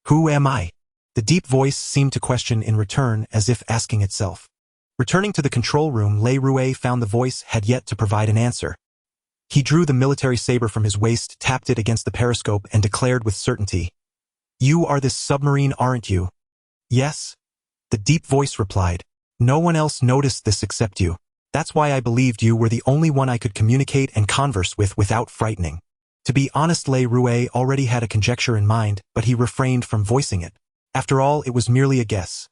"Who am I?" The deep voice seemed to question in return, as if asking itself. Returning to the control room, Le Rouet found the voice had yet to provide an answer. He drew the military saber from his waist, tapped it against the periscope, and declared with certainty, "You are this submarine, aren't you?" "Yes," the deep voice replied. "No one else noticed this except you. That's why I believed you were the only one I could communicate and converse with without frightening." To be honest, Le Rouet already had a conjecture in mind, but he refrained from voicing it. After all, it was merely a guess.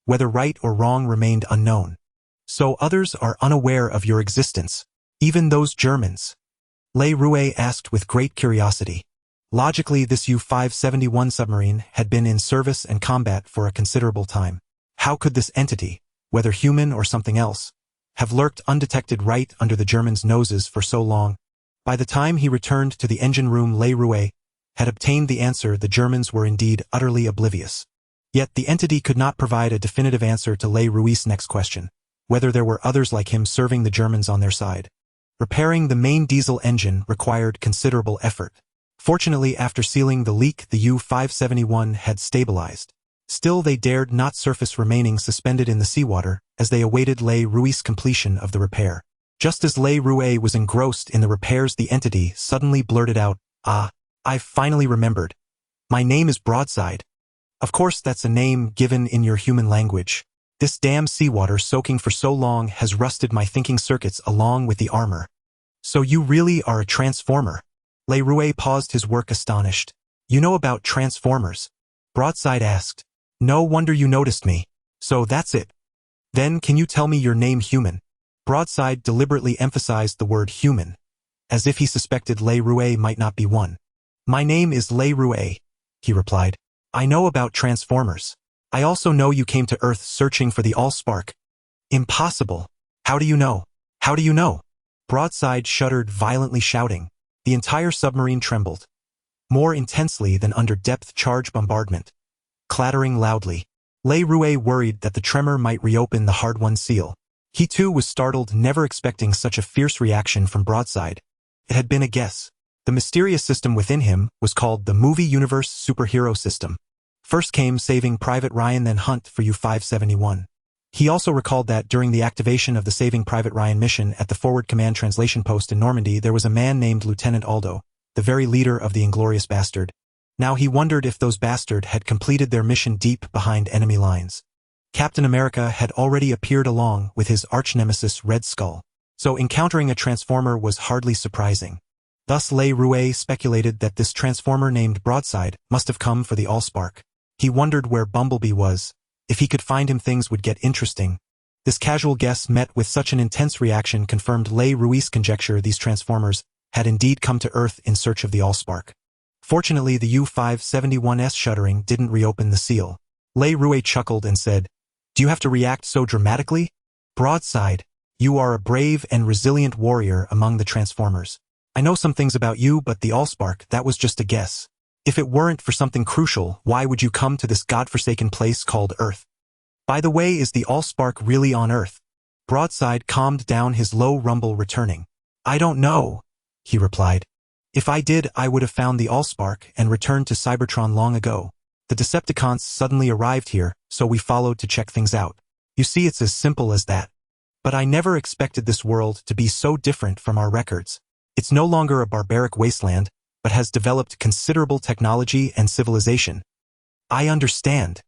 Whether right or wrong remained unknown. "So others are unaware of your existence, even those Germans?" Le Rouet asked with great curiosity. Logically, this U-571 submarine had been in service and combat for a considerable time. How could this entity, whether human or something else, have lurked undetected right under the Germans' noses for so long? By the time he returned to the engine room, Le Rouet had obtained the answer. The Germans were indeed utterly oblivious. Yet the entity could not provide a definitive answer to Le Rouet's next question, whether there were others like him serving the Germans on their side. Repairing the main diesel engine required considerable effort. Fortunately, after sealing the leak, the U-571 had stabilized. Still, they dared not surface, remaining suspended in the seawater as they awaited Le Rouet's completion of the repair. Just as Le Rouet was engrossed in the repairs, the entity suddenly blurted out, "Ah, I've finally remembered. My name is Broadside." "Of course, that's a name given in your human language. This damn seawater soaking for so long has rusted my thinking circuits along with the armor." "So you really are a transformer?" Le Rouet paused his work, astonished. "You know about transformers?" Broadside asked. "No wonder you noticed me. So that's it. Then can you tell me your name, human?" Broadside deliberately emphasized the word human, as if he suspected Le Rouet might not be one. "My name is Le Rouet," he replied. "I know about transformers. I also know you came to Earth searching for the Allspark." "Impossible. How do you know? How do you know?" Broadside shuddered violently, shouting. The entire submarine trembled, more intensely than under depth charge bombardment, clattering loudly. Le Rouet worried that the tremor might reopen the hard-won seal. He too was startled, never expecting such a fierce reaction from Broadside. It had been a guess. The mysterious system within him was called the Movie Universe Superhero System. First came Saving Private Ryan, then Hunt for U-571. He also recalled that during the activation of the Saving Private Ryan mission at the Forward Command Translation Post in Normandy, there was a man named Lieutenant Aldo, the very leader of the Inglorious Bastard. Now he wondered if those Bastard had completed their mission deep behind enemy lines. Captain America had already appeared along with his arch-nemesis Red Skull, so encountering a transformer was hardly surprising. Thus Le Rouet speculated that this transformer named Broadside must have come for the Allspark. He wondered where Bumblebee was. If he could find him, things would get interesting. This casual guess met with such an intense reaction confirmed Le Rouet's conjecture these transformers had indeed come to Earth in search of the Allspark. Fortunately, the U-571's shuttering didn't reopen the seal. Le Rouet chuckled and said, "Do you have to react so dramatically? Broadside, you are a brave and resilient warrior among the transformers. I know some things about you, but the Allspark, that was just a guess. If it weren't for something crucial, why would you come to this godforsaken place called Earth? By the way, is the Allspark really on Earth?" Broadside calmed down his low rumble, returning. "I don't know," he replied. "If I did, I would have found the Allspark and returned to Cybertron long ago. The Decepticons suddenly arrived here, so we followed to check things out. You see, it's as simple as that. But I never expected this world to be so different from our records. It's no longer a barbaric wasteland, but has developed considerable technology and civilization." "I understand."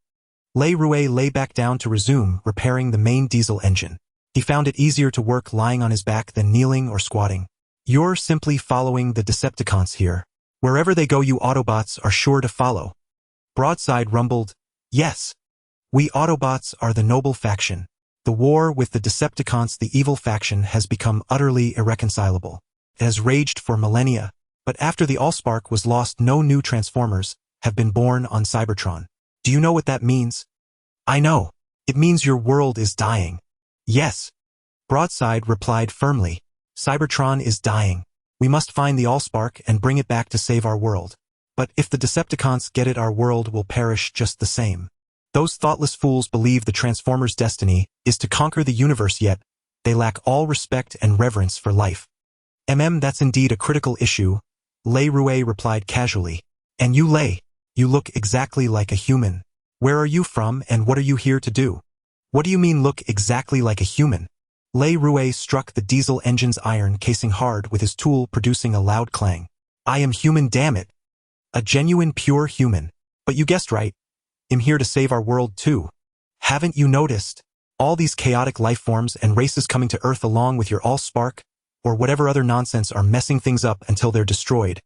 Le Rouet lay back down to resume repairing the main diesel engine. He found it easier to work lying on his back than kneeling or squatting. "You're simply following the Decepticons here. Wherever they go, you Autobots are sure to follow." Broadside rumbled, "Yes. We Autobots are the noble faction. The war with the Decepticons, the evil faction, has become utterly irreconcilable. It has raged for millennia, but after the Allspark was lost, no new Transformers have been born on Cybertron. Do you know what that means?" "I know. It means your world is dying." "Yes." Broadside replied firmly. "Cybertron is dying. We must find the Allspark and bring it back to save our world. But if the Decepticons get it, our world will perish just the same. Those thoughtless fools believe the Transformers' destiny is to conquer the universe, yet they lack all respect and reverence for life." That's indeed a critical issue," Le Rouet replied casually. "And you look exactly like a human. Where are you from and what are you here to do?" "What do you mean, look exactly like a human?" Le Rouet struck the diesel engine's iron casing hard with his tool, producing a loud clang. "I am human, damn it. A genuine, pure human. But you guessed right. I'm here to save our world too. Haven't you noticed? All these chaotic life forms and races coming to Earth along with your Allspark, or whatever other nonsense, are messing things up until they're destroyed."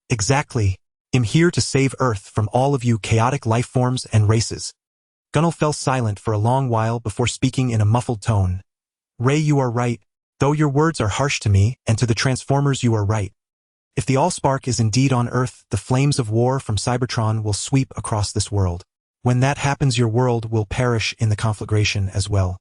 "Exactly. I'm here to save Earth from all of you chaotic life forms and races." Gunnel fell silent for a long while before speaking in a muffled tone. "Ray, you are right. Though your words are harsh to me and to the Transformers, you are right. If the Allspark is indeed on Earth, the flames of war from Cybertron will sweep across this world. When that happens, your world will perish in the conflagration as well.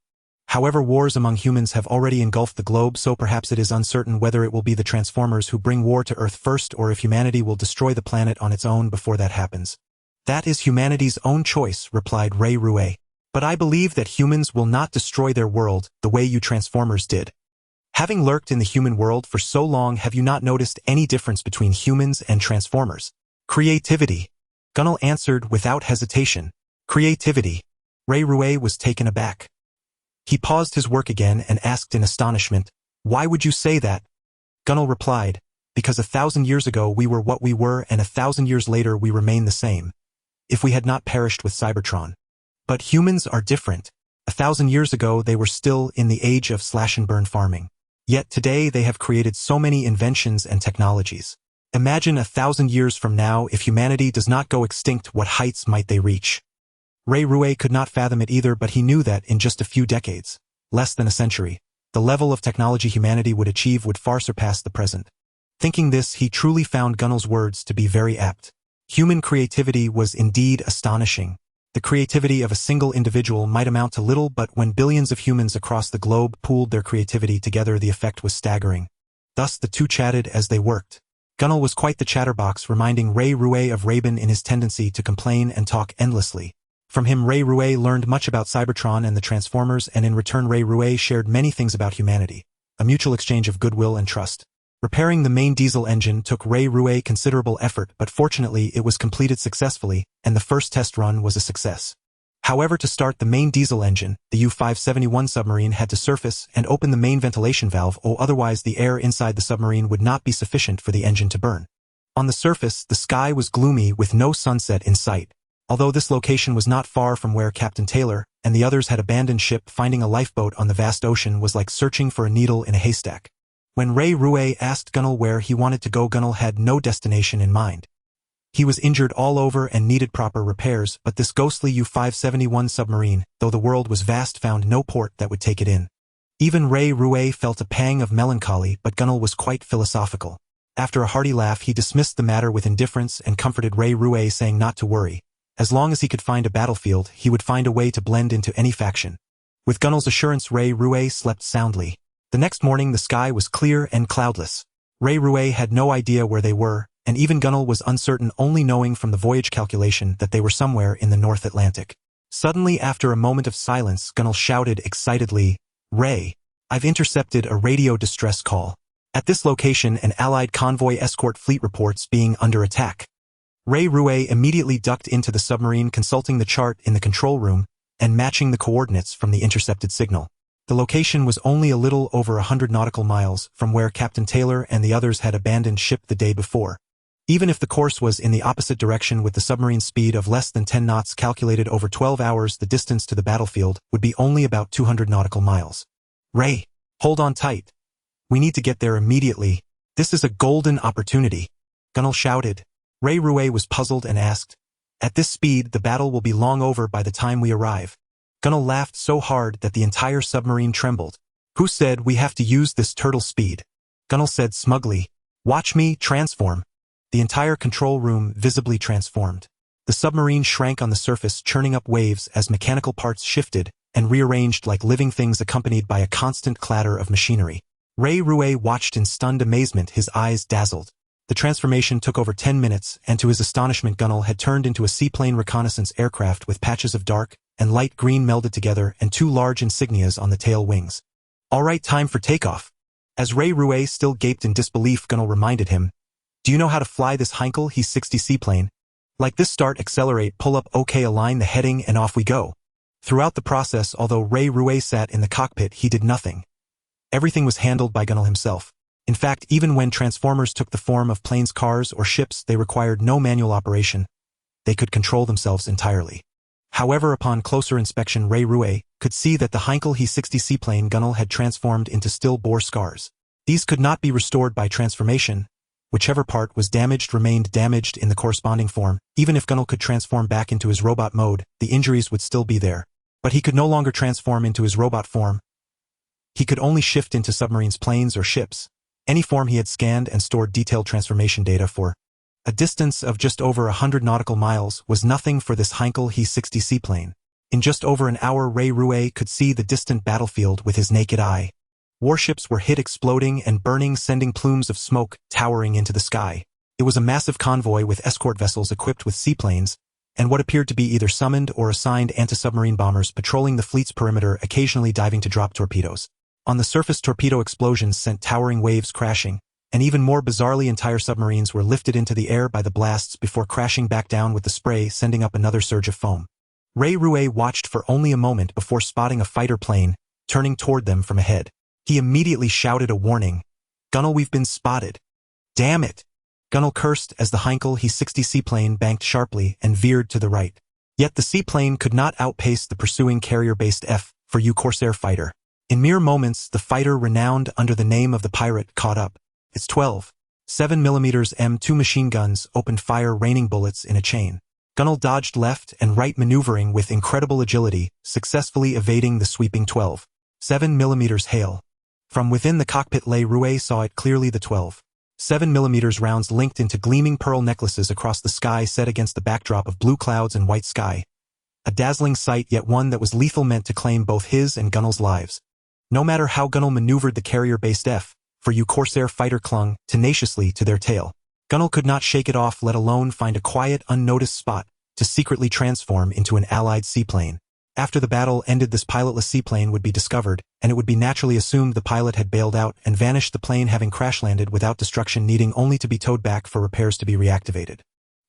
However, wars among humans have already engulfed the globe, so perhaps it is uncertain whether it will be the Transformers who bring war to Earth first or if humanity will destroy the planet on its own before that happens." "That is humanity's own choice," replied Le Rouet. "But I believe that humans will not destroy their world the way you Transformers did. Having lurked in the human world for so long, have you not noticed any difference between humans and Transformers?" "Creativity," Gunnel answered without hesitation. "Creativity." Le Rouet was taken aback. He paused his work again and asked in astonishment, "Why would you say that?" Gunnel replied, "Because 1,000 years ago we were what we were, and 1,000 years later we remain the same. If we had not perished with Cybertron. But humans are different. 1,000 years ago they were still in the age of slash-and-burn farming. Yet today they have created so many inventions and technologies. Imagine 1,000 years from now, if humanity does not go extinct, what heights might they reach?" Le Rouet could not fathom it either, but he knew that in just a few decades, less than a century, the level of technology humanity would achieve would far surpass the present. Thinking this, he truly found Gunnel's words to be very apt. Human creativity was indeed astonishing. The creativity of a single individual might amount to little, but when billions of humans across the globe pooled their creativity together, the effect was staggering. Thus the two chatted as they worked. Gunnel was quite the chatterbox, reminding Le Rouet of Rabin in his tendency to complain and talk endlessly. From him, Le Rouet learned much about Cybertron and the Transformers, and in return Le Rouet shared many things about humanity, a mutual exchange of goodwill and trust. Repairing the main diesel engine took Le Rouet considerable effort, but fortunately it was completed successfully, and the first test run was a success. However, to start the main diesel engine, the U-571 submarine had to surface and open the main ventilation valve, or otherwise the air inside the submarine would not be sufficient for the engine to burn. On the surface, the sky was gloomy with no sunset in sight. Although this location was not far from where Captain Taylor and the others had abandoned ship, finding a lifeboat on the vast ocean was like searching for a needle in a haystack. When Ray Rue asked Gunnel where he wanted to go, Gunnel had no destination in mind. He was injured all over and needed proper repairs, but this ghostly U-571 submarine, though the world was vast, found no port that would take it in. Even Ray Rue felt a pang of melancholy, but Gunnel was quite philosophical. After a hearty laugh, he dismissed the matter with indifference and comforted Ray Rue, saying not to worry. As long as he could find a battlefield, he would find a way to blend into any faction. With Gunnel's assurance, Ray Rue slept soundly. The next morning the sky was clear and cloudless. Ray Rue had no idea where they were, and even Gunnel was uncertain, only knowing from the voyage calculation that they were somewhere in the North Atlantic. Suddenly, after a moment of silence, Gunnel shouted excitedly, "Ray, I've intercepted a radio distress call. At this location, an Allied convoy escort fleet reports being under attack." Ray Rue immediately ducked into the submarine, consulting the chart in the control room and matching the coordinates from the intercepted signal. The location was only a little over 100 nautical miles from where Captain Taylor and the others had abandoned ship the day before. Even if the course was in the opposite direction, with the submarine's speed of less than 10 knots calculated over 12 hours, the distance to the battlefield would be only about 200 nautical miles. "Ray, hold on tight. We need to get there immediately. This is a golden opportunity," Gunnel shouted. Ray Rue was puzzled and asked, "At this speed, the battle will be long over by the time we arrive." Gunnel laughed so hard that the entire submarine trembled. "Who said we have to use this turtle speed?" Gunnel said smugly. "Watch me transform." The entire control room visibly transformed. The submarine shrank on the surface, churning up waves as mechanical parts shifted and rearranged like living things, accompanied by a constant clatter of machinery. Ray Rue watched in stunned amazement, his eyes dazzled. The transformation took over 10 minutes, and to his astonishment, Gunnel had turned into a seaplane reconnaissance aircraft with patches of dark and light green melded together and two large insignias on the tail wings. "All right, time for takeoff." As Ray Rue still gaped in disbelief, Gunnel reminded him, "Do you know how to fly this Heinkel He-60 seaplane? Like this: start, accelerate, pull up, OK, align the heading, and off we go." Throughout the process, although Ray Rue sat in the cockpit, he did nothing. Everything was handled by Gunnel himself. In fact, even when transformers took the form of planes, cars, or ships, they required no manual operation. They could control themselves entirely. However, upon closer inspection, Ray Rue could see that the Heinkel He-60 seaplane Gunnel had transformed into still bore scars. These could not be restored by transformation. Whichever part was damaged remained damaged in the corresponding form. Even if Gunnel could transform back into his robot mode, the injuries would still be there. But he could no longer transform into his robot form. He could only shift into submarines, planes, or ships. Any form he had scanned and stored detailed transformation data for. A distance of just over 100 nautical miles was nothing for this Heinkel He-60 seaplane. In just over an hour, Ray Rue could see the distant battlefield with his naked eye. Warships were hit, exploding and burning, sending plumes of smoke towering into the sky. It was a massive convoy with escort vessels equipped with seaplanes, and what appeared to be either summoned or assigned anti-submarine bombers patrolling the fleet's perimeter, occasionally diving to drop torpedoes. On the surface, torpedo explosions sent towering waves crashing, and even more bizarrely, entire submarines were lifted into the air by the blasts before crashing back down with the spray, sending up another surge of foam. Ray Rue watched for only a moment before spotting a fighter plane turning toward them from ahead. He immediately shouted a warning. "Gunnel, we've been spotted." "Damn it!" Gunnel cursed as the Heinkel He-60 seaplane banked sharply and veered to the right. Yet the seaplane could not outpace the pursuing carrier-based F-4U Corsair fighter. In mere moments, the fighter, renowned under the name of the Pirate, caught up. Its 12.7mm M2 machine guns opened fire, raining bullets in a chain. Gunnel dodged left and right, maneuvering with incredible agility, successfully evading the sweeping 12.7mm hail. From within the cockpit, Ray Rue saw it clearly. The 12.7mm rounds linked into gleaming pearl necklaces across the sky, set against the backdrop of blue clouds and white sky. A dazzling sight, yet one that was lethal, meant to claim both his and Gunnel's lives. No matter how Gunnel maneuvered, the carrier-based F-4U Corsair fighter clung tenaciously to their tail. Gunnel could not shake it off, let alone find a quiet, unnoticed spot to secretly transform into an Allied seaplane. After the battle ended, this pilotless seaplane would be discovered, and it would be naturally assumed the pilot had bailed out and vanished, the plane having crash-landed without destruction, needing only to be towed back for repairs to be reactivated.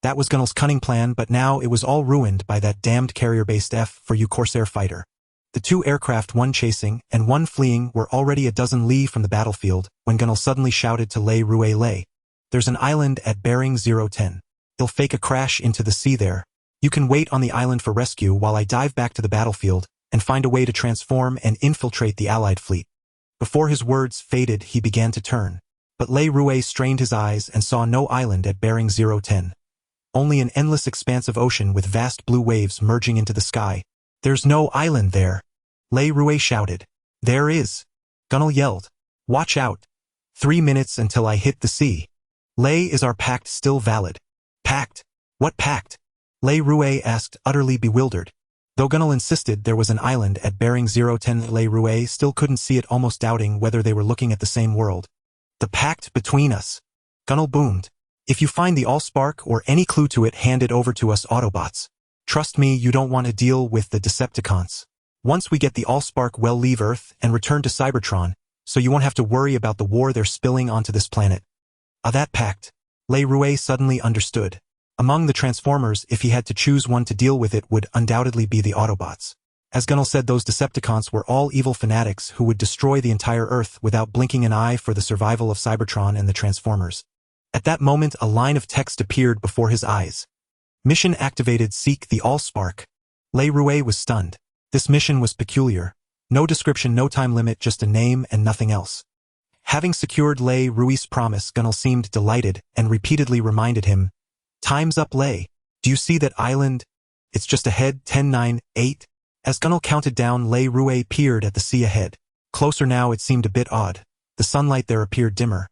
That was Gunnel's cunning plan, but now it was all ruined by that damned carrier-based F-4U Corsair fighter. The two aircraft, one chasing and one fleeing, were already a dozen li from the battlefield when Gunnel suddenly shouted to Ray Rue, "There's an island at bearing 010. They'll fake a crash into the sea there. You can wait on the island for rescue while I dive back to the battlefield and find a way to transform and infiltrate the Allied fleet." Before his words faded, he began to turn. But Le Rouet strained his eyes and saw no island at bearing 010. Only an endless expanse of ocean with vast blue waves merging into the sky. "There's no island there," Le Rouet shouted. "There is," Gunnel yelled. "Watch out. 3 minutes until I hit the sea." "Is our pact still valid?" "Pact? What pact?" Le Rouet asked, utterly bewildered. Though Gunnel insisted there was an island at bearing 010, Le Rouet still couldn't see it, almost doubting whether they were looking at the same world. "The pact between us," Gunnel boomed. "If you find the Allspark or any clue to it, hand it over to us Autobots. Trust me, you don't want to deal with the Decepticons. Once we get the Allspark, we'll leave Earth and return to Cybertron, so you won't have to worry about the war they're spilling onto this planet." That pact. Le Rouet suddenly understood. Among the Transformers, if he had to choose one to deal with, it would undoubtedly be the Autobots. As Gunnel said, those Decepticons were all evil fanatics who would destroy the entire Earth without blinking an eye for the survival of Cybertron and the Transformers. At that moment, a line of text appeared before his eyes. "Mission activated, seek the Allspark." Le Rouet was stunned. This mission was peculiar. No description, no time limit, just a name and nothing else. Having secured Le Rouet's promise, Gunnel seemed delighted and repeatedly reminded him, "Time's up, Le. Do you see that island? It's just ahead, 10, 9, 8. As Gunnel counted down, Le Rouet peered at the sea ahead. Closer now, it seemed a bit odd. The sunlight there appeared dimmer.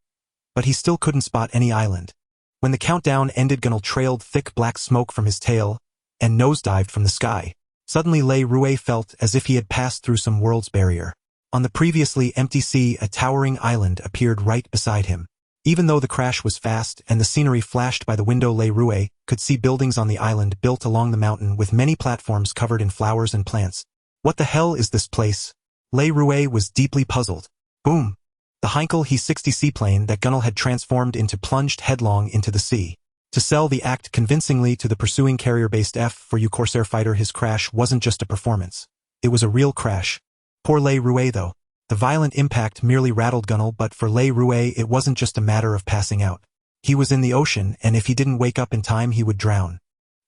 But he still couldn't spot any island. When the countdown ended, Gunnel trailed thick black smoke from his tail and nosedived from the sky. Suddenly Le Rouet felt as if he had passed through some world's barrier. On the previously empty sea, a towering island appeared right beside him. Even though the crash was fast and the scenery flashed by the window, Le Rouet could see buildings on the island built along the mountain with many platforms covered in flowers and plants. "What the hell is this place?" Le Rouet was deeply puzzled. Boom! The Heinkel He-60 seaplane that Gunnel had transformed into plunged headlong into the sea. To sell the act convincingly to the pursuing carrier-based F-4U Corsair fighter, his crash wasn't just a performance. It was a real crash. Poor Le Rouet, though. The violent impact merely rattled Gunnel, but for Le Rouet it wasn't just a matter of passing out. He was in the ocean, and if he didn't wake up in time, he would drown.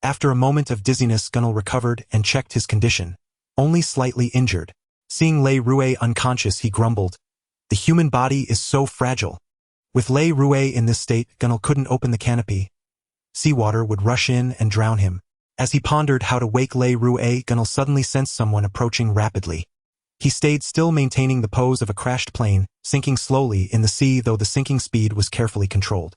After a moment of dizziness, Gunnel recovered and checked his condition. Only slightly injured. Seeing Le Rouet unconscious, he grumbled, "The human body is so fragile." With Le Rouet in this state, Gunnel couldn't open the canopy. Seawater would rush in and drown him. As he pondered how to wake Le Rouet, Gunnel suddenly sensed someone approaching rapidly. He stayed still, maintaining the pose of a crashed plane, sinking slowly in the sea, though the sinking speed was carefully controlled.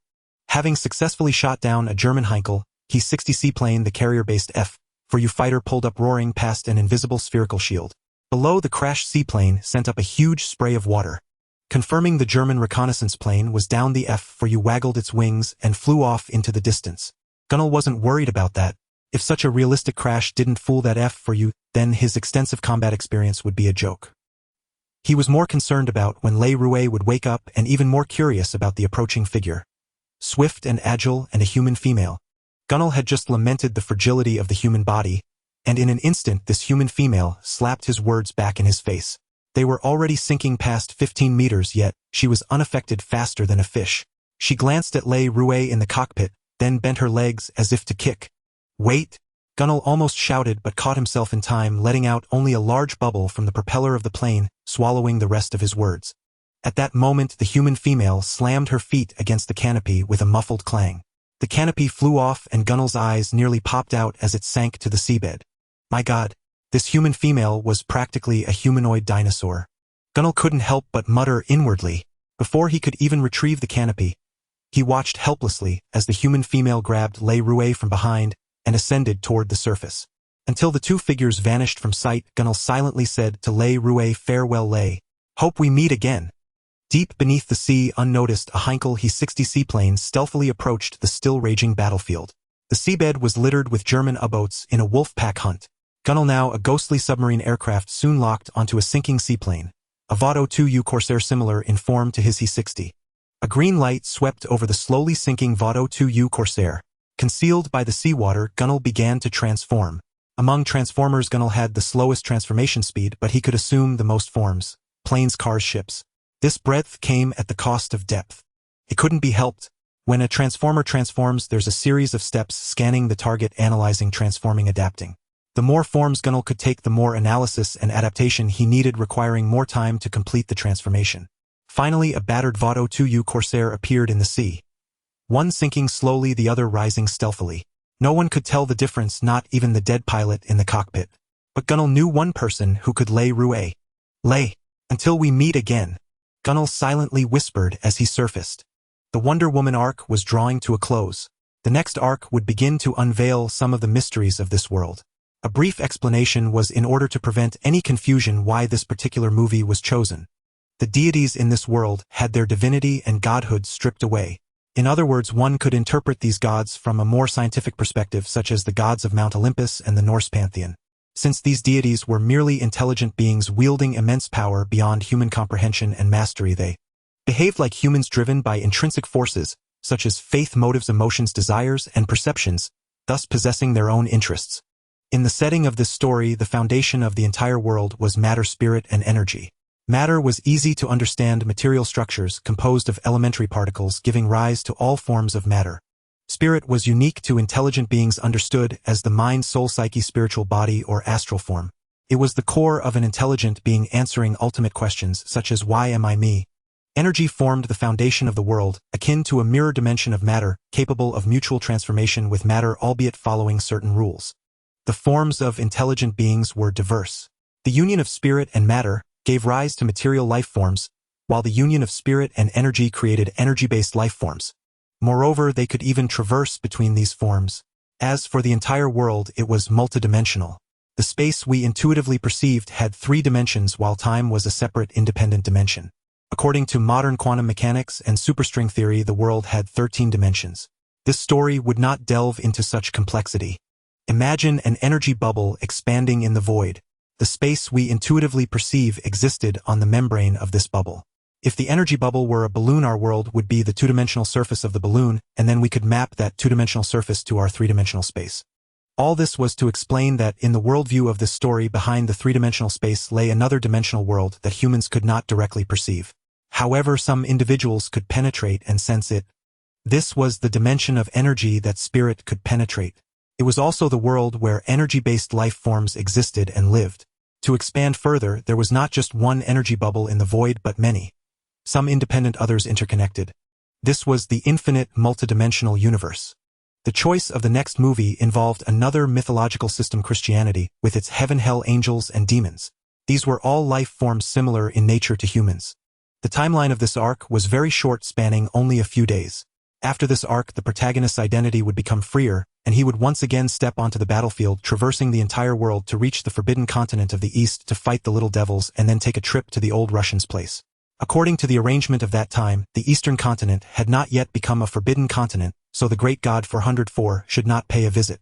Having successfully shot down a German Heinkel He-60 seaplane, the carrier-based F-4U fighter pulled up roaring past an invisible spherical shield. Below, the crashed seaplane sent up a huge spray of water. Confirming the German reconnaissance plane was down, the F-4U waggled its wings and flew off into the distance. Gunnel wasn't worried about that. If such a realistic crash didn't fool that F-4U, then his extensive combat experience would be a joke. He was more concerned about when Le Rouet would wake up, and even more curious about the approaching figure. Swift and agile, and a human female. Gunnel had just lamented the fragility of the human body, and in an instant this human female slapped his words back in his face. They were already sinking past 15 meters, yet she was unaffected, faster than a fish. She glanced at Le Rouet in the cockpit, then bent her legs as if to kick. "Wait!" Gunnel almost shouted, but caught himself in time, letting out only a large bubble from the propeller of the plane, swallowing the rest of his words. At that moment, the human female slammed her feet against the canopy with a muffled clang. The canopy flew off, and Gunnel's eyes nearly popped out as it sank to the seabed. My God, this human female was practically a humanoid dinosaur. Gunnel couldn't help but mutter inwardly. Before he could even retrieve the canopy, he watched helplessly as the human female grabbed Le Rouet from behind and ascended toward the surface. Until the two figures vanished from sight, Gunnel silently said to Le Rouet, "Farewell, Le. Hope we meet again." Deep beneath the sea, unnoticed, a Heinkel He-60 seaplane stealthily approached the still-raging battlefield. The seabed was littered with German U-boats in a wolf pack hunt. Gunnel, now a ghostly submarine aircraft, soon locked onto a sinking seaplane, a Vought 2U Corsair similar in form to his He-60. A green light swept over the slowly sinking Vought 2U Corsair. Concealed by the seawater, Gunnel began to transform. Among transformers, Gunnel had the slowest transformation speed, but he could assume the most forms: planes, cars, ships. This breadth came at the cost of depth. It couldn't be helped. When a transformer transforms, there's a series of steps: scanning the target, analyzing, transforming, adapting. The more forms Gunnel could take, the more analysis and adaptation he needed, requiring more time to complete the transformation. Finally, a battered VOD-02U Corsair appeared in the sea. One sinking slowly, the other rising stealthily. No one could tell the difference, not even the dead pilot in the cockpit. But Gunnel knew one person who could lay Rouet. Lay. Until we meet again, Gunnel silently whispered as he surfaced. The Wonder Woman arc was drawing to a close. The next arc would begin to unveil some of the mysteries of this world. A brief explanation was in order to prevent any confusion why this particular movie was chosen. The deities in this world had their divinity and godhood stripped away. In other words, one could interpret these gods from a more scientific perspective, such as the gods of Mount Olympus and the Norse pantheon. Since these deities were merely intelligent beings wielding immense power beyond human comprehension and mastery, they behaved like humans driven by intrinsic forces, such as faith, motives, emotions, desires, and perceptions, thus possessing their own interests. In the setting of this story, the foundation of the entire world was matter, spirit, and energy. Matter was easy to understand material structures composed of elementary particles giving rise to all forms of matter. Spirit was unique to intelligent beings, understood as the mind, soul, psyche, spiritual body, or astral form. It was the core of an intelligent being answering ultimate questions such as why am I me? Energy formed the foundation of the world, akin to a mirror dimension of matter, capable of mutual transformation with matter, albeit following certain rules. The forms of intelligent beings were diverse. The union of spirit and matter gave rise to material life forms, while the union of spirit and energy created energy-based life forms. Moreover, they could even traverse between these forms. As for the entire world, it was multidimensional. The space we intuitively perceived had 3 dimensions, while time was a separate, independent dimension. According to modern quantum mechanics and superstring theory, the world had 13 dimensions. This story would not delve into such complexity. Imagine an energy bubble expanding in the void. The space we intuitively perceive existed on the membrane of this bubble. If the energy bubble were a balloon, our world would be the 2-dimensional surface of the balloon, and then we could map that 2-dimensional surface to our 3-dimensional space. All this was to explain that in the worldview of this story, behind the 3-dimensional space lay another dimensional world that humans could not directly perceive. However, some individuals could penetrate and sense it. This was the dimension of energy that spirit could penetrate. It was also the world where energy-based life forms existed and lived. To expand further, there was not just one energy bubble in the void, but many. Some independent, others interconnected. This was the infinite, multidimensional universe. The choice of the next movie involved another mythological system, Christianity, with its heaven, hell, angels, and demons. These were all life forms similar in nature to humans. The timeline of this arc was very short, spanning only a few days. After this arc, the protagonist's identity would become freer, and he would once again step onto the battlefield, traversing the entire world to reach the forbidden continent of the East to fight the little devils and then take a trip to the old Russians' place. According to the arrangement of that time, the Eastern continent had not yet become a forbidden continent, so the great god 404 should not pay a visit.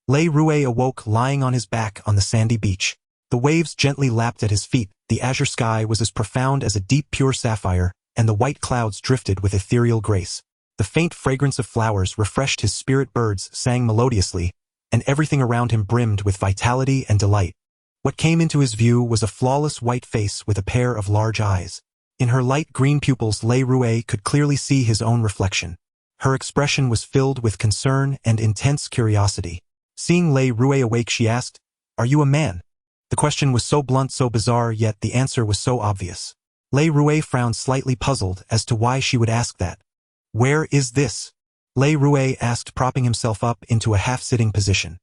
Lei Rouet awoke lying on his back on the sandy beach. The waves gently lapped at his feet, the azure sky was as profound as a deep pure sapphire, and the white clouds drifted with ethereal grace. The faint fragrance of flowers refreshed his spirit, birds sang melodiously, and everything around him brimmed with vitality and delight. What came into his view was a flawless white face with a pair of large eyes. In her light green pupils, Lei Rouet could clearly see his own reflection. Her expression was filled with concern and intense curiosity. Seeing Lei Rouet awake, she asked, "Are you a man?" The question was so blunt, so bizarre, yet the answer was so obvious. Lei Rouet frowned, slightly puzzled as to why she would ask that. "Where is this?" Lei Rouet asked, propping himself up into a half-sitting position.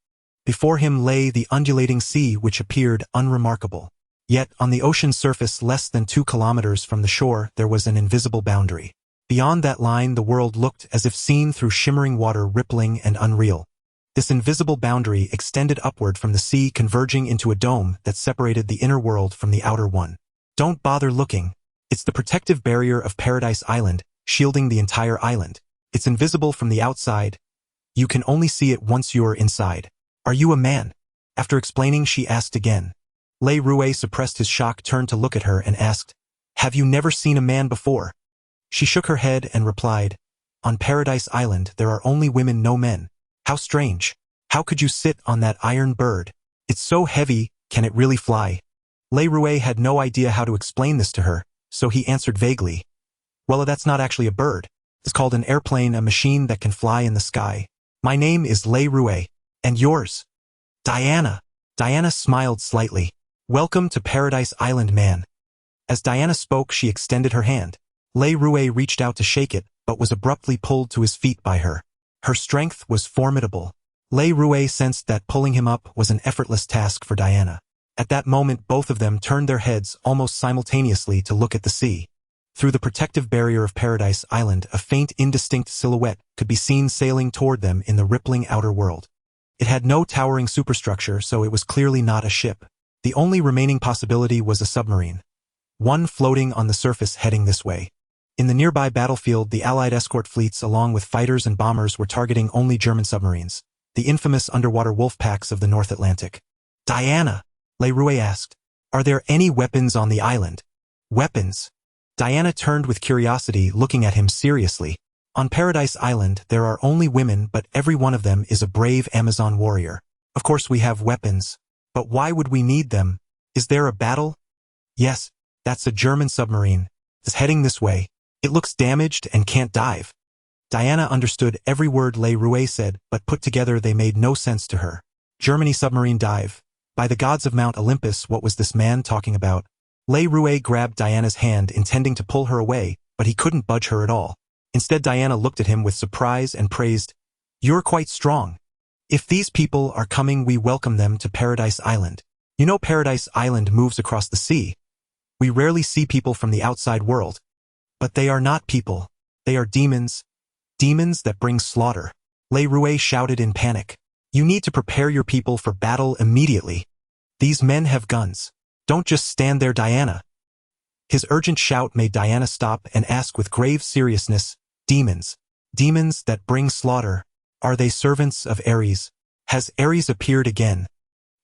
Before him lay the undulating sea, which appeared unremarkable. Yet, on the ocean's surface less than 2 kilometers from the shore, there was an invisible boundary. Beyond that line, the world looked as if seen through shimmering water, rippling and unreal. This invisible boundary extended upward from the sea, converging into a dome that separated the inner world from the outer one. Don't bother looking. It's the protective barrier of Paradise Island, shielding the entire island. It's invisible from the outside. You can only see it once you're inside. Are you a man? After explaining, she asked again. Lei Rouet suppressed his shock, turned to look at her, and asked, "Have you never seen a man before?" She shook her head and replied, "On Paradise Island there are only women, no men." "How strange. How could you sit on that iron bird? It's so heavy, can it really fly?" Lei Rouet had no idea how to explain this to her, so he answered vaguely, "Well, that's not actually a bird. It's called an airplane, a machine that can fly in the sky. My name is Lei Rouet. And yours?" "Diana." Diana smiled slightly. "Welcome to Paradise Island, man." As Diana spoke, she extended her hand. Le Rouet reached out to shake it, but was abruptly pulled to his feet by her. Her strength was formidable. Le Rouet sensed that pulling him up was an effortless task for Diana. At that moment, both of them turned their heads almost simultaneously to look at the sea. Through the protective barrier of Paradise Island, a faint, indistinct silhouette could be seen sailing toward them in the rippling outer world. It had no towering superstructure, so it was clearly not a ship. The only remaining possibility was a submarine. One floating on the surface heading this way. In the nearby battlefield, the Allied escort fleets along with fighters and bombers were targeting only German submarines, the infamous underwater wolf packs of the North Atlantic. "Diana," Le Rouet asked, "are there any weapons on the island?" "Weapons?" Diana turned with curiosity, looking at him seriously. "On Paradise Island, there are only women, but every one of them is a brave Amazon warrior. Of course we have weapons. But why would we need them? Is there a battle?" "Yes, that's a German submarine. It's heading this way. It looks damaged and can't dive." Diana understood every word Le Rouet said, but put together they made no sense to her. Germany submarine dive. By the gods of Mount Olympus, what was this man talking about? Le Rouet grabbed Diana's hand, intending to pull her away, but he couldn't budge her at all. Instead, Diana looked at him with surprise and praised, "You're quite strong. If these people are coming, we welcome them to Paradise Island. You know Paradise Island moves across the sea. We rarely see people from the outside world. But they are not people. They are demons. Demons that bring slaughter." Le Rouet shouted in panic. "You need to prepare your people for battle immediately. These men have guns. Don't just stand there, Diana." His urgent shout made Diana stop and ask with grave seriousness, "Demons. Demons that bring slaughter. Are they servants of Ares? Has Ares appeared again?"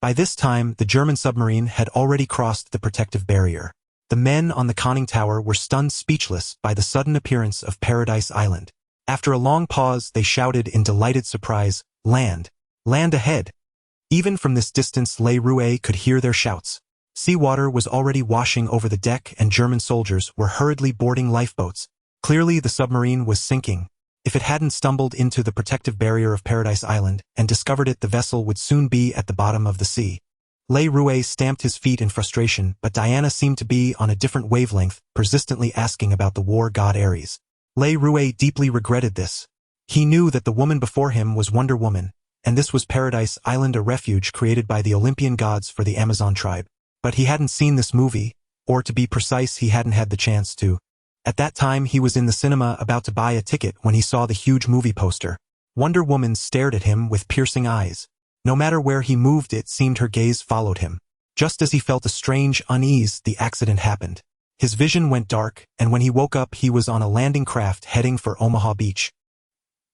By this time, the German submarine had already crossed the protective barrier. The men on the conning tower were stunned speechless by the sudden appearance of Paradise Island. After a long pause, they shouted in delighted surprise, "Land! Land ahead!" Even from this distance, Le Rouet could hear their shouts. Seawater was already washing over the deck, and German soldiers were hurriedly boarding lifeboats. Clearly, the submarine was sinking. If it hadn't stumbled into the protective barrier of Paradise Island and discovered it, the vessel would soon be at the bottom of the sea. Le Rouet stamped his feet in frustration, but Diana seemed to be on a different wavelength, persistently asking about the war god Ares. Le Rouet deeply regretted this. He knew that the woman before him was Wonder Woman, and this was Paradise Island, a refuge created by the Olympian gods for the Amazon tribe. But he hadn't seen this movie, or to be precise, he hadn't had the chance to. At that time, he was in the cinema about to buy a ticket when he saw the huge movie poster. Wonder Woman stared at him with piercing eyes. No matter where he moved, it seemed her gaze followed him. Just as he felt a strange unease, the accident happened. His vision went dark, and when he woke up, he was on a landing craft heading for Omaha Beach.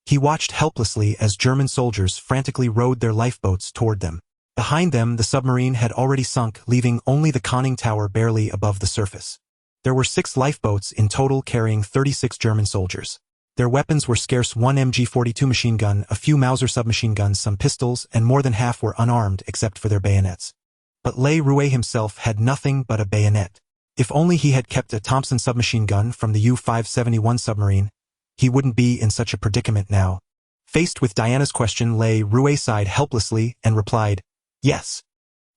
He watched helplessly as German soldiers frantically rowed their lifeboats toward them. Behind them, the submarine had already sunk, leaving only the conning tower barely above the surface. There were 6 lifeboats in total, carrying 36 German soldiers. Their weapons were scarce: one MG-42 machine gun, a few Mauser submachine guns, some pistols, and more than half were unarmed except for their bayonets. But Le Rouet himself had nothing but a bayonet. If only he had kept a Thompson submachine gun from the U-571 submarine, he wouldn't be in such a predicament now. Faced with Diana's question, Le Rouet sighed helplessly and replied, "Yes.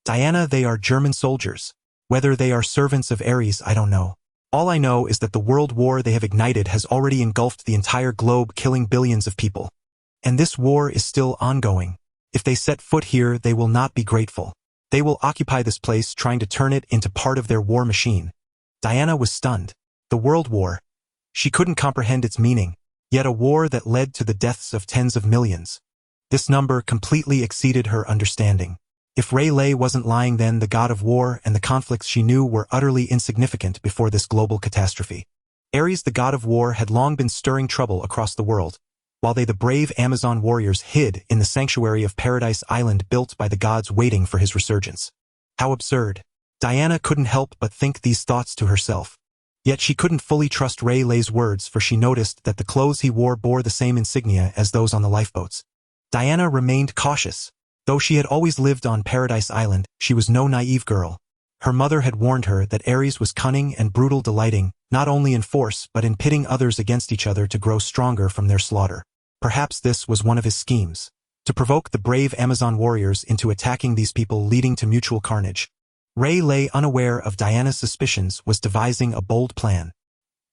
Diana, they are German soldiers. Whether they are servants of Ares, I don't know. All I know is that the world war they have ignited has already engulfed the entire globe, killing billions of people. And this war is still ongoing. If they set foot here, they will not be grateful. They will occupy this place, trying to turn it into part of their war machine." Diana was stunned. The world war. She couldn't comprehend its meaning, yet a war that led to the deaths of tens of millions. This number completely exceeded her understanding. If Rayleigh wasn't lying, then the god of war and the conflicts she knew were utterly insignificant before this global catastrophe. Ares, the god of war, had long been stirring trouble across the world, while they, the brave Amazon warriors, hid in the sanctuary of Paradise Island built by the gods, waiting for his resurgence. How absurd. Diana couldn't help but think these thoughts to herself. Yet she couldn't fully trust Rayleigh's words, for she noticed that the clothes he wore bore the same insignia as those on the lifeboats. Diana remained cautious. Though she had always lived on Paradise Island, she was no naive girl. Her mother had warned her that Ares was cunning and brutal, delighting not only in force but in pitting others against each other to grow stronger from their slaughter. Perhaps this was one of his schemes, to provoke the brave Amazon warriors into attacking these people, leading to mutual carnage. Ray lay unaware of Diana's suspicions, was devising a bold plan.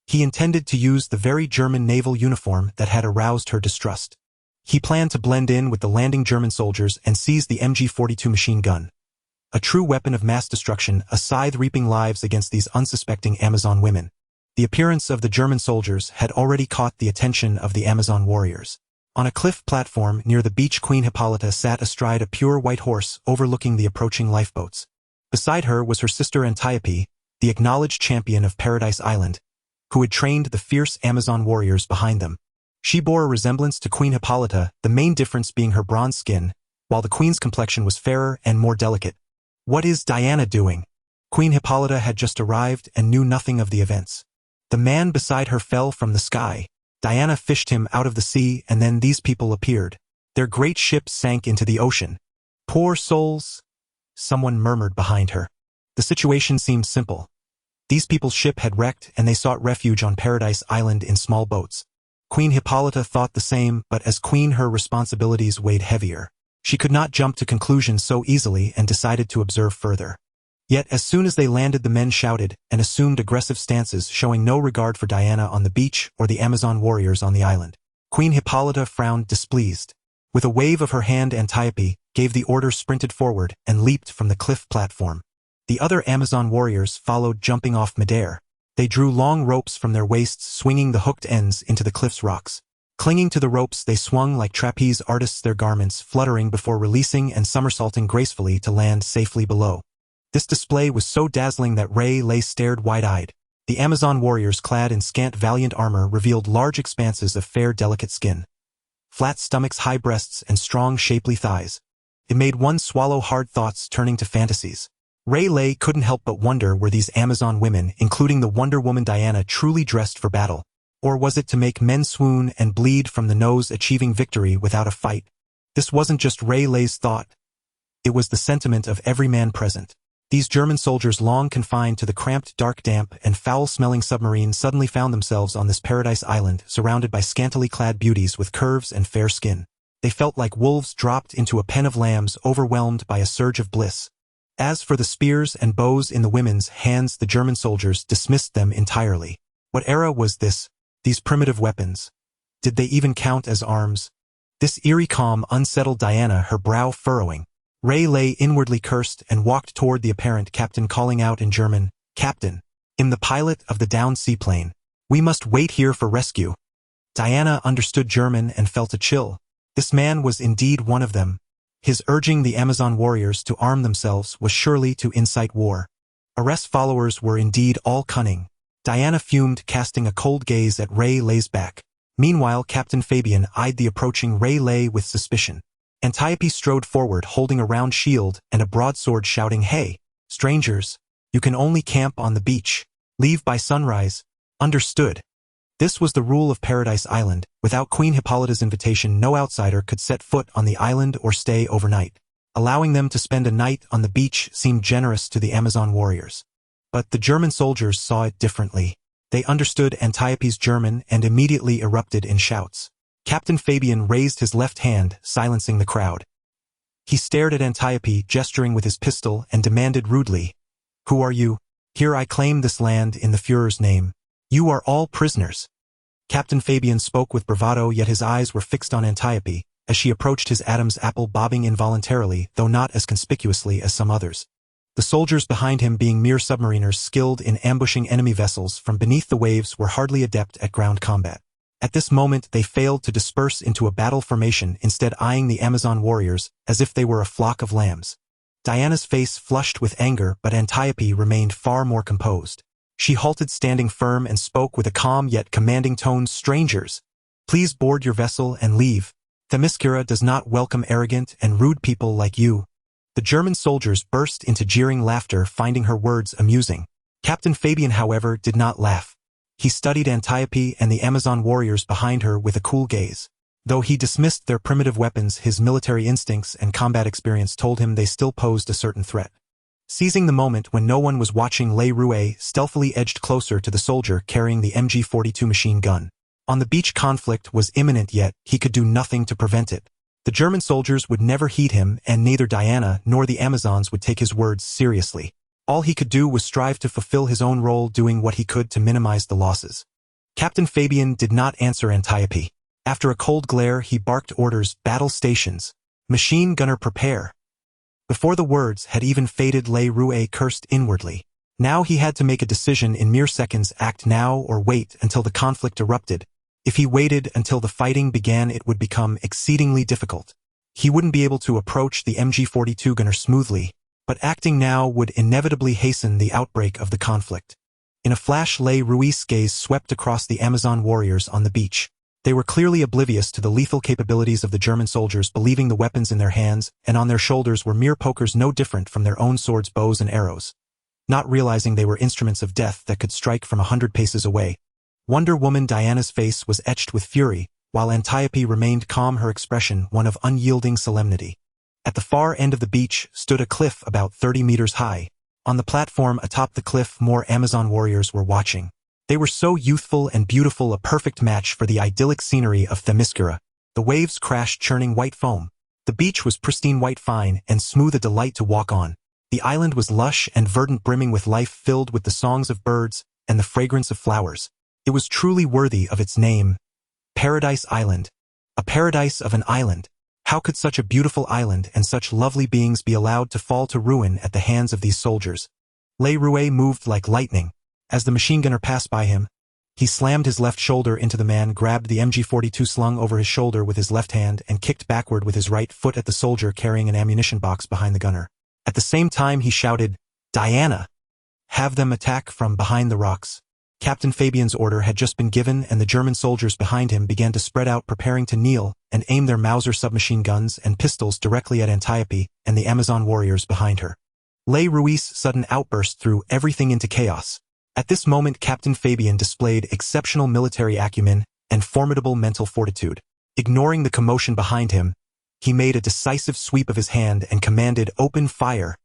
He intended to use the very German naval uniform that had aroused her distrust. He planned to blend in with the landing German soldiers and seize the MG-42 machine gun. A true weapon of mass destruction, a scythe reaping lives against these unsuspecting Amazon women. The appearance of the German soldiers had already caught the attention of the Amazon warriors. On a cliff platform near the beach, Queen Hippolyta sat astride a pure white horse overlooking the approaching lifeboats. Beside her was her sister Antiope, the acknowledged champion of Paradise Island, who had trained the fierce Amazon warriors behind them. She bore a resemblance to Queen Hippolyta, the main difference being her bronze skin, while the queen's complexion was fairer and more delicate. What is Diana doing? Queen Hippolyta had just arrived and knew nothing of the events. The man beside her fell from the sky. Diana fished him out of the sea, and then these people appeared. Their great ship sank into the ocean. Poor souls, someone murmured behind her. The situation seemed simple. These people's ship had wrecked, and they sought refuge on Paradise Island in small boats. Queen Hippolyta thought the same, but as queen her responsibilities weighed heavier. She could not jump to conclusions so easily and decided to observe further. Yet as soon as they landed, the men shouted and assumed aggressive stances, showing no regard for Diana on the beach or the Amazon warriors on the island. Queen Hippolyta frowned displeased. With a wave of her hand, Antiope gave the order, sprinted forward, and leaped from the cliff platform. The other Amazon warriors followed, jumping off midair. They drew long ropes from their waists, swinging the hooked ends into the cliff's rocks. Clinging to the ropes, they swung like trapeze artists, their garments fluttering before releasing and somersaulting gracefully to land safely below. This display was so dazzling that Ray lay stared wide-eyed. The Amazon warriors, clad in scant valiant armor, revealed large expanses of fair, delicate skin, flat stomachs, high breasts, and strong, shapely thighs. It made one swallow hard thoughts turning to fantasies. Ray couldn't help but wonder, were these Amazon women, including the Wonder Woman Diana, truly dressed for battle? Or was it to make men swoon and bleed from the nose, achieving victory without a fight? This wasn't just Ray's thought. It was the sentiment of every man present. These German soldiers, long confined to the cramped, dark, damp, and foul-smelling submarine, suddenly found themselves on this Paradise Island, surrounded by scantily clad beauties with curves and fair skin. They felt like wolves dropped into a pen of lambs, overwhelmed by a surge of bliss. As for the spears and bows in the women's hands, the German soldiers dismissed them entirely. What era was this? These primitive weapons? Did they even count as arms? This eerie calm unsettled Diana, her brow furrowing. Ray inwardly cursed and walked toward the apparent captain, calling out in German, "Captain, I'm the pilot of the downed seaplane. We must wait here for rescue." Diana understood German and felt a chill. This man was indeed one of them. His urging the Amazon warriors to arm themselves was surely to incite war. Arrest's followers were indeed all cunning. Diana fumed, casting a cold gaze at Ray's back. Meanwhile, Captain Fabian eyed the approaching Ray with suspicion. Antiope strode forward, holding a round shield and a broadsword, shouting, "Hey, strangers, you can only camp on the beach. Leave by sunrise. Understood?" This was the rule of Paradise Island. Without Queen Hippolyta's invitation, no outsider could set foot on the island or stay overnight. Allowing them to spend a night on the beach seemed generous to the Amazon warriors. But the German soldiers saw it differently. They understood Antiope's German and immediately erupted in shouts. Captain Fabian raised his left hand, silencing the crowd. He stared at Antiope, gesturing with his pistol, and demanded rudely, "Who are you? Here I claim this land in the Führer's name. You are all prisoners." Captain Fabian spoke with bravado, yet his eyes were fixed on Antiope, as she approached his Adam's apple, bobbing involuntarily, though not as conspicuously as some others. The soldiers behind him, being mere submariners skilled in ambushing enemy vessels from beneath the waves, were hardly adept at ground combat. At this moment they failed to disperse into a battle formation, instead eyeing the Amazon warriors as if they were a flock of lambs. Diana's face flushed with anger, but Antiope remained far more composed. She halted, standing firm, and spoke with a calm yet commanding tone, "Strangers, please board your vessel and leave. Themyscira does not welcome arrogant and rude people like you." The German soldiers burst into jeering laughter, finding her words amusing. Captain Fabian, however, did not laugh. He studied Antiope and the Amazon warriors behind her with a cool gaze. Though he dismissed their primitive weapons, his military instincts and combat experience told him they still posed a certain threat. Seizing the moment when no one was watching, Leroy stealthily edged closer to the soldier carrying the MG-42 machine gun. On the beach, conflict was imminent, yet he could do nothing to prevent it. The German soldiers would never heed him, and neither Diana nor the Amazons would take his words seriously. All he could do was strive to fulfill his own role, doing what he could to minimize the losses. Captain Fabian did not answer Antiope. After a cold glare, he barked orders, "Battle stations. Machine gunner prepare." Before the words had even faded, Le Rouet cursed inwardly. Now he had to make a decision in mere seconds: act now or wait until the conflict erupted. If he waited until the fighting began, it would become exceedingly difficult. He wouldn't be able to approach the MG-42 gunner smoothly, but acting now would inevitably hasten the outbreak of the conflict. In a flash, Le Rouet's gaze swept across the Amazon warriors on the beach. They were clearly oblivious to the lethal capabilities of the German soldiers, believing the weapons in their hands and on their shoulders were mere pokers, no different from their own swords, bows, and arrows, not realizing they were instruments of death that could strike from 100 paces away. Wonder Woman Diana's face was etched with fury, while Antiope remained calm, her expression one of unyielding solemnity. At the far end of the beach stood a cliff about 30 meters high. On the platform atop the cliff, more Amazon warriors were watching. They were so youthful and beautiful, a perfect match for the idyllic scenery of Themyscira. The waves crashed, churning white foam. The beach was pristine, white, fine, and smooth, a delight to walk on. The island was lush and verdant, brimming with life, filled with the songs of birds and the fragrance of flowers. It was truly worthy of its name. Paradise Island. A paradise of an island. How could such a beautiful island and such lovely beings be allowed to fall to ruin at the hands of these soldiers? Le Rouet moved like lightning. As the machine gunner passed by him, he slammed his left shoulder into the man, grabbed the MG-42 slung over his shoulder with his left hand, and kicked backward with his right foot at the soldier carrying an ammunition box behind the gunner. At the same time, he shouted, "Diana! Have them attack from behind the rocks." Captain Fabian's order had just been given, and the German soldiers behind him began to spread out, preparing to kneel and aim their Mauser submachine guns and pistols directly at Antiope and the Amazon warriors behind her. Le Rouet's sudden outburst threw everything into chaos. At this moment, Captain Fabian displayed exceptional military acumen and formidable mental fortitude. Ignoring the commotion behind him, he made a decisive sweep of his hand and commanded, "Open fire!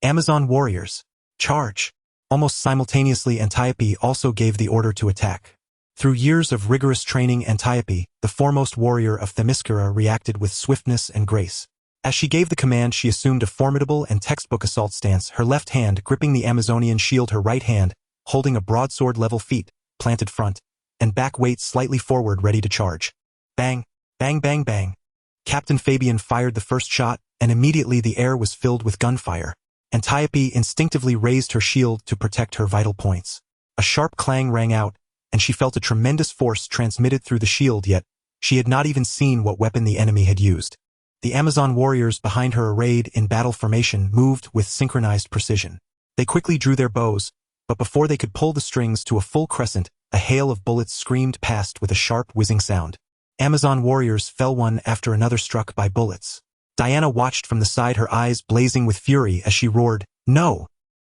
Amazon warriors, charge!" Almost simultaneously, Antiope also gave the order to attack. Through years of rigorous training, Antiope, the foremost warrior of Themyscira, reacted with swiftness and grace. As she gave the command, she assumed a formidable and textbook assault stance, her left hand gripping the Amazonian shield, her right hand holding a broadsword, level feet planted front and back, weight slightly forward, ready to charge. Bang, bang, bang, bang. Captain Fabian fired the first shot, and immediately the air was filled with gunfire. Antiope instinctively raised her shield to protect her vital points. A sharp clang rang out, and she felt a tremendous force transmitted through the shield, yet she had not even seen what weapon the enemy had used. The Amazon warriors behind her, arrayed in battle formation, moved with synchronized precision. They quickly drew their bows, but before they could pull the strings to a full crescent, a hail of bullets screamed past with a sharp whizzing sound. Amazon warriors fell one after another, struck by bullets. Diana watched from the side, her eyes blazing with fury as she roared, "No!"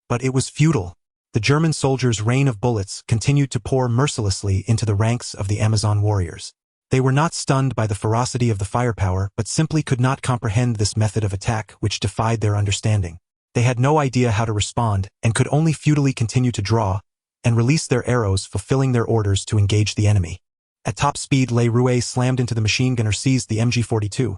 But it was futile. The German soldiers' rain of bullets continued to pour mercilessly into the ranks of the Amazon warriors. They were not stunned by the ferocity of the firepower, but simply could not comprehend this method of attack, which defied their understanding. They had no idea how to respond, and could only futilely continue to draw and release their arrows, fulfilling their orders to engage the enemy. At top speed, Le Rouet slammed into the machine gunner, seized the MG-42,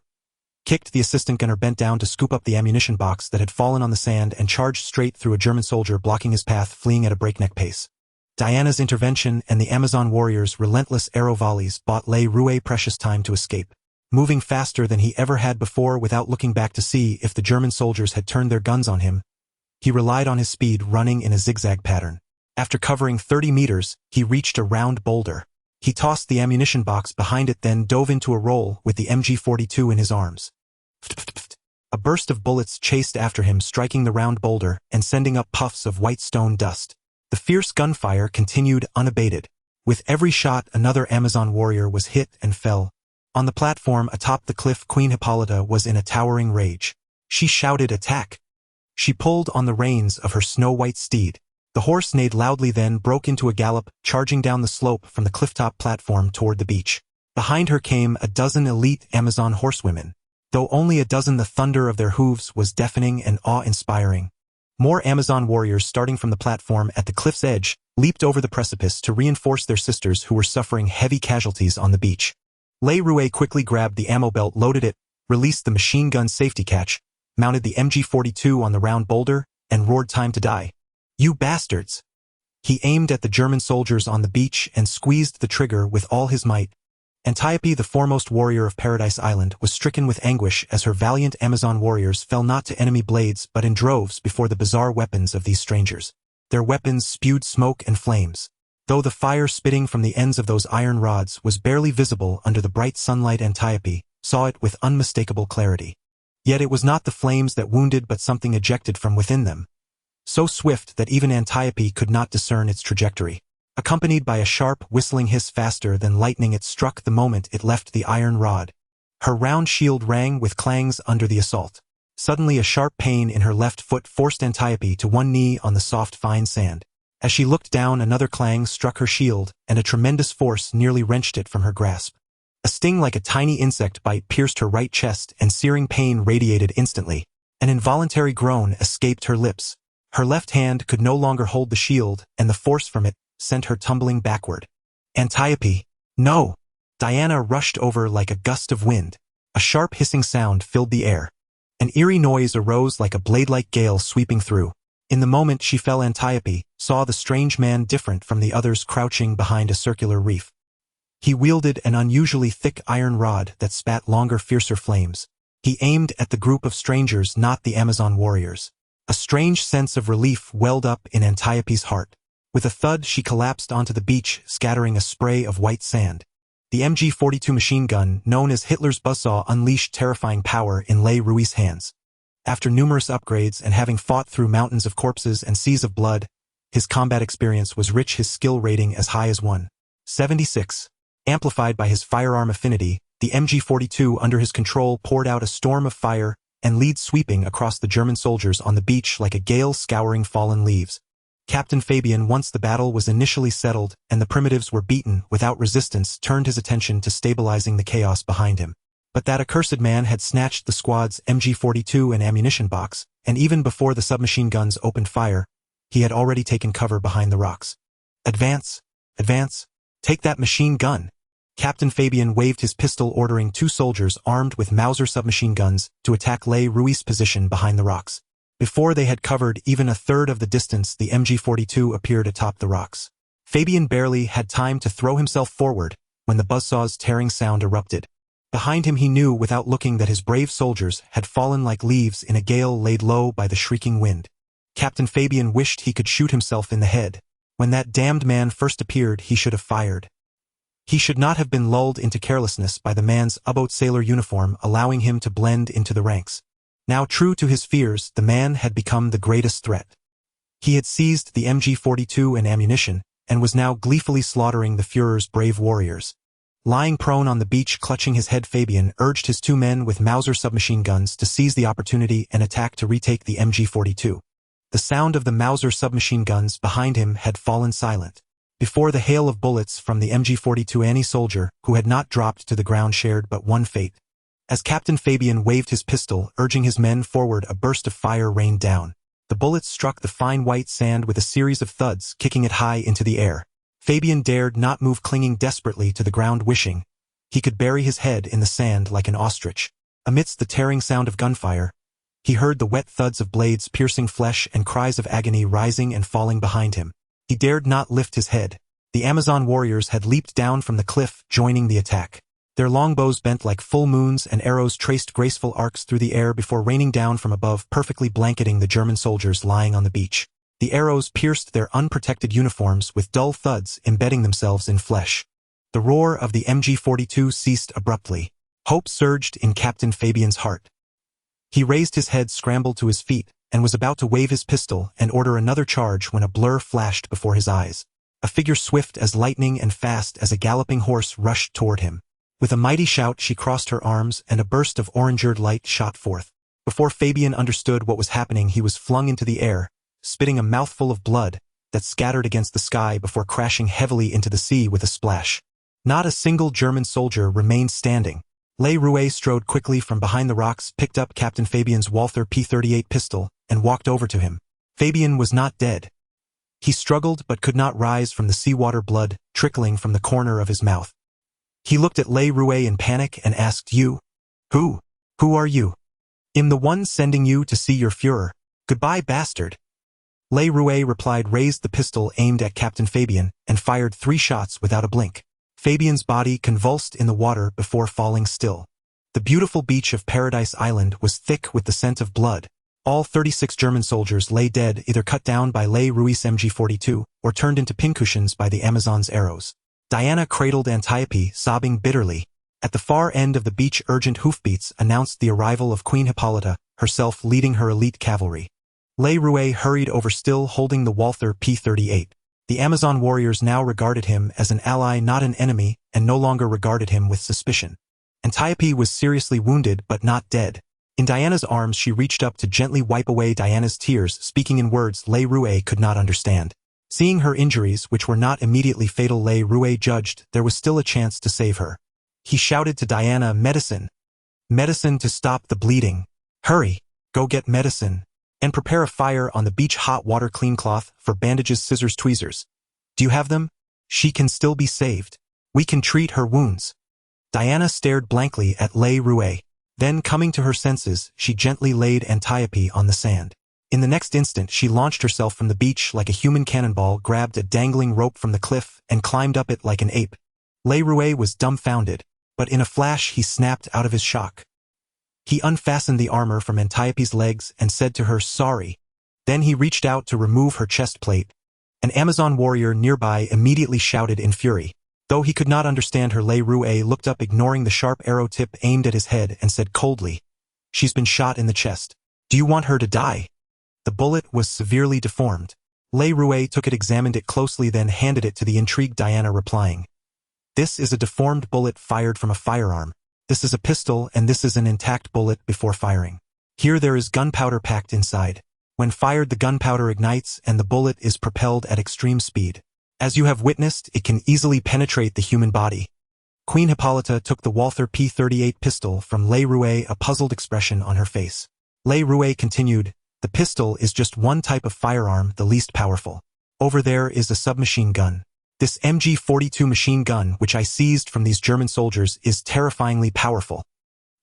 kicked the assistant gunner, bent down to scoop up the ammunition box that had fallen on the sand, and charged straight through a German soldier, blocking his path, fleeing at a breakneck pace. Diana's intervention and the Amazon warriors' relentless arrow volleys bought Le Rouet precious time to escape. Moving faster than he ever had before, without looking back to see if the German soldiers had turned their guns on him, he relied on his speed, running in a zigzag pattern. After covering 30 meters, he reached a round boulder. He tossed the ammunition box behind it, then dove into a roll with the MG-42 in his arms. A burst of bullets chased after him, striking the round boulder and sending up puffs of white stone dust. The fierce gunfire continued unabated. With every shot, another Amazon warrior was hit and fell. On the platform atop the cliff, Queen Hippolyta was in a towering rage. She shouted, "Attack!" She pulled on the reins of her snow-white steed. The horse neighed loudly, then broke into a gallop, charging down the slope from the clifftop platform toward the beach. Behind her came a dozen elite Amazon horsewomen. Though only a dozen, the thunder of their hooves was deafening and awe-inspiring. More Amazon warriors, starting from the platform at the cliff's edge, leaped over the precipice to reinforce their sisters who were suffering heavy casualties on the beach. Le Rouet quickly grabbed the ammo belt, loaded it released the machine gun safety catch, mounted the MG-42 on the round boulder, and roared time to die. "You bastards!" He aimed at the German soldiers on the beach and squeezed the trigger with all his might. Antiope, the foremost warrior of Paradise Island, was stricken with anguish as her valiant Amazon warriors fell not to enemy blades but in droves before the bizarre weapons of these strangers. Their weapons spewed smoke and flames. Though the fire spitting from the ends of those iron rods was barely visible under the bright sunlight, Antiope saw it with unmistakable clarity. Yet it was not the flames that wounded but something ejected from within them, so swift that even Antiope could not discern its trajectory. Accompanied by a sharp, whistling hiss faster than lightning, it struck the moment it left the iron rod. Her round shield rang with clangs under the assault. Suddenly a sharp pain in her left foot forced Antiope to one knee on the soft, fine sand. As she looked down, another clang struck her shield, and a tremendous force nearly wrenched it from her grasp. A sting like a tiny insect bite pierced her right chest, and searing pain radiated instantly. An involuntary groan escaped her lips. Her left hand could no longer hold the shield, and the force from it sent her tumbling backward. "Antiope, no!" Diana rushed over like a gust of wind. A sharp hissing sound filled the air. An eerie noise arose like a blade-like gale sweeping through. In the moment she fell, Antiope saw the strange man different from the others crouching behind a circular reef. He wielded an unusually thick iron rod that spat longer, fiercer flames. He aimed at the group of strangers, not the Amazon warriors. A strange sense of relief welled up in Antiope's heart. With a thud, she collapsed onto the beach, scattering a spray of white sand. The MG-42 machine gun, known as Hitler's buzzsaw, unleashed terrifying power in Le Roux's hands. After numerous upgrades and having fought through mountains of corpses and seas of blood, his combat experience was rich, his skill rating as high as 176. Amplified by his firearm affinity, the MG-42 under his control poured out a storm of fire and lead sweeping across the German soldiers on the beach like a gale scouring fallen leaves. Captain Fabian, once the battle was initially settled and the primitives were beaten without resistance, turned his attention to stabilizing the chaos behind him. But that accursed man had snatched the squad's MG-42 and ammunition box, and even before the submachine guns opened fire, he had already taken cover behind the rocks. "Advance! Advance! Take that machine gun!" Captain Fabian waved his pistol, ordering two soldiers armed with Mauser submachine guns to attack Le Roux's position behind the rocks. Before they had covered even a third of the distance, the MG-42 appeared atop the rocks. Fabian barely had time to throw himself forward when the buzzsaw's tearing sound erupted. Behind him, he knew without looking that his brave soldiers had fallen like leaves in a gale laid low by the shrieking wind. Captain Fabian wished he could shoot himself in the head. When that damned man first appeared, he should have fired. He should not have been lulled into carelessness by the man's U-boat sailor uniform, allowing him to blend into the ranks. Now, true to his fears, the man had become the greatest threat. He had seized the MG-42 and ammunition, and was now gleefully slaughtering the Führer's brave warriors. Lying prone on the beach, clutching his head, Fabian urged his two men with Mauser submachine guns to seize the opportunity and attack to retake the MG-42. The sound of the Mauser submachine guns behind him had fallen silent. Before the hail of bullets from the MG-42, any soldier who had not dropped to the ground shared but one fate. As Captain Fabian waved his pistol, urging his men forward, a burst of fire rained down. The bullets struck the fine white sand with a series of thuds, kicking it high into the air. Fabian dared not move, clinging desperately to the ground, wishing he could bury his head in the sand like an ostrich. Amidst the tearing sound of gunfire, he heard the wet thuds of blades piercing flesh and cries of agony rising and falling behind him. He dared not lift his head. The Amazon warriors had leaped down from the cliff, joining the attack. Their longbows bent like full moons, and arrows traced graceful arcs through the air before raining down from above, perfectly blanketing the German soldiers lying on the beach. The arrows pierced their unprotected uniforms with dull thuds, embedding themselves in flesh. The roar of the MG-42 ceased abruptly. Hope surged in Captain Fabian's heart. He raised his head, scrambled to his feet, and was about to wave his pistol and order another charge when a blur flashed before his eyes. A figure swift as lightning and fast as a galloping horse rushed toward him. With a mighty shout, she crossed her arms, and a burst of orange-eared light shot forth. Before Fabian understood what was happening, he was flung into the air, spitting a mouthful of blood that scattered against the sky before crashing heavily into the sea with a splash. Not a single German soldier remained standing. Le Roux strode quickly from behind the rocks, picked up Captain Fabian's Walther P-38 pistol, and walked over to him. Fabian was not dead. He struggled but could not rise from the seawater, blood trickling from the corner of his mouth. He looked at Le Roux in panic and asked, "You? Who Who are you? I'm the one sending you to see your Führer. Goodbye, bastard. Le Rouet replied, raised the pistol aimed at Captain Fabian, and fired 3 shots without a blink. Fabian's body convulsed in the water before falling still. The beautiful beach of Paradise Island was thick with the scent of blood. All 36 German soldiers lay dead, either cut down by Le Rouet's MG-42, or turned into pincushions by the Amazon's arrows. Diana cradled Antiope, sobbing bitterly. At the far end of the beach, urgent hoofbeats announced the arrival of Queen Hippolyta, herself leading her elite cavalry. Le Rouet hurried over, still holding the Walther P-38. The Amazon warriors now regarded him as an ally, not an enemy, and no longer regarded him with suspicion. Antiope was seriously wounded but not dead. In Diana's arms, she reached up to gently wipe away Diana's tears, speaking in words Le Rouet could not understand. Seeing her injuries, which were not immediately fatal, Le Rouet judged there was still a chance to save her. He shouted to Diana, medicine. Medicine to stop the bleeding. Hurry, go get medicine. And prepare a fire on the beach, hot water, clean cloth, for bandages, scissors, tweezers. Do you have them? She can still be saved. We can treat her wounds. Diana stared blankly at Le Rouet. Then, coming to her senses, she gently laid Antiope on the sand. In the next instant, she launched herself from the beach like a human cannonball, grabbed a dangling rope from the cliff, and climbed up it like an ape. Le Rouet was dumbfounded, but in a flash he snapped out of his shock. He unfastened the armor from Antiope's legs and said to her, sorry. Then he reached out to remove her chest plate. An Amazon warrior nearby immediately shouted in fury. Though he could not understand her, Le Rouet looked up, ignoring the sharp arrow tip aimed at his head, and said coldly, she's been shot in the chest. Do you want her to die? The bullet was severely deformed. Le Rouet took it, examined it closely, then handed it to the intrigued Diana, replying, this is a deformed bullet fired from a firearm. This is a pistol, and this is an intact bullet before firing. Here there is gunpowder packed inside. When fired, the gunpowder ignites and the bullet is propelled at extreme speed. As you have witnessed, it can easily penetrate the human body. Queen Hippolyta took the Walther P-38 pistol from Le Rouet, a puzzled expression on her face. Le Rouet continued, the pistol is just one type of firearm, the least powerful. Over there is a submachine gun. This MG-42 machine gun, which I seized from these German soldiers, is terrifyingly powerful.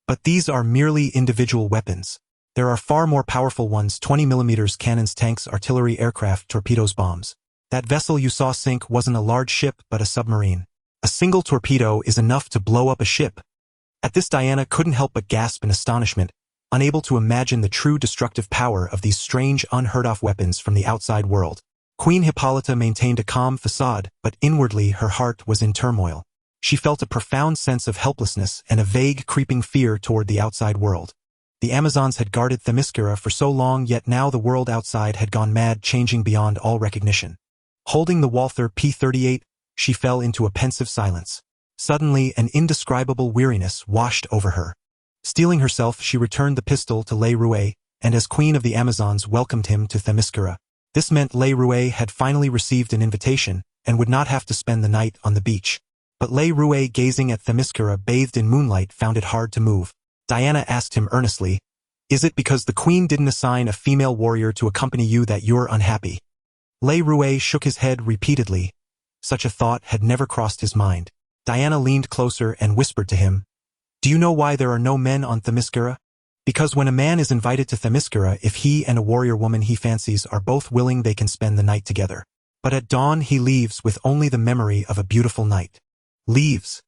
But these are merely individual weapons. There are far more powerful ones: 20mm cannons, tanks, artillery, aircraft, torpedoes, bombs. That vessel you saw sink wasn't a large ship, but a submarine. A single torpedo is enough to blow up a ship. At this, Diana couldn't help but gasp in astonishment, unable to imagine the true destructive power of these strange, unheard-of weapons from the outside world. Queen Hippolyta maintained a calm facade, but inwardly her heart was in turmoil. She felt a profound sense of helplessness and a vague, creeping fear toward the outside world. The Amazons had guarded Themyscira for so long, yet now the world outside had gone mad, changing beyond all recognition. Holding the Walther P-38, she fell into a pensive silence. Suddenly, an indescribable weariness washed over her. Steeling herself, she returned the pistol to Le Rouet, and as Queen of the Amazons welcomed him to Themyscira. This meant Le Rouet had finally received an invitation, and would not have to spend the night on the beach. But Le Rouet, gazing at Themyscira bathed in moonlight, found it hard to move. Diana asked him earnestly, is it because the Queen didn't assign a female warrior to accompany you that you're unhappy? Le Rouet shook his head repeatedly. Such a thought had never crossed his mind. Diana leaned closer and whispered to him, do you know why there are no men on Themyscira? Because when a man is invited to Themyscira, if he and a warrior woman he fancies are both willing, they can spend the night together. But at dawn he leaves with only the memory of a beautiful night. Leaves?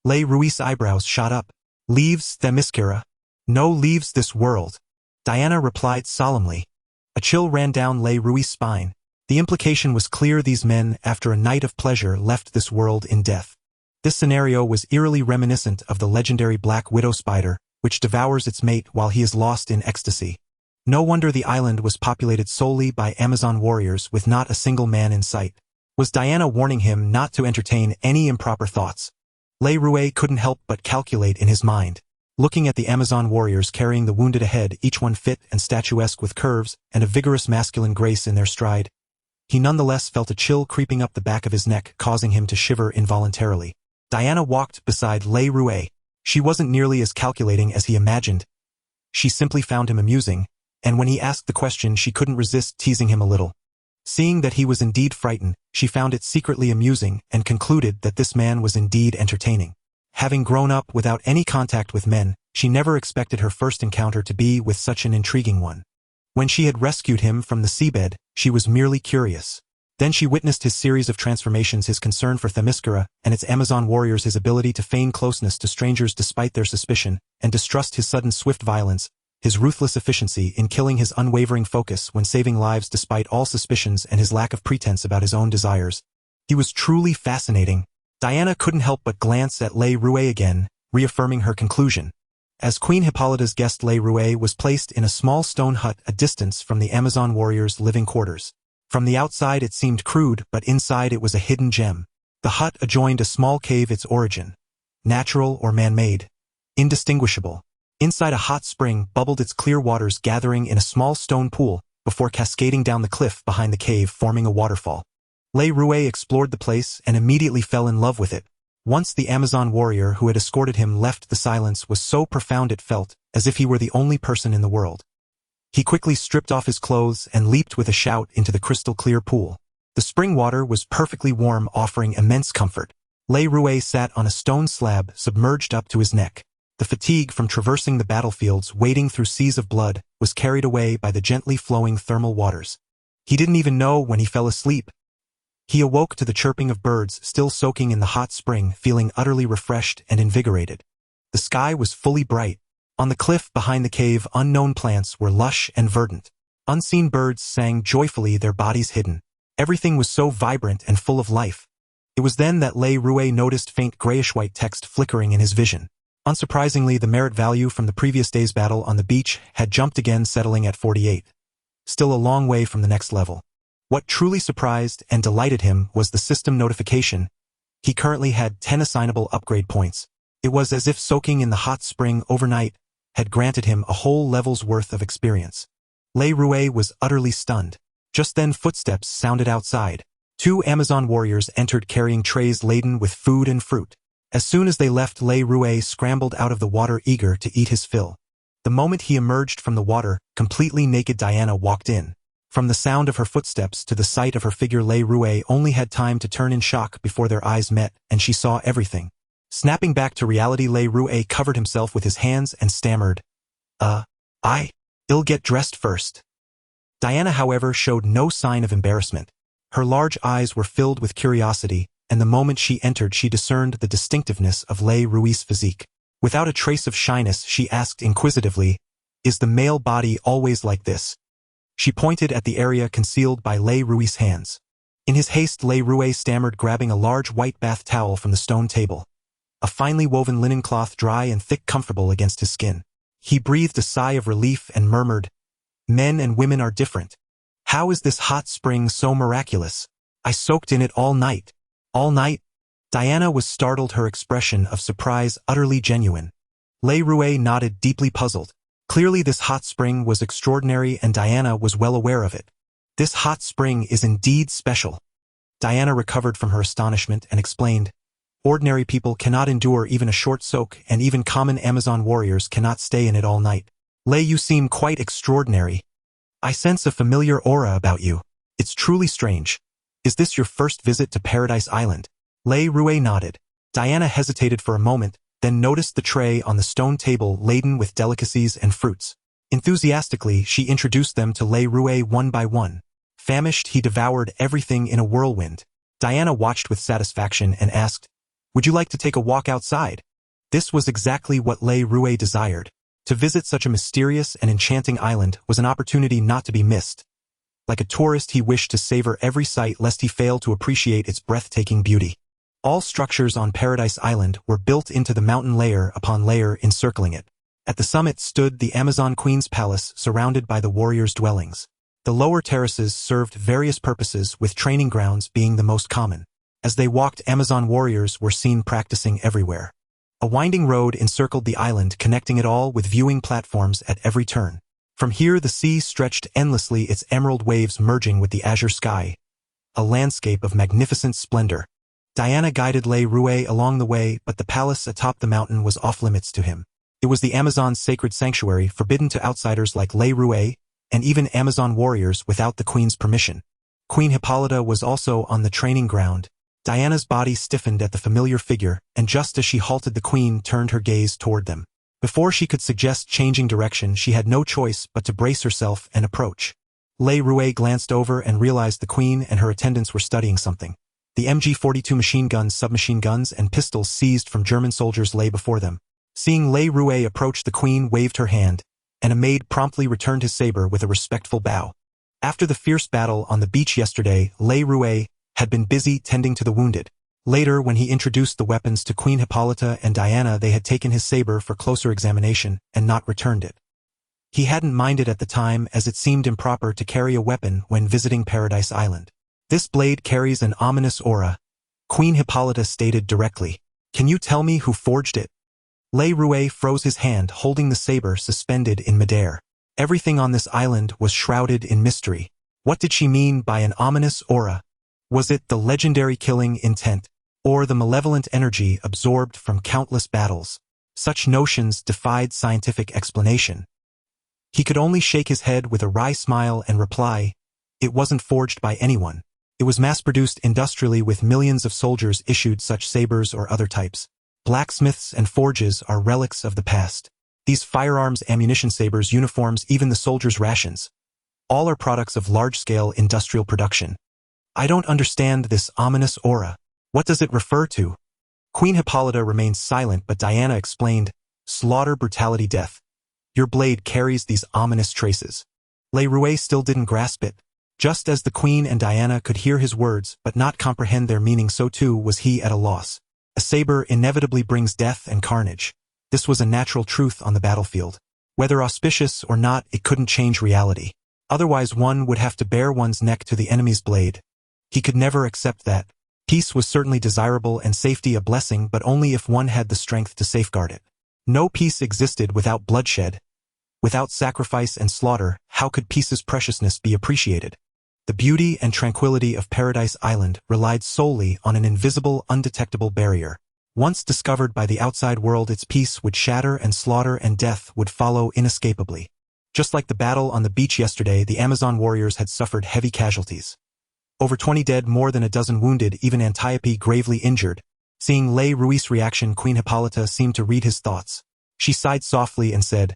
Le Rouet's eyebrows shot up. Leaves Themyscira? No, leaves this world. Diana replied solemnly. A chill ran down Le Rouet's spine. The implication was clear: these men, after a night of pleasure, left this world in death. This scenario was eerily reminiscent of the legendary black widow spider, which devours its mate while he is lost in ecstasy. No wonder the island was populated solely by Amazon warriors with not a single man in sight. Was Diana warning him not to entertain any improper thoughts? Le Rouet couldn't help but calculate in his mind. Looking at the Amazon warriors carrying the wounded ahead, each one fit and statuesque with curves and a vigorous masculine grace in their stride, he nonetheless felt a chill creeping up the back of his neck, causing him to shiver involuntarily. Diana walked beside Le Rouet. She wasn't nearly as calculating as he imagined. She simply found him amusing, and when he asked the question, she couldn't resist teasing him a little. Seeing that he was indeed frightened, she found it secretly amusing and concluded that this man was indeed entertaining. Having grown up without any contact with men, She never expected her first encounter to be with such an intriguing one. When she had rescued him from the seabed, she was merely curious. Then she witnessed his series of transformations, his concern for Themyscira and its Amazon warriors, his ability to feign closeness to strangers despite their suspicion and distrust, his sudden swift violence, his ruthless efficiency in killing, his unwavering focus when saving lives despite all suspicions, and his lack of pretense about his own desires. He was truly fascinating. Diana couldn't help but glance at Le Rouet again, reaffirming her conclusion. As Queen Hippolyta's guest, Le Rouet was placed in a small stone hut a distance from the Amazon warriors' living quarters. From the outside it seemed crude, but inside it was a hidden gem. The hut adjoined a small cave, its origin, natural or man-made, indistinguishable. Inside a hot spring bubbled, its clear waters gathering in a small stone pool before cascading down the cliff behind the cave, forming a waterfall. Le Rouet explored the place and immediately fell in love with it. Once the Amazon warrior who had escorted him left, the silence was so profound it felt as if he were the only person in the world. He quickly stripped off his clothes and leaped with a shout into the crystal-clear pool. The spring water was perfectly warm, offering immense comfort. Le Rouet sat on a stone slab submerged up to his neck. The fatigue from traversing the battlefields, wading through seas of blood, was carried away by the gently flowing thermal waters. He didn't even know when he fell asleep. He awoke to the chirping of birds, still soaking in the hot spring, feeling utterly refreshed and invigorated. The sky was fully bright. On the cliff behind the cave, unknown plants were lush and verdant. Unseen birds sang joyfully, their bodies hidden. Everything was so vibrant and full of life. It was then that Le Rouet noticed faint grayish-white text flickering in his vision. Unsurprisingly, the merit value from the previous day's battle on the beach had jumped again, settling at 48. Still a long way from the next level. What truly surprised and delighted him was the system notification. He currently had 10 assignable upgrade points. It was as if soaking in the hot spring overnight had granted him a whole level's worth of experience. Le Rouet was utterly stunned. Just then footsteps sounded outside. 2 Amazon warriors entered carrying trays laden with food and fruit. As soon as they left, Le Rouet scrambled out of the water, eager to eat his fill. The moment he emerged from the water, completely naked, Diana walked in. From the sound of her footsteps to the sight of her figure, Le Rouet only had time to turn in shock before their eyes met, and she saw everything. Snapping back to reality, Le Rouet covered himself with his hands and stammered, I'll get dressed first. Diana, however, showed no sign of embarrassment. Her large eyes were filled with curiosity, and the moment she entered she discerned the distinctiveness of Le Rouet's physique. Without a trace of shyness, she asked inquisitively, "Is the male body always like this?" She pointed at the area concealed by Le Rouet's hands. In his haste, Le Rouet stammered, grabbing a large white bath towel from the stone table. A finely woven linen cloth, dry and thick, comfortable against his skin. He breathed a sigh of relief and murmured, "Men and women are different. How is this hot spring so miraculous? I soaked in it all night." "All night?" Diana was startled, her expression of surprise utterly genuine. Le Rouet nodded, deeply puzzled. Clearly this hot spring was extraordinary, and Diana was well aware of it. "This hot spring is indeed special." Diana recovered from her astonishment and explained, "Ordinary people cannot endure even a short soak, and even common Amazon warriors cannot stay in it all night. Le, you seem quite extraordinary. I sense a familiar aura about you. It's truly strange. Is this your first visit to Paradise Island?" Le Rouet nodded. Diana hesitated for a moment, then noticed the tray on the stone table laden with delicacies and fruits. Enthusiastically, she introduced them to Le Rouet one by one. Famished, he devoured everything in a whirlwind. Diana watched with satisfaction and asked, "Would you like to take a walk outside?" This was exactly what Le Rouet desired. To visit such a mysterious and enchanting island was an opportunity not to be missed. Like a tourist, he wished to savor every sight lest he fail to appreciate its breathtaking beauty. All structures on Paradise Island were built into the mountain, layer upon layer encircling it. At the summit stood the Amazon Queen's palace, surrounded by the warriors' dwellings. The lower terraces served various purposes, with training grounds being the most common. As they walked, Amazon warriors were seen practicing everywhere. A winding road encircled the island, connecting it all with viewing platforms at every turn. From here the sea stretched endlessly, its emerald waves merging with the azure sky. A landscape of magnificent splendor. Diana guided Le Rouet along the way, but the palace atop the mountain was off-limits to him. It was the Amazon's sacred sanctuary, forbidden to outsiders like Le Rouet, and even Amazon warriors without the Queen's permission. Queen Hippolyta was also on the training ground. Diana's body stiffened at the familiar figure, and just as she halted, the Queen turned her gaze toward them. Before she could suggest changing direction, she had no choice but to brace herself and approach. Lei Rui glanced over and realized the queen and her attendants were studying something. The MG-42 machine guns, submachine guns, and pistols seized from German soldiers lay before them. Seeing Lei Rui approach, the queen waved her hand, and a maid promptly returned his saber with a respectful bow. After the fierce battle on the beach yesterday, Lei Rui had been busy tending to the wounded. Later, when he introduced the weapons to Queen Hippolyta and Diana, they had taken his saber for closer examination and not returned it. He hadn't minded at the time, as it seemed improper to carry a weapon when visiting Paradise Island. "This blade carries an ominous aura," Queen Hippolyta stated directly. "Can you tell me who forged it?" Lei Rui froze his hand, holding the saber suspended in midair. Everything on this island was shrouded in mystery. What did she mean by an ominous aura? Was it the legendary killing intent, or the malevolent energy absorbed from countless battles? Such notions defied scientific explanation. He could only shake his head with a wry smile and reply, "It wasn't forged by anyone. It was mass-produced industrially, with millions of soldiers issued such sabers or other types. Blacksmiths and forges are relics of the past. These firearms, ammunition, sabers, uniforms, even the soldiers' rations, all are products of large-scale industrial production. I don't understand this ominous aura. What does it refer to?" Queen Hippolyta remained silent, but Diana explained, "Slaughter, brutality, death. Your blade carries these ominous traces." Lei Rui still didn't grasp it. Just as the queen and Diana could hear his words but not comprehend their meaning, so too was he at a loss. A saber inevitably brings death and carnage. This was a natural truth on the battlefield. Whether auspicious or not, it couldn't change reality. Otherwise, one would have to bare one's neck to the enemy's blade. He could never accept that. Peace was certainly desirable and safety a blessing, but only if one had the strength to safeguard it. No peace existed without bloodshed. Without sacrifice and slaughter, how could peace's preciousness be appreciated? The beauty and tranquility of Paradise Island relied solely on an invisible, undetectable barrier. Once discovered by the outside world, its peace would shatter, and slaughter and death would follow inescapably. Just like the battle on the beach yesterday, the Amazon warriors had suffered heavy casualties. Over 20 dead, more than a dozen wounded, even Antiope gravely injured. Seeing Lei Rui's reaction, Queen Hippolyta seemed to read his thoughts. She sighed softly and said,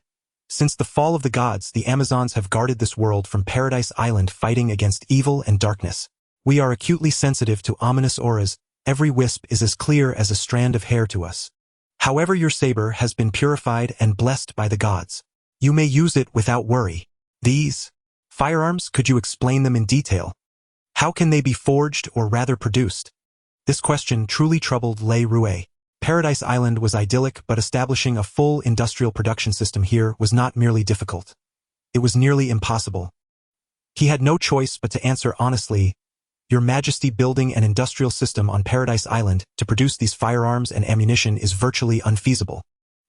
"Since the fall of the gods, the Amazons have guarded this world from Paradise Island, fighting against evil and darkness. We are acutely sensitive to ominous auras. Every wisp is as clear as a strand of hair to us. However, your saber has been purified and blessed by the gods. You may use it without worry. These firearms, could you explain them in detail? How can they be forged, or rather produced?" This question truly troubled Lei Rui. Paradise Island was idyllic, but establishing a full industrial production system here was not merely difficult. It was nearly impossible. He had no choice but to answer honestly, "Your Majesty, building an industrial system on Paradise Island to produce these firearms and ammunition is virtually unfeasible.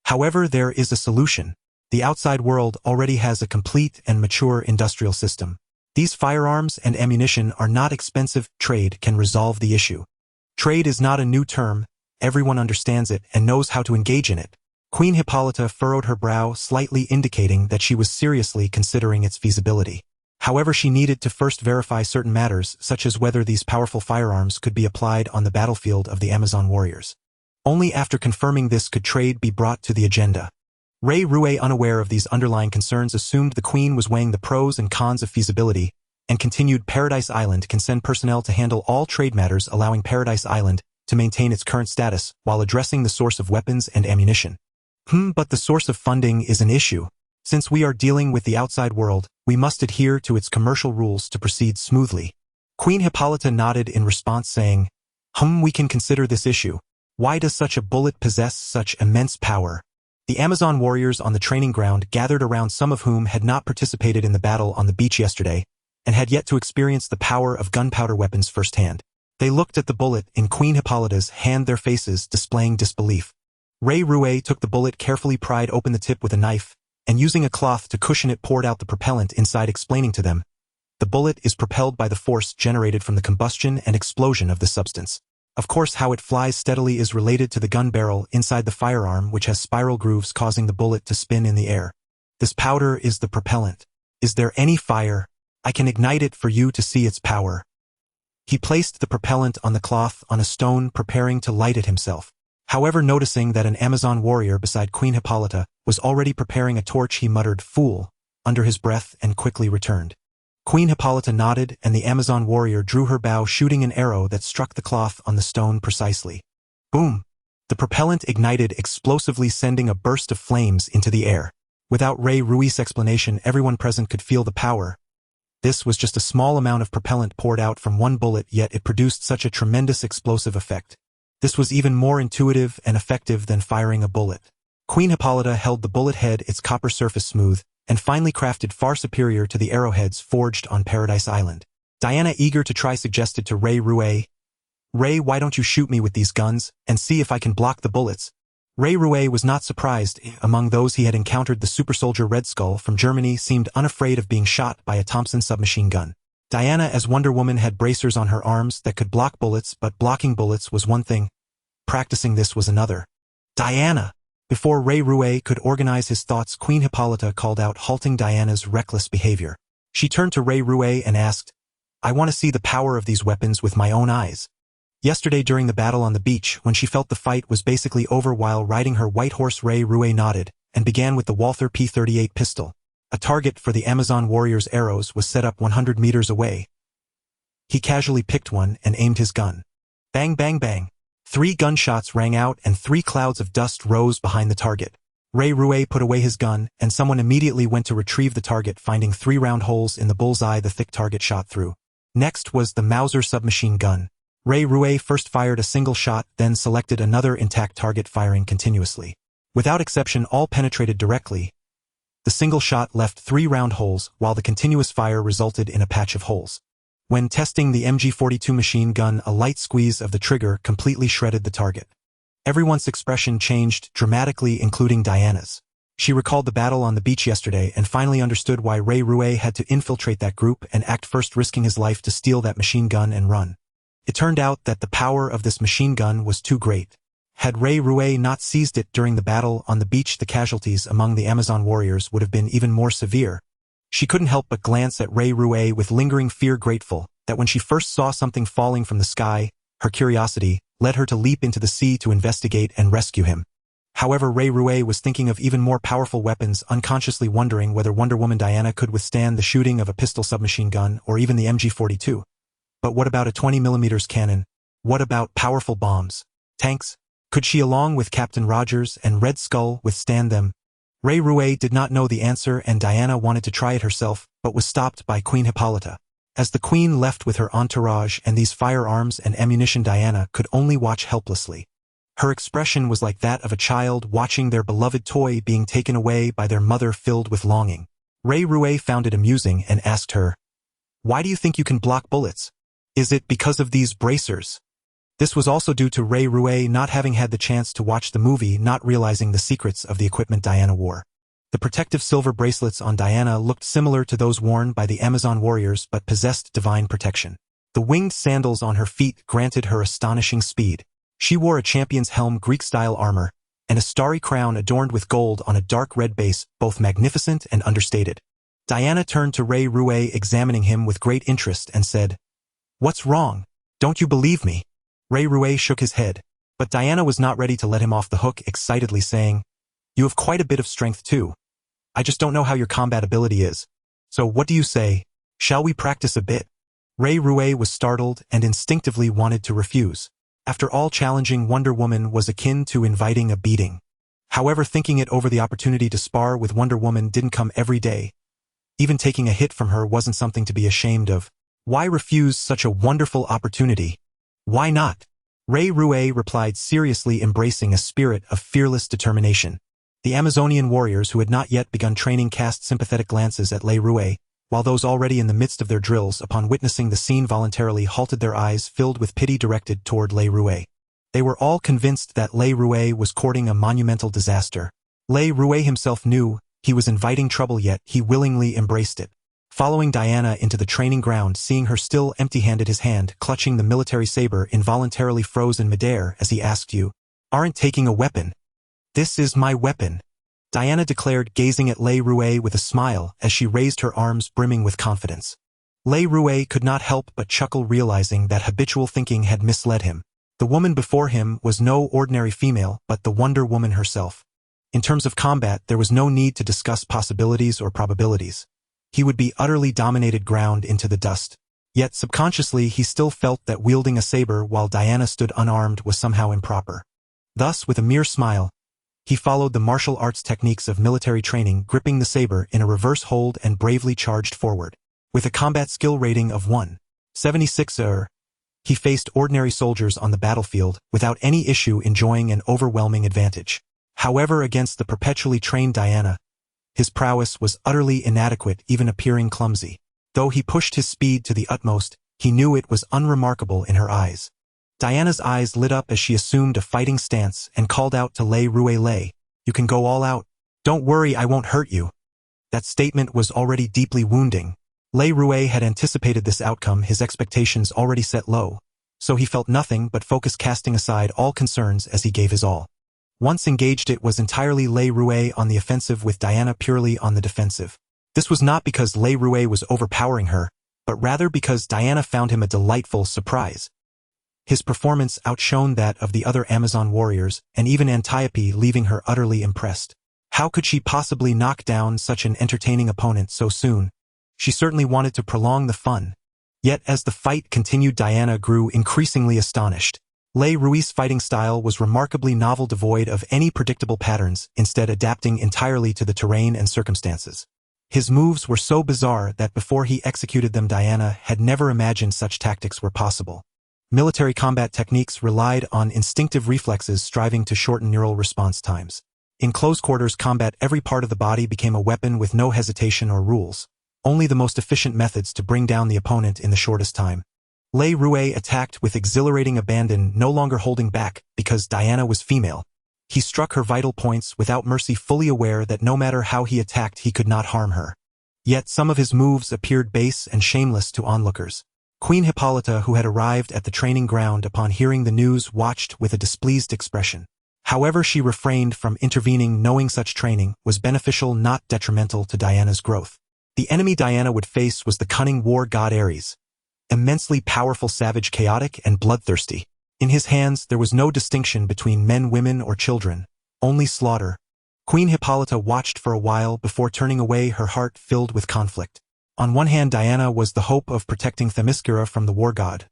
However, there is a solution. The outside world already has a complete and mature industrial system. These firearms and ammunition are not expensive. Trade can resolve the issue." Trade is not a new term. Everyone understands it and knows how to engage in it. Queen Hippolyta furrowed her brow, slightly indicating that she was seriously considering its feasibility. However, she needed to first verify certain matters, such as whether these powerful firearms could be applied on the battlefield of the Amazon warriors. Only after confirming this could trade be brought to the agenda. Lei Rui, unaware of these underlying concerns, assumed the queen was weighing the pros and cons of feasibility, and continued, "Paradise Island can send personnel to handle all trade matters, allowing Paradise Island to maintain its current status while addressing the source of weapons and ammunition." But the source of funding is an issue. Since we are dealing with the outside world, we must adhere to its commercial rules to proceed smoothly. Queen Hippolyta nodded in response, saying, We can consider this issue. Why does such a bullet possess such immense power?" The Amazon warriors on the training ground gathered around, some of whom had not participated in the battle on the beach yesterday, and had yet to experience the power of gunpowder weapons firsthand. They looked at the bullet in Queen Hippolyta's hand, their faces displaying disbelief. Lei Rui took the bullet, carefully pried open the tip with a knife, and using a cloth to cushion it, poured out the propellant inside, explaining to them, "The bullet is propelled by the force generated from the combustion and explosion of the substance. Of course, how it flies steadily is related to the gun barrel inside the firearm, which has spiral grooves causing the bullet to spin in the air. This powder is the propellant. Is there any fire? I can ignite it for you to see its power." He placed the propellant on the cloth on a stone, preparing to light it himself. However, noticing that an Amazon warrior beside Queen Hippolyta was already preparing a torch. He muttered, "Fool," under his breath and quickly returned. Queen Hippolyta nodded, and the Amazon warrior drew her bow, shooting an arrow that struck the cloth on the stone precisely. Boom! The propellant ignited explosively, sending a burst of flames into the air. Without Ray Ruiz's explanation, everyone present could feel the power. This was just a small amount of propellant poured out from one bullet, yet it produced such a tremendous explosive effect. This was even more intuitive and effective than firing a bullet. Queen Hippolyta held the bullet head, its copper surface smooth, and finely crafted, far superior to the arrowheads forged on Paradise Island. Diana, eager to try, suggested to Ray Ruiz, "Ray, why don't you shoot me with these guns, and see if I can block the bullets?" Ray Ruiz was not surprised. Among those he had encountered, the super soldier Red Skull from Germany seemed unafraid of being shot by a Thompson submachine gun. Diana, as Wonder Woman, had bracers on her arms that could block bullets, but blocking bullets was one thing. Practicing this was another. "Diana!" Before Ray Ruiz could organize his thoughts, Queen Hippolyta called out, halting Diana's reckless behavior. She turned to Ray Ruiz and asked, "I want to see the power of these weapons with my own eyes." Yesterday during the battle on the beach, when she felt the fight was basically over while riding her white horse, Ray Ruiz nodded, and began with the Walther P-38 pistol. A target for the Amazon warrior's arrows was set up 100 meters away. He casually picked one and aimed his gun. Bang, bang, bang. 3 gunshots rang out and 3 clouds of dust rose behind the target. Ray Ruiz put away his gun, and someone immediately went to retrieve the target, finding 3 round holes in the bullseye the thick target shot through. Next was the Mauser submachine gun. Ray Ruiz first fired a single shot, then selected another intact target, firing continuously. Without exception, all penetrated directly. The single shot left 3 round holes, while the continuous fire resulted in a patch of holes. When testing the MG-42 machine gun, a light squeeze of the trigger completely shredded the target. Everyone's expression changed dramatically, including Diana's. She recalled the battle on the beach yesterday and finally understood why Ray Ruiz had to infiltrate that group and act first, risking his life to steal that machine gun and run. It turned out that the power of this machine gun was too great. Had Ray Ruiz not seized it during the battle on the beach, the casualties among the Amazon warriors would have been even more severe. She couldn't help but glance at Ray Ruiz with lingering fear, grateful that when she first saw something falling from the sky, her curiosity led her to leap into the sea to investigate and rescue him. However, Ray Ruiz was thinking of even more powerful weapons, unconsciously wondering whether Wonder Woman Diana could withstand the shooting of a pistol submachine gun or even the MG-42. But what about a 20mm cannon? What about powerful bombs? Tanks? Could she, along with Captain Rogers and Red Skull, withstand them? Ray Ruiz did not know the answer, and Diana wanted to try it herself, but was stopped by Queen Hippolyta. As the Queen left with her entourage and these firearms and ammunition, Diana could only watch helplessly. Her expression was like that of a child watching their beloved toy being taken away by their mother, filled with longing. Ray Ruiz found it amusing and asked her, "Why do you think you can block bullets? Is it because of these bracers?" This was also due to Ray Ruiz not having had the chance to watch the movie, not realizing the secrets of the equipment Diana wore. The protective silver bracelets on Diana looked similar to those worn by the Amazon warriors, but possessed divine protection. The winged sandals on her feet granted her astonishing speed. She wore a champion's helm, Greek-style armor, and a starry crown adorned with gold on a dark red base, both magnificent and understated. Diana turned to Ray Ruiz, examining him with great interest, and said, "What's wrong? Don't you believe me?" Ray Ruiz shook his head, but Diana was not ready to let him off the hook, excitedly saying, "You have quite a bit of strength too. I just don't know how your combat ability is. So what do you say? Shall we practice a bit?" Ray Ruiz was startled and instinctively wanted to refuse. After all, challenging Wonder Woman was akin to inviting a beating. However, thinking it over, the opportunity to spar with Wonder Woman didn't come every day. Even taking a hit from her wasn't something to be ashamed of. Why refuse such a wonderful opportunity? Why not? Ray Ruiz replied seriously, embracing a spirit of fearless determination. The Amazonian warriors who had not yet begun training cast sympathetic glances at Ray Ruiz, while those already in the midst of their drills, upon witnessing the scene, voluntarily halted, their eyes filled with pity directed toward Ray Ruiz. They were all convinced that Ray Ruiz was courting a monumental disaster. Ray Ruiz himself knew he was inviting trouble, yet he willingly embraced it. Following Diana into the training ground, seeing her still empty-handed, his hand clutching the military saber involuntarily froze in midair as he asked, "You aren't taking a weapon?" "This is my weapon," Diana declared, gazing at Ray Ruiz with a smile as she raised her arms, brimming with confidence. Ray Ruiz could not help but chuckle, realizing that habitual thinking had misled him. The woman before him was no ordinary female, but the Wonder Woman herself. In terms of combat, there was no need to discuss possibilities or probabilities. He would be utterly dominated ground into the dust. Yet subconsciously he still felt that wielding a saber while Diana stood unarmed was somehow improper. Thus, with a mere smile, he followed the martial arts techniques of military training, gripping the saber in a reverse hold and bravely charged forward. With a combat skill rating of 176, he faced ordinary soldiers on the battlefield without any issue, enjoying an overwhelming advantage. However, against the perpetually trained Diana, his prowess was utterly inadequate, even appearing clumsy. Though he pushed his speed to the utmost, he knew it was unremarkable in her eyes. Diana's eyes lit up as she assumed a fighting stance and called out to Le Rouet, "You can go all out. Don't worry, I won't hurt you." That statement was already deeply wounding. Le Rouet had anticipated this outcome, his expectations already set low, so he felt nothing but focus, casting aside all concerns as he gave his all. Once engaged, it was entirely Le Rouet on the offensive, with Diana purely on the defensive. This was not because Le Rouet was overpowering her, but rather because Diana found him a delightful surprise. His performance outshone that of the other Amazon warriors, and even Antiope, leaving her utterly impressed. How could she possibly knock down such an entertaining opponent so soon? She certainly wanted to prolong the fun. Yet as the fight continued, Diana grew increasingly astonished. Le Rouet's fighting style was remarkably novel, devoid of any predictable patterns, instead adapting entirely to the terrain and circumstances. His moves were so bizarre that before he executed them, Diana had never imagined such tactics were possible. Military combat techniques relied on instinctive reflexes, striving to shorten neural response times. In close quarters combat, every part of the body became a weapon with no hesitation or rules. Only the most efficient methods to bring down the opponent in the shortest time. Le Rouet attacked with exhilarating abandon, no longer holding back because Diana was female. He struck her vital points without mercy, fully aware that no matter how he attacked, he could not harm her. Yet some of his moves appeared base and shameless to onlookers. Queen Hippolyta, who had arrived at the training ground upon hearing the news, watched with a displeased expression. However, she refrained from intervening, knowing such training was beneficial, not detrimental to Diana's growth. The enemy Diana would face was the cunning war god Ares. Immensely powerful, savage, chaotic, and bloodthirsty. In his hands there was no distinction between men, women, or children, only slaughter. Queen Hippolyta watched for a while before turning away, her heart filled with conflict. On one hand, Diana was the hope of protecting Themyscira from the war god.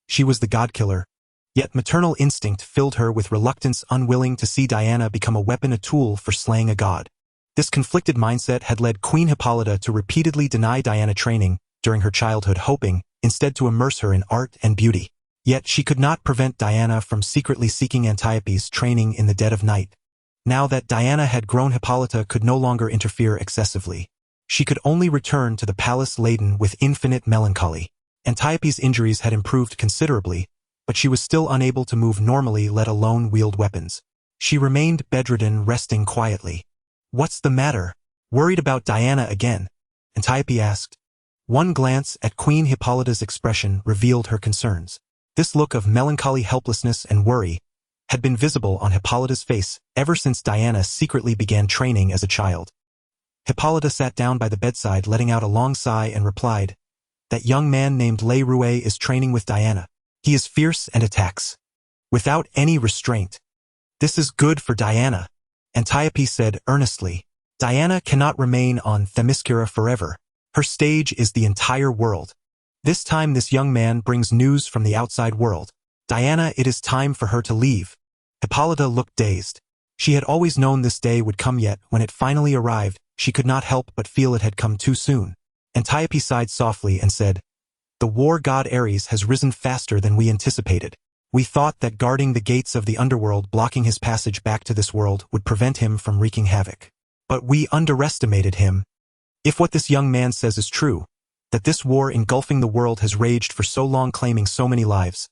She was the god-killer. Yet maternal instinct filled her with reluctance, unwilling to see Diana become a weapon, a tool for slaying a god. This conflicted mindset had led Queen Hippolyta to repeatedly deny Diana training during her childhood, hoping instead to immerse her in art and beauty. Yet she could not prevent Diana from secretly seeking Antiope's training in the dead of night. Now that Diana had grown, Hippolyta could no longer interfere excessively. She could only return to the palace laden with infinite melancholy. Antiope's injuries had improved considerably, but she was still unable to move normally, let alone wield weapons. She remained bedridden, resting quietly. "What's the matter? Worried about Diana again?" Antiope asked. One glance at Queen Hippolyta's expression revealed her concerns. This look of melancholy helplessness and worry had been visible on Hippolyta's face ever since Diana secretly began training as a child. Hippolyta sat down by the bedside, letting out a long sigh, and replied, "That young man named Le Rouet is training with Diana. He is fierce and attacks without any restraint. This is good for Diana," Antiope said earnestly. "Diana cannot remain on Themyscira forever. Her stage is the entire world. This time this young man brings news from the outside world. Diana, it is time for her to leave." Hippolyta looked dazed. She had always known this day would come, yet when it finally arrived, she could not help but feel it had come too soon. Antiope sighed softly and said, "The war god Ares has risen faster than we anticipated. We thought that guarding the gates of the underworld, blocking his passage back to this world, would prevent him from wreaking havoc. But we underestimated him. If what this young man says is true, that this war engulfing the world has raged for so long, claiming so many lives,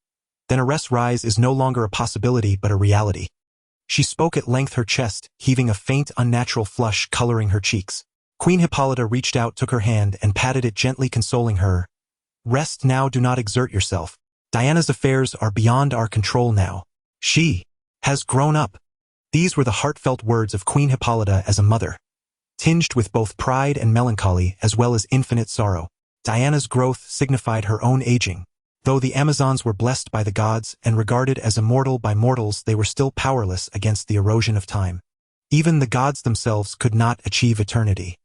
then Ares' rise is no longer a possibility but a reality." She spoke at length, her chest heaving, a faint, unnatural flush coloring her cheeks. Queen Hippolyta reached out, took her hand, and patted it gently, consoling her. "Rest now, do not exert yourself. Diana's affairs are beyond our control now. She has grown up." These were the heartfelt words of Queen Hippolyta as a mother, tinged with both pride and melancholy as well as infinite sorrow. Diana's growth signified her own aging. Though the Amazons were blessed by the gods and regarded as immortal by mortals, they were still powerless against the erosion of time. Even the gods themselves could not achieve eternity.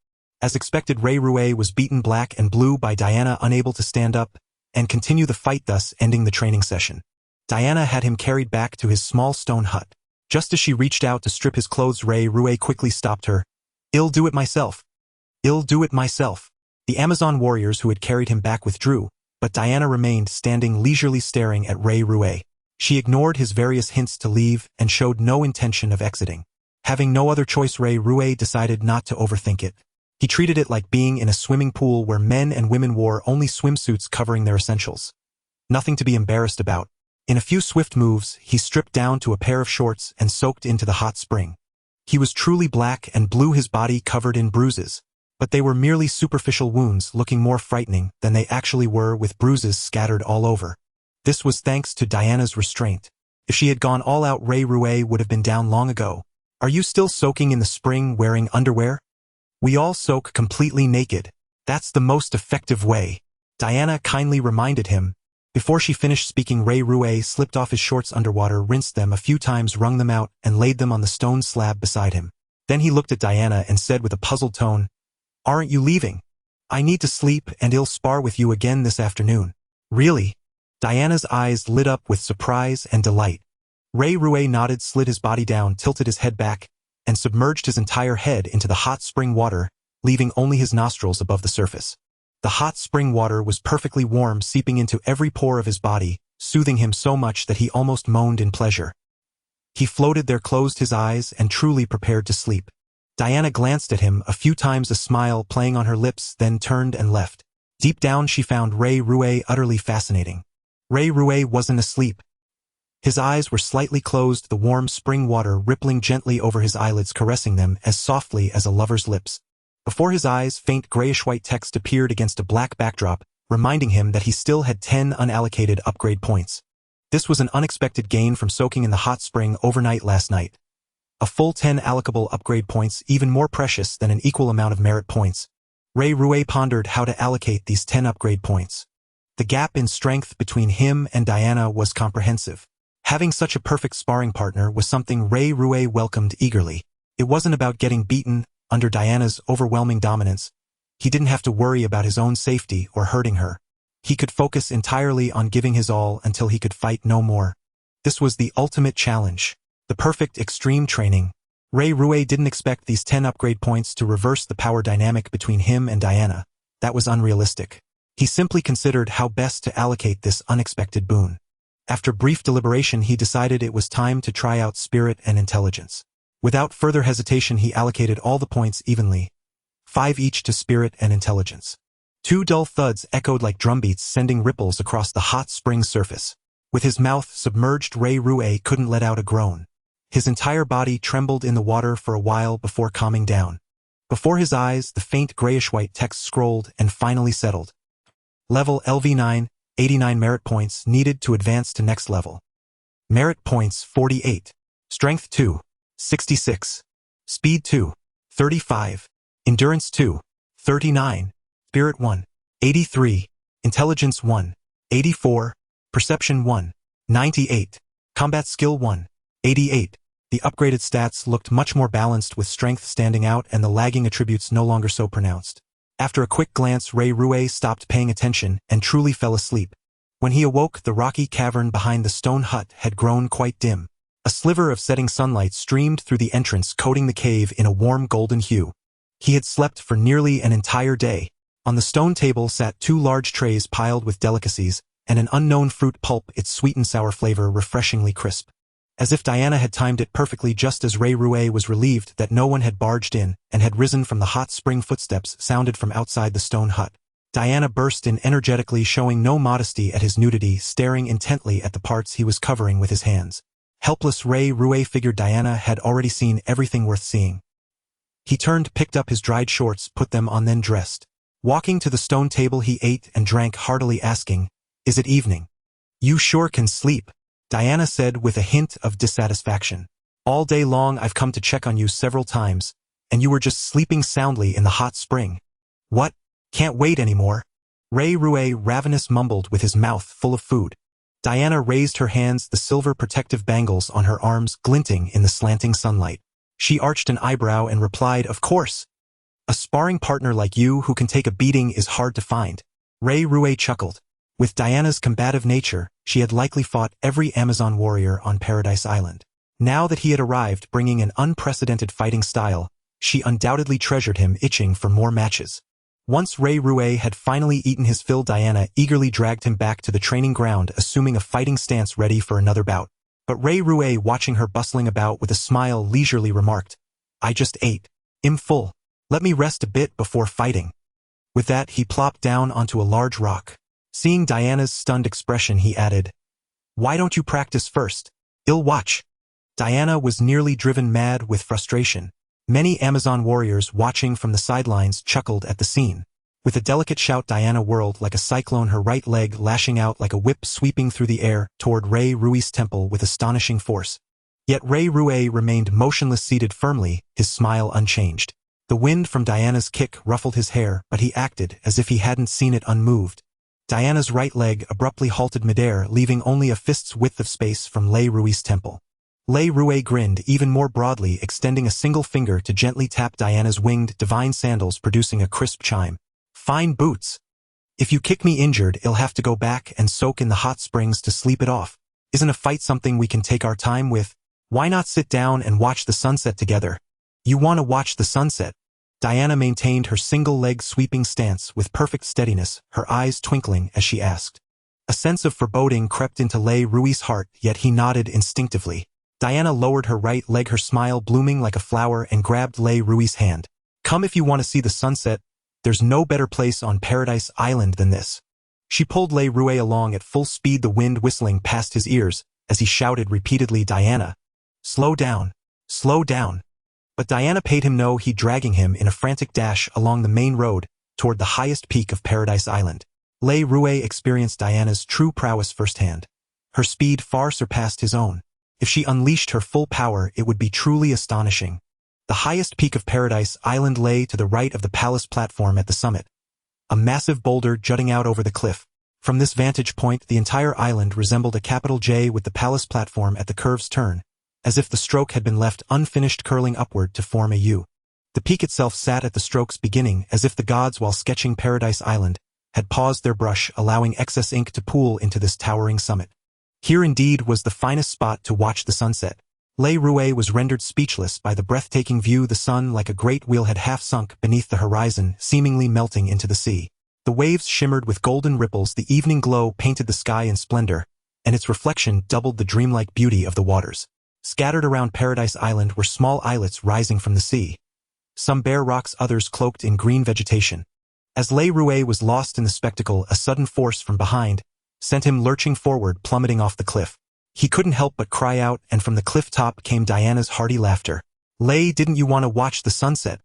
As expected, Ray Rouet was beaten black and blue by Diana, unable to stand up and continue the fight, thus ending the training session. Diana had him carried back to his small stone hut. Just as she reached out to strip his clothes, Ray Rouet quickly stopped her. "I'll do it myself. I'll do it myself." The Amazon warriors who had carried him back withdrew, but Diana remained standing leisurely staring at Ray Rouet. She ignored his various hints to leave and showed no intention of exiting. Having no other choice, Ray Rouet decided not to overthink it. He treated it like being in a swimming pool where men and women wore only swimsuits covering their essentials. Nothing to be embarrassed about. In a few swift moves, he stripped down to a pair of shorts and soaked into the hot spring. He was truly black and blue, his body covered in bruises, but they were merely superficial wounds, looking more frightening than they actually were, with bruises scattered all over. This was thanks to Diana's restraint. If she had gone all out, Ray Rouet would have been down long ago. "Are you still soaking in the spring wearing underwear? We all soak completely naked. That's the most effective way," Diana kindly reminded him. Before she finished speaking, Ray Rouet slipped off his shorts underwater, rinsed them a few times, wrung them out, and laid them on the stone slab beside him. Then he looked at Diana and said with a puzzled tone, "Aren't you leaving? I need to sleep and I'll spar with you again this afternoon." "Really?" Diana's eyes lit up with surprise and delight. Ray Rouet nodded, slid his body down, tilted his head back, and submerged his entire head into the hot spring water, leaving only his nostrils above the surface. The hot spring water was perfectly warm, seeping into every pore of his body, soothing him so much that he almost moaned in pleasure. He floated there, closed his eyes, and truly prepared to sleep. Diana glanced at him a few times, a smile playing on her lips, then turned and left. Deep down she found Ray Rouet utterly fascinating. Ray Rouet wasn't asleep. His eyes were slightly closed, the warm spring water rippling gently over his eyelids, caressing them as softly as a lover's lips. Before his eyes, faint grayish-white text appeared against a black backdrop, reminding him that he still had 10 unallocated upgrade points. This was an unexpected gain from soaking in the hot spring overnight last night. A full 10 allocable upgrade points, even more precious than an equal amount of merit points. Ray Rouet pondered how to allocate these 10 upgrade points. The gap in strength between him and Diana was comprehensive. Having such a perfect sparring partner was something Ray Rouet welcomed eagerly. It wasn't about getting beaten under Diana's overwhelming dominance. He didn't have to worry about his own safety or hurting her. He could focus entirely on giving his all until he could fight no more. This was the ultimate challenge, the perfect extreme training. Ray Rouet didn't expect these 10 upgrade points to reverse the power dynamic between him and Diana. That was unrealistic. He simply considered how best to allocate this unexpected boon. After brief deliberation, he decided it was time to try out spirit and intelligence. Without further hesitation, he allocated all the points evenly, 5 each to spirit and intelligence. 2 dull thuds echoed like drumbeats, sending ripples across the hot spring surface. With his mouth submerged, Ray Rouet couldn't let out a groan. His entire body trembled in the water for a while before calming down. Before his eyes, the faint grayish-white text scrolled and finally settled. Level LV9, 89 merit points needed to advance to next level. Merit points 48. Strength 2, 66. Speed 2, 35. Endurance 2, 39. Spirit 1, 83. Intelligence 1, 84. Perception 1, 98. Combat skill 1, 88. The upgraded stats looked much more balanced, with strength standing out and the lagging attributes no longer so pronounced. After a quick glance, Ray Rouet stopped paying attention and truly fell asleep. When he awoke, the rocky cavern behind the stone hut had grown quite dim. A sliver of setting sunlight streamed through the entrance, coating the cave in a warm golden hue. He had slept for nearly an entire day. On the stone table sat 2 large trays piled with delicacies, and an unknown fruit pulp, its sweet and sour flavor refreshingly crisp. As if Diana had timed it perfectly, just as Ray Rouet was relieved that no one had barged in and had risen from the hot spring, footsteps sounded from outside the stone hut. Diana burst in energetically, showing no modesty at his nudity, staring intently at the parts he was covering with his hands. Helpless, Ray Rouet figured Diana had already seen everything worth seeing. He turned, picked up his dried shorts, put them on, then dressed. Walking to the stone table, he ate and drank heartily, asking, "Is it evening?" "You sure can sleep," Diana said with a hint of dissatisfaction. "All day long I've come to check on you several times, and you were just sleeping soundly in the hot spring." "What? Can't wait anymore." Ray Rouet ravenous mumbled with his mouth full of food. Diana raised her hands, the silver protective bangles on her arms glinting in the slanting sunlight. She arched an eyebrow and replied, "Of course. A sparring partner like you who can take a beating is hard to find." Ray Rue chuckled. With Diana's combative nature, she had likely fought every Amazon warrior on Paradise Island. Now that he had arrived bringing an unprecedented fighting style, she undoubtedly treasured him, itching for more matches. Once Ray Rue had finally eaten his fill, Diana eagerly dragged him back to the training ground, assuming a fighting stance ready for another bout. But Ray Rue, watching her bustling about with a smile, leisurely remarked, "I just ate. I'm full. Let me rest a bit before fighting." With that, he plopped down onto a large rock. Seeing Diana's stunned expression, he added, "Why don't you practice first? I'll watch." Diana was nearly driven mad with frustration. Many Amazon warriors watching from the sidelines chuckled at the scene. With a delicate shout, Diana whirled like a cyclone, her right leg lashing out like a whip, sweeping through the air toward Ray Rue's temple with astonishing force. Yet Ray Rue remained motionless, seated firmly, his smile unchanged. The wind from Diana's kick ruffled his hair, but he acted as if he hadn't seen it, unmoved. Diana's right leg abruptly halted midair, leaving only a fist's width of space from Ray Rue's temple. Ray Rue grinned even more broadly, extending a single finger to gently tap Diana's winged, divine sandals, producing a crisp chime. "Fine boots. If you kick me injured, I'll have to go back and soak in the hot springs to sleep it off. Isn't a fight something we can take our time with? Why not sit down and watch the sunset together?" "You want to watch the sunset?" Diana maintained her single-leg sweeping stance with perfect steadiness, her eyes twinkling as she asked. A sense of foreboding crept into Ray Rue's heart, yet he nodded instinctively. Diana lowered her right leg, her smile blooming like a flower, and grabbed Ray Rue's hand. "Come if you want to see the sunset. There's no better place on Paradise Island than this." She pulled Ray Rue along at full speed, the wind whistling past his ears as he shouted repeatedly, "Diana, slow down, slow down." But Diana paid him no heed, dragging him in a frantic dash along the main road toward the highest peak of Paradise Island. Ray Rue experienced Diana's true prowess firsthand. Her speed far surpassed his own. If she unleashed her full power, it would be truly astonishing. The highest peak of Paradise Island lay to the right of the palace platform at the summit, a massive boulder jutting out over the cliff. From this vantage point, the entire island resembled a capital J, with the palace platform at the curve's turn, as if the stroke had been left unfinished, curling upward to form a U. The peak itself sat at the stroke's beginning, as if the gods, while sketching Paradise Island, had paused their brush, allowing excess ink to pool into this towering summit. Here indeed was the finest spot to watch the sunset. Ray Rue was rendered speechless by the breathtaking view. The sun, like a great wheel, had half sunk beneath the horizon, seemingly melting into the sea. The waves shimmered with golden ripples, the evening glow painted the sky in splendor, and its reflection doubled the dreamlike beauty of the waters. Scattered around Paradise Island were small islets rising from the sea, some bare rocks, others cloaked in green vegetation. As Ray Rue was lost in the spectacle, a sudden force from behind sent him lurching forward, plummeting off the cliff. He couldn't help but cry out, and from the cliff top came Diana's hearty laughter. "Ray, didn't you want to watch the sunset?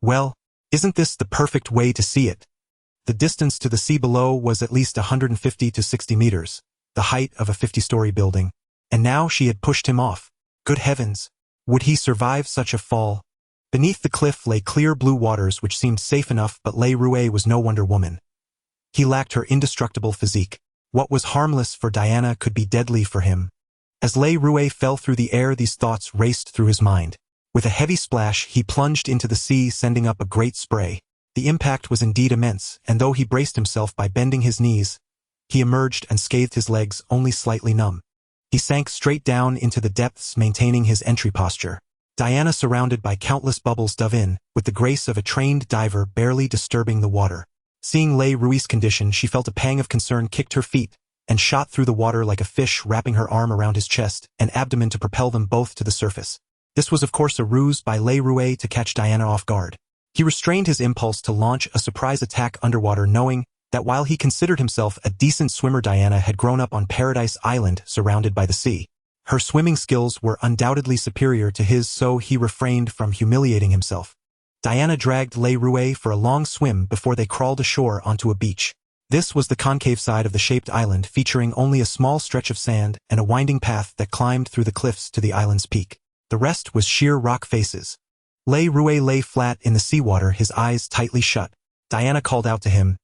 Well, isn't this the perfect way to see it?" The distance to the sea below was at least 150 to 60 meters, the height of a 50-story building, and now she had pushed him off. Good heavens, would he survive such a fall? Beneath the cliff lay clear blue waters which seemed safe enough, but Ray Rue was no Wonder Woman. He lacked her indestructible physique. What was harmless for Diana could be deadly for him. As Ray Rue fell through the air, these thoughts raced through his mind. With a heavy splash, he plunged into the sea, sending up a great spray. The impact was indeed immense, and though he braced himself by bending his knees, he emerged unscathed, his legs only slightly numb. He sank straight down into the depths, maintaining his entry posture. Diana, surrounded by countless bubbles, dove in, with the grace of a trained diver, barely disturbing the water. Seeing Ray Rue's condition, she felt a pang of concern, kicked her feet, and shot through the water like a fish, wrapping her arm around his chest and abdomen to propel them both to the surface. This was of course a ruse by Ray Rue to catch Diana off guard. He restrained his impulse to launch a surprise attack underwater, knowing that while he considered himself a decent swimmer, Diana had grown up on Paradise Island, surrounded by the sea. Her swimming skills were undoubtedly superior to his, so he refrained from humiliating himself. Diana dragged Ray Rue for a long swim before they crawled ashore onto a beach. This was the concave side of the shaped island, featuring only a small stretch of sand and a winding path that climbed through the cliffs to the island's peak. The rest was sheer rock faces. Ray Rue lay flat in the seawater, his eyes tightly shut. Diana called out to him,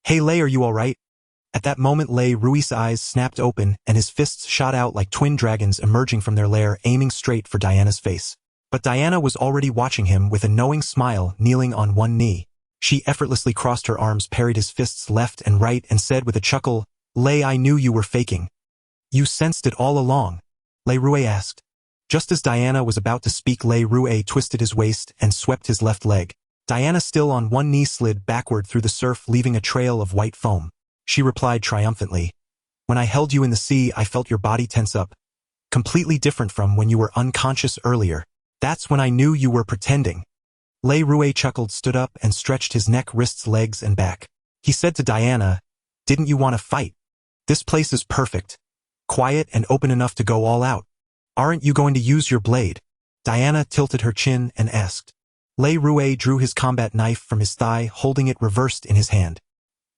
"Hey Ray, are you all right?" At that moment, Ray Rue's eyes snapped open and his fists shot out like twin dragons emerging from their lair, aiming straight for Diana's face. But Diana was already watching him with a knowing smile, kneeling on one knee. She effortlessly crossed her arms, parried his fists left and right, and said with a chuckle, "Lei, I knew you were faking." "You sensed it all along?" Lei Rue asked. Just as Diana was about to speak, Lei Rue twisted his waist and swept his left leg. Diana, still on one knee, slid backward through the surf, leaving a trail of white foam. She replied triumphantly, "When I held you in the sea, I felt your body tense up. Completely different from when you were unconscious earlier. That's when I knew you were pretending." Lei Rue chuckled, stood up, and stretched his neck, wrists, legs, and back. He said to Diana, "Didn't you want to fight? This place is perfect. Quiet and open enough to go all out. Aren't you going to use your blade?" Diana tilted her chin and asked. Lei Rue drew his combat knife from his thigh, holding it reversed in his hand.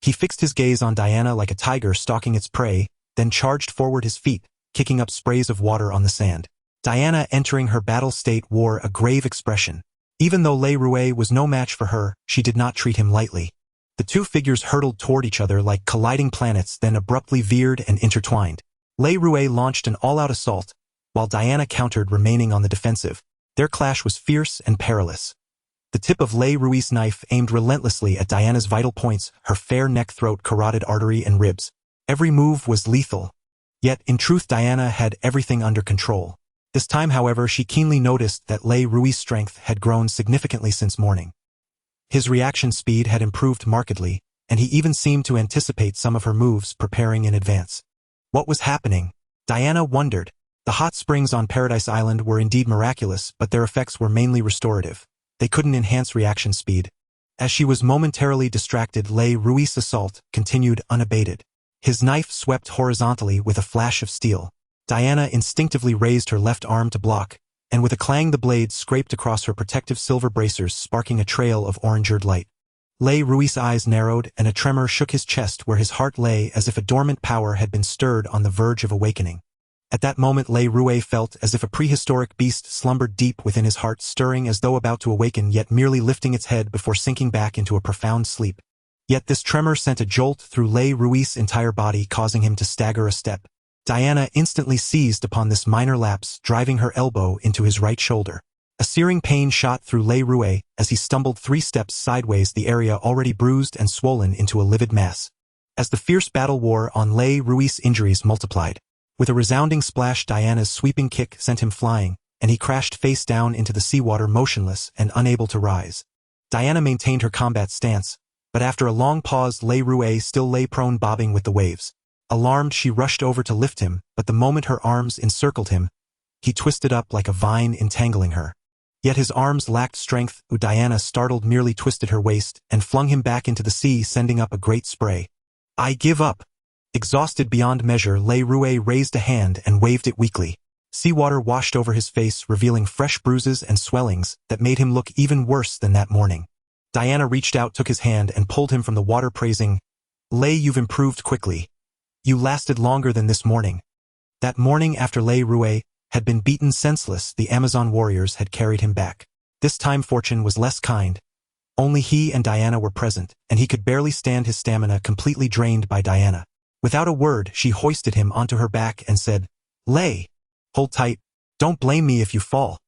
He fixed his gaze on Diana like a tiger stalking its prey, then charged forward, his feet kicking up sprays of water on the sand. Diana, entering her battle state, wore a grave expression. Even though Lei Rue was no match for her, she did not treat him lightly. The two figures hurtled toward each other like colliding planets, then abruptly veered and intertwined. Lei Rue launched an all-out assault, while Diana countered, remaining on the defensive. Their clash was fierce and perilous. The tip of Lei Rue's knife aimed relentlessly at Diana's vital points, her fair neck, throat, carotid artery, and ribs. Every move was lethal. Yet, in truth, Diana had everything under control. This time, however, she keenly noticed that Lei Rue's strength had grown significantly since morning. His reaction speed had improved markedly, and he even seemed to anticipate some of her moves, preparing in advance. What was happening? Diana wondered. The hot springs on Paradise Island were indeed miraculous, but their effects were mainly restorative. They couldn't enhance reaction speed. As she was momentarily distracted, Lei Rue's assault continued unabated. His knife swept horizontally with a flash of steel. Diana instinctively raised her left arm to block, and with a clang the blade scraped across her protective silver bracers, sparking a trail of orangered light. Lei Rue's eyes narrowed, and a tremor shook his chest where his heart lay, as if a dormant power had been stirred on the verge of awakening. At that moment, Lei Rue felt as if a prehistoric beast slumbered deep within his heart, stirring as though about to awaken, yet merely lifting its head before sinking back into a profound sleep. Yet this tremor sent a jolt through Lei Rue's entire body, causing him to stagger a step. Diana instantly seized upon this minor lapse, driving her elbow into his right shoulder. A searing pain shot through Lei Rue as he stumbled 3 steps sideways, the area already bruised and swollen into a livid mass. As the fierce battle wore on, Lei Rue's injuries multiplied. With a resounding splash, Diana's sweeping kick sent him flying, and he crashed face down into the seawater, motionless and unable to rise. Diana maintained her combat stance, but after a long pause, Lei Rue still lay prone, bobbing with the waves. Alarmed, she rushed over to lift him, but the moment her arms encircled him, he twisted up like a vine, entangling her. Yet his arms lacked strength. Diana, startled, merely twisted her waist and flung him back into the sea, sending up a great spray. "I give up." Exhausted beyond measure, Lei Rue raised a hand and waved it weakly. Seawater washed over his face, revealing fresh bruises and swellings that made him look even worse than that morning. Diana reached out, took his hand, and pulled him from the water, praising, "Lei, you've improved quickly. You lasted longer than this morning." That morning, after Lei Rue had been beaten senseless, the Amazon warriors had carried him back. This time fortune was less kind. Only he and Diana were present, and he could barely stand, his stamina completely drained by Diana. Without a word, she hoisted him onto her back and said, "Lei, hold tight. Don't blame me if you fall."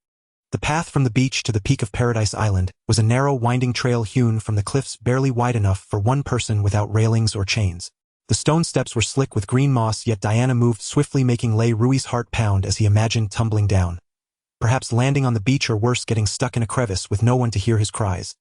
The path from the beach to the peak of Paradise Island was a narrow, winding trail hewn from the cliffs, barely wide enough for one person without railings or chains. The stone steps were slick with green moss, yet Diana moved swiftly, making Lei Rue's heart pound as he imagined tumbling down. Perhaps landing on the beach, or worse, getting stuck in a crevice with no one to hear his cries.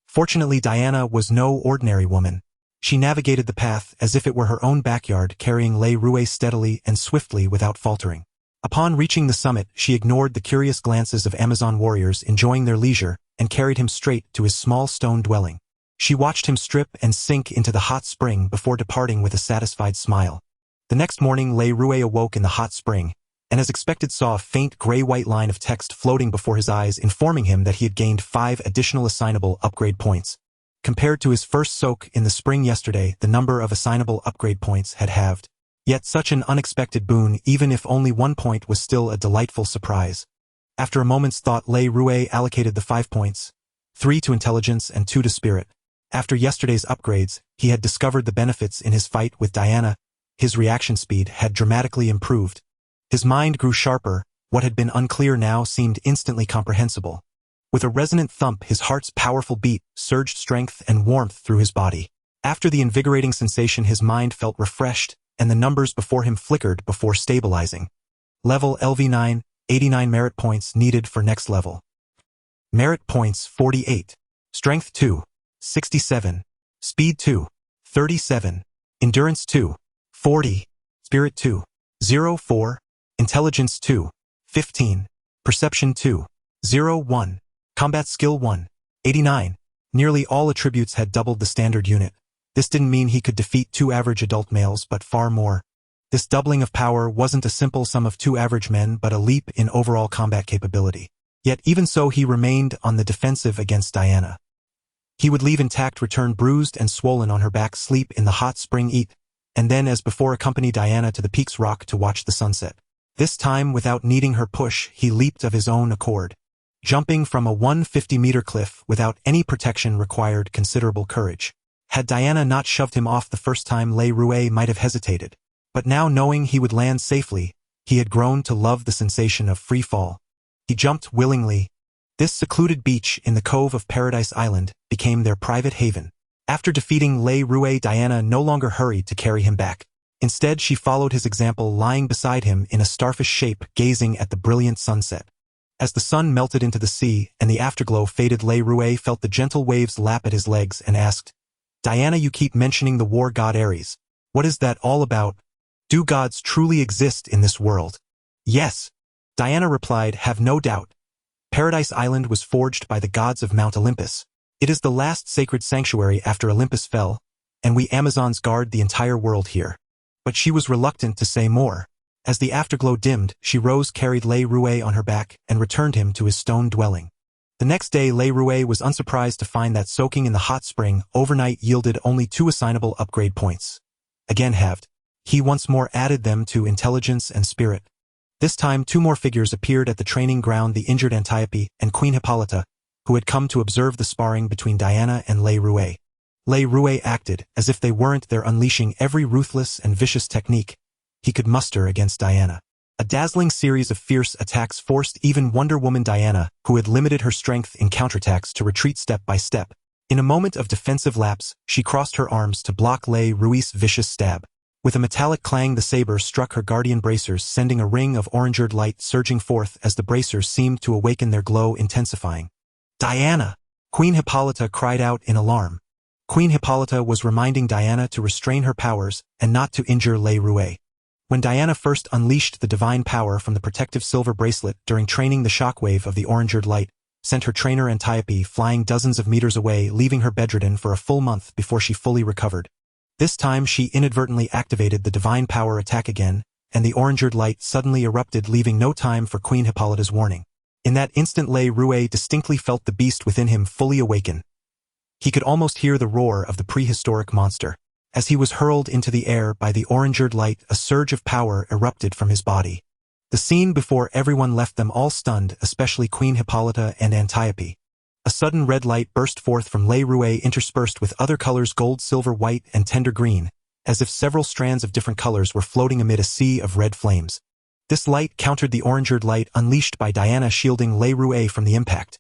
Fortunately, Diana was no ordinary woman. She navigated the path as if it were her own backyard, carrying Lei Rue steadily and swiftly without faltering. Upon reaching the summit, she ignored the curious glances of Amazon warriors enjoying their leisure and carried him straight to his small stone dwelling. She watched him strip and sink into the hot spring before departing with a satisfied smile. The next morning, Lei Rue awoke in the hot spring, and as expected saw a faint gray-white line of text floating before his eyes, informing him that he had gained 5 additional assignable upgrade points. Compared to his first soak in the spring yesterday, the number of assignable upgrade points had halved. Yet such an unexpected boon, even if only 1 point, was still a delightful surprise. After a moment's thought, Lei Rue allocated the 5 points, 3 to intelligence and 2 to spirit. After yesterday's upgrades, he had discovered the benefits in his fight with Diana. His reaction speed had dramatically improved. His mind grew sharper, What had been unclear now seemed instantly comprehensible. With a resonant thump, his heart's powerful beat surged strength and warmth through his body. After the invigorating sensation, his mind felt refreshed, and the numbers before him flickered before stabilizing. Level LV9, 89 merit points needed for next level. Merit points 48. Strength 2, 67. Speed 2, 37. Endurance 2, 40. Spirit 2, 04. Intelligence 2, 15. Perception 2, 01. Combat skill 1, 89. Nearly all attributes had doubled the standard unit. This didn't mean he could defeat 2 average adult males, but far more. This doubling of power wasn't a simple sum of 2 average men, but a leap in overall combat capability. Yet even so, he remained on the defensive against Diana. He would leave intact, return bruised and swollen on her back, sleep in the hot spring, eat, and then as before accompany Diana to the peak's rock to watch the sunset. This time, without needing her push, he leaped of his own accord. Jumping from a 150-meter cliff without any protection required considerable courage. Had Diana not shoved him off the first time, Le Rouet might have hesitated. But now, knowing he would land safely, he had grown to love the sensation of free fall. He jumped willingly. This secluded beach in the cove of Paradise Island became their private haven. After defeating Le Rouet, Diana no longer hurried to carry him back. Instead, she followed his example, lying beside him in a starfish shape, gazing at the brilliant sunset. As the sun melted into the sea and the afterglow faded, Le Rouet felt the gentle waves lap at his legs and asked, "Diana, you keep mentioning the war god Ares. What is that all about? Do gods truly exist in this world?" "Yes," Diana replied, "have no doubt. Paradise Island was forged by the gods of Mount Olympus. It is the last sacred sanctuary after Olympus fell, and we Amazons guard the entire world here." But she was reluctant to say more. As the afterglow dimmed, she rose, carried Le Rouet on her back, and returned him to his stone dwelling. The next day, Le Rouet was unsurprised to find that soaking in the hot spring overnight yielded only 2 assignable upgrade points. Again halved. He once more added them to intelligence and spirit. This time 2 more figures appeared at the training ground, the injured Antiope and Queen Hippolyta, who had come to observe the sparring between Diana and Le Rouet. Le Rouet acted as if they weren't there, unleashing every ruthless and vicious technique he could muster against Diana. A dazzling series of fierce attacks forced even Wonder Woman Diana, who had limited her strength in counterattacks, to retreat step by step. In a moment of defensive lapse, she crossed her arms to block Le Rouet's vicious stab. With a metallic clang, the saber struck her guardian bracers, sending a ring of orangered light surging forth as the bracers seemed to awaken, their glow intensifying. "Diana!" Queen Hippolyta cried out in alarm. Queen Hippolyta was reminding Diana to restrain her powers and not to injure Le Rouet. When Diana first unleashed the divine power from the protective silver bracelet during training, the shockwave of the orangered light sent her trainer Antiope flying dozens of meters away, leaving her bedridden for a full month before she fully recovered. This time she inadvertently activated the divine power attack again, and the orangered light suddenly erupted, leaving no time for Queen Hippolyta's warning. In that instant, Le Rouet distinctly felt the beast within him fully awaken. He could almost hear the roar of the prehistoric monster. As he was hurled into the air by the orangered light, a surge of power erupted from his body. The scene before everyone left them all stunned, especially Queen Hippolyta and Antiope. A sudden red light burst forth from Le Rouet, interspersed with other colors: gold, silver, white, and tender green, as if several strands of different colors were floating amid a sea of red flames. This light countered the orangered light unleashed by Diana, shielding Le Rouet from the impact.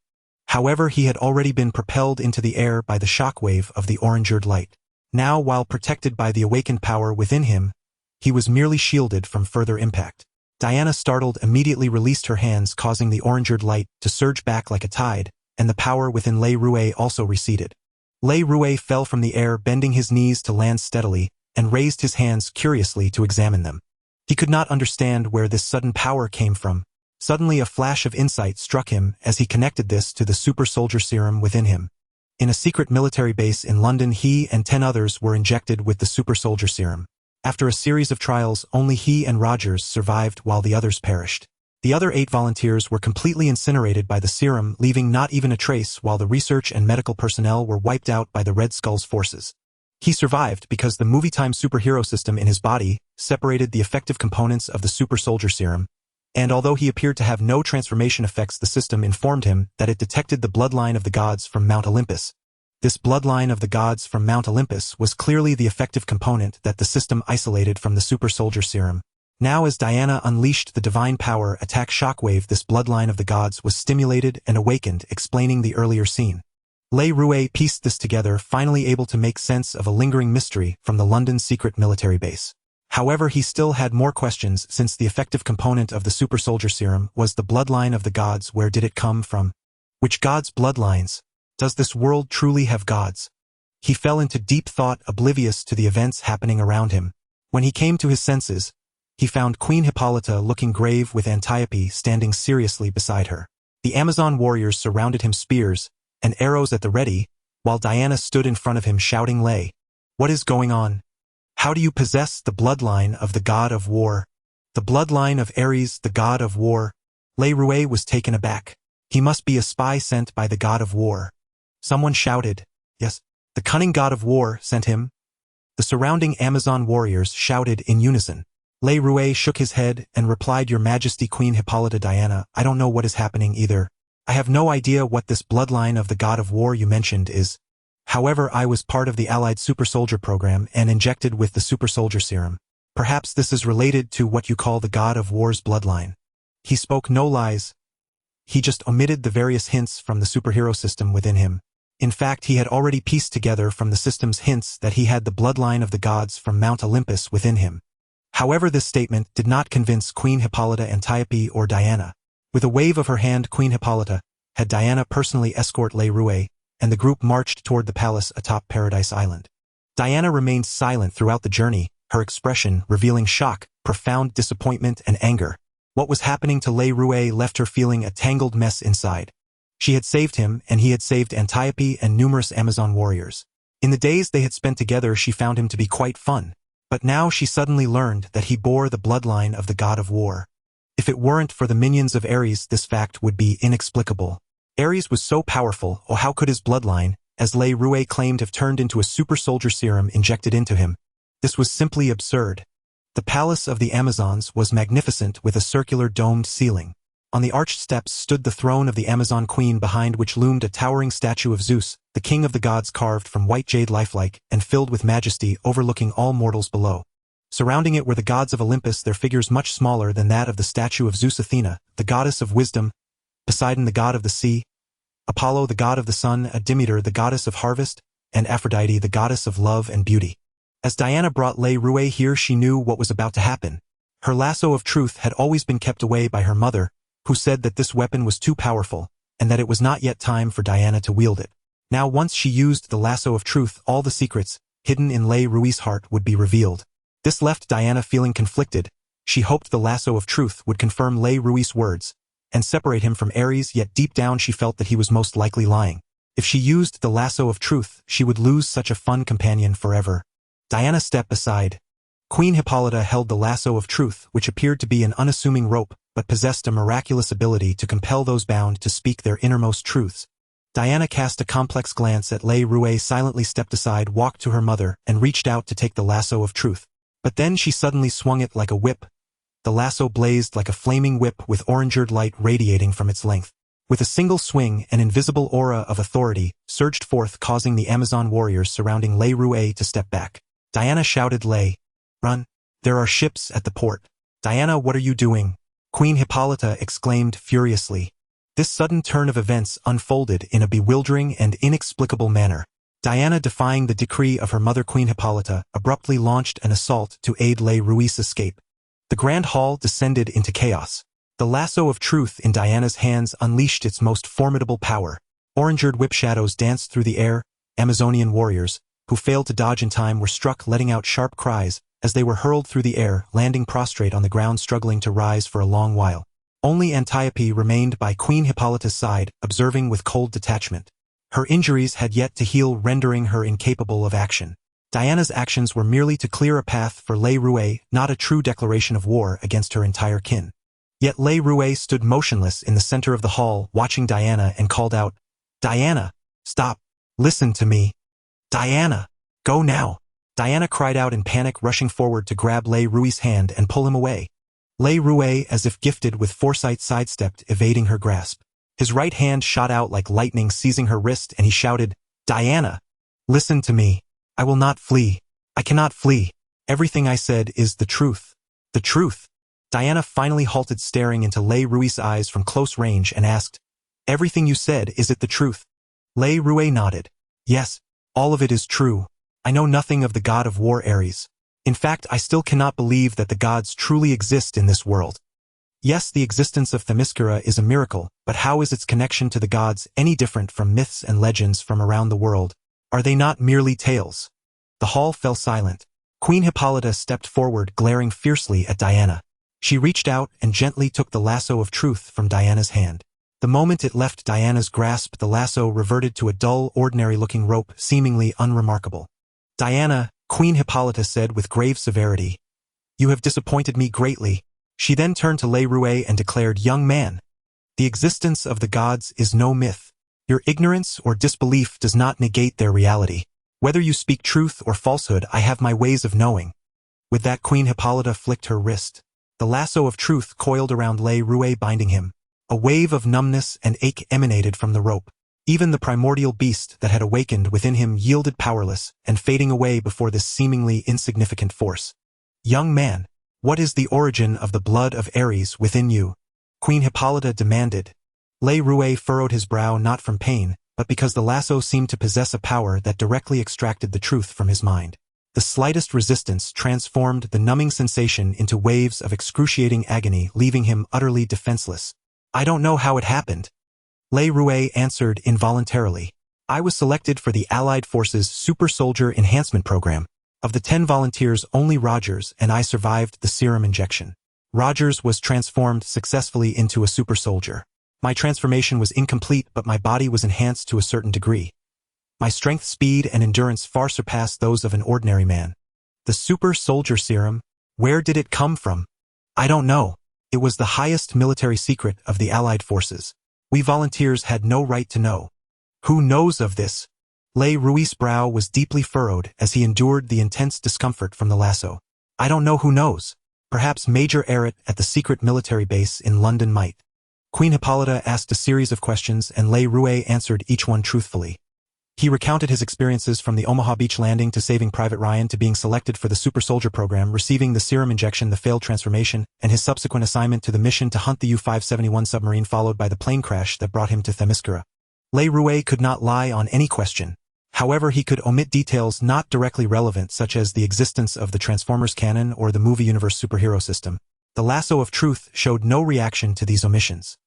However, he had already been propelled into the air by the shockwave of the orangered light. Now, while protected by the awakened power within him, he was merely shielded from further impact. Diana, startled, immediately released her hands, causing the orangered light to surge back like a tide, and the power within Le Rouet also receded. Le Rouet fell from the air, bending his knees to land steadily, and raised his hands curiously to examine them. He could not understand where this sudden power came from. Suddenly a flash of insight struck him as he connected this to the super soldier serum within him. In a secret military base in London, he and 10 others were injected with the super soldier serum. After a series of trials, only he and Rogers survived while the others perished. The other 8 volunteers were completely incinerated by the serum, leaving not even a trace, while the research and medical personnel were wiped out by the Red Skull's forces. He survived because the movie-time superhero system in his body separated the effective components of the super soldier serum, and although he appeared to have no transformation effects, the system informed him that it detected the bloodline of the gods from Mount Olympus. This bloodline of the gods from Mount Olympus was clearly the effective component that the system isolated from the super soldier serum. Now as Diana unleashed the divine power attack shockwave, this bloodline of the gods was stimulated and awakened, explaining the earlier scene. Lei Rue pieced this together, finally able to make sense of a lingering mystery from the London secret military base. However, he still had more questions, since the effective component of the super soldier serum was the bloodline of the gods. Where did it come from? Which gods' bloodlines? Does this world truly have gods? He fell into deep thought, oblivious to the events happening around him. When he came to his senses, he found Queen Hippolyta looking grave with Antiope standing seriously beside her. The Amazon warriors surrounded him, spears and arrows at the ready, while Diana stood in front of him shouting, "Lei, what is going on? How do you possess the bloodline of the god of war? The bloodline of Ares, the god of war?" Lei Rue was taken aback. He must be a spy sent by the god of war. Someone shouted, "Yes, the cunning god of war sent him." The surrounding Amazon warriors shouted in unison. Lei Rue shook his head and replied, "Your Majesty, Queen Hippolyta Diana, I don't know what is happening either. I have no idea what this bloodline of the god of war you mentioned is. However, I was part of the Allied Super Soldier program and injected with the Super Soldier serum. Perhaps this is related to what you call the god of war's bloodline." He spoke no lies. He just omitted the various hints from the superhero system within him. In fact, he had already pieced together from the system's hints that he had the bloodline of the gods from Mount Olympus within him. However, this statement did not convince Queen Hippolyta, Antiope, or Diana. With a wave of her hand, Queen Hippolyta had Diana personally escort Lei Rue, and the group marched toward the palace atop Paradise Island. Diana remained silent throughout the journey, her expression revealing shock, profound disappointment, and anger. What was happening to Lei Rue left her feeling a tangled mess inside. She had saved him, and he had saved Antiope and numerous Amazon warriors. In the days they had spent together, she found him to be quite fun. But now she suddenly learned that he bore the bloodline of the god of war. If it weren't for the minions of Ares, this fact would be inexplicable. Ares was so powerful, or how could his bloodline, as Lei Rue claimed, have turned into a super soldier serum injected into him? This was simply absurd. The palace of the Amazons was magnificent, with a circular domed ceiling. On the arched steps stood the throne of the Amazon queen, behind which loomed a towering statue of Zeus, the king of the gods, carved from white jade, lifelike and filled with majesty, overlooking all mortals below. Surrounding it were the gods of Olympus, their figures much smaller than that of the statue of Zeus, Athena, the goddess of wisdom, Poseidon, the god of the sea, Apollo, the god of the sun, Demeter, the goddess of harvest, and Aphrodite, the goddess of love and beauty. As Diana brought Lei Rue here, she knew what was about to happen. Her lasso of truth had always been kept away by her mother, who said that this weapon was too powerful, and that it was not yet time for Diana to wield it. Now, once she used the lasso of truth, all the secrets hidden in Lei Rue's heart would be revealed. This left Diana feeling conflicted. She hoped the lasso of truth would confirm Lei Rue's words and separate him from Ares, yet deep down she felt that he was most likely lying. If she used the lasso of truth, she would lose such a fun companion forever. Diana stepped aside. Queen Hippolyta held the lasso of truth, which appeared to be an unassuming rope, but possessed a miraculous ability to compel those bound to speak their innermost truths. Diana cast a complex glance at Lei Rue, silently stepped aside, walked to her mother, and reached out to take the lasso of truth. But then she suddenly swung it like a whip. The lasso blazed like a flaming whip, with orange-red light radiating from its length. With a single swing, an invisible aura of authority surged forth, causing the Amazon warriors surrounding Lei Rue to step back. Diana shouted, "Lei, run! There are ships at the port." "Diana, what are you doing?" Queen Hippolyta exclaimed furiously. This sudden turn of events unfolded in a bewildering and inexplicable manner. Diana, defying the decree of her mother Queen Hippolyta, abruptly launched an assault to aid Lei Rue's escape. The grand hall descended into chaos. The lasso of truth in Diana's hands unleashed its most formidable power. Orange-red whip shadows danced through the air. Amazonian warriors, who failed to dodge in time, were struck, letting out sharp cries as they were hurled through the air, landing prostrate on the ground, struggling to rise for a long while. Only Antiope remained by Queen Hippolyta's side, observing with cold detachment. Her injuries had yet to heal, rendering her incapable of action. Diana's actions were merely to clear a path for Lei Rue, not a true declaration of war against her entire kin. Yet Lei Rue stood motionless in the center of the hall, watching Diana, and called out, "Diana, stop! Listen to me! Diana, go now!" Diana cried out in panic, rushing forward to grab Lei Rue's hand and pull him away. Lei Rue, as if gifted with foresight, sidestepped, evading her grasp. His right hand shot out like lightning, seizing her wrist, and he shouted, "Diana, listen to me. I will not flee. I cannot flee. Everything I said is the truth." The truth. Diana finally halted, staring into Lei Rui's eyes from close range, and asked, "Everything you said, is it the truth?" Lei Rui nodded. "Yes, all of it is true. I know nothing of the god of war Ares. In fact, I still cannot believe that the gods truly exist in this world. Yes, the existence of Themyscira is a miracle, but how is its connection to the gods any different from myths and legends from around the world? Are they not merely tales?" The hall fell silent. Queen Hippolyta stepped forward, glaring fiercely at Diana. She reached out and gently took the lasso of truth from Diana's hand. The moment it left Diana's grasp, the lasso reverted to a dull, ordinary-looking rope, seemingly unremarkable. "Diana," Queen Hippolyta said with grave severity, "you have disappointed me greatly." She then turned to Lei Rui and declared, "Young man, the existence of the gods is no myth. Your ignorance or disbelief does not negate their reality. Whether you speak truth or falsehood, I have my ways of knowing." With that, Queen Hippolyta flicked her wrist. The lasso of truth coiled around Lei Rui, binding him. A wave of numbness and ache emanated from the rope. Even the primordial beast that had awakened within him yielded powerless and fading away before this seemingly insignificant force. "Young man, what is the origin of the blood of Ares within you?" Queen Hippolyta demanded. Lei Rui furrowed his brow, not from pain, but because the lasso seemed to possess a power that directly extracted the truth from his mind. The slightest resistance transformed the numbing sensation into waves of excruciating agony, leaving him utterly defenseless. "I don't know how it happened," Lei Rui answered involuntarily. "I was selected for the Allied Forces Super Soldier Enhancement Program. Of the 10 volunteers, only Rogers and I survived the serum injection. Rogers was transformed successfully into a super soldier. My transformation was incomplete, but my body was enhanced to a certain degree. My strength, speed, and endurance far surpassed those of an ordinary man. The super soldier serum, where did it come from? I don't know. It was the highest military secret of the Allied forces. We volunteers had no right to know." "Who knows of this?" Lei Rui's brow was deeply furrowed as he endured the intense discomfort from the lasso. "I don't know who knows. Perhaps Major Errett at the secret military base in London might." Queen Hippolyta asked a series of questions, and Lei Rui answered each one truthfully. He recounted his experiences from the Omaha Beach landing to saving Private Ryan to being selected for the Super Soldier program, receiving the serum injection, the failed transformation, and his subsequent assignment to the mission to hunt the U-571 submarine, followed by the plane crash that brought him to Themyscira. Lei Rui could not lie on any question. However, he could omit details not directly relevant, such as the existence of the Transformers canon or the movie universe superhero system. The lasso of truth showed no reaction to these omissions.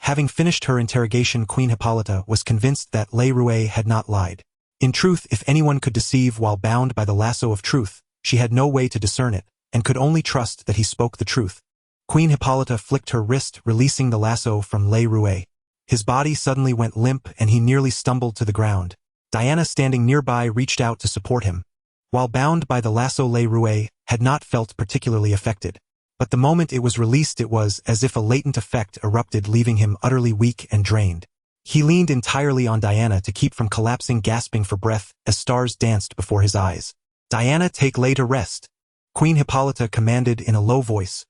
Having finished her interrogation, Queen Hippolyta was convinced that Lei Rui had not lied. In truth, if anyone could deceive while bound by the lasso of truth, she had no way to discern it, and could only trust that he spoke the truth. Queen Hippolyta flicked her wrist, releasing the lasso from Lei Rui. His body suddenly went limp and he nearly stumbled to the ground. Diana, standing nearby, reached out to support him. While bound by the lasso, Lei Rui had not felt particularly affected. But the moment it was released, it was as if a latent effect erupted, leaving him utterly weak and drained. He leaned entirely on Diana to keep from collapsing, gasping for breath as stars danced before his eyes. "Diana, take Lei to rest," Queen Hippolyta commanded in a low voice.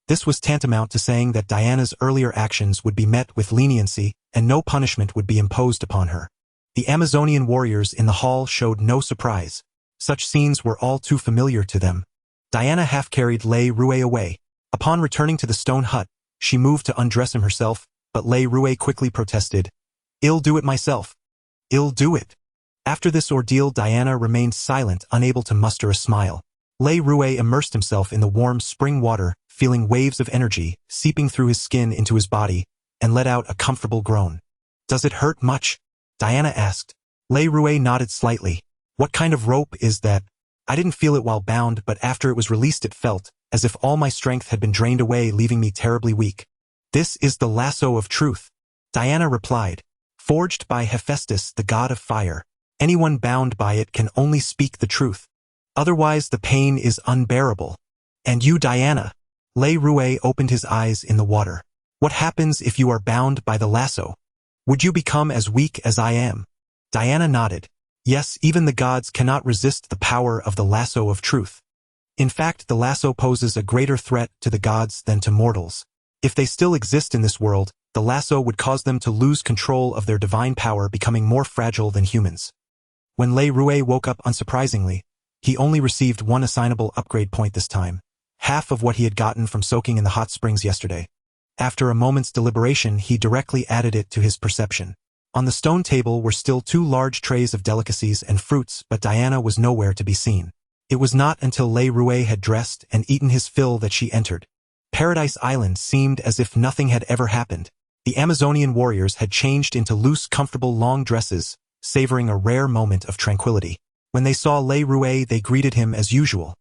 This was tantamount to saying that Diana's earlier actions would be met with leniency and no punishment would be imposed upon her. The Amazonian warriors in the hall showed no surprise. Such scenes were all too familiar to them. Diana half-carried Lei Rui away. Upon returning to the stone hut, she moved to undress him herself, but Lei Rui quickly protested. "I'll do it myself. I'll do it." After this ordeal, Diana remained silent, unable to muster a smile. Lei Rui immersed himself in the warm spring water, feeling waves of energy seeping through his skin into his body, and let out a comfortable groan. "Does it hurt much?" Diana asked. Lei Rui nodded slightly. "What kind of rope is that?" "I didn't feel it while bound, but after it was released it felt as if all my strength had been drained away, leaving me terribly weak." "This is the lasso of truth," Diana replied. "Forged by Hephaestus, the god of fire. Anyone bound by it can only speak the truth. Otherwise the pain is unbearable." "And you, Diana?" Lei Rui opened his eyes in the water. "What happens if you are bound by the lasso? Would you become as weak as I am?" Diana nodded. "Yes, even the gods cannot resist the power of the lasso of truth. In fact, the lasso poses a greater threat to the gods than to mortals. If they still exist in this world, the lasso would cause them to lose control of their divine power, becoming more fragile than humans." When Lei Rui woke up, unsurprisingly, he only received one assignable upgrade point this time. half of what he had gotten from soaking in the hot springs yesterday. After a moment's deliberation, he directly added it to his perception. On the stone table were still 2 large trays of delicacies and fruits, but Diana was nowhere to be seen. It was not until Le Rouet had dressed and eaten his fill that she entered. Paradise Island seemed as if nothing had ever happened. The Amazonian warriors had changed into loose, comfortable long dresses, savoring a rare moment of tranquility. When they saw Le Rouet, they greeted him as usual.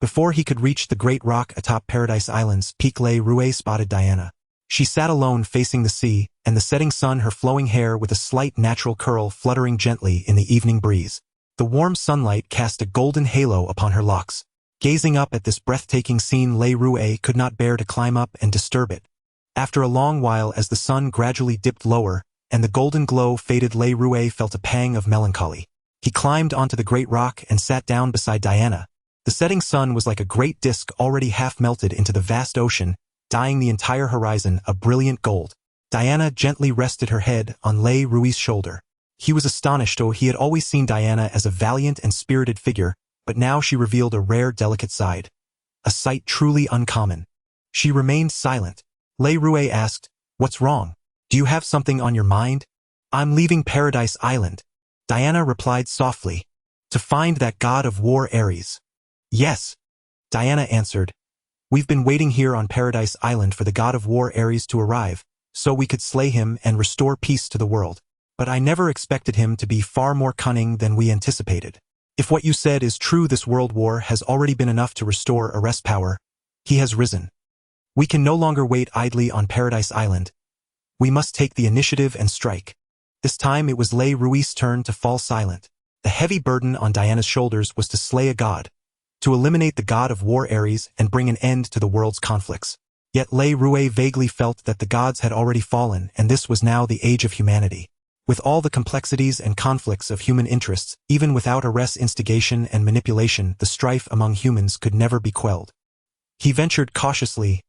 Before he could reach the great rock atop Paradise Island's peak, Le Rouet spotted Diana. She sat alone facing the sea, and the setting sun, her flowing hair with a slight natural curl fluttering gently in the evening breeze. The warm sunlight cast a golden halo upon her locks. Gazing up at this breathtaking scene, Le Rouet could not bear to climb up and disturb it. After a long while, as the sun gradually dipped lower, and the golden glow faded, Le Rouet felt a pang of melancholy. He climbed onto the great rock and sat down beside Diana. The setting sun was like a great disk already half melted into the vast ocean, dyeing the entire horizon a brilliant gold. Diana gently rested her head on Le Rouet's shoulder. He was astonished, though he had always seen Diana as a valiant and spirited figure, but now she revealed a rare, delicate side. A sight truly uncommon. She remained silent. Le Rouet asked, "What's wrong? Do you have something on your mind?" "I'm leaving Paradise Island," Diana replied softly. "To find that god of war Ares." "Yes," Diana answered. "We've been waiting here on Paradise Island for the god of war Ares to arrive, so we could slay him and restore peace to the world. But I never expected him to be far more cunning than we anticipated. If what you said is true, this world war has already been enough to restore Ares' power. He has risen. We can no longer wait idly on Paradise Island. We must take the initiative and strike." This time it was Le Rouet's turn to fall silent. The heavy burden on Diana's shoulders was to slay a god, to eliminate the god of war Ares and bring an end to the world's conflicts. Yet Le Rouet vaguely felt that the gods had already fallen, and this was now the age of humanity. With all the complexities and conflicts of human interests, even without Ares' instigation and manipulation, the strife among humans could never be quelled. He ventured cautiously,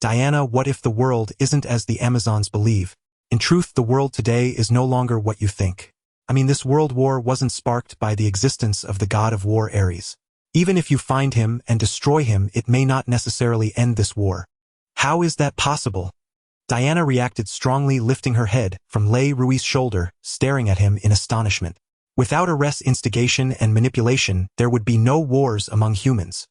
"Diana, what if the world isn't as the Amazons believe? In truth, the world today is no longer what you think. I mean, this world war wasn't sparked by the existence of the god of war Ares. Even if you find him and destroy him, it may not necessarily end this war." "How is that possible?" Diana reacted strongly, lifting her head from Le Rouet's shoulder, staring at him in astonishment. Without Ares' instigation and manipulation, there would be no wars among humans.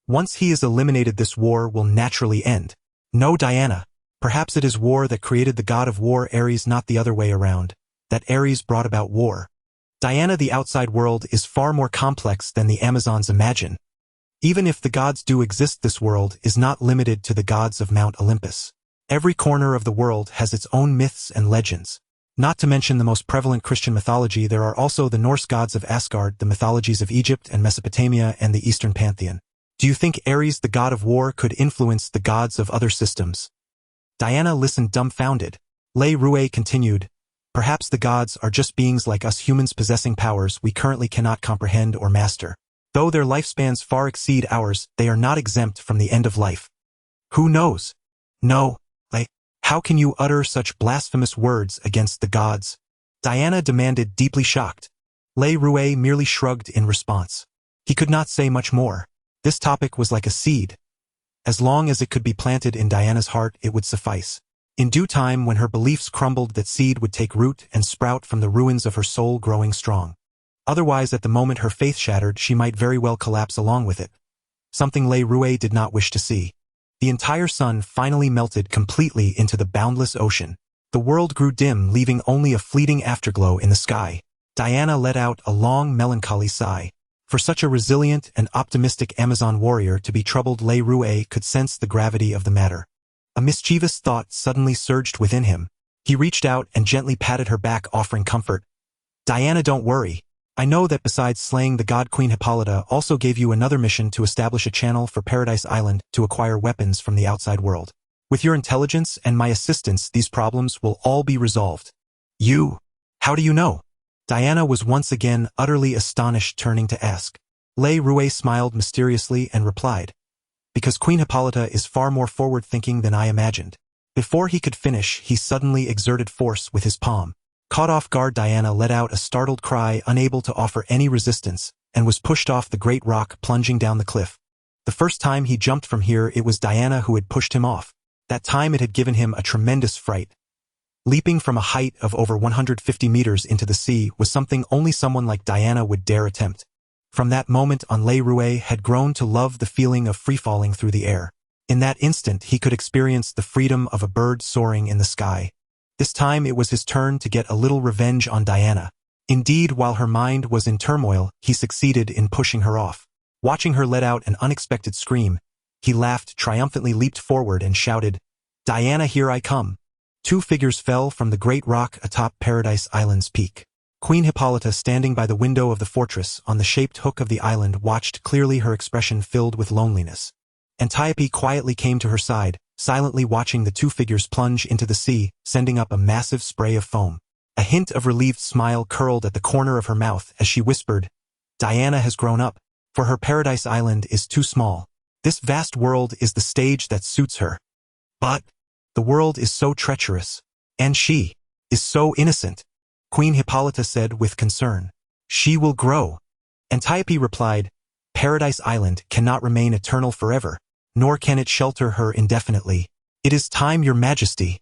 Once he is eliminated, this war will naturally end. "No, Diana. Perhaps it is war that created the god of war Ares, not the other way around. That Ares brought about war. Diana, the outside world is far more complex than the Amazons imagine. Even if the gods do exist, this world is not limited to the gods of Mount Olympus. Every corner of the world has its own myths and legends. Not to mention the most prevalent Christian mythology, there are also the Norse gods of Asgard, the mythologies of Egypt and Mesopotamia, and the Eastern pantheon. Do you think Ares, the god of war, could influence the gods of other systems?" Diana listened dumbfounded. Le Rouet continued, "Perhaps the gods are just beings like us humans, possessing powers we currently cannot comprehend or master. Though their lifespans far exceed ours, they are not exempt from the end of life. Who knows? No, how can you utter such blasphemous words against the gods?" Diana demanded, deeply shocked. Le Rouet merely shrugged in response. He could not say much more. This topic was like a seed. As long as it could be planted in Diana's heart, it would suffice. In due time, when her beliefs crumbled, that seed would take root and sprout from the ruins of her soul, growing strong. Otherwise, at the moment her faith shattered, she might very well collapse along with it. Something Le Rouet did not wish to see. The entire sun finally melted completely into the boundless ocean. The world grew dim, leaving only a fleeting afterglow in the sky. Diana let out a long, melancholy sigh. For such a resilient and optimistic Amazon warrior to be troubled, Le Rouet could sense the gravity of the matter. A mischievous thought suddenly surged within him. He reached out and gently patted her back, offering comfort. "Diana, don't worry. I know that besides slaying the god, Queen Hippolyta also gave you another mission to establish a channel for Paradise Island to acquire weapons from the outside world. With your intelligence and my assistance, these problems will all be resolved." "You? How do you know?" Diana was once again utterly astonished, turning to ask. Le Rouet smiled mysteriously and replied, "Because Queen Hippolyta is far more forward-thinking than I imagined." Before he could finish, he suddenly exerted force with his palm. Caught off guard, Diana let out a startled cry, unable to offer any resistance, and was pushed off the great rock, plunging down the cliff. The first time he jumped from here, it was Diana who had pushed him off. That time it had given him a tremendous fright. Leaping from a height of over 150 meters into the sea was something only someone like Diana would dare attempt. From that moment on, Le Rouet had grown to love the feeling of free-falling through the air. In that instant, he could experience the freedom of a bird soaring in the sky. This time it was his turn to get a little revenge on Diana. Indeed, while her mind was in turmoil, he succeeded in pushing her off. Watching her let out an unexpected scream, he laughed triumphantly, leaped forward, and shouted, "Diana, here I come." Two figures fell from the great rock atop Paradise Island's peak. Queen Hippolyta, standing by the window of the fortress on the shaped hook of the island, watched clearly, her expression filled with loneliness. Antiope quietly came to her side, silently watching the two figures plunge into the sea, sending up a massive spray of foam. A hint of relieved smile curled at the corner of her mouth as she whispered, "Diana has grown up. For her, Paradise Island is too small. This vast world is the stage that suits her. But the world is so treacherous, and she is so innocent," Queen Hippolyta said with concern. "She will grow." Antiope replied, "Paradise Island cannot remain eternal forever, nor can it shelter her indefinitely. It is time, Your Majesty."